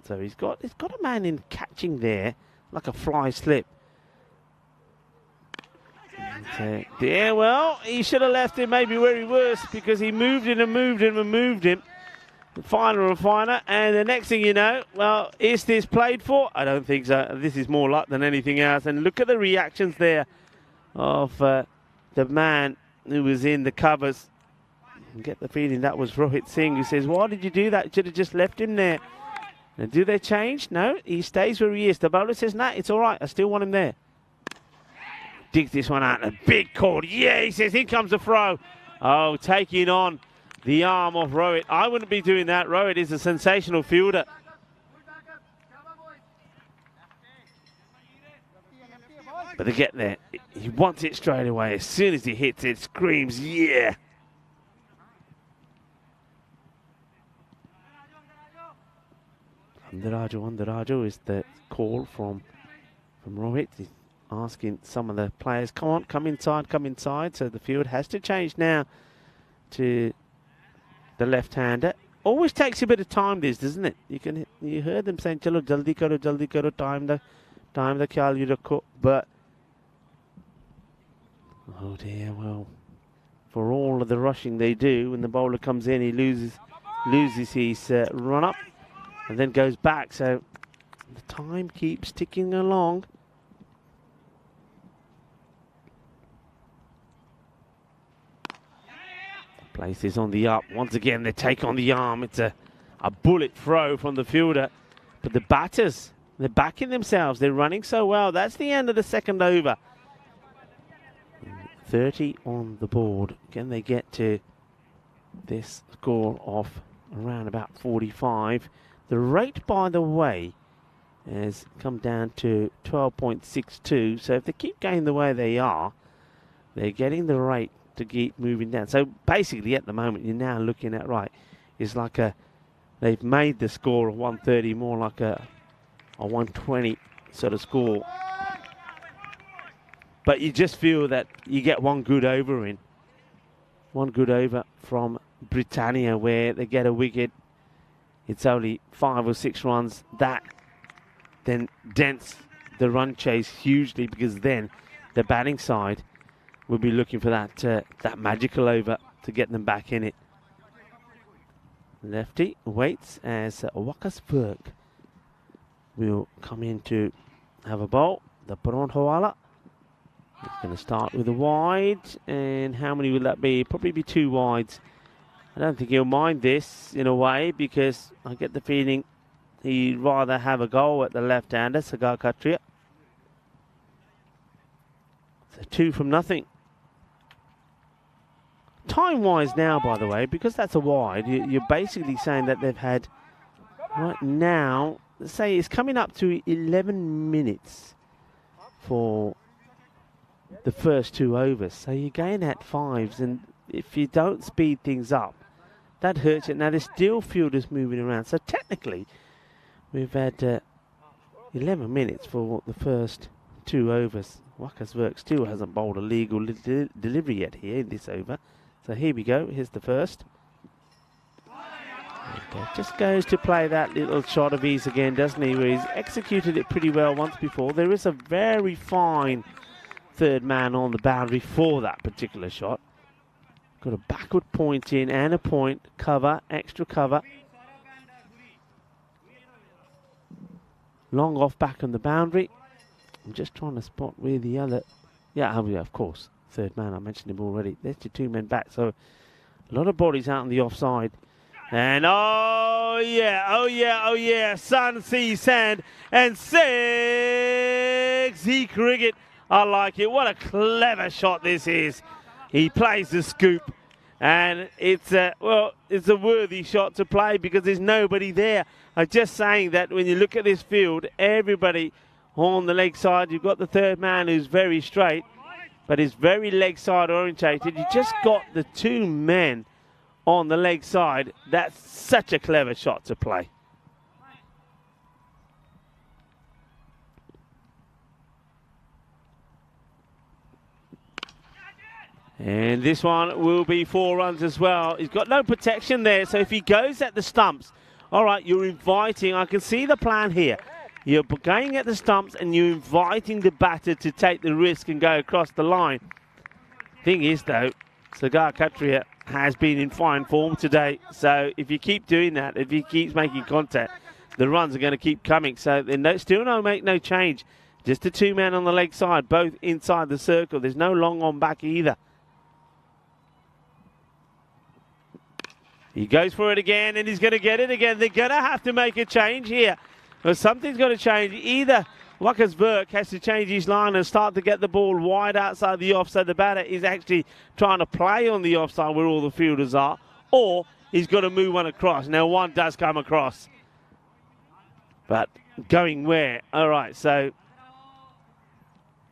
So he's got a man in catching there like a fly slip. So, yeah, well, he should have left him maybe where he was, because he moved him and moved him and moved him. Finer and finer, and the next thing you know, well, is this played for? I don't think so. This is more luck than anything else. And look at the reactions there of the man who was in the covers. I get the feeling that was Rohit Singh, who says, why did you do that? You should have just left him there. And do they change? No, he stays where he is. The bowler says, nah, it's all right. I still want him there. Digs this one out. A big call. Yeah, he says, here comes the throw. Oh, taking on the arm of Rohit. I wouldn't be doing that. Rohit is a sensational fielder. But they get there. He wants it straight away. As soon as he hits it, screams, yeah. Andaraju is the call from Rohit. He's asking some of the players, come on, come inside. So the field has to change now to the left-hander. Always takes a bit of time, this, doesn't it? You heard them saying, "Chalo jaldi karo, time the khayal you rakho." But oh dear, well, for all of the rushing they do, when the bowler comes in, he loses loses his run up and then goes back. So the time keeps ticking along. Places on the up. Once again, they take on the arm. It's a bullet throw from the fielder. But the batters, they're backing themselves. They're running so well. That's the end of the second over. 30 on the board. Can they get to this score of around about 45? The rate, by the way, has come down to 12.62. So if they keep going the way they are, they're getting the rate to keep moving down. So basically at the moment you're now looking at, right, it's like they've made the score of 130 more like a 120 sort of score. But you just feel that you get one good over in. One good over from Britannia where they get a wicket. It's only 5 or 6 runs. That then dents the run chase hugely, because then the batting side will be looking for that magical over to get them back in it. Lefty waits as Wakasberg will come in to have a bowl. The Bronhawala is going to start with a wide, and how many will that be? Probably be 2 wides. I don't think he'll mind this in a way, because I get the feeling he'd rather have a goal at the left-hander, Sagar Katria. So 2 from nothing. Time-wise now, by the way, because that's a wide, you're basically saying that they've had, right now, let's say it's coming up to 11 minutes for the first 2 overs. So you're going at 5s, and if you don't speed things up, that hurts it. Now, there's still fielders moving around. So technically, we've had 11 minutes for the first 2 overs. Wakasberg still hasn't bowled a legal delivery yet here in this over. So here we go. Here's the first. And, just goes to play that little shot of his again, doesn't he? Where he's executed it pretty well once before. There is a very fine third man on the boundary for that particular shot. Got a backward point in and a point. Cover, extra cover. Long off back on the boundary. I'm just trying to spot where the other... Yeah, of course. Third man, I mentioned him already. There's your 2 men back. So a lot of bodies out on the offside. And oh yeah. Sun, sea, sand, and sexy cricket. I like it. What a clever shot this is. He plays the scoop. And it's a worthy shot to play because there's nobody there. I'm just saying that when you look at this field, everybody on the leg side, you've got the third man who's very straight, but is very leg side orientated. You just got the 2 men on the leg side. That's such a clever shot to play. And this one will be 4 runs as well. He's got no protection there, so if he goes at the stumps, all right, you're inviting, I can see the plan here. You're going at the stumps and you're inviting the batter to take the risk and go across the line. Thing is, though, Sagar Katria has been in fine form today. So if you keep doing that, if he keeps making contact, the runs are going to keep coming. So still make no change. Just the 2 men on the leg side, both inside the circle. There's no long on back either. He goes for it again, and he's going to get it again. They're going to have to make a change here. Well, something's got to change. Either Wakasberg has to change his line and start to get the ball wide outside the off, so the batter is actually trying to play on the offside where all the fielders are, or he's got to move one across. Now, one does come across. But going where? All right, so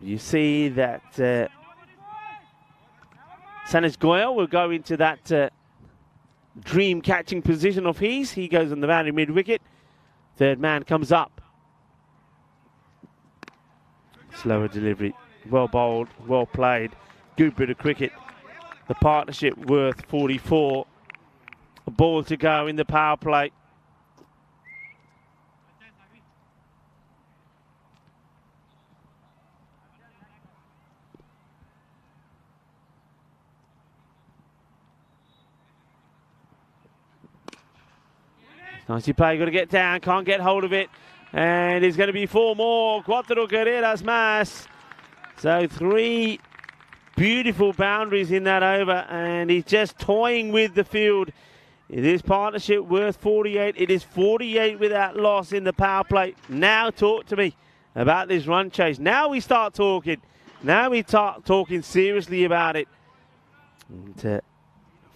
you see that Sanesh Goyal will go into that dream catching position of his. He goes on the boundary mid-wicket. Third man comes up. Slower delivery. Well bowled, well played. Good bit of cricket. The partnership worth 44. A ball to go in the power play. Nicely played, got to get down, can't get hold of it. And it's going to be 4 more. Cuatro carreras más. So 3 beautiful boundaries in that over, and he's just toying with the field. This partnership worth 48. It is 48 without loss in the power play. Now talk to me about this run chase. Now we start talking. Now we start talking seriously about it. And,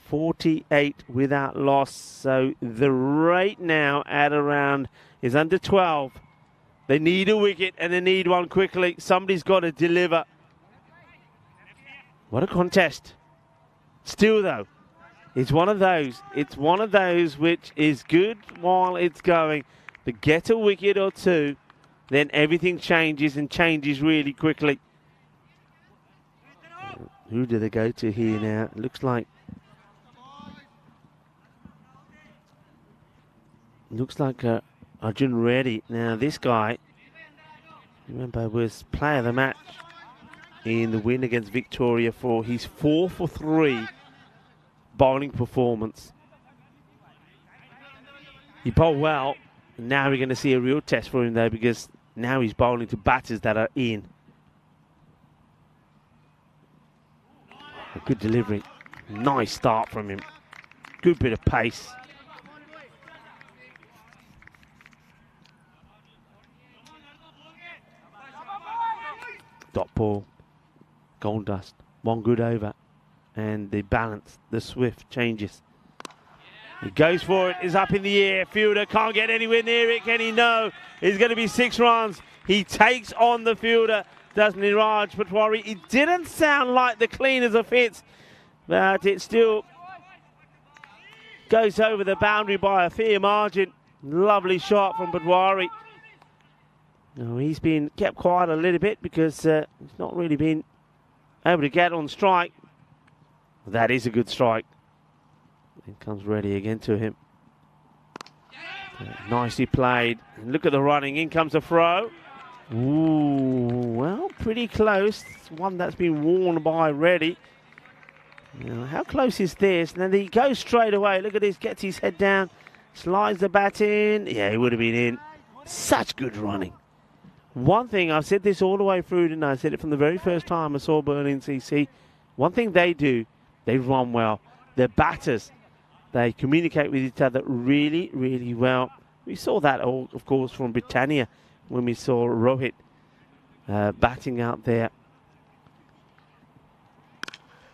48 without loss. So the rate now at around is under 12. They need a wicket and they need one quickly. Somebody's got to deliver. What a contest. Still though, it's one of those. It's one of those which is good while it's going. But get a wicket or two, then everything changes and changes really quickly. Who do they go to here now? It looks like Arjun Reddy. Now this guy, remember, was player of the match in the win against Victoria for his 4 for 3 bowling performance. He bowled well. Now we're going to see a real test for him though, because now he's bowling to batters that are in. A good delivery. Nice start from him. Good bit of pace. Dot ball. Gold dust. One good over. And the balance, the swift changes. He goes for it, is up in the air. Fielder can't get anywhere near it. Can he? No. It's going to be 6 runs. He takes on the fielder, doesn't he, Raj Patwari? It didn't sound like the cleaners of hits, but it still goes over the boundary by a fair margin. Lovely shot from Patwari. No, he's been kept quiet a little bit because he's not really been able to get on strike. That is a good strike. It comes ready again to him. Nicely played. And look at the running. In comes the throw. Ooh, well, pretty close. It's one that's been worn by Reddy. Now, how close is this? And then he goes straight away. Look at this. Gets his head down. Slides the bat in. Yeah, he would have been in. Such good running. One thing, I've said this all the way through tonight. I said it from the very first time I saw Berlin CC. One thing they do, they run well. Their batters, they communicate with each other really, really well. We saw that, all, of course, from Britannia when we saw Rohit batting out there.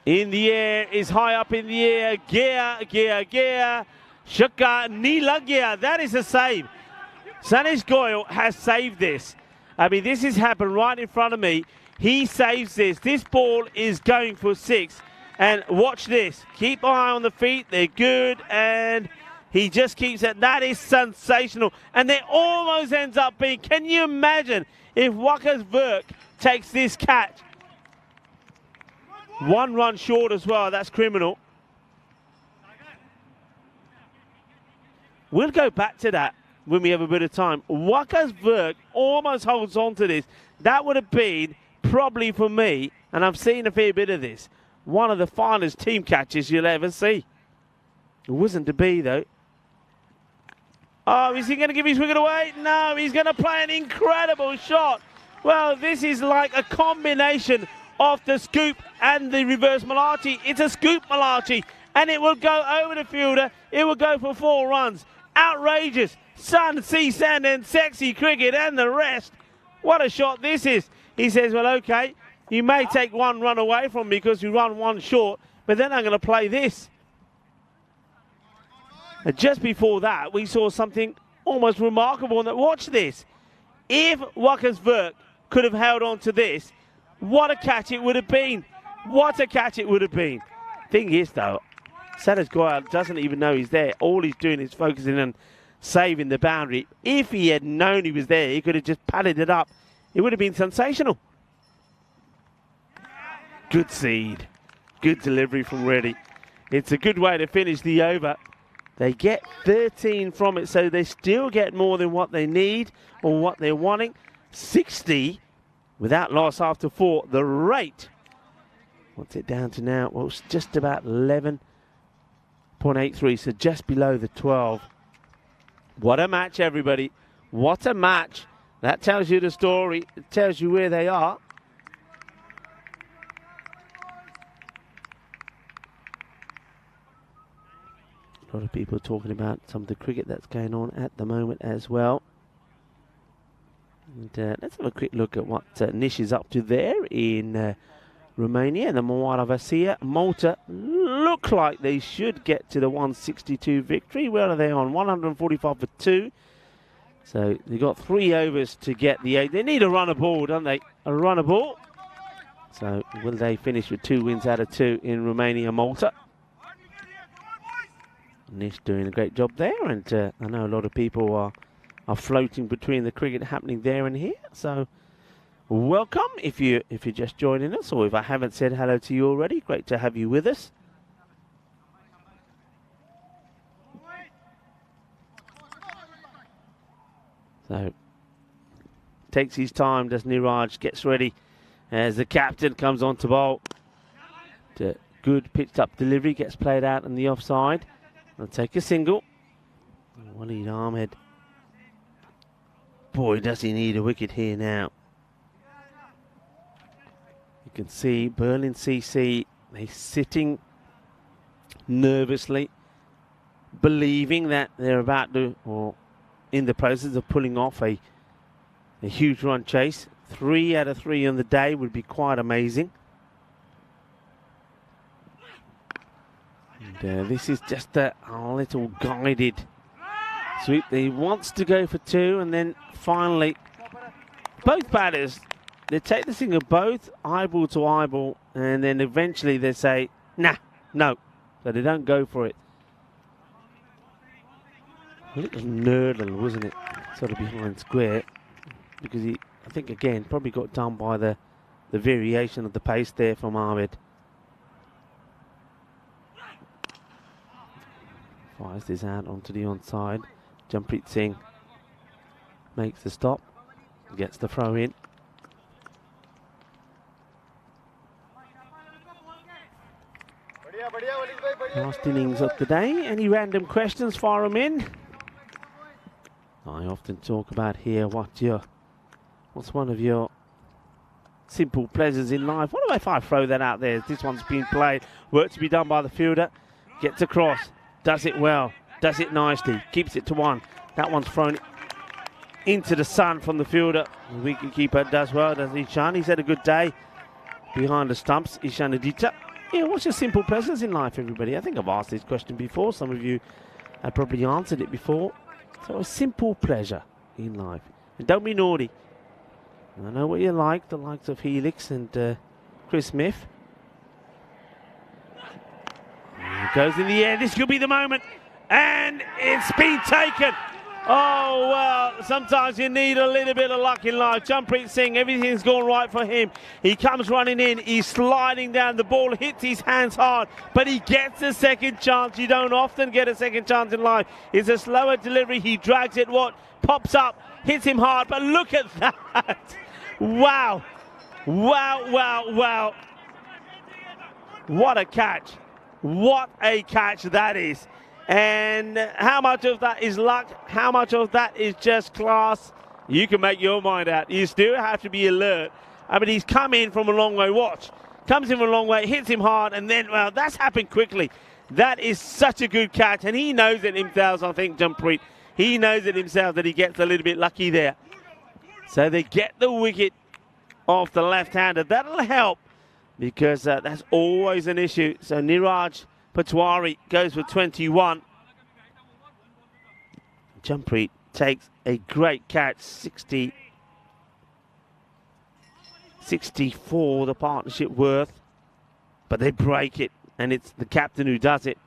In the air, is high up in the air. Gear. Shukka Nilagya. That is a save. Sanesh Goyal has saved this. I mean, this has happened right in front of me. He saves this. This ball is going for 6. And watch this. Keep eye on the feet. They're good. And he just keeps it. That is sensational. And it almost ends up being, can you imagine if Wakas Virk takes this catch? 1 run short as well. That's criminal. We'll go back to that when we have a bit of time. Wakas Virk almost holds on to this. That would have been probably for me, and I've seen a fair bit of this, one of the finest team catches you'll ever see. It wasn't to be, though. Oh, is he going to give his wicket away? No, he's going to play an incredible shot. Well, this is like a combination of the scoop and the reverse Malachi. It's a scoop Malachi, and it will go over the fielder. It will go for 4 runs. Outrageous. Sun, sea, sand, and sexy cricket and the rest. What a shot this is. He says, well, okay, you may take 1 run away from me because you run 1 short, but then I'm going to play this. And just before that, we saw something almost remarkable. And watch this. If Wakas Virk could have held on to this, what a catch it would have been. What a catch it would have been. Thing is, though, Sanesh Goyal doesn't even know he's there. All he's doing is focusing on saving the boundary. If he had known he was there, he could have just padded it up. It would have been sensational. Good seed. Good delivery from Reddy. It's a good way to finish the over. They get 13 from it, so they still get more than what they need or what they're wanting. 60 without loss after 4. The rate, what's it down to now? Well, it's just about 11.83, so just below the 12. What a match, everybody. What a match. That tells you the story. It tells you where they are. A lot of people talking about some of the cricket that's going on at the moment as well. And let's have a quick look at what Nish is up to there in Romania. The Moara Malta look like they should get to the 162 victory. Where are they on? 145 for 2. So they've got 3 overs to get the 8. They need a runner ball, don't they? A runner ball. So will they finish with 2 wins out of 2 in Romania, Malta? Nish doing a great job there, and I know a lot of people are floating between the cricket happening there and here. So welcome if you're just joining us, or if I haven't said hello to you already, great to have you with us. So takes his time, does Niraj, gets ready as the captain comes on to bowl. Good pitched up delivery, gets played out in the offside. They'll take a single. Waleed Ahmed. Boy, does he need a wicket here now. You can see Berlin CC, they're sitting nervously, believing that they're about to, or in the process of pulling off a huge run chase. 3 out of 3 on the day would be quite amazing. And this is just a little guided sweep. He wants to go for 2, and then finally, both batters, they take the single both eyeball to eyeball, and then eventually they say, nah, no. So they don't go for it. Well, it was Nerdle, wasn't it? Sort of behind square, because he, I think again, probably got done by the variation of the pace there from Ahmed. Fires this out onto the onside. Jampreet Singh makes the stop, gets the throw in. Last innings of the day. Any random questions? Fire them in. I often talk about here what's one of your simple pleasures in life. What if I throw that out there? This one's been played. Work to be done by the fielder. Gets across. Does it well, does it nicely, keeps it to 1. That one's thrown into the sun from the fielder. The wicketkeeper does well, does Ishan. He's had a good day behind the stumps, Ishan Aditya. Yeah, what's your simple pleasures in life, everybody? I think I've asked this question before. Some of you have probably answered it before. So a simple pleasure in life. And don't be naughty. I know what you like, the likes of Helix and Chris Smith. Goes in the air. This could be the moment. And it's been taken. Oh, well, sometimes you need a little bit of luck in life. Jampreet Singh, everything's gone right for him. He comes running in. He's sliding down. The ball hits his hands hard, but he gets a second chance. You don't often get a second chance in life. It's a slower delivery. He drags it. What? Pops up. Hits him hard. But look at that. Wow. Wow, wow, wow. What a catch. What a catch that is. And how much of that is luck? How much of that is just class? You can make your mind out. You still have to be alert. I mean, he's come in from a long way. Watch. Comes in from a long way, hits him hard, and then, well, that's happened quickly. That is such a good catch, and he knows it himself, I think, Jampreet. He knows it himself that he gets a little bit lucky there. So they get the wicket off the left-hander. That'll help, because that's always an issue. So Niraj Patwari goes for 21. Jampreet takes a great catch, 64 the partnership worth, but they break it, and it's the captain who does it.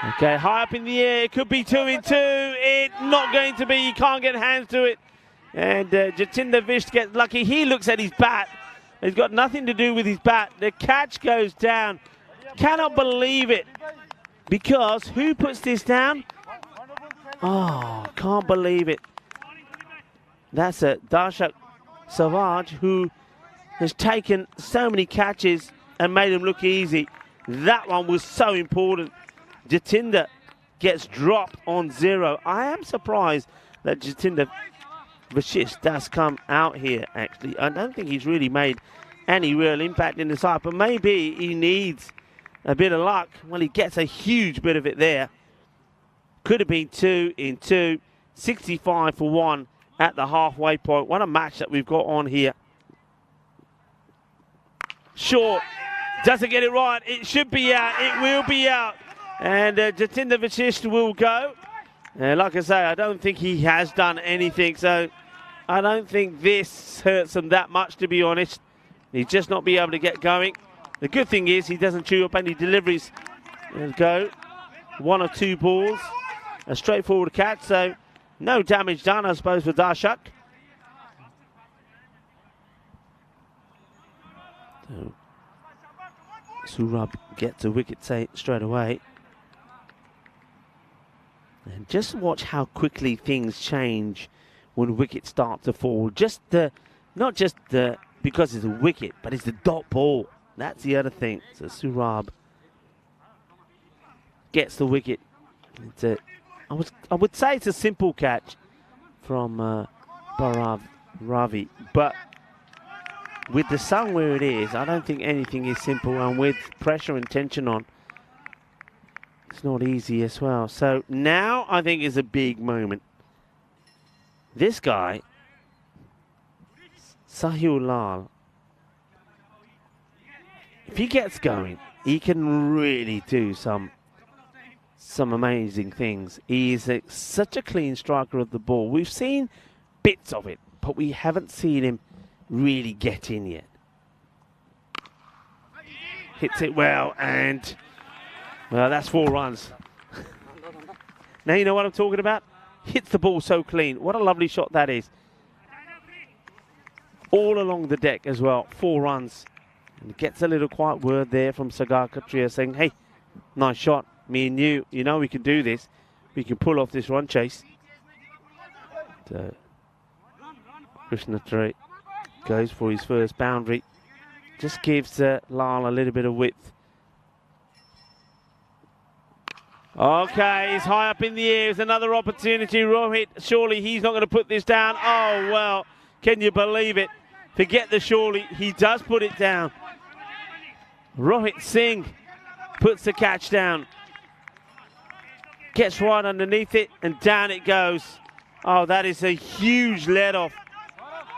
Okay, high up in the air, it could be 2 in 2. It's not going to be, he can't get hands to it. And Jatinder Vish gets lucky. He looks at his bat. It's got nothing to do with his bat. The catch goes down. Cannot believe it. Because who puts this down? Oh, can't believe it. That's a Darshak Savaj, who has taken so many catches and made them look easy. That one was so important. Jatinder gets dropped on 0. I am surprised that Jatinder Vashish does come out here, actually. I don't think he's really made any real impact in the side, but maybe he needs a bit of luck. Well, he gets a huge bit of it there. Could have been 2 in 2. 65 for 1 at the halfway point. What a match that we've got on here. Short. Doesn't get it right. It should be out. It will be out. And Jatinder Vashish will go. And like I say, I don't think he has done anything. So I don't think this hurts him that much, to be honest. He's just not be able to get going. The good thing is he doesn't chew up any deliveries. There we go. 1 or 2 balls. A straightforward catch. So no damage done, I suppose, for Darshak. So Surab gets a wicket straight away. And just watch how quickly things change when wickets start to fall. Not just because it's a wicket, but it's the dot ball. That's the other thing. So Surab gets the wicket. I would say it's a simple catch from Bhairav Ravi, but with the sun where it is, I don't think anything is simple, and with pressure and tension on, it's not easy as well. So now I think is a big moment. This guy, Sahil Lal, if he gets going, he can really do some amazing things. He is such a clean striker of the ball. We've seen bits of it, but we haven't seen him really get in yet. Hits it well, and well, that's 4 runs. Now you know what I'm talking about? Hits the ball so clean. What a lovely shot that is. All along the deck as well. 4 runs. And gets a little quiet word there from Sagar Katria saying, hey, nice shot. Me and you know we can do this. We can pull off this run chase. So, Krishna Trey goes for his first boundary. Just gives Lal a little bit of width. Okay, he's high up in the air. It's another opportunity. Rohit, surely he's not going to put this down. Oh, well, can you believe it? Forget the surely. He does put it down. Rohit Singh puts the catch down. Gets right underneath it, and down it goes. Oh, that is a huge let-off.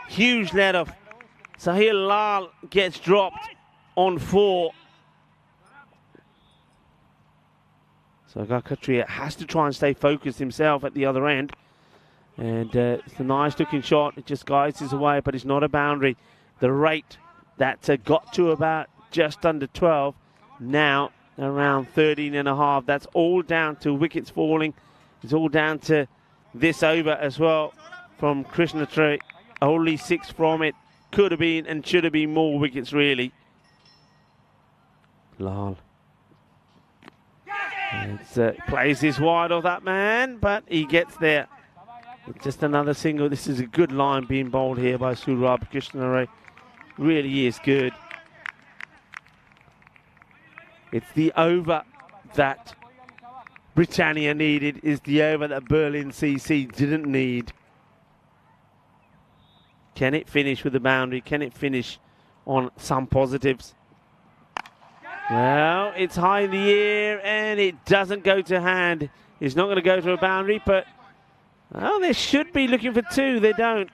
Huge let-off. Sahil Lal gets dropped on 4. So Katria has to try and stay focused himself at the other end. And it's a nice-looking shot. It just guides his away, but it's not a boundary. The rate that got to about just under 12, now around 13.5. That's all down to wickets falling. It's all down to this over as well from Krishna Trey. Only 6 from it. Could have been and should have been more wickets, really. Lal. Plays his wide of that man, but he gets there. It's just another single. This is a good line being bowled here by Surab Krishnare. Really is good. It's the over that Britannia needed, is the over that Berlin CC didn't need. Can it finish with a boundary? Can it finish on some positives? Well, it's high in the air and it doesn't go to hand. It's not going to go to a boundary, but oh, they should be looking for 2. They don't.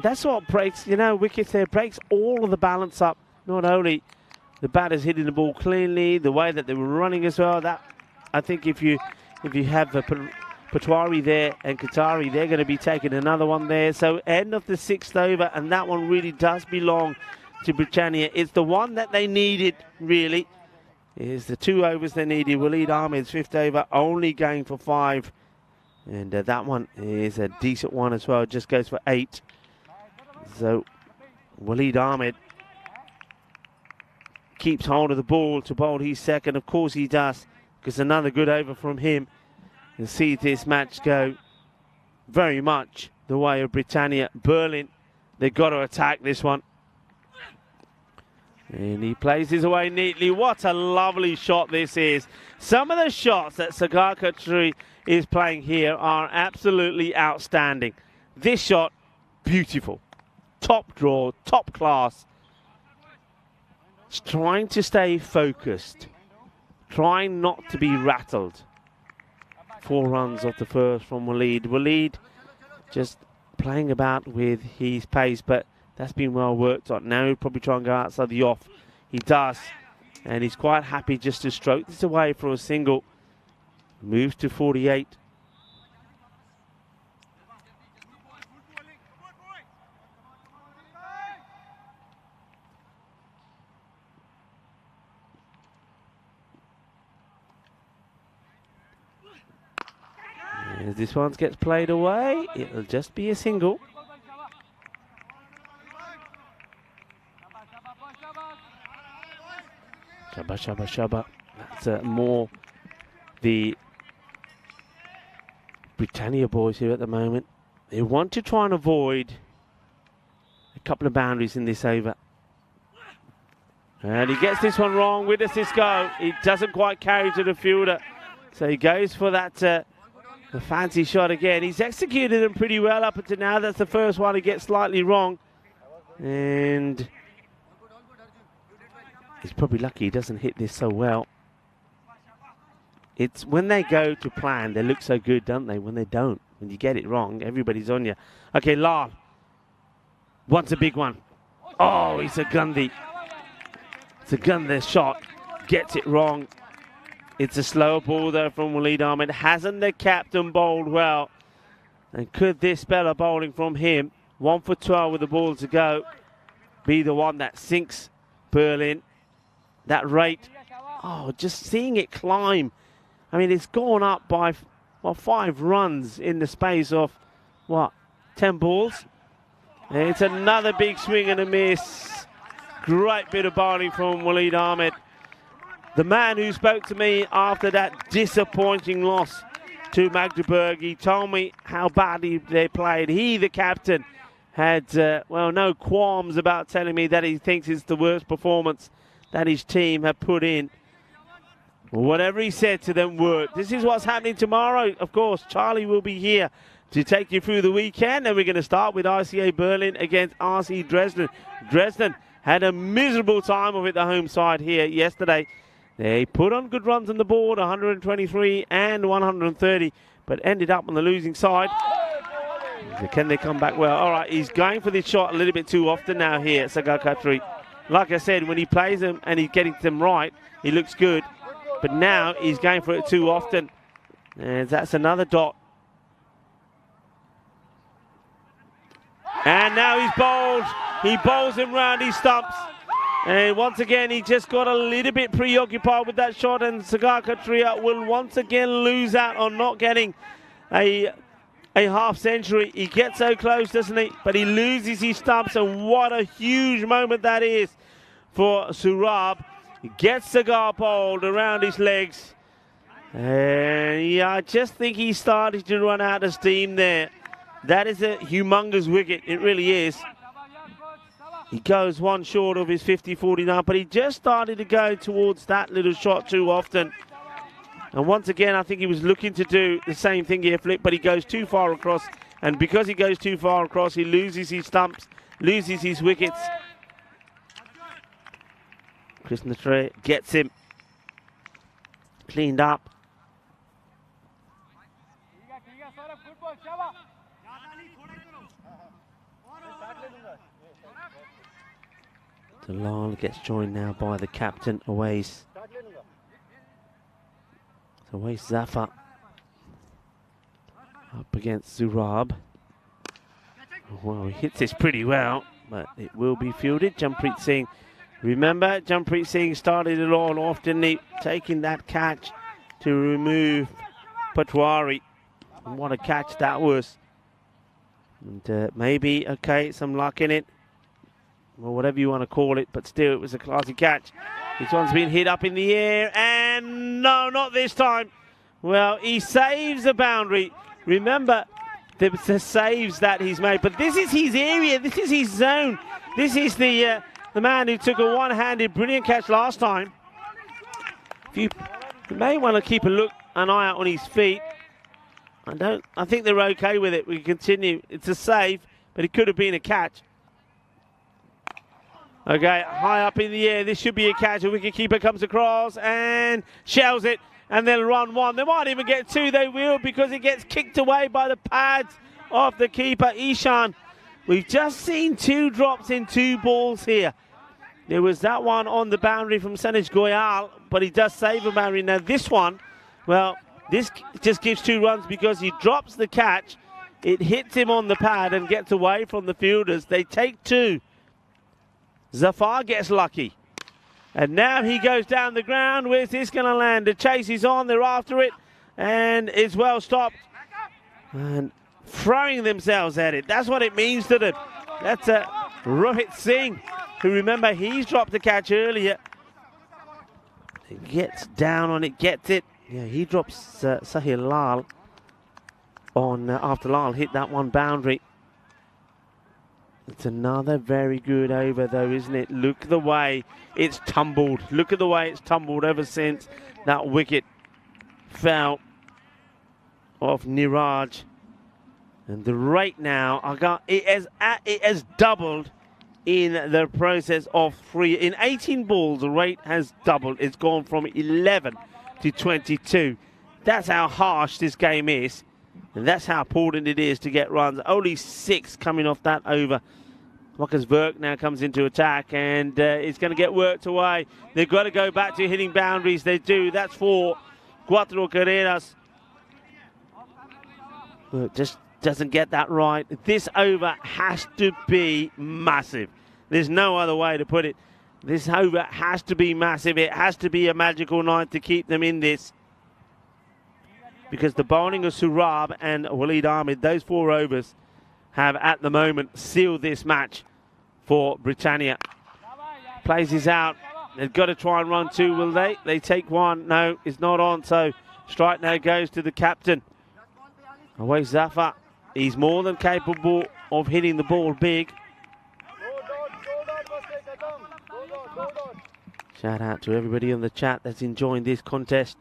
That's what breaks, wickets there, breaks all of the balance up. Not only the batters hitting the ball cleanly, the way that they were running as well. That, I think if you have Patwari there and Qatari, they're going to be taking another one there. So end of the 6th over, and that one really does belong to Britannia. It's the one that they needed, really. It's the 2 overs they needed. Waleed Ahmed's 5th over, only going for 5. And that one is a decent one as well. Just goes for 8. So Waleed Ahmed keeps hold of the ball to bowl his second. Of course he does, because another good over from him. And see this match go very much the way of Britannia. Berlin, they've got to attack this one. And he plays his away neatly. What a lovely shot this is. Some of the shots that Sagakatri is playing here are absolutely outstanding. This shot, beautiful. Top draw, top class. He's trying to stay focused. Trying not to be rattled. 4 runs off the first from Waleed. Waleed just playing about with his pace, but that's been well worked on. Now he'll probably try and go outside the off. He does. And he's quite happy just to stroke this away for a single. Moves to 48. As this one gets played away, it'll just be a single. Shabba, shabba, shabba. That's more the Britannia boys here at the moment. They want to try and avoid a couple of boundaries in this over. And he gets this one wrong. Where does this go? It doesn't quite carry to the fielder. So he goes for that the fancy shot again. He's executed them pretty well up until now. That's the first one he gets slightly wrong. And he's probably lucky he doesn't hit this so well. It's when they go to plan, they look so good, don't they? When they don't, when you get it wrong, everybody's on you. Okay, Lal wants a big one. Oh, it's a Gandhi. It's a Gandhi shot. Gets it wrong. It's a slower ball there from Waleed Ahmed. Hasn't the captain bowled well? And could this spell of bowling from him, 1 for 12 with the ball to go, be the one that sinks Berlin? That rate, oh, just seeing it climb. I mean, it's gone up by 5 runs in the space of, 10 balls? And it's another big swing and a miss. Great bit of bowling from Waleed Ahmed. The man who spoke to me after that disappointing loss to Magdeburg, he told me how badly they played. He, the captain, had, no qualms about telling me that he thinks it's the worst performance that his team have put in. Whatever he said to them worked. This is what's happening tomorrow. Of course, Charlie will be here to take you through the weekend. And we're going to start with RCA Berlin against RC Dresden. Dresden had a miserable time of it, the home side here yesterday. They put on good runs on the board, 123 and 130, but ended up on the losing side. Can they come back well? All right, he's going for this shot a little bit too often now here, Sagakatri. Like I said, when he plays them and he's getting them right, he looks good. But now he's going for it too often. And that's another dot. And now he's bowled. He bowls him round his stumps. And once again, he just got a little bit preoccupied with that shot, and Sagakatri will once again lose out on not getting a half century. He gets so close, doesn't he? But he loses his stumps, and what a huge moment that is for Surab. He gets Sagar bowled around his legs. And yeah, I just think he's starting to run out of steam there. That is a humongous wicket. It really is. He goes one short of his 50-49, but he just started to go towards that little shot too often. And once again, I think he was looking to do the same thing here, Flick, but he goes too far across. And because he goes too far across, he loses his stumps, loses his wickets. Krishnatre gets him cleaned up. Dalal gets joined now by the captain, Awais. So Awais Zafar up against Zurab. Well, he hits this pretty well, but it will be fielded. Jampreet Singh, remember, Jampreet Singh started it all off, didn't he? Taking that catch to remove Patwari. And what a catch that was. And maybe, okay, some luck in it, or whatever you want to call it, but still it was a classy catch. This one's been hit up in the air, and no, not this time. Well, he saves the boundary. Remember the saves that he's made, but this is his area, this is his zone. This is the the man who took a one-handed brilliant catch last time. You may want to keep an eye out on his feet. I think they're okay with it. We can continue. It's a save, but it could have been a catch. Okay, high up in the air. This should be a catch. A wicketkeeper comes across and shells it, and they'll run one. They might even get two. They will, because it gets kicked away by the pads of the keeper, Ishan. We've just seen 2 drops in 2 balls here. There was that one on the boundary from Sanesh Goyal, but he does save a boundary. Now this one, well, this just gives 2 runs because he drops the catch. It hits him on the pad and gets away from the fielders. They take 2. Zafar gets lucky. And now he goes down the ground. Where's this going to land? The chase is on. They're after it. And it's well stopped. And throwing themselves at it. That's what it means to them. That's Rohit Singh, who, remember, he's dropped the catch earlier. He gets down on it, gets it. Yeah, he drops Sahil Lal on after Lal hit that one boundary. It's another very good over, though, isn't it? Look the way it's tumbled. Look at the way it's tumbled ever since that wicket fell off Niraj. And the rate now, it has doubled in the process of 3. In 18 balls, the rate has doubled. It's gone from 11 to 22. That's how harsh this game is. And that's how important it is to get runs. Only 6 coming off that over. Marcus Verk now comes into attack, and it's going to get worked away. They've got to go back to hitting boundaries. They do. That's for Cuatro Carreras. Just doesn't get that right. This over has to be massive. There's no other way to put it. This over has to be massive. It has to be a magical night to keep them in this. Because the bowling of Surab and Waleed Ahmed, those 4 overs, have at the moment sealed this match for Britannia. Plays is out. They've got to try and run 2, will they? They take 1. No, it's not on. So strike now goes to the captain. Away Zafar. He's more than capable of hitting the ball big. Shout out to everybody on the chat that's enjoying this contest.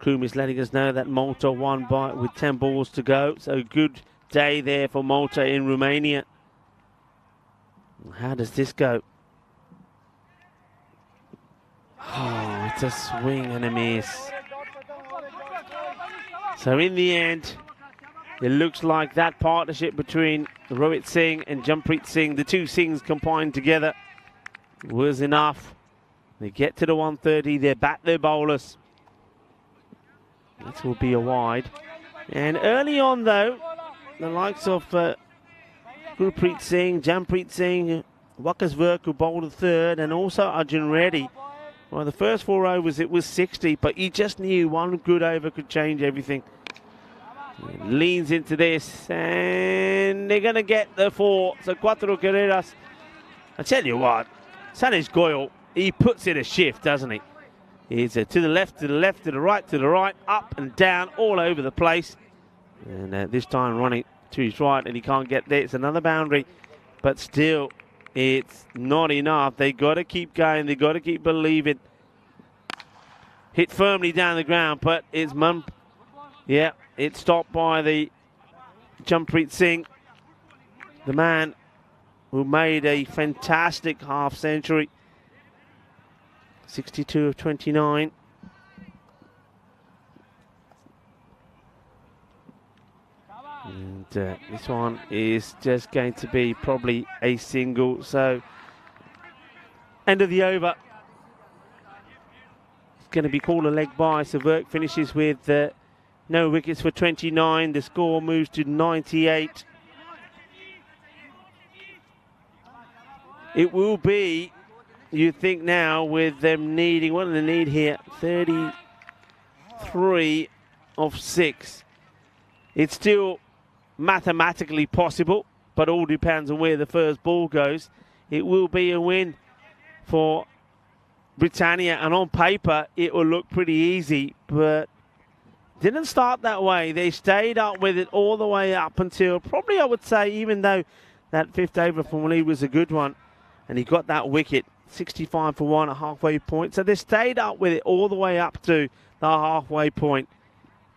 Kroom is letting us know that Malta won with 10 balls to go. So good day there for Malta in Romania. How does this go? Oh, it's a swing and a miss. So in the end, it looks like that partnership between Rohit Singh and Jampreet Singh, the 2 Singhs combined together, was enough. They get to the 130, they bat their bowlers. This will be a wide. And early on, though, the likes of Gurpreet Singh, Jampreet Singh, Wakas Verk, who bowled the 3rd, and also Arjun Reddy. Well, the first 4 overs, it was 60, but you just knew one good over could change everything. Leans into this, and they're going to get the 4. So Cuatro Carreras. I tell you what, Sanesh Goyal, he puts in a shift, doesn't he? He's to the left, to the left, to the right, up and down, all over the place. And this time running to his right, and he can't get there. It's another boundary, but still, it's not enough. They got to keep going. They got to keep believing. Hit firmly down the ground, but it's yeah, it's stopped by the Jampreet Singh, the man who made a fantastic half century. 62 of 29. And this one is just going to be probably a single. So, end of the over. It's going to be called a leg by. So, Verk finishes with no wickets for 29. The score moves to 98. It will be, you think now, with them needing, what do they need here? 33 of 6. It's still mathematically possible, but all depends on where the first ball goes. It will be a win for Britannia, and on paper it will look pretty easy, but didn't start that way. They stayed up with it all the way up until probably, I would say, even though that 5th over from Lee was a good one, and he got that wicket. 65 for 1 at halfway point. So they stayed up with it all the way up to the halfway point.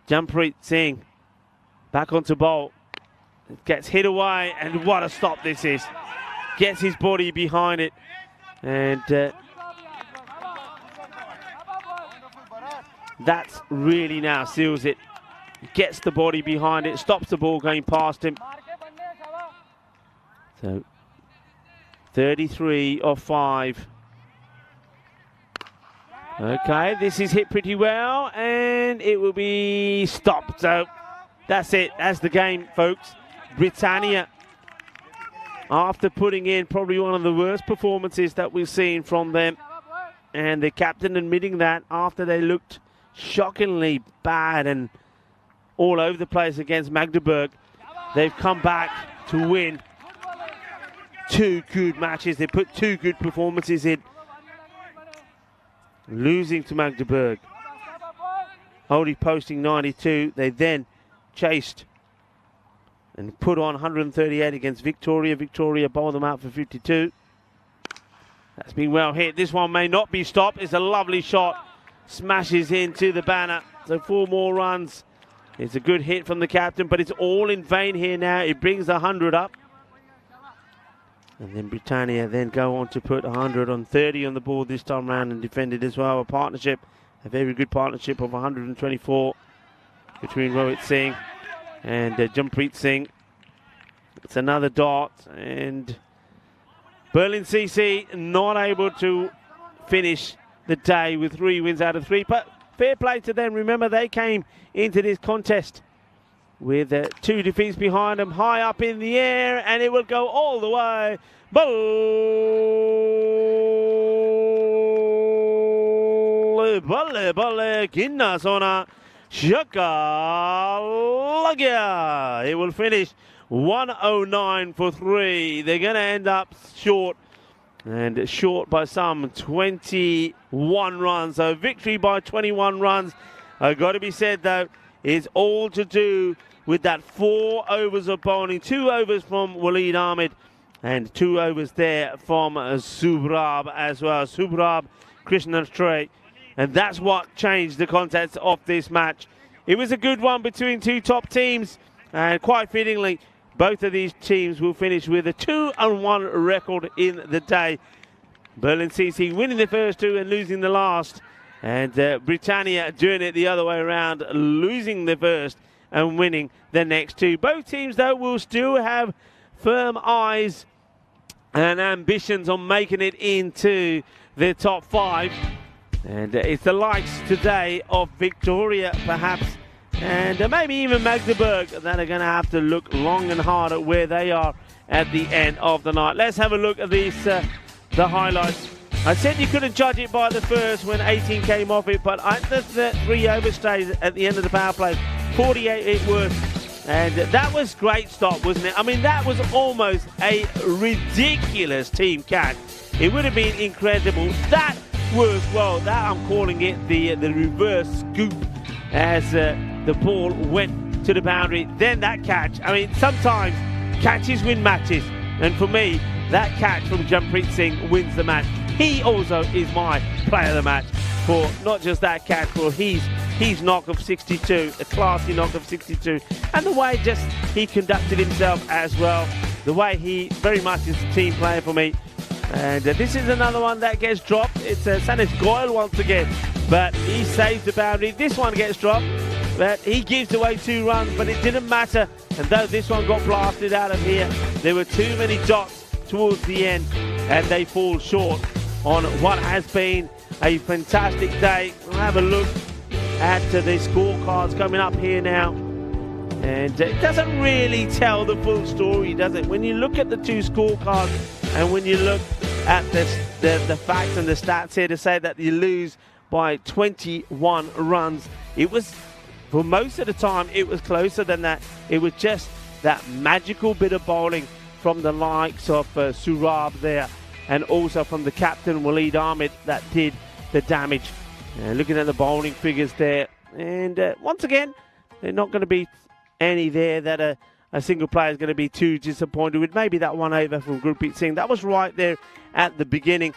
Jampreet Singh back onto bowl. Gets hit away, and what a stop this is. Gets his body behind it, and that's really now seals it. Gets the body behind it, stops the ball going past him. So 33 off 5. Okay, this is hit pretty well, and it will be stopped. So that's it. That's the game, folks. Britannia, after putting in probably one of the worst performances that we've seen from them, and the captain admitting that after they looked shockingly bad and all over the place against Magdeburg, they've come back to win 2 good matches. They put 2 good performances in, losing to Magdeburg, only posting 92. They then chased and put on 138 against Victoria. Victoria bowled them out for 52. That's been well hit. This one may not be stopped. It's a lovely shot. Smashes into the banner. So 4 more runs. It's a good hit from the captain, but it's all in vain here now. It brings 100 up. And then Britannia then go on to put 130 on the board this time round and defended as well. A partnership, a very good partnership of 124 between Rohit Singh and Jampreet Singh. It's another dot, and Berlin CC not able to finish the day with 3 wins out of 3. But fair play to them. Remember, they came into this contest with 2 defeats behind them, high up in the air, and it will go all the way. Balle, balle, kinna sona, shakalagya. It will finish 109 for 3. They're going to end up short, and short by some 21 runs. So victory by 21 runs. Got to be said, though, is all to do with that 4 overs of bowling. 2 overs from Waleed Ahmed and 2 overs there from Subrab as well. Subrab Krishnashree. And that's what changed the contents of this match. It was a good one between 2 top teams, and quite fittingly, both of these teams will finish with a 2-1 record in the day. Berlin CC winning the first 2 and losing the last. And Britannia doing it the other way around, losing the first and winning the next 2. Both teams, though, will still have firm eyes and ambitions on making it into the top 5. And it's the likes today of Victoria, perhaps, and maybe even Magdeburg that are going to have to look long and hard at where they are at the end of the night. Let's have a look at these, the highlights. I said you couldn't judge it by the first when 18 came off it, but the 3 overstays at the end of the power play, 48 it was. And that was great stop, wasn't it? I mean, that was almost a ridiculous team catch. It would have been incredible. That was, well, that I'm calling it the reverse scoop as the ball went to the boundary. Then that catch. I mean, sometimes catches win matches. And for me, that catch from Jampreet Singh wins the match. He also is my player of the match for not just that catch, for his knock of 62, a classy knock of 62, and the way just he conducted himself as well. The way he very much is a team player for me. And this is another one that gets dropped. It's Sanesh Goyal once again, but he saves the boundary. This one gets dropped, but he gives away 2 runs, but it didn't matter. And though this one got blasted out of here, there were too many dots towards the end, and they fall short on what has been a fantastic day. We'll have a look at the scorecards coming up here now. And it doesn't really tell the full story, does it? When you look at the 2 scorecards and when you look at the facts and the stats here to say that you lose by 21 runs, it was, for most of the time, it was closer than that. It was just that magical bit of bowling from the likes of Surab there, and also from the captain Waleed Ahmed that did the damage. Looking at the bowling figures there, and once again, they're not going to be any there that a single player is going to be too disappointed with. Maybe that one over from Gurpreet Singh. That was right there at the beginning.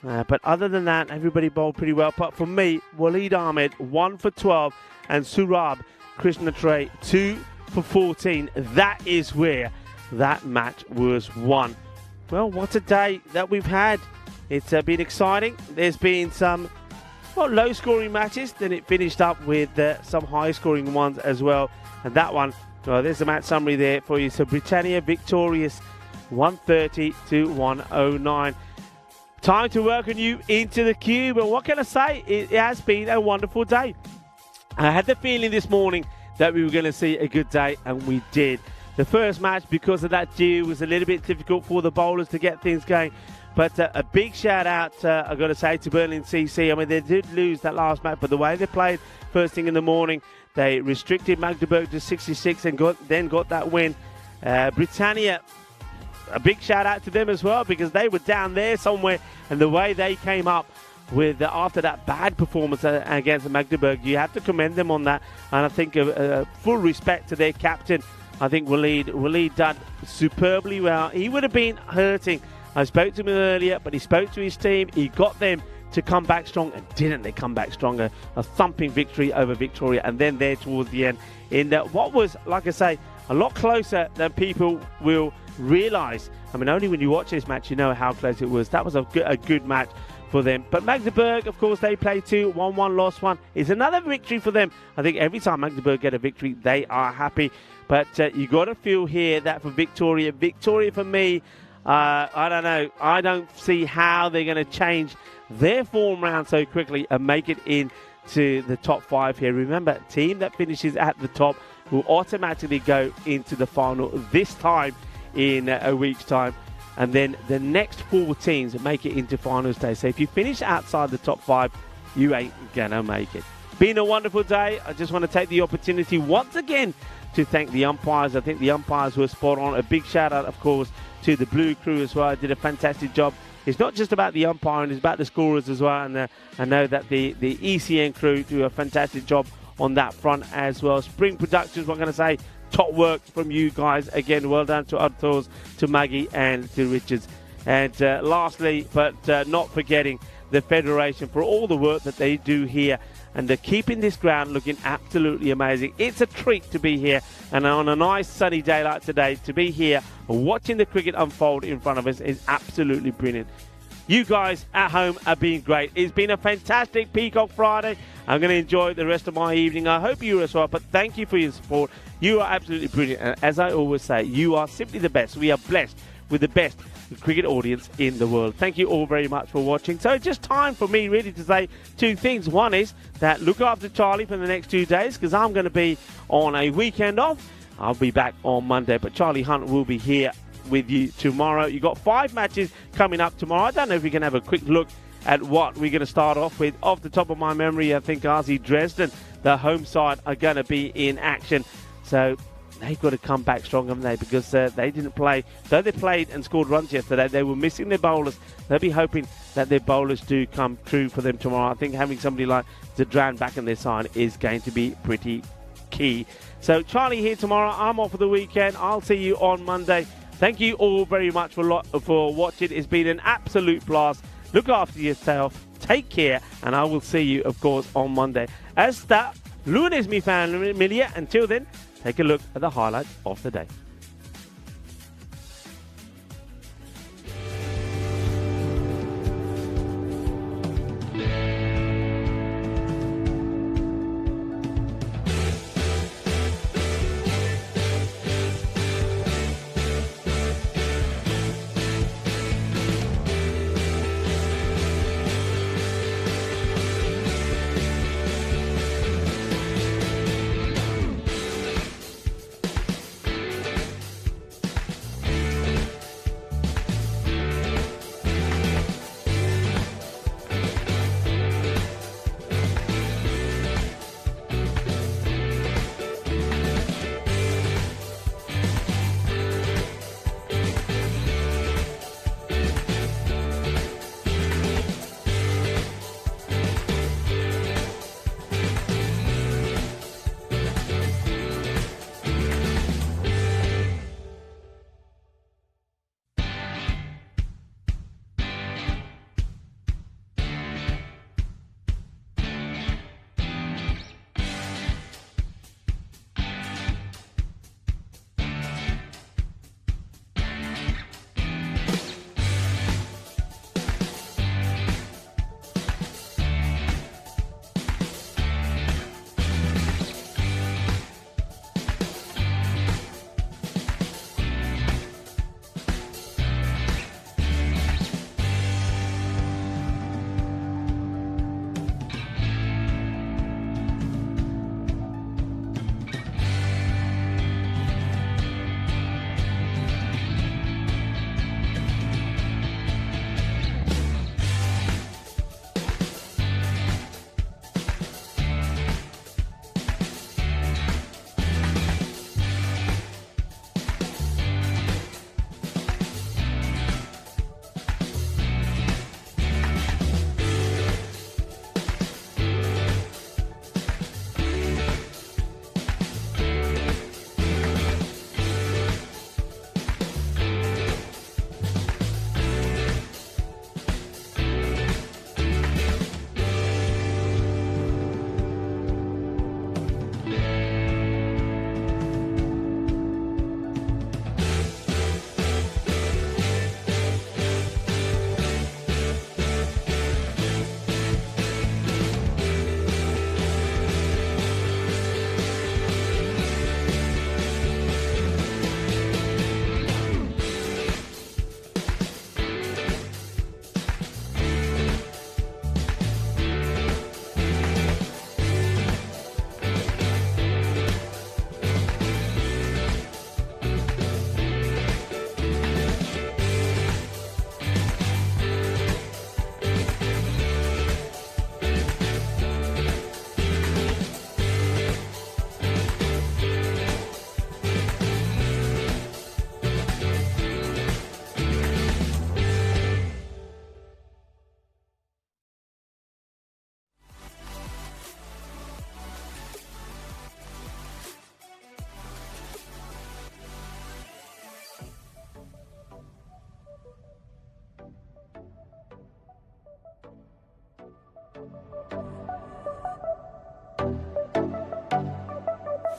But other than that, everybody bowled pretty well. But for me, Waleed Ahmed, 1 for 12, and Surab Krishnatray, 2 for 14. That is where that match was won. Well, what a day that we've had. It's been exciting. There's been some low-scoring matches. Then it finished up with some high-scoring ones as well. And that one, there's the match summary there for you. So Britannia victorious, 130 to 109. Time to welcome you into the cube. And what can I say? It has been a wonderful day. I had the feeling this morning that we were going to see a good day, and we did. The first match, because of that dew, was a little bit difficult for the bowlers to get things going. But a big shout out, I've got to say, to Berlin CC. I mean, they did lose that last match, but the way they played first thing in the morning, they restricted Magdeburg to 66 and then got that win. Britannia, a big shout out to them as well, because they were down there somewhere, and the way they came up with after that bad performance against Magdeburg, you have to commend them on that. And I think full respect to their captain. I think Waleed done superbly well. He would have been hurting. I spoke to him earlier, but he spoke to his team. He got them to come back strong, and didn't they come back stronger? A thumping victory over Victoria, and then there towards the end, in what was, like I say, a lot closer than people will realise. I mean, only when you watch this match, you know how close it was. That was a good match for them. But Magdeburg, of course, they played 2, 1-1, lost 1. It's another victory for them. I think every time Magdeburg get a victory, they are happy. But you got to feel here that for Victoria for me, I don't know. I don't see how they're going to change their form round so quickly and make it into the top 5 here. Remember, a team that finishes at the top will automatically go into the final this time in a week's time. And then the next 4 teams make it into final stage. So if you finish outside the top 5, you ain't going to make it. Been a wonderful day. I just want to take the opportunity once again to thank the umpires. I think the umpires were spot on. A big shout out, of course, to the Blue crew as well. I did a fantastic job. It's not just about the umpiring, it's about the scorers as well. And I know that the ECN crew do a fantastic job on that front as well. Spring Productions, what can I say? Top work from you guys. Again, well done to Arthurs, to Maggie and to Richards. And lastly, but not forgetting, the Federation for all the work that they do here. And they're keeping this ground looking absolutely amazing. It's a treat to be here. And on a nice sunny day like today, to be here watching the cricket unfold in front of us is absolutely brilliant. You guys at home have been great. It's been a fantastic Peacock Friday. I'm going to enjoy the rest of my evening. I hope you as well. But thank you for your support. You are absolutely brilliant. And as I always say, you are simply the best. We are blessed with the best cricket audience in the world. Thank you all very much for watching. So it's just time for me really to say 2 things. One is that look after Charlie for the next 2 days, because I'm going to be on a weekend off. I'll be back on Monday, but Charlie Hunt will be here with you tomorrow. You've got 5 matches coming up tomorrow. I don't know if we can have a quick look at what we're going to start off with. Off the top of my memory, I think RZ Dresden, the home side, are going to be in action. So they've got to come back strong, haven't they? Because they didn't play. Though they played and scored runs yesterday, they were missing their bowlers. They'll be hoping that their bowlers do come true for them tomorrow. I think having somebody like Zadran back on their side is going to be pretty key. So Charlie here tomorrow. I'm off for the weekend. I'll see you on Monday. Thank you all very much for watching. It's been an absolute blast. Look after yourself. Take care. And I will see you, of course, on Monday. As that, lunes mi familia. Until then, take a look at the highlights of the day.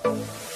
Bye.